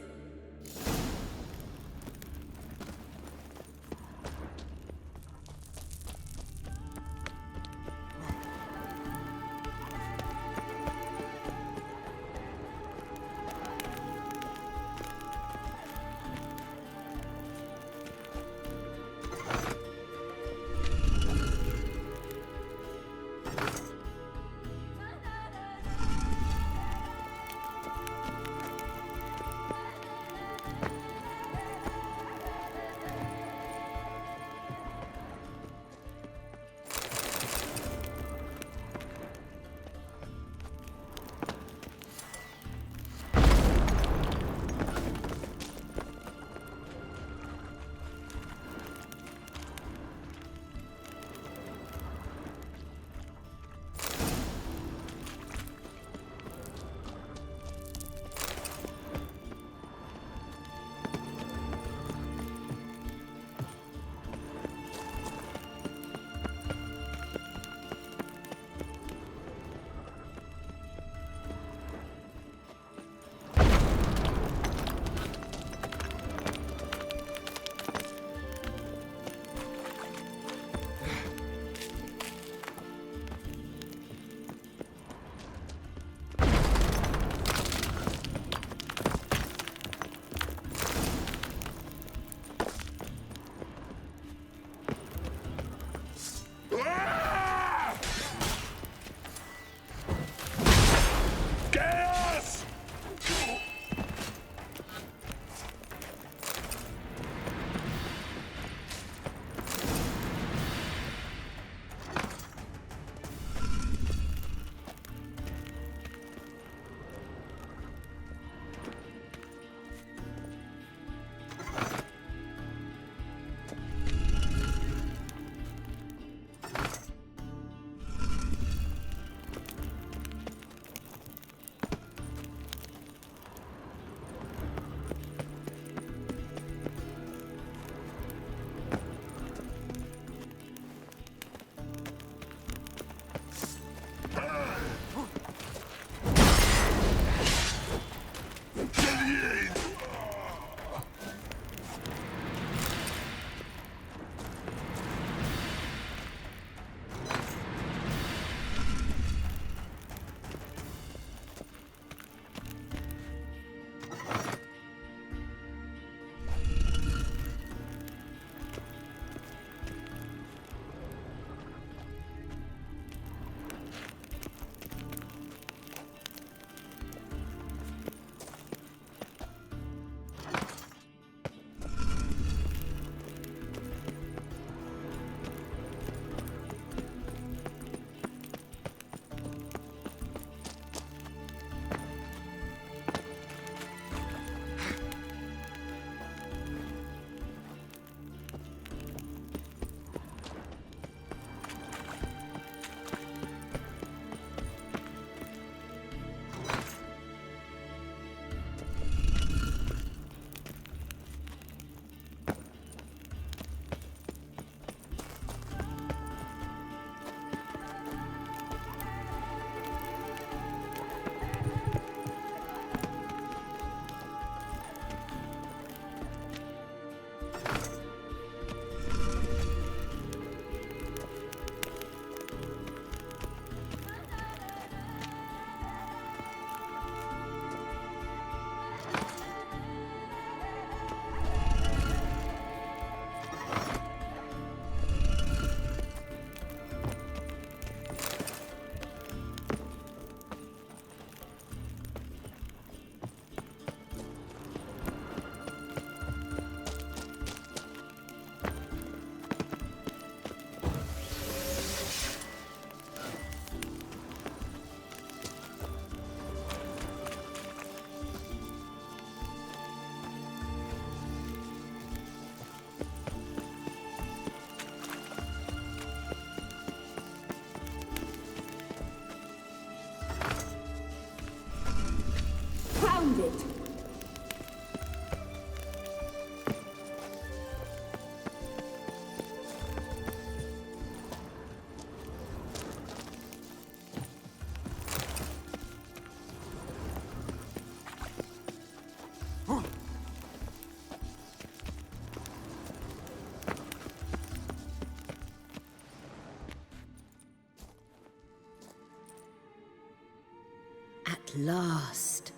last.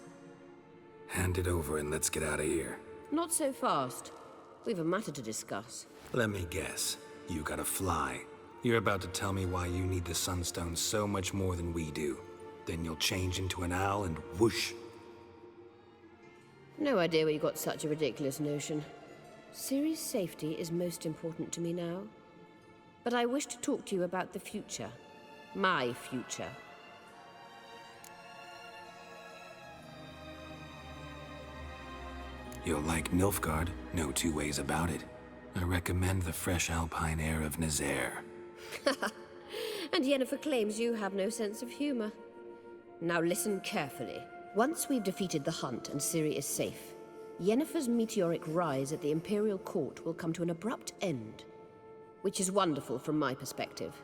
Hand it over and let's get out of here. Not so fast. We've a matter to discuss. Let me guess. You gotta fly. You're about to tell me why you need the Sunstone so much more than we do. Then you'll change into an owl and whoosh. No idea where you got such a ridiculous notion. Ciri's safety is most important to me now. But I wish to talk to you about the future. My future. You'll like Nilfgaard, no two ways about it. I recommend the fresh alpine air of Nazaire. And Yennefer claims you have no sense of humor. Now listen carefully. Once we've defeated the Hunt and Ciri is safe, Yennefer's meteoric rise at the Imperial Court will come to an abrupt end. Which is wonderful from my perspective.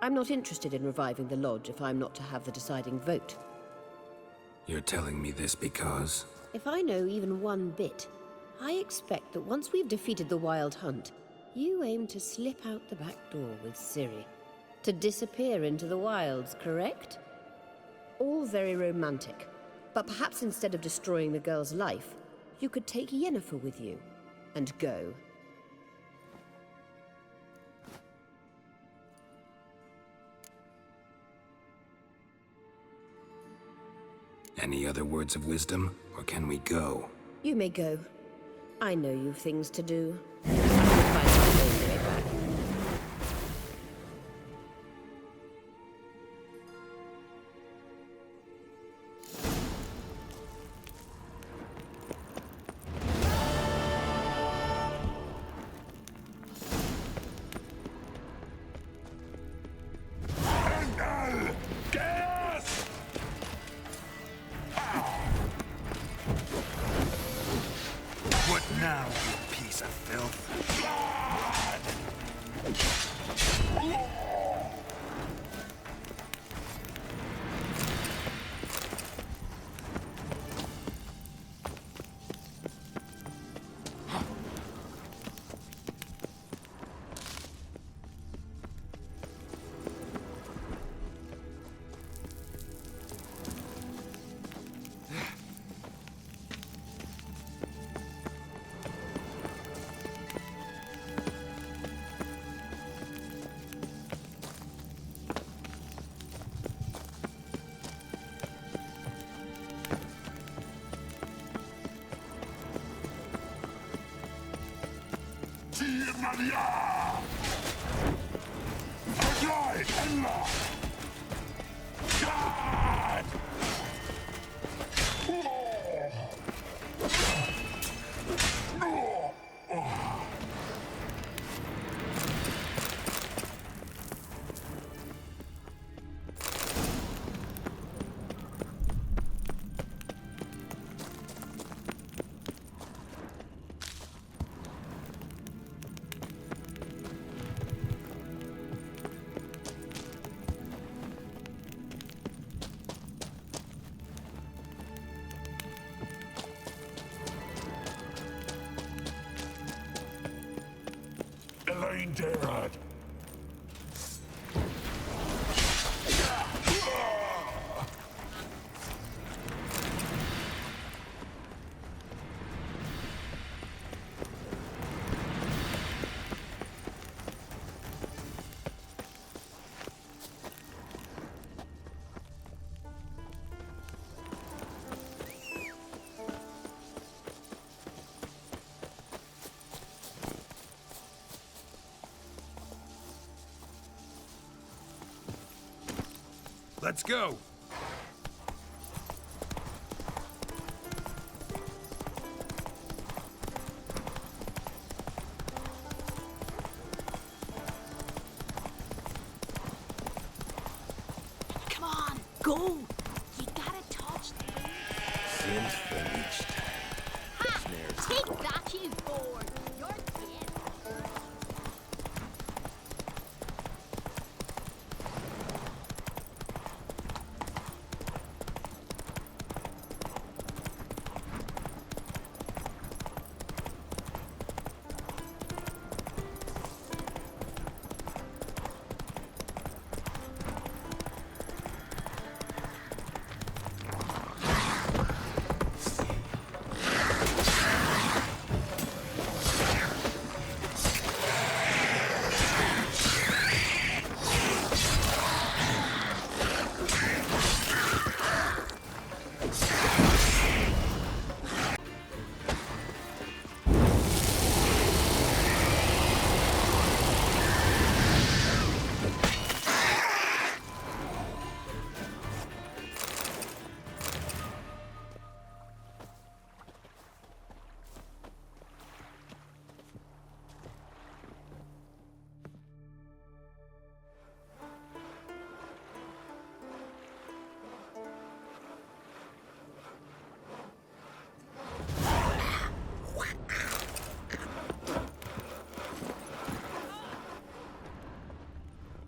I'm not interested in reviving the Lodge if I'm not to have the deciding vote. You're telling me this because... If I know even one bit, I expect that once we've defeated the Wild Hunt, you aim to slip out the back door with Ciri. To disappear into the wilds, correct? All very romantic. But perhaps instead of destroying the girl's life, you could take Yennefer with you and go. Any other words of wisdom, or can we go? You may go. I know you've things to do. I will find my own way back. What now, you piece of filth? Elaine Derad. Let's go! Come on, go! You gotta touch them. Seems finished. Ha! Take that, you board! You're dead.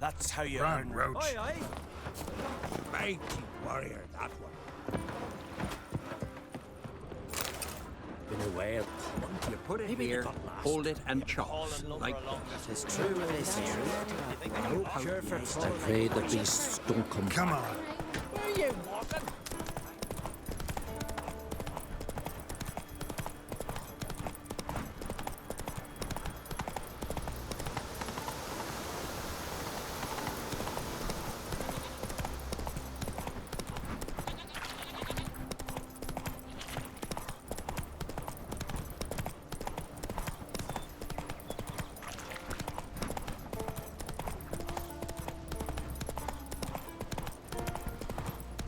That's how you Run, earn Roach. Aye, aye. Mighty warrior, that one. In a way of You put it maybe here, they got lost. hold it, and chops. Like It's true what they say. no sure for I pray the beasts don't come. Come on. Where are you walking?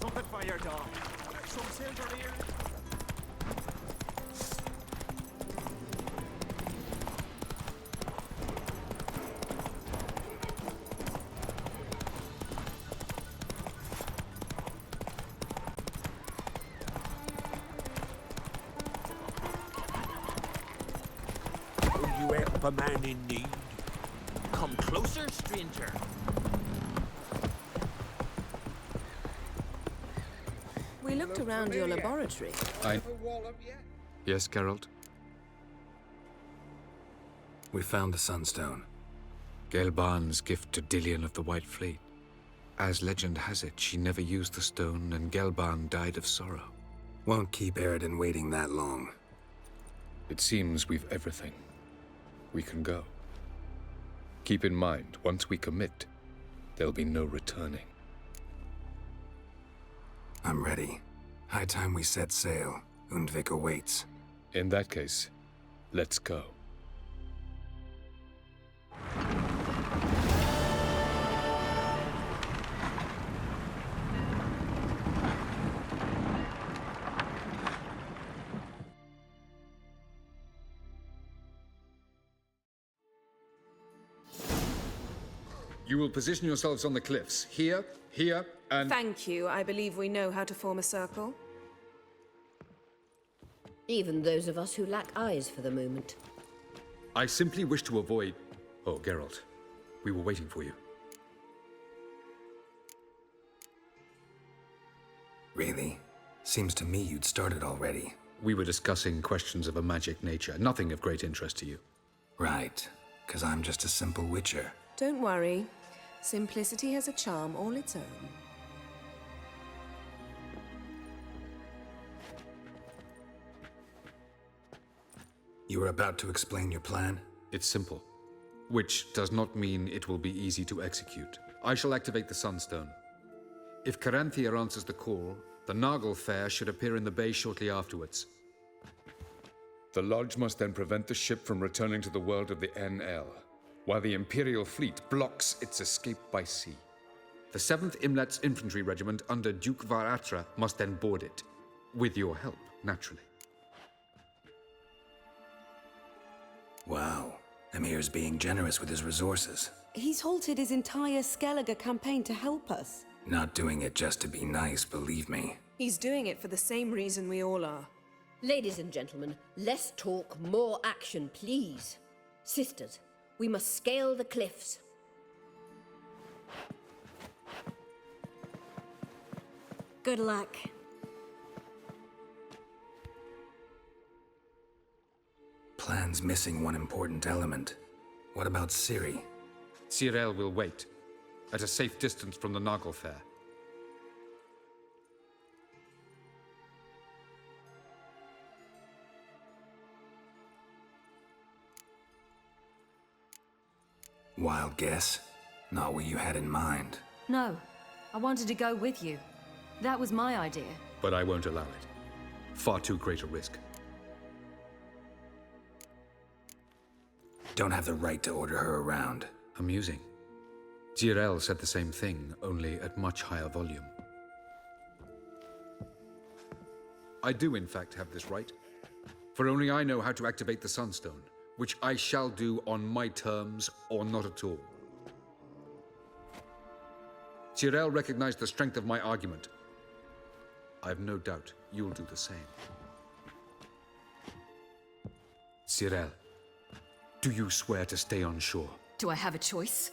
Trumpet fire, dog. Some silver here. Will you help a man in need? Come closer, stranger. We looked around your laboratory. Yes, Geralt? We found the Sunstone. Gelban's gift to Dillion of the White Fleet. As legend has it, she never used the stone, and Gelban died of sorrow. Won't keep Eredin waiting that long. It seems we've everything. We can go. Keep in mind, once we commit, there'll be no returning. I'm ready. High time we set sail. Undvik awaits. In that case, let's go. You will position yourselves on the cliffs. Here, here, and... Thank you. I believe we know how to form a circle. Even those of us who lack eyes for the moment. I simply wish to avoid... Oh, Geralt. We were waiting for you. Really? Seems to me you'd started already. We were discussing questions of a magic nature, nothing of great interest to you. Right, 'cause I'm just a simple witcher. Don't worry. Simplicity has a charm all its own. You were about to explain your plan? It's simple. Which does not mean it will be easy to execute. I shall activate the Sunstone. If Caranthea answers the call, the Nargle Fair should appear in the bay shortly afterwards. The Lodge must then prevent the ship from returning to the world of the NL, while the Imperial fleet blocks its escape by sea. The 7th Imlet's Infantry Regiment under Duke Varatra must then board it. With your help, naturally. Wow. Emir's being generous with his resources. He's halted his entire Skellige campaign to help us. Not doing it just to be nice, believe me. He's doing it for the same reason we all are. Ladies and gentlemen, less talk, more action, please. Sisters, we must scale the cliffs. Good luck. Plan's missing one important element. What about Ciri? Cyril will wait, at a safe distance from the Nargle Fair. Wild guess? Not what you had in mind. No, I wanted to go with you. That was my idea. But I won't allow it. Far too great a risk. Don't have the right to order her around. Amusing. Jirel said the same thing, only at much higher volume. I do, in fact, have this right. For only I know how to activate the Sunstone, which I shall do on my terms or not at all. Jirel recognized the strength of my argument. I have no doubt you'll do the same. Cyril, do you swear to stay on shore? Do I have a choice?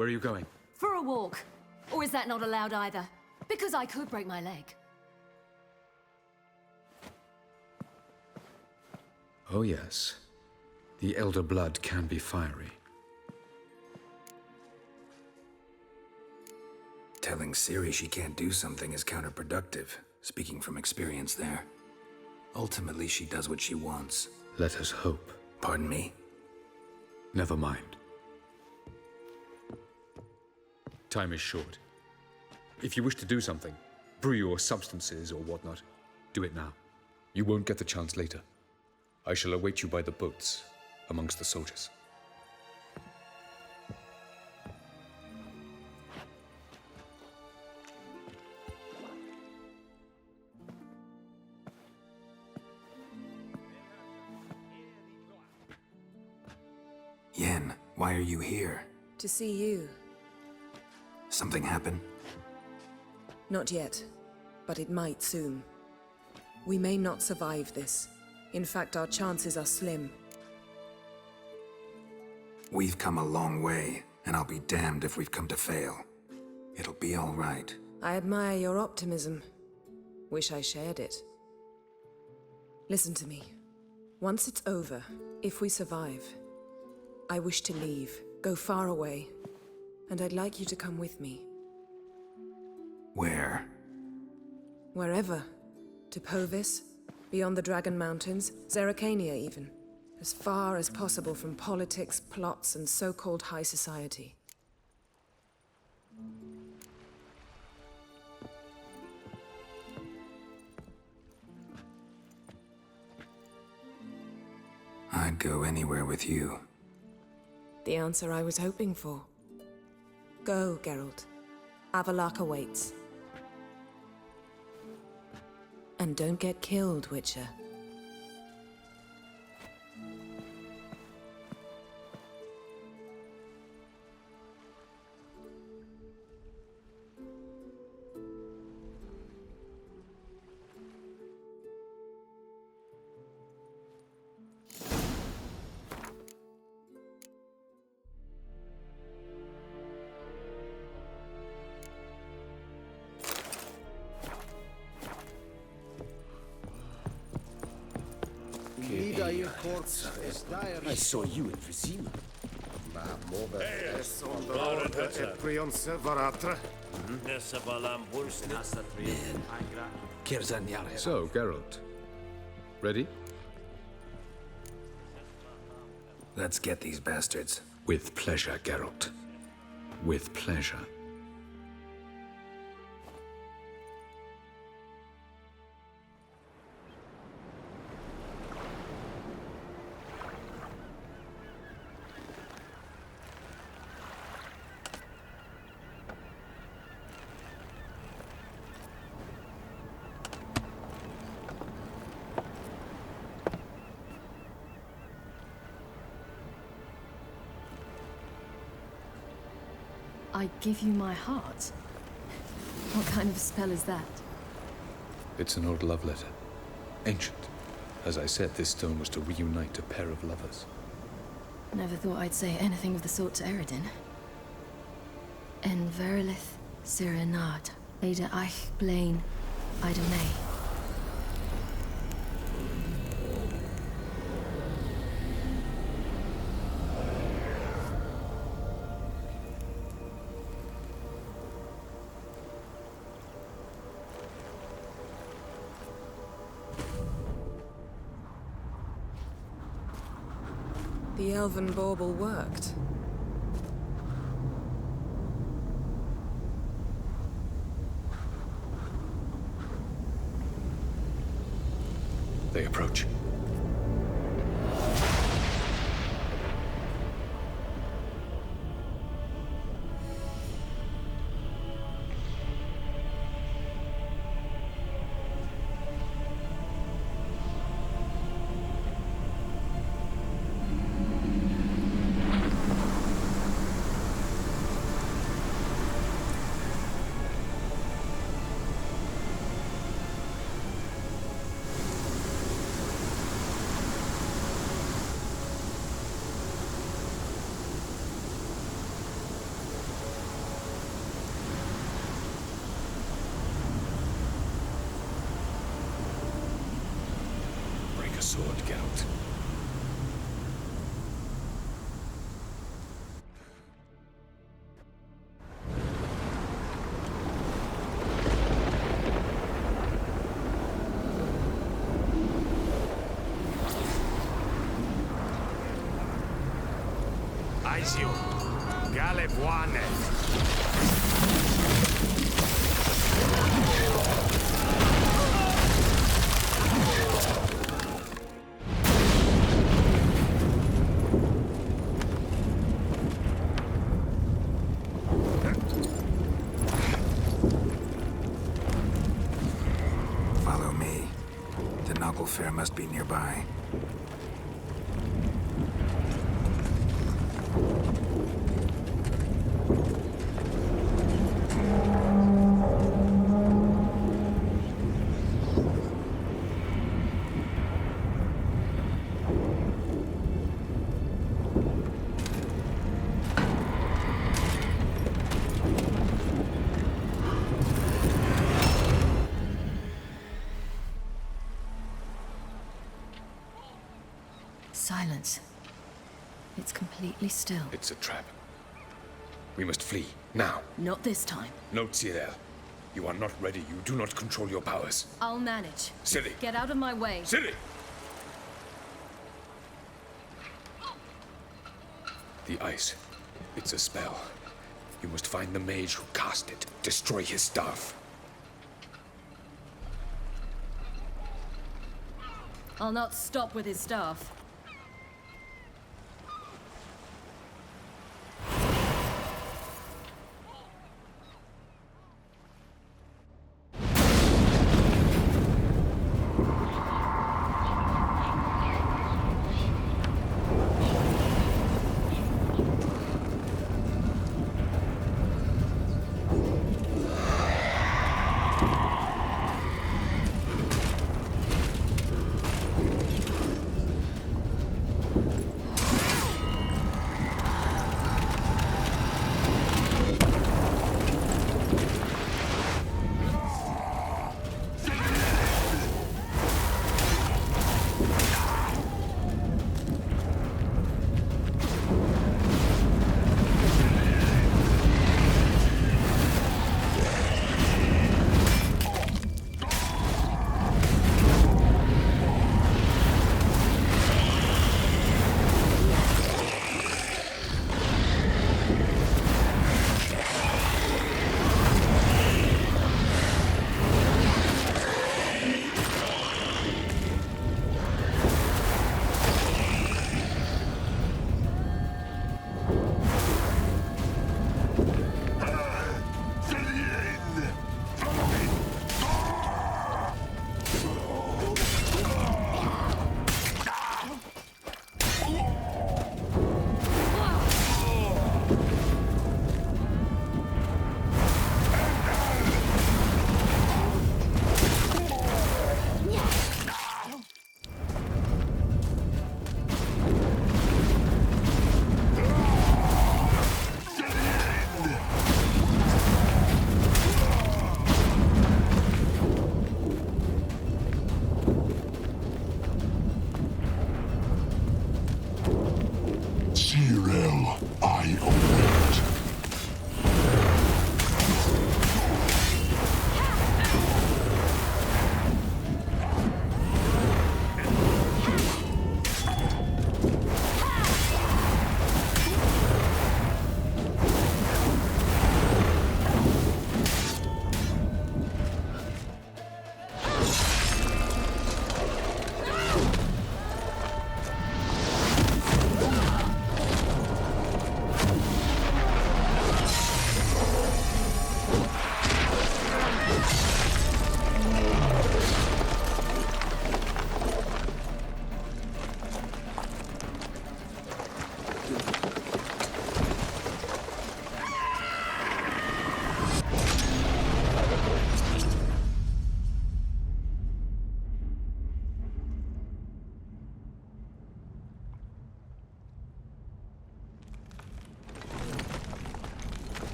Where are you going? For a walk. Or is that not allowed either? Because I could break my leg. Oh yes. The elder blood can be fiery. Telling Ciri she can't do something is counterproductive, speaking from experience there. Ultimately, she does what she wants. Let us hope. Pardon me? Never mind. Time is short. If you wish to do something, brew your substances or whatnot, do it now. You won't get the chance later. I shall await you by the boats, amongst the soldiers. Yen, why are you here? To see you. Something happen? Not yet, but it might soon. We may not survive this. In fact, our chances are slim. We've come a long way, and I'll be damned if we've come to fail. It'll be all right. I admire your optimism. Wish I shared it. Listen to me. Once it's over, if we survive, I wish to leave, go far away, and I'd like you to come with me. Where? Wherever. To Povis, beyond the Dragon Mountains, Zerrikania even. As far as possible from politics, plots, and so-called high society. I'd go anywhere with you. The answer I was hoping for. Go, Geralt. Avalok awaits. And don't get killed, Witcher. I saw you in Vizima. So, Geralt. Ready? Let's get these bastards. With pleasure, Geralt. With pleasure. I give you my heart? What kind of spell is that? It's an old love letter. Ancient. As I said, this stone was to reunite a pair of lovers. Never thought I'd say anything of the sort to Eredin. En verilith Sirenad, Ada Eich Blaine, Ida May. The elven bauble worked. They approach. Aizio, Galebuane. Follow me. The Noggle Fair must be nearby. Silence. It's completely still. It's a trap. We must flee, now. Not this time. No, Cyril. You are not ready. You do not control your powers. I'll manage. Silly. Get out of my way. Silly! The ice. It's a spell. You must find the mage who cast it. Destroy his staff. I'll not stop with his staff.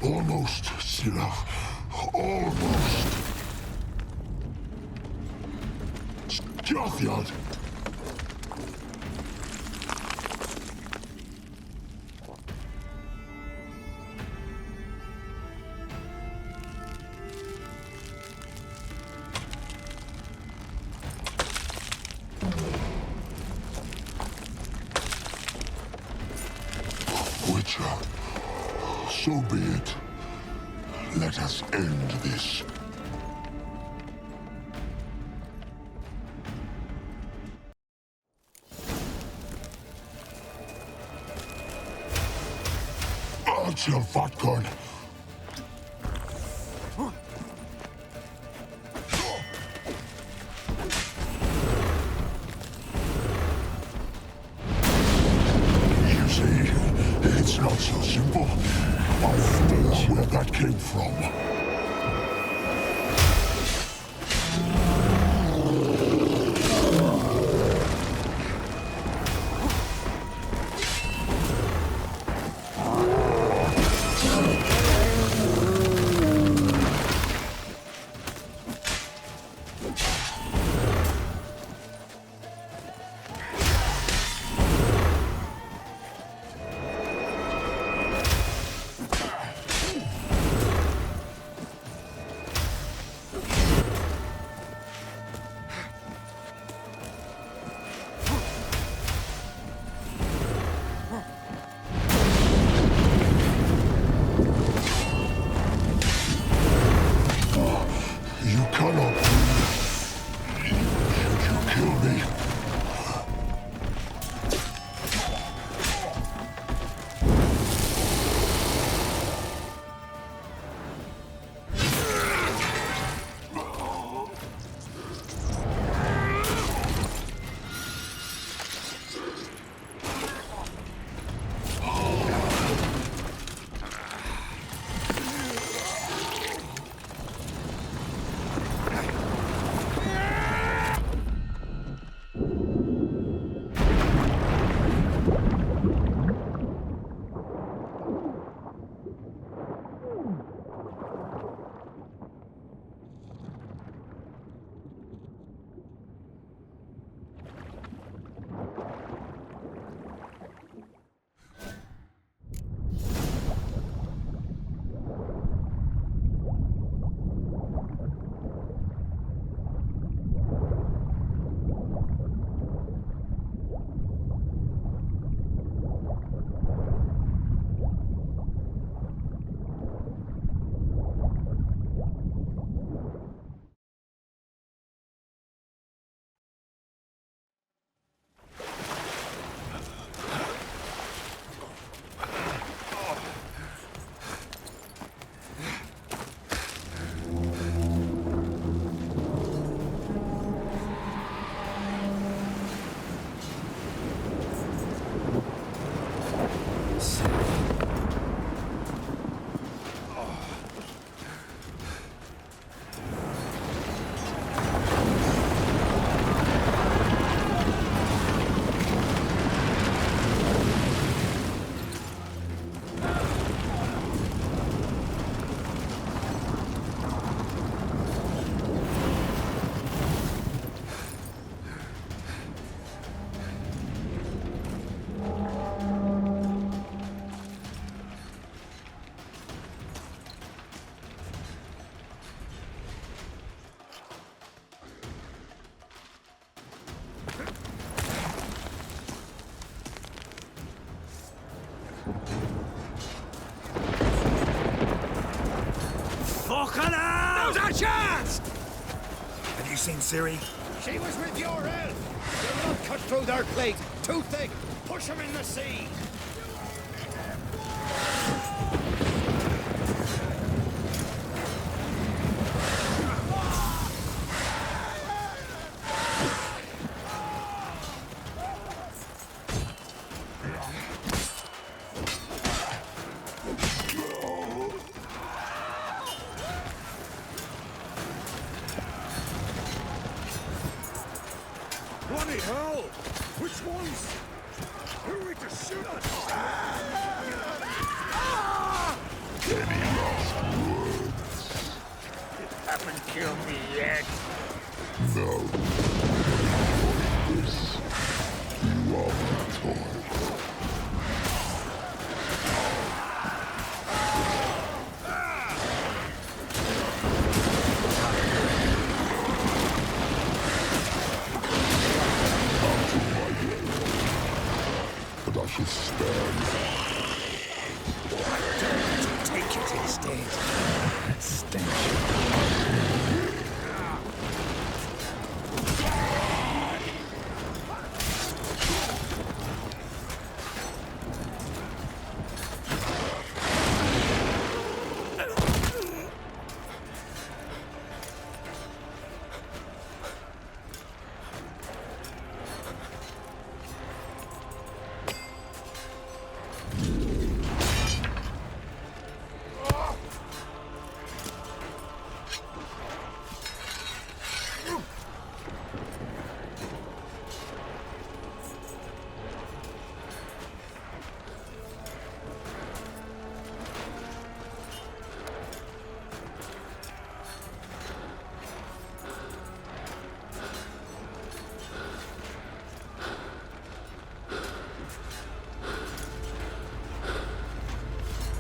Almost, Sirach. Almost. Jothyard! Witcher, so be it. Let us end this. Archer Vatgon. You see, it's not so simple. I wonder where that came from. Fucking hell! Now's our chance! Have you seen Ciri? She was with your help. You'll not cut through their plate. Too thick. Push them in the sea. Bloody hell! Which ones? Who are we to shoot at? Any last words? You haven't killed me yet. No. this. You are my toy. But I shall spare you. Take it instead. That stench.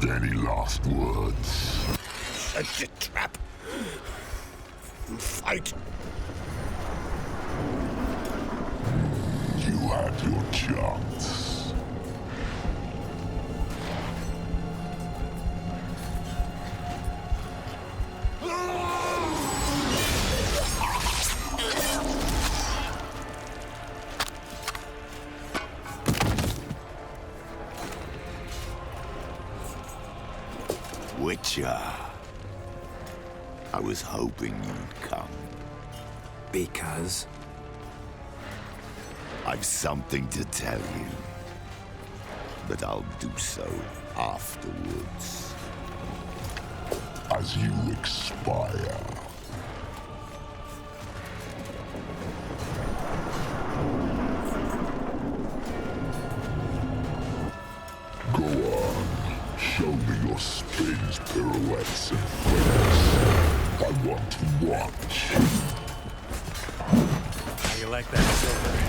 Any last words? Set your trap. Fight. You had your chance. Witcher. I was hoping you'd come. Because? I've something to tell you. But I'll do so afterwards. As you expire. Go on. Show me your spins, pirouettes, and flips. I want to watch. How you like that silver?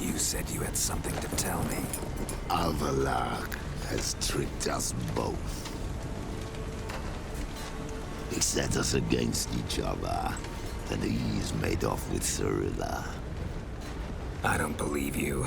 You said you had something to tell me. Avallac'h has tricked us both. He set us against each other, and he's made off with Cyrilla. I don't believe you.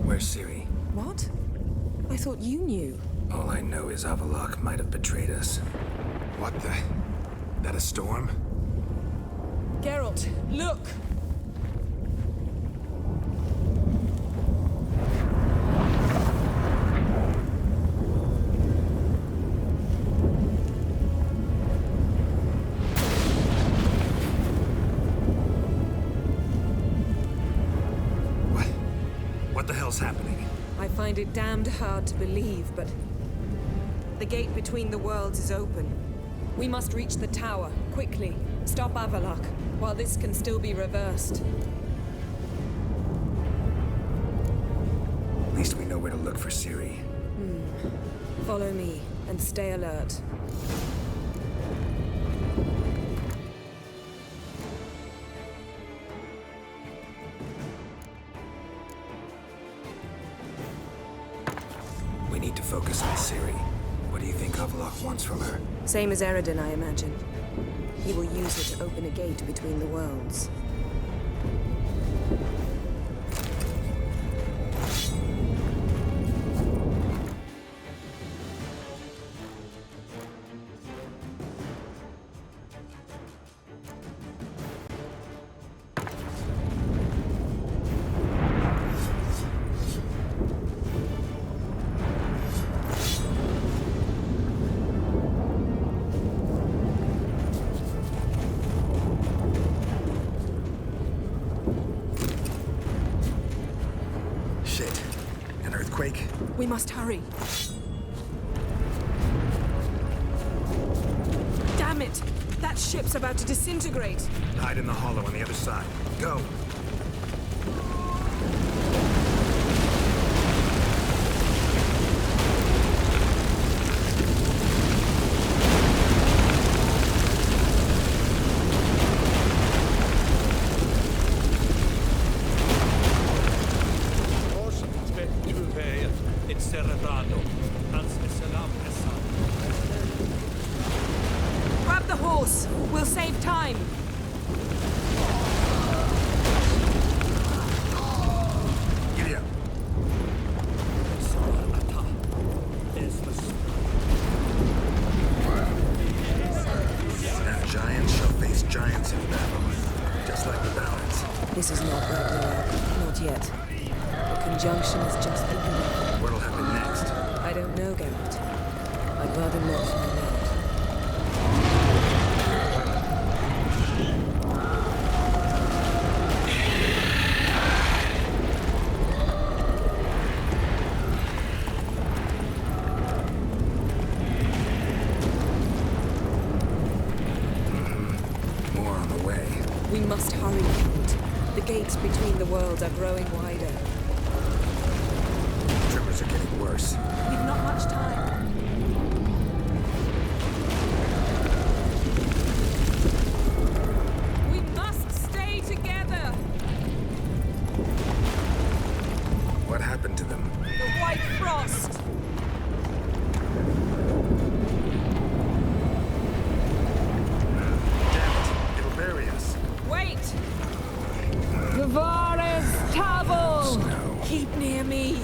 Where's Ciri? What? I thought you knew. All I know is Avallac'h might have betrayed us. What the? That a storm? Geralt, look! What the hell's happening? I find it damned hard to believe, but the gate between the worlds is open. We must reach the tower, quickly. Stop Avallac'h, while this can still be reversed. At least we know where to look for Ciri. Follow me, and stay alert. We need to focus on Ciri. What do you think Avallac'h wants from her? Same as Eredin, I imagine. He will use it to open a gate between the worlds. Shit. An earthquake? We must hurry. Damn it! That ship's about to disintegrate. Hide in the hollow on the other side. Go! Grab the horse. We'll save time. Giddy up. Now giants shall face giants in battle. Just like the balance. This is not Ragnarok. Not yet. The conjunction is just beginning. What'll happen next? I don't know, Geralt. I'd rather not find out. More on the way. We must hurry, Geralt. The gates between the worlds are growing wider. Tremors are getting worse. We've not much time. We must stay together. What happened to them? The White Frost. Damn it! It'll bury us. Wait! Vivares Tavol! Snow. Keep near me.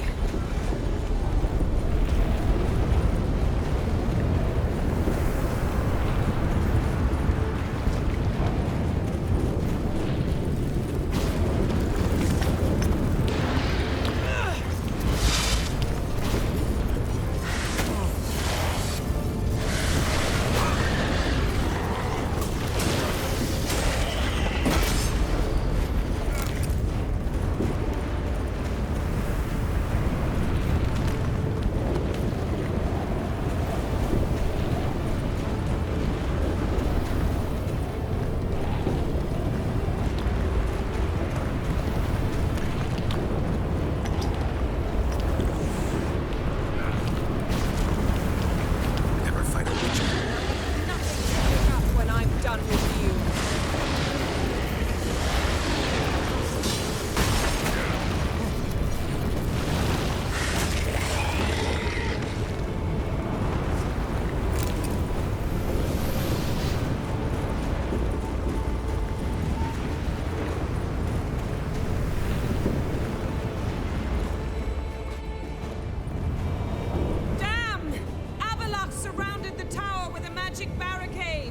magic barricade!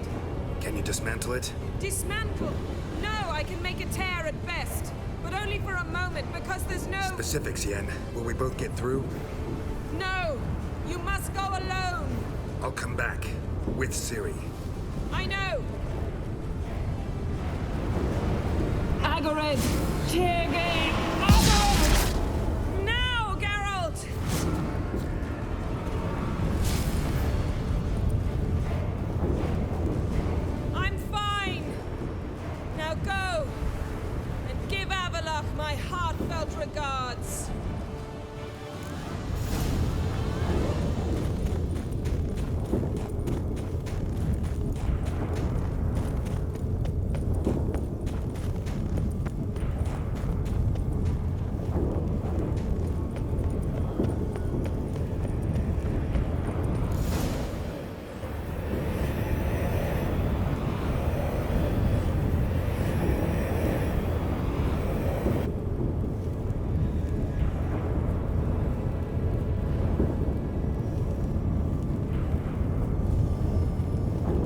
Can you dismantle it? Dismantle? No, I can make a tear at best. But only for a moment, because there's no... Specifics, Yen. Will we both get through? No! You must go alone! I'll come back. With Ciri. I know! Agored! Teargate! Agored! Now, Geralt! I'm fine! Now go! And give Avalok my heartfelt regards!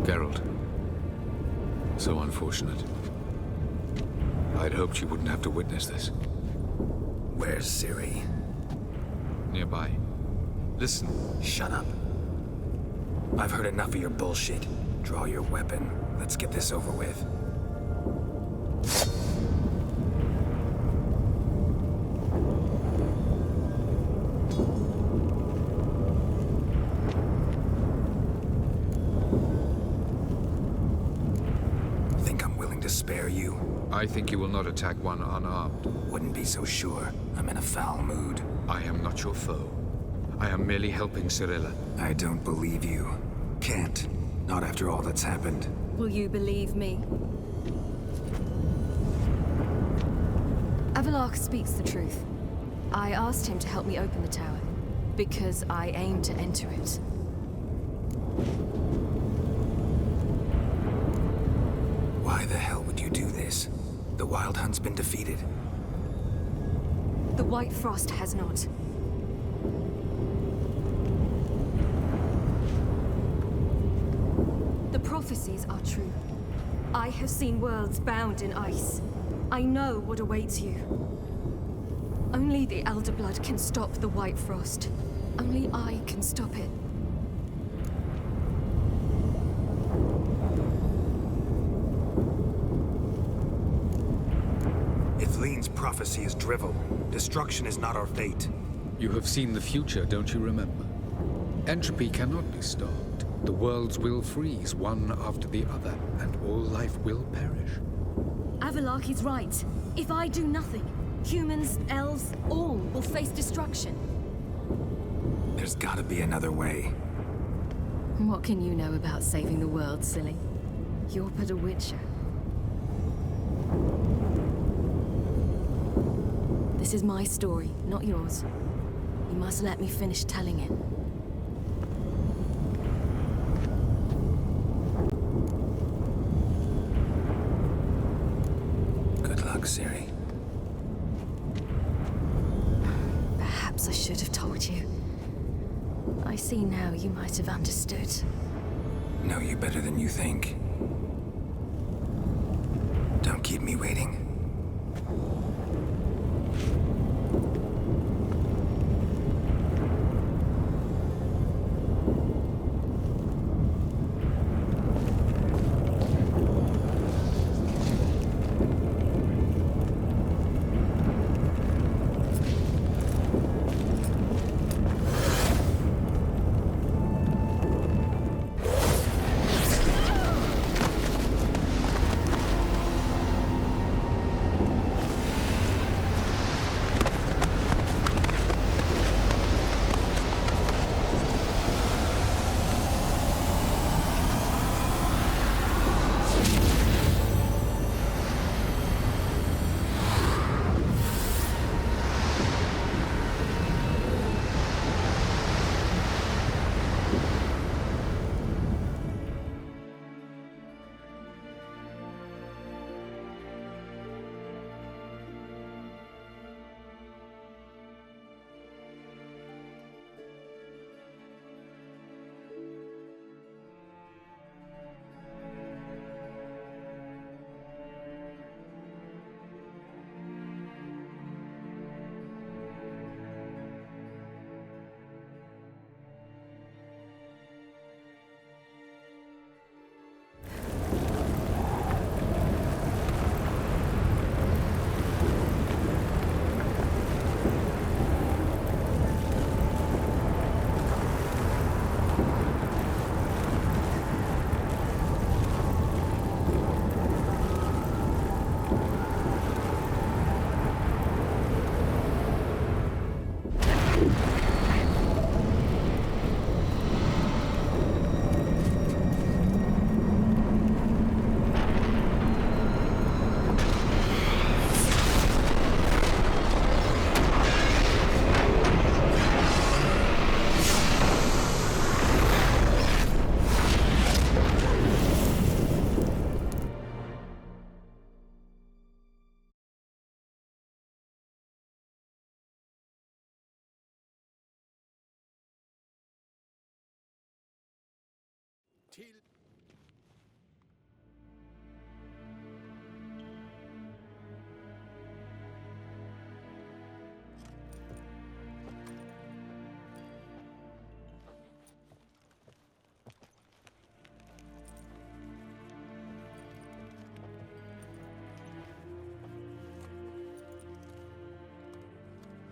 Geralt. So unfortunate. I'd hoped you wouldn't have to witness this. Where's Ciri? Nearby. Listen. Shut up. I've heard enough of your bullshit. Draw your weapon. Let's get this over with. Think I'm willing to spare you? I think you will not attack one unarmed. Wouldn't be so sure. I'm in a foul mood. I am not your foe. I am merely helping Cirilla. I don't believe you. Can't. Not after all that's happened. Will you believe me? Avalok speaks the truth. I asked him to help me open the tower, because I aim to enter it. Why the hell would you do this? The Wild Hunt's been defeated. The White Frost has not. The prophecies are true. I have seen worlds bound in ice. I know what awaits you. Only the Elder Blood can stop the White Frost. Only I can stop it. If Lean's prophecy is drivel, destruction is not our fate. You have seen the future, don't you remember? Entropy cannot be stopped. The worlds will freeze, one after the other, and all life will perish. Avalok is right. If I do nothing, humans, elves, all will face destruction. There's gotta be another way. What can you know about saving the world, silly? You're but a witcher. This is my story, not yours. You must let me finish telling it. Good luck, Ciri. Perhaps I should have told you. I see now you might have understood. Know you better than you think. Don't keep me waiting.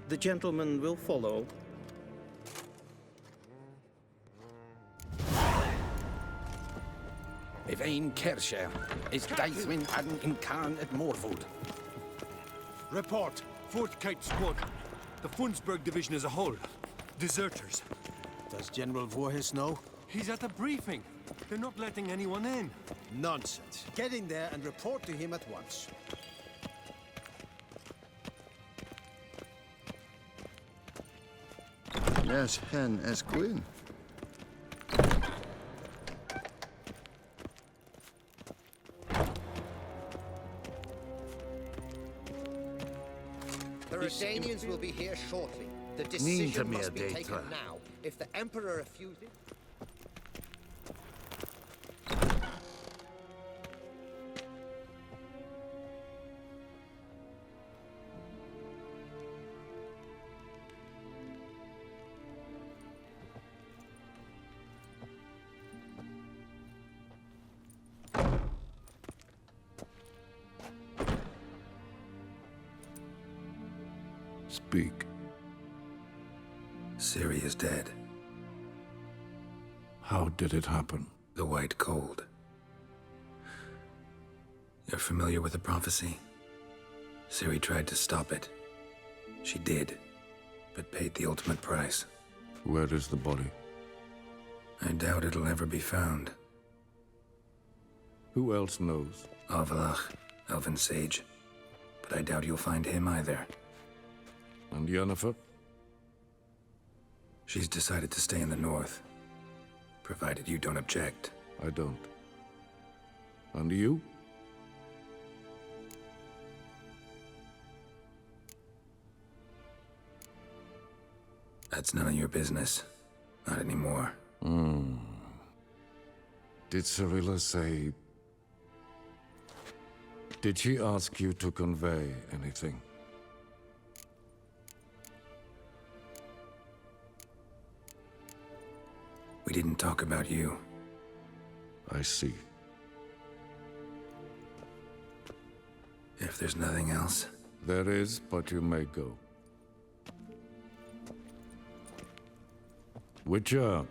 The gentleman will follow. Evain Kersher is Daithwin Adden in Khan at Morwood. Report. 4th Kite Squad. The Funsberg Division as a whole. Deserters. Does General Voorhis know? He's at a briefing. They're not letting anyone in. Nonsense. Get in there and report to him at once. Yes, hen as queen. The Redanians will be here shortly. The decision must be taken now. If the Emperor refuses... Speak. Ciri is dead. How did it happen? The White Cold. You're familiar with the prophecy? Ciri tried to stop it. She did, but paid the ultimate price. Where is the body? I doubt it'll ever be found. Who else knows? Avallach, Elven Sage. But I doubt you'll find him either. And Yennefer? She's decided to stay in the north. Provided you don't object. I don't. And you? That's none of your business. Not anymore. Did Cirilla say... Did she ask you to convey anything? We didn't talk about you. I see. If there's nothing else... There is, but you may go. Witcher,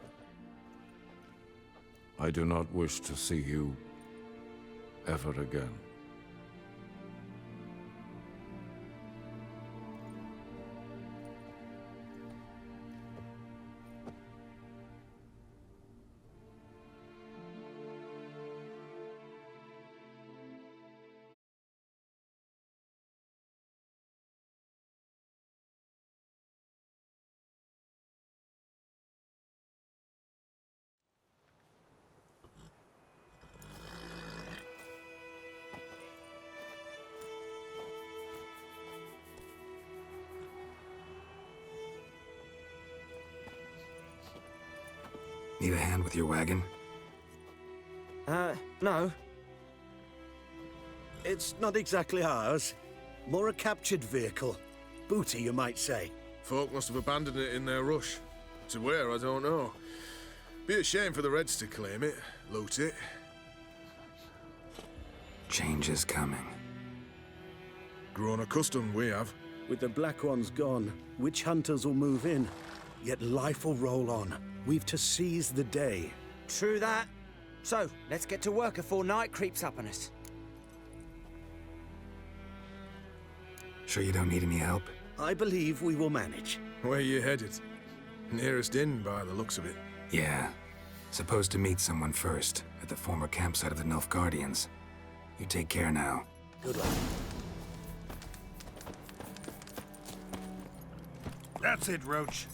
I do not wish to see you ever again. Need a hand with your wagon? No. It's not exactly ours. More a captured vehicle. Booty, you might say. Folk must have abandoned it in their rush. To where, I don't know. Be a shame for the Reds to claim it, loot it. Change is coming. Grown accustomed, we have. With the Black Ones gone, witch hunters will move in. Yet life will roll on. We've to seize the day. True that. So, let's get to work before night creeps up on us. Sure you don't need any help? I believe we will manage. Where you headed? Nearest inn, by the looks of it. Yeah. Supposed to meet someone first, at the former campsite of the Nilfgaardians. You take care now. Good luck. That's it, Roach.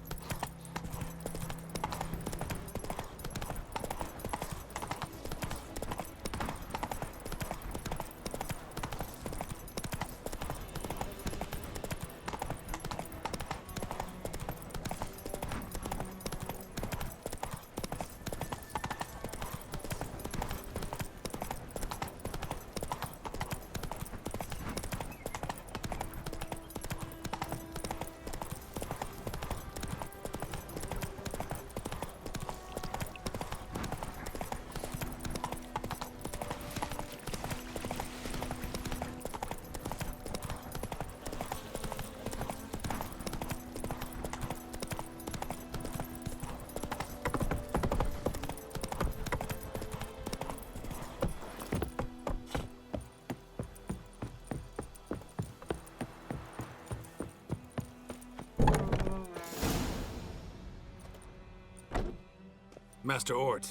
Master Ort.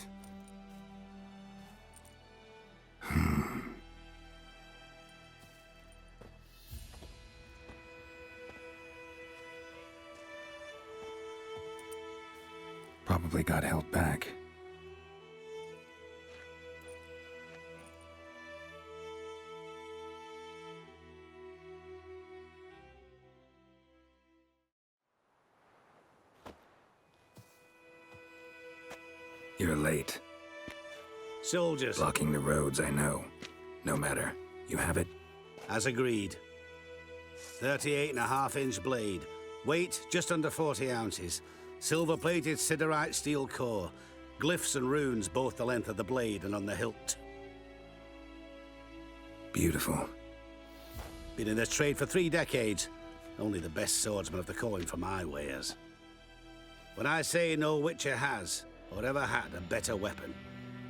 Probably got held back. You're late. Soldiers. Blocking the roads, I know. No matter. You have it? As agreed. 38.5-inch blade. Weight just under 40 ounces. Silver-plated siderite steel core. Glyphs and runes both the length of the blade and on the hilt. Beautiful. Been in this trade for 3 decades. Only the best swordsman of the coin for my wares. When I say no Witcher has, or ever had, a better weapon,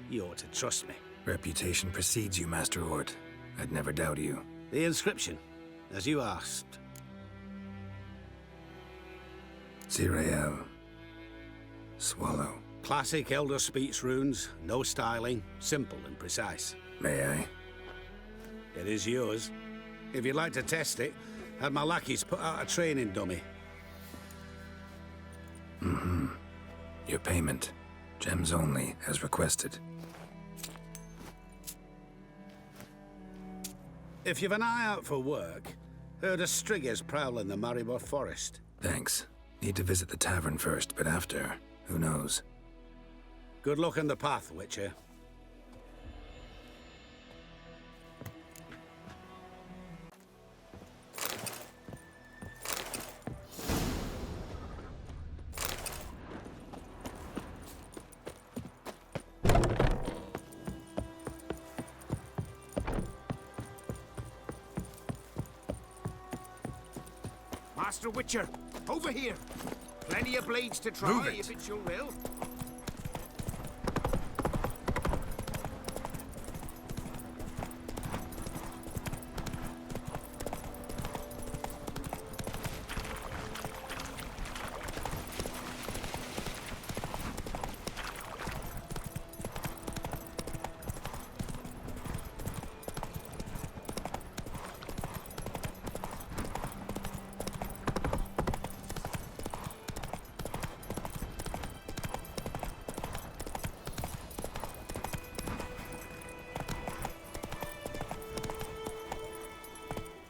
you ought to trust me. Reputation precedes you, Master Ort. I'd never doubt you. The inscription, as you asked. Zirael. Swallow. Classic Elder Speech runes, no styling, simple and precise. May I? It is yours. If you'd like to test it, have my lackeys put out a training dummy. Mm-hmm. Your payment. Gems only, as requested. If you've an eye out for work, heard of striggers prowling the Maribor forest. Thanks. Need to visit the tavern first, but after, who knows? Good luck on the path, Witcher. Master Witcher, over here. Plenty of blades to try, if it's your will.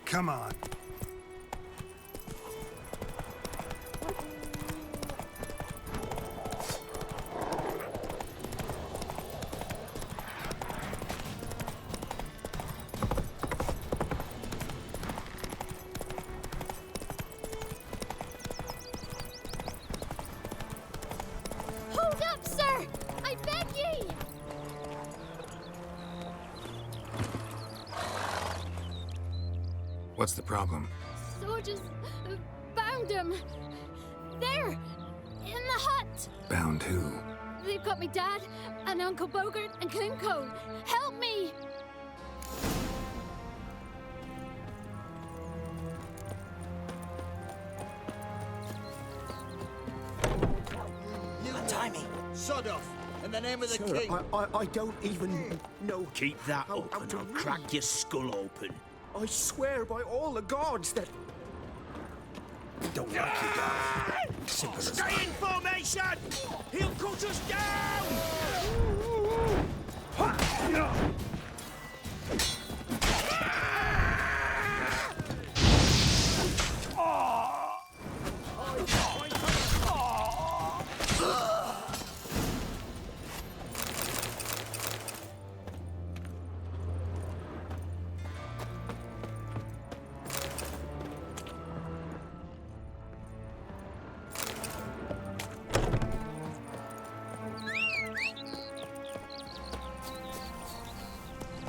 Come on. Hold up, sir! I beg ye! What's the problem? Soldiers bound him. There, in the hut. Bound who? They've got me dad and Uncle Bogart and Klimko. Help me! You untie me. Sod off. In the name of the Sir, king. I don't even know. Keep that up and I'll crack your skull open. I swear by all the gods that... Don't like you, guy. Simple as Stay in formation! He'll cut us down!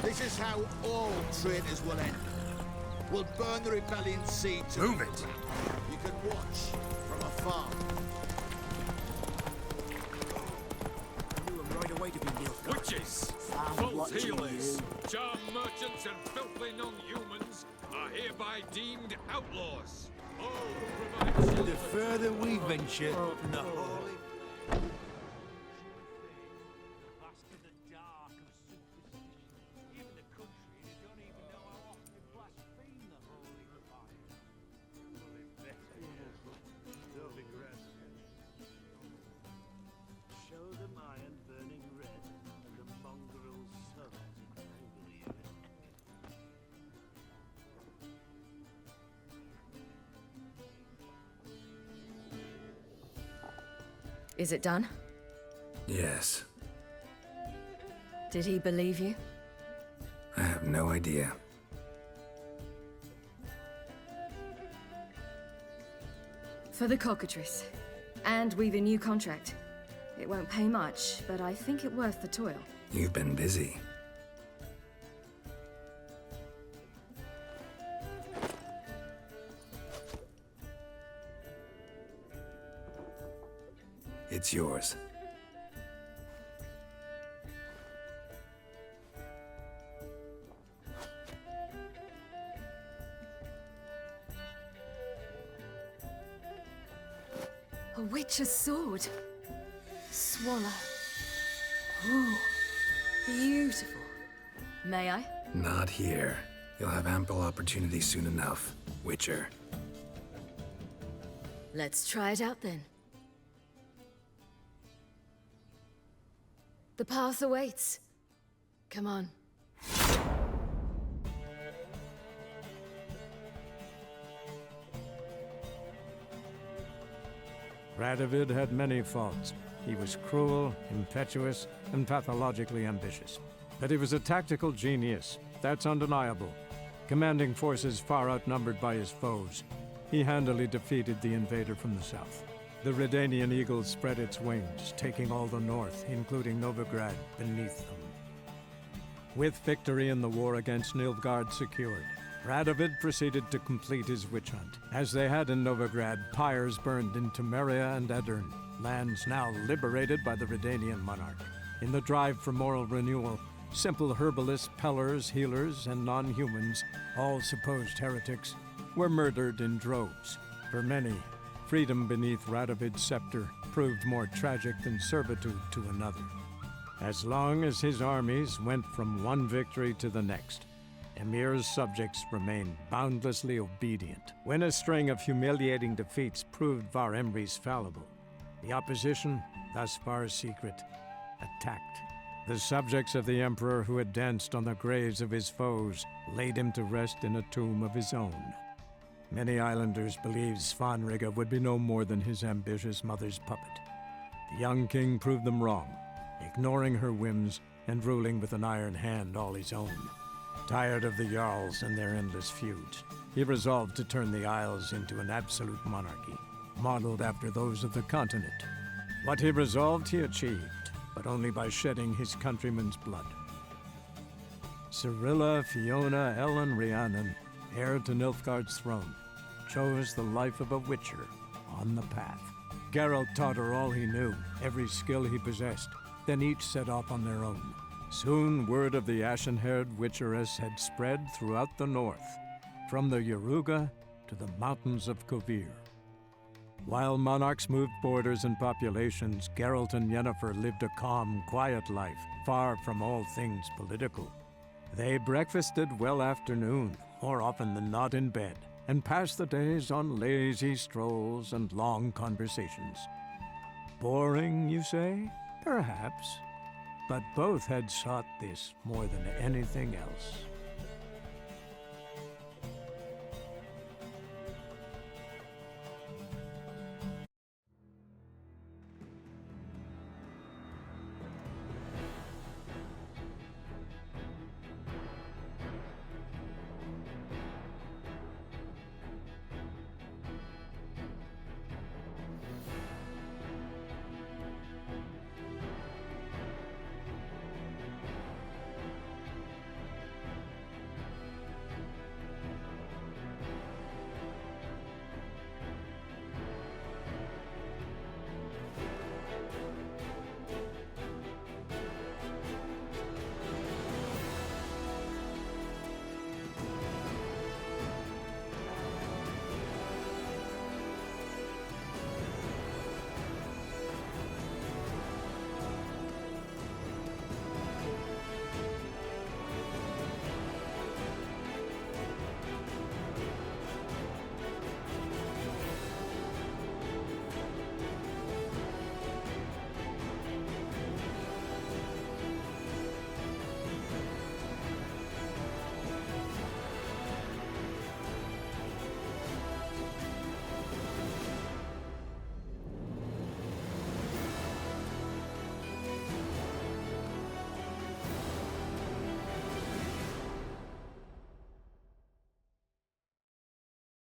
This is how all traitors will end. We'll burn the rebellion seed to Move the it. ground. You can watch from afar. I knew him right away to be Nilfgaard. Witches, I'm false watching healers, you. charm merchants, and filthy non-humans are hereby deemed outlaws. All who provide The further we venture, the holy... Is it done? Yes. Did he believe you? I have no idea. For the cockatrice. And we've a new contract. It won't pay much, but I think it worth the toil. You've been busy. It's yours. A witch's sword. Swallow. Ooh, beautiful. May I? Not here. You'll have ample opportunity soon enough, Witcher. Let's try it out then. The path awaits. Come on. Radovid had many faults. He was cruel, impetuous, and pathologically ambitious. But he was a tactical genius. That's undeniable. Commanding forces far outnumbered by his foes, he handily defeated the invader from the south. The Redanian eagle spread its wings, taking all the north, including Novigrad, beneath them. With victory in the war against Nilfgaard secured, Radovid proceeded to complete his witch hunt. As they had in Novigrad, pyres burned in Temeria and Aedirn, lands now liberated by the Redanian monarch. In the drive for moral renewal, simple herbalists, pellers, healers, and non-humans, all supposed heretics, were murdered in droves. For many, freedom beneath Radovid's scepter proved more tragic than servitude to another. As long as his armies went from one victory to the next, Emir's subjects remained boundlessly obedient. When a string of humiliating defeats proved Var Emreis fallible, the opposition, thus far secret, attacked. The subjects of the Emperor who had danced on the graves of his foes laid him to rest in a tomb of his own. Many islanders believed Svanrige would be no more than his ambitious mother's puppet. The young king proved them wrong, ignoring her whims and ruling with an iron hand all his own. Tired of the Jarls and their endless feuds, he resolved to turn the Isles into an absolute monarchy, modeled after those of the continent. What he resolved he achieved, but only by shedding his countrymen's blood. Cyrilla, Fiona, Ellen, Rhiannon, heir to Nilfgaard's throne, chose the life of a witcher on the path. Geralt taught her all he knew, every skill he possessed, then each set off on their own. Soon word of the ashen-haired witcheress had spread throughout the north, from the Yaruga to the mountains of Kovir. While monarchs moved borders and populations, Geralt and Yennefer lived a calm, quiet life, far from all things political. They breakfasted well after noon, more often than not in bed, and passed the days on lazy strolls and long conversations. Boring, you say? Perhaps. But both had sought this more than anything else.